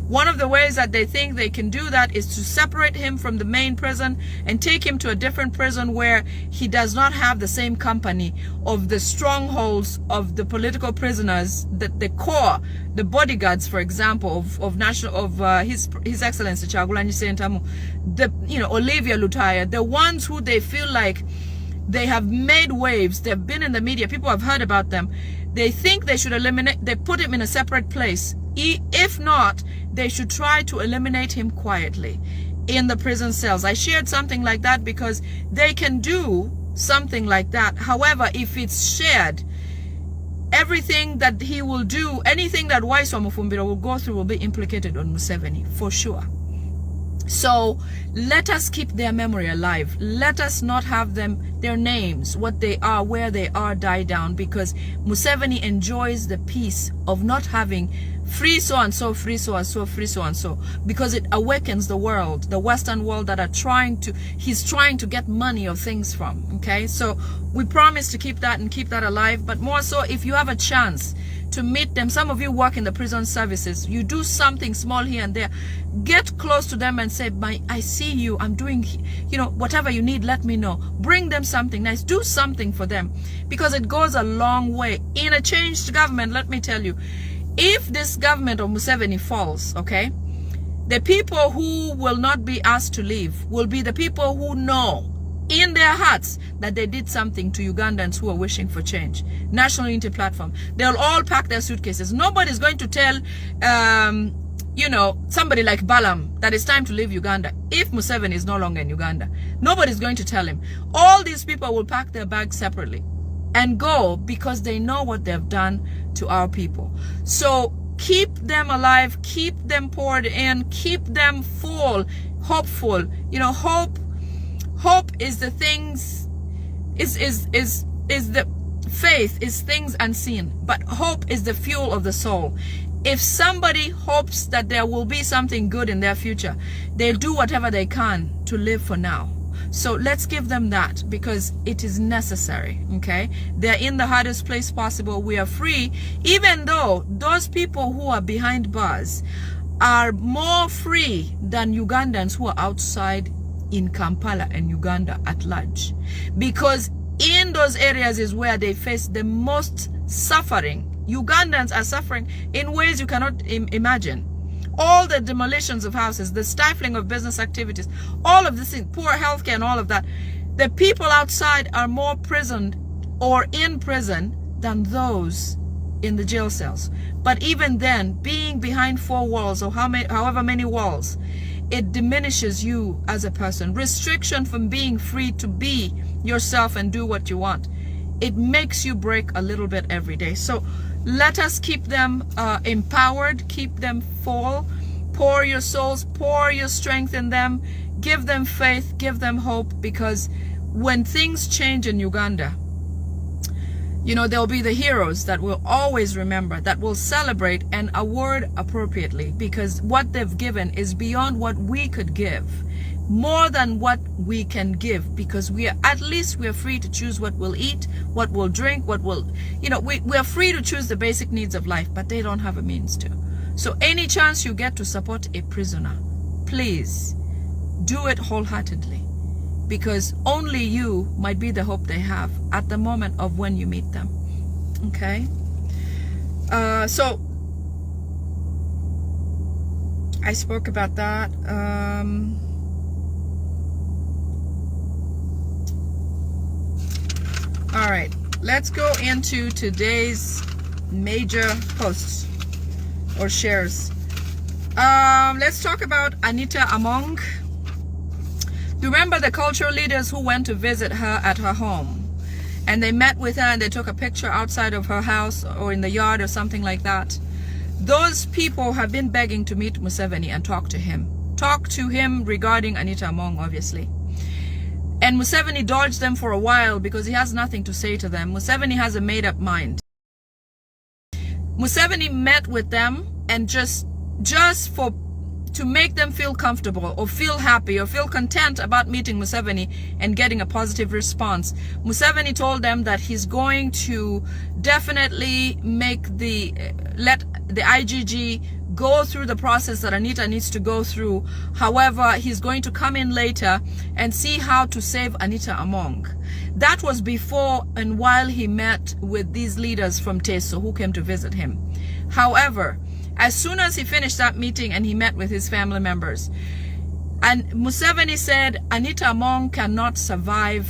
One of the ways that they think they can do that is to separate him from the main prison and take him to a different prison where he does not have the same company of the strongholds of the political prisoners, the core, the bodyguards, for example, of His Excellency Kyagulanyi Ssentamu, Olivia Lutaya, the ones who they feel like they have made waves. They've been in the media. People have heard about them. They think they should they put him in a separate place. If not, they should try to eliminate him quietly in the prison cells. I shared something like that because they can do something like that. However, if it's shared, everything that he will do, anything that Waiswa Mufumbiro will go through will be implicated on Museveni, for sure. So let us keep their memory alive. Let us not have their names, what they are, where they are, die down, because Museveni enjoys the peace of not having free so-and-so, free so-and-so, free so-and-so, because it awakens the world, the Western world that he's trying to get money or things from. Okay, so we promise to keep that and keep that alive. But more so, if you have a chance to meet them, some of you work in the prison services, you do something small here and there, get close to them and say, I see you, I'm doing, whatever you need, let me know. Bring them something nice, do something for them, because it goes a long way. In a changed government, let me tell you, if this government of Museveni falls, okay, the people who will not be asked to leave will be the people who know in their hearts that they did something to Ugandans who are wishing for change. National Unity Platform. They'll all pack their suitcases. Nobody's going to tell, somebody like Balaam that it's time to leave Uganda if Museveni is no longer in Uganda. Nobody's going to tell him. All these people will pack their bags separately and go because they know what they've done to our people. So keep them alive, keep them poured in, keep them full, hopeful. Hope is the things, is the faith, is things unseen, but hope is the fuel of the soul. If somebody hopes that there will be something good in their future, they'll do whatever they can to live for now. So let's give them that, because it is necessary. Okay, they're in the hardest place possible. We are free, even though those people who are behind bars are more free than Ugandans who are outside in Kampala and Uganda at large, because in those areas is where they face the most suffering. Ugandans are suffering in ways you cannot imagine. All the demolitions of houses, the stifling of business activities, all of this, poor healthcare and all of that. The people outside are more prisoned or in prison than those in the jail cells. But even then, being behind four walls or however many walls, it diminishes you as a person. Restriction from being free to be yourself and do what you want. It makes you break a little bit every day. So let us keep them empowered, keep them full, pour your souls, pour your strength in them, give them faith, give them hope, because when things change in Uganda, there'll be the heroes that will always remember, that will celebrate and award appropriately, because what they've given is beyond what we could give, more than what we can give, because at least we're free to choose what we'll eat, what we'll drink, we're free to choose the basic needs of life, but they don't have a means to. So any chance you get to support a prisoner, please do it wholeheartedly, because only you might be the hope they have at the moment of when you meet them. Okay? So I spoke about that. All right, let's go into today's major posts or shares. Let's talk about Anita Among. Do you remember the cultural leaders who went to visit her at her home? And they met with her and they took a picture outside of her house or in the yard or something like that. Those people have been begging to meet Museveni and talk to him. Talk to him regarding Anita Among, obviously. And Museveni dodged them for a while because he has nothing to say to them. Museveni has a made-up mind. Museveni met with them and just to make them feel comfortable or feel happy or feel content about meeting Museveni and getting a positive response. Museveni told them that he's going to definitely let the IGG go through the process that Anita needs to go through. However, he's going to come in later and see how to save Anita Among. That was before and while he met with these leaders from Teso who came to visit him. However, as soon as he finished that meeting and he met with his family members, and Museveni said Anita Among cannot survive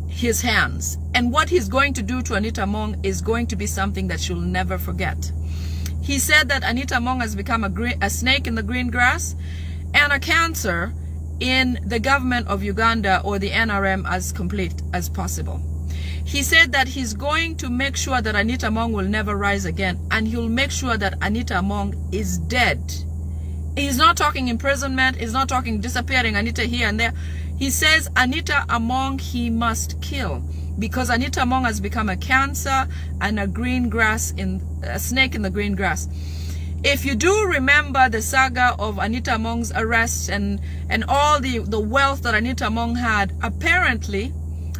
his hands. And what he's going to do to Anita Among is going to be something that she'll never forget. He said that Anita Among has become a snake in the green grass and a cancer in the government of Uganda or the NRM as complete as possible. He said that he's going to make sure that Anita Among will never rise again, and he'll make sure that Anita Among is dead. He's not talking imprisonment, he's not talking disappearing Anita here and there. He says Anita Among he must kill, because Anita Among has become a cancer and a snake in the green grass. If you do remember the saga of Anita Among's arrest and all the wealth that Anita Among had, apparently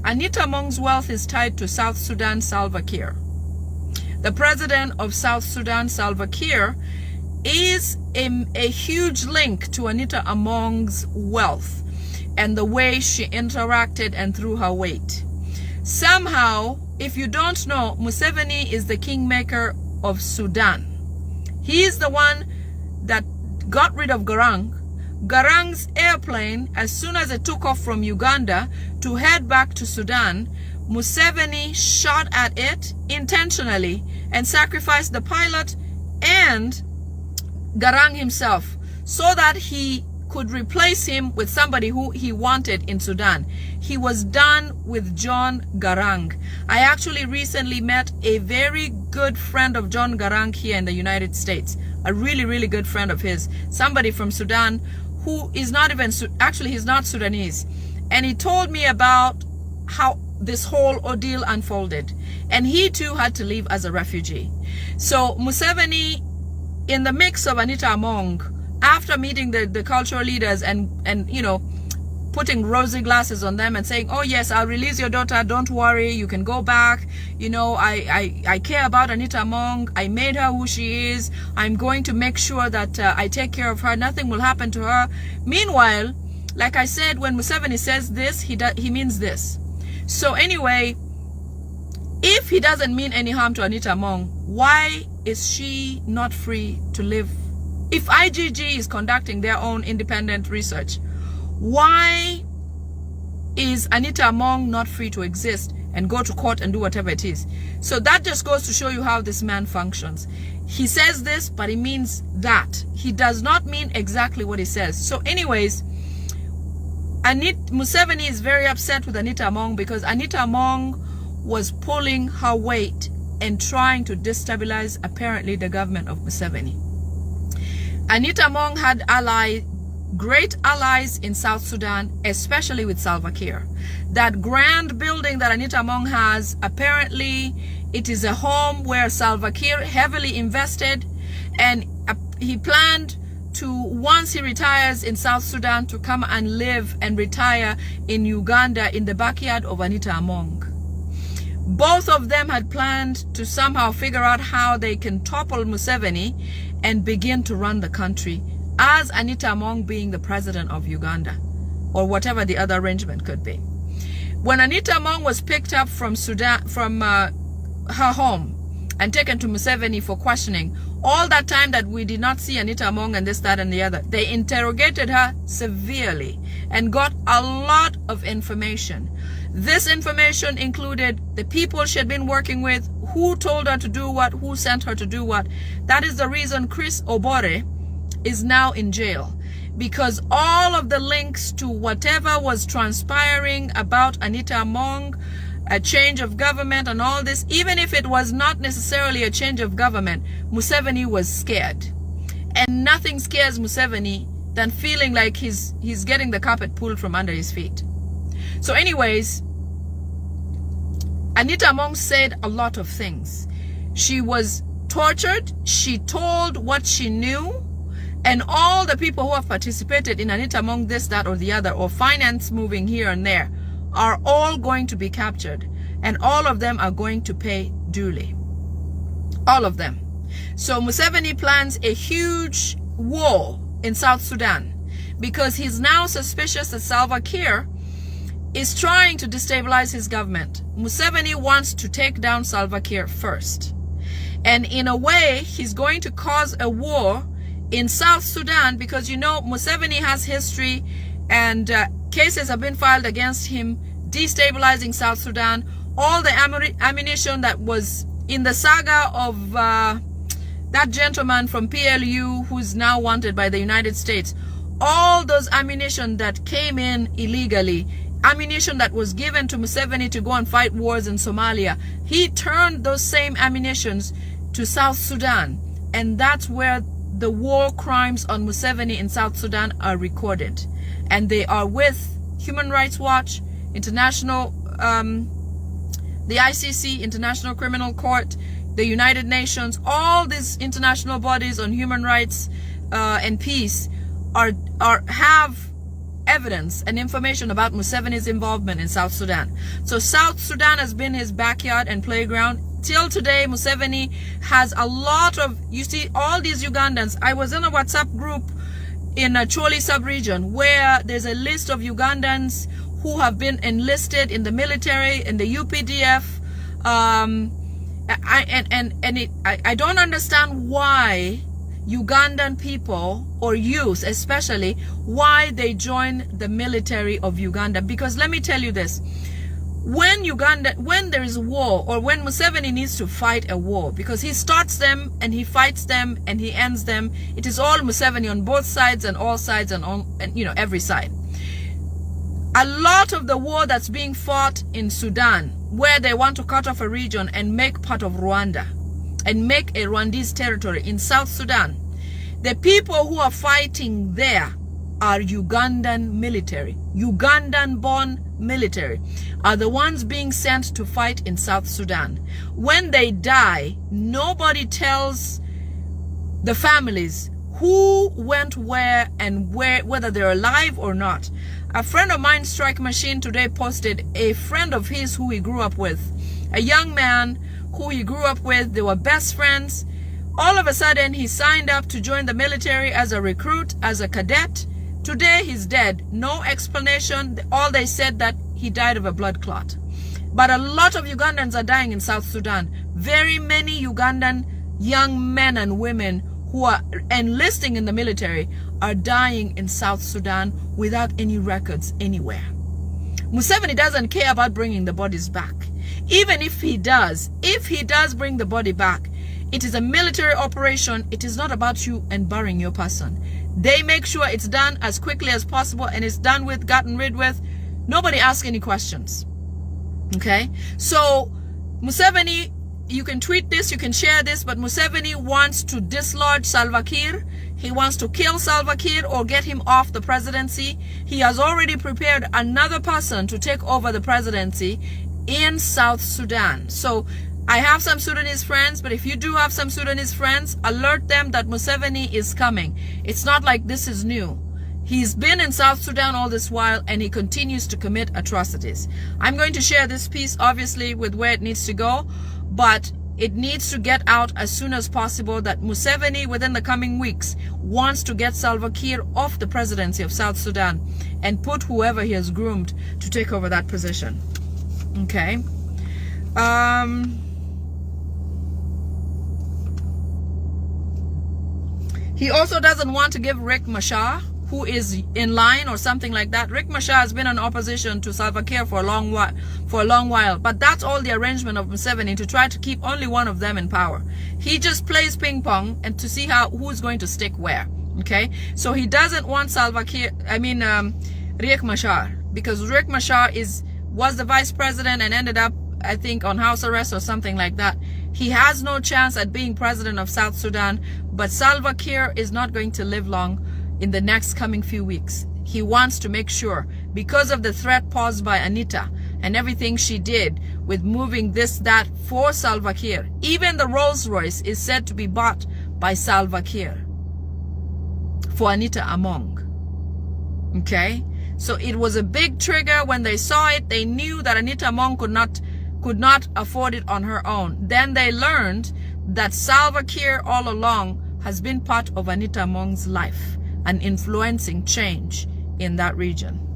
Anita Among's wealth is tied to South Sudan Salva Kiir. The president of South Sudan, Salva Kiir, is a huge link to Anita Among's wealth and the way she interacted and threw her weight. Somehow, if you don't know, Museveni is the kingmaker of Sudan. He is the one that got rid of Garang. Garang's airplane, as soon as it took off from Uganda to head back to Sudan, Museveni shot at it intentionally and sacrificed the pilot and Garang himself so that he could replace him with somebody who he wanted in Sudan. He was done with John Garang. I actually recently met a very good friend of John Garang here in the United States. A really, really good friend of his. Somebody from Sudan who is not even, actually he's not Sudanese. And he told me about how this whole ordeal unfolded. And he too had to leave as a refugee. So Museveni, in the mix of Anita Among, after meeting the cultural leaders and you know, putting rosy glasses on them and saying, oh yes, I'll release your daughter, don't worry, you can go back, you know, I care about Anita Among, I made her who she is, I'm going to make sure that I take care of her, nothing will happen to her. Meanwhile, like I said, when Museveni says this, he means this. So anyway, if he doesn't mean any harm to Anita Among, why is she not free to live? If IGG is conducting their own independent research, why is Anita Among not free to exist and go to court and do whatever it is? So that just goes to show you how this man functions. He says this, but he means that. He does not mean exactly what he says. So anyways, Museveni is very upset with Anita Among because Anita Among was pulling her weight and trying to destabilize, apparently, the government of Museveni. Anita Among had great allies in South Sudan, especially with Salva Kiir. That grand building that Anita Among has, apparently it is a home where Salva Kiir heavily invested, and he planned to, once he retires in South Sudan, to come and live and retire in Uganda in the backyard of Anita Among. Both of them had planned to somehow figure out how they can topple Museveni and begin to run the country, as Anita Among being the president of Uganda, or whatever the other arrangement could be. When Anita Among was picked up from Sudan, from her home, and taken to Museveni for questioning, all that time that we did not see Anita Among and this, that, and the other, they interrogated her severely and got a lot of information. This information included the people she had been working with, who told her to do what, who sent her to do what. That is the reason Chris Obore is now in jail, because all of the links to whatever was transpiring about Anita Among, a change of government and all this, even if it was not necessarily a change of government, Museveni was scared. And nothing scares Museveni than feeling like he's getting the carpet pulled from under his feet. So anyways, Anita Among said a lot of things. She was tortured. She told what she knew. And all the people who have participated in Anita Among this, that, or the other, or finance moving here and there, are all going to be captured. And all of them are going to pay duly. All of them. So Museveni plans a huge war in South Sudan because he's now suspicious that Salva Kiir is trying to destabilize his government. Museveni wants to take down Salva Kiir first. And in a way, he's going to cause a war in South Sudan because, you know, Museveni has history and cases have been filed against him destabilizing South Sudan. All the ammunition that was in the saga of that gentleman from PLU who's now wanted by the United States, all those ammunition that came in illegally, ammunition that was given to Museveni to go and fight wars in Somalia, he turned those same ammunitions to South Sudan. And that's where the war crimes on Museveni in South Sudan are recorded. And they are with Human Rights Watch, International, the ICC, International Criminal Court, the United Nations, all these international bodies on human rights and peace have evidence and information about Museveni's involvement in South Sudan. So South Sudan has been his backyard and playground. Till today, Museveni has a lot of, you see, all these Ugandans. I was in a WhatsApp group in a Choli sub-region where there's a list of Ugandans who have been enlisted in the military, in the UPDF. I don't understand why Ugandan people, or youth especially, why they join the military of Uganda. Because let me tell you this, when there is war, or when Museveni needs to fight a war, because he starts them and he fights them and he ends them, it is all Museveni on both sides and all sides and on, and you know, every side. A lot of the war that's being fought in Sudan, where they want to cut off a region and make part of Rwanda and make a Rwandese territory in South Sudan, the people who are fighting there are Ugandan military. Ugandan-born military are the ones being sent to fight in South Sudan. When they die, nobody tells the families who went where and whether they're alive or not. A friend of mine, Strike Machine, today posted a friend of his who he grew up with, a young man who he grew up with. They were best friends. All of a sudden, he signed up to join the military as a recruit, as a cadet. Today, he's dead. No explanation. All they said that he died of a blood clot. But a lot of Ugandans are dying in South Sudan. Very many Ugandan young men and women who are enlisting in the military are dying in South Sudan without any records anywhere. Museveni doesn't care about bringing the bodies back. Even if he does bring the body back, it is a military operation. It is not about you and burying your person. They make sure it's done as quickly as possible and it's done with, gotten rid with. Nobody asks any questions. Okay? So Museveni, you can tweet this, you can share this, but Museveni wants to dislodge Salva Kiir. He wants to kill Salva Kiir or get him off the presidency. He has already prepared another person to take over the presidency in South Sudan. So I have some Sudanese friends, but if you do have some Sudanese friends, alert them that Museveni is coming. It's not like this is new. He's been in South Sudan all this while and he continues to commit atrocities. I'm going to share this piece, obviously, with where it needs to go, but it needs to get out as soon as possible that Museveni, within the coming weeks, wants to get Salva Kiir off the presidency of South Sudan and put whoever he has groomed to take over that position. Okay. He also doesn't want to give Riek Machar, who is in line or something like that. Riek Machar has been in opposition to Salva Kiir for a long while, but that's all the arrangement of Museveni, to try to keep only one of them in power. He just plays ping pong and to see who's going to stick where. Okay, so he doesn't want Riek Machar, because Riek Machar was the vice president and ended up, I think, on house arrest or something like that. He has no chance at being president of South Sudan, but Salva Kiir is not going to live long in the next coming few weeks. He wants to make sure because of the threat posed by Anita and everything she did with moving this, that for Salva Kiir. Even the Rolls Royce is said to be bought by Salva Kiir for Anita Among. Okay? So it was a big trigger. When they saw it, they knew that Anita Among could not afford it on her own. Then they learned that Salva Kiir all along has been part of Anita Among's life and influencing change in that region.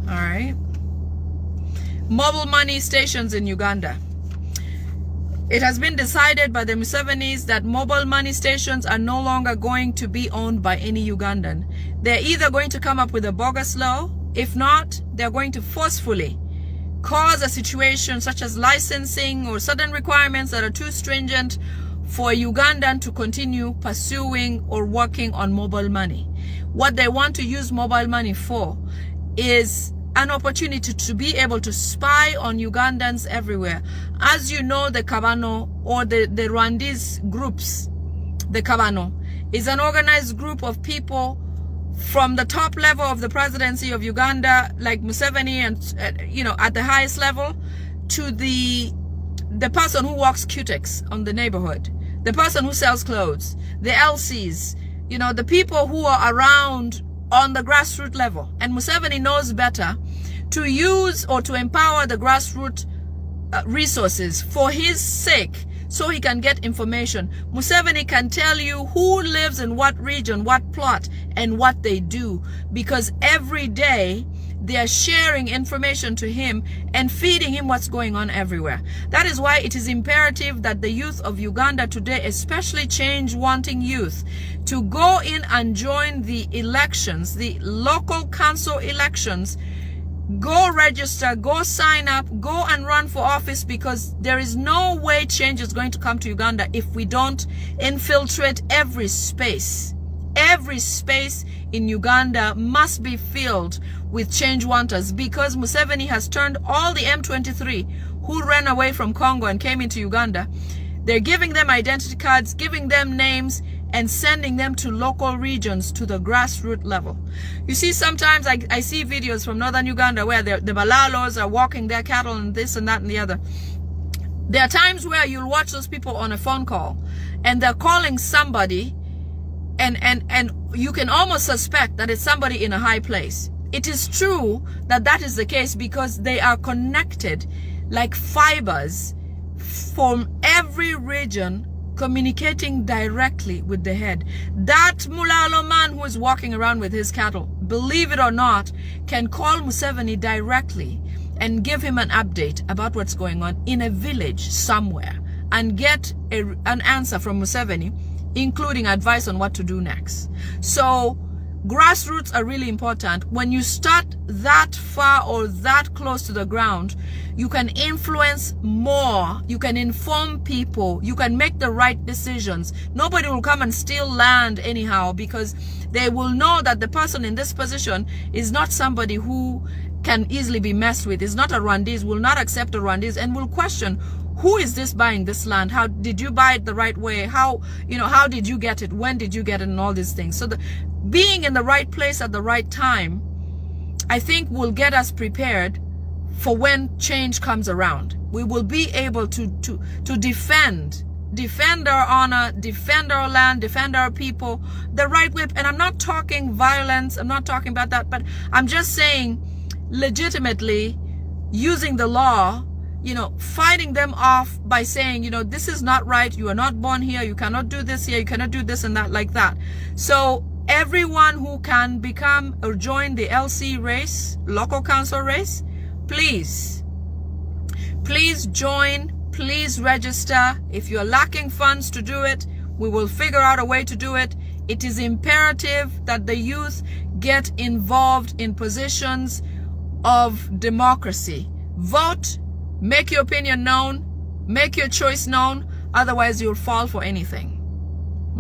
All right. Mobile money stations in Uganda. It has been decided by the Musevenis that mobile money stations are no longer going to be owned by any Ugandan. They're either going to come up with a bogus law. If not, they're going to forcefully cause a situation such as licensing or certain requirements that are too stringent for a Ugandan to continue pursuing or working on mobile money. What they want to use mobile money for is an opportunity to be able to spy on Ugandans everywhere. As you know, the Kabano, or the Rwandese groups, the Kabano is an organized group of people from the top level of the presidency of Uganda, like Museveni, and you know, at the highest level, to the person who walks cutex on the neighborhood, the person who sells clothes, the LCs, you know, the people who are around on the grassroots level. And Museveni knows better to use or to empower the grassroots resources for his sake, so he can get information. Museveni can tell you who lives in what region, what plot, and what they do, because every day they are sharing information to him and feeding him what's going on everywhere. That is why it is imperative that the youth of Uganda today, especially change-wanting youth, to go in and join the elections, the local council elections. Go register, go sign up, go and run for office, because there is no way change is going to come to Uganda if we don't infiltrate every space. Every space in Uganda must be filled with change wanters, because Museveni has turned all the M23 who ran away from Congo and came into Uganda. They're giving them identity cards, giving them names, and sending them to local regions, to the grassroots level. You see, sometimes I see videos from northern Uganda where the Balalos are walking their cattle and this and that and the other. There are times where you'll watch those people on a phone call and they're calling somebody, and you can almost suspect that it's somebody in a high place. It is true that that is the case, because they are connected like fibers from every region, communicating directly with the head. That Mulalo man who is walking around with his cattle, believe it or not, can call Museveni directly and give him an update about what's going on in a village somewhere, and get an answer from Museveni, including advice on what to do next. So grassroots are really important. When you start that far or that close to the ground, you can influence more, you can inform people, you can make the right decisions. Nobody will come and steal land anyhow, because they will know that the person in this position is not somebody who can easily be messed with, is not a Rwandese, will not accept a Rwandese, and will question, who is this buying this land? How did you buy it the right way? How did you get it? When did you get it? And all these things. So being in the right place at the right time, I think, will get us prepared for when change comes around. We will be able to defend our honor, defend our land, defend our people the right way. And I'm not talking violence, I'm not talking about that, but I'm just saying legitimately using the law, fighting them off by saying, this is not right, you are not born here, you cannot do this here, you cannot do this and that, like that. So everyone who can become or join the LC race, local council race, please join, please register. If you're lacking funds to do it, we will figure out a way to do it. It is imperative that the youth get involved in positions of democracy. Vote, make your opinion known, make your choice known, otherwise you'll fall for anything.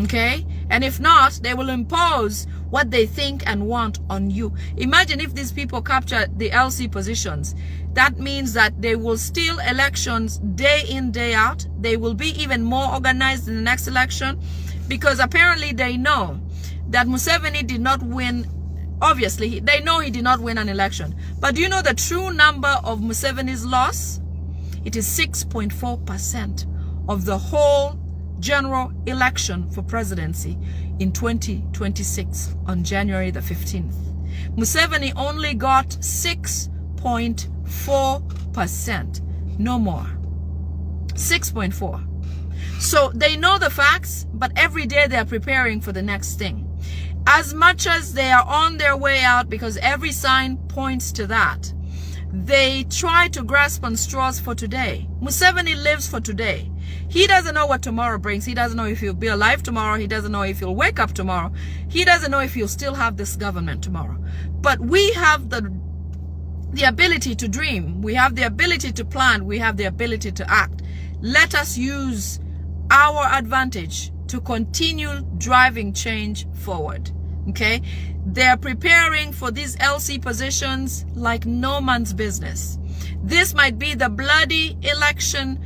Okay? And if not, they will impose what they think and want on you. Imagine if these people capture the LC positions. That means that they will steal elections day in, day out. They will be even more organized in the next election, because apparently they know that Museveni did not win Obviously, they know he did not win an election. But do you know the true number of Museveni's loss? It is 6.4% of the whole general election for presidency in 2026 on January the 15th. Museveni only got 6.4%, no more. 6.4. So they know the facts, but every day they are preparing for the next thing. As much as they are on their way out, because every sign points to that, they try to grasp on straws for today. Museveni lives for today. He doesn't know what tomorrow brings. He doesn't know if he'll be alive tomorrow. He doesn't know if he'll wake up tomorrow. He doesn't know if he'll still have this government tomorrow. But we have the ability to dream. We have the ability to plan. We have the ability to act. Let us use our advantage to continue driving change forward. Okay? They're preparing for these LC positions like no man's business. This might be the bloody election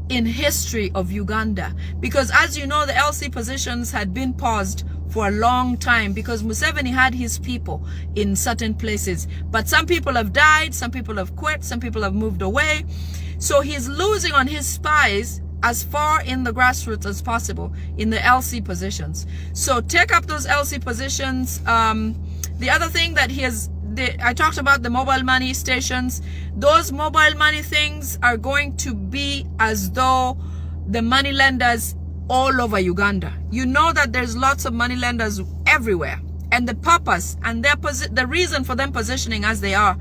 in history of Uganda, because as you know, the LC positions had been paused for a long time because Museveni had his people in certain places. But some people have died, some people have quit, some people have moved away. So he's losing on his spies as far in the grassroots as possible in the LC positions. So take up those LC positions. The other thing that I talked about the mobile money stations. Those mobile money things are going to be as though the money lenders all over Uganda. You know that there's lots of money lenders everywhere. And the purpose and the reason for them positioning as they are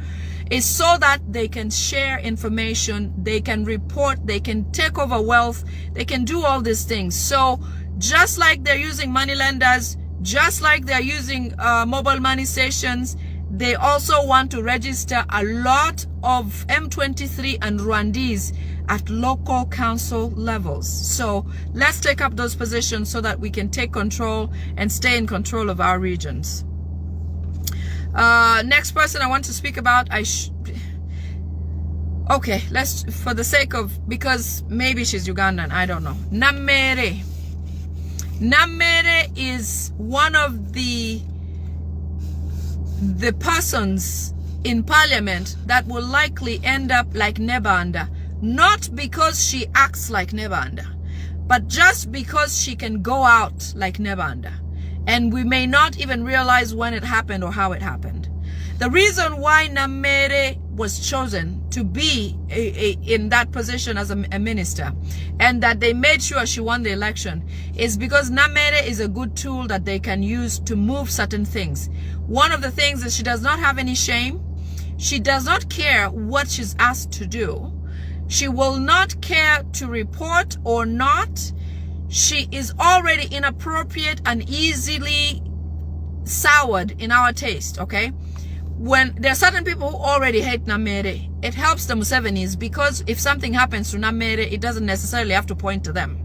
is so that they can share information, they can report, they can take over wealth, they can do all these things. So just like they're using money lenders, just like they're using mobile money stations, they also want to register a lot of M23 and Rwandese at local council levels. So let's take up those positions so that we can take control and stay in control of our regions. Next person I want to speak about, okay, let's, for the sake of, because maybe she's Ugandan, I don't know. Namere. Namere is one of the persons in parliament that will likely end up like Nebanda. Not because she acts like Nebanda, but just because she can go out like Nebanda. And we may not even realize when it happened or how it happened. The reason why Namere was chosen to be in that position as a minister, and that they made sure she won the election, is because Namere is a good tool that they can use to move certain things. One of the things is she does not have any shame. She does not care what she's asked to do. She will not care to report or not. She is already inappropriate and easily soured in our taste, okay? When there are certain people who already hate Namere, it helps the Musevenis, because if something happens to Namere, it doesn't necessarily have to point to them,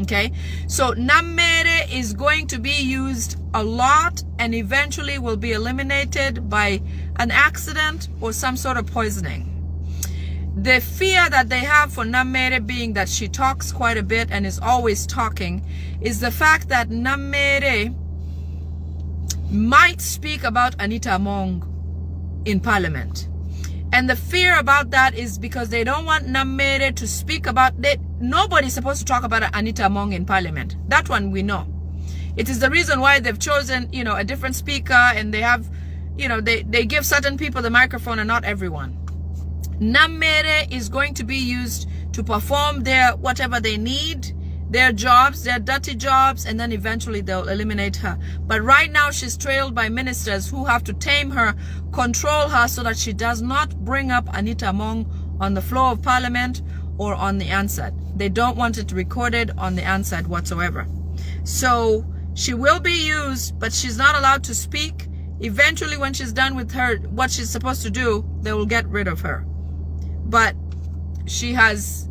okay? So Namere is going to be used a lot and eventually will be eliminated by an accident or some sort of poisoning. The fear that they have for Namere, being that she talks quite a bit and is always talking, is the fact that Namere might speak about Anita Among in parliament. And the fear about that is because they don't want Namere to speak about that. Nobody's supposed to talk about Anita Among in parliament. That one we know. It is the reason why they've chosen, you know, a different speaker, and they have, you know, they give certain people the microphone and not everyone. Namere is going to be used to perform their whatever they need, their jobs, their dirty jobs, and then eventually they'll eliminate her. But right now she's trailed by ministers who have to tame her, control her, so that she does not bring up Anita Among on the floor of parliament or on the answer. They don't want it recorded on the answer whatsoever. So she will be used, but she's not allowed to speak. Eventually, when she's done with her, what she's supposed to do, they will get rid of her. But she has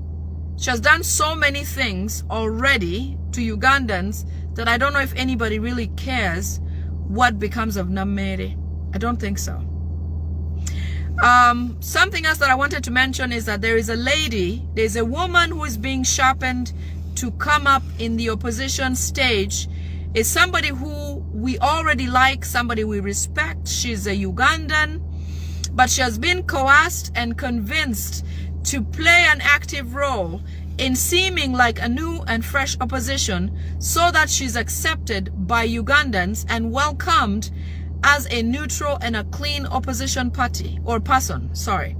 done so many things already to Ugandans that I don't know if anybody really cares what becomes of Namere. I don't think so. Something else that I wanted to mention is that there's a woman who is being sharpened to come up in the opposition stage. Is somebody who we already like, somebody we respect. She's a Ugandan, but she has been coerced and convinced to play an active role in seeming like a new and fresh opposition so that she's accepted by Ugandans and welcomed as a neutral and a clean opposition party or person, sorry.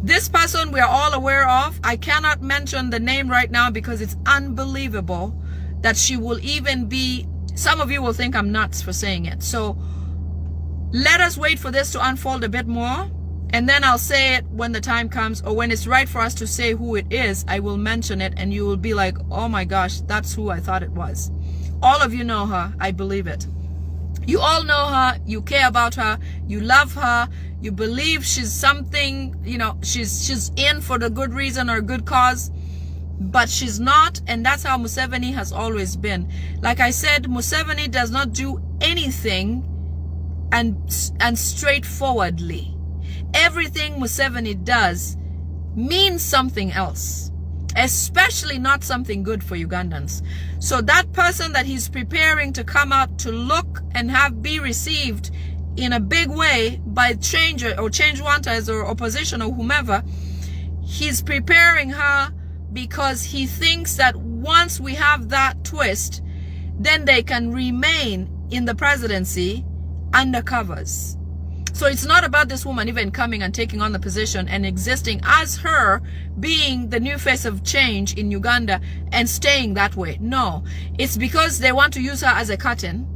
This person we are all aware of. I cannot mention the name right now because it's unbelievable that she will even be, some of you will think I'm nuts for saying it. So let us wait for this to unfold a bit more, and then I'll say it when the time comes, or when it's right for us to say who it is. I will mention it and you will be like, oh my gosh, that's who I thought it was. All of you know her. I believe it. You all know her. You care about her. You love her. You believe she's something, you know, she's in for the good reason or good cause, but she's not. And that's how Museveni has always been. Like I said, Museveni does not do anything and straightforwardly. Everything Museveni does means something else, especially not something good for Ugandans. So that person that he's preparing to come out to look and be received in a big way by change wanters or opposition or whomever, he's preparing her because he thinks that once we have that twist, then they can remain in the presidency undercovers. So it's not about this woman even coming and taking on the position and existing as her, being the new face of change in Uganda and staying that way. No, it's because they want to use her as a curtain,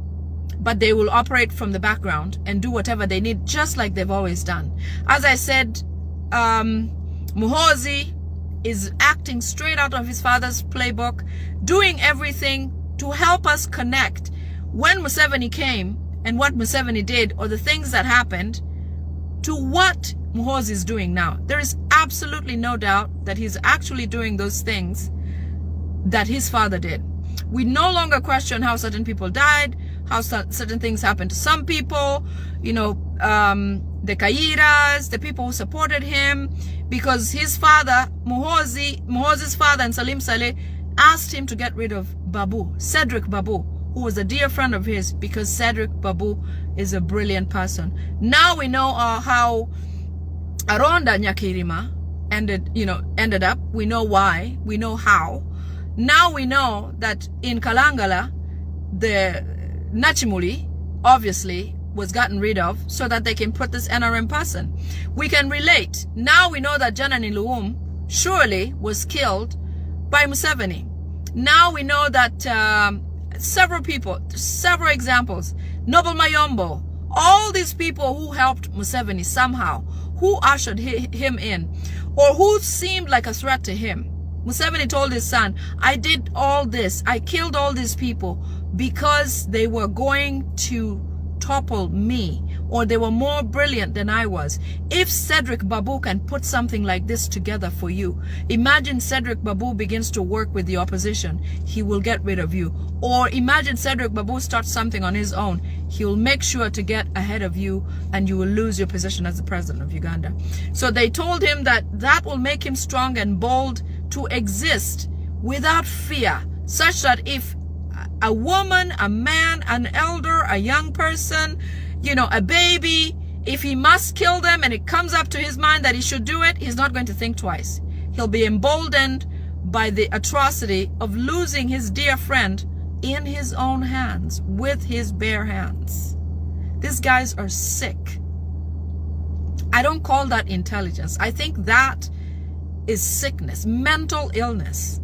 but they will operate from the background and do whatever they need, just like they've always done. As I said, Muhoozi is acting straight out of his father's playbook, doing everything to help us connect. When Museveni came, and what Museveni did, or the things that happened, to what Muhoozi is doing now. There is absolutely no doubt that he's actually doing those things that his father did. We no longer question how certain people died, how certain things happened to some people, you know, the Kairas, the people who supported him, because his father, Muhoozi's father and Salim Saleh, asked him to get rid of Babu, Cedric Babu, who was a dear friend of his, because Cedric Babu is a brilliant person. Now we know how Aronda Nyakirima ended up. We know why. We know how. Now we know that in Kalangala, the Nachimuli obviously was gotten rid of so that they can put this NRM person. We can relate. Now we know that Janani Luum surely was killed by Museveni. Now we know that several people, several examples, Noble Mayombo, all these people who helped Museveni somehow, who ushered him in, or who seemed like a threat to him. Museveni told his son, I did all this, I killed all these people because they were going to topple me, or they were more brilliant than I was. If Cedric Babu can put something like this together for you, imagine Cedric Babu begins to work with the opposition, he will get rid of you. Or imagine Cedric Babu starts something on his own, he'll make sure to get ahead of you and you will lose your position as the president of Uganda. So they told him that that will make him strong and bold to exist without fear, such that if a woman, a man, an elder, a young person, you know, a baby, if he must kill them and it comes up to his mind that he should do it, he's not going to think twice. He'll be emboldened by the atrocity of losing his dear friend in his own hands, with his bare hands. These guys are sick. I don't call that intelligence. I think that is sickness, mental illness.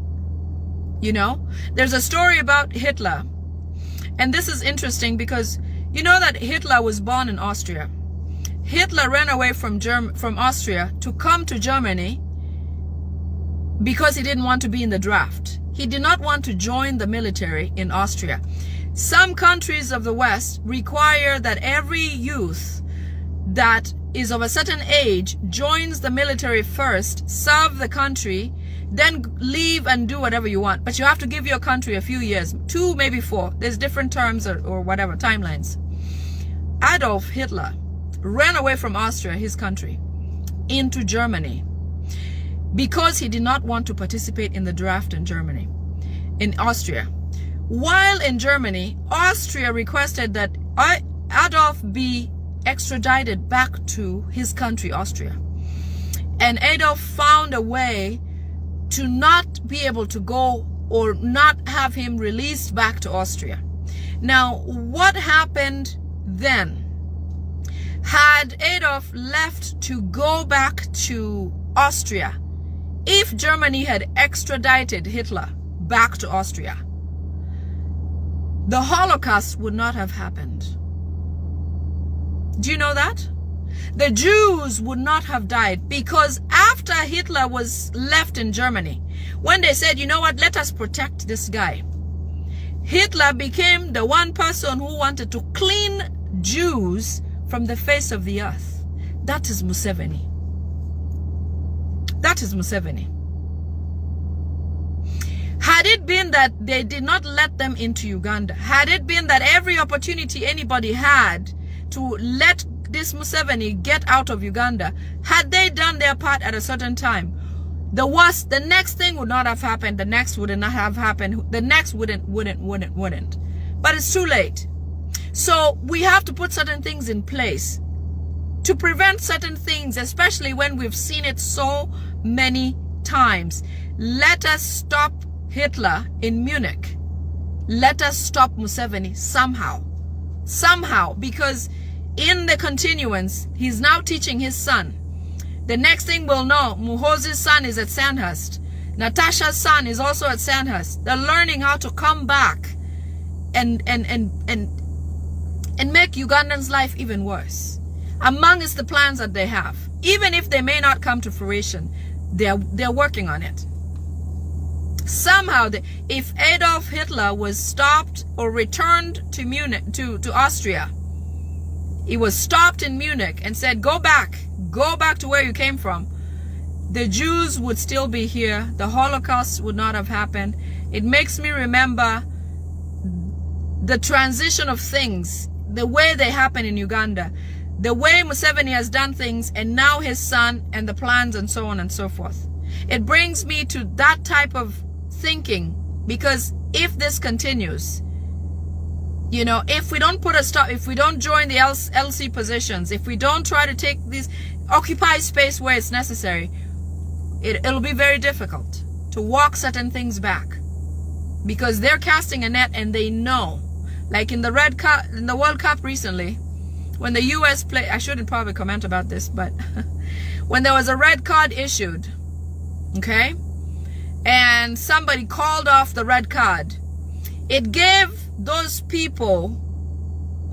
You know, there's a story about Hitler, and this is interesting because you know that Hitler was born in Austria. Hitler ran away from Austria to come to Germany because he didn't want to be in the draft. He did not want to join the military in Austria. Some countries of the West require that every youth that is of a certain age joins the military first, serve the country, then leave and do whatever you want. But you have to give your country a few years, 2, maybe 4. There's different terms or whatever, timelines. Adolf Hitler ran away from Austria, his country, into Germany because he did not want to participate in the draft in Germany, in Austria. While in Germany, Austria requested that Adolf be extradited back to his country, Austria. And Adolf found a way to not be able to go or not have him released back to Austria. Now, what happened then? Had Adolf left to go back to Austria, if Germany had extradited Hitler back to Austria, the Holocaust would not have happened. Do you know that? The Jews would not have died, because after Hitler was left in Germany, when they said, you know what, let us protect this guy, Hitler became the one person who wanted to clean Jews from the face of the earth. That is Museveni. That is Museveni. Had it been that they did not let them into Uganda, had it been that every opportunity anybody had to let this Museveni get out of Uganda, had they done their part at a certain time, the next thing would not have happened, the next would not have happened, the next wouldn't. But it's too late. So we have to put certain things in place to prevent certain things, especially when we've seen it so many times. Let us stop Hitler in Munich. Let us stop Museveni somehow. Somehow, because in the continuance, he's now teaching his son. The next thing we'll know, Muhoozi's son is at Sandhurst. Natasha's son is also at Sandhurst. They're learning how to come back and make Ugandans' life even worse. Amongst the plans that they have, even if they may not come to fruition, they're working on it. Somehow, if Adolf Hitler was stopped or returned to Munich, to Austria, he was stopped in Munich and said, go back to where you came from, the Jews would still be here. The Holocaust would not have happened. It makes me remember the transition of things, the way they happen in Uganda, the way Museveni has done things, and now his son and the plans and so on and so forth. It brings me to that type of thinking, because if this continues, you know, if we don't put a stop, if we don't join the LC positions, if we don't try to take this, occupy space where it's necessary, it'll be very difficult to walk certain things back, because they're casting a net and they know. Like in the World Cup recently, when the US played, I shouldn't probably comment about this, but when there was a red card issued, okay, and somebody called off the red card, it gave those people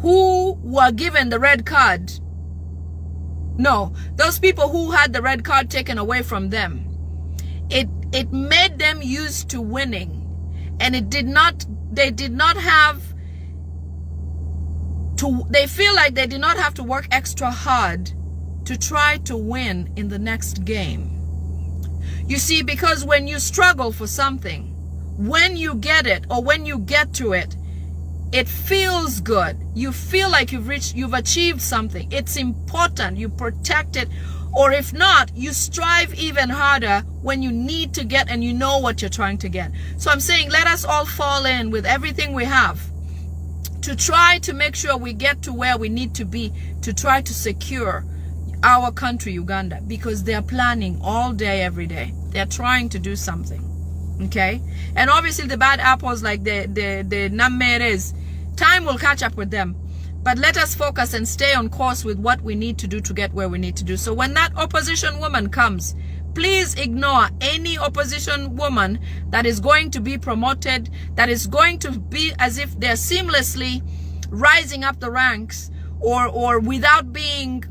who were given the red card, those people who had the red card taken away from them, it made them used to winning, and they did not have to, they feel like they did not have to work extra hard to try to win in the next game. You see, because when you struggle for something, when you get it or when you get to it, it feels good. You feel like you've achieved something. It's important. You protect it. Or if not, you strive even harder when you need to get and you know what you're trying to get. So I'm saying, let us all fall in with everything we have to try to make sure we get to where we need to be, to try to secure our country, Uganda, because they're planning all day, every day. They're trying to do something. Okay? And obviously the bad apples, like the Nameres, time will catch up with them. But let us focus and stay on course with what we need to do to get where we need to do. So when that opposition woman comes, please ignore any opposition woman that is going to be promoted, that is going to be as if they're seamlessly rising up the ranks, or without being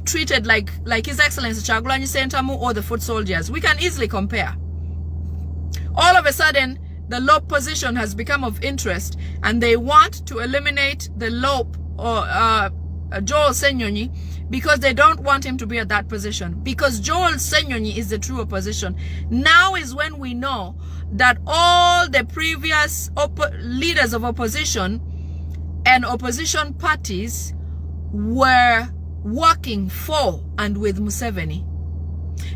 treated like His Excellency Kyagulanyi Ssentamu or the foot soldiers. We can easily compare. All of a sudden, the low position has become of interest, and they want to eliminate the low or Joel Senyonyi, because they don't want him to be at that position, because Joel Senyonyi is the true opposition. Now is when we know that all the previous leaders of opposition and opposition parties were working for and with Museveni.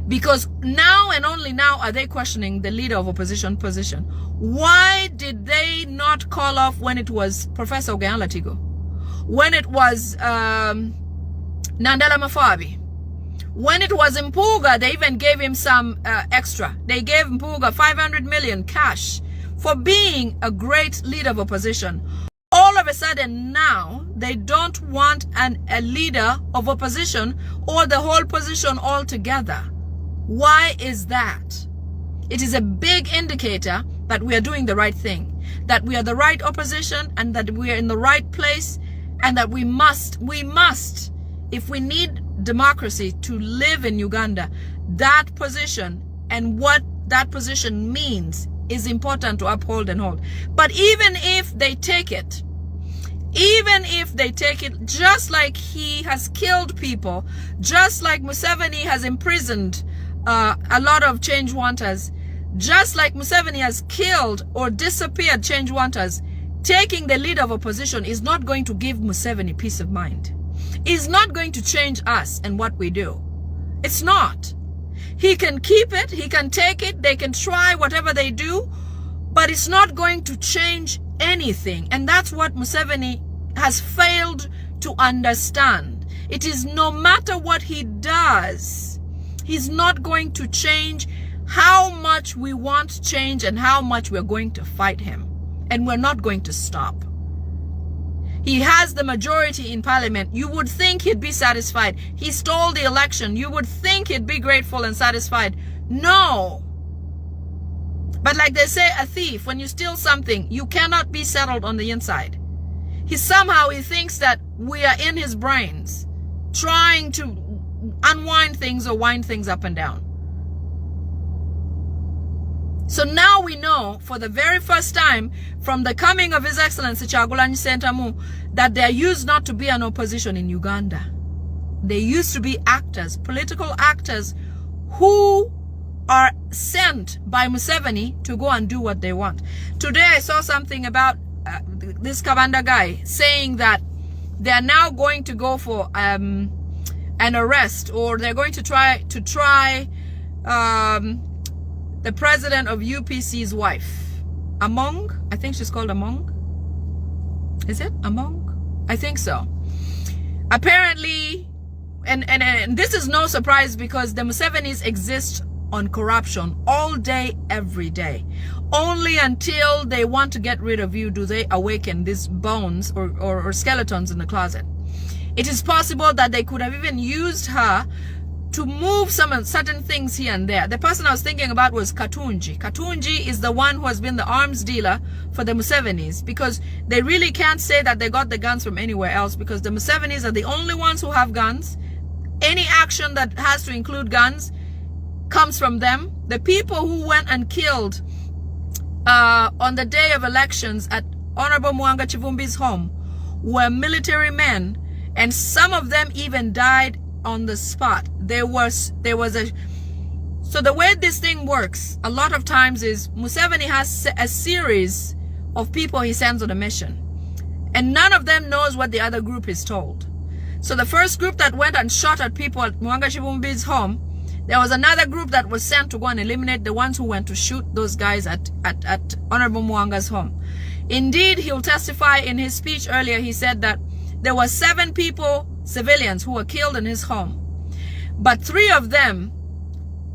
Because now and only now are they questioning the leader of opposition position. Why did they not call off when it was Professor Ogean Latigo? When it was Nandela Mafabi? When it was Mpuga, they even gave him some extra. They gave Mpuga 500 million cash for being a great leader of opposition. All of a sudden now, they don't want a leader of opposition or the whole position altogether. Why is that? It is a big indicator that we are doing the right thing, that we are the right opposition, and that we are in the right place, and that we must, if we need democracy to live in Uganda, that position and what that position means is important to uphold and hold. But even if they take it, just like he has killed people, just like Museveni has imprisoned a lot of change wanters, just like Museveni has killed or disappeared change wanters, taking the leader of opposition is not going to give Museveni peace of mind. It's not going to change us and what we do. It's not. He can keep it, he can take it, they can try whatever they do, but it's not going to change anything. And that's what Museveni has failed to understand. It is no matter what he does, he's not going to change how much we want change and how much we're going to fight him. And we're not going to stop. He has the majority in parliament. You would think he'd be satisfied. He stole the election. You would think he'd be grateful and satisfied. No. But like they say, a thief, when you steal something, you cannot be settled on the inside. He thinks that we are in his brains, trying to unwind things or wind things up and down. So now we know for the very first time from the coming of His Excellency Kyagulanyi Ssentamu that there used not to be an opposition in Uganda. There used to be actors, political actors, who are sent by Museveni to go and do what they want. Today I saw something about this Kabanda guy saying that they are now going to go for an arrest, or they're going to try the president of UPC's wife, Among. I think she's called Among. Is it Among? I think so. Apparently, and this is no surprise because the Musevenis exist on corruption all day, every day. Only until they want to get rid of you do they awaken these bones or skeletons in the closet. It is possible that they could have even used her to move certain things here and there. The person I was thinking about was Katunji. Katunji is the one who has been the arms dealer for the Musevenis, because they really can't say that they got the guns from anywhere else, because the Musevenis are the only ones who have guns. Any action that has to include guns comes from them. The people who went and killed on the day of elections at Honorable Mwanga Chivumbi's home were military men, and some of them even died on the spot. So the way this thing works a lot of times is Museveni has a series of people he sends on a mission, and none of them knows what the other group is told. So the first group that went and shot at people at Mwanga Chivumbi's home, there was another group that was sent to go and eliminate the ones who went to shoot those guys at Honorable Mwanga's home. Indeed, he'll testify in his speech earlier. He said that there were 7 people, civilians, who were killed in his home. But 3 of them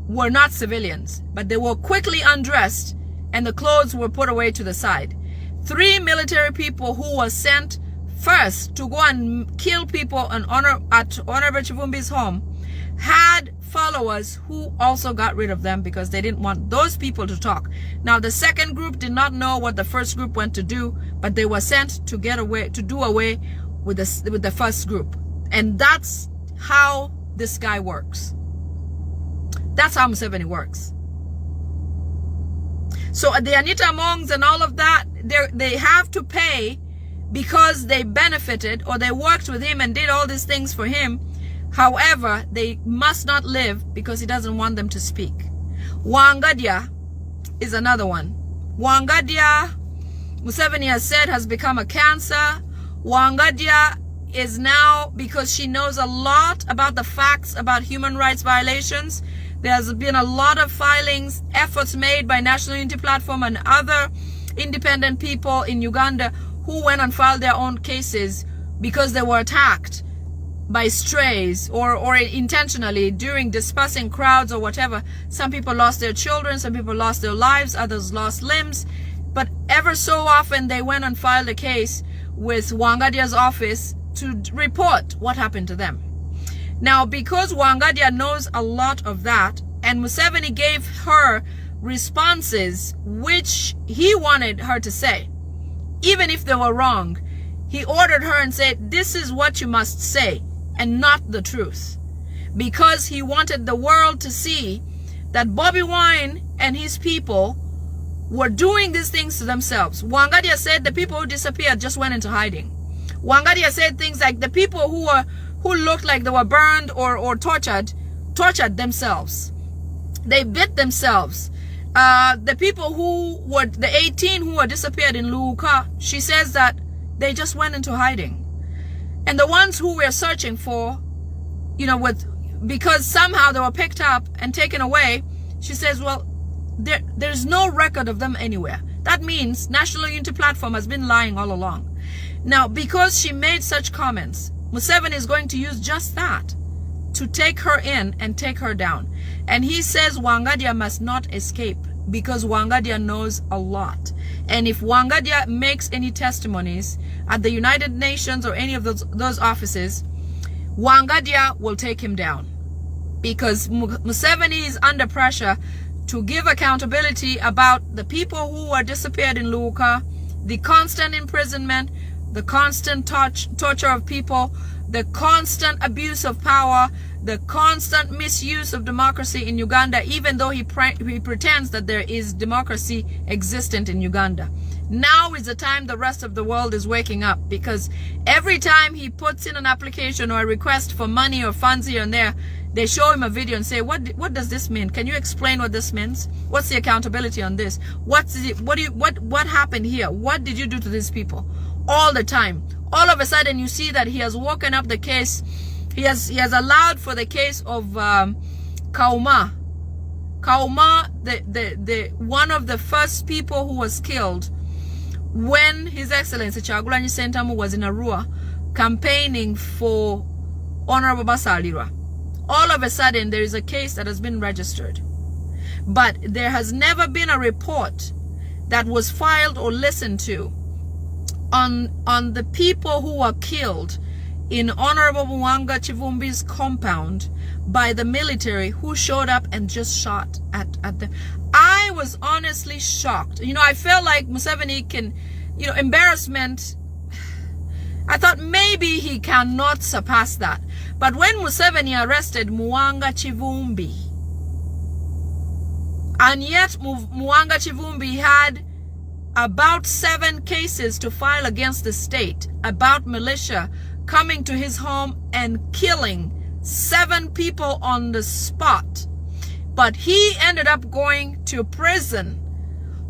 were not civilians, but they were quickly undressed and the clothes were put away to the side. 3 military people who were sent first to go and kill people at Honorable Chivumbi's home had followers who also got rid of them because they didn't want those people to talk. Now the second group did not know what the first group went to do, but they were sent to do away with the first group. And that's how this guy works. That's how Museveni works. So the Anita Mongs and all of that, they have to pay because they benefited or they worked with him and did all these things for him. However, they must not live because he doesn't want them to speak. Wangadia is another one. Wangadia, Museveni has said, has become a cancer. Wangadia is now, because she knows a lot about the facts about human rights violations, There's been a lot of filings, efforts made by National Unity Platform and other independent people in Uganda who went and filed their own cases because they were attacked by strays or intentionally during dispersing crowds or whatever. Some people lost their children, some people lost their lives, others lost limbs. But ever so often they went and filed a case with Wangadia's office to report what happened to them. Now, because Wangadia knows a lot of that, and Museveni gave her responses which he wanted her to say, even if they were wrong, he ordered her and said, this is what you must say, and not the truth. Because he wanted the world to see that Bobi Wine and his people were doing these things to themselves. Wangadia said the people who disappeared just went into hiding. Wangadia said things like the people who looked like they were burned or tortured themselves. They bit themselves. The people who were, the 18 who were disappeared in Luuka, she says that they just went into hiding. And the ones who we're searching for, you know, because somehow they were picked up and taken away, she says, well, there's no record of them anywhere. That means National Unity Platform has been lying all along. Now, because she made such comments, Museveni is going to use just that to take her in and take her down. And he says Wangadia must not escape because Wangadia knows a lot. And if Wangadia makes any testimonies at the United Nations or any of those offices, Wangadia will take him down. Because Museveni is under pressure to give accountability about the people who were disappeared in Luuka, the constant imprisonment, the constant torture of people, the constant abuse of power, the constant misuse of democracy in Uganda, even though he pretends that there is democracy existent in Uganda. Now is the time the rest of the world is waking up, because every time he puts in an application or a request for money or funds here and there, they show him a video and say, what does this mean? Can you explain what this means? What's the accountability on this? What happened here? What did you do to these people? All the time. All of a sudden you see that he has woken up the case. He has allowed for the case of Kauma. Kauma, the one of the first people who was killed when His Excellency Kyagulanyi Ssentamu was in Arua campaigning for Honorable Basalirwa. All of a sudden there is a case that has been registered. But there has never been a report that was filed or listened to on the people who were killed in Honorable Mwanga Chivumbi's compound by the military who showed up and just shot at them. I was honestly shocked. You know, I felt like Museveni can, you know, embarrassment. I thought maybe he cannot surpass that. But when Museveni arrested Mwanga Chivumbi, and yet Mwanga Chivumbi had about 7 cases to file against the state about militia coming to his home and killing 7 people on the spot. But he ended up going to prison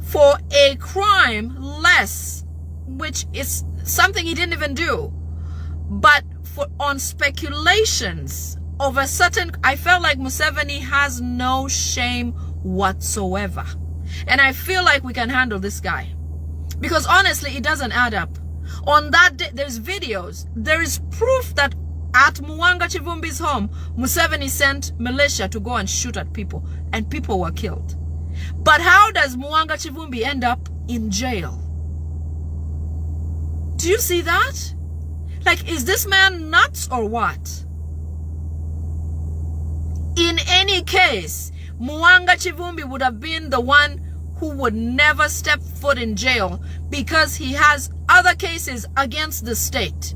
for a crime less, which is something he didn't even do. But on speculations of a certain, I felt like Museveni has no shame whatsoever. And I feel like we can handle this guy. Because honestly, it doesn't add up. On that day, there's videos. There is proof that at Mwanga Chivumbi's home, Museveni sent militia to go and shoot at people. And people were killed. But how does Mwanga Chivumbi end up in jail? Do you see that? Like, is this man nuts or what? In any case, Mwanga Chivumbi would have been the one who would never step foot in jail because he has other cases against the state.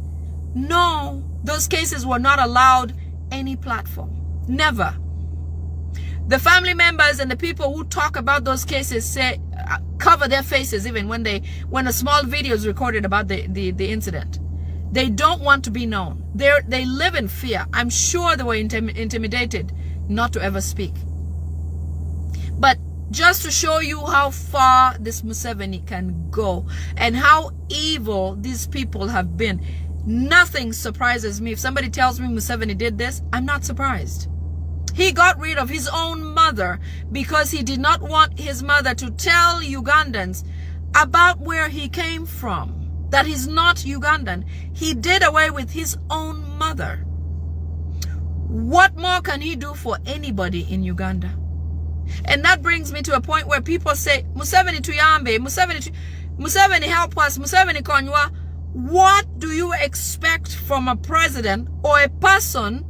No, those cases were not allowed any platform. Never. The family members and the people who talk about those cases say, cover their faces even when a small video is recorded about the incident. They don't want to be known. They live in fear. I'm sure they were intimidated not to ever speak. But just to show you how far this Museveni can go and how evil these people have been, nothing surprises me. If somebody tells me Museveni did this, I'm not surprised. He got rid of his own mother because he did not want his mother to tell Ugandans about where he came from, that he's not Ugandan. He did away with his own mother. What more can he do for anybody in Uganda? And that brings me to a point where people say, Museveni tuyambe, Museveni help us, Museveni konywa. What do you expect from a president or a person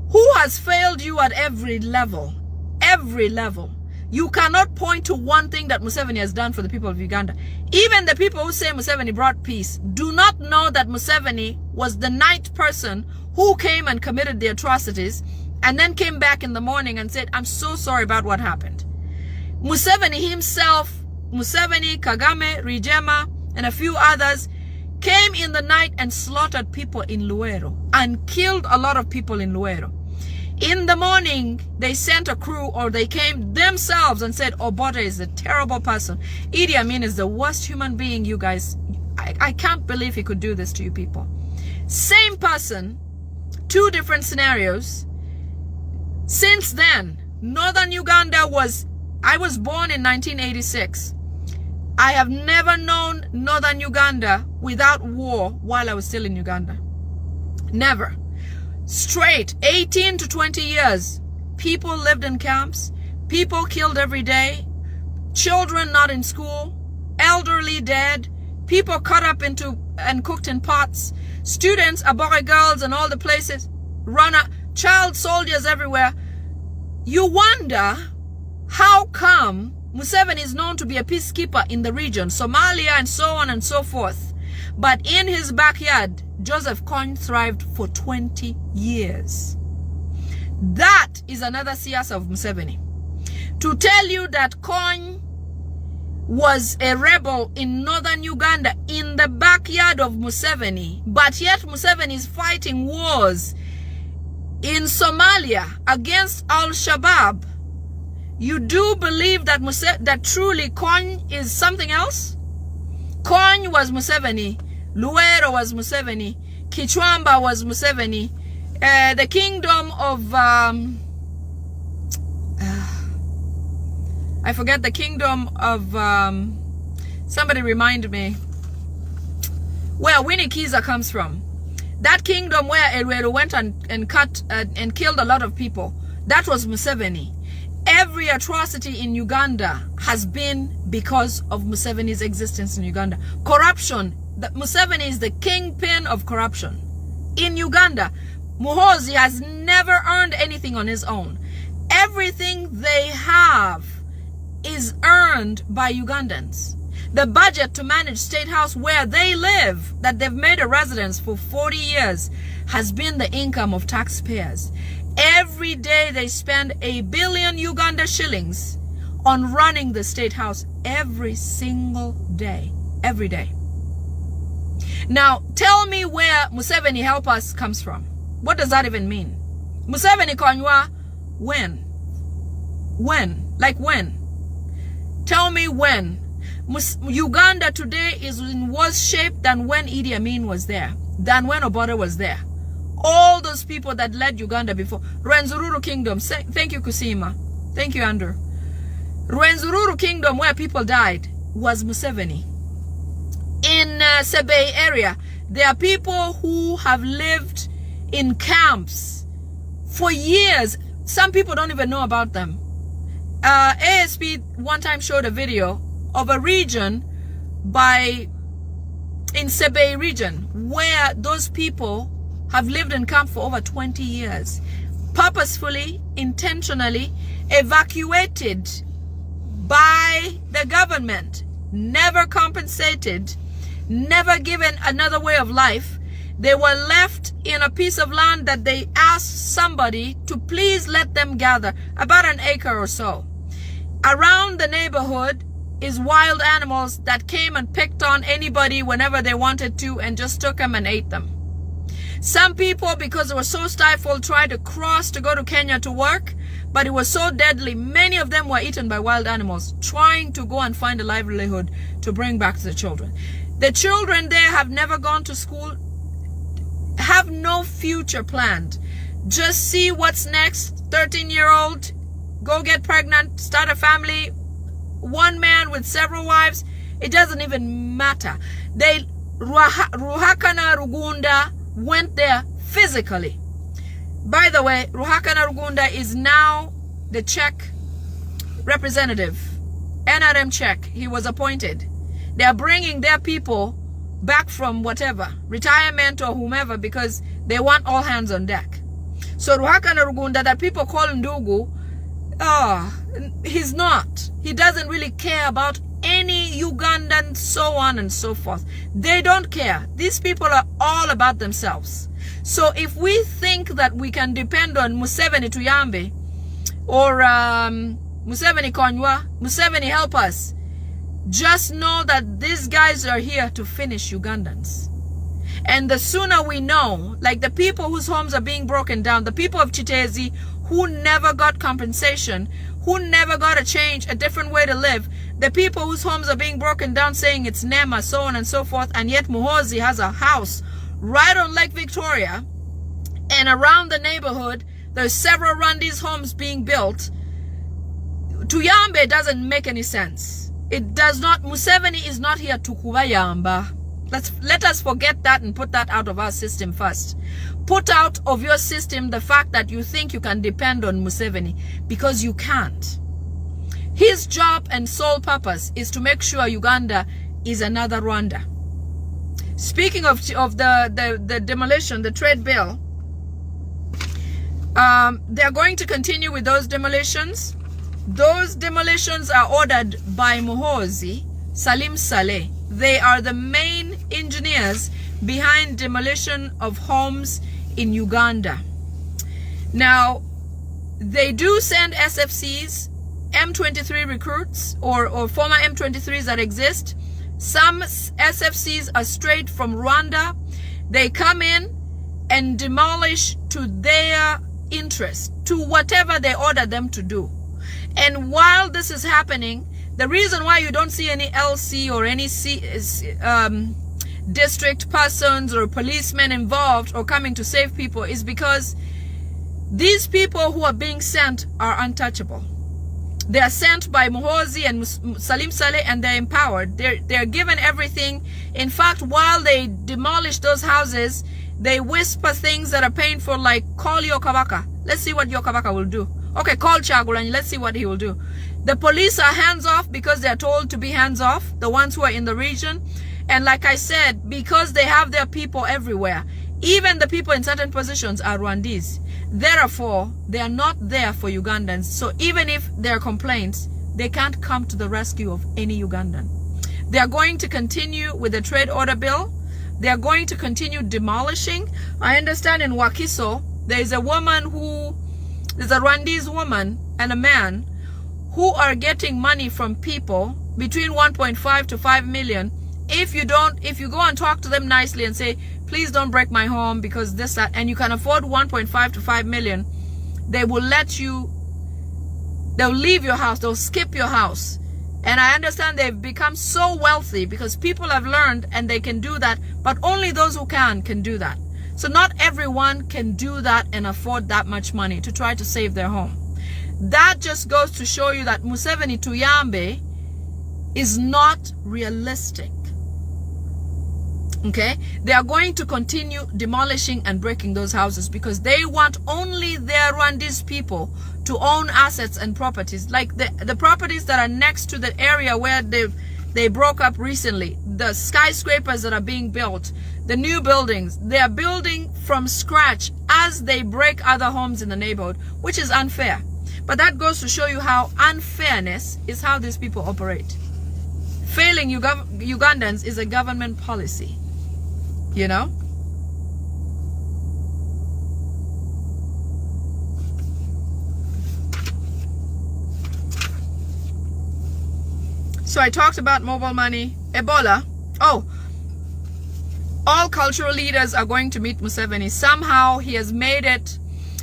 who has failed you at every level? Every level. You cannot point to one thing that Museveni has done for the people of Uganda. Even the people who say Museveni brought peace do not know that Museveni was the ninth person who came and committed the atrocities and then came back in the morning and said, I'm so sorry about what happened. Museveni himself, Museveni, Kagame, Rijema, and a few others came in the night and slaughtered people in Luero and killed a lot of people in Luero. In the morning, they sent a crew, or they came themselves and said, Obote is a terrible person. Idi Amin is the worst human being, you guys. I can't believe he could do this to you people. Same person, two different scenarios. Since then, northern Uganda I was born in 1986. I have never known northern Uganda without war while I was still in Uganda. Never. Straight, 18 to 20 years. People lived in camps. People killed every day. Children not in school. Elderly dead. People cut up into and cooked in pots. Students, Abore girls and all the places. Child soldiers everywhere. You wonder how come Museveni is known to be a peacekeeper in the region, Somalia and so on and so forth. But in his backyard, Joseph Kony thrived for 20 years. That is another siasa of Museveni. To tell you that Kony was a rebel in northern Uganda in the backyard of Museveni, but yet Museveni is fighting wars in Somalia against Al-Shabaab. You do believe that that truly Kony is something else? Kony was Museveni. Luero was Museveni. Kichwamba was Museveni. The kingdom of... I forget the kingdom of... somebody remind me. Where Winnie Kiza comes from. That kingdom where Elwero went and cut and killed a lot of people. That was Museveni. Every atrocity in Uganda has been because of Museveni's existence in Uganda. Corruption. Museveni is the kingpin of corruption. In Uganda, Muhoozi has never earned anything on his own. Everything they have is earned by Ugandans. The budget to manage State House where they live, that they've made a residence for 40 years, has been the income of taxpayers. Every day they spend 1 billion Uganda shillings on running the State House every single day. Every day. Now, tell me where Museveni help us comes from. What does that even mean? Museveni konywa when? When? Like when? Tell me when. Uganda today is in worse shape than when Idi Amin was there, than when Obote was there. All those people that led Uganda before. Rwenzururu Kingdom. Thank you, Kusima. Thank you, Andrew. Rwenzururu Kingdom, where people died, was Museveni. In Sebei area, there are people who have lived in camps for years. Some people don't even know about them. ASP one time showed a video of a region in Sebei region where those people have lived in camp for over 20 years, purposefully, intentionally evacuated by the government, never compensated, never given another way of life. They were left in a piece of land that they asked somebody to please let them gather, about an acre or so. Around the neighborhood is wild animals that came and picked on anybody whenever they wanted to and just took them and ate them. Some people, because they were so stifled, tried to cross to go to Kenya to work, but it was so deadly. Many of them were eaten by wild animals, trying to go and find a livelihood to bring back to the children. The children there have never gone to school, have no future planned. Just see what's next. 13-year-old, go get pregnant, start a family. One man with several wives. It doesn't even matter. Ruhakana Rugunda went there physically. By the way, Ruhakana Rugunda is now the Czech representative. NRM Czech. He was appointed. They are bringing their people back from whatever, retirement or whomever, because they want all hands on deck. So Ruhakana Rugunda, that people call Ndugu, he's not. He doesn't really care about any Ugandan, so on and so forth. They don't care. These people are all about themselves. So if we think that we can depend on Museveni Tuyambe or Museveni Konywa, Museveni help us, just know that these guys are here to finish Ugandans. And the sooner we know, like the people whose homes are being broken down, the people of Chitezi who never got compensation, who never got a different way to live, the people whose homes are being broken down saying it's Nema, so on and so forth, and yet Muhozi has a house right on Lake Victoria, and around the neighborhood there's several Rwandese homes being built. Tuyambe doesn't make any sense. It does not. Museveni is not here to kubayamba. Let us forget that and put that out of our system first. Put out of your system the fact that you think you can depend on Museveni, because you can't. His job and sole purpose is to make sure Uganda is another Rwanda. Speaking of the demolition, the trade bill, they're going to continue with those demolitions. Those demolitions are ordered by Muhozi, Salim Saleh. They are the main engineers behind demolition of homes in Uganda. Now, they do send SFCs, M23 recruits, or former M23s that exist. Some SFCs are straight from Rwanda. They come in and demolish to their interest, to whatever they order them to do. And while this is happening, the reason why you don't see any LC or any district persons or policemen involved or coming to save people is because these people who are being sent are untouchable. They are sent by Muhozi and Salim Saleh, and they're empowered. They're given everything. In fact, while they demolish those houses, they whisper things that are painful, like, call your Kabaka. Let's see what your Kabaka will do. Okay, call Chagulanyi. Let's see what he will do. The police are hands off because they're told to be hands off, the ones who are in the region. And like I said, because they have their people everywhere, even the people in certain positions are Rwandese. Therefore, they are not there for Ugandans. So even if there are complaints, they can't come to the rescue of any Ugandan. They are going to continue with the trade order bill. They are going to continue demolishing. I understand in Wakiso, there is a woman there's a Rwandese woman and a man who are getting money from people between 1.5 to 5 million. If you go and talk to them nicely and say, please don't break my home because this, that, and you can afford 1.5 to 5 million, they will they'll leave your house, they'll skip your house. And I understand they've become so wealthy because people have learned and they can do that, but only those who can do that. So not everyone can do that and afford that much money to try to save their home. That just goes to show you that Museveni Tuyambe is not realistic. Okay? They are going to continue demolishing and breaking those houses because they want only their Rwandese people to own assets and properties. Like the properties that are next to the area where they broke up recently. The skyscrapers that are being built. The new buildings. They are building from scratch as they break other homes in the neighborhood, which is unfair. But that goes to show you how unfairness is how these people operate. Failing Ugandans is a government policy. You know? So I talked about mobile money. Ebola. Oh. All cultural leaders are going to meet Museveni. Somehow he has made it.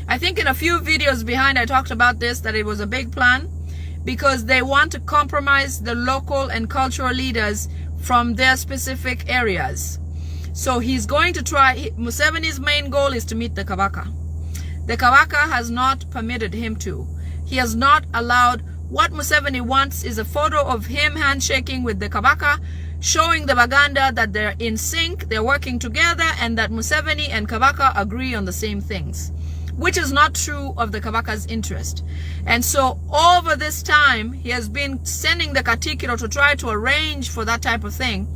I think in a few videos behind I talked about this, that it was a big plan because they want to compromise the local and cultural leaders from their specific areas. So he's going to try, Museveni's main goal is to meet the Kabaka. the Kabaka has not permitted him to. He has not allowed. What Museveni wants is a photo of him handshaking with the Kabaka, showing the Baganda that they're in sync, they're working together, and that Museveni and Kabaka agree on the same things, which is not true of the Kabaka's interest. And so over this time, he has been sending the Katikiro to try to arrange for that type of thing,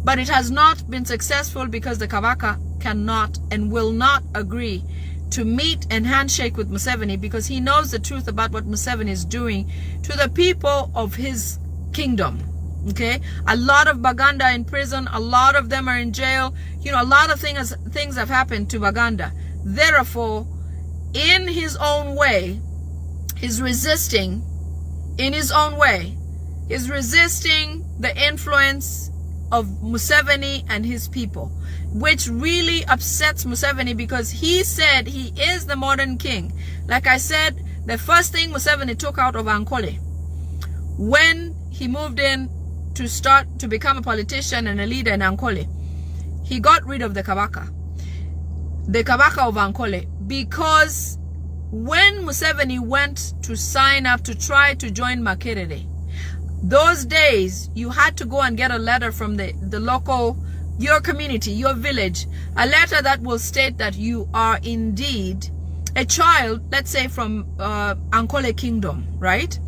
but it has not been successful because the Kabaka cannot and will not agree to meet and handshake with Museveni, because he knows the truth about what Museveni is doing to the people of his kingdom. Okay, a lot of Baganda in prison, a lot of them are in jail. You know, a lot of things have happened to Baganda. Therefore, in his own way, he's resisting. In his own way, he's resisting the influence of Museveni and his people, which really upsets Museveni, because he said he is the modern king. Like I said, the first thing Museveni took out of Ankole when he moved in to start to become a politician and a leader in Ankole, he got rid of the Kabaka of Ankole, because when Museveni went to sign up to try to join Makerere, those days you had to go and get a letter from the local, your community, your village, a letter that will state that you are indeed a child, let's say from Ankole Kingdom, right?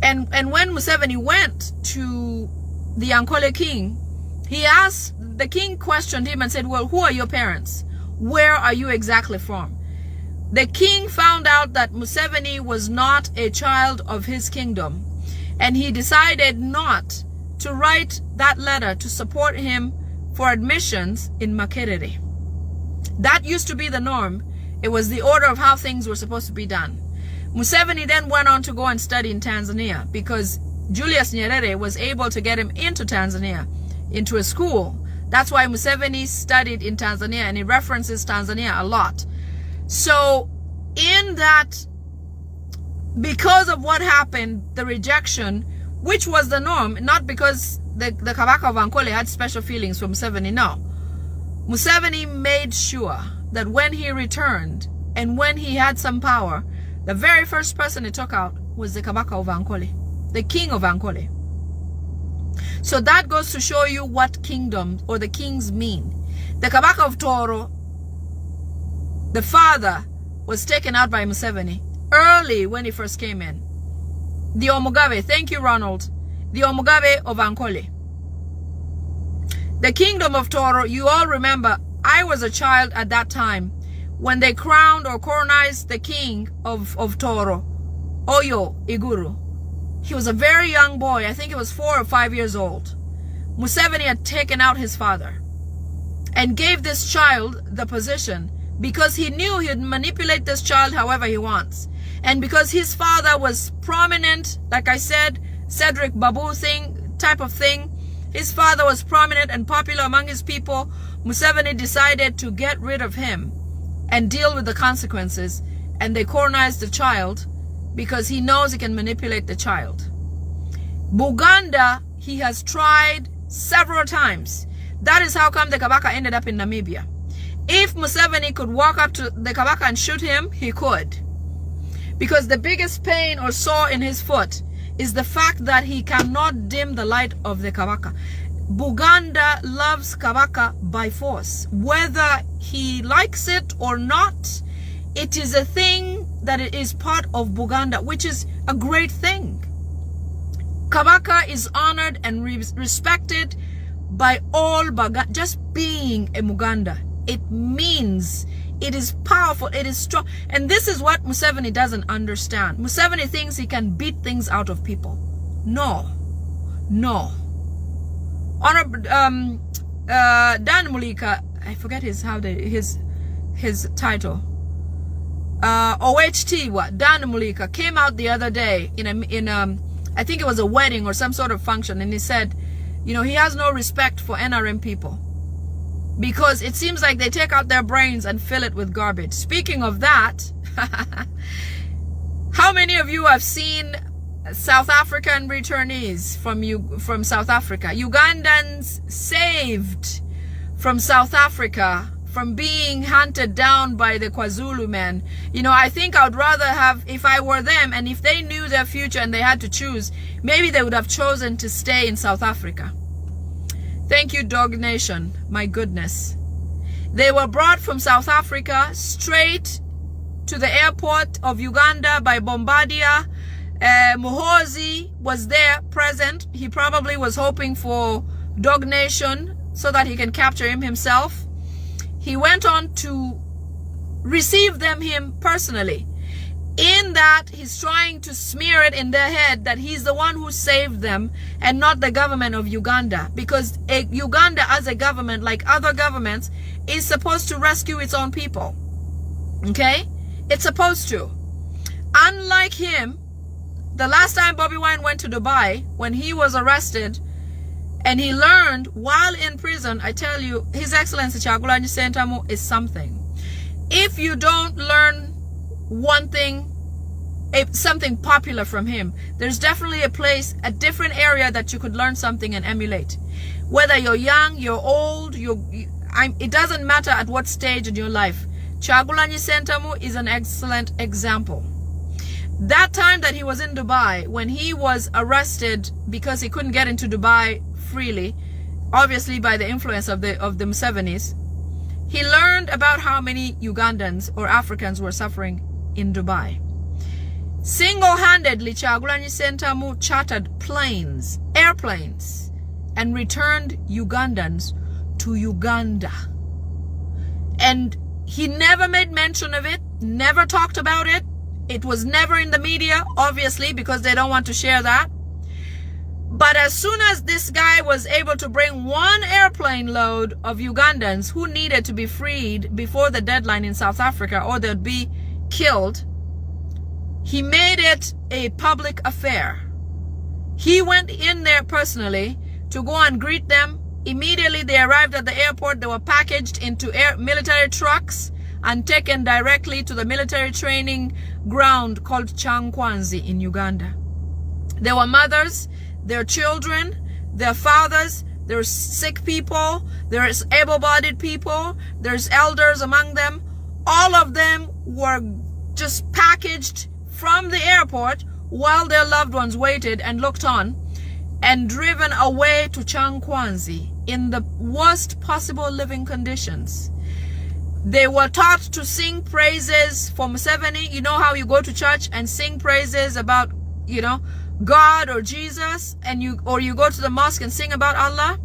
And when Museveni went to the Ankole king, the king questioned him and said, well, who are your parents? Where are you exactly from? The king found out that Museveni was not a child of his kingdom, and he decided not to write that letter to support him for admissions in Makerere. That used to be the norm. It was the order of how things were supposed to be done. Museveni then went on to go and study in Tanzania, because Julius Nyerere was able to get him into Tanzania, into a school. That's why Museveni studied in Tanzania, and he references Tanzania a lot. So in that, because of what happened, the rejection, which was the norm, not because the Kabaka of Ankole had special feelings for Museveni, no. Museveni made sure that when he returned and when he had some power, the very first person he took out was the Kabaka of Ankole, the king of Ankole. So that goes to show you what kingdom or the kings mean. The Kabaka of Toro, the father, was taken out by Museveni early when he first came in. The Omugabe, thank you Ronald, the Omugabe of Ankole. The kingdom of Toro, you all remember, I was a child at that time when they crowned or coronized the king of Toro, Oyo Iguru. He was a very young boy. I think he was 4 or 5 years old. Museveni had taken out his father and gave this child the position because he knew he'd manipulate this child however he wants. And because his father was prominent, like I said, Cedric Babu type of thing, his father was prominent and popular among his people, Museveni decided to get rid of him and deal with the consequences, and they coronized the child because he knows he can manipulate the child. Buganda, he has tried several times. That is how come the Kabaka ended up in Namibia. If Museveni could walk up to the Kabaka and shoot him, he could. Because the biggest pain or sore in his foot is the fact that he cannot dim the light of the Kabaka. Buganda loves Kabaka by force. Whether he likes it or not, it is a thing that it is part of Buganda, which is a great thing. Kabaka is honored and respected by all Baganda. Just being a Muganda, it means it is powerful, it is strong. And this is what Museveni doesn't understand. Museveni thinks he can beat things out of people. No. No. Honorable Dan Mulika, I forget his title. OHT Dan Mulika came out the other day in I think it was a wedding or some sort of function, and he said, you know, he has no respect for NRM people because it seems like they take out their brains and fill it with garbage. Speaking of that, how many of you have seen South African returnees from South Africa? Ugandans saved from South Africa from being hunted down by the KwaZulu men. You know, I think I would rather have, if I were them and if they knew their future and they had to choose, maybe they would have chosen to stay in South Africa. Thank you, Dog Nation. My goodness. They were brought from South Africa straight to the airport of Uganda by Bombardier. Muhoozi was there present. He probably was hoping for Dog Nation so that he can capture him himself. He went on to receive him personally. In that, he's trying to smear it in their head that he's the one who saved them and not the government of Uganda. Because Uganda as a government, like other governments, is supposed to rescue its own people. Okay? It's supposed to. Unlike him, the last time Bobi Wine went to Dubai, when he was arrested, and he learned while in prison, I tell you, His Excellency Kyagulanyi Ssentamu is something. If you don't learn one thing, something popular from him, there's definitely a place, a different area that you could learn something and emulate. Whether you're young, you're old, it doesn't matter at what stage in your life. Kyagulanyi Ssentamu is an excellent example. That time that he was in Dubai, when he was arrested because he couldn't get into Dubai freely, obviously by the influence of the Musevenis, he learned about how many Ugandans or Africans were suffering in Dubai. Single-handedly, Kyagulanyi Ssentamu chartered airplanes, and returned Ugandans to Uganda. And he never made mention of it, never talked about it. It was never in the media, obviously, because they don't want to share that. But as soon as this guy was able to bring one airplane load of Ugandans who needed to be freed before the deadline in South Africa or they'd be killed, he made it a public affair. He went in there personally to go and greet them. Immediately they arrived at the airport. They were packaged into military trucks and taken directly to the military training ground called Chankwanzi in Uganda. There were mothers, their children, their fathers, there's sick people, there's able-bodied people, there's elders among them. All of them were just packaged from the airport while their loved ones waited and looked on, and driven away to Chankwanzi in the worst possible living conditions. They were taught to sing praises for Museveni. You know how you go to church and sing praises about, you know, God or Jesus, and you go to the mosque and sing about Allah?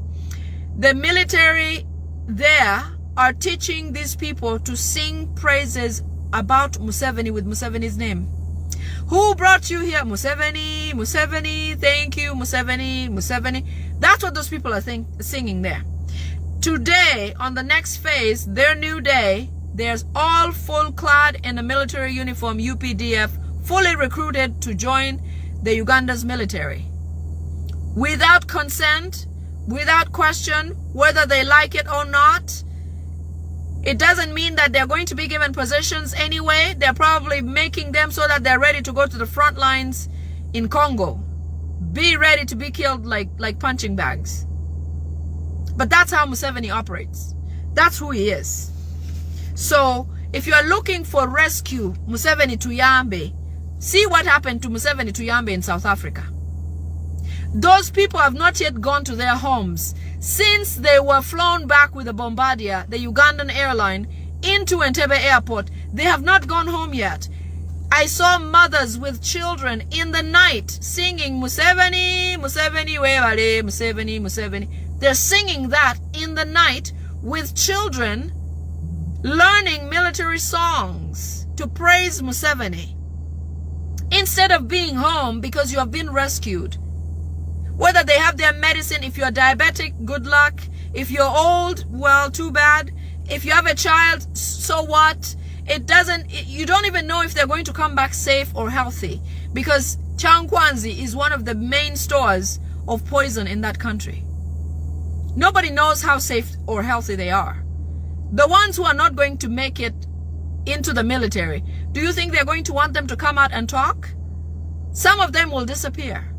The military there are teaching these people to sing praises about Museveni with Museveni's name. Who brought you here? Museveni, Museveni, thank you, Museveni, Museveni. That's what those people are singing there. Today, on the next phase, their new day, there's all full clad in a military uniform, UPDF, fully recruited to join the Uganda's military. Without consent, without question, whether they like it or not. It doesn't mean that they're going to be given positions anyway. They're probably making them so that they're ready to go to the front lines in Congo. Be ready to be killed like punching bags. But that's how Museveni operates. That's who he is. So if you are looking for rescue Museveni Tuyambe, see what happened to Museveni Tuyambe in South Africa. Those people have not yet gone to their homes since they were flown back with a Bombardier, the Ugandan airline, into Entebbe airport. They have not gone home yet. I saw mothers with children in the night singing Museveni, Museveni, wewale, Museveni, Museveni. They're singing that in the night with children, learning military songs to praise Museveni, instead of being home because you have been rescued. Whether they have their medicine, if you're diabetic, good luck. If you're old, well, too bad. If you have a child, so what? You don't even know if they're going to come back safe or healthy, because Chankwanzi is one of the main stores of poison in that country. Nobody knows how safe or healthy they are. The ones who are not going to make it into the military, do you think they're going to want them to come out and talk? Some of them will disappear.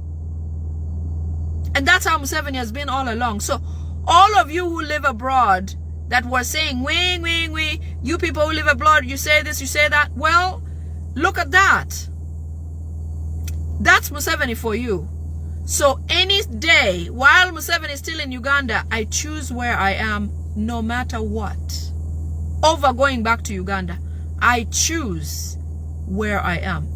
And that's how Museveni has been all along. So all of you who live abroad that were saying, we, you people who live abroad, you say this, you say that. Well, look at that. That's Museveni for you. So any day, while Museveni is still in Uganda, I choose where I am no matter what. Over going back to Uganda, I choose where I am.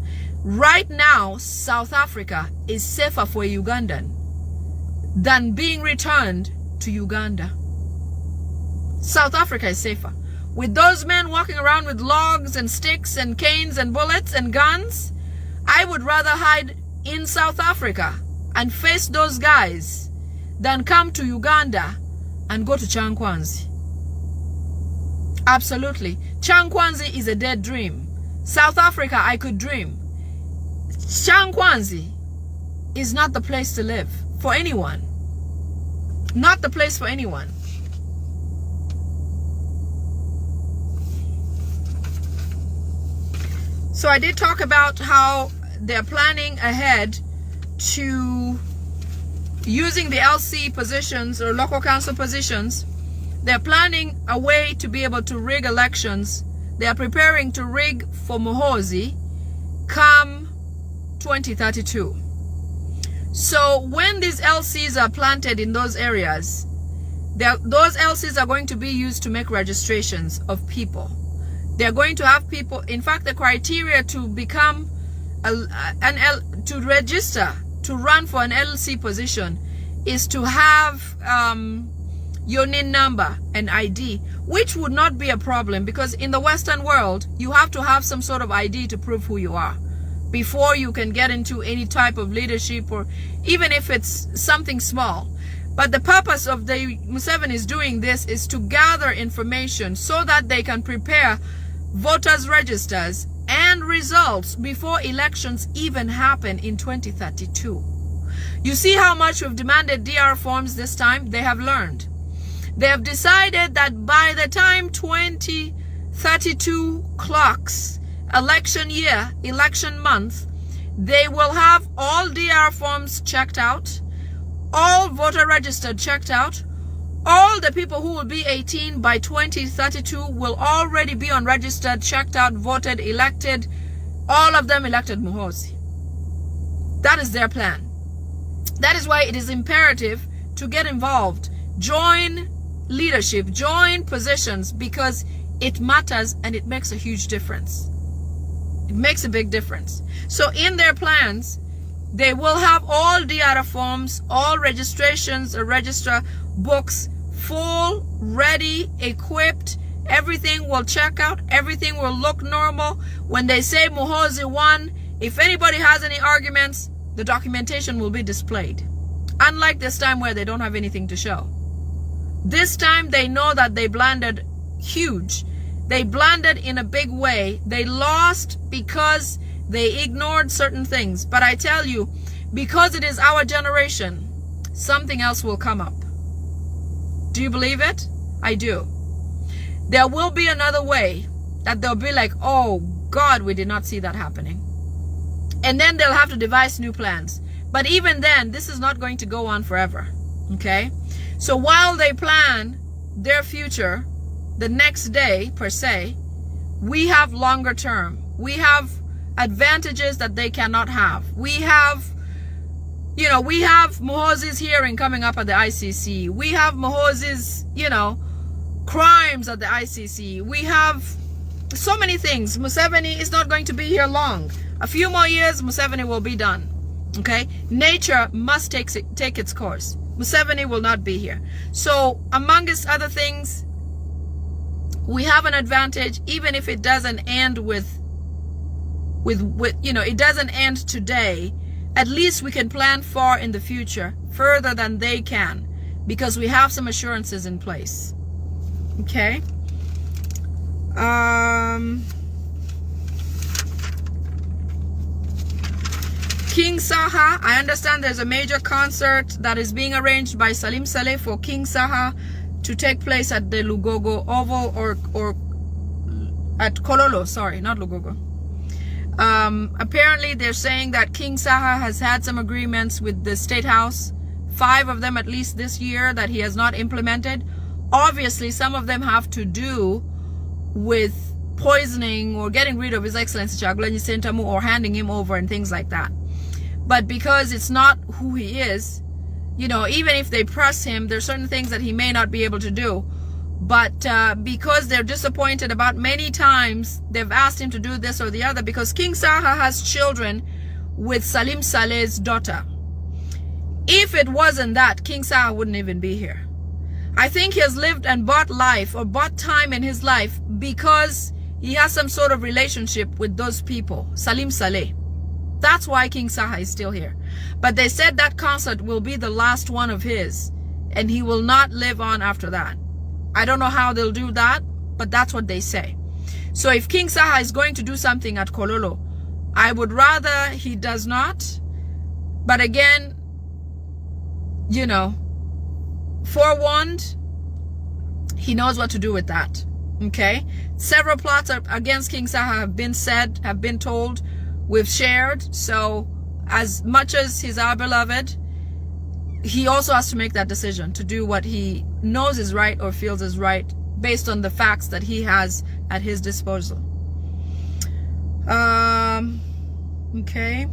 Right now, South Africa is safer for a Ugandan than being returned to Uganda. South Africa is safer. With those men walking around with logs and sticks and canes and bullets and guns, I would rather hide in South Africa and face those guys than come to Uganda and go to Chankwanzi. Absolutely. Chankwanzi is a dead dream. South Africa, I could dream. Chankwanzi is not the place to live for anyone. Not the place for anyone. So I did talk about how they're planning ahead to using the LC positions or local council positions. They're planning a way to be able to rig elections. They are preparing to rig for Muhoozi come 2032. So when these LCs are planted in those areas, those LCs are going to be used to make registrations of people. They're going to have people, in fact, the criteria to become to register to run for an LC position is to have your NIN number and ID, which would not be a problem because in the Western world, you have to have some sort of ID to prove who you are before you can get into any type of leadership, or even if it's something small. But the purpose of the Museveni is doing this is to gather information so that they can prepare voters' registers and results before elections even happen in 2032. You see how much we've demanded DR forms this time? They have learned. They have decided that by the time 2032 clocks, election year, election month, they will have all DR forms checked out, all voter registered checked out, all the people who will be 18 by 2032 will already be on registered, checked out, voted, elected. All of them elected Muhoozi. That is their plan. That is why it is imperative to get involved. Join leadership, join positions, because it matters and it makes a huge difference. It makes a big difference. So in their plans, they will have all DR forms, all registrations, register books, full, ready, equipped. Everything will check out. Everything will look normal. When they say Muhoozi won, if anybody has any arguments, the documentation will be displayed. Unlike this time where they don't have anything to show. This time they know that they blundered huge. They blundered in a big way. They lost because they ignored certain things. But I tell you, because it is our generation, something else will come up. Do you believe it? I do. There will be another way that they'll be like, oh God, we did not see that happening. And then they'll have to devise new plans. But even then, this is not going to go on forever. Okay? So while they plan their future, the next day per se, we have longer term. We have advantages that they cannot have. We have, we have Muhoozi's hearing coming up at the ICC. We have Muhoozi's, crimes at the ICC. We have so many things. Museveni is not going to be here long. A few more years, Museveni will be done. Okay? Nature must take its course. Museveni will not be here. So, amongst other things, we have an advantage, even if it doesn't end with it doesn't end today. At least we can plan far in the future, further than they can, because we have some assurances in place. Okay? King Saha, I understand there's a major concert that is being arranged by Salim Saleh for King Saha to take place at the Lugogo Oval or at Kololo, sorry, not Lugogo. Apparently they're saying that King Saha has had some agreements with the State House, 5 of them at least this year, that he has not implemented. obviously some of them have to do with poisoning or getting rid of His Excellency Kyagulanyi Ssentamu or handing him over and things like that. But because it's not who he is, you know, even if they press him, there's certain things that he may not be able to do. But because they're disappointed about many times they've asked him to do this or the other, because King Saha has children with Salim Saleh's daughter. If it wasn't that, King Saha wouldn't even be here. I think he has lived and bought life or bought time in his life because he has some sort of relationship with those people, Salim Saleh. That's why King Saha is still here. But they said that concert will be the last one of his and he will not live on after that. I don't know how they'll do that, but that's what they say. So if King Saha is going to do something at Kololo, I would rather he does not. But again, you know, forewarned, he knows what to do with that. Okay? Several plots against King Saha have been said, have been told, we've shared. So as much as he's our beloved, he also has to make that decision to do what he knows is right or feels is right based on the facts that he has at his disposal. Okay.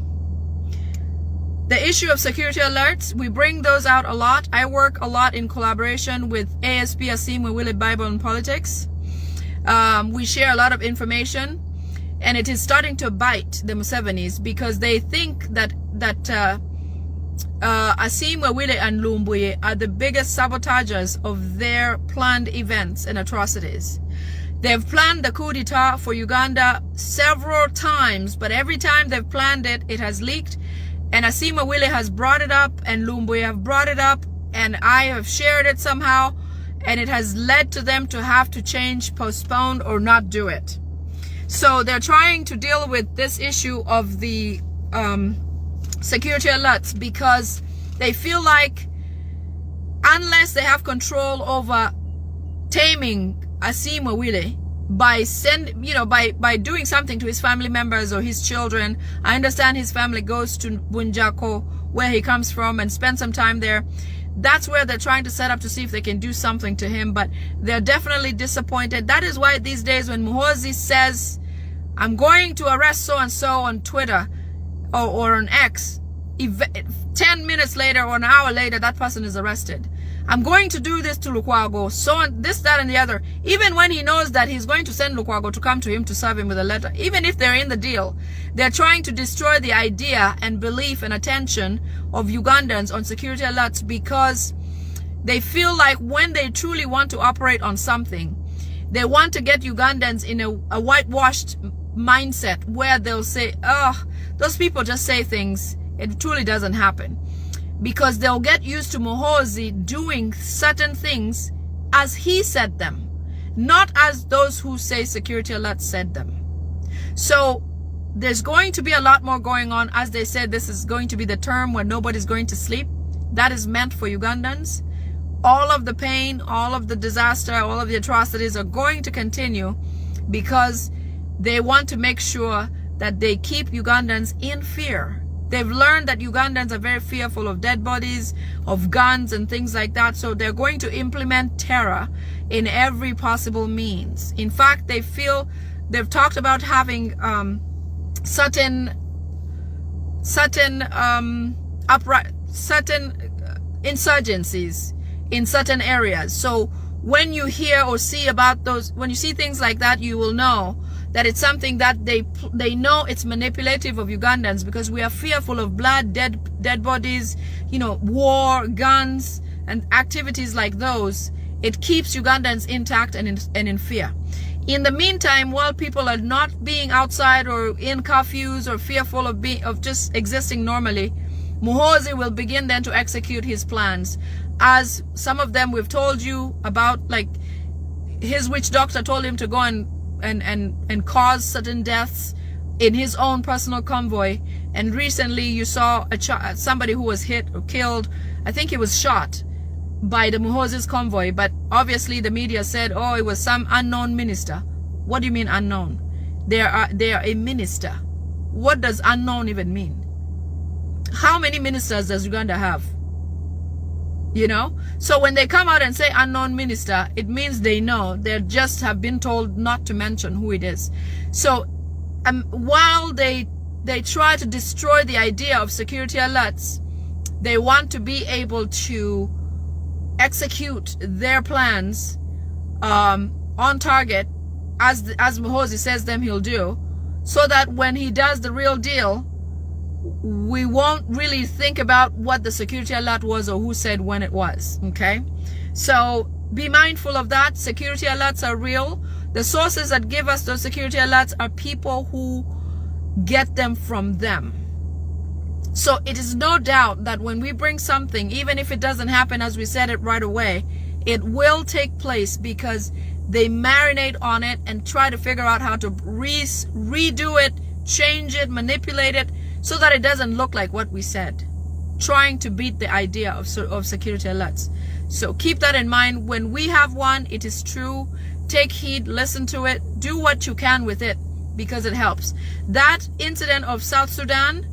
The issue of security alerts, we bring those out a lot. I work a lot in collaboration with ASP Asimwe Willie Bible and Politics. We share a lot of information, and it is starting to bite the Musevenis because they think that Asimwe Willie and Lumbuye are the biggest sabotagers of their planned events and atrocities. They've planned the coup d'etat for Uganda several times, but every time they've planned it, it has leaked. And Asimwe Willie has brought it up, and Lumbuye have brought it up, and I have shared it somehow, and it has led to them to have to change, postpone, or not do it. So they're trying to deal with this issue of the security alerts because they feel like unless they have control over taming Asimwe Willie by by doing something to his family members or his children. I understand his family goes to Bunjako, where he comes from, and spend some time there. That's where they're trying to set up to see if they can do something to him, but they're definitely disappointed. That is why these days when Muhoozi says, I'm going to arrest so-and-so on Twitter or on X, 10 minutes later or an hour later, that person is arrested. I'm going to do this to Lukwago, so on, this, that, and the other. Even when he knows that he's going to send Lukwago to come to him to serve him with a letter, even if they're in the deal, they're trying to destroy the idea and belief and attention of Ugandans on security alerts because they feel like when they truly want to operate on something, they want to get Ugandans in a whitewashed mindset where they'll say, oh, those people just say things. It truly doesn't happen. Because they'll get used to Muhoozi doing certain things as he said them, not as those who say security alerts said them. So there's going to be a lot more going on. As they said, this is going to be the term where nobody's going to sleep. That is meant for Ugandans. All of the pain, all of the disaster, all of the atrocities are going to continue because they want to make sure that they keep Ugandans in fear. They've learned that Ugandans are very fearful of dead bodies, of guns and things like that. So they're going to implement terror in every possible means. In fact, they've talked about having certain insurgencies in certain areas. So when you hear or see about those, when you see things like that, you will know that it's something that they know it's manipulative of Ugandans because we are fearful of blood, dead bodies, war, guns, and activities like those. It keeps Ugandans intact and in fear. In the meantime, while people are not being outside or in curfews or fearful of just existing normally, Muhoozi will begin then to execute his plans. As some of them we've told you about, like his witch doctor told him to go and cause certain deaths in his own personal convoy. And recently you saw somebody who was hit or killed. I think he was shot by the Muhoozi's convoy, but obviously the media said, oh, it was some unknown minister. What do you mean unknown? They are a minister. What does unknown even mean? How many ministers does Uganda have? You know? So when they come out and say unknown minister, it means they know. They just have been told not to mention who it is. So while they try to destroy the idea of security alerts, they want to be able to execute their plans on target, as Muhoozi says them he'll do, so that when he does the real deal, we won't really think about what the security alert was or who said when it was. Okay, so be mindful of that. Security alerts are real. The sources that give us those security alerts are people who get them from them. So it is no doubt that when we bring something, even if it doesn't happen as we said it right away, it will take place because they marinate on it and try to figure out how to redo it, change it, manipulate it, so that it doesn't look like what we said, trying to beat the idea of security alerts. So keep that in mind. When we have one, it is true. Take heed, listen to it, do what you can with it, because it helps. That incident of South Sudan,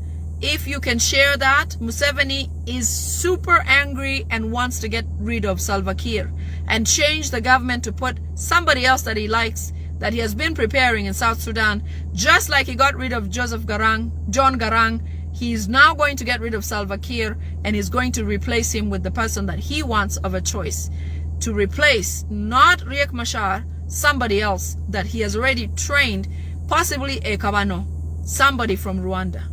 if you can share that, Museveni is super angry and wants to get rid of Salva Kiir and change the government to put somebody else that he likes, that he has been preparing in South Sudan. Just like he got rid of John Garang, he's now going to get rid of Salva Kiir, and he's going to replace him with the person that he wants of a choice. To replace not Riek Machar, somebody else that he has already trained, possibly a Kabano, somebody from Rwanda.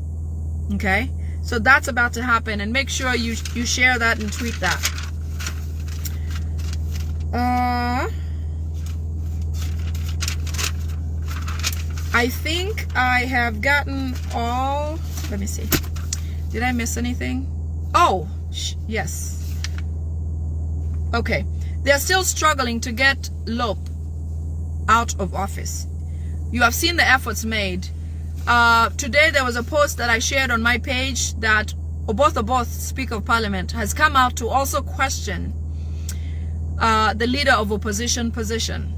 Okay, so that's about to happen, and make sure you share that and tweet that. I think I have gotten all. Let me see. Did I miss anything? Oh, yes. Okay. They're still struggling to get Lope out of office. You have seen the efforts made. Today there was a post that I shared on my page that Oboth, Speaker of Parliament, has come out to also question the leader of opposition position.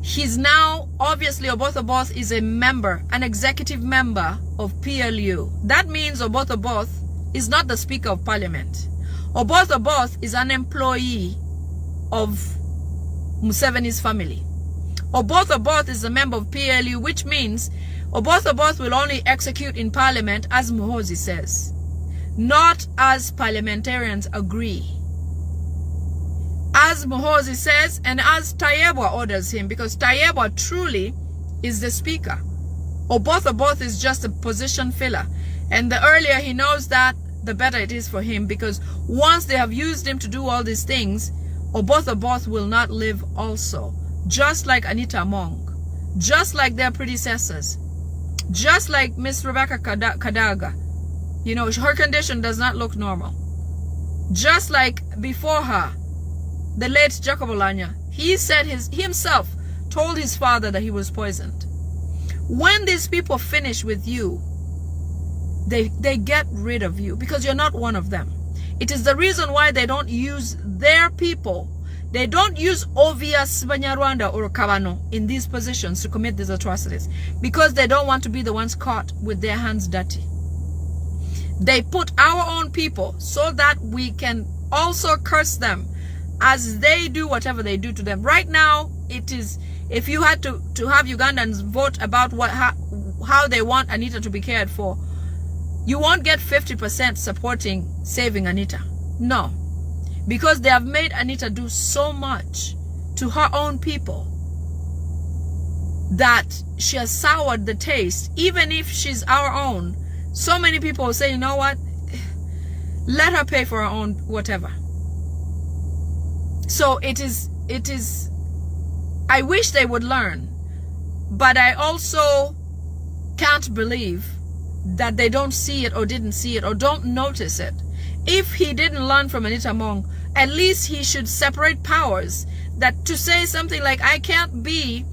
He's now, obviously, Oboth is a member, an executive member of PLU. That means Oboth is not the Speaker of Parliament. Oboth is an employee of Museveni's family. Oboth is a member of PLU, which means Oboth will only execute in Parliament as Muhoozi says, not as parliamentarians agree. As Muhoozi says, and as Tayebwa orders him, because Tayebwa truly is the speaker. Oboth is just a position filler. And the earlier he knows that, the better it is for him, because once they have used him to do all these things, Oboth will not live also. Just like Anita Among, just like their predecessors, just like Miss Rebecca Kadaga. You know, her condition does not look normal. Just like before her, the late Jacob Olanya, he said himself told his father that he was poisoned. When these people finish with you, they get rid of you because you're not one of them. It is the reason why they don't use their people. They don't use obvious Banyarwanda or Kabano in these positions to commit these atrocities, because they don't want to be the ones caught with their hands dirty. They put our own people so that we can also curse them as they do whatever they do to them. Right now, it is, if you had to have Ugandans vote about how they want Anita to be cared for, you won't get 50% supporting saving Anita. No. Because they have made Anita do so much to her own people that she has soured the taste. Even if she's our own, so many people will say, you know what, let her pay for her own whatever. So it is, I wish they would learn, but I also can't believe that they don't see it or didn't see it or don't notice it. If he didn't learn from Anita Among, at least he should separate powers. That to say something like, I can't be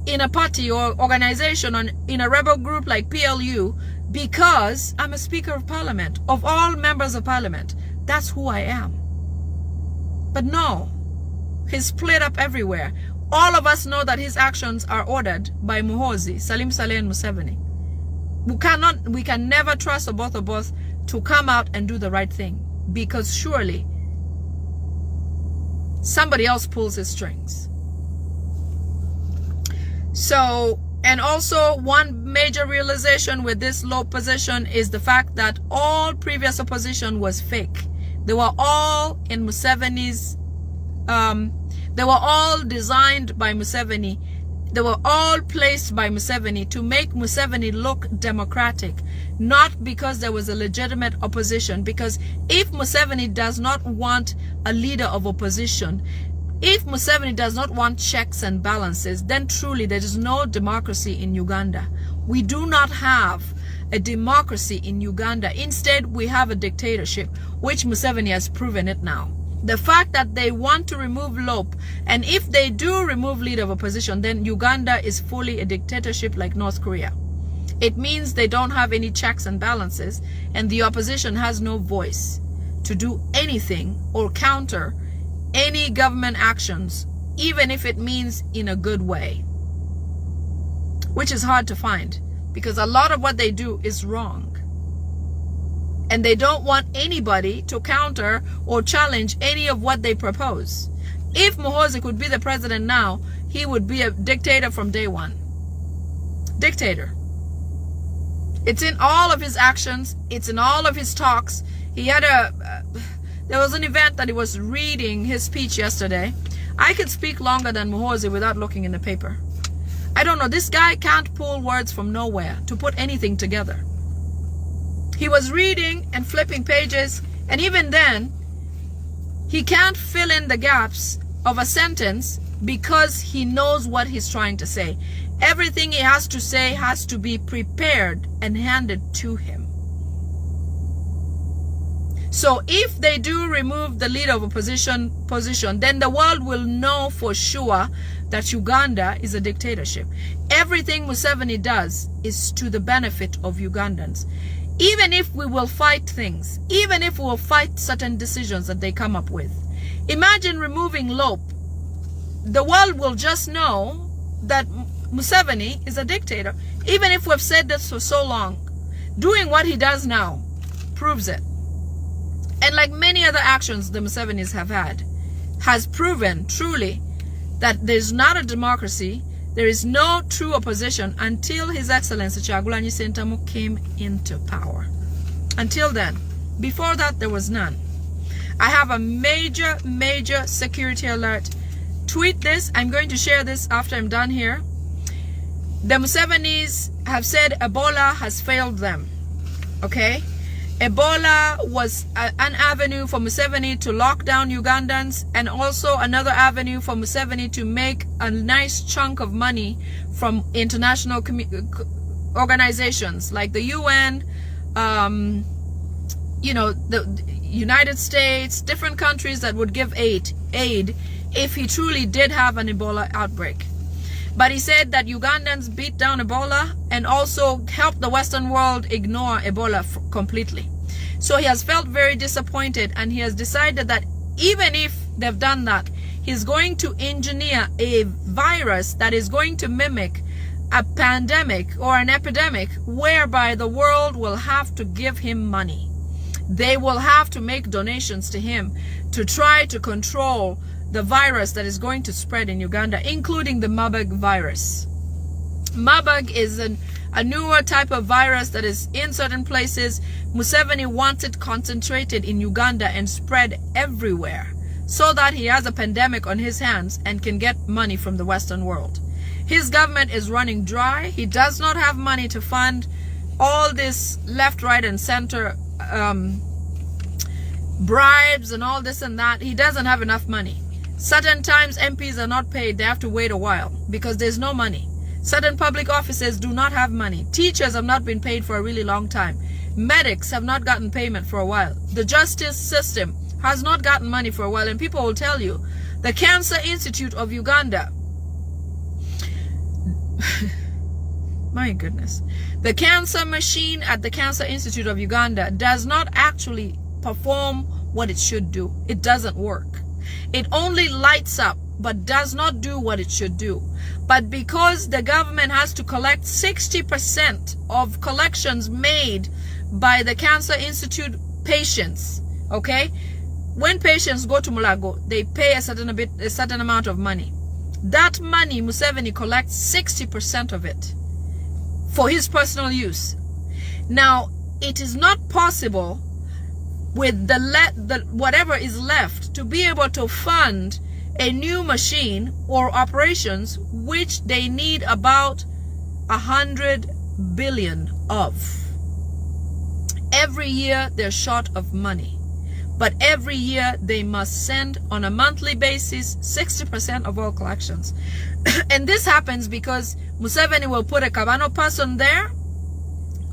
in a party or organization or in a rebel group like PLU because I'm a Speaker of Parliament, of all members of Parliament. That's who I am. But no, he's split up everywhere. All of us know that his actions are ordered by Muhoozi, Salim Saleh and Museveni. We can never trust Oboth to come out and do the right thing, because surely somebody else pulls his strings. So, and also one major realization with this low position is the fact that all previous opposition was fake. They were all in Museveni's, they were all designed by Museveni. They were all placed by Museveni to make Museveni look democratic, not because there was a legitimate opposition. Because if Museveni does not want a leader of opposition, if Museveni does not want checks and balances, then truly there is no democracy in Uganda. We do not have a democracy in Uganda. Instead, we have a dictatorship, which Museveni has proven it now. The fact that they want to remove Lope, and if they do remove leader of opposition, then Uganda is fully a dictatorship like North Korea. It means they don't have any checks and balances, and the opposition has no voice to do anything or counter any government actions, even if it means in a good way, which is hard to find because a lot of what they do is wrong. And they don't want anybody to counter or challenge any of what they propose. If Muhoozi could be the president now, he would be a dictator from day one. Dictator. It's in all of his actions. It's in all of his talks. He had there was an event that he was reading his speech yesterday. I could speak longer than Muhoozi without looking in the paper. I don't know. This guy can't pull words from nowhere to put anything together. He was reading and flipping pages, and even then, he can't fill in the gaps of a sentence because he knows what he's trying to say. Everything he has to say has to be prepared and handed to him. So if they do remove the leader of opposition position, then the world will know for sure that Uganda is a dictatorship. Everything Museveni does is to the benefit of Ugandans. Even if we will fight things, even if we will fight certain decisions that they come up with. Imagine removing Lope. The world will just know that Museveni is a dictator. Even if we've said this for so long, doing what he does now proves it. And like many other actions the Musevenis have had, has proven truly that there's not a democracy, there is no true opposition until His Excellency Kyagulanyi Ssentamu came into power. Until then. Before that, there was none. I have a major security alert. Tweet this. I'm going to share this after I'm done here. The Musevenis have said Ebola has failed them. Okay? Ebola was an avenue for Museveni to lock down Ugandans, and also another avenue for Museveni to make a nice chunk of money from international organizations like the UN, you know, the United States, different countries that would give aid if he truly did have an Ebola outbreak. But he said that Ugandans beat down Ebola and also helped the Western world ignore Ebola completely. So he has felt very disappointed, and he has decided that even if they've done that, he's going to engineer a virus that is going to mimic a pandemic or an epidemic, whereby the world will have to give him money. They will have to make donations to him to try to control the virus that is going to spread in Uganda, including the Marburg virus. Marburg is a newer type of virus that is in certain places. Museveni wants it concentrated in Uganda and spread everywhere so that he has a pandemic on his hands and can get money from the Western world. His government is running dry. He does not have money to fund all this left, right, and center bribes and all this and that. He doesn't have enough money. Certain times MPs are not paid. They have to wait a while because there's no money. Certain public offices do not have money. Teachers have not been paid for a really long time. Medics have not gotten payment for a while. The justice system has not gotten money for a while. And people will tell you, the Cancer Institute of Uganda, my goodness, the cancer machine at the Cancer Institute of Uganda does not actually perform what it should do. It doesn't work. It only lights up but does not do what it should do. But because the government has to collect 60% of collections made by the Cancer Institute patients, okay, when patients go to Mulago, they pay a certain amount of money. That money, Museveni collects 60% of it for his personal use. Now, it is not possible with the whatever is left to be able to fund a new machine or operations which they need about 100 billion of. Every year they're short of money, but every year they must send on a monthly basis 60% of all collections. And this happens because Museveni will put a Kabano person there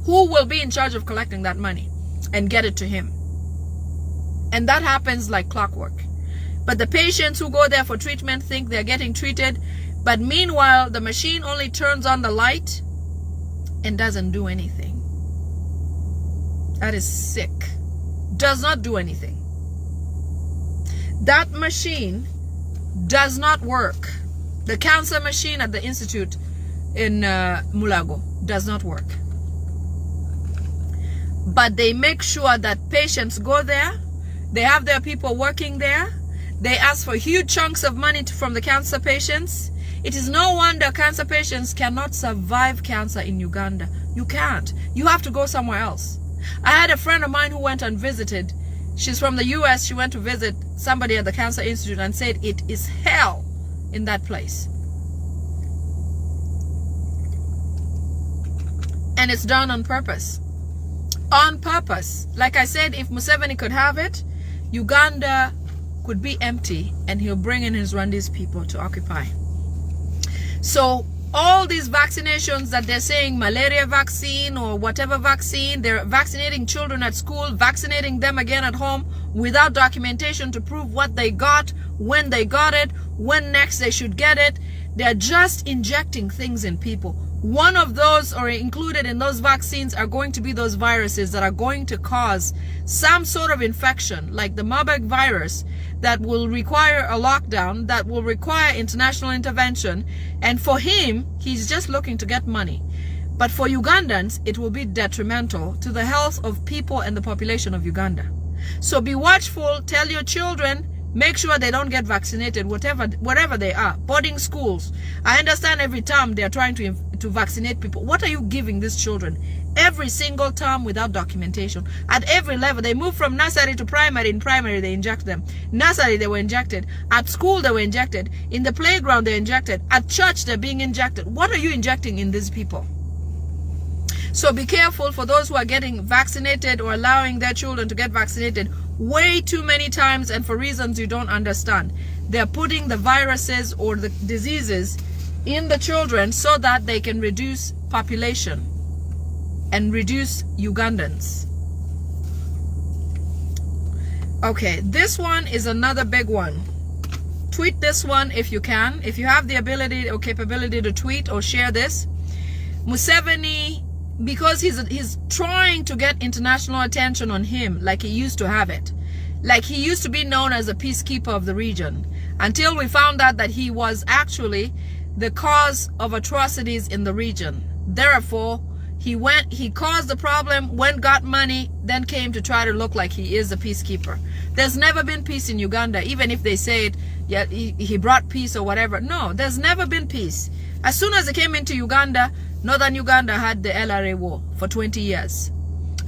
who will be in charge of collecting that money and get it to him. And that happens like clockwork. But the patients who go there for treatment think they're getting treated, but meanwhile the machine only turns on the light and doesn't do anything. That is sick. Does not do anything. That machine does not work. The cancer machine at the institute in Mulago does not work. But they make sure that patients go there. They have their people working there. They ask for huge chunks of money from the cancer patients. It is no wonder cancer patients cannot survive cancer in Uganda. You can't. You have to go somewhere else. I had a friend of mine who went and visited. She's from the US. She went to visit somebody at the Cancer Institute and said it is hell in that place. And it's done on purpose. On purpose. Like I said, if Museveni could have it, Uganda could be empty and he'll bring in his Rwandese people to occupy. So all these vaccinations that they're saying, malaria vaccine or whatever vaccine, they're vaccinating children at school, vaccinating them again at home without documentation to prove what they got, when they got it, when next they should get it. They're just injecting things in people. One of those, or included in those vaccines, are going to be those viruses that are going to cause some sort of infection, like the Marburg virus, that will require a lockdown, that will require international intervention. And for him, he's just looking to get money. But for Ugandans, it will be detrimental to the health of people and the population of Uganda. So be watchful, tell your children, make sure they don't get vaccinated, whatever they are. Boarding schools. I understand every term they're trying to vaccinate people. What are you giving these children? Every single term without documentation. At every level. They move from nursery to primary. In primary, they inject them. Nursery, they were injected. At school, they were injected. In the playground, they're injected. At church, they're being injected. What are you injecting in these people? So be careful for those who are getting vaccinated or allowing their children to get vaccinated way too many times and for reasons you don't understand. They're putting the viruses or the diseases in the children so that they can reduce population and reduce Ugandans. Okay, this one is another big one. Tweet this one if you can. If you have the ability or capability to tweet or share this. Museveni, because he's trying to get international attention on him like he used to have it. Like he used to be known as a peacekeeper of the region. Until we found out that he was actually the cause of atrocities in the region. Therefore, he caused the problem, got money, then came to try to look like he is a peacekeeper. There's never been peace in Uganda, even if they say it, yeah, he brought peace or whatever. No, there's never been peace. As soon as he came into Uganda, northern Uganda had the LRA war for 20 years.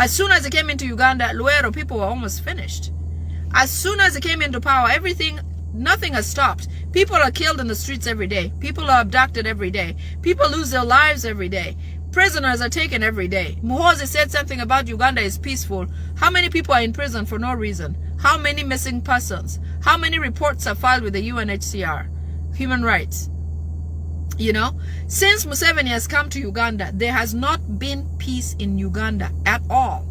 As soon as he came into Uganda, Luero people were almost finished. As soon as he came into power, nothing has stopped. People are killed in the streets every day. People are abducted every day. People lose their lives every day. Prisoners are taken every day. Muhoozi said something about Uganda is peaceful. How many people are in prison for no reason? How many missing persons? How many reports are filed with the UNHCR? Human rights. You know, since Museveni has come to Uganda, there has not been peace in Uganda at all.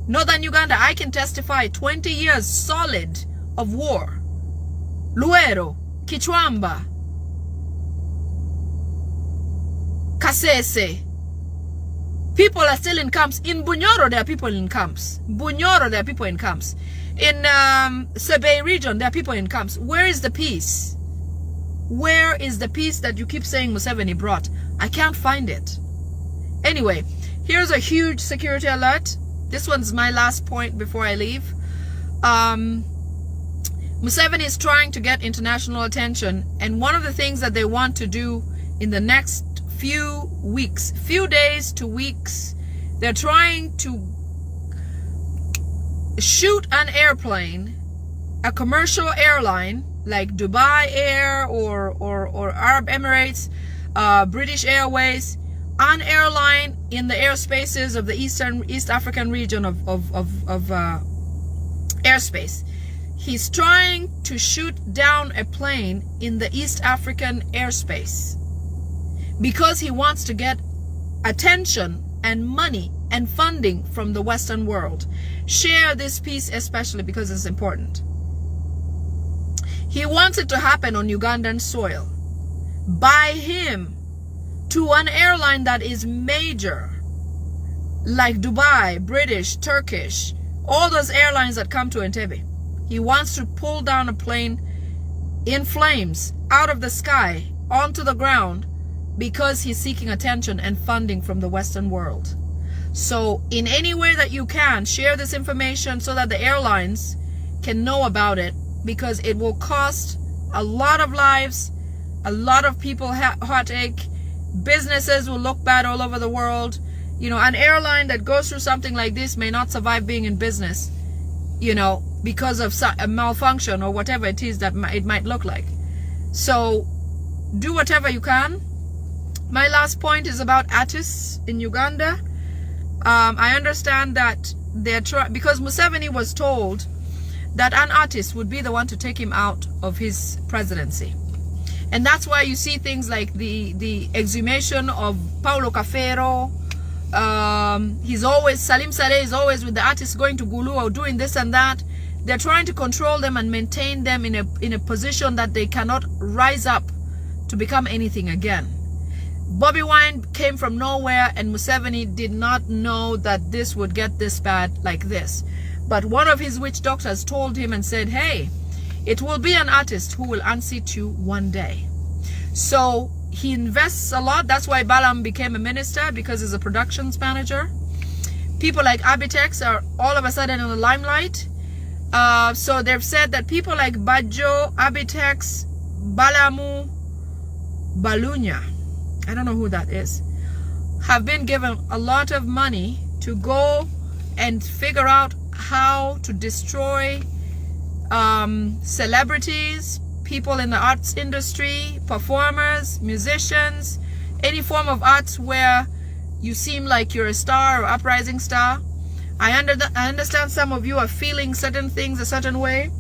Northern Uganda, I can testify, 20 years solid of war. Luero, Kichwamba, Kasese. People are still in camps. In Bunyoro, there are people in camps. Bunyoro, there are people in camps. In Sebei region, there are people in camps. Where is the peace? Where is the peace that you keep saying Museveni brought? I can't find it. Anyway, here's a huge security alert. This one's my last point before I leave. Museveni is trying to get international attention, and one of the things that they want to do in the next few weeks, few days to weeks, they're trying to shoot an airplane, a commercial airline like Dubai Air or Arab Emirates, British Airways, an airline in the airspaces of the East African region of airspace. He's trying to shoot down a plane in the East African airspace because he wants to get attention and money and funding from the Western world. Share this piece especially because it's important. He wants it to happen on Ugandan soil by him to an airline that is major, like Dubai, British, Turkish, all those airlines that come to Entebbe. He wants to pull down a plane in flames out of the sky onto the ground because he's seeking attention and funding from the Western world. So in any way that you can, share this information so that the airlines can know about it, because it will cost a lot of lives, a lot of people heartache. Businesses will look bad all over the world. You know, an airline that goes through something like this may not survive being in business, you know, because of a malfunction or whatever it is that it might look like. So do whatever you can. My last point is about artists in Uganda. I understand that they're because Museveni was told that an artist would be the one to take him out of his presidency. And that's why you see things like the exhumation of Paulo Cafero. Salim Saleh is always with the artists going to Gulu or doing this and that. They're trying to control them and maintain them in a position that they cannot rise up to become anything again. Bobi Wine came from nowhere, and Museveni did not know that this would get this bad like this. But one of his witch doctors told him and said, hey, it will be an artist who will unseat you one day. So he invests a lot. That's why Balaam became a minister, because he's a productions manager. People like Abitex are all of a sudden in the limelight. So they've said that people like Bajo, Abitex, Balamu, Balunya, I don't know who that is, have been given a lot of money to go and figure out how to destroy celebrities, people in the arts industry, performers, musicians, any form of arts where you seem like you're a star or uprising star. I understand some of you are feeling certain things a certain way.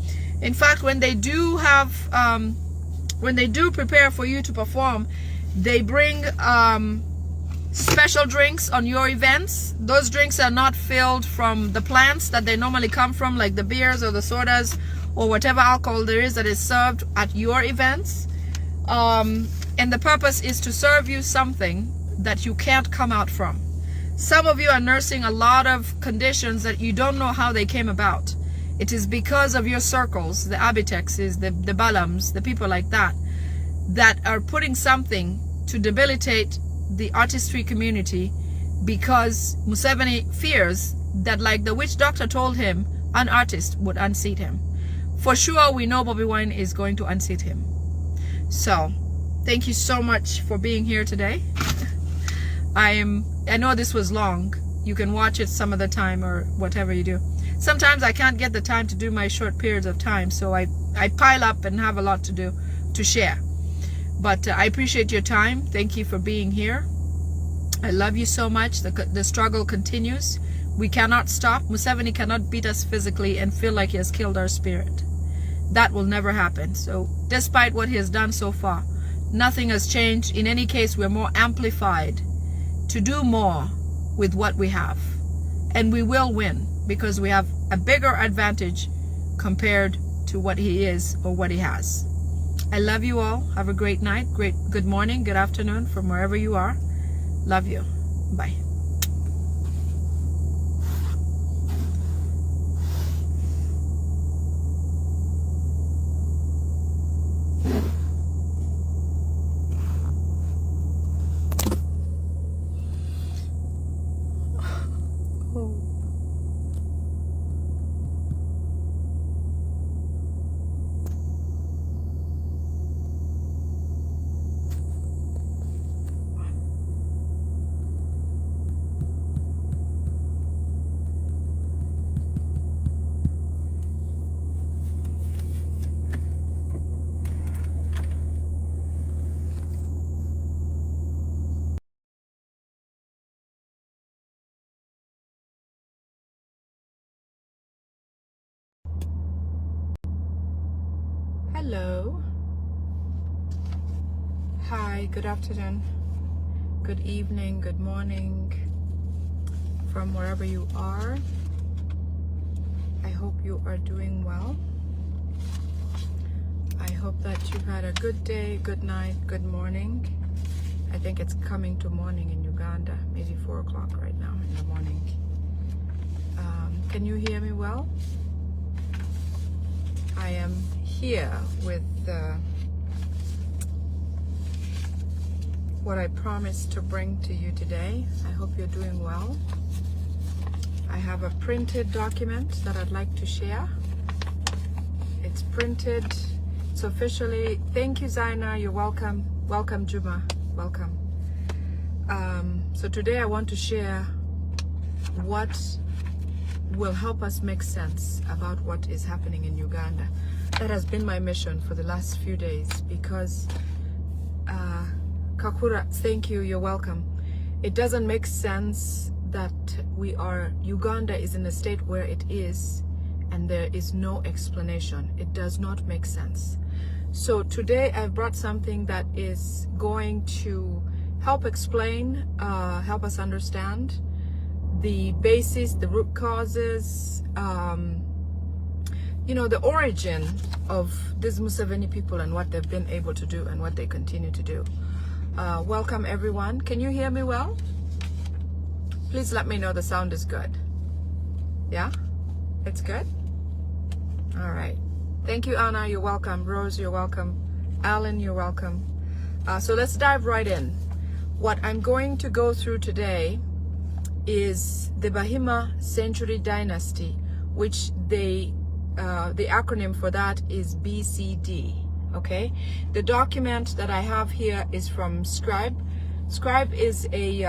In fact, when they do prepare for you to perform, they bring special drinks on your events. Those drinks are not filled from the plants that they normally come from, like the beers or the sodas or whatever alcohol there is that is served at your events. And the purpose is to serve you something that you can't come out from. Some of you are nursing a lot of conditions that you don't know how they came about. It is because of your circles, the Abitexes, the Balams, the people like that, that are putting something to debilitate the artistry community, because Museveni fears that, like the witch doctor told him, an artist would unseat him. For sure, we know Bobi Wine is going to unseat him. So, thank you so much for being here today. I know this was long. You can watch it some other time or whatever you do. Sometimes I can't get the time to do my short periods of time, so I pile up and have a lot to do, to share. But I appreciate your time. Thank you for being here. I love you so much. The struggle continues. We cannot stop. Museveni cannot beat us physically and feel like he has killed our spirit. That will never happen. So despite what he has done so far, nothing has changed. In any case, we're more amplified to do more with what we have. And we will win, because we have a bigger advantage compared to what he is or what he has. I love you all. Have a great night, good morning, good afternoon from wherever you are. Love you. Bye. Hello. Hi, good afternoon, good evening, good morning from wherever you are. I hope you are doing well. I hope that you've had a good day, good night, good morning. I think it's coming to morning in Uganda, maybe 4 o'clock right now in the morning. Can you hear me well? I am here with what I promised to bring to you today. I hope you're doing well. I have a printed document that I'd like to share. It's printed. It's officially. Thank you, Zaina. You're welcome. Welcome, Juma. Welcome. So today I want to share what will help us make sense about what is happening in Uganda. That has been my mission for the last few days because Kakura, thank you, you're welcome. It doesn't make sense that Uganda is in a state where it is and there is no explanation. It does not make sense. So today I've brought something that is going to help explain, help us understand the basis, the root causes, the origin of these Museveni people and what they've been able to do and what they continue to do. Welcome everyone. Can you hear me well? Please let me know the sound is good. Yeah? It's good? All right. Thank you, Anna. You're welcome. Rose, you're welcome. Alan, you're welcome. So let's dive right in. What I'm going to go through today is the Bahima Century Dynasty, which the acronym for that is BCD. Okay, the document that I have here is from Scribe. Scribe is a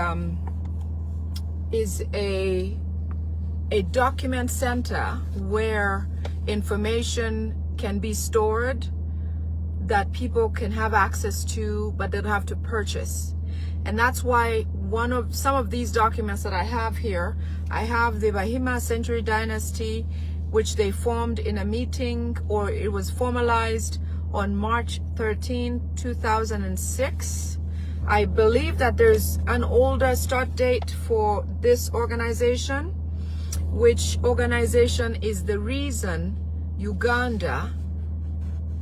document center where information can be stored that people can have access to, but they don't have to purchase. And that's why some of these documents that I have here, I have the Bahima Century Dynasty, which they formed in a meeting, or it was formalized on March 13, 2006. I believe that there's an older start date for this organization, which organization is the reason Uganda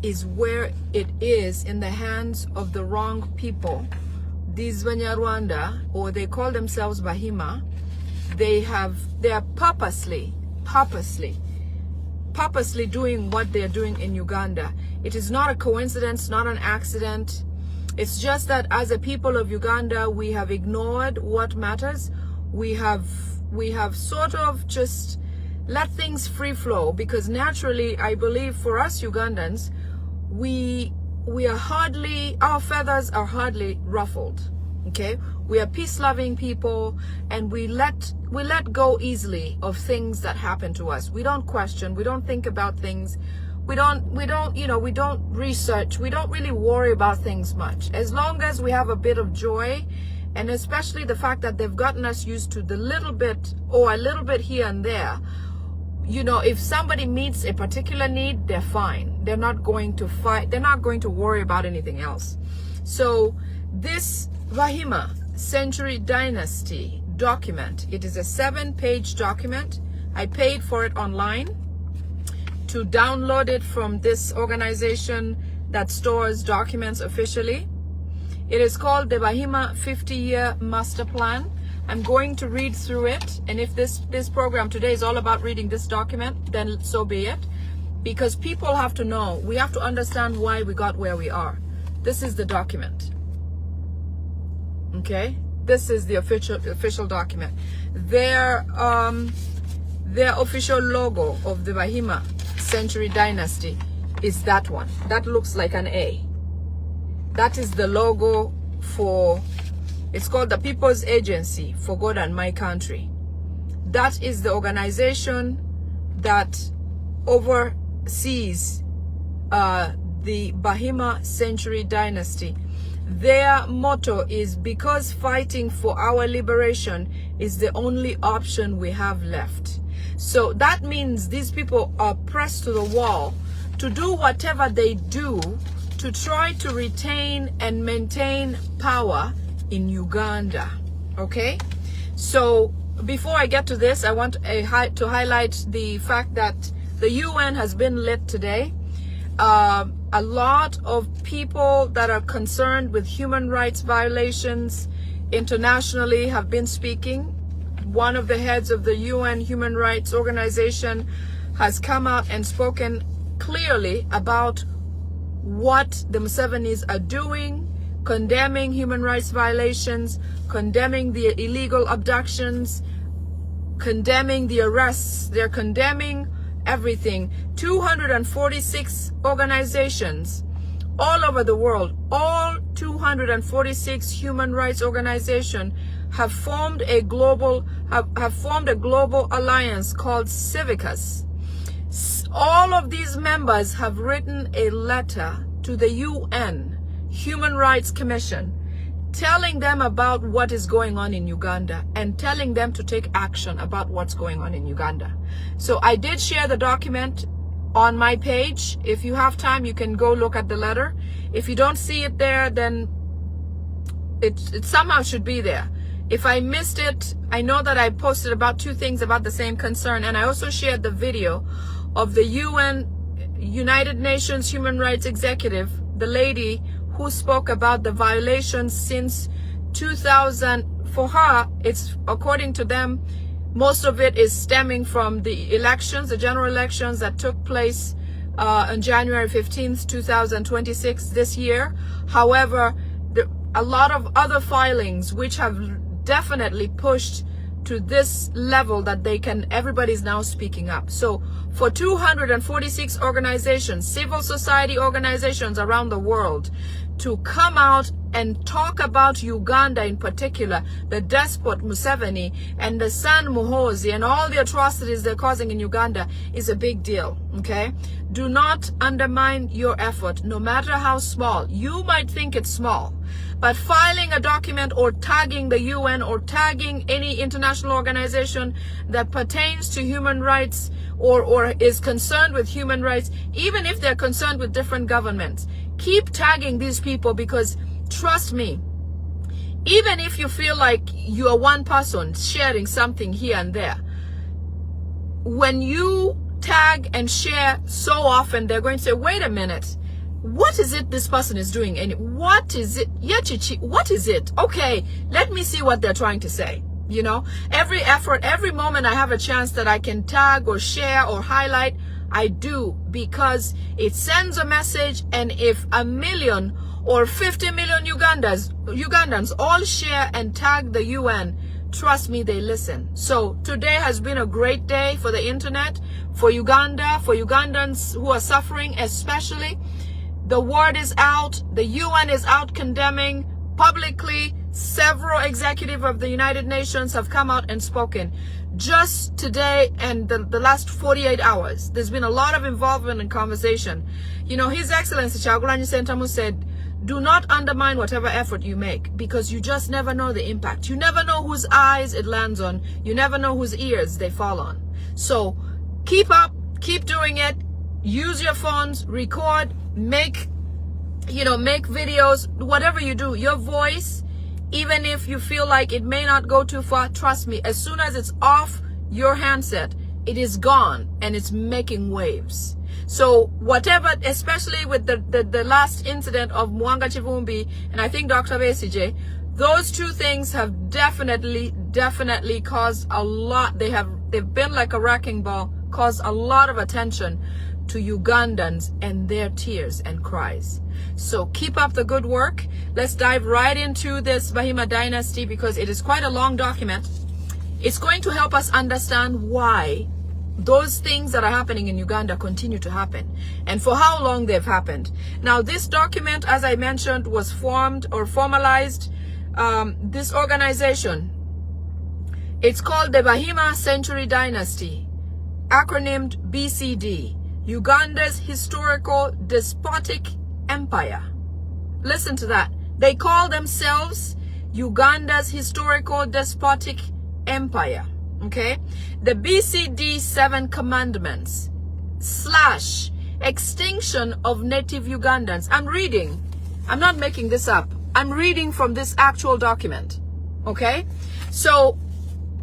is where it is in the hands of the wrong people. These Banyarwanda, or they call themselves Bahima, they are purposely doing what they're doing in Uganda. It is not a coincidence, not an accident. It's just that as a people of Uganda, we have ignored what matters. We have sort of just let things free flow, because naturally, I believe for us Ugandans, our feathers are hardly ruffled. Okay, we are peace-loving people, and we let go easily of things that happen to us. We don't question, we don't think about things, we don't research, we don't really worry about things much. As long as we have a bit of joy, and especially the fact that they've gotten us used to the little bit or a little bit here and there. If somebody meets a particular need, they're fine. They're not going to fight. They're not going to worry about anything else. So this Bahima Century Dynasty document, it is a 7-page document. I paid for it online to download it from this organization that stores documents officially. It is called the Bahima 50-Year Master Plan. I'm going to read through it, and if this program today is all about reading this document, then so be it, because people have to know, we have to understand why we got where we are. This is the document. Okay, this is the official document. Their official logo of the Bahima Century Dynasty is that one. That looks like an A. That is the logo for, it's called the People's Agency for God and My Country. That is the organization that oversees the Bahima Century Dynasty. Their motto is, because fighting for our liberation is the only option we have left. So that means these people are pressed to the wall to do whatever they do to try to retain and maintain power in Uganda. Okay? So before I get to this, I want to highlight the fact that the UN has been lit today. A lot of people that are concerned with human rights violations internationally have been speaking. One of the heads of the UN Human Rights Organization has come out and spoken clearly about what the Musevenis are doing, condemning human rights violations, condemning the illegal abductions, condemning the arrests. They're condemning everything. 246 organizations all over the world, all 246 human rights organizations have formed a global alliance called Civicus. All of these members have written a letter to the UN Human Rights Commission telling them about what is going on in Uganda and telling them to take action about what's going on in Uganda. So I did share the document on my page. If you have time, you can go look at the letter. If you don't see it there, then it somehow should be there. If I missed it, I know that I posted about 2 things about the same concern, and I also shared the video of the United Nations Human Rights Executive, the lady who spoke about the violations since 2000. For her, it's, according to them, most of it is stemming from the elections, the general elections that took place on January 15th, 2026 this year. However, a lot of other filings which have definitely pushed to this level that everybody's now speaking up. So for 246 organizations, civil society organizations around the world, to come out and talk about Uganda in particular, the despot Museveni and the son Muhoozi and all the atrocities they're causing in Uganda is a big deal, okay? Do not undermine your effort, no matter how small. You might think it's small, but filing a document or tagging the UN or tagging any international organization that pertains to human rights or is concerned with human rights, even if they're concerned with different governments, keep tagging these people, because trust me, even if you feel like you are one person sharing something here and there, when you tag and share so often, they're going to say, wait a minute, what is it this person is doing? And what is it? Yachichi, what is it? Okay, let me see what they're trying to say. You know, every effort, every moment I have a chance that I can tag or share or highlight, I do, because it sends a message. And if 1 million or 50 million Ugandans all share and tag the UN, trust me, they listen. So today has been a great day for the internet, for Uganda, for Ugandans who are suffering especially. The word is out. The UN is out condemning publicly. Several executives of the United Nations have come out and spoken. Just today and the last 48 hours, there's been a lot of involvement and conversation. You know, His Excellency Kyagulanyi Ssentamu said, do not undermine whatever effort you make, because you just never know the impact. You never know whose eyes it lands on. You never know whose ears they fall on. So keep up, keep doing it. Use your phones, record, make videos, whatever you do, your voice, even if you feel like it may not go too far, trust me, as soon as it's off your handset, it is gone and it's making waves. So whatever, especially with the last incident of Mwanga Chivumbi and I think Dr. Besigye, those 2 things have definitely caused a lot. They've been like a wrecking ball, caused a lot of attention to Ugandans and their tears and cries. So keep up the good work. Let's dive right into this Bahima dynasty, because it is quite a long document. It's going to help us understand why those things that are happening in Uganda continue to happen and for how long they've happened. Now, this document, as I mentioned, was formed or formalized. This organization, it's called the Bahima Century Dynasty, acronymed BCD, Uganda's Historical Despotic Empire. Listen to that. They call themselves Uganda's Historical Despotic Empire. Okay? The BCD 7 Commandments / extinction of native Ugandans. I'm reading. I'm not making this up. I'm reading from this actual document. Okay? So,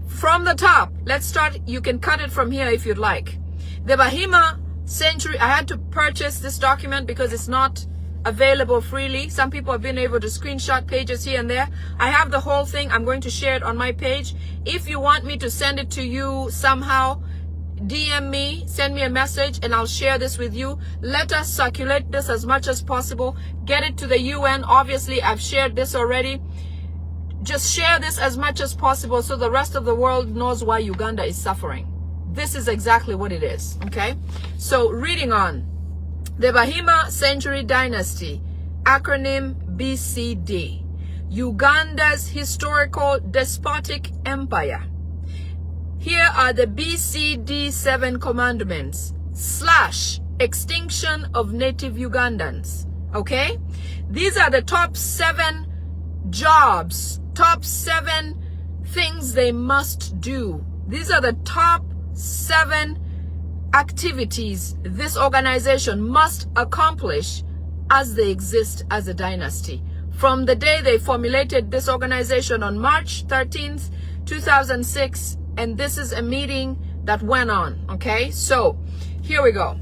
from the top, let's start. You can cut it from here if you'd like. The Bahima Century, I had to purchase this document because it's not available freely. Some people have been able to screenshot pages here and there. I have the whole thing. I'm going to share it on my page. If you want me to send it to you somehow, DM me, send me a message, and I'll share this with you. Let us circulate this as much as possible. Get it to the UN. Obviously, I've shared this already. Just share this as much as possible so the rest of the world knows why Uganda is suffering. This is exactly what it is, okay? So, reading on. The Bahima Century Dynasty, acronym BCD, Uganda's historical despotic empire. Here are the BCD 7 commandments / extinction of native Ugandans, okay? These are the top 7 jobs, top 7 things they must do. These are the top 7 activities this organization must accomplish as they exist as a dynasty. From the day they formulated this organization on March 13th, 2006, and this is a meeting that went on, okay? So, here we go.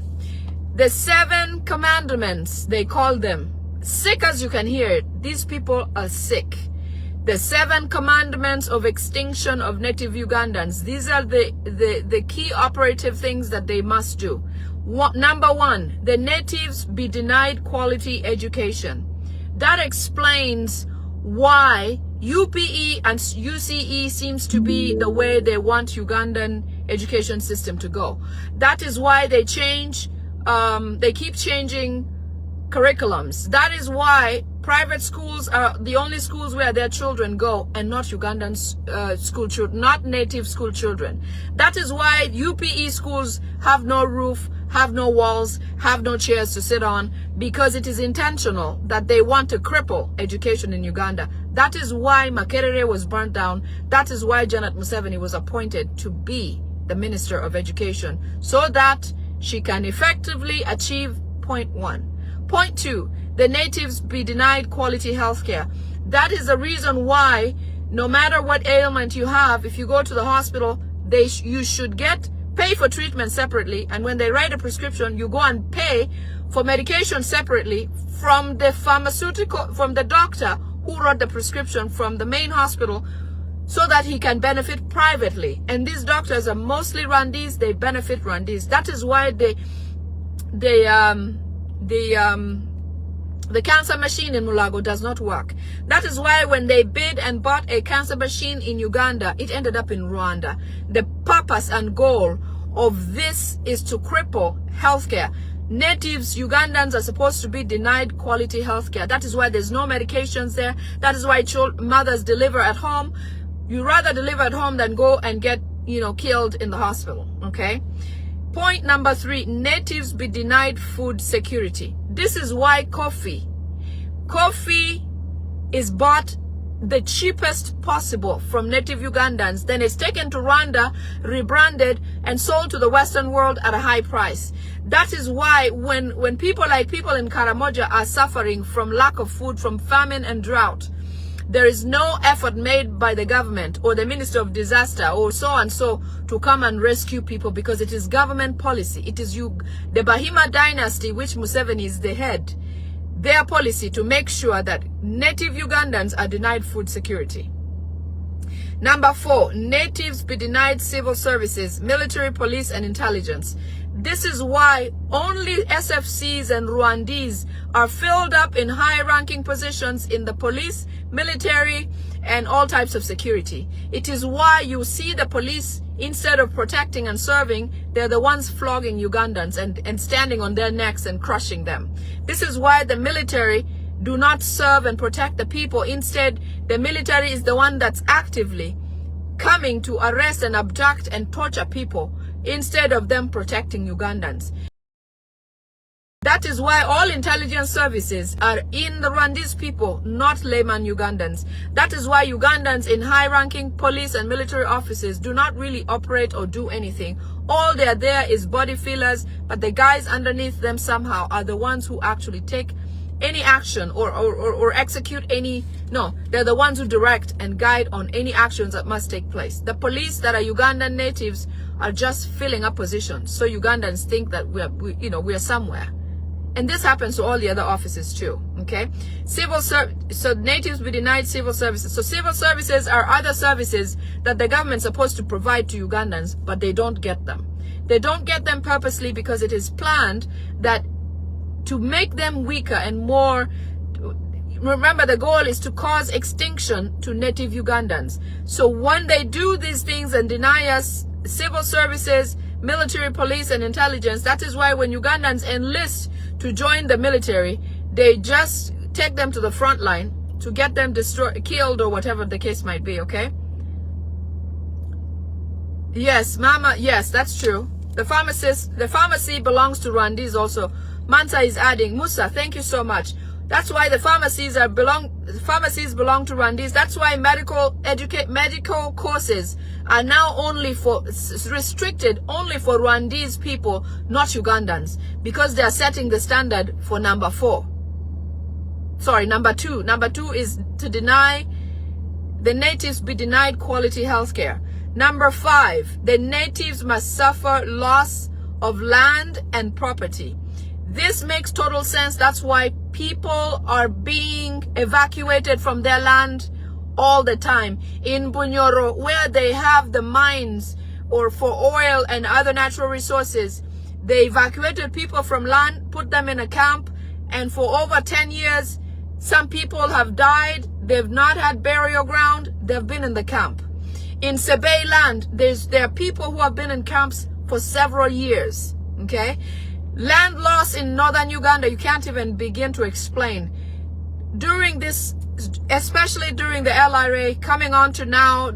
The 7 commandments, they call them. Sick as you can hear it. These people are sick. The 7 commandments of extinction of native Ugandans. These are the key operative things that they must do. Number 1, the natives be denied quality education. That explains why UPE and UCE seems to be the way they want Ugandan education system to go. That is why they keep changing curriculums. That is why private schools are the only schools where their children go, and not Ugandan school children, not native school children. That is why UPE schools have no roof, have no walls, have no chairs to sit on, because it is intentional that they want to cripple education in Uganda. That is why Makerere was burnt down. That is why Janet Museveni was appointed to be the Minister of Education, so that she can effectively achieve point 1. Point 2, the natives be denied quality health care. That is the reason why, no matter what ailment you have, if you go to the hospital, you should pay for treatment separately, and when they write a prescription, you go and pay for medication separately from the doctor who wrote the prescription from the main hospital, so that he can benefit privately. And these doctors are mostly Rwandese. They benefit Rwandese. That is why the cancer machine in Mulago does not work. That is why when they bid and bought a cancer machine in Uganda, it ended up in Rwanda. The purpose and goal of this is to cripple healthcare. Natives, Ugandans, are supposed to be denied quality healthcare. That is why there's no medications there. That is why mothers deliver at home. You rather deliver at home than go and get, killed in the hospital, okay? Point number 3, natives be denied food security. This is why coffee is bought the cheapest possible from native Ugandans. Then it's taken to Rwanda, rebranded, and sold to the Western world at a high price. That is why when people like people in Karamoja are suffering from lack of food, from famine and drought, there is no effort made by the government or the Minister of Disaster or so and so to come and rescue people, because it is government policy. It is the Bahima dynasty, which Museveni is the head, their policy to make sure that native Ugandans are denied food security. Number 4, natives be denied civil services, military, police, and intelligence. This is why only SFCs and Rwandese are filled up in high-ranking positions in the police, military, and all types of security. It is why you see the police, instead of protecting and serving, they're the ones flogging Ugandans and standing on their necks and crushing them. This is why the military do not serve and protect the people. Instead, the military is the one that's actively coming to arrest and abduct and torture people, instead of them protecting Ugandans. That is why all intelligence services are in the Rwandese people, not layman Ugandans. That is why Ugandans in high-ranking police and military offices do not really operate or do anything. All they're there is body fillers, but the guys underneath them somehow are the ones who actually take any action or execute any. No, they're the ones who direct and guide on any actions that must take place. The police that are Ugandan natives are just filling up positions, so Ugandans think that we are somewhere. And this happens to all the other offices too, okay? So natives be denied civil services. So civil services are other services that the government's supposed to provide to Ugandans, but they don't get them. They don't get them purposely because it is planned that to make them weaker and more. Remember, the goal is to cause extinction to native Ugandans. So when they do these things and deny us civil services, military, police, and intelligence, that is why when Ugandans enlist to join the military, they just take them to the front line to get them destroyed, killed, or whatever the case might be, okay? Yes, Mama, yes, that's true. The pharmacy belongs to Rwandese also. Manta is adding, Musa, thank you so much. That's why the pharmacies belong to Rwandese. That's why medical courses are now restricted only for Rwandese people, not Ugandans, because they are setting the standard for number 2. Number 2 is to deny the natives be denied quality healthcare. Number 5, the natives must suffer loss of land and property. This makes total sense. That's why people are being evacuated from their land all the time. In Bunyoro, where they have the mines or for oil and other natural resources, they evacuated people from land, put them in a camp, and for over 10 years, some people have died. They've not had burial ground. They've been in the camp. In Sebei land, there are people who have been in camps for several years, okay? Land loss in northern Uganda, you can't even begin to explain. During this, especially during the LRA, coming on to now,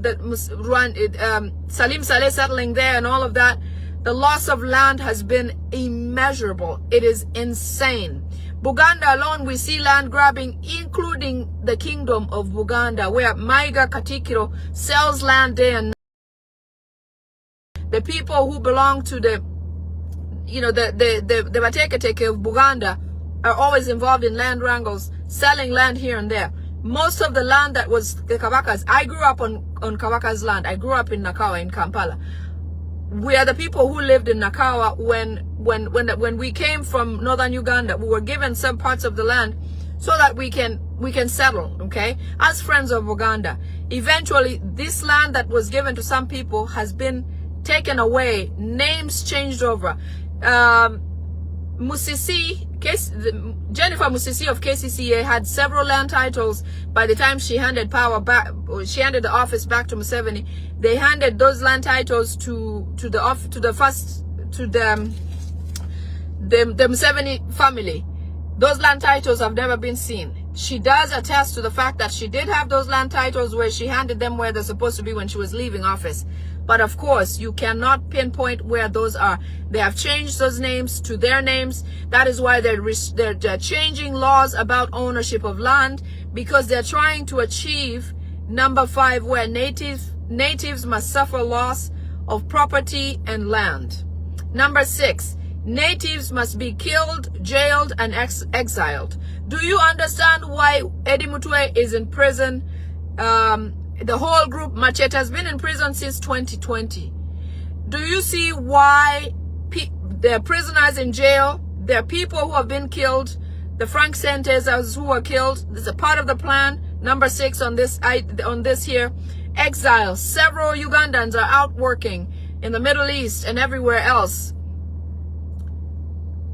Salim Saleh settling there and all of that, the loss of land has been immeasurable. It is insane. Buganda alone, we see land grabbing, including the kingdom of Buganda, where Maiga Katikiro sells land there. And the people who belong to the Batekateke of Buganda are always involved in land wrangles, selling land here and there. Most of the land that was the Kabaka's, I grew up on Kabaka's land. I grew up in Nakawa in Kampala. We are the people who lived in Nakawa when we came from northern Uganda. We were given some parts of the land so that we can settle, okay, as friends of Uganda. Eventually, this land that was given to some people has been taken away, names changed over. Jennifer Musisi of KCCA had several land titles. By the time she handed the office back to Museveni, they handed those land titles to the Museveni family. Those land titles have never been seen. She does attest to the fact that she did have those land titles where she handed them where they're supposed to be when she was leaving office. But of course, you cannot pinpoint where those are. They have changed those names to their names. That is why they're changing laws about ownership of land, because they're trying to achieve number 5, where natives must suffer loss of property and land. Number 6, natives must be killed, jailed, and exiled. Do you understand why Eddie Mutwe is in prison? The whole group, Machete, has been in prison since 2020. Do you see why there are prisoners in jail? There are people who have been killed. The Frank Sentezas who were killed. There's a part of the plan. Number 6 on this here. Exile. Several Ugandans are out working in the Middle East and everywhere else.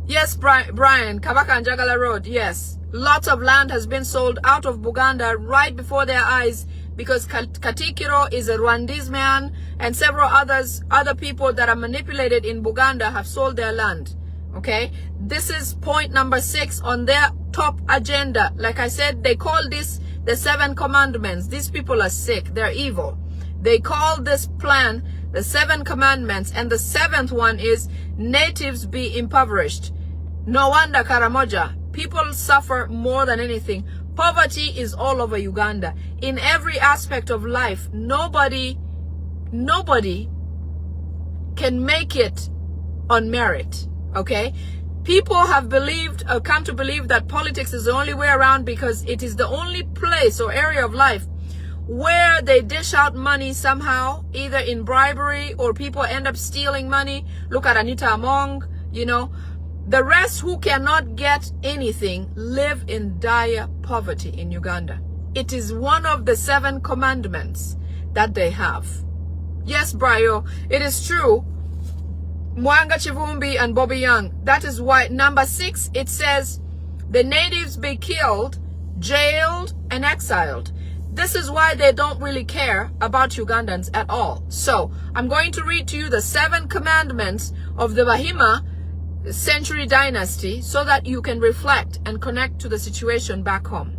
Yes, Brian, Kabaka and Jagala Road, yes. Lots of land has been sold out of Buganda right before their eyes, because Katikiro is a Rwandese man, and several other people that are manipulated in Buganda have sold their land. Okay, this is point number 6 on their top agenda. Like I said, they call this the 7 commandments. These people are sick. They're evil. They call this plan the 7 commandments, and the 7th one is natives be impoverished. No wonder Karamoja. People suffer more than anything. Poverty is all over Uganda. In every aspect of life, nobody can make it on merit, okay? People have believed, or come to believe, that politics is the only way around because it is the only place or area of life where they dish out money somehow, either in bribery or people end up stealing money. Look at Anita Among, you know. The rest who cannot get anything live in dire poverty in Uganda. It is one of the 7 commandments that they have. Yes, Brayo, it is true. Mwanga Chivumbi and Bobi Young. That is why number 6, it says the natives be killed, jailed, and exiled. This is why they don't really care about Ugandans at all. So I'm going to read to you the 7 commandments of the Bahima Century Dynasty so that you can reflect and connect to the situation back home.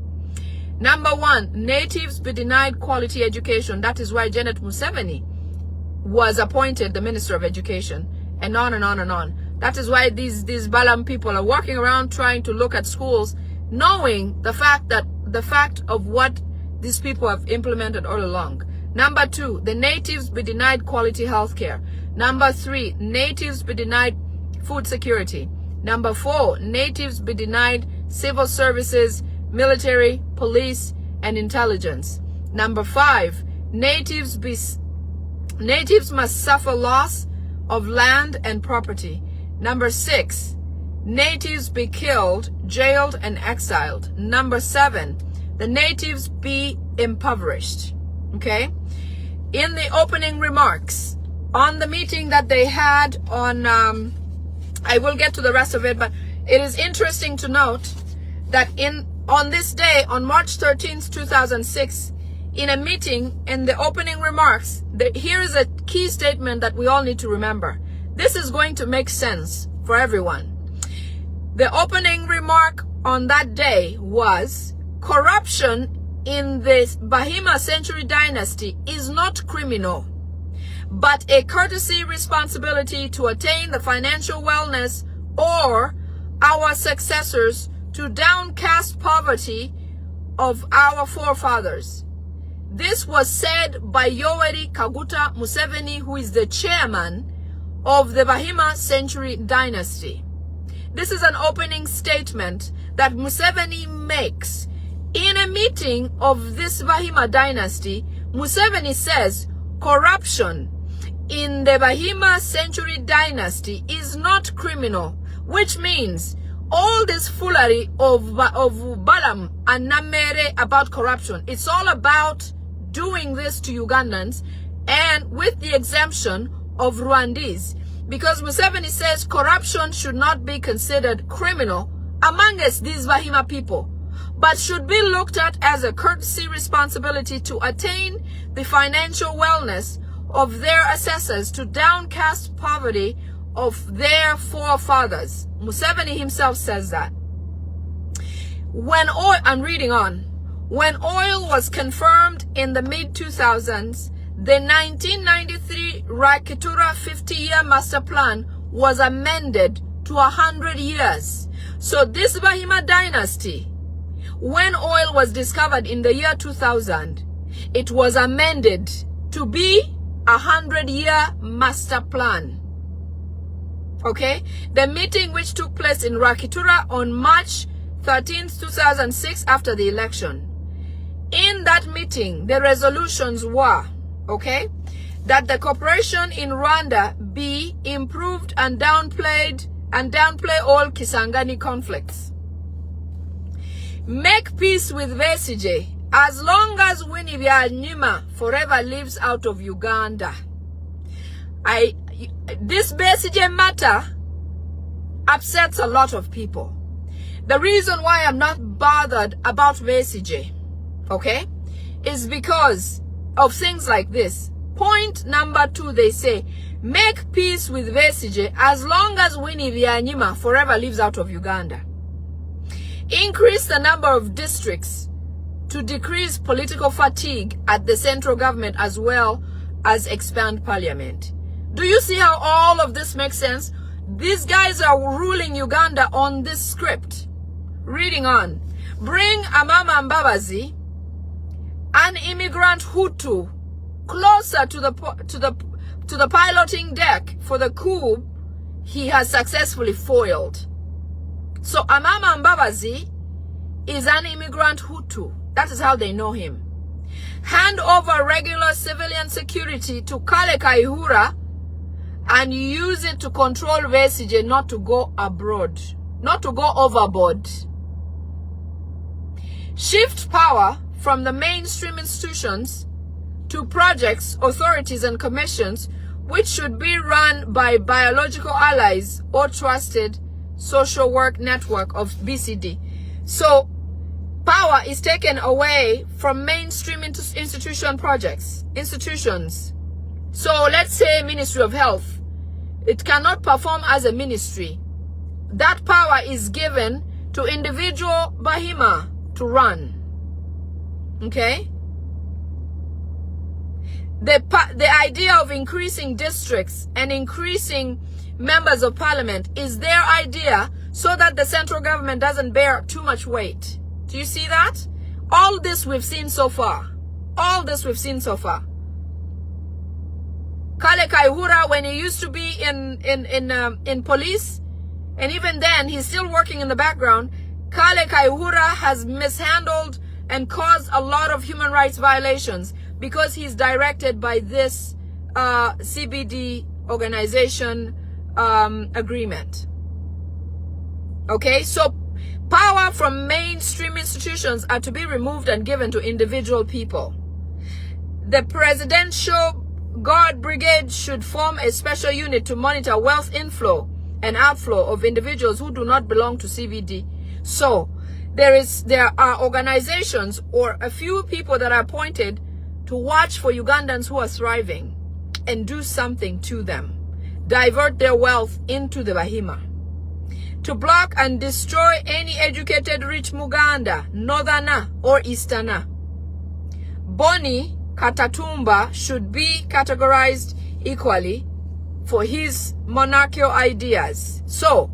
Number 1, natives be denied quality education. That is why Janet Museveni was appointed the Minister of Education, and on and on and on. That is why these Balam people are walking around trying to look at schools, knowing the fact of what these people have implemented all along. Number 2, the natives be denied quality health care. Number 3, natives be denied food security. Number 4, natives be denied civil services, military, police, and intelligence. Number 5, natives must suffer loss of land and property. Number 6, natives be killed, jailed, and exiled. Number 7, the natives be impoverished. Okay? In the opening remarks on the meeting that they had on, I will get to the rest of it, but it is interesting to note that on this day, on March 13th, 2006, in a meeting, in the opening remarks, here is a key statement that we all need to remember. This is going to make sense for everyone. The opening remark on that day was, corruption in the Bahima Century Dynasty is not criminal, but a courtesy responsibility to attain the financial wellness or our successors to downcast poverty of our forefathers. This was said by Yoweri Kaguta Museveni, who is the chairman of the Bahima Century Dynasty. This is an opening statement that Museveni makes in a meeting of this Bahima dynasty. Museveni says corruption in the Bahima Century Dynasty is not criminal, which means all this foolery of Balam and Namere about corruption, it's all about doing this to Ugandans, and with the exemption of Rwandese, because Museveni says corruption should not be considered criminal amongst these Bahima people, but should be looked at as a courtesy responsibility to attain the financial wellness of their ancestors, to downcast poverty of their forefathers. Museveni himself says that. When oil, I'm reading on, when oil was confirmed in the mid-2000s, the 1993 Rwakitura 50-year master plan was amended to 100 years. So this Bahima dynasty, when oil was discovered in the year 2000, it was amended to be 100-year master plan. Okay? The meeting which took place in Rwakitura on March 13th, 2006, after the election. In that meeting, the resolutions were, okay, that the cooperation in Rwanda be improved and downplay all Kisangani conflicts. Make peace with Besigye as long as Winnie Byanyima forever lives out of Uganda. This Besigye matter upsets a lot of people. The reason why I'm not bothered about Besigye, okay, is because of things like this. Point number 2, they say, make peace with Besigye as long as Winnie Byanyima forever lives out of Uganda. Increase the number of districts to decrease political fatigue at the central government, as well as expand parliament. Do you see how all of this makes sense? These guys are ruling Uganda on this script. Reading on. Bring Amama Mbabazi, an immigrant Hutu, closer to to the piloting deck for the coup he has successfully foiled. So Amama Mbabazi is an immigrant Hutu. That is how they know him. Hand over regular civilian security to Kale Kaihura and use it to control Besigye not to go abroad, not to go overboard. Shift power from the mainstream institutions to projects, authorities, and commissions which should be run by biological allies or trusted social work network of BCD. So power is taken away from mainstream institutions. So let's say Ministry of Health. It cannot perform as a ministry. That power is given to individual Bahima to run. Okay? The idea of increasing districts and increasing members of parliament is their idea so that the central government doesn't bear too much weight. Do you see that? All this we've seen so far. All this we've seen so far. Kale Kaihura, when he used to be in police, and even then he's still working in the background, Kale Kaihura has mishandled and caused a lot of human rights violations because he's directed by this CBD organization agreement. Okay, so power from mainstream institutions are to be removed and given to individual people. The presidential Guard Brigade should form a special unit to monitor wealth inflow and outflow of individuals who do not belong to CBD. So there are organizations or a few people that are appointed to watch for Ugandans who are thriving and do something to them. Divert their wealth into the Bahima. To block and destroy any educated rich Muganda, Northerner or Easterner. Boni Katatumba should be categorized equally for his monarchical ideas. So,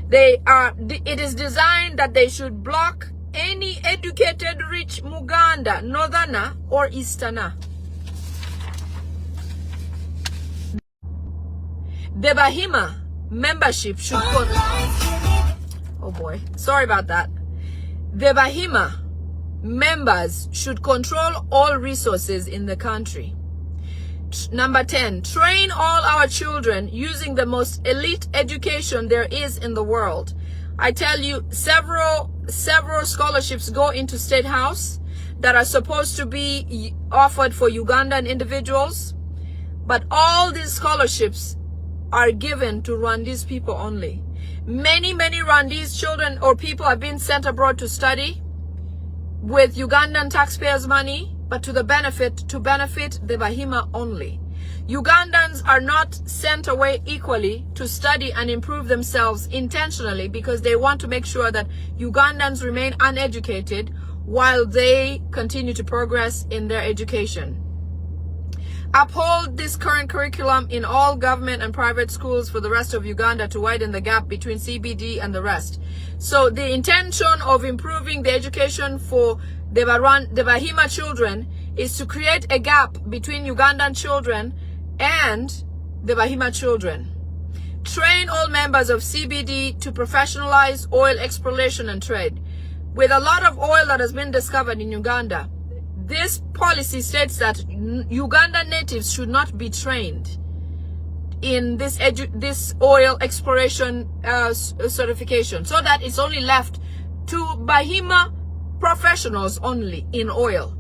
it is designed that they should block any educated rich Muganda, Northerner or Easterner. The Bahima membership should oh boy, sorry about that. The Bahima members should control all resources in the country. Number 10, train all our children using the most elite education there is in the world. I tell you, several scholarships go into State House that are supposed to be offered for Ugandan individuals, but all these scholarships are given to Rwandese people only. Many Rwandese children or people have been sent abroad to study with Ugandan taxpayers' money, but to benefit the Bahima only. Ugandans are not sent away equally to study and improve themselves intentionally because they want to make sure that Ugandans remain uneducated while they continue to progress in their education. Uphold this current curriculum in all government and private schools for the rest of Uganda to widen the gap between CBD and the rest. So the intention of improving the education for the Bahima children is to create a gap between Ugandan children and the Bahima children. Train all members of CBD to professionalize oil exploration and trade. With a lot of oil that has been discovered in Uganda, this policy states that Ugandan natives should not be trained in this oil exploration certification, so that it's only left to Bahima professionals only in oil.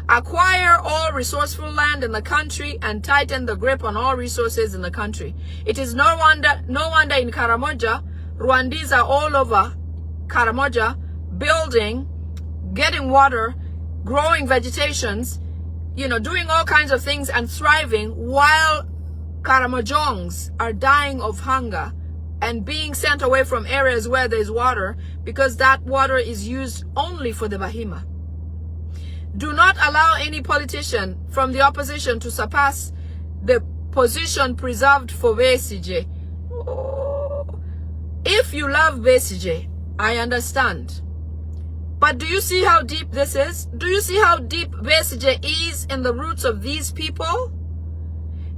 Acquire all resourceful land in the country and tighten the grip on all resources in the country. It is no wonder in Karamoja, Rwandese are all over Karamoja, building, getting water, growing vegetations, doing all kinds of things and thriving, while Karamojongs are dying of hunger and being sent away from areas where there's water because that water is used only for the Bahima. Do not allow any politician from the opposition to surpass the position preserved for Besigye. If you love Besigye, I understand. But do you see how deep this is? Do you see how deep Besigye is in the roots of these people?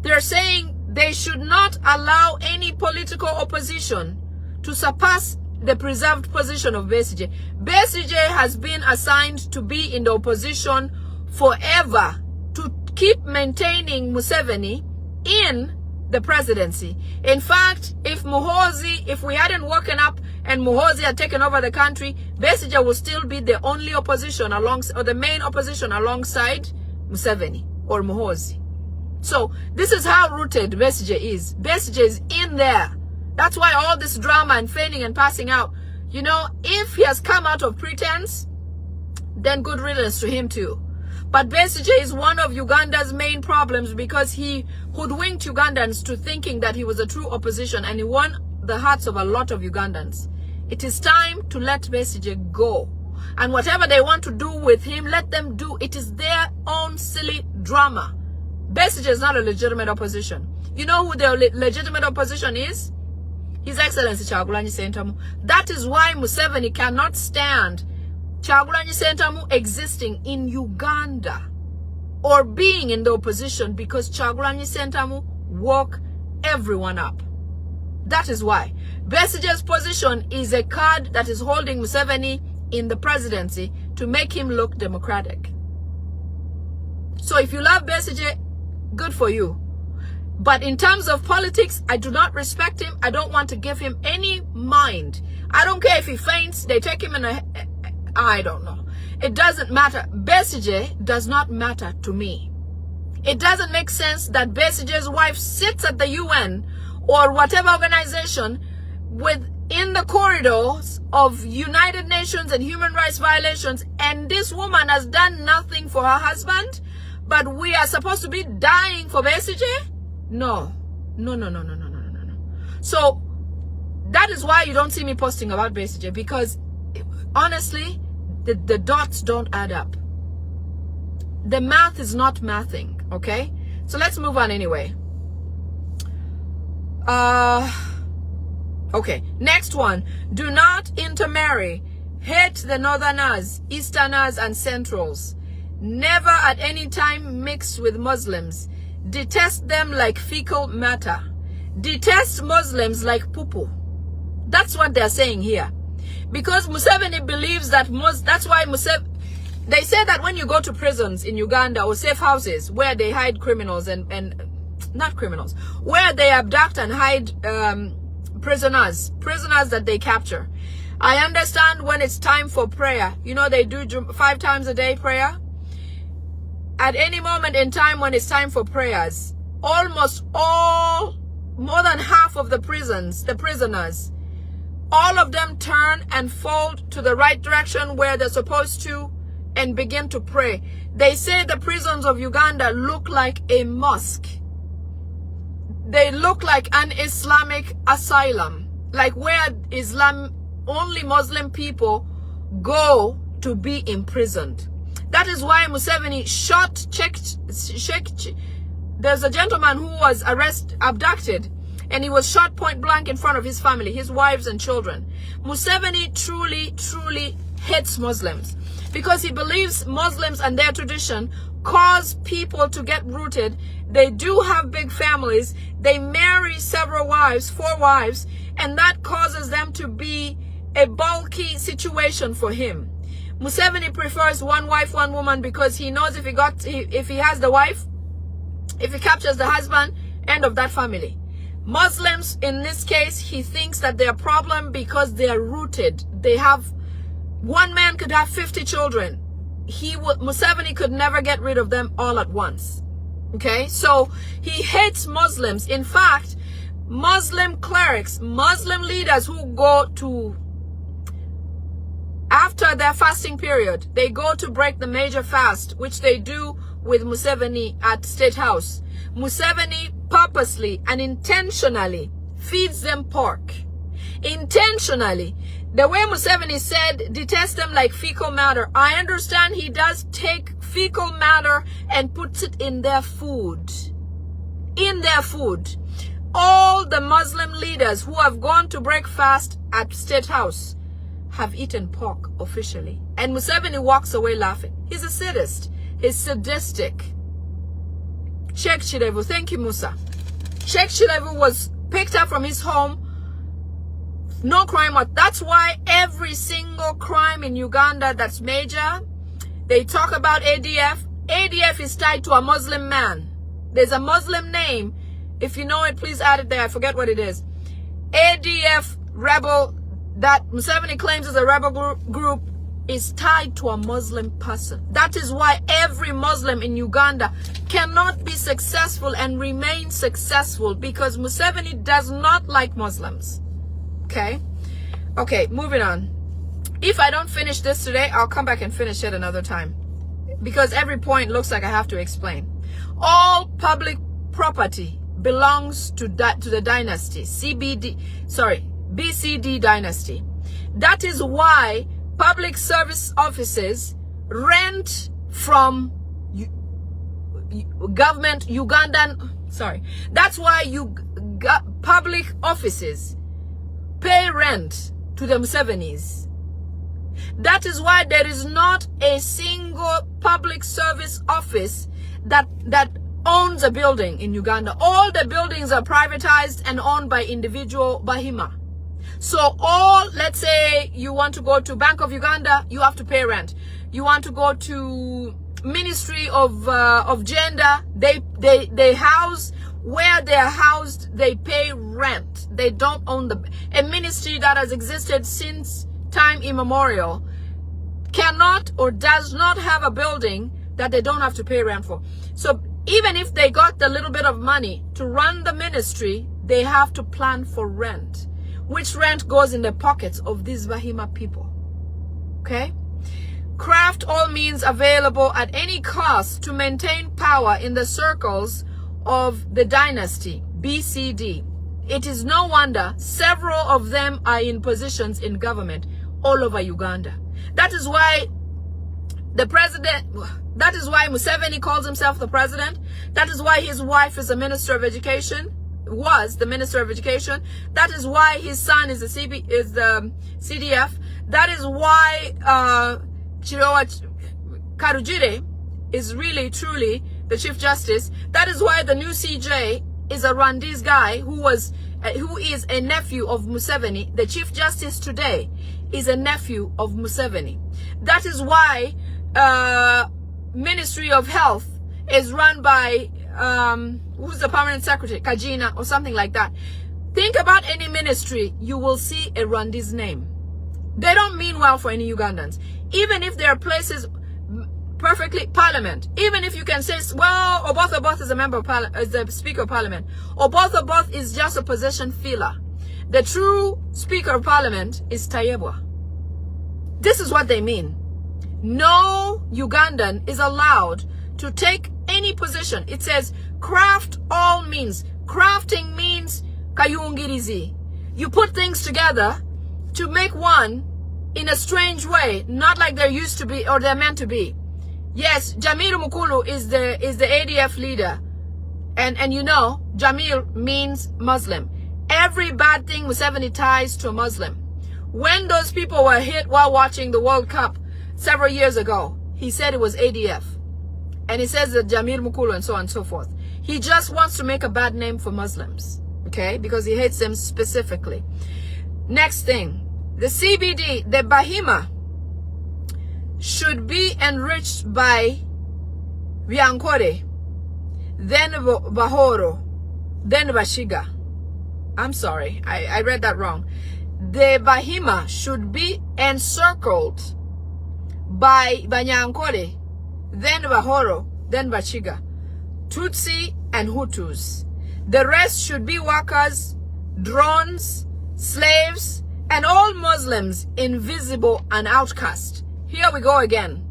They're saying they should not allow any political opposition to surpass the preserved position of Besigye. Besigye has been assigned to be in the opposition forever to keep maintaining Museveni in the presidency. In fact, if we hadn't woken up and Muhoozi had taken over the country, Besigye will still be the only opposition or the main opposition alongside Museveni or Muhoozi. So this is how rooted Besigye is. Besigye is in there. That's why all this drama and feigning and passing out. You know, if he has come out of pretense, then good riddance to him too. But Besigye is one of Uganda's main problems because he hoodwinked Ugandans to thinking that he was a true opposition, and he won the hearts of a lot of Ugandans. It is time to let Besigye go. And whatever they want to do with him, let them do. It is their own silly drama. Besigye is not a legitimate opposition. You know who the legitimate opposition is? His Excellency Kyagulanyi Ssentamu. That is why Museveni cannot stand Kyagulanyi Ssentamu existing in Uganda or being in the opposition, because Kyagulanyi Ssentamu woke everyone up. That is why. Besigye's position is a card that is holding Museveni in the presidency to make him look democratic. So if you love Besigye, good for you. But in terms of politics, I do not respect him. I don't want to give him any mind. I don't care if he faints, they take him in I don't know. It doesn't matter. Besigye does not matter to me. It doesn't make sense that Besigye's wife sits at the UN or whatever organization within the corridors of United Nations and human rights violations, and this woman has done nothing for her husband, but we are supposed to be dying for Besigye? No. So that is why you don't see me posting about Besigye, because honestly, the dots don't add up. The math is not mathing, okay? So let's move on anyway. Okay, next one. Do not intermarry. Hate the Northerners, Easterners, and Centrals. Never at any time mix with Muslims. Detest them like fecal matter. Detest Muslims like poo-poo. That's what they're saying here. Because Museveni believes that that's why they say that when you go to prisons in Uganda or safe houses where they hide criminals and not criminals, where they abduct and hide prisoners that they capture. I understand when it's time for prayer. You know, they do 5 times a day prayer. At any moment in time when it's time for prayers, almost all, more than half of the prisoners, all of them turn and fold to the right direction where they're supposed to and begin to pray. They say the prisons of Uganda look like a mosque. They look like an Islamic asylum, like where only Muslim people go to be imprisoned. That is why Museveni there's a gentleman who was abducted, and he was shot point blank in front of his family, his wives and children. Museveni truly hates Muslims because he believes Muslims and their tradition cause people to get rooted. They do have big families. They marry several wives, 4 wives, and that causes them to be a bulky situation for him. Museveni prefers 1 wife, 1 woman, because he knows if he has the wife, if he captures the husband, end of that family. Muslims, in this case, he thinks that they're a problem because they are rooted. They have, 1 man could have 50 children. Museveni could never get rid of them all at once. Okay, so he hates Muslims. In fact, Muslim clerics, Muslim leaders who go to, after their fasting period, they go to break the major fast, which they do with Museveni at State House. Museveni purposely and intentionally feeds them pork. Intentionally. The way Museveni said, detest them like fecal matter. I understand he does take fecal matter and puts it in their food. In their food. All the Muslim leaders who have gone to break fast at State House have eaten pork officially. And Museveni walks away laughing. He's a sadist. He's sadistic. Sheikh Chilevu. Thank you, Musa. Sheikh Chilevu was picked up from his home. No crime. That's why every single crime in Uganda that's major, they talk about ADF. ADF is tied to a Muslim man. There's a Muslim name. If you know it, please add it there. I forget what it is. ADF rebel that Museveni claims is a rebel group is tied to a Muslim person. That is why every Muslim in Uganda cannot be successful and remain successful, because Museveni does not like Muslims. Okay? Okay, moving on. If I don't finish this today, I'll come back and finish it another time, because every point looks like I have to explain. All public property belongs to the dynasty, BCD dynasty. That is why public service offices rent from government Ugandan. That's why public offices pay rent to the Musevenis. That is why there is not a single public service office that owns a building in Uganda. All the buildings are privatized and owned by individual Bahima. So let's say you want to go to Bank of Uganda, you have to pay rent. You want to go to Ministry of Gender, they house where they are housed, they pay rent. They don't own a ministry that has existed since time immemorial cannot or does not have a building that they don't have to pay rent for. So even if they got the little bit of money to run the ministry, they have to plan for rent, which rent goes in the pockets of these Bahima people. Okay? Craft all means available at any cost to maintain power in the circles of the dynasty, BCD. It is no wonder several of them are in positions in government all over Uganda. That is why Museveni calls himself the president. That is why his wife is a minister of education, was the minister of education. That is why his son is the CDF. That is why Chirowa Karujire is really, truly the Chief Justice. That is why the new CJ is a Rwandese guy who is a nephew of Museveni. The Chief Justice today is a nephew of Museveni. That is why Ministry of Health is run by who's the permanent secretary, Kajina or something like that. Think about any ministry, you will see a Rwandese name. They don't mean well for any Ugandans. Even if there are places perfectly, parliament, even if you can say, well, Oboth is a member of parliament, is the speaker of parliament. Oboth is just a position filler. The true speaker of parliament is Tayebwa. This is what they mean. No Ugandan is allowed to take any position. It says craft all means. Crafting means kayungirizi. You put things together to make one in a strange way, not like they're used to be or they're meant to be. Yes, Jamil Mukulu is the ADF leader. And you know, Jamil means Muslim. Every bad thing Museveni ties to a Muslim. When those people were hit while watching the World Cup several years ago, he said it was ADF. And he says that Jamil Mukulu and so on and so forth. He just wants to make a bad name for Muslims. Okay? Because he hates them specifically. Next thing. The CBD, the Bahima, should be enriched by Viankore, then Bahoro, then Bashiga. I'm sorry, I read that wrong. The Bahima should be encircled by Banyankore, then Bahoro, then Bashiga, Tutsi and Hutus. The rest should be workers, drones, slaves, and all Muslims invisible and outcast. Here we go again.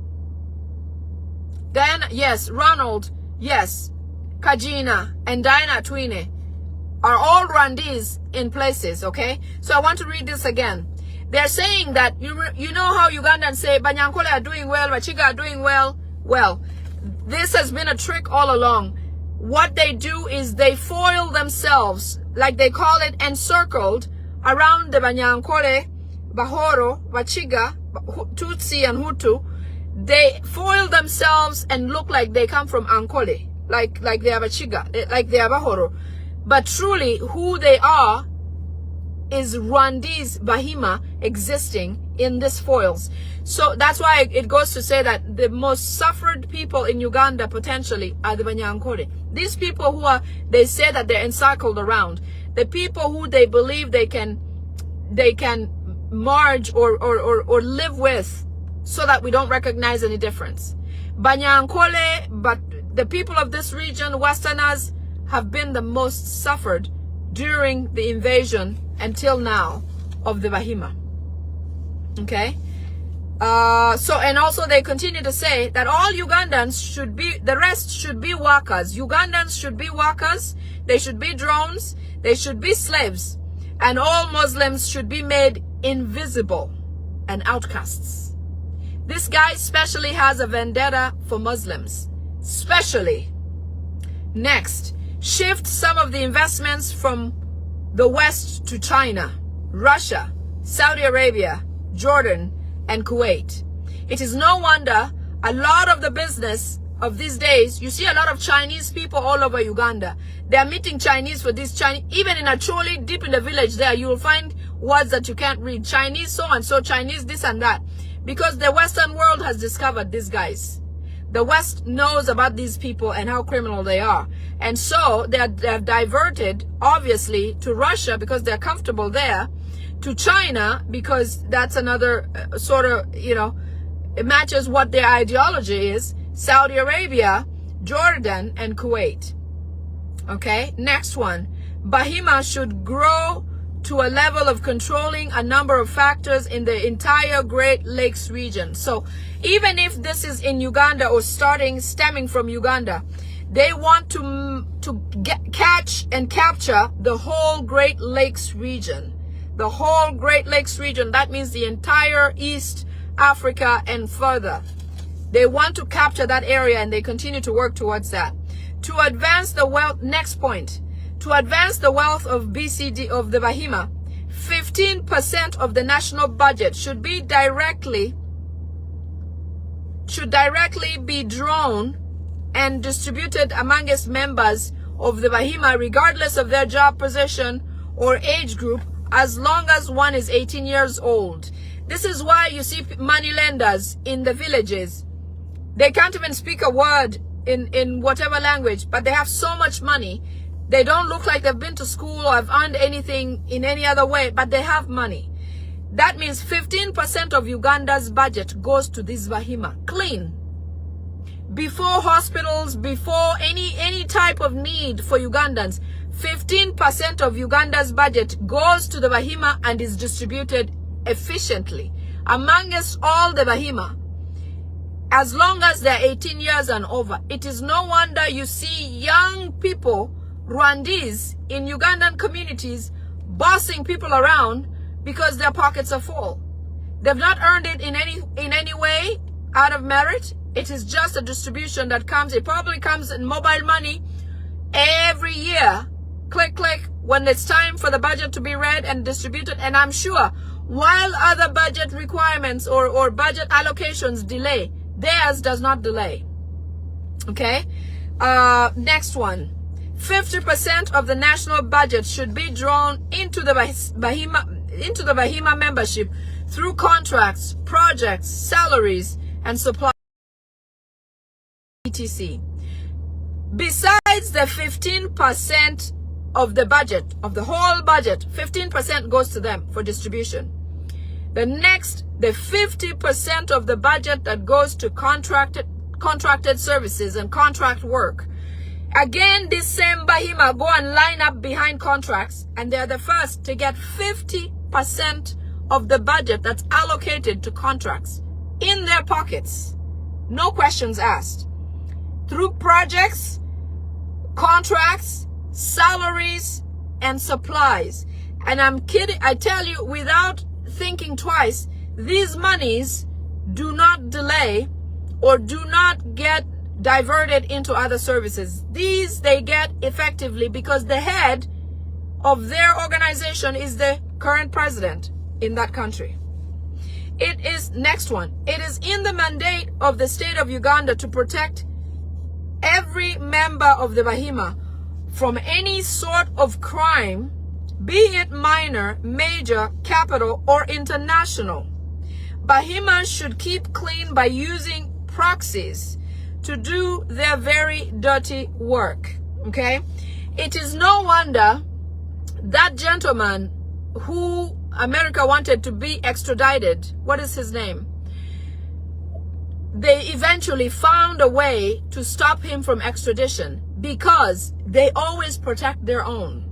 Then, yes, Ronald, yes, Kajina, and Dinah Twine are all Rwandese in places, okay? So I want to read this again. They're saying that, you know how Ugandans say, Banyankole are doing well, Bachiga are doing well? Well, this has been a trick all along. What they do is they foil themselves, like they call it, encircled around the Banyankole, Bahoro, Bachiga, Tutsi and Hutu. They foil themselves and look like they come from Ankole. like they have a Chiga, like they have a Horo. But truly, who they are is Rwandese Bahima existing in these foils. So that's why it goes to say that the most suffered people in Uganda potentially are the Banyankore. These people who are, they say that they're encircled around, the people who they believe they can merge or live with, so that we don't recognize any difference. Banyankole, but the people of this region, Westerners, have been the most suffered during the invasion until now of the Bahima. Okay? So, and also they continue to say that all Ugandans should be, the rest should be workers. Ugandans should be workers. They should be drones. They should be slaves. And all Muslims should be made invisible and outcasts. This guy especially has a vendetta for Muslims. Especially. Next, shift some of the investments from the West to China, Russia, Saudi Arabia, Jordan, and Kuwait. It is no wonder a lot of the business of these days, you see a lot of Chinese people all over Uganda. They are meeting Chinese for this Chinese, even in Acholi, deep in the village there, you will find words that you can't read. Chinese so and so, Chinese this and that. Because the Western world has discovered these guys. The West knows about these people and how criminal they are. And so they have diverted, obviously, to Russia because they're comfortable there, to China because that's another sort of, you know, it matches what their ideology is, Saudi Arabia, Jordan, and Kuwait. Okay, next one. Bahima should grow to a level of controlling a number of factors in the entire Great Lakes region. So even if this is in Uganda or stemming from Uganda, they want to catch and capture the whole Great Lakes region. The whole Great Lakes region, that means the entire East Africa and further. They want to capture that area and they continue to work towards that. To advance the wealth, next point, to advance the wealth of BCD, of the Bahima, 15% of the national budget should directly be drawn and distributed among its members of the Bahima, regardless of their job position or age group, as long as one is 18 years old. This is why you see money lenders in the villages. They can't even speak a word in whatever language, but they have so much money. They don't look like they've been to school or have earned anything in any other way, but they have money. That means 15% of Uganda's budget goes to this Bahima. Clean. Before hospitals, before any type of need for Ugandans, 15% of Uganda's budget goes to the Bahima and is distributed efficiently amongst all the Bahima, as long as they're 18 years and over. It is no wonder you see young people, Rwandese, in Ugandan communities bossing people around because their pockets are full. They've not earned it in any way out of merit. It is just a distribution that comes. It probably comes in mobile money every year. Click, click, when it's time for the budget to be read and distributed. And I'm sure while other budget requirements or budget allocations delay, theirs does not delay. Okay? Next one. 50% of the national budget should be drawn into the Bahima membership through contracts, projects, salaries, and supply, etc. Besides the 15% of the budget, of the whole budget, 15% goes to them for distribution. The next, the 50% of the budget that goes to contracted services and contract work. Again, this same Bahima go and line up behind contracts, and they're the first to get 50% of the budget that's allocated to contracts in their pockets. No questions asked. Through projects, contracts, salaries, and supplies. And I'm kidding, I tell you, without thinking twice, these monies do not delay or do not get diverted into other services. These they get effectively because the head of their organization is the current president in that country. It is, next one, it is in the mandate of the state of Uganda to protect every every member of the Bahima from any sort of crime, be it minor, major, capital, or international. Bahima should keep clean by using proxies to do their very dirty work. Okay? It is no wonder that gentleman who America wanted to be extradited, what is his name? They eventually found a way to stop him from extradition because they always protect their own.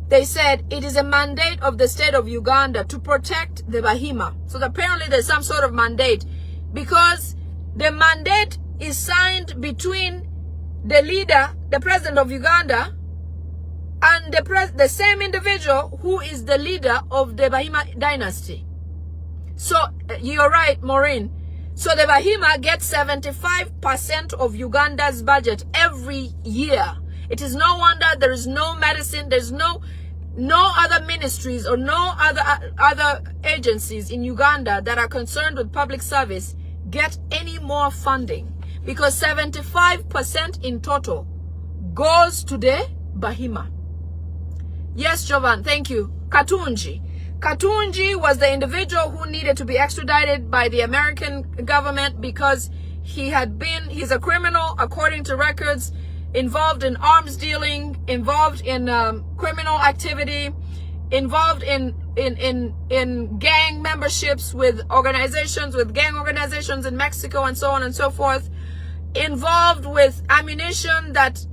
They said it is a mandate of the state of Uganda to protect the Bahima. So apparently there's some sort of mandate, because the mandate is signed between the leader, the president of Uganda, and the same individual who is the leader of the Bahima dynasty. So you're right, Maureen. So the Bahima gets 75% of Uganda's budget every year. It is no wonder there is no medicine, there's no other ministries or no other agencies in Uganda that are concerned with public service get any more funding, because 75% in total goes to the Bahima. Yes, Jovan, thank you. Katunji. Katunji was the individual who needed to be extradited by the American government because he's a criminal according to records, involved in arms dealing, involved in criminal activity, involved in gang memberships with gang organizations in Mexico and so on and so forth, involved with ammunition that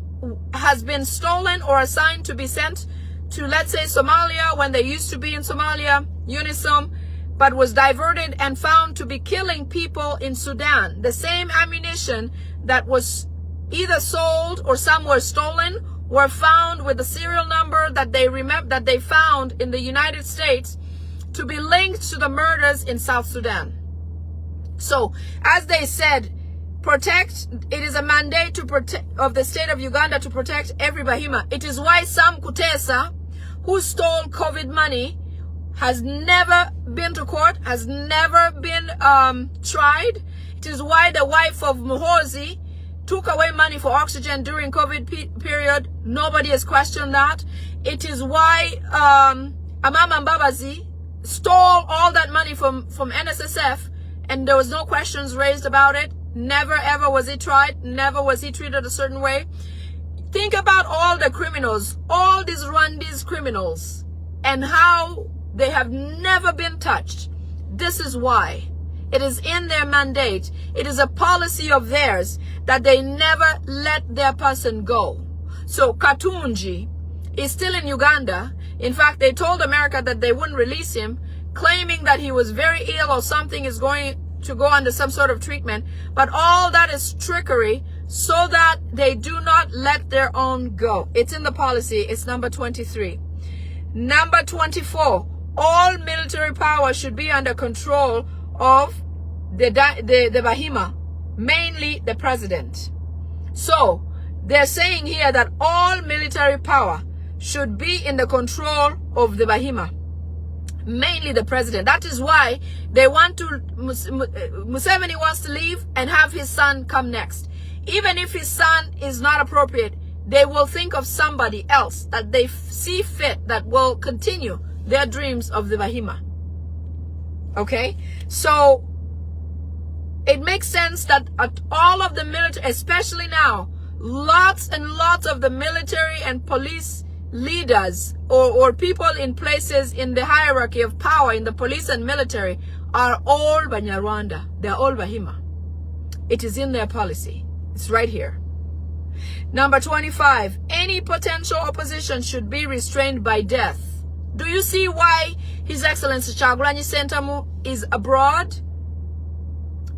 has been stolen or assigned to be sent to, let's say, Somalia, when they used to be in Somalia, UNISOM, but was diverted and found to be killing people in Sudan. The same ammunition that was either sold or some were stolen were found with the serial number that they found in the United States to be linked to the murders in South Sudan. So, as they said, it is a mandate of the state of Uganda to protect every Bahima. It is why Sam Kutesa, who stole COVID money, has never been to court, has never been tried. It is why the wife of Muhozi took away money for oxygen during COVID period. Nobody has questioned that. It is why Amama Mbabazi stole all that money from NSSF, and there was no questions raised about it. Never ever was he tried. Never was he treated a certain way. Think about all the criminals, all these Rwandese criminals, and how they have never been touched. This is why. It is in their mandate. It is a policy of theirs that they never let their person go. So Katunji is still in Uganda. In fact, they told America that they wouldn't release him, claiming that he was very ill or something, is going to go under some sort of treatment. But all that is trickery so that they do not let their own go. It's in the policy. It's number 23. Number 24, all military power should be under control of the Bahima, mainly the president. So they're saying here that all military power should be in the control of the Bahima, mainly the president. That is why they want to, Museveni wants to leave and have his son come next. Even if his son is not appropriate, they will think of somebody else that they see fit that will continue their dreams of the Bahima. Okay? So it makes sense that all of the military, especially now, lots and lots of the military and police leaders or people in places in the hierarchy of power in the police and military are all Banyarwanda. They're all Bahima. It is in their policy. It's right here. Number 25, any potential opposition should be restrained by death. Do you see why His Excellency Kyagulanyi Ssentamu is abroad?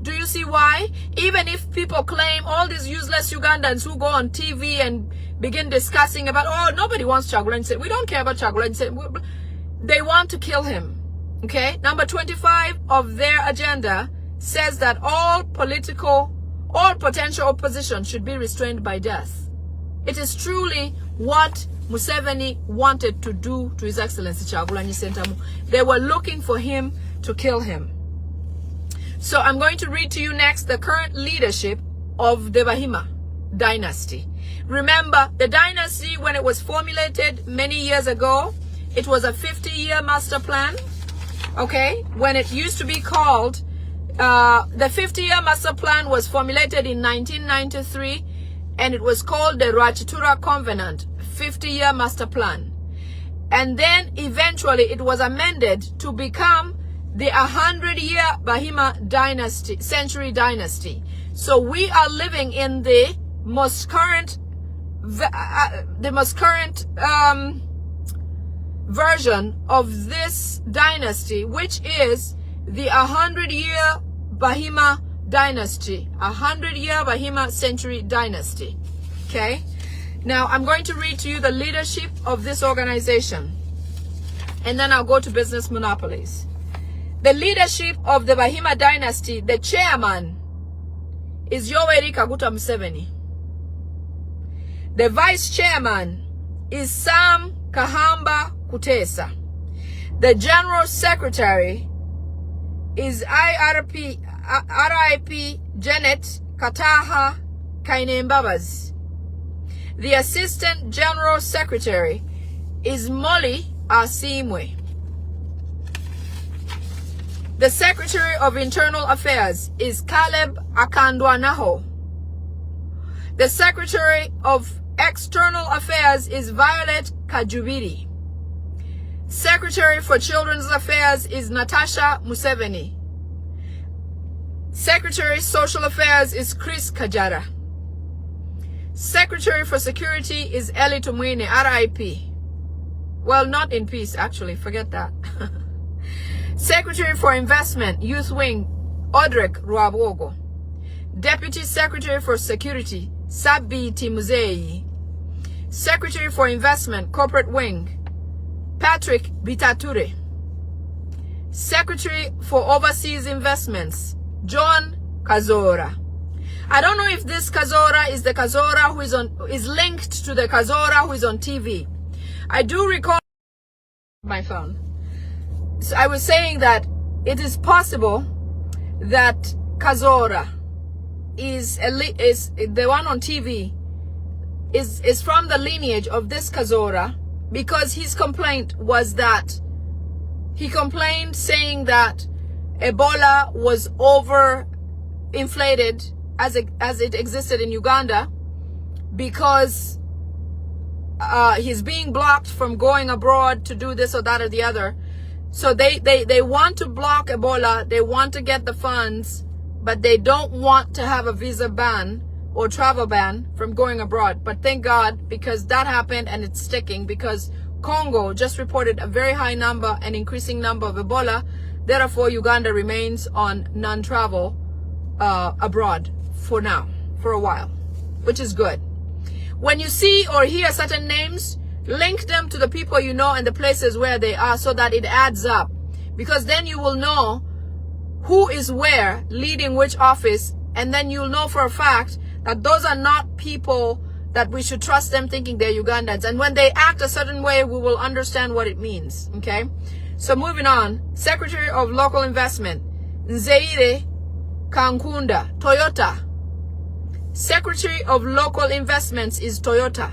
Do you see why? Even if people claim, all these useless Ugandans who go on TV and begin discussing about, oh, nobody wants Kyagulanyi Ssentamu. We don't care about Kyagulanyi Ssentamu. They want to kill him. Okay? Number 25 of their agenda says that all potential opposition should be restrained by death. It is truly what Museveni wanted to do to His Excellency Kyagulanyi Ssentamu. They were looking for him to kill him. So I'm going to read to you next the current leadership of the Bahima. dynasty. Remember, the dynasty, when it was formulated many years ago, it was a 50-year master plan. Okay, when it used to be called, the 50-year master plan was formulated in 1993, and it was called the Rachitura Covenant 50-year master plan. And then eventually it was amended to become the 100-year Bahima dynasty, century dynasty. So we are living in the most current, version of this dynasty, which is the 100-year Bahima dynasty, 100-year Bahima century dynasty. Okay. Now, I'm going to read to you the leadership of this organization, and then I'll go to business monopolies. The leadership of the Bahima dynasty, the chairman is Yoweri Kaguta Museveni. The vice chairman is Sam Kahamba Kutesa. The general secretary is RIP Janet Kataha Kainembabazi. The assistant general secretary is Molly Asimwe. The secretary of internal affairs is Caleb Akandwanaho. The secretary of external affairs is Violet Kajubiri. Secretary for children's affairs is Natasha Museveni. Secretary social affairs is Chris Kajara. Secretary for Security is Eli Tumwine, RIP. Well, not in peace, actually. Forget that. Secretary for Investment, Youth Wing, Odrek Ruabogo. Deputy Secretary for Security, Sabi Timuzei. Secretary for Investment, Corporate Wing, Patrick Bitature. Secretary for Overseas Investments, John Kazora. I don't know if this Kazora is the Kazora who is linked to the Kazora who is on TV. I do recall my phone. So I was saying that it is possible that Kazora is the one on TV is from the lineage of this Kazora, because his complaint was that he complained saying that Ebola was overinflated as it existed in Uganda, because he's being blocked from going abroad to do this or that or the other. So they want to block Ebola, they want to get the funds, but they don't want to have a visa ban or travel ban from going abroad. But thank God, because that happened and it's sticking, because Congo just reported a very high number, an increasing number of Ebola. Therefore, Uganda remains on non-travel abroad for now, for a while, which is good. When you see or hear certain names, link them to the people you know and the places where they are, so that it adds up, because then you will know who is where, leading which office, and then you'll know for a fact that those are not people that we should trust them thinking they're Ugandans. And when they act a certain way, we will understand what it means. Okay, so moving on. Secretary of Local Investment, Nzeire Kankunda, Toyota. Secretary of Local Investments is Toyota.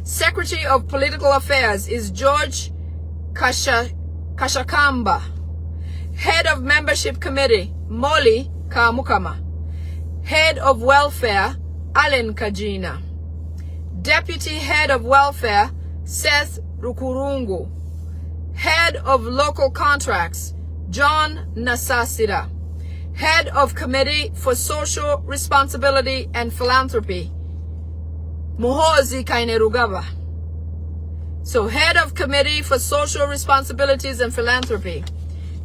Secretary of Political Affairs is George Kashakamba. Head of Membership Committee, Molly Kamukama. Head of Welfare, Allen Kajina. Deputy Head of Welfare, Seth Rukurungu. Head of Local Contracts, John Nasasira. Head of Committee for Social Responsibility and Philanthropy, Muhozi Kainerugaba. So Head of Committee for Social Responsibilities and Philanthropy,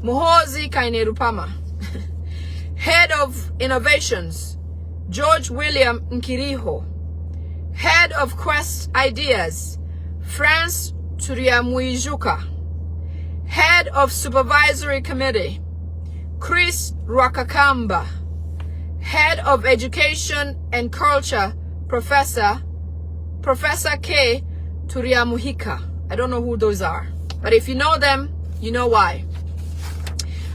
Muhozi Kainerupama. Head of Innovations, George William Nkiriho. Head of Quest Ideas, France Turiamuijuka. Head of Supervisory Committee, Chris Rwakakamba. Head of Education and Culture, Professor K. Turiamuhika. I don't know who those are, but if you know them, you know why.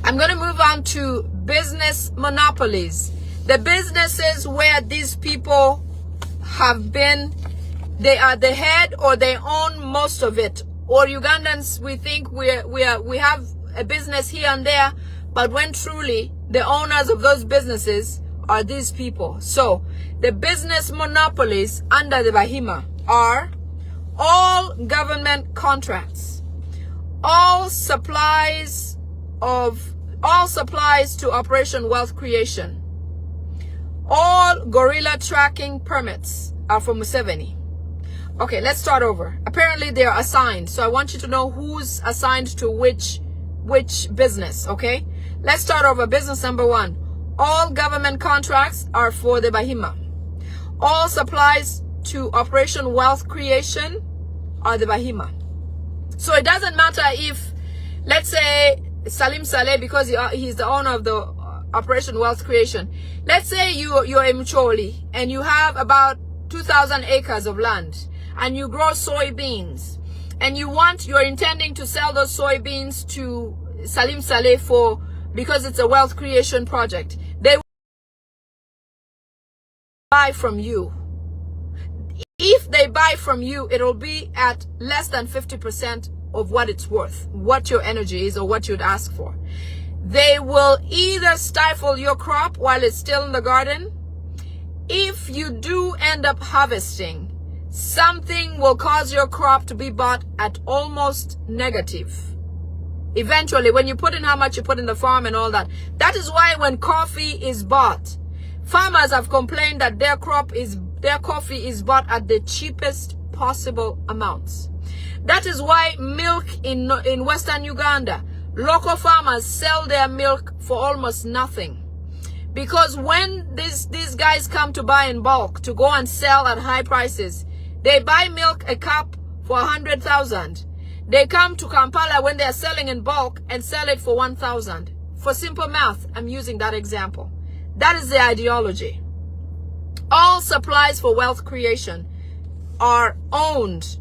I'm going to move on to business monopolies. The businesses where these people have been, they are the head or they own most of it. Or Ugandans, we think we have a business here and there, but when truly the owners of those businesses are these people. So the business monopolies under the Bahima are all government contracts, all supplies to Operation Wealth Creation, all guerrilla tracking permits are for Museveni. Okay, let's start over. Apparently they are assigned, so I want you to know who's assigned to which business. Okay, let's start over. Business number 1, all government contracts are for the Bahima. All supplies to Operation Wealth Creation are the Bahima. So it doesn't matter if, let's say, Salim Saleh, because he's the owner of the Operation Wealth Creation. Let's say you're in Mcholi and you have about 2,000 acres of land and you grow soybeans and you're intending to sell those soybeans to Salim Saleh because it's a wealth creation project. They will buy from you. If they buy from you, it'll be at less than 50% of what it's worth, what your energy is or what you'd ask for. They will either stifle your crop while it's still in the garden. If you do end up harvesting, something will cause your crop to be bought at almost negative. Eventually, when you put in how much you put in the farm and all that. That is why when coffee is bought, farmers have complained that their coffee is bought at the cheapest possible amounts. That is why milk in Western Uganda, local farmers sell their milk for almost nothing. Because when these guys come to buy in bulk to go and sell at high prices, they buy milk a cup for 100,000. They come to Kampala when they're selling in bulk and sell it for 1,000. For simple math, I'm using that example. That is the ideology. All supplies for wealth creation are owned.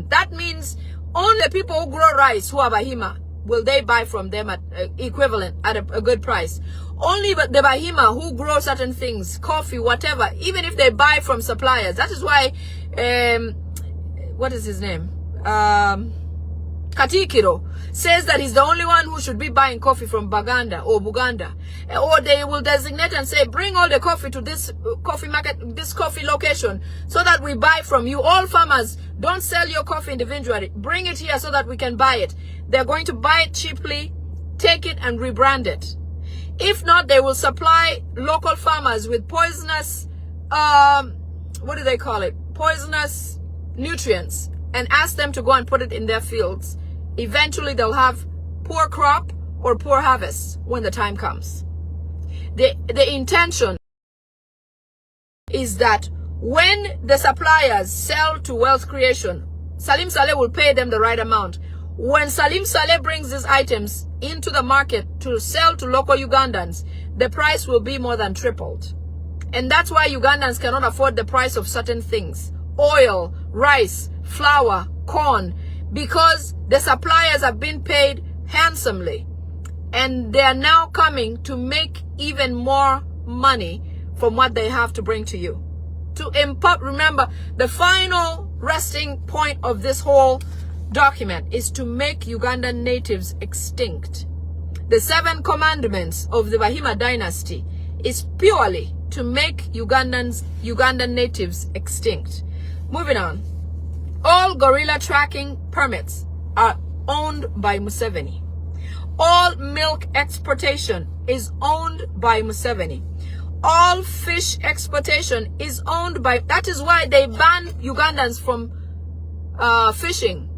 That means only the people who grow rice, who are Bahima, will they buy from them at equivalent at a good price. Only the Bahima who grow certain things, coffee, whatever, even if they buy from suppliers. That is why, what is his name? Katikiro says that he's the only one who should be buying coffee from Baganda or Buganda. Or they will designate and say, bring all the coffee to this coffee market, this coffee location, so that we buy from you. All farmers, don't sell your coffee individually. Bring it here so that we can buy it. They're going to buy it cheaply, take it and rebrand it. If not, they will supply local farmers with poisonous, what do they call it? Poisonous nutrients, and ask them to go and put it in their fields. Eventually, they'll have poor crop or poor harvest when the time comes. The intention is that when the suppliers sell to wealth creation, Salim Saleh will pay them the right amount. When Salim Saleh brings these items into the market to sell to local Ugandans, the price will be more than tripled. And that's why Ugandans cannot afford the price of certain things. Oil, rice, flour, corn, because the suppliers have been paid handsomely. And they are now coming to make even more money from what they have to bring to you. Remember, the final resting point of this whole document is to make Ugandan natives extinct. The 7 commandments of the Bahima dynasty is purely to make Ugandan natives extinct. Moving on. All guerrilla tracking permits are owned by Museveni. All milk exportation is owned by Museveni. All fish exportation is owned by... That is why they ban Ugandans from fishing.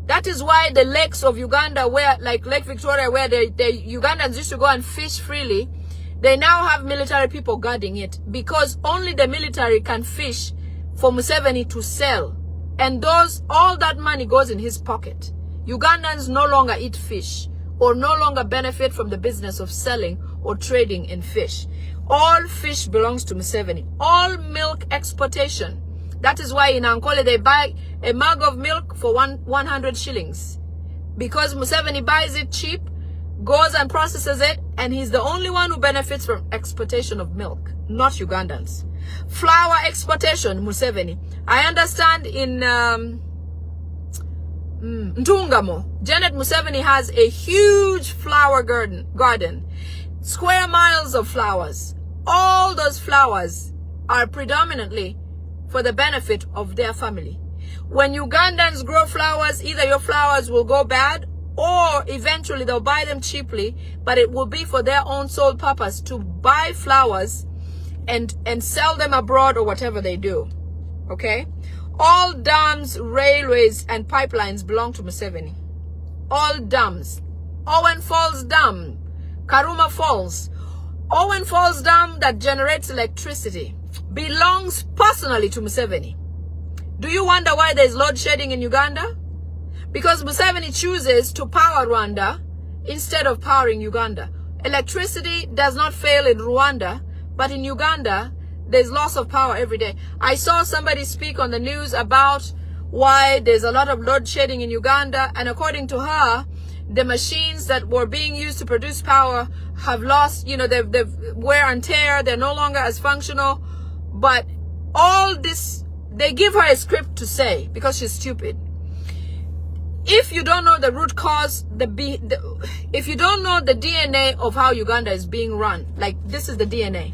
That is why the lakes of Uganda, where like Lake Victoria, where the Ugandans used to go and fish freely, they now have military people guarding it, because only the military can fish for Museveni to sell. And all that money goes in his pocket. Ugandans no longer eat fish or no longer benefit from the business of selling or trading in fish. All fish belongs to Museveni. All milk exportation. That is why in Ankole they buy a mug of milk for 100 shillings. Because Museveni buys it cheap, goes and processes it, and he's the only one who benefits from exportation of milk, not Ugandans. Flour exportation, Museveni. I understand in Ntungamo, Janet Museveni has a huge flower garden, square miles of flowers. All those flowers are predominantly for the benefit of their family. When Ugandans grow flowers, either your flowers will go bad or eventually they'll buy them cheaply, but it will be for their own sole purpose to buy flowers and sell them abroad or whatever they do. Okay? All dams, railways, and pipelines belong to Museveni. All dams. Owen Falls Dam, Karuma Falls. Owen Falls Dam that generates electricity belongs personally to Museveni. Do you wonder why there's load shedding in Uganda? Because Museveni chooses to power Rwanda instead of powering Uganda. Electricity does not fail in Rwanda, but in Uganda, there's loss of power every day. I saw somebody speak on the news about why there's a lot of load shedding in Uganda, and according to her, the machines that were being used to produce power have lost, they've wear and tear, they're no longer as functional. But all this, they give her a script to say because she's stupid. If you don't know the root cause, if you don't know the DNA of how Uganda is being run, like this is the DNA,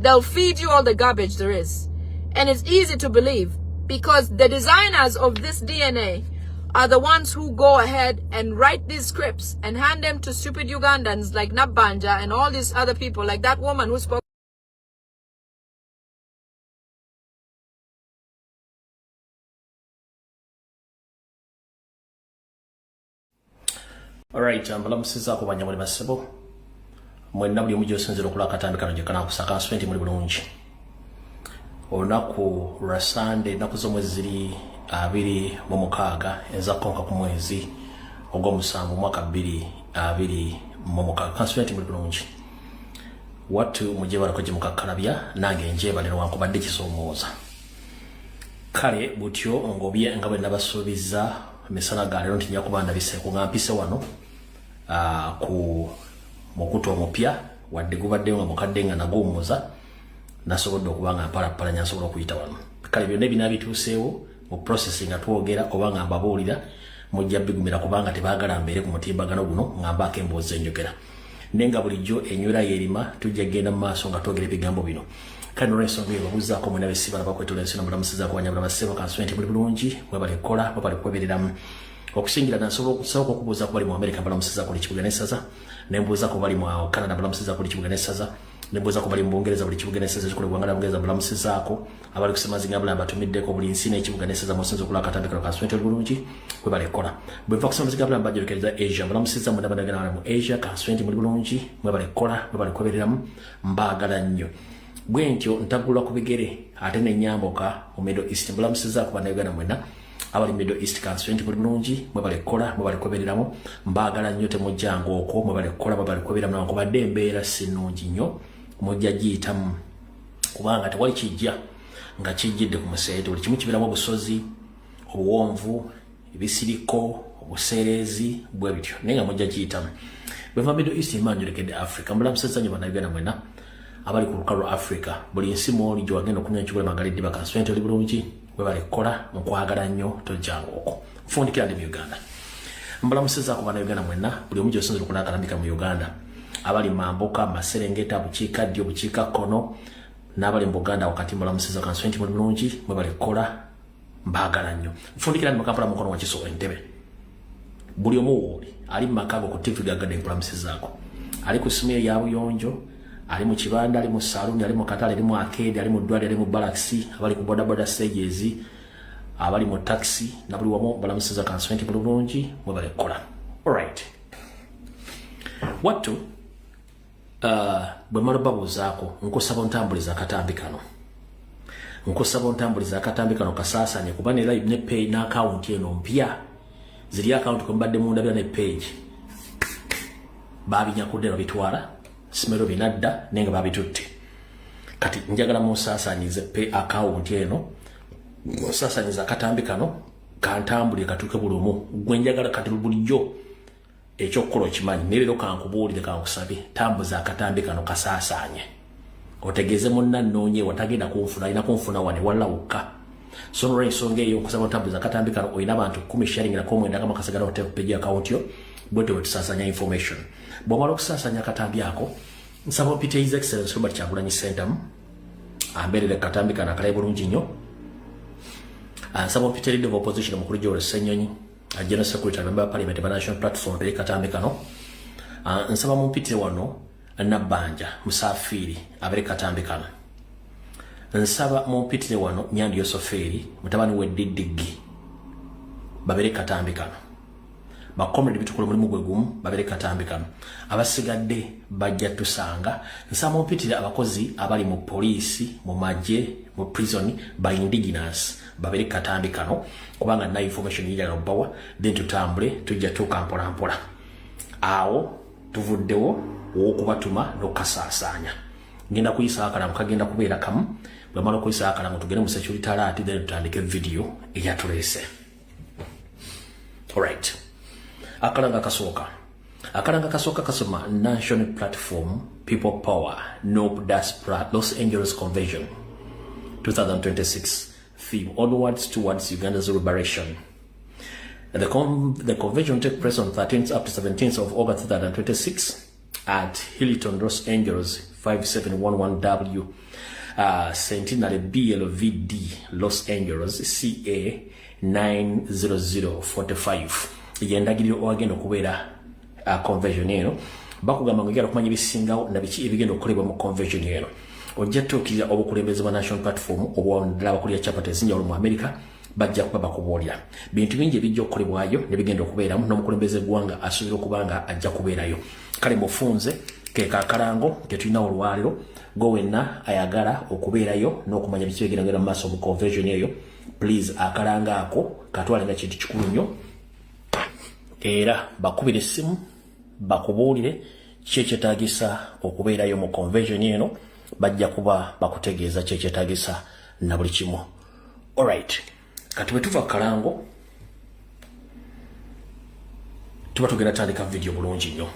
they'll feed you all the garbage there is. And it's easy to believe because the designers of this DNA are the ones who go ahead and write these scripts and hand them to stupid Ugandans like Nabanja and all these other people, like that woman who spoke. Alright, mbalamusiza ku banyamuli basebo. Mwenna buli omu gy'osinzira okulaba akatambika kano gyekana kusaka nswenti muli bulungi. Olunaku lwa Sande, ennaku z'omwezi ziri 26 ezakkonka ku mwezi ogw'omusanvu mwaka 2026. Kanswenti muli bulungi. Wattu mujebalako gye mukakkalabya nange njebalira wankubadde kisoomooza. Kale butyo ngobye nga bwe nabasuubiza misana ga leero nti nja kuba ndabiseeko nga mpise wano ku mukutu omupya wadde gubaddeyo nga mukadde nga naguwummuza nasobodde okuba nga mpalapalanya nsobola okuyita wano. Kale byonna ebinaabituuseewo mu processing nga twogera oba nga mbabuulira mujja bigumira kubanga tebaagala mbeere ku mutimbagano guno nga mbaako emboozi enjogera. Nenga bulijjo enywera yerima tujja genda mu maaso nga twogera ebigambo bino. Kale n'olw'ensonga eyo babuuzaako mwena besiba bakwetula ensi nomulamusizaako banyabula basebo Kanswenti muli bulungi mwebale kukola mwebale kwebereramu. Okusingira nasobola okusooka okubuuza ku bali mu America balamusizaako buli kibuga n'essaza, ne mbuuza ku bali mu Canada balamusizaako buli kibuga n'essaza, ne mbuuza ku bali mu Bungereza buli kibuga n'essaza ekikolebwa nga Bungereza balamusizaako, abali ku Semazinga abala batumiddeko buli nsi n'ekibuga n'essaza musinza okulaba akatambikiro Kanswenti muli bulungi mwebale kukola. Bwe nva ku Semazinga abala bajolekeza Asia balamusiza mwena banagana mu Asia Kanswenti muli bulungi mwebale kukola mwebale kwebereramu mbaagala nnyo. Bwentyo ntagulwa ku bigere ate ne nyamboka mu Middle East balamusizaako bannayuganda mwena abali Middle East Kanswenti muli bulungi mwebale kukola mwebale kwebereramu mbaagala nnyo temujjanga okwo mwebale kukola mwebale kwebereramu newankubadde embeera si nnungi nnyo mujja giyitamu kubanga tewali kijja nga kijjidde ku museete buli kimu kibeeramu obusozi obuwonvu ebisiriko obuseerezi bwe bityo naye nga mujja giyitamu. Bwe nva Middle East manjolekedde Africa mbalamusiza nnyo bannayuganda mwena abali ku lukalu lwa Africa buli nsi mwoli gye wagenda okunywa ekigule magalidde ba Kanswenti oli bulungi webale kukola nkwagala nnyo tojjanga okwo nfundikira ndi mu Uganda. Mbalamusizaako bannayuganda mwena buli omu gy'osinzira okulaba akatambika mu Uganda abali Mambuka Maserengeta bukiikaddyo bukiikakkono n'abali mu Buganda wakati mbalamusiza Kanswenti muli bulungi mwebale kukola mbaagala nnyo. Nfundikira ndi mu Kampala mukono wa Kiso Entebbe buli omu wooli ali mu maka go ku TV gagadde mbalamusizaako ali ku simu ya buyonjo ali mu kibanda ali mu saluni ali mu katale ali mu arcade ali mu ddwaliro ali mu balaxi abali ku bodaboda stages abali mu taxi na buli wamu balamusiza Kanswenti muli bulungi mwebale kukola. Alright, wattu bwe mala babuuzaako nkusaba ontambuliza akatambi kano kasaasanye kuba ne live ne page n'akawunti eno mpya ziri akawunti kwe mbadde munda bya ne page baabinyakudde babitwala simero binadda nenga babitutte kati njagala musaasanyize akawunti eno musaasanyize akatambi kano kantambulire katuuke buli omu gwe njagala kati bulijjo ekyokukola okimanyi nerero kankubuulire kankusabye tambuza akatambi kano kasaasanye otegeeze munna nnoonye watagenda kunfuna alina kunfuna wane walawuka so nolwensonga eyo nkusaba otambuza akatambi kano olina abantu 10 sharing nako mwenda kama kasagala hotel page account yo bwete wetusaasanya information bw'omala okusaasanya akatambi ako nsaba opite his excellence Robert Kyagulanyi Ssentamu ambeerere akatambi kano akalayi bulungi nnyo nsaba opite leader of opposition mukulu Joel Ssenyonyi General Secretary member Parliament National Platform pere katambi kano nsaba mumpitire wano Nabanja Musafiri abere katambi kano nsaba mumpitire wano Nyandi Yosoferi mutabani we Didigi babere katambi kano ba comrade bitukolo mulimu gwegumu babere katambi kano abasigadde bajja tusanga nsaba mumpitire abakozi abali mu police mu maje mu prison by indigenous babere katambi kano kubanga na information yija robawa then tutambule tujja tukampola mpola awo tuvuddewo okubatuma nokasaasanya ngenda kuyisa akala mukagenda kubeera kamu bwamala kuyisa akala mutugende mu security alert then tutandike video eyatulese. Alright, akalanga kasooka kasoma National Platform People Power Nob Diaspora Los Angeles Convention 2026 theme onwards towards Uganda's liberation. The convention took place on 13th up to 17th of August 2026 at Hilton, Los Angeles 5711W Centenary BLVD Los Angeles CA 90045 yendagiriro owagenda okubeera convention eno bakugamba ngegera kumanya ebisingawo na biki ebigenda okukolebwa mu convention eno ojja tuukirira obukulembeze bwa National Platform obwondala abakulira chapter ezinjawulo mu America bajja kuba bakubuulira bintu bingi ebijja okukolebwayo ne bigenda okubeeramu n'omukulembeze gwanga asuubira okubanga ajja kubeerayo kale mufunze keka akalango ketulina olwaliro go wenna ayagala okubeerayo n'okumanya biki bigenda mu maaso mu convention eyo please akalanga ako katwale nga kintu kikulu nnyo era bakubire essimu bakubuulire kyekyetaagisa okubeerayo mu convention eno bajja kuba bakutegeeza kyekyetaagisa na buli kimu. Alright, kati bwe tuva kalango tuba tugenda tandika video bulungi nnyo.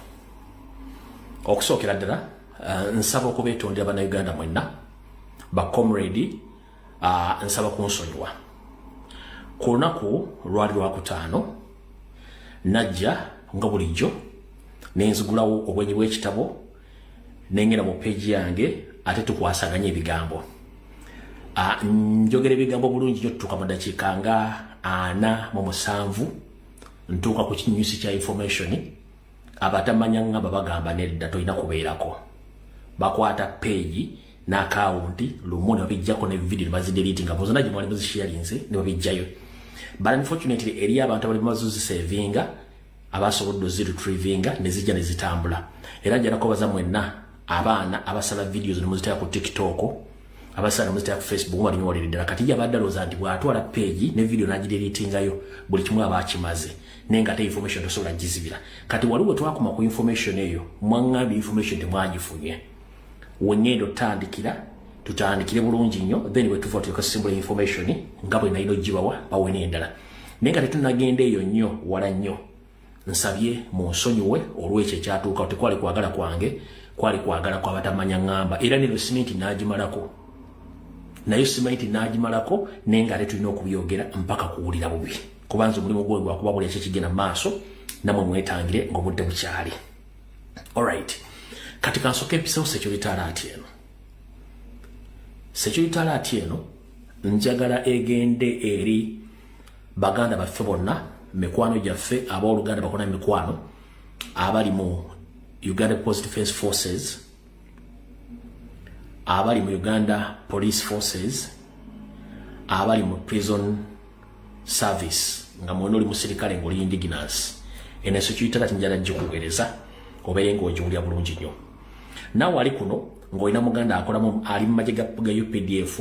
Okusookera ddala nsaba okubeetondera bannayuganda mwenna ba comrade nsaba kunsonyiwa ku lunaku lwali lwakutaano najja nga bulijjo nenzigulawo obwenyi bw'ekitabo nengera mu page yange ate tukwasaganya ebigambo njogera ebigambo bulungi nnyo tutuuka mu dakiika nga 47 ntuuka ku kinyusi kya information abatamanya ngamba bagamba nedda tolina kubeerako bakwata page n'akawunti lumu ne babijjako ne video bazideleting nga bozona gye mwali muzisharinze ne babijjayo but unfortunately eri abantu abali bazuzisavinga abasobodde oziretrievinga ne zijja ne zitambula era njala kubaza mwenna abaana abasala videos ne muziteeka ku TikTok abasala ne muziteeka ku Facebook bali nyolere ddala kati yabaddaloza nti bw'atwala page ne video n'agideletingayo buli kimu abakimaze nenga ate information tosobola gizibira kati waliwo twakuma ku information eyo mwaŋŋambye information temwagifunye wengendo tandikira tutandikire bulungi nnyo then we tuva tukasimbula information nga bwe nayino gibawa bawene endala nenga tetunagenda eyo nnyo wala nnyo nsabye mu nsonyiwe olw'ekyo ekyatuuka tekwali kwagala kwange kwali kwagala kwabatamanya ŋŋamba era ne simenti n'agimalako naye simenti n'agimalako nenga ate tulina okubyogera mpaka kuwulira bubi kubanza omulimu gwe gwakuba buli ekyo kigenda maaso namwe mwetangire ng'obudde bukyali. Alright, kati kansoka empisawo security alert eno. Security alert eno njagala egende eri baganda baffe bonna mikwano gyaffe abooluganda bakola mikwano abali mu Uganda Coast Defense Forces abali mu Uganda Police Forces abali mu Prison Service nga mweno oli musirikale ng'oli indigenous ene security alert njala gikuweereza obeere ng'ogiwulira bulungi nnyo nawe ali kuno ng'olina muganda akolamu ali mu magye ga UPDF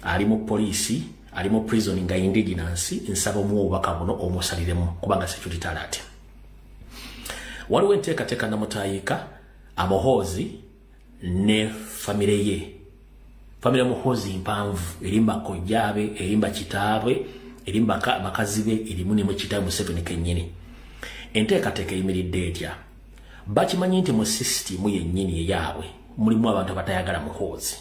ali mu poliisi ali mu prison nga indigenous nsaba omuwa obubaka buno omusaliremu kubanga security alert waliwo enteekateeka namutayiika amuhoozi ne famire ye famire muhoozi mpanvu erimba kojjaabe erimba kitaabe erimba bakazi be erimu ne mu kitaabe Museveni kennyini enteekateeka eyimiridde etya bakimanyi nti mu sisitimu yennyini eyaabwe mulimu abantu abatayagala muhoozi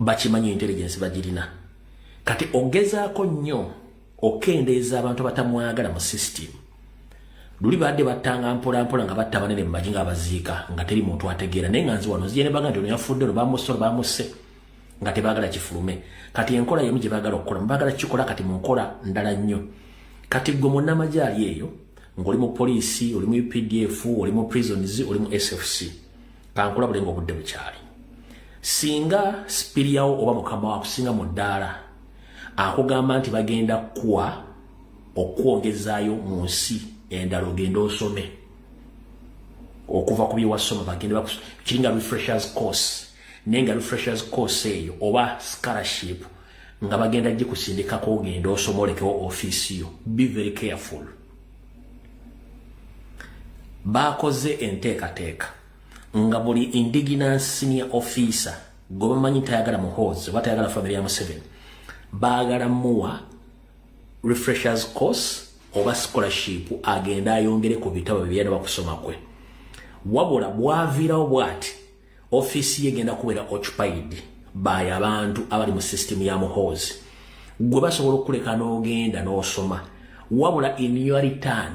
bakimanyi intelligence bagirina kati ogezaako nnyo okendeeza abantu batamwagala mu sisitimu luli badde battanga mpolampola nga batta banene mu magi nga abaziika nga teri muntu ategeera naye nga nzi wano ziyene baga nti ono yafudde ono bamusse nga tebaagala kifulume kati enkola yemu gye baagala okukola mubaagala kikola kati mu nkola ndala nnyo kati gwe munnamagye ali eyo ng'oli mu poliisi oli mu UPDF oli mu prisons oli mu SFC kankulabule ng'obudde bukyali singa spiri yawo oba mukama wakusinga mu ddaala akugamba nti bagenda kuwa okwongezaayo mu nsi endala ogenda osome okuva ku byewasoma bagenda kiringa refreshers course naye nga refreshers course eyo oba scholarship nga bagenda gikusindikako ogenda osoma olekewo ofiisi yo be very careful bakoze enteekateeka nga buli indigenous senior officer gwe bamanyi tayagala muhoozi oba tayagala family ya Museveni baagala muwa refreshers course oba scholarship agenda ayongere ku bitabo byeyali bakusoma kwe wabula bwaviirawo bwati office ye genda kubeera occupied by abantu abali mu system ya muhoozi gwe basobola okuleka n'ogenda n'osoma wabula in your return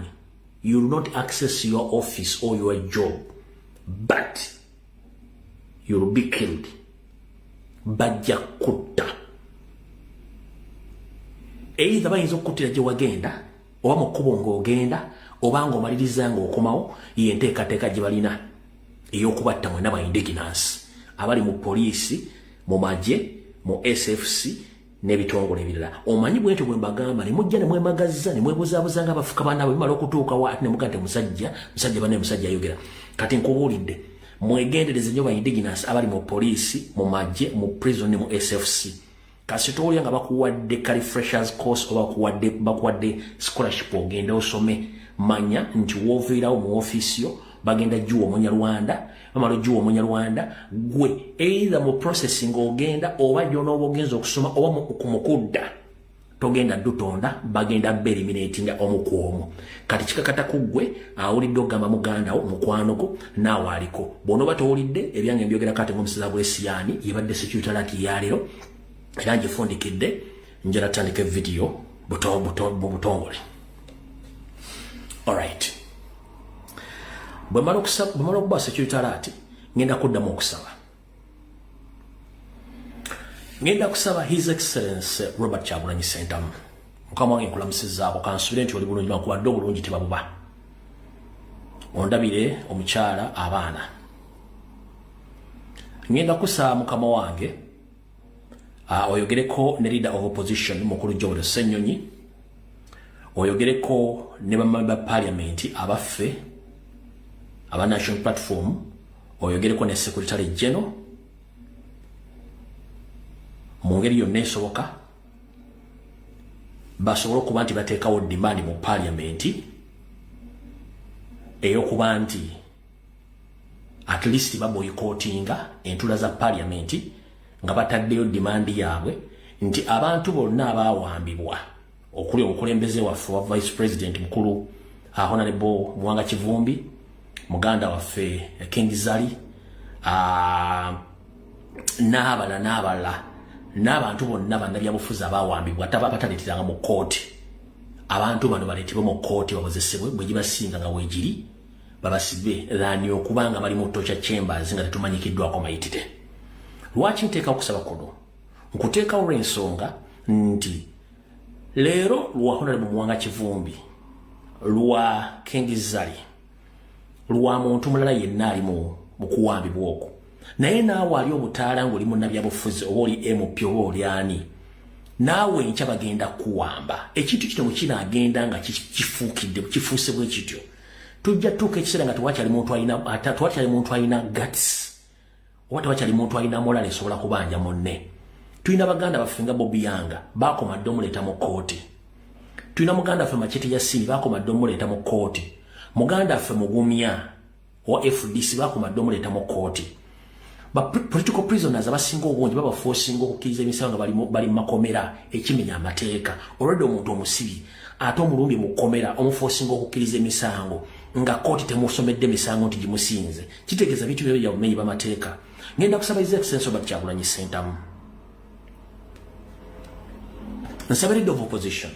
you will not access your office or your job but you will be killed bajja kutta either bayinza okuttira gye wagenda oba mu kkubo ng'ogenda oba ng'omaliriza ng'okomawo yenteekateeka gye balina ey'okubatta mwena ba indigenous abali mu poliisi mu magye mu SFC n'ebitongole ebirala omanyi bwentyo bwe mbagamba ne mujja ne mwemagazza ne mwebuzaabuza nga abafuka bannaabwe bimala okutuukawo ate ne mugaa nti musajja banne musajja ayogera kati nkubuulidde mwegendereze nnyo ba indigenous abali mu poliisi mu magye mu prison ne mu SFC kasita olya nga bakuwadde kali freshers course oba bakuwadde scholarship ogenda osome manya nti wooviirawo mu ofiisi yo bagenda jjuwa omunyarwanda bamala ojjuwa omunyarwanda gwe either mu processing ogenda oba gy'onooba ogenza okusoma oba ku mukudda togenda dutonda bagenda beeliminatinga omu ku omu kati kikakata ku ggwe awulidde okugamba mugandawo mukwano gwo naawe aliko bw'onooba towulidde ebyange mbyogerako ate ng'omusiza bw'esiyaani yebadde securitalati yaleero era ngifundikidde njala tandika video mu butongole alright bwemala okuba securitalati ngenda kuddamu okusaba ngenda kusaba his excellence Robert Kyagulanyi Ssentamu mukama wange nkulamusizaako kansubire nti oli bulungi bankubadde obulungi tebabuba ondabire omukyala abaana ngenda kusaba mukama wange oyogereko ne leader of opposition mukulu Joel Ssenyonyi oyogereko ne bamambe ba parliament abaffe aba national platform oyogereko ne secretary general mu ngeri yonna esoboka basobola okuba nti bateekawo demand mu parliament ey'okuba nti at least baboycottinga entula za parliament nga bataddeyo dimandi yaabwe nti abantu bonna abaawambibwa okuli obukulembeze waffe wa vice president mukulu Honorable Mwanga Kivumbi muganda waffe King Zali n'abalala n'abantu bonna bannabyabufuzi abaawambibwa bataleeteranga mu kooti abantu bano baleetebwe mu kooti babozesebwe bwe gibasinga nga weegiri babasibe lani okubanga bali mu torture chambers nga tetumanyikiddwako mayitire lwaki nteeka okusaba kuno nkuteekawo olw'ensonga nti leero lwa Honorable Mwanga Kivumbi lwa King Zali lwa muntu mulala yenna ali mu kuwambibwa okwo naye naawe ali obutaala ng'oli munnabyabufuzi oba oli MP oba oli ani naawe enkya bagenda kuwamba ekintu kino bwe kinaagenda nga kifuuse bwe kityo tujja tuuka ekiseera nga tewakyali muntu alina guts oba tewakyali muntu alina morale esobola kubanja munne tulina baganda baffe nga Bobi Yanga baakomadde omuleeta mu kooti tulina muganda waffe Machete Yasini baakomadde omuleeta mu kooti muganda waffe Mugumya wa FDC baakomadde omuleeta mu kooti political prisoners abasinga obungi baba forcing okukkiriza emisango bali makomera ekimenya amateeka already omuntu omusibi ate omulumbi mukomera omuforcing okukkiriza emisango nga kooti temusomedde emisango nti gimusinze kitegeeza bintu byo bya bumenyi b'amateeka ngenda kusaba His Excellency Robert Kyagulanyi Ssentamu nsaba Leader of Opposition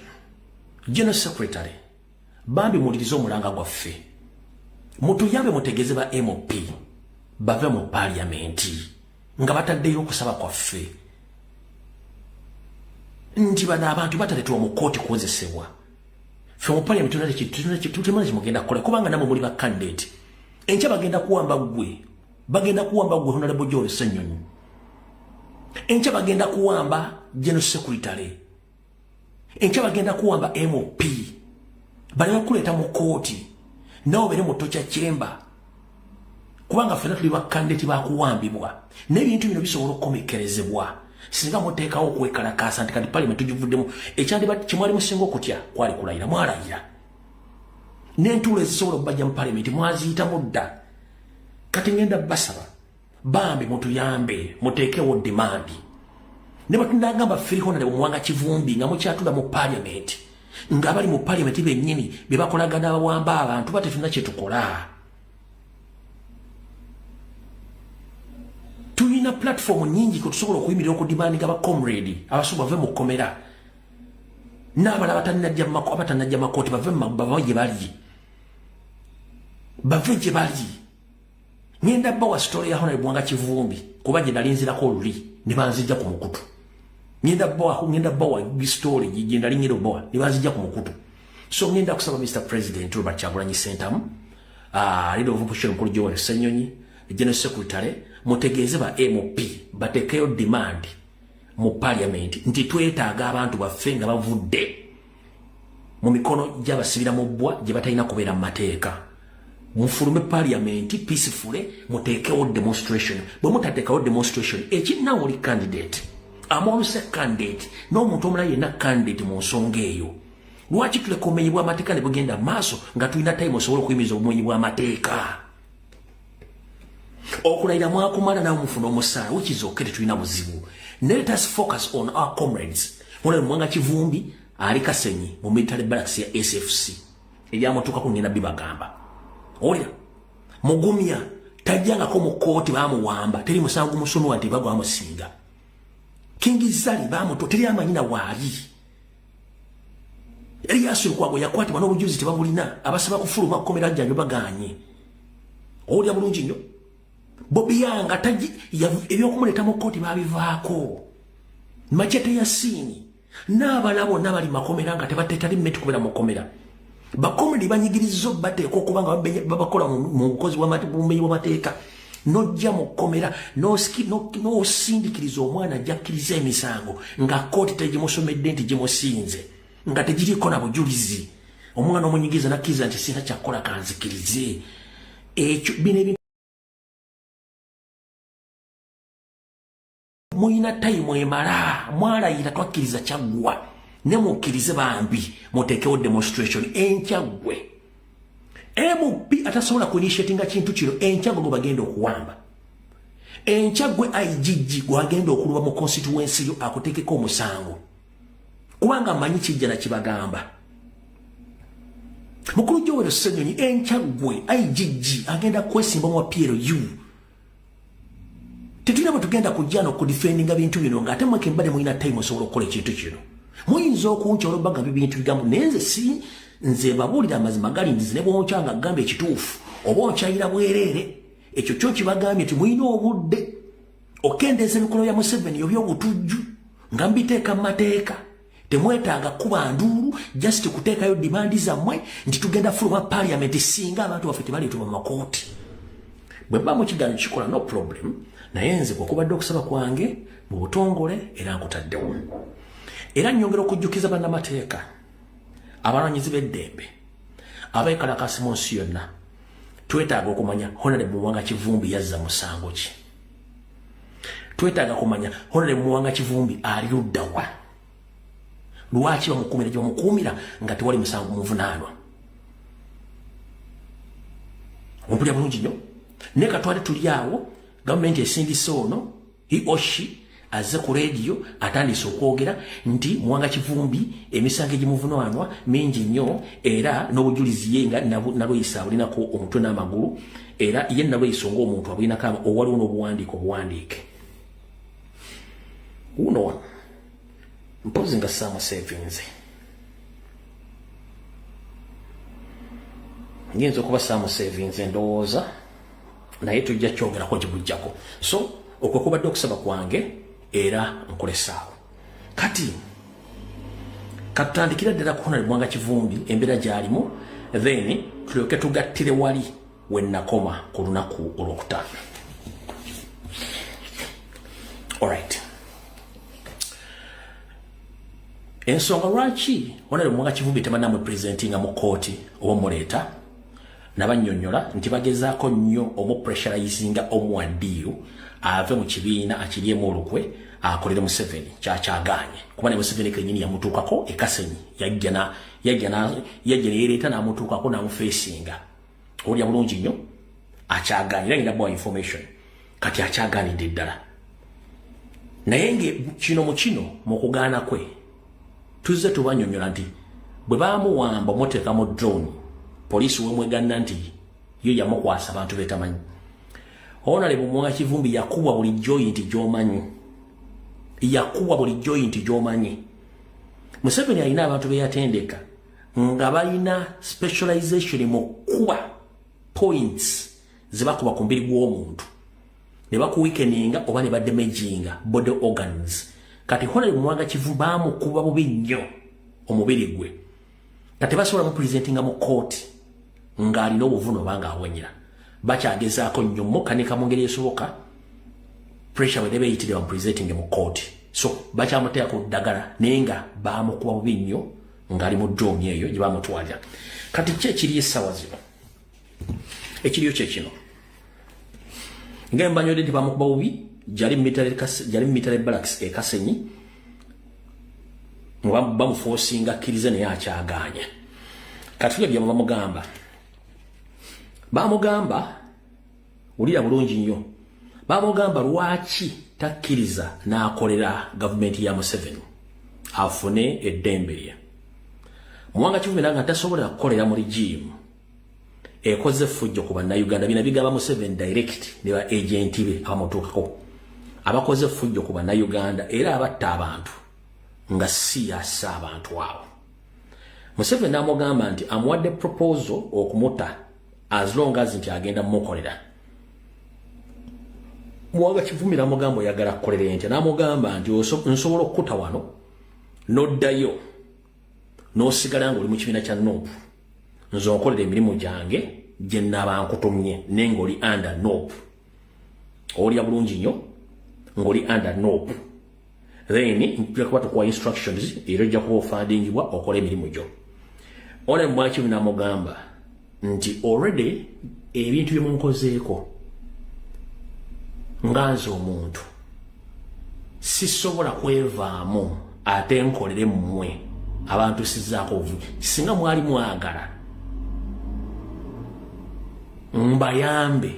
General Secretary bambi muliriza omulanga gwaffe mutuyambe mutegeeze ba MOP bave mu parliamenti nga bataddeyo okusaba kwaffe nti bano abantu bataletwa mu kooti kuwozesebwa ffe mu parliamenti tutemana kimugenda kukola kubanga namwe muli ba candidate enkya bagenda kuwamba gwe Honorable Joel Ssenyonyi enkya bagenda kuwamba General Secretary enkya bagenda kuwamba MOP balina kuleeta mu kooti nawo bere mu tocha chamber kubanga fena tuli bakandidate bakuwambibwa n'ebintu bino bisobola okukomekerezebwa singa muteekawo okwekalakaasa nti kati parliament tugivuddemu ekyandibadde kimwali musinga okutya kwali kulayira mwalayira n'entuulo ezisobola okubajja mu parliament mwaziyita mudda kati ngenda basaba bambi mutuyambe muteekewo demand ne batundagamba firiho na muwanga kivumbi nga mukyatula mu parliament nga bali mu parliament bennyini be bakolagana abawamba abantu batetuna kye tukola tuyina platform nyingi ko tusobola okuyimirira okudimandinga ba comrade abasuba bave mu komera n'abala abatanajja makooti bave gye bali ngenda bawa story ya Honorable Mwanga Kivumbi kuba gye nalinzirako oluli ne banzijja ku mukutu ngenda bawa story gye nalinyira obawa ne banzijja ku mukutu so ngenda kusaba Mr. President Robert Kyagulanyi Ssentamu Leader of Opposition mukulu Joel Ssenyonyi General Secretary mutegeeze ba MOP batekeyo demand mu parliament nti twetaaga abantu baffe nga bavudde mu mikono gy'abasibira mu bbwa gye batalina kubeera mu mateeka mufulume parliament peacefully mutekewo demonstration bwe mutateekawo demonstration ekinawo oli candidate amoluse candidate n'omuntu omulala yenna candidate mu nsonga eyo lwaki tuleka obumenyi bw'amateeka ne bugenda maaso nga tulina time osobola okuyimiriza obumenyi bw'amateeka okulayira mwakumala nawe mufuna omusaala wikizoke tetulina buzibu let us focus on our comrades Honorable Mwanga Kivumbi ali Kasenyi mu military barracks ya SFC eryamutuuka ku ngenda bibagamba olira mugumya tajjangako mu kooti baamuwamba teri musango musono nti bagwa amusinga Kingizali bamuto teri amanyina waali Elias Lukwago yakwatibwa n'obujuzi tebabulina abasaba kufuluma kukomera jjanjo baganye olya bulungi nnyo Bobi yanga taji ebyokumuleta mu kooti babivaako machete ya sini n'abalabo n'abali makomera nga tebatetali mmeti kubera mukomera bakomedi banyigirizo bateeka okubanga babakola mu bukozi bw'obumenyi bw'amateeka nojja mukomera n'osindikiriza omwana ajja kkiriza emisango nga kooti tegimusomedde nti gimusinze nga tegiriko na bujulizi omwana omunyigiriza nakkiriza nti sina kyakukola kanzikirize ekyo bino muyina time emala mwalayira twakkiriza kyaggwa ne mukkirize bambi muteekewo demonstration enkyagwe MOP atasobola kuinitiatinga kintu kino enkyagwe gwe bagenda okuwamba enkyagwe IGG gwagenda okuluba mu constituency yo akuteekeko omusango kubanga amanyi kijja na kibagamba mukulu Joel Ssenyonyi enkyagwe IGG agenda kwesimba mu PLU tetulina bwe tugenda kujjana okudifendinga bintu bino ng'ate mweke mbadde mulina time osobola okukola ekintu kino muyinza okunca olwobagamba ebintu bigambo naye nze si nze babuulira amazima gali nzize ne bwonkyanga agamba ekituufu oba onkyayira bwereere ekyo kyo kibagambye nti mulina obudde okendeeza emikolo ya Museveni eby'obutujju nga mbiteeka mu mateeka temwetaaga kuba nduulu just kuteekayo dimandi zammwe nti tugenda fuluma parliament singa abantu baffe tebaleetebwa mu makooti bwe mba mu kiganiro kikola no problem naye nze bw'okubadde okusaba kwange mu butongole era nkutaddewo era nnyongera okujjukiza bannamateeka abalwanyizi b'eddembe abeekalakasi mu nsi yonna twetaaga okumanya Honorable Mwanga Kivumbi yazza musango ki twetaaga kumanya Honorable Mwanga Kivumbi ali ludda wa lwaki bamukuumira gye bamukuumira nga tewali musango muvunaanwa ompulya bulungi nnyo naye katwale tuli awo government esindise ono he or she aze ku radio atandise okwogera nti Mwanga Kivumbi emisango gimuvunaanwa mingi nnyo era n'obujulizi yenga nalweyisa abulinako omutwe n'amagulu era ye nalweyisa ng'omuntu abulinako owaliwo n'obuwandiike uno mpozi nga Sam Savings ngenzo kuba Sam Savings ndowooza naye tujja kyogerako gibujjako so okwekubadde okusaba kwange era nkolesaawo kati katutandikira ddala kuona Mwanga Kivumbi embeera gy'alimu then tulyoke tugattire wali we nakoma ku lunaku olwokutaano. Alright, ensonga lwaki Honorable Mwanga Kivumbi tebanamwe presentinga mu kooti oba muleeta nabannyonnyola nti bagezaako nnyo omupressurizinga omuwaddiyu ave mu kibiina akiriemu olukwe akolere Museveni kyakyaganye kuba ne Museveni kenyini yamutuukako ekasenyi yajja neyereeta n'amutuukako n'amufeesinga olya bulungi nnyo akyaganye era ngenda bwa information kati akyaganidde ddala naye nge kino mu kino mu kugaana kwe tuzze tubanyonnyola nti bwe baamuwamba omuteeka mu drone poliisi wemweganna nti yo yamukwasa abantu betamanyi Honorable Mwanga Kivumbi yakubwa buli joint gy'omanyi Museveni alina abantu beyatendeka nga balina specialization mu kuba points zebakuba ku mbiri gw'omuntu ne bakuweakeninga oba ne badamaginga body organs kati Honorable Mwanga Kivumbi baamukuba bubi nnyo omubiri gwe kati basobola mu presentinga mu court ng'alina obuvuno banga awonyera bakyagezaako nnyo mukanika mu ngeri esoboka pressure bwe beeyitire bamupresentinge mu court so bakyamuteeka ku ddagala naye nga baamukuba bubi nnyo ng'ali mu drone eyo gye baamutwalira kati ki ekiri essaawa zino ekiriyo kyekino ng'embanyodde nti baamukuba bubi jali military barracks ekasenyi nga bamuforcinga akkirize naye akyaganya kati tulya byamu bamugamba ulira bulungi nnyo bamugamba lwaki takkiriza n'akolera gavumenti ya Museveni afune eddembe lye Mwanga Kivumbi nga tasobola kukolera mu regime ekoze fujjo ku bannayuganda bina bigaba Museveni direct ne ba agenti be abamutuukako abakoze fujjo ku bannayuganda era abatta abantu nga si yassa abantu abo Museveni n'amugamba nti amuwadde proposal okumuta as long as nti agenda mukolera Mwanga Kivumbi n'amugamba oyagala kukolera ntya n'amugamba nti nsobola okukuta wano n'oddayo n'osigala nga oli mu kibiina kya NOP nze onkolera emirimu gyange gye nnaaba nkutumye naye ng'oli under NOP olya bulungi nnyo ng'oli under NOP then mpira kuba tukuwa instructions era ojja kuba ofandingibwa okola emirimu gyo Honorable Mwanga Kivumbi n'amugamba nti already ebintu byemunkozeeko nganze omuntu sisobola kwevaamu ate nkolere mmwe abantu sizzaako obuvugi singa mwali mwagala mbayambe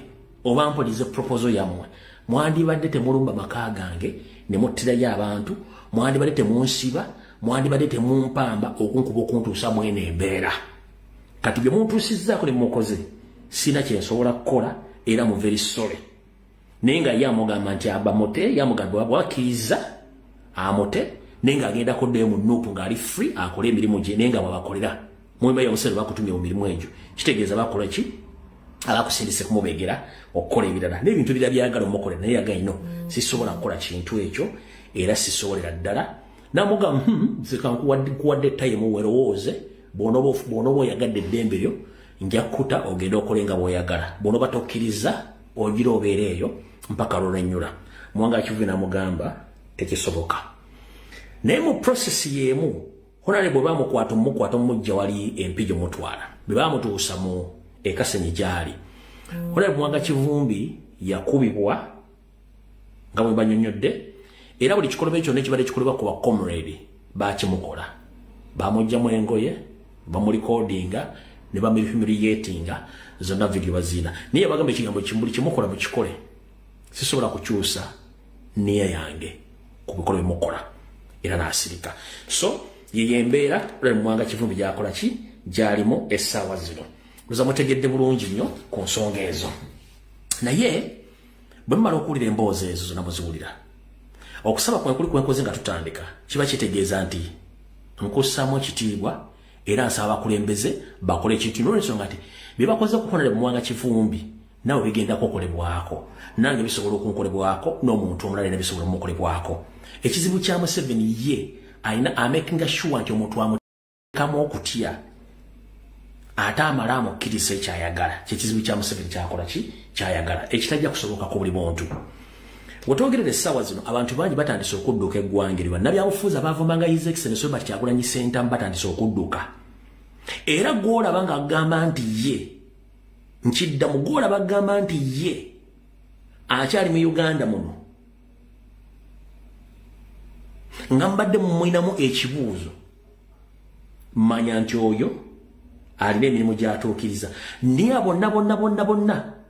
oba mpolize proposal yammwe mwandibadde temulumba maka gange ne muttirayo abantu mwandibadde temunsiba mwandibadde temumpamba okunkuba okuntuusa mwene embeera kati bye muntuusizzaako ne mukoze sina kyensobola kukola era mu very sorry naye nga ye amugamba nti abamote yamugamba bwakkiriza amote naye nga agenda koddeyo mu nuupu ng'ali free akole emirimu gye naye nga bwabakolera mwemba ya Museveni bakutumye mu mirimu egyo kitegeeza bakola ki abakusindise kumubegera okukola ebirala n'ebintu birala byagala omukolera naye yagaye no sisobola kukola kintu ekyo era sisobolera ddala n'amugamba kuwadde time werowooze bw'onoba oyagadde eddembe lyo nja kukuta ogenda okola nga bw'oyagala bw'onoba tokkiriza ogira obeera eyo mpaka lw'olwennyula Mwanga Kivumbi n'amugamba tekisoboka naye mu process y'emu Honorable bwe bamukwata omujja wali empijjo mutwala bwe bamutuusa mu ekasenyi gyali Honorable Mwanga Kivumbi yakubibwa nga bwe banyonnyodde era buli kikolwa ekyo nekibadde kikolebwa ku ba comrade bakimukola bamugjamu engoye bamulikodinga ne bamihumiliatinga zonna video bazina naye bagamba ekigambo kimbuli kimukola mukikole sisobola kukyusa niya yange ku bikolwa byemukola era n'asirika. So ye embeera Muwanga Kivumbi gyakola ki gyalimu essaawa zino. Luza mutegedde bulungi nnyo ku nsonga ezo. Naye bwe mmala okuwulira emboozi ezo zonna muziwulira, okusaba kwenkuli kwenkoze nga tutandika kiba kitegeeza nti nkussaamu ekitiibwa era nsaba abakulembeze bakole ekintu n'olwensonga nti bye bakoze kukonera Muwanga Kivumbi nawe bigenda kukolebwako, nange bisobola okunkolebwako n'omuntu omulala ne bisobola omukolebwako. Ekizibu kya Museveni ye alina amakinga sure nti omuntu amutekamu okutya ate amala amukkiriza ekyayagala. Kyekizibu kya Museveni kyakola ki kyayagala ekitajja kusoboka ku buli muntu. Wetwogerera essaawa zino abantu bangi batandise okudduka eggwanga eri bannabyabufuzi abaavumanga His Excellency Robert Kyagulanyi Ssentamu batandise okudduka. Era gw'olaba ng'agamba nti ye nkiddamu, gw'olaba agamba nti ye akyali mu Uganda muno nga mbadde mumwinamu ekibuuzo, manya nti oyo alina emirimu gy'atuukiriza. Naye bonna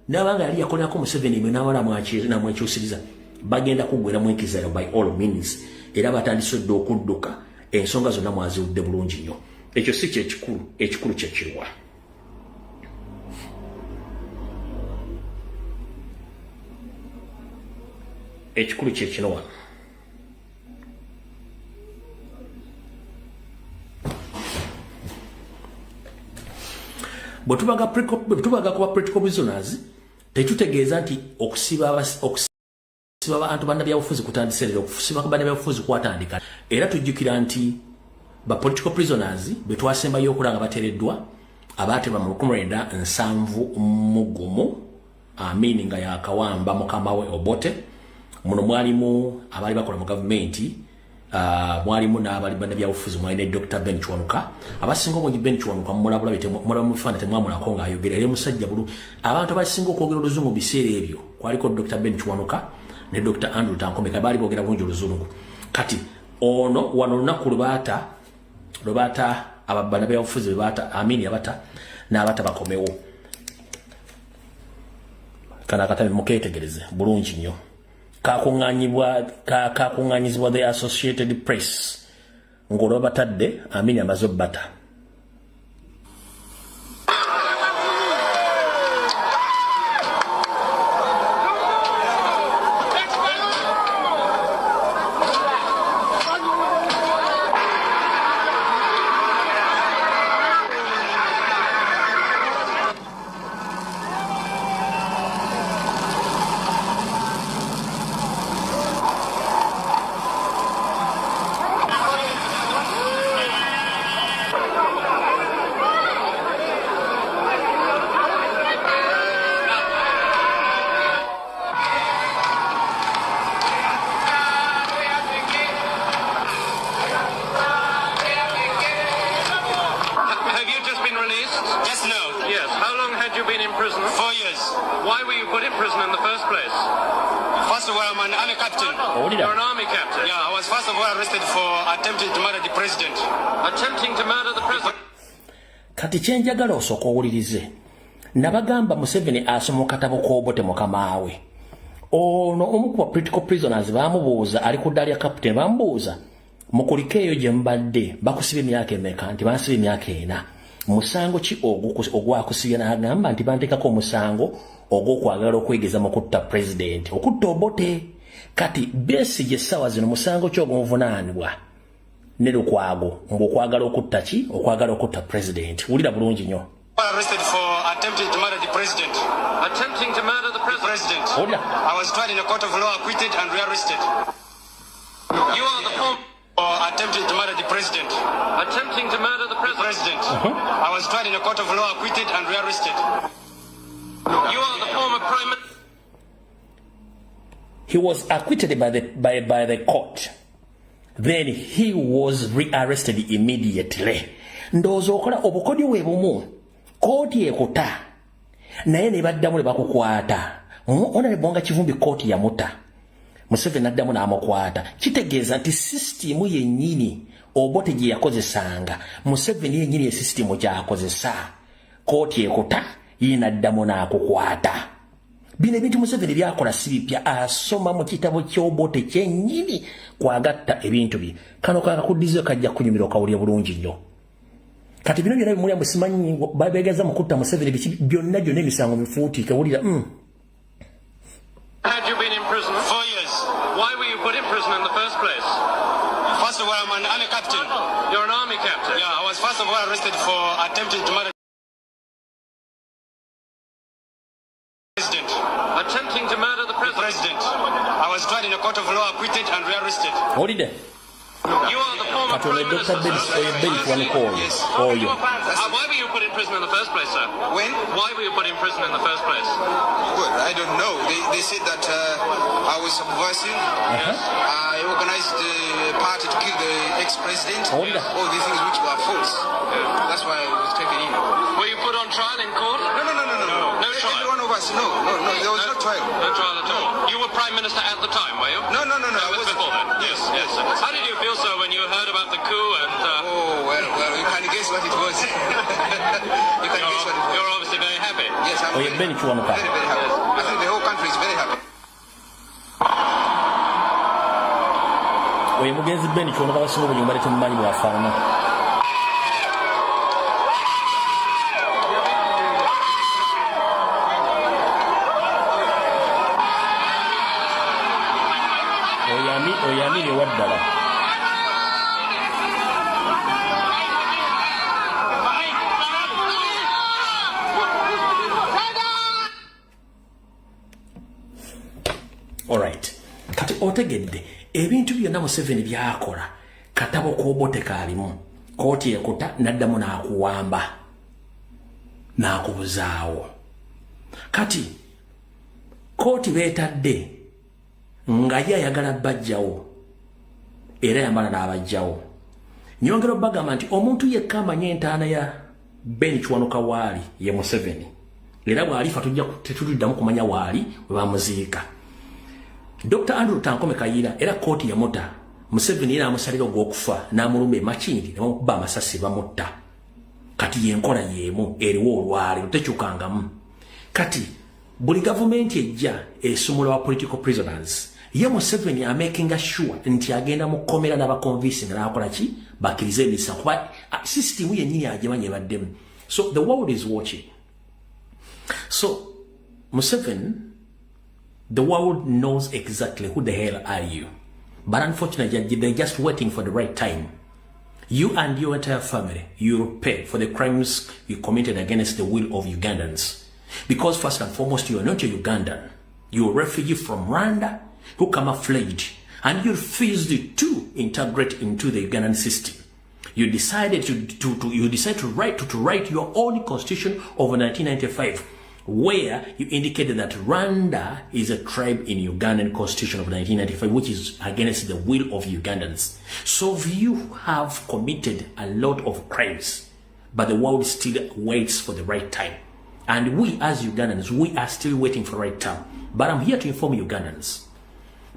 n'abanga yali yakolerako Museveni mwe n'abala namwekyusiriza bagenda kuggwera mu enkizero by all means, era batandise dde okudduka. Ensonga zonna mwaziwudde bulungi nnyo. Ekyo si kyekikulu, ekikulu kyekirwa. Ekikulu kyekino wano. Bwe tubaga kuba political prisoners tetutegeeza nti okusiba abantu bannabyabufuzi kutandise leero, okusiba bannabyabufuzi kwatandika. Era tujjukira nti ba political prisoners be twasembayo okulaba nga bateereddwa abaatebwa mu 1971 Amini nga yakawamba mukama we Obote. Muno mwalimu abali bakola mu gavumenti, mwalimu n'abali bannabyabufuzi, mwali ne Dr. Ben Chwanuka. Abasinga obungi Ben Chwanuka mulabula mu bifaananyi temwamulako ng'ayogera, era musajja bulu. Abantu abasinga okwogera oluzungu mu biseera ebyo kwaliko Dr. Ben Chwanuka ne Dr. Andrew Tankomeka, baali boogera bulungi oluzungu. Kati ono wano olunaku lwe baata bannabyabufuzi Amini abata n'abata bakomewo. Kana akatami mukeetegereze bulungi nnyo. Kakuŋŋaanyizibwa the Associated Press ng'olwa batadde Amini amaze obbata. Kati kyenjagala osooka owulirize, nabagamba Museveni asoma katabo k'Obote mukamaawe. Ono omu ku political prisoners baamubuuza, ali ku ddaala ya captain, baamubuuza mukuliko eyo gye mbadde bakusiba emyaka emeka? Nti bansiba emyaka 4. Musango ki ogwakusibya? N'agamba nti banteekako omusango ogw'okwagala okwegeza mu kutta president, okutta Obote. Kati Besigye essaawa zino musango ki ogw'omuvunaanibwa ne Lukwago ng'okwagala okutta ki? Okwagala okutta president. Wulira bulungi nnyo. Arrested for attempting to murder the president. Attempting to murder the president. I was tried in a court of law, acquitted and rearrested. You are the former for attempting to murder the president. Attempting to murder the president. I was tried in a court of law, acquitted and rearrested. You are the former prime minister. He was acquitted by the court. Then he was rearrested immediately. Ndowooza okola obukodyo bwe bumu. Kooti ekuta naye ne baddamu ne bakukwata. Honorable Muwanga Kivumbi kooti yamuta, Museveni n'addamu n'amukwata. Kitegeeza nti sisitimu yennyini Obote gye yakozesanga, Museveni yennyini ye sisitimu gy'akozesa. Kooti ekuta ye n'addamu n'akukwata. bino ebintu Museveni byakola si bipya, asoma mu kitabo ky'Obote kyennyini kwagatta ebintu bye. Kano kakuddizo kajja kunyumira okawulya bulungi nnyo. Kati bino byonna bimuli musimanyi babeegaza mu kutta Museveni byonna emisango mifuutiike wulira. Had you been in prison? 4 years. Why were you put in prison in the first place? First of all, I'm an army captain. You're an army captain? Yeah, I was first of all arrested for attempting to murder the president. Attempting to murder the president? I was tried in a court of law, acquitted and rearrested. Olide. You are the former Prime Minister. Yes. Why were you put in prison in the first place, sir? When? Why were you put in prison in the first place? Well, I don't know. They said that I was subversive. I organized the party to kill the ex-president. All these things which were false. That's why I was taken in. Were you put on trial in court? No. No trial? Every one of us, no. There was no trial. No trial at all? You were Prime Minister at the time, were you? No. I was before then. Yes. How did you feel, sir, when you heard about the coup and... well, you can guess what it was. You're obviously very happy. Yes, I'm very happy. I think the whole country is very happy. Oye mugenzi Ben kiwonoka basinga obunyumba temumanyi bwafaana. Oyamini waddala. Alright. Kati otegedde ebintu byonna Museveni byakola katabo k'Obote kaalimu. Kooti ekuta naddamu n'akuwamba n'akubuzaawo. Kati kooti beetadde nga ye ayagala bajjawo era yambala n'abajjawo. Nyongera bagamba nti omuntu yekka amanyi entaana ya Ben Kiwanuka waali ye Museveni. Era bw'alifa tetuliddamu kumanya waali we bamuziika. Dr. Andrew Tankome Kayira era kooti yamuta. Museveni era amusalira ogw'okufa n'amulumba emakindi ne bamukuba amasasi bamutta. Kati yenkola yeemu eriwo olwaleero tekyukangamu. Kati buli gavumenti ejja esumula wa political prisoners. Ye Museveni are making sure nti agenda mu komera n'abaconvincing n'akola ki bakirize emisa kuba system yennyini agimanyi ebaddemu. So the world is watching. So Museveni, the world knows exactly who the hell are you. But unfortunately, they're just waiting for the right time. You and your entire family, you pay for the crimes you committed against the will of Ugandans. Because first and foremost, you are not a Ugandan. You're a refugee from Rwanda who camouflaged and you refused to integrate into the Ugandan system. You decided to write your own constitution of 1995, where you indicated that Rwanda is a tribe in Ugandan constitution of 1995, which is against the will of Ugandans. So you have committed a lot of crimes, but the world still waits for the right time. And we as Ugandans, we are still waiting for the right time. But I'm here to inform Ugandans.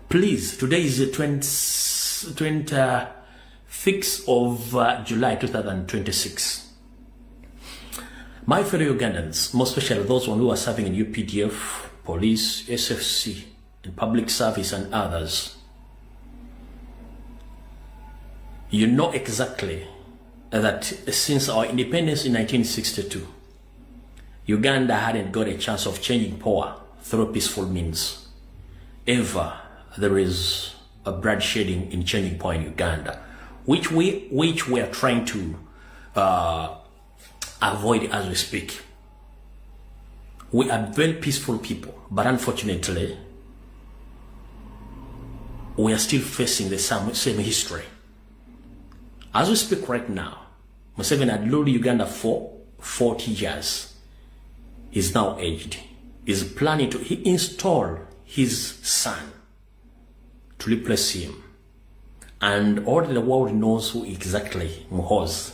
Please, today is the 26th of July 2026. My fellow Ugandans, most especially those who are serving in UPDF, police, SFC, in public service and others, you know exactly that since our independence in 1962, Uganda hadn't got a chance of changing power through peaceful means. Ever there is a bloodshedding in changing power in Uganda, which we are trying to avoid as we speak. We are very peaceful people, but unfortunately, we are still facing the same history. As we speak right now, Museveni had ruled Uganda for 40 years. He's now aged. He's planning to install his son to replace him. And all the world knows who exactly Muhoozi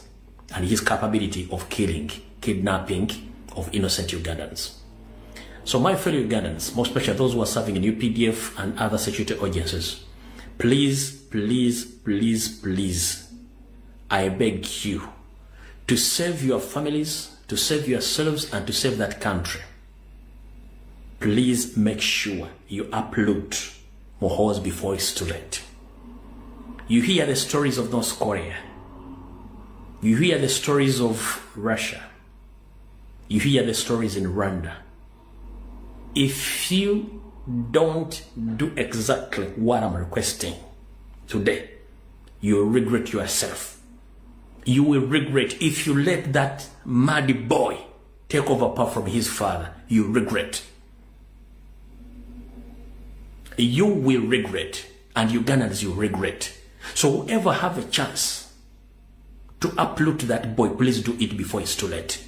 and his capability of killing, kidnapping of innocent Ugandans. So my fellow Ugandans, most especially those who are serving in UPDF and other security agencies, please, please, please, please, I beg you to save your families, to save yourselves, and to save that country. please make sure you upload Muhoozi before it's too late. You hear the stories of North Korea. You hear the stories of Russia. You hear the stories in Rwanda. If you don't do exactly what I'm requesting today, you will regret yourself. You will regret if you let that mad boy take over power from his father. You regret. You will regret, and Ugandans you regret. So whoever have a chance to uproot that boy, please do it before it's too late.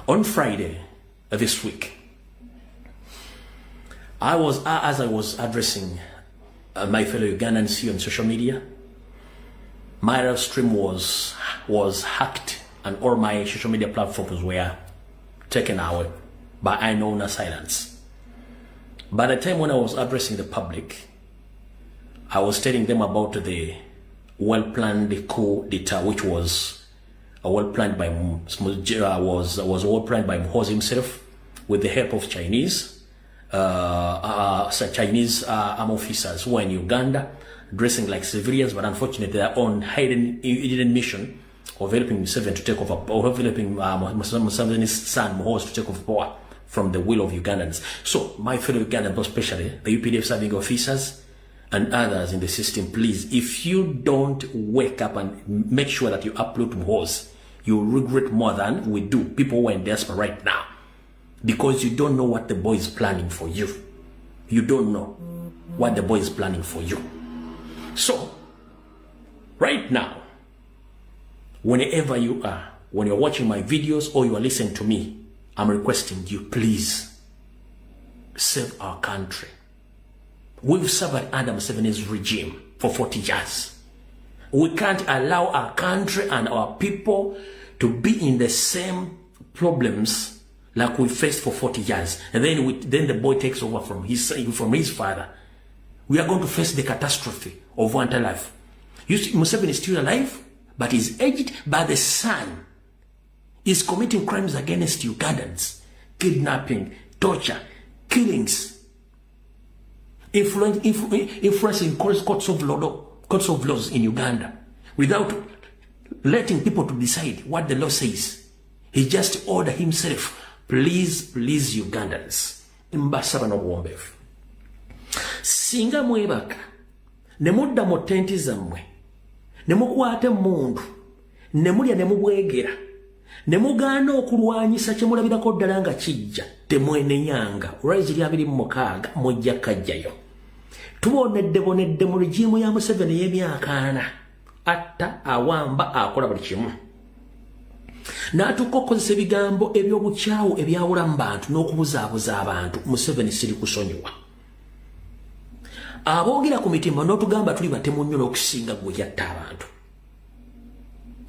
On Friday this week, as I was addressing my fellow Ugandans here on social media, my live stream was hacked and all my social media platforms were taken away by unknown assailants. By the time when I was addressing the public, I was telling them about the well-planned coup d'etat, which was well-planned by Muhoozi himself with the help of Chinese armed officers who are in Uganda, dressing like civilians, but unfortunately they are on hidden mission of helping Museveni to take over, or helping Museveni's son Muhoozi to take over power from the will of Ugandans. So my fellow Ugandans, especially the UPDF serving officers and others in the system, please, if you don't wake up and make sure that you upload Muhoozi, you regret more than we do, people who are in diaspora right now, because you don't know what the boy is planning for you. You don't know what the boy is planning for you. So right now, whenever you are, when you're watching my videos or you are listening to me, I'm requesting you, please save our country. We've suffered under Museveni's regime for 40 years. We can't allow our country and our people to be in the same problems like we faced for 40 years. And then the boy takes over from his father. We are going to face the catastrophe of one life. You see, Museveni is still alive, but he's aged by the son. Is committing crimes against Ugandans, kidnapping, torture, killings, influencing courts of laws in Uganda without letting people to decide what the law says. He just ordered himself, please Ugandans, mbasaba n'obuwombeefu. Singa mwebaka, ne mudda mu tenti zammwe, ne mukwata mundu, ne mulya ne mubwegera, ne mugaana okulwanyisa kye mulabirako ddala nga kijja, temwenenyanga. Olwaizi lya 26 mujja kajjayo. Tubonedde mu regimu ya Museveni y'emyaka 4. Atta, awamba, akola buli kimu. N'atuuka okukozesa ebigambo eby'obukyawu ebyawula mu bantu n'okubuzaabuza abantu. Museveni siri kusonyiwa. Aboogera ku mitima n'otugamba tuli batemu nnyo n'okusinga gwe yatta abantu.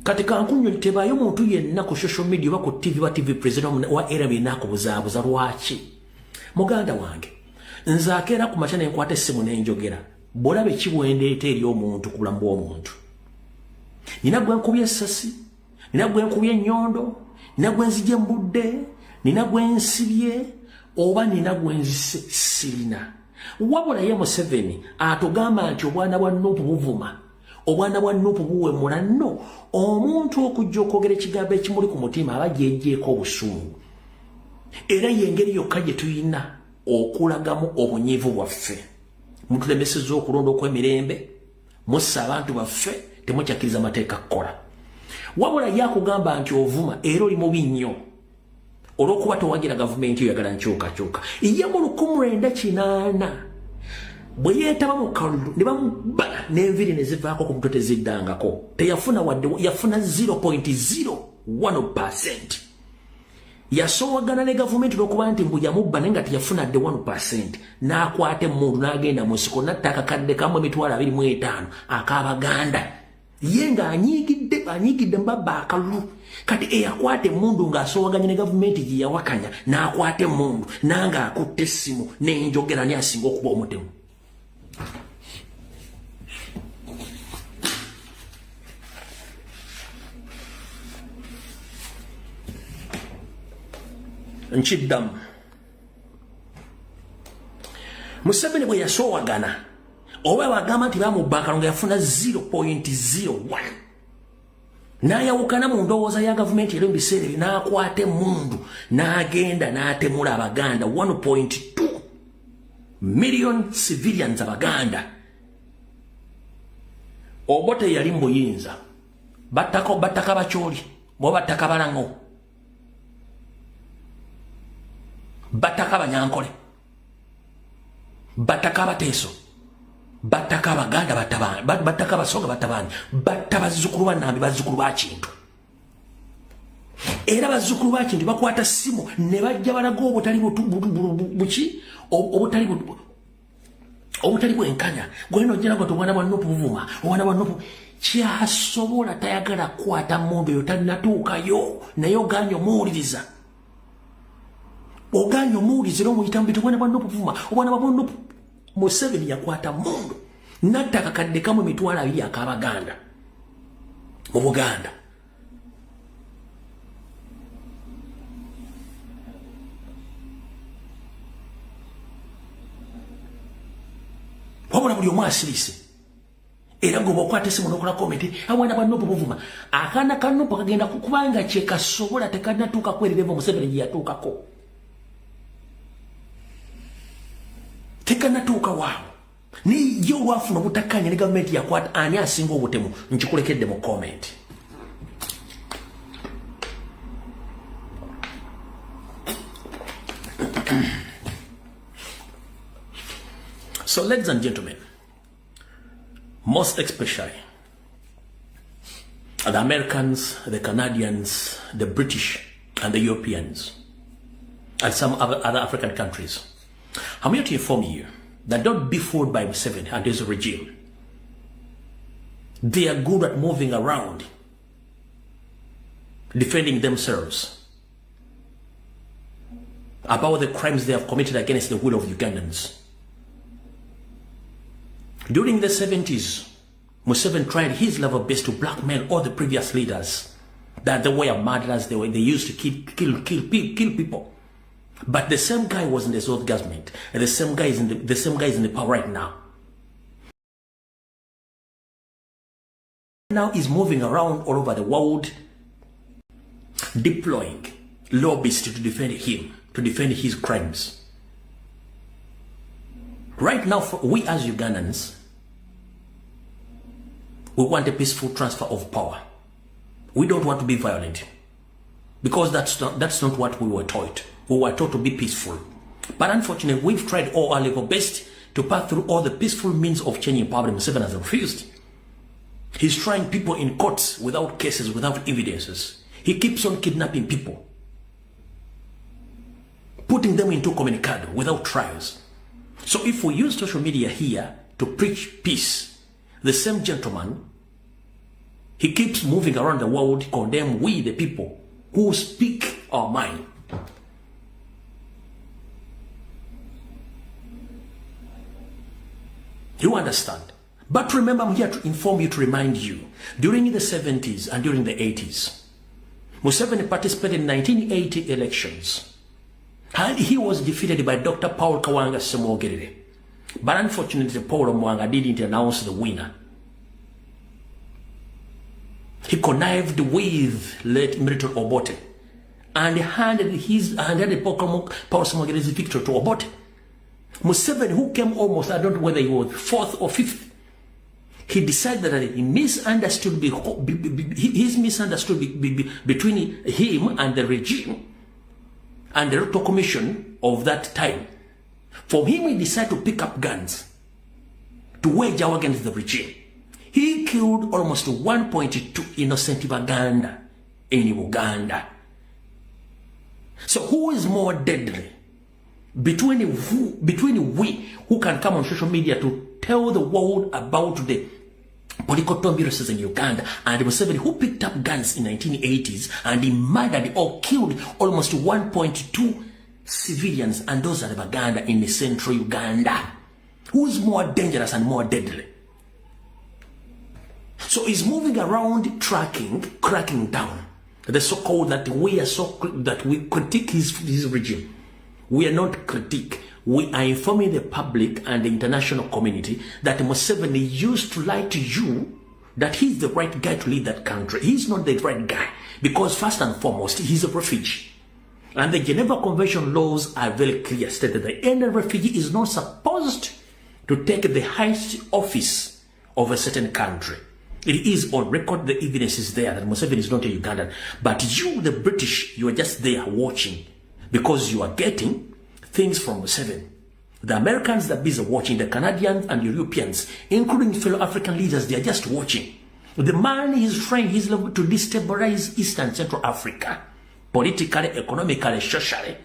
Kati kankunyonyi tebaayo muntu yenna ku social media oba ku TV wa TV president wa era bina kubuzaabuza lwaki. Muganda wange, nze akeera ku makya ne nkwata essimu n'enjogera. Bw'olaba ekibwendeeta eri omuntu ku bulamu bw'omuntu. Nina gwe nkubye essasi, nina gwe nkubye ennyondo, nina gwe nzigye mbudde, nina gwe nsibye, oba nina gwe nzise sirina. Wabula ye Museveni atugamba nti obwana bwa Nuupu buvuma. Obwana bwa Nuupu buwemula nno. Omuntu okujja okwogera ekigambo ekimuli ku mutima aba gyejjeeko obusungu. Era y'engeri yokka gye tuyina okulagamu obunyiivu bwaffe. Mutulemesezza okulonda okw'emirembe, mussa abantu baffe, temukyakkiriza amateeka kukola. Wabula ye akugamba nti ovuma era oli mubi nnyo olw'okuba towagira gavumenti oyagala nkyukakyuka. Ye mu 1980 bwe yeetaba mu kalulu ne bamubala n'enviiri ne zivaako ku mutwe teziddangako, teyafuna wadde, yafuna 0.01%. Yasoowagana ne gavumenti n'okuba nti mbu yamubba naye nga teyafuna dde 1%. N'akwata emmundu n'agenda mu nsiko n'atta akakadde kamu emitwalo 25 ak'Abaganda. Ye ng'anyiigidde mbabba akalulu. Kati eyakwata emmundu ng'asoowaganye ne gavumenti gye yawakanya n'akwata emmundu nanga akutte essimu n'enjogera ne asinga okuba omutemu. nchiddamu Museveni bwe yasowagana oba bagamba nti bamubba akalongo yafuna 0.01 n'ayawukana mu ndowooza ya gavumenti ero mu biseera ebyo n'akwata emmundu n'agenda n'atemula abaganda 1.2 million civilians abaganda Obote yali mu buyinza battaka bakyoli bo battaka balango battaka banyankole battaka bateeso battaka abaganda battaka basoga batabani batta bazzukulu bannambi bazzukulu ba kintu era bazzukulu ba kintu bakwata simu ne bajja balaga obutali buki obutali bwenkanya gweno ojjera ngo tubona bwannopu buvuma obona bwannopu kyasobola tayagala kukwata mmondo yo talinatuukayo naye oganya omuwuliriza oganya omuwuliriza omuyita mubiti obona bwannopu buvuma obona bwannopu Museveni yakwata mmondo natta akakadde kamu emitwalo 2 ak'abaganda mu Buganda wabula buli omu asirise era gwe bw'okwata essimu n'okola komenti abwana bannopu buvuma akaana kannopu kagenda kubanga kye kasobola tekanatuuka kwererevo Museveni gye yatuukako tekanatuuka waawo niye olwafuna obutakkanya ne gavumenti yakwata ani asinga obutemu nkikulekedde mu komenti So, ladies and gentlemen, most especially the Americans, the Canadians, the British, and the Europeans, and some other African countries, I'm here to inform you that don't be fooled by Museveni and his regime. They are good at moving around, defending themselves about the crimes they have committed against the will of Ugandans. During the 70s, Museveni tried his level best to blackmail all the previous leaders that they were murderers, they used to kill people. But the same guy was in the South government, and the same guy is in the power right now. Now he's moving around all over the world, deploying lobbyists to defend him, to defend his crimes. Right now, we as Ugandans, we want a peaceful transfer of power. We don't want to be violent, because that's not what we were taught. We were taught to be peaceful. But unfortunately, we've tried all our level best to pass through all the peaceful means of changing power. Museveni has refused. He's trying people in courts without cases, without evidences. He keeps on kidnapping people, putting them into communicado without trials. So if we use social media here to preach peace, the same gentleman, he keeps moving around the world to condemn we, the people, who speak our mind. You understand? But remember, I'm here to inform you, to remind you, during the 70s and during the 80s, Museveni participated in 1980 elections. And he was defeated by Dr. Paul Kawanga Semogerere. But unfortunately, Paul Mwanga didn't announce the winner. He connived with late Milton Obote and handed Paul Semogerere's victory to Obote. Museveni, who came almost, I don't know whether he was 4th or 5th, he decided that he misunderstood, his misunderstood between him and the regime and the Electoral Commission of that time. For him, he decided to pick up guns to wage war against the regime. He killed almost 1.2 innocent Baganda in Uganda. So who is more deadly between we who can come on social media to tell the world about the political turbulences in Uganda, and Museveni, who picked up guns in 1980s and he murdered or killed almost 1.2 civilians, and those are the Baganda in the central Uganda? Who is more dangerous and more deadly? So he's moving around cracking down. The so-called that we critique his regime. We are not critique. We are informing the public and the international community that Museveni used to lie to you that he's the right guy to lead that country. He's not the right guy because first and foremost, he's a refugee. And the Geneva Convention laws are very clear, stated that any refugee is not supposed to take the highest office of a certain country. It is on record, the evidence is there that Museveni is not a Ugandan. But you, the British, you are just there watching because you are getting things from Museveni. The Americans that are busy watching, the Canadians and Europeans, including fellow African leaders, they are just watching. The man is trying his level to destabilize East and Central Africa, politically, economically, socially.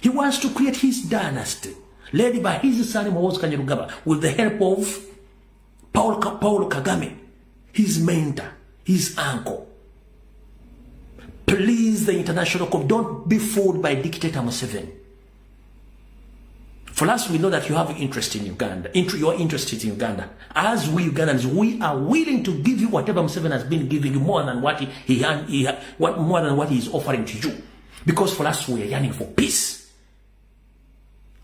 He wants to create his dynasty, led by his son Muhoozi Kainerugaba, with the help of Paul Kagame, his mentor, his uncle. Please, the international community, don't be fooled by dictator Museveni. For us, we know that you have interest in Uganda. You are interested in Uganda. As we Ugandans, we are willing to give you whatever Museveni has been giving you, more than what more than what he is offering to you. Because for us, we are yearning for peace.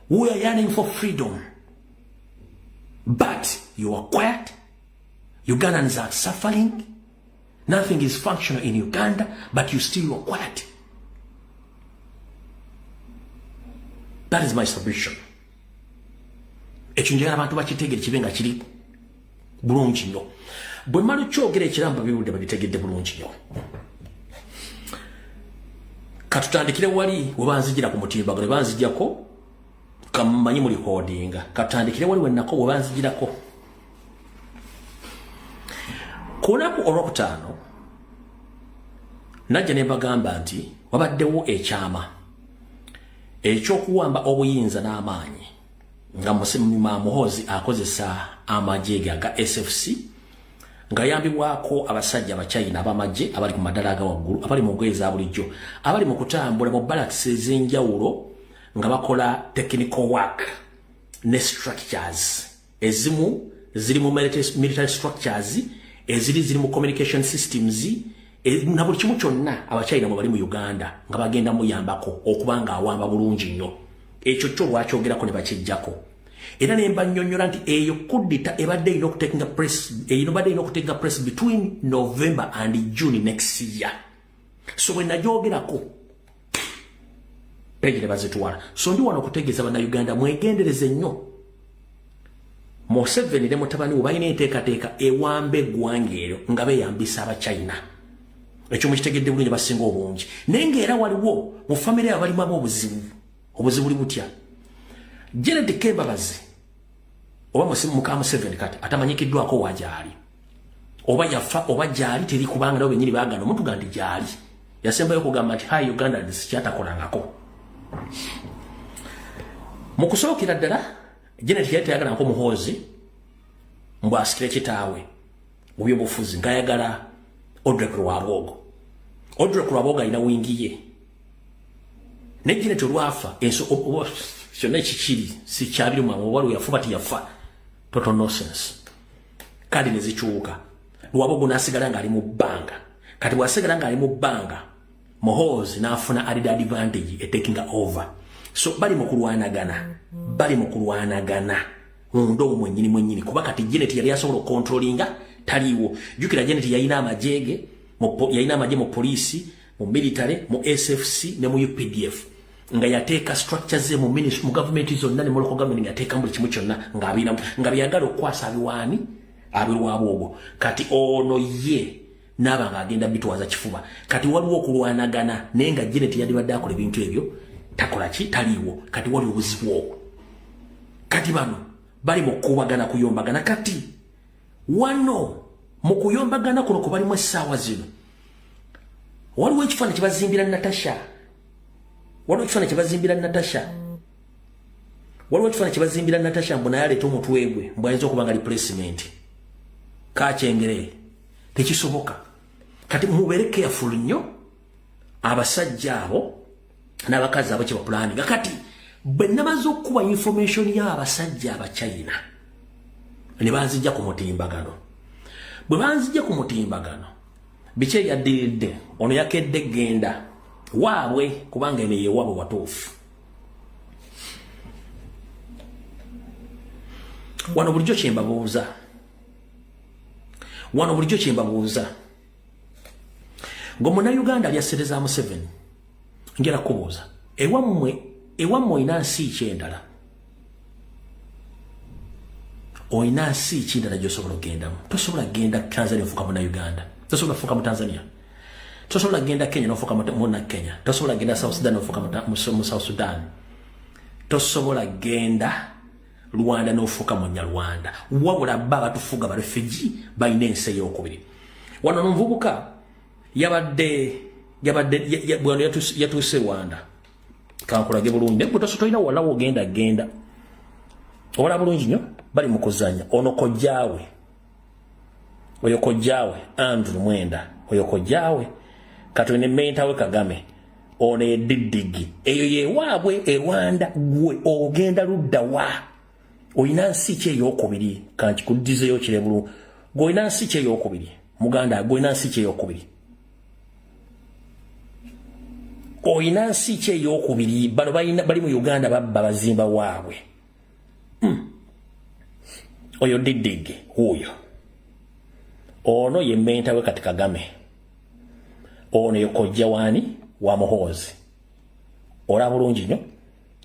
We are yearning for freedom. But you are quiet. Ugandans are suffering. Nothing is functional in Uganda, but you still are quiet. That is my submission. Ekinjera abantu bakitegere kibenga kiri bulungi nnyo. Bwe mmala kyogera ekiramba bibudde babitegedde bulungi nnyo. Katutandikire wali we banzigira ku mutimbagano banzijjako kamanyi muli holdinga. Katutandikire wali wennako we banzigirako. Ku lunaku olwokutaano najja ne mbagamba nti wabaddewo ekyama ekyokuwamba obuyinza n'amaanyi nga Muhoozi akozesa amagye aga SFC nga yambibwako abasajja abachina abamagye abali ku madala aga waggulu abali mu ngoye za bulijjo abali mu kutambula mu barracks ez'enjawulo nga bakola technical work ne structures ezimu ziri mu military structures ziri mu communication systems na buli kimu kyonna abachina mu bali mu Uganda nga bagenda muyambako okubanga awamba bulungi nnyo. Ekyo kyo lwakyogerako ne bakijjako. Era ne mbannyonnyola nti eyo kudita ebadde ino okuteeka press between November and June next year. So bwe nagyogerako pegi ne bazituwala. So ndi wano okutegeeza bannayuganda mwegendereze nnyo. Museveni ne mutabani we balina enteekateeka ewamba eggwanga eryo nga beeyambisa abachina. Ekyo mukitegedde bulungi basinga obungi. Naye ng'era waliwo mu famire abalimu obuzibu. Obuzibu buli butya. Janet Kembabazi oba muka Museveni kati atamanyikiddwako wajaali. Oba yafa oba jaali teri kubanga nabo benyini baagana omuntu gandi jaali. Yasembayo kugamba nti hayi Uganda kyatakolangako. Mu kusookera ddala Janet yatayagala nko Muhoozi mbu asikire kitaawe mu byobufuzi ng'ayagala Odrek Rwabogo. Odrek Rwabogo alina wingi ye. Ne Janet olwafa enso kyonna ekikiri si kyabiri mwamu waliwo yafuba tiyafa. Total nonsense. Kadi ne zikyuka. Rwabogo n'asigala ng'ali mu bbanga. Kati bw'asigala ng'ali mu bbanga Muhoozi n'afuna added advantage taking over. So bali mu kulwanagana. Ndo mwennyini kuba kati Janet yali asobola okontrolinga taliwo. Jukira Janet yalina amajege yalina amagye mu polisi mu military mu SFC ne mu UPDF nga yateeka structures ze mu ministry mu government zonna ne mu local government yateeka mu kimu kyonna nga byagala okwasa abiwaani abirwabwogo. Kati ono ye n'aba ng'agenda bitwaza kifuba. Kati waliwo okulwanagana naye nga Janet yadibadde akola ebintu ebyo takola ki taliwo. Kati waliwo obuzibu obwo. Kati bano bali mu kuwagana kuyombagana. Kati wano mu kuyombagana kuno kubalimu essaawa zino waliwo ekifaananyi kyebazimbira Natasha. Waliwo ekifaananyi kyebazimbira Natasha mbu naye aleeta omutwe gwe mbu ayinza okuba nga replacement. Kakyengere tekisoboka. Kati mubeere careful nnyo abasajja abo n'abakazi abo kye bapulaninga. Kati bwe namaze okukuba information y'abasajja abachina ne banzijja ku mutimbagano. Bwe banzijja ku mutimbagano biche ya dilde ono yakedde genda waabwe kubanga ene yewaabwe watuufu wano bulijjo kyembabuuza ng'omunnauganda lyasereza Museveni ngera kubuuza ewammwe oyina nsi ki endala oyina nsi ki endala gy'osobola okugendamu tosobola kugenda Tanzania ofuuka munnauganda tosobola kufuuka mu Tanzania tosobola kugenda Kenya n'ofuuka muna Kenya tosobola kugenda South Sudan n'ofuuka mu South Sudan tosobola kugenda Rwanda n'ofuuka mu Nyarwanda wabula baba tufuga ba refugee balina ensi ey'okubiri wano n'omuvubuka yabadde yatuuse Rwanda kankulage bulungi bwe tosotoyina wala wogenda ola bulungi nnyo bali mu kuzanya ono kojjaawe oyo kojjaawe Andrew Mwenda oyo kojjaawe katwine mentawe Kagame ono ediddigi eyo yewaabwe e Rwanda gwe ogenda ludda wa oyina nsi ki ey'okubiri kankikuddizeyo kirebulu gw'olina nsi ki ey'okubiri muganda gw'olina nsi ki ey'okubiri oyina nsi ki ey'okubiri bano bali mu Uganda babba bazimba waabwe oyo diddigi huyo ono ye mentawe kati Kagame ono ye kojja wani wa Muhoozi ola bulungi nnyo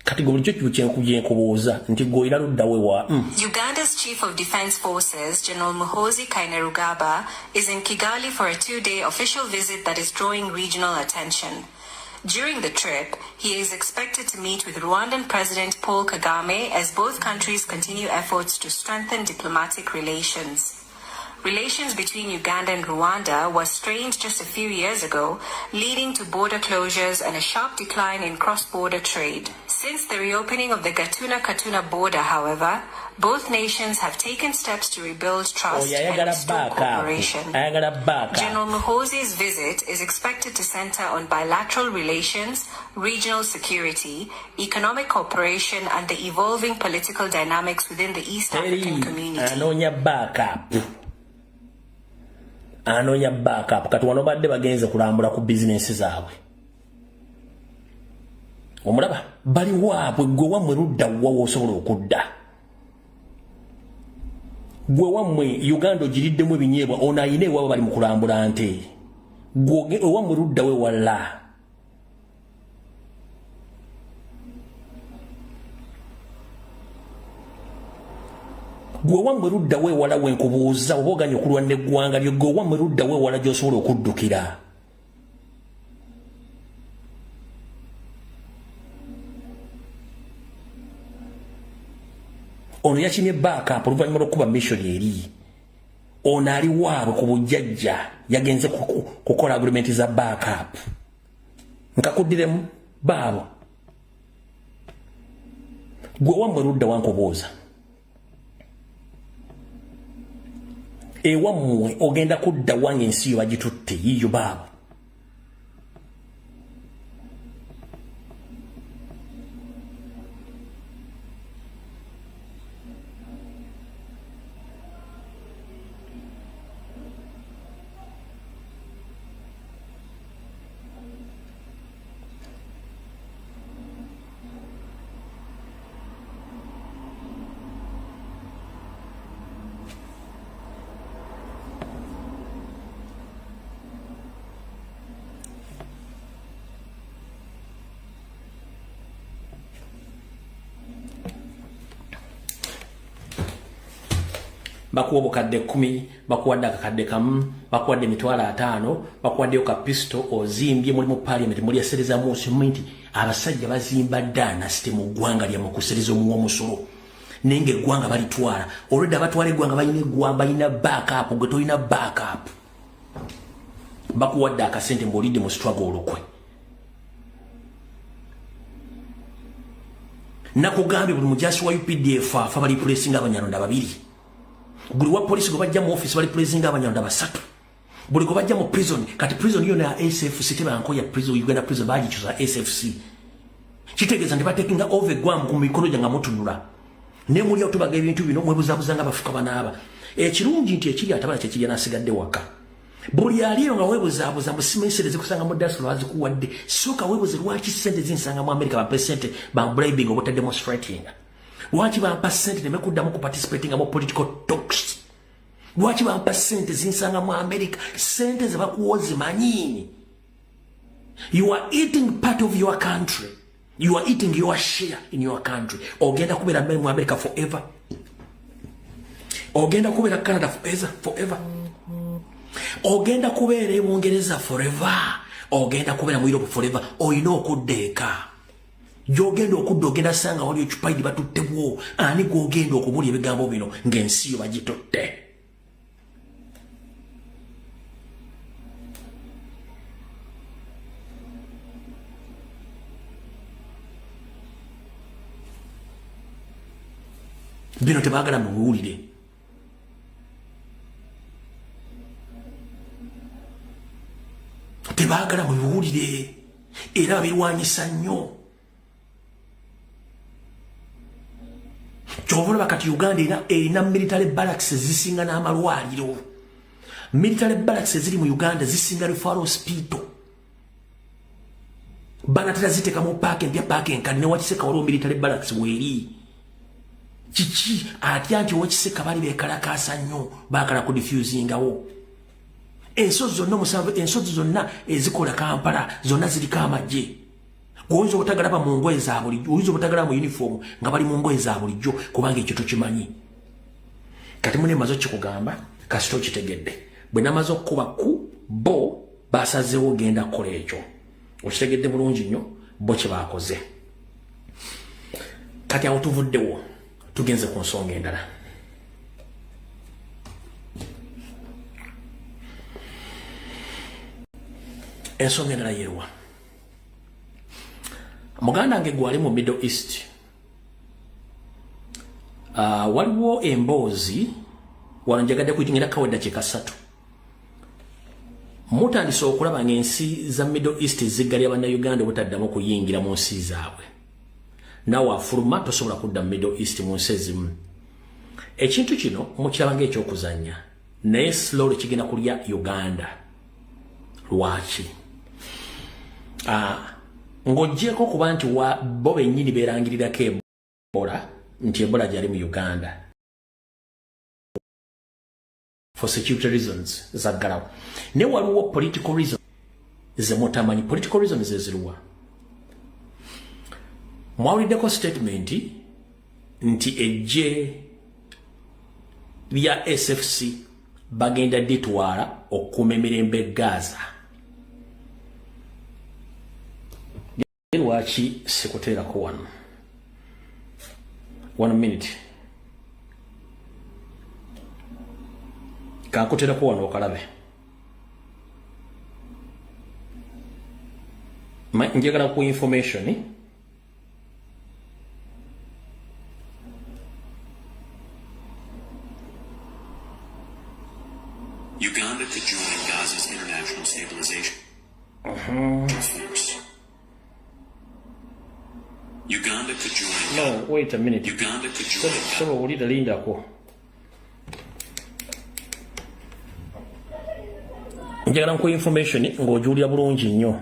kati bulijjo kyenkubuuza nti gw'olina luddawe wa Uganda's Chief of Defense Forces, General Muhoozi Kainerugaba, is in Kigali for a 2-day official visit that is drawing regional attention. During the trip, he is expected to meet with Rwandan President Paul Kagame as both countries continue efforts to strengthen diplomatic relations. Relations between Uganda and Rwanda were strained just a few years ago, leading to border closures and a sharp decline in cross-border trade. Since the reopening of the Gatuna-Katuna border, however, both nations have taken steps to rebuild trust and restore cooperation. General Muhoozi's visit is expected to center on bilateral relations, regional security, economic cooperation, and the evolving political dynamics within the East African community. Anonya backup kati wano badde bagenze kulambula ku business zaabwe omulaba bali waabwe gwe wamwe ludda wawo osobola okudda gwe wamwe Uganda ogiriddemu ebinyeebwa ono ayina ewaabwe bali mu kulambula nte gwe wamwe ludda we walla gwe wamwe ludda we wala wenkubuuza oba oganye okulwana eggwanga lyo gwe wamwe ludda we wala gy'osobola okuddukira ono yakimye backup oluvannyuma lw'okuba mission eri ono ali waabwe ku bujjajja yagenze kukola agreement za backup nkakuddiremu baabo gwe wamwe ludda wankubuuza ewammwe ogenda kudda wange ensi yo bagitutte yiyo baabo bakuwa obukadde 10 bakuwadde akakadde kamu bakuwadde emitwalo 5 bakuwaddeyo ka pisto ozimbye muri mu parliament muri yasereza mu nsumenti abasajja bazimba dana sitemu gwanga lya mu kusereza omuwa omusolo nenge gwanga balitwala already abatwala gwanga bayine gwamba ina backup gwe toyina backup bakuwadde akasente mbolide mu struggle olukwe nakugambye buli mujasi wa UPDF afa bali pressing abanyarwanda babiri buli wa police go bajja mu office bali pressing abanyarwanda basatu buli go bajja mu prison kati prison yo na SFC teba anko ya prison Uganda prison baji chuza SFC kitegeza ndi batekinga over gwam ku mikono janga mutunula ne muri otubaga ebintu bino mwebuzabuzanga bafuka banaba ekirungi nti ekiri atabala kye kijja nasigadde waka buli aliyo nga webuzabuza mu simensere zikusanga mu diaspora azikuwadde soka webuze lwaki sente zinsanga mu America ba percent ba bribing obota demonstrating lwaki ba percent ne mekuddamu ku participating mu political talks lwaki ba percent zinsanga mu America sente ze bakuwozi manyini. You are eating part of your country. You are eating your share in your country. Ogenda kubera mu America forever. Ogenda kubera Canada forever. Ogenda kubera mu Ngereza forever. Ogenda kubera mu Europe forever. Oyina okudeeka. Jogenda okudda ogenda sanga wali ekipaidi batuttebwo. Ani gwogenda okubulya ebigambo bino ng'ensi yo bagitutte. Bino tebagala muwulire. Tebagala muwulire. Era birwanyisa nnyo. Kyovula bakati Uganda erina military barracks zisinga n'amalwaliro. Military barracks ziri mu Uganda zisinga referral hospital. Banatera ziteka mu park empya park enkani ne wakiseka waliwo military barracks weri. Chichi atyanti wakiseka bali bekalakasa nnyo bakala ku diffusingawo. Ensozi zonna musanvu ensozi zonna ezikola Kampala zonna ziriko amagye. Oyinza obutagalaba mu ngoye za bulijjo, oyinza obutagalaba mu uniform nga bali mu ngoye za bulijjo kubanga ekyo tokimanyi. Kati mune mazo kikugamba kasito kitegedde. Bwe namaze okuba ku bo basazeewo genda kukola ekyo. Okitegedde bulungi nnyo bo kye baakoze. Kati awo tuvuddewo tugenze ku nsonga endala. Ensonga endala yeewa. Muganda nge gwali mu Middle East. Waliwo emboozi wano njagadde kuyitingira kawedda kikasatu. Mutandise okulaba ng'ensi za Middle East ziggalya bannayuganda obutaddamu kuyingira mu nsi zaabwe. Nawe afuluma tosobola kudda mu Middle East mu nsi ezimu. Ekintu kino mukiraba ng'ekyokuzannya naye slowly kigenda kulya Uganda. Lwaki? Ng'oggyeko kuba nti bo bennyini beerangirirako Ebola nti Ebola gyali mu Uganda. For security reasons zaggalawo. Ne waliwo political reasons zemutamanyi. Political reasons eziriwa. Mwawuliddeko statement nti ejje lya SFC bagenda ditwala okukuuma emirembe Gaza. Lwaki sikuteerako wano? 1 minute. Kakuteerako wano okalabe. Njagala ku information Uganda could join Gaza's international stabilization force. Uganda could join. No, wait a minute. Uganda could join. So ulida linda ko. Njagala ku information ng'ojuulira bulungi nnyo.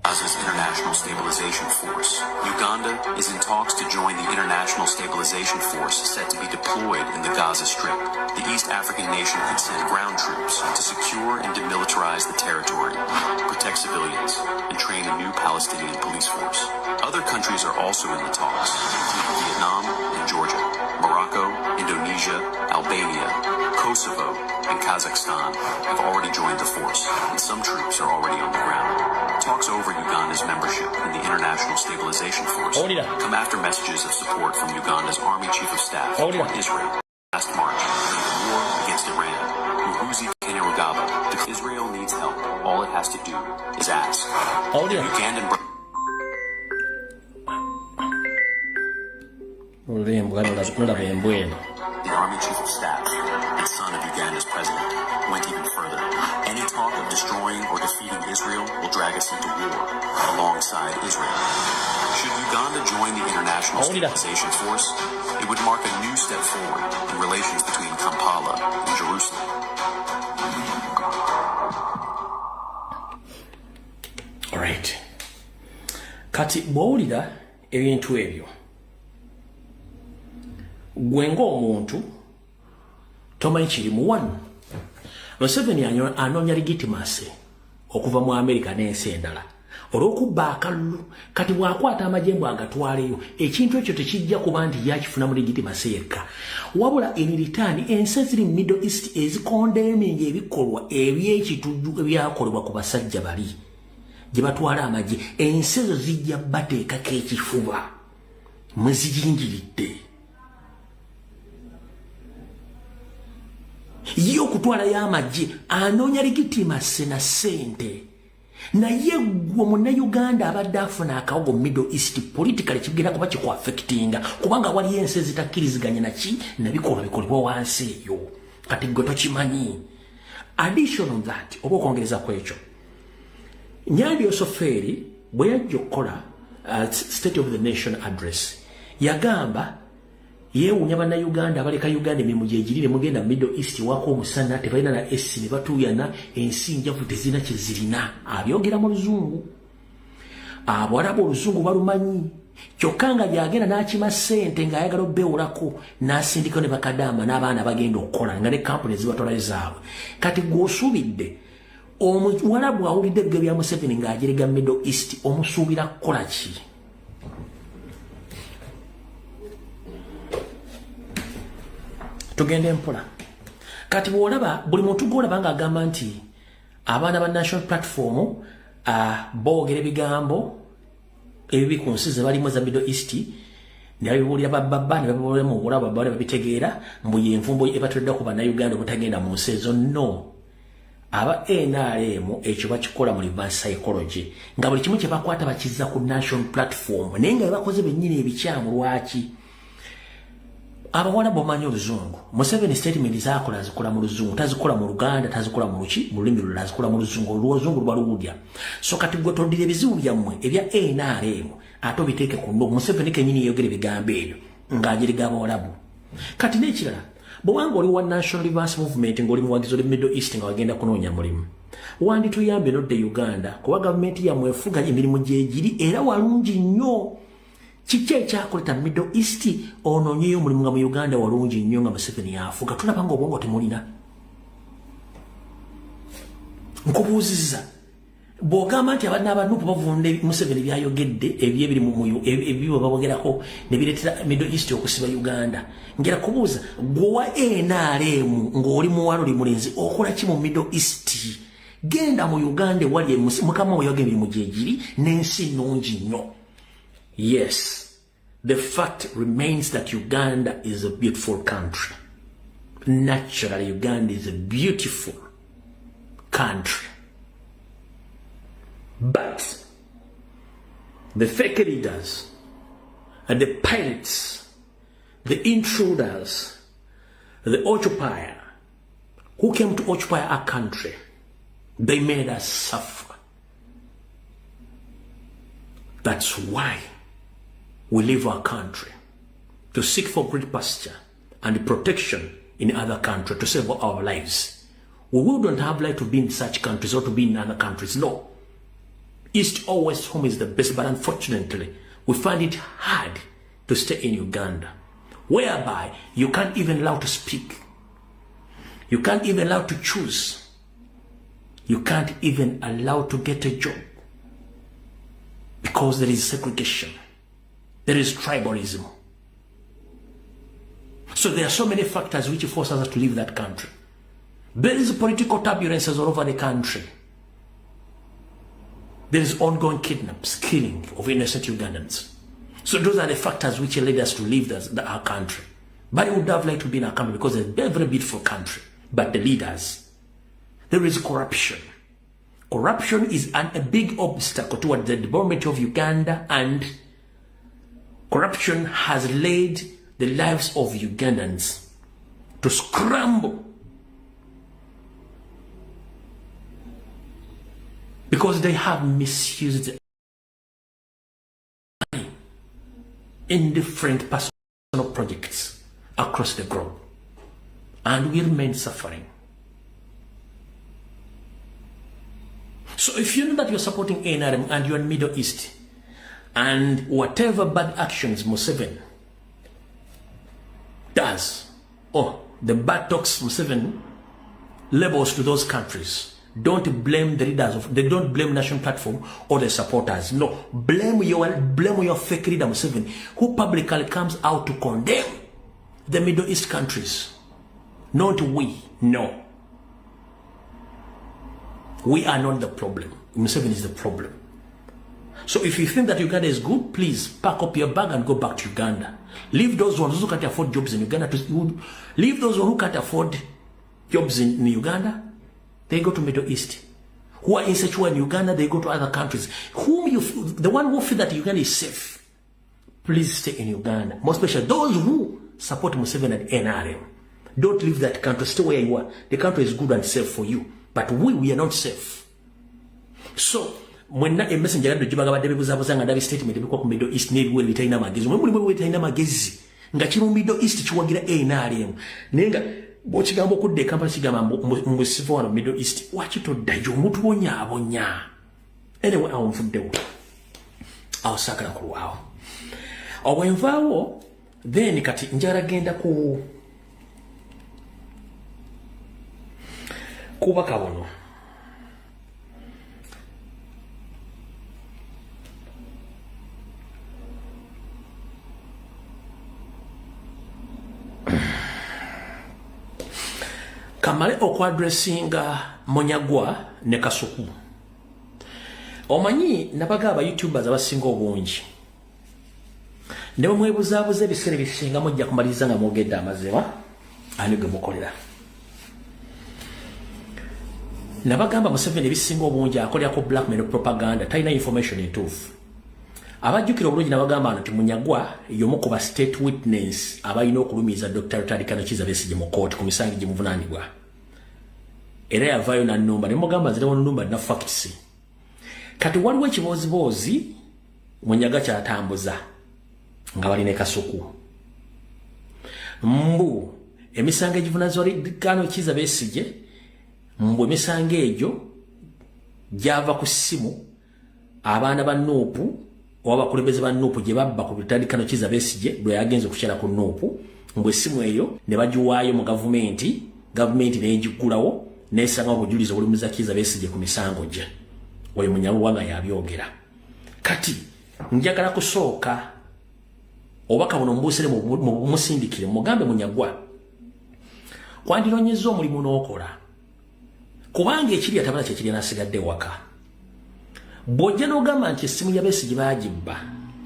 Gaza's international stabilization force. Uganda is in talks to join the international stabilization force set to be deployed in the Gaza Strip. The East African nation could send ground troops to secure and demilitarize the territory, protect civilians, and train a new Palestinian police force. Other countries are also in the talks, including Vietnam and Georgia. Morocco, Indonesia, Albania, Kosovo, and Kazakhstan have already joined the force, and some troops are already on the ground. Talks over Uganda's membership in the International Stabilization Force come after messages of support from Uganda's Army Chief of Staff on Israel last March in the war against Iran. Muhoozi Kainerugaba declared Israel needs help. All it has to do is ask. Ugandan the Army Chief of Staff and son of Uganda's president went even further. Any talk of destroying or defeating Israel will drag us into war alongside Israel. Should Uganda join the International Stabilization Force, it would mark a new step forward in relations between Kampala and Jerusalem. kati bw'owulira ebintu ebyo gwe ng'omuntu tomanyi kirimu wano. Museveni anoonya legitimacy okuva mu America n'ensi endala olw'okubba akalulu. Kati bw'akwata amajembo agatwaleyo ekintu ekyo tekijja kuba nti yakifuna mu legitimacy yekka, wabula in return ensi eziri mu Middle East ezikondeming ebikolwa eby'ekitujju ebyakolebwa ku basajja bali gye batwala amagye, ensi ezo zijja bateekako ekifuba mwe zijingiridde. Ye okutwalayo amagye anoonya legitimacy na ssente, naye gwe munnayuganda abadde afuna akawogo mu Middle East politically kigenda kuba kikuaffectinga kubanga waliyo ensi ezitakkiriziganya naki nabikolwa bikolebwa wansi eyo. Kati gwe tokimanyi. Addition on that, oba okwongereza ku ekyo, Nyandi Osoferi bwe yajja okukola State of the Nation address yagamba yeewuunya bannayuganda abaleka Uganda emirimu gye giri ne mugenda Middle East wako omusana tebalina na esi ne batuuyana ensi njavu tezirina kye zirina. Abyogera mu Luzungu. Abawarabu Oluzungu balumanyi kyokka nga gyagenda n'akima ssente ng'ayagala obbeewolako n'asindikawo ne bakadaama n'abaana bagenda okukola nga ne kampuni ezibatwalayo zaabwe. Kati gw'osuubidde omuwarabu awulidde ebigero bya Museveni ng'ajerega Middle East omusuubira kukola ki? Tugende mpola. Kati bw'olaba buli muntu gw'olaba ng'agamba nti abaana ba National Platform boogera ebigambo ebibi ku nsi ze balimu za Middle East ne babibuulira bababa ne babibuulira mu bulabu babale babitegeera mbu yenvumbo ebatulidde ku bannayuganda obutagenda mu nsi ezo. No, aba NRM ekyo bakikola mu reverse psychology nga buli kimu kye bakwata bakizza ku National Platform naye nga bakoze bennyini ebikyamu. Lwaki? Abawala bomanyi Oluzungu. Museveni statement zaakola zikola mu Luzungu, tazikola mu Luganda, tazikola mu Luki, mu lulimi lulala zikola mu Luzungu. Oluzungu lwaluwulya. So kati gwe tondira ebizibu byammwe ebya NRM ate obiteeke ku ndo. Museveni kennyini yeeyogera ebigambo ebyo ng'ajerega Abawalabu. Kati n'ekirala, bw'obanga oli wa National Reverse Movement ng'oli muwagizi oli Middle East nga wagenda kunoonya mulimu, wandituyambe nodde Uganda kuba gavumenti yammwe efuga emirimu gye giri era walungi nnyo. Kiki ekyakoleta Middle East onoonyeyo omulimu nga mu Uganda walungi nnyo nga Museveni yafuga? Tulaba nga obwongo temulina. Nkubuuzizza bw'ogamba nti abaana abanupu bavunda Museveni byayogedde ebyo babogerako ne bireetera Middle East okusiba Uganda, ngera kubuuza gwe NRM ng'oli muwala oli mulenzi okola ki mu Middle East? Genda mu Uganda wali mukama we yoga emirimu gye giri n'ensi nnungi nnyo. Yes, the fact remains that Uganda is a beautiful country. Naturally, Uganda is a beautiful country. But the fake leaders and the pirates, the intruders, the occupier, who came to occupy our country, they made us suffer. That's why we leave our country to seek for great pasture and protection in other countries to save our lives. We wouldn't have liked to be in such countries or to be in other countries. No. East or West home is the best, but unfortunately, we find it hard to stay in Uganda, whereby you can't even allow to speak. You can't even allow to choose. You can't even allow to get a job because there is segregation. There is tribalism. So there are so many factors which force us to leave that country. There is political turbulences all over the country. There is ongoing kidnaps, killing of innocent Ugandans. So those are the factors which led us to leave our country. But I would have liked to be in our country because it's a very, very beautiful country. But the leaders, there is corruption. Corruption is a big obstacle toward the development of Uganda, and corruption has led the lives of Ugandans to scramble because they have misused money in different personal projects across the globe, and we remain suffering. So if you know that you're supporting NRM and you're in Middle East, And whatever bad actions Museveni does, or the bad talks Museveni labels to those countries, don't blame the leaders of, they don't blame National Platform or the supporters. No, blame your fake leader Museveni, who publicly comes out to condemn the Middle East countries. Not we, no. We are not the problem. Museveni is the problem. So if you think that Uganda is good, please pack up your bag and go back to Uganda. Leave those ones who can't afford jobs in Uganda. Leave those who can't afford jobs in Uganda. They go to Middle East. Who are insecure in Uganda, they go to other countries. The one who feel that Uganda is safe, please stay in Uganda. Most especially those who support Museveni and NRM. Don't leave that country. Stay where you are. The country is good and safe for you. But we are not safe. So, when a messenger got to Jibaga Debuza and statement because Middle East need will retain a magazine. When we retain a magazine, Gachimu Middle East to Wagira A Narium. Nenga, Bochigamo could the company Musifor of Middle East. Watch it to Dajo Mutuonya Abonya. Anyway, I won't do our Sakra Kuao. Or when Vao, then Kati Njara Genda Kuba Kabono. Kamale okwadressinga Monyagwa ne Kasuku. Omanyi nabagaba YouTubers abasinga obungi. Ndeba mwebuzabuze ebisere bisinga mujja kumaliza nga mwogedde amazima ani ge mukolera. Nabagamba Museveni ebisinga obungi akolera ko blackmail propaganda, talina information entuufu. Abajjukira obulungi nabagamba nti Munyagwa y'omu ku ba state witness abalina okulumiza Dr. Tadikano Kiza Besigye mu kooti ku misango gimuvunaanibwa. Era yavaayo na nnumba ne mugamba ziriwo nnumba na facts. Kati waliwo ekiboozibozi Munyaga kyatambuza nga bali ne Kasuku. Mbu emisango egivunazibwa Tadikano Kiza Besigye mbu emisango egyo gyava ku ssimu abaana ba Nuupu obakulembeze ba Nuupu gye babba ku Tadikano Kiza Besigye bwe yagenze okukyala ku Nuupu mbu essimu eyo ne bagiwaayo mu gavumenti n'egigulawo n'esanga obujulizi obulumiza Kiza Besigye ku misango gye. Oyo Munyagwa nga yabyogera. Kati njagala kusooka obaka buno mbuusire mu musindikire mugambe Munyagwa kwandironnyezza omulimu n'okola kubanga ekiri atabala kyekiri n'asigadde waka. Bw'ojja n'ogamba nti essimu ya Besigye baagibba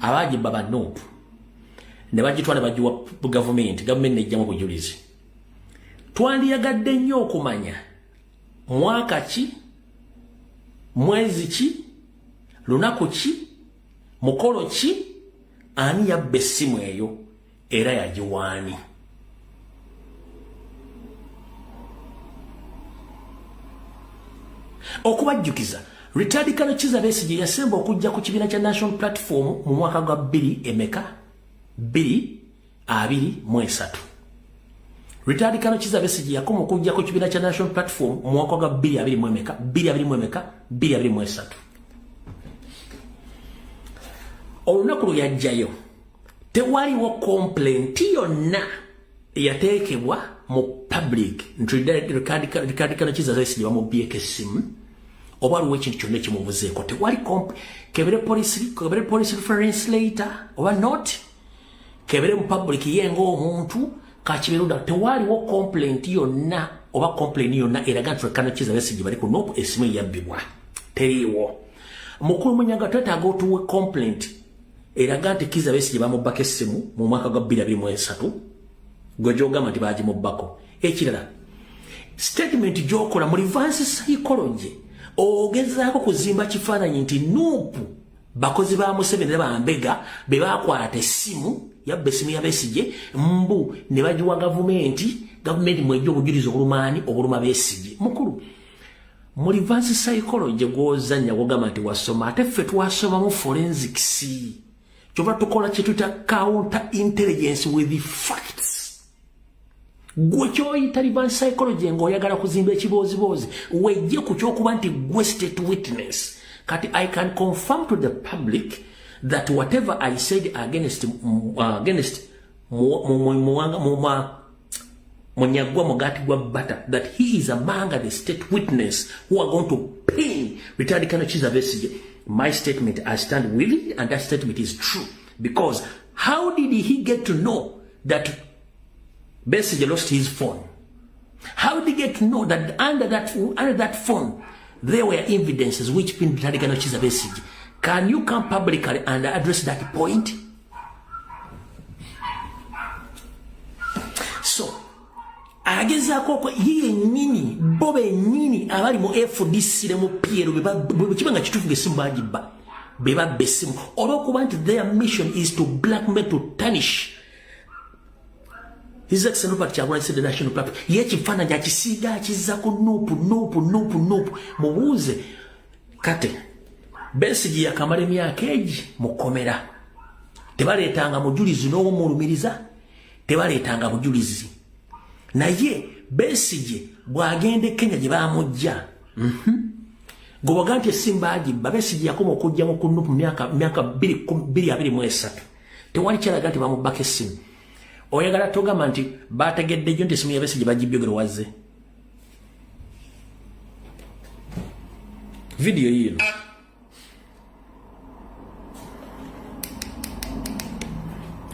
abaagibba ba Nuupu ne bagitwala bagiwa gavumenti n'ejjamu obujulizi. Twandiyagadde nnyo okumanya mwaka ki, mwezi ki, lunaku ki, mukolo ki, ani yabba essimu eyo era yagiwaani. Okubajjukiza Tadikano Kiza Besigye yasemba okujja ku kibiina kya National Platform mu mwaka gwa 2023. Tadikano Kiza Besigye yakoma okujja ku kibiina kya National Platform mu mwaka gwa 2023. Olunaku lwe yajjayo tewaliwo complaint yonna eyateekebwa mu public nti Tadikano Kiza Besigye bamubyeko essimu oba waliwo ekintu kyonna ekimubuzeeko. Tewali kebere police reference later oba not kebere mu public ye ng'omuntu kakiberuda. Tewaliwo complaint yonna oba complaint yonna eraga nti Tadikano Kiza Besigye bali ku Nuupu essimu eyabbibwa. Teriiwo. Mukulu Munyaga twetaaga otuwe complaint eraga nti Kiza Besigye bamubbako essimu mu mwaka gwa 2023 gwe gy'ogamba nti baagimubbako. Ekirala statement gy'okola mu reverse psychology ogezaako kuzimba kifaananyi nti Nuupu bakozi ba Museveni ne bambega be baakwata essimu yabba essimu ya Besigye mbu ne bagiwa gavumenti mwejja obujulizi obuluma Besigye. Mukulu mu reverse psychology gw'ozannya gw'ogamba nti wasoma ate ffe twasoma mu forensics kyova tukola kye tuta counter intelligence with the facts. Gwe kyoyita reverse psychology ng'oyagala kuzimba ekiboozibozi wejje ku kyokuba nti gwe state witness. Kati I can confirm to the public that whatever I said against Munyagwa Mogati Bata, that he is among the state witness who are going to pay retired Colonel Chiza Besigye. My statement, I stand with it, and that statement is true. Because how did he get to know that Besigye lost his phone? How did he get to know that under that phone there were evidences which pinned retired Colonel Chiza Besigye? Can you come publicly and address that point? So, agezako yiye nini Bobi nini abali mu FDC le mu Piero bebanga kitufu gesimba ajiba beba besimu olwokuba nti their mission is to blackmail, to tarnish His Excellency Robert Kyagulanyi said the national platform yekifana ja kisiga kizako nopu mubuze kate Besigye yakamala emyaka egi mukomera tebaleetanga mujulizi n'owomulumiriza tebaleetanga mujulizi naye Besigye bwagende Kenya gye bamujja gobaga nti esimba agibba Besigye yakoma okujja mu kunupu myaka 2023 tewali kyalaga nti bamubbako essimu oyagala togamba nti bategeddejo nti essimu ya Besigye bagibyogera wazze video yiino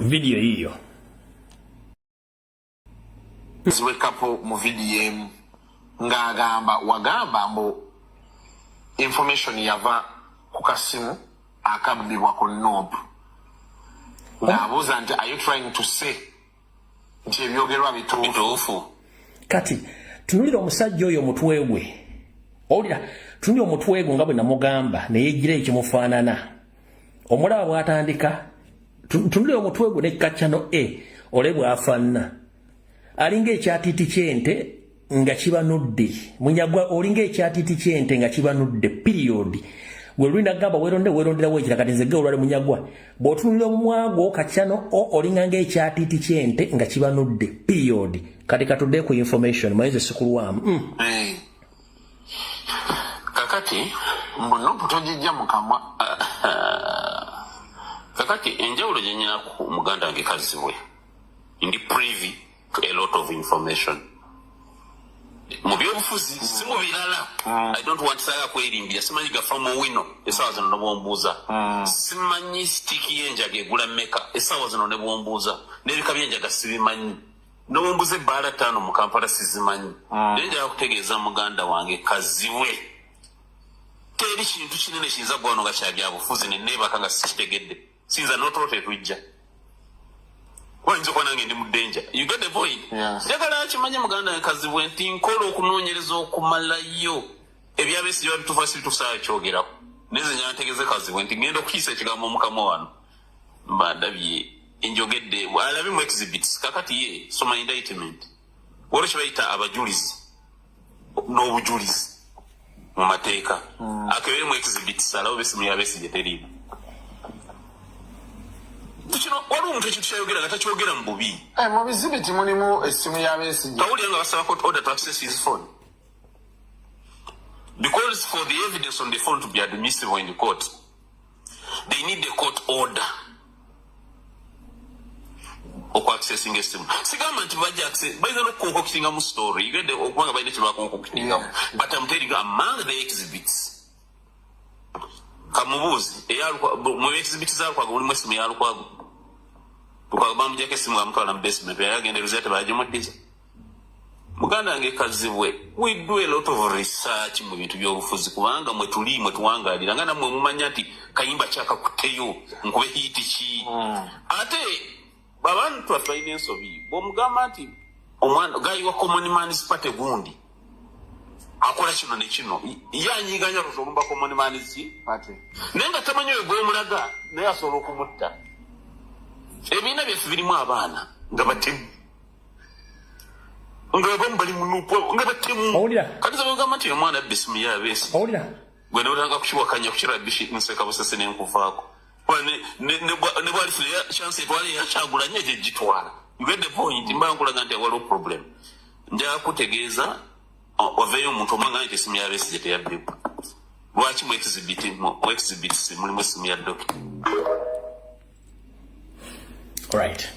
video yiyo ziwekapo mu video ng'agamba wagamba mbu information yava ku kasimu akabbibwa ku nobu ng'abuuza nti are you trying to say nti ebyogerwa bituufu kati tunulira omusajja oyo omutwe gwe owulira tunulira omutwe gwe nga bwe namugamba neyegira ekimufaanana omulaba bw'atandika tunulira omutwe gwe nekkaccano ole bw'afaanana alinga ekyatiiti ky'ente nga kibanudde Munyagwa olinga ekyatiiti ky'ente nga kibanudde period gwe lwina gamba weronderawo ekiragati nze olwale Munyagwa bw'otunulira omumwago kaccano olinga ng'ekyatiiti ky'ente nga kibanudde period kati katudde ku information mayinza sikulwamu kakati mbunopu togijja mukamwa kakati enjawulo gye nyina ku muganda wange kaziwe ndi privy to a lot of information mu byobufuzi si mu birala I don't want saya kwerimbira simanyi gafa mu wino esawa zino nebwombuuza simanyi sitiki y'enjaga egula mmeka esawa zino nebwombuuza n'ebika by'enjaga sibimanyi n'ombuuza ebbaala 5 mu Kampala sizimanyi naye njagala kutegeeza muganda wange kaziwe teri kintu kinene kiyinza gwano nga kyabya bufuzi neneebaka nga sikitegedde sinza n'otoote tujja wayinza okuba nange ndi mu danger you get the point njagala kimanye muganda wange Kazibwe nti nkola okunoonyereza okumalayo ebyabesigye babituufa sibituusayo kyogerako neze nyantegeze Kazibwe nti ngenda okukiisa ekigambo omukama wano mbandabye enjogedde alabe mu exhibits kakati ye soma indictment waliwo kye bayita abajulizi n'obujulizi mu mateeka akebere mu exhibits alawo besimu yabesigye teriimu kino waliwo omuntu ekintu kyayogera nga takyogera mu bubi mu bizibiti mulimu essimu ya Besigye tawulira nga basaba court order to access his phone because for the evidence on the phone to be admissible in the court they need the court order okwaccessing essimu sigamba nti bajja access bayinza n'okukonkokitinga mu story igende okubanga balina kye bakonkokitingamu but I'm telling you among the exhibits kamubuuzi mu exhibits zalukwago mulimu essimu yalukwago lukwago bamujjako essimu bamutwala mu basement yagendereza tebagimuddiza muganda wange Kazibwe we do a lot of research mu bintu by'obufuzi kubanga mwe tuli mwe tuwangaalira nga nammwe mumanya nti kayimba kyakakuteyo nkube hiiti ki ate babantu afaine ensobi bw'omugamba nti omwana gayi wa common man's party gundi akola kino ne kino yanyiganya olumba common man's party naye nga tamanyi oyo gwemulaga naye asobola okumutta ebiina byaffe birimu abaana nga batemu nga bamu bali munupu nga batemu kati zabagamba nti omwana abba essimu yabeesi gwe newotanga kukiwakanya kukira bishi nseka busese nenkuvaako ne bwalifuna chance etwale yakyagulanye egyo gitwala you get the point mba nkulaga nti waliwo problem nja kutegeeza oveeyo omuntu omanga nti essimu ya Besigye teyabbibwa lwaki mu exhibits mulimu essimu ya dokita Alright.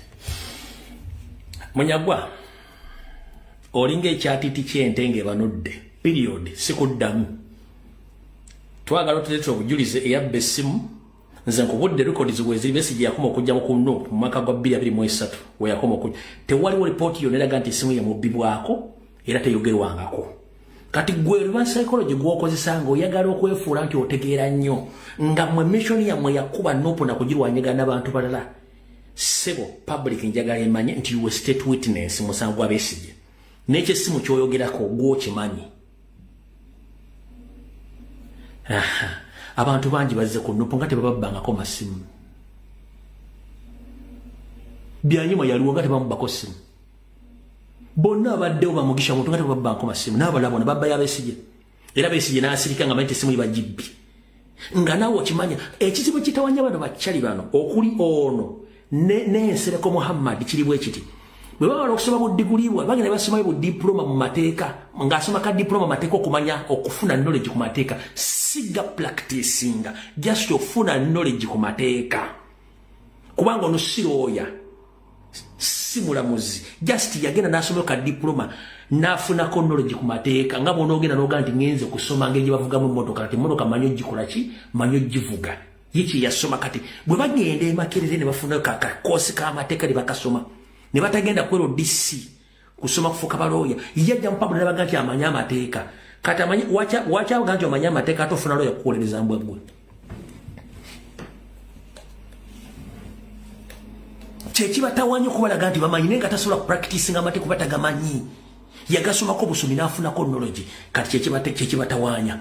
Munyagwa. Olinga ekyatiti kyentenge banudde. Period. Sikuddamu. Twagala tuleeta obujulizi eyabba essimu. Nze nkubudde records weziri message yakoma okujja ku no mu mwaka gwa 2023 we yakoma okujja. Tewaliwo report yonna eraga nti essimu yamubbibwako era teyogerwangako. Kati gwe ruba psychology gwokozesa nga oyagala okwefuula nti otegeera nnyo nga mwe mission yamwe yakuba nopo na kugirwanyiga n'abantu balala. Sebo public njagala emanye nti you state witness musango wa Besigye. N'ekyo essimu kyoyogerako gwo kimanyi. Abantu bangi bazze ku nopo nga tebababbangako masimu. Byanyuma yaliwo nga tebamubbako simu. Bonna abaddewo bamugisha muntu nga tebababbangako masimu. N'abalabona babba ya Besigye. Era Besigye n'asirika nga mayite essimu ibajibbi. Nga naawe okimanya ekizibu kitawanya bano bakyali bano okuli ono n'ensereko Muhammad kiri bwe kiti. Bwe baba okusoma bu degree bwa bagenda basoma bu diploma mu mateeka ng'asoma ka diploma mateeka okumanya okufuna knowledge ku mateeka siga practicing just ofuna knowledge ku mateeka kubanga ono siroya simulamuzi just yagenda n'asoma ka diploma n'afuna ko knowledge ku mateeka nga bonogenda n'oga nti ngenze kusoma ngeri bavugamu emmotoka kati emmotoka manyo gikola ki manyo givuga yiki yasoma kati bwe bagenda emakerere ne bafuna ka kosi ka mateeka ne bakasoma ne batagenda kwero DC kusoma kufuka baloya yajja mpabula ne baganti amanya amateeka kati amanyi wacha baganti amanya amateeka atofuna loya kukolereza mbwegwe chechi batawanyo kubalaga nti bamanyi nenga tasobola practicing amateeka batagamanyi yagasoma ko busumi nafuna ko knowledge kati chechi batawanya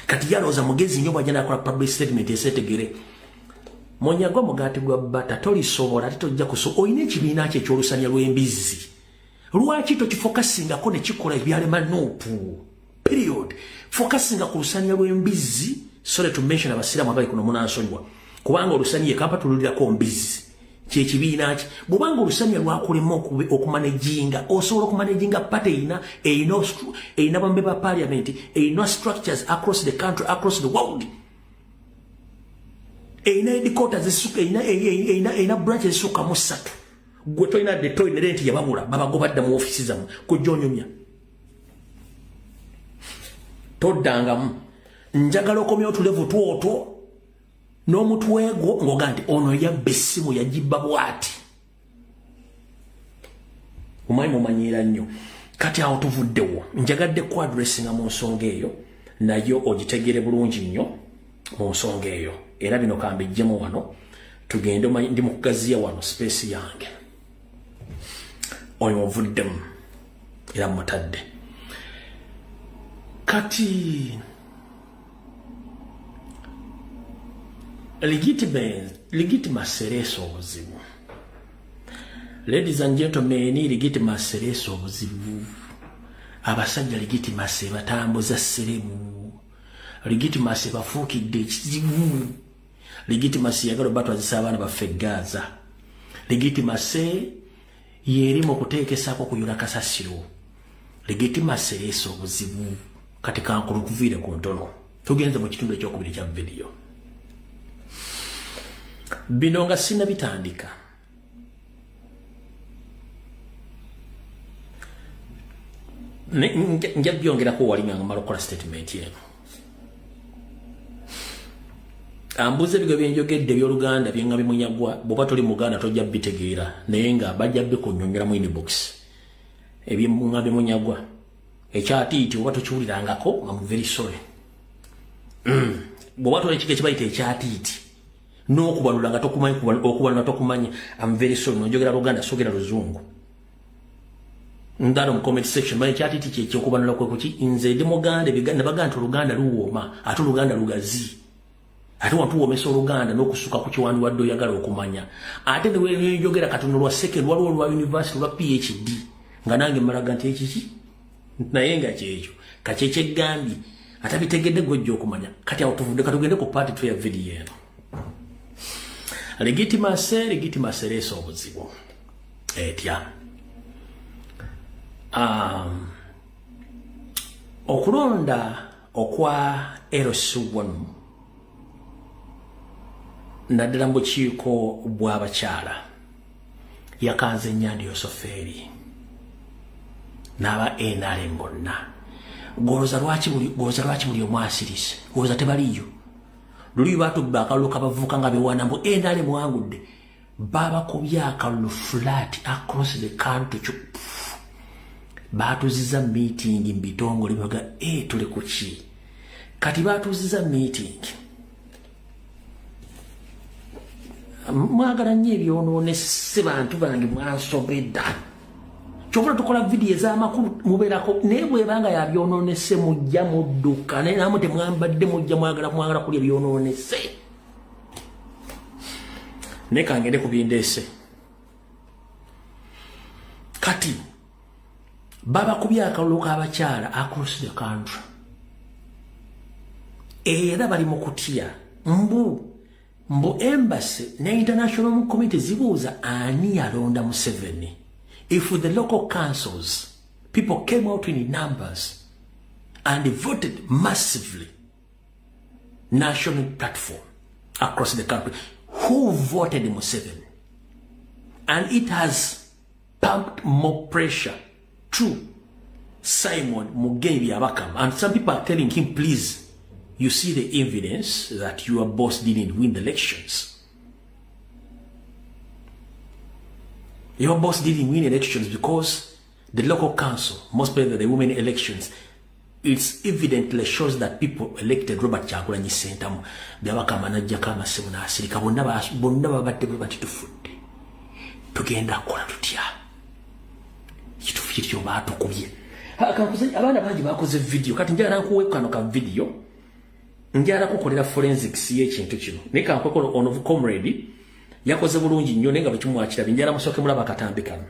kati yaloza mugezi nyo bwajana kola public statement esetegere Munyagwa mugati gwa bata toli sobola tojja kuso oyine ekibiina kye ekyolusanya lw'embizi lwaki tokifokasinga ko ne kikola ebyalema nopu period fokasinga ku lusanya lw'embizi sorry to mention abasiramu abali kuno munasonywa kubanga olusanya ekapa tululirako mbizi kye kibiina ki bubanga olusanya lwakulema okumanejinga osobola okumanejinga party eina bambe ba parliament eina structures across the country across the world eina headquarters zisuka eina branches zisuka musatu gwe toina de toina rent yababula babagobadda mu office zamu kujonyomya todangamu njagala okomyo tulevu tuoto n'omutwego ngoganti ono yabba essimu yagibba bwati omanyi mumanyira nnyo kati awo tuvuddewo njagadde ku addressinga mu nsonga eyo nayo ogitegere bulungi nnyo mu nsonga eyo era bino kambijjemu wano tugende ndi mu kugaziya wano space yange oyo ovuddemu era mutadde kati legitimacy ereesa obuzibu. Ladies and gentlemen, legitimacy ereesa obuzibu. Abasajja legitimacy batambuza sseremu. Legitimacy bafuukidde ekizibu. Legitimacy yagala batwazisa abaana baffe Gaza. Legitimacy yerimu okuteekesako kuyula kasasiro. Legitimacy ereesa obuzibu. Kati kankulukuviire ku ntono. Tugenze mu kitundu ekyokubiri kya video. Bino nga sina bitandika. Nja byongerako wali nga mala okukola statement eno. Ambuze ebigo byenjogedde by'Oluganda byenga bimunyagwa bw'oba toli Muganda tojja bitegeera naye nga bajja bikunnyonnyolamu inbox. Ebyenga bimunyagwa ekyatiiti oba tokiwulirangako nga mu very sorry. Bw'oba toli ekige kibayita ekyatiiti n'okubalula nga tokumanyi okubalula tokumanyi I'm very sorry nojogera Luganda sogera Luzungu. Ndalo mu comment section bali kyatiti kye okubalula kwe kuki nze ndi Muganda ne baganda Luganda luwoma ate Luganda lugazi. Ate wantu womesa Oluganda n'okusuka ku kiwandu wadde oyagala okumanya. Ate ne weyogera katono lwa second waliwo lwa university lwa PhD nga nange malaga nti ekiki naye nga kyekyo kakyekye gambi atabitegedde gojja okumanya kati awo tuvudde katugende ku part 2 ya video eno. Legitimacy ereesa obuzibu etya okulonda okwa LC1 naddala mu bukiiko bw'abakyala yakanze Nyandi Yosoferi n'aba NRM bonna gwoza lwaki buli omu asirise gwoza tebaliyo luli batubba akalulu kabavuka nga bewana mbu NRM wangudde babakubye akalulu flat across the country batuziza meeting mbitongole baga tuli kuki kati batuziza meeting mwagala nnyo ebyonoonese bantu bange mwansobedda kyobula tukola vidiyo ez'amakulu mubeerako naye bwebanga yabyonoonese mujja mudduka naye namwe temwambadde mujja mwagala kulya ebyonoonese naye kangende ku bindeese kati babakubye akalulu k'abakyala across the country era bali mu kutya mbu embassy ne international committee zibuuza ani yalonda Museveni. If the local councils, people came out in numbers and they voted massively, national platform across the country, who voted Museveni? And it has pumped more pressure to Simon Mugabe Abakam. And some people are telling him, please, you see the evidence that your boss didn't win the elections. Your boss didn't win elections because the local council, most probably the women elections, it's evidently shows that people elected Robert Chagulanyi Sentamu. They were Kamanaja Kama Semuna Sirika, Bundaba Batty to food. Tugenda Kola Tutia. You to fit your bar to Kobe. Abana baji bakoze video. Katinjana kuwekanoka video. Njara kukolera forensics y'ekintu kino. Nika nkokola ono comrade yakoze bulungi nnyo nenga bwe kimwakira binjara musoke mulaba katambikano.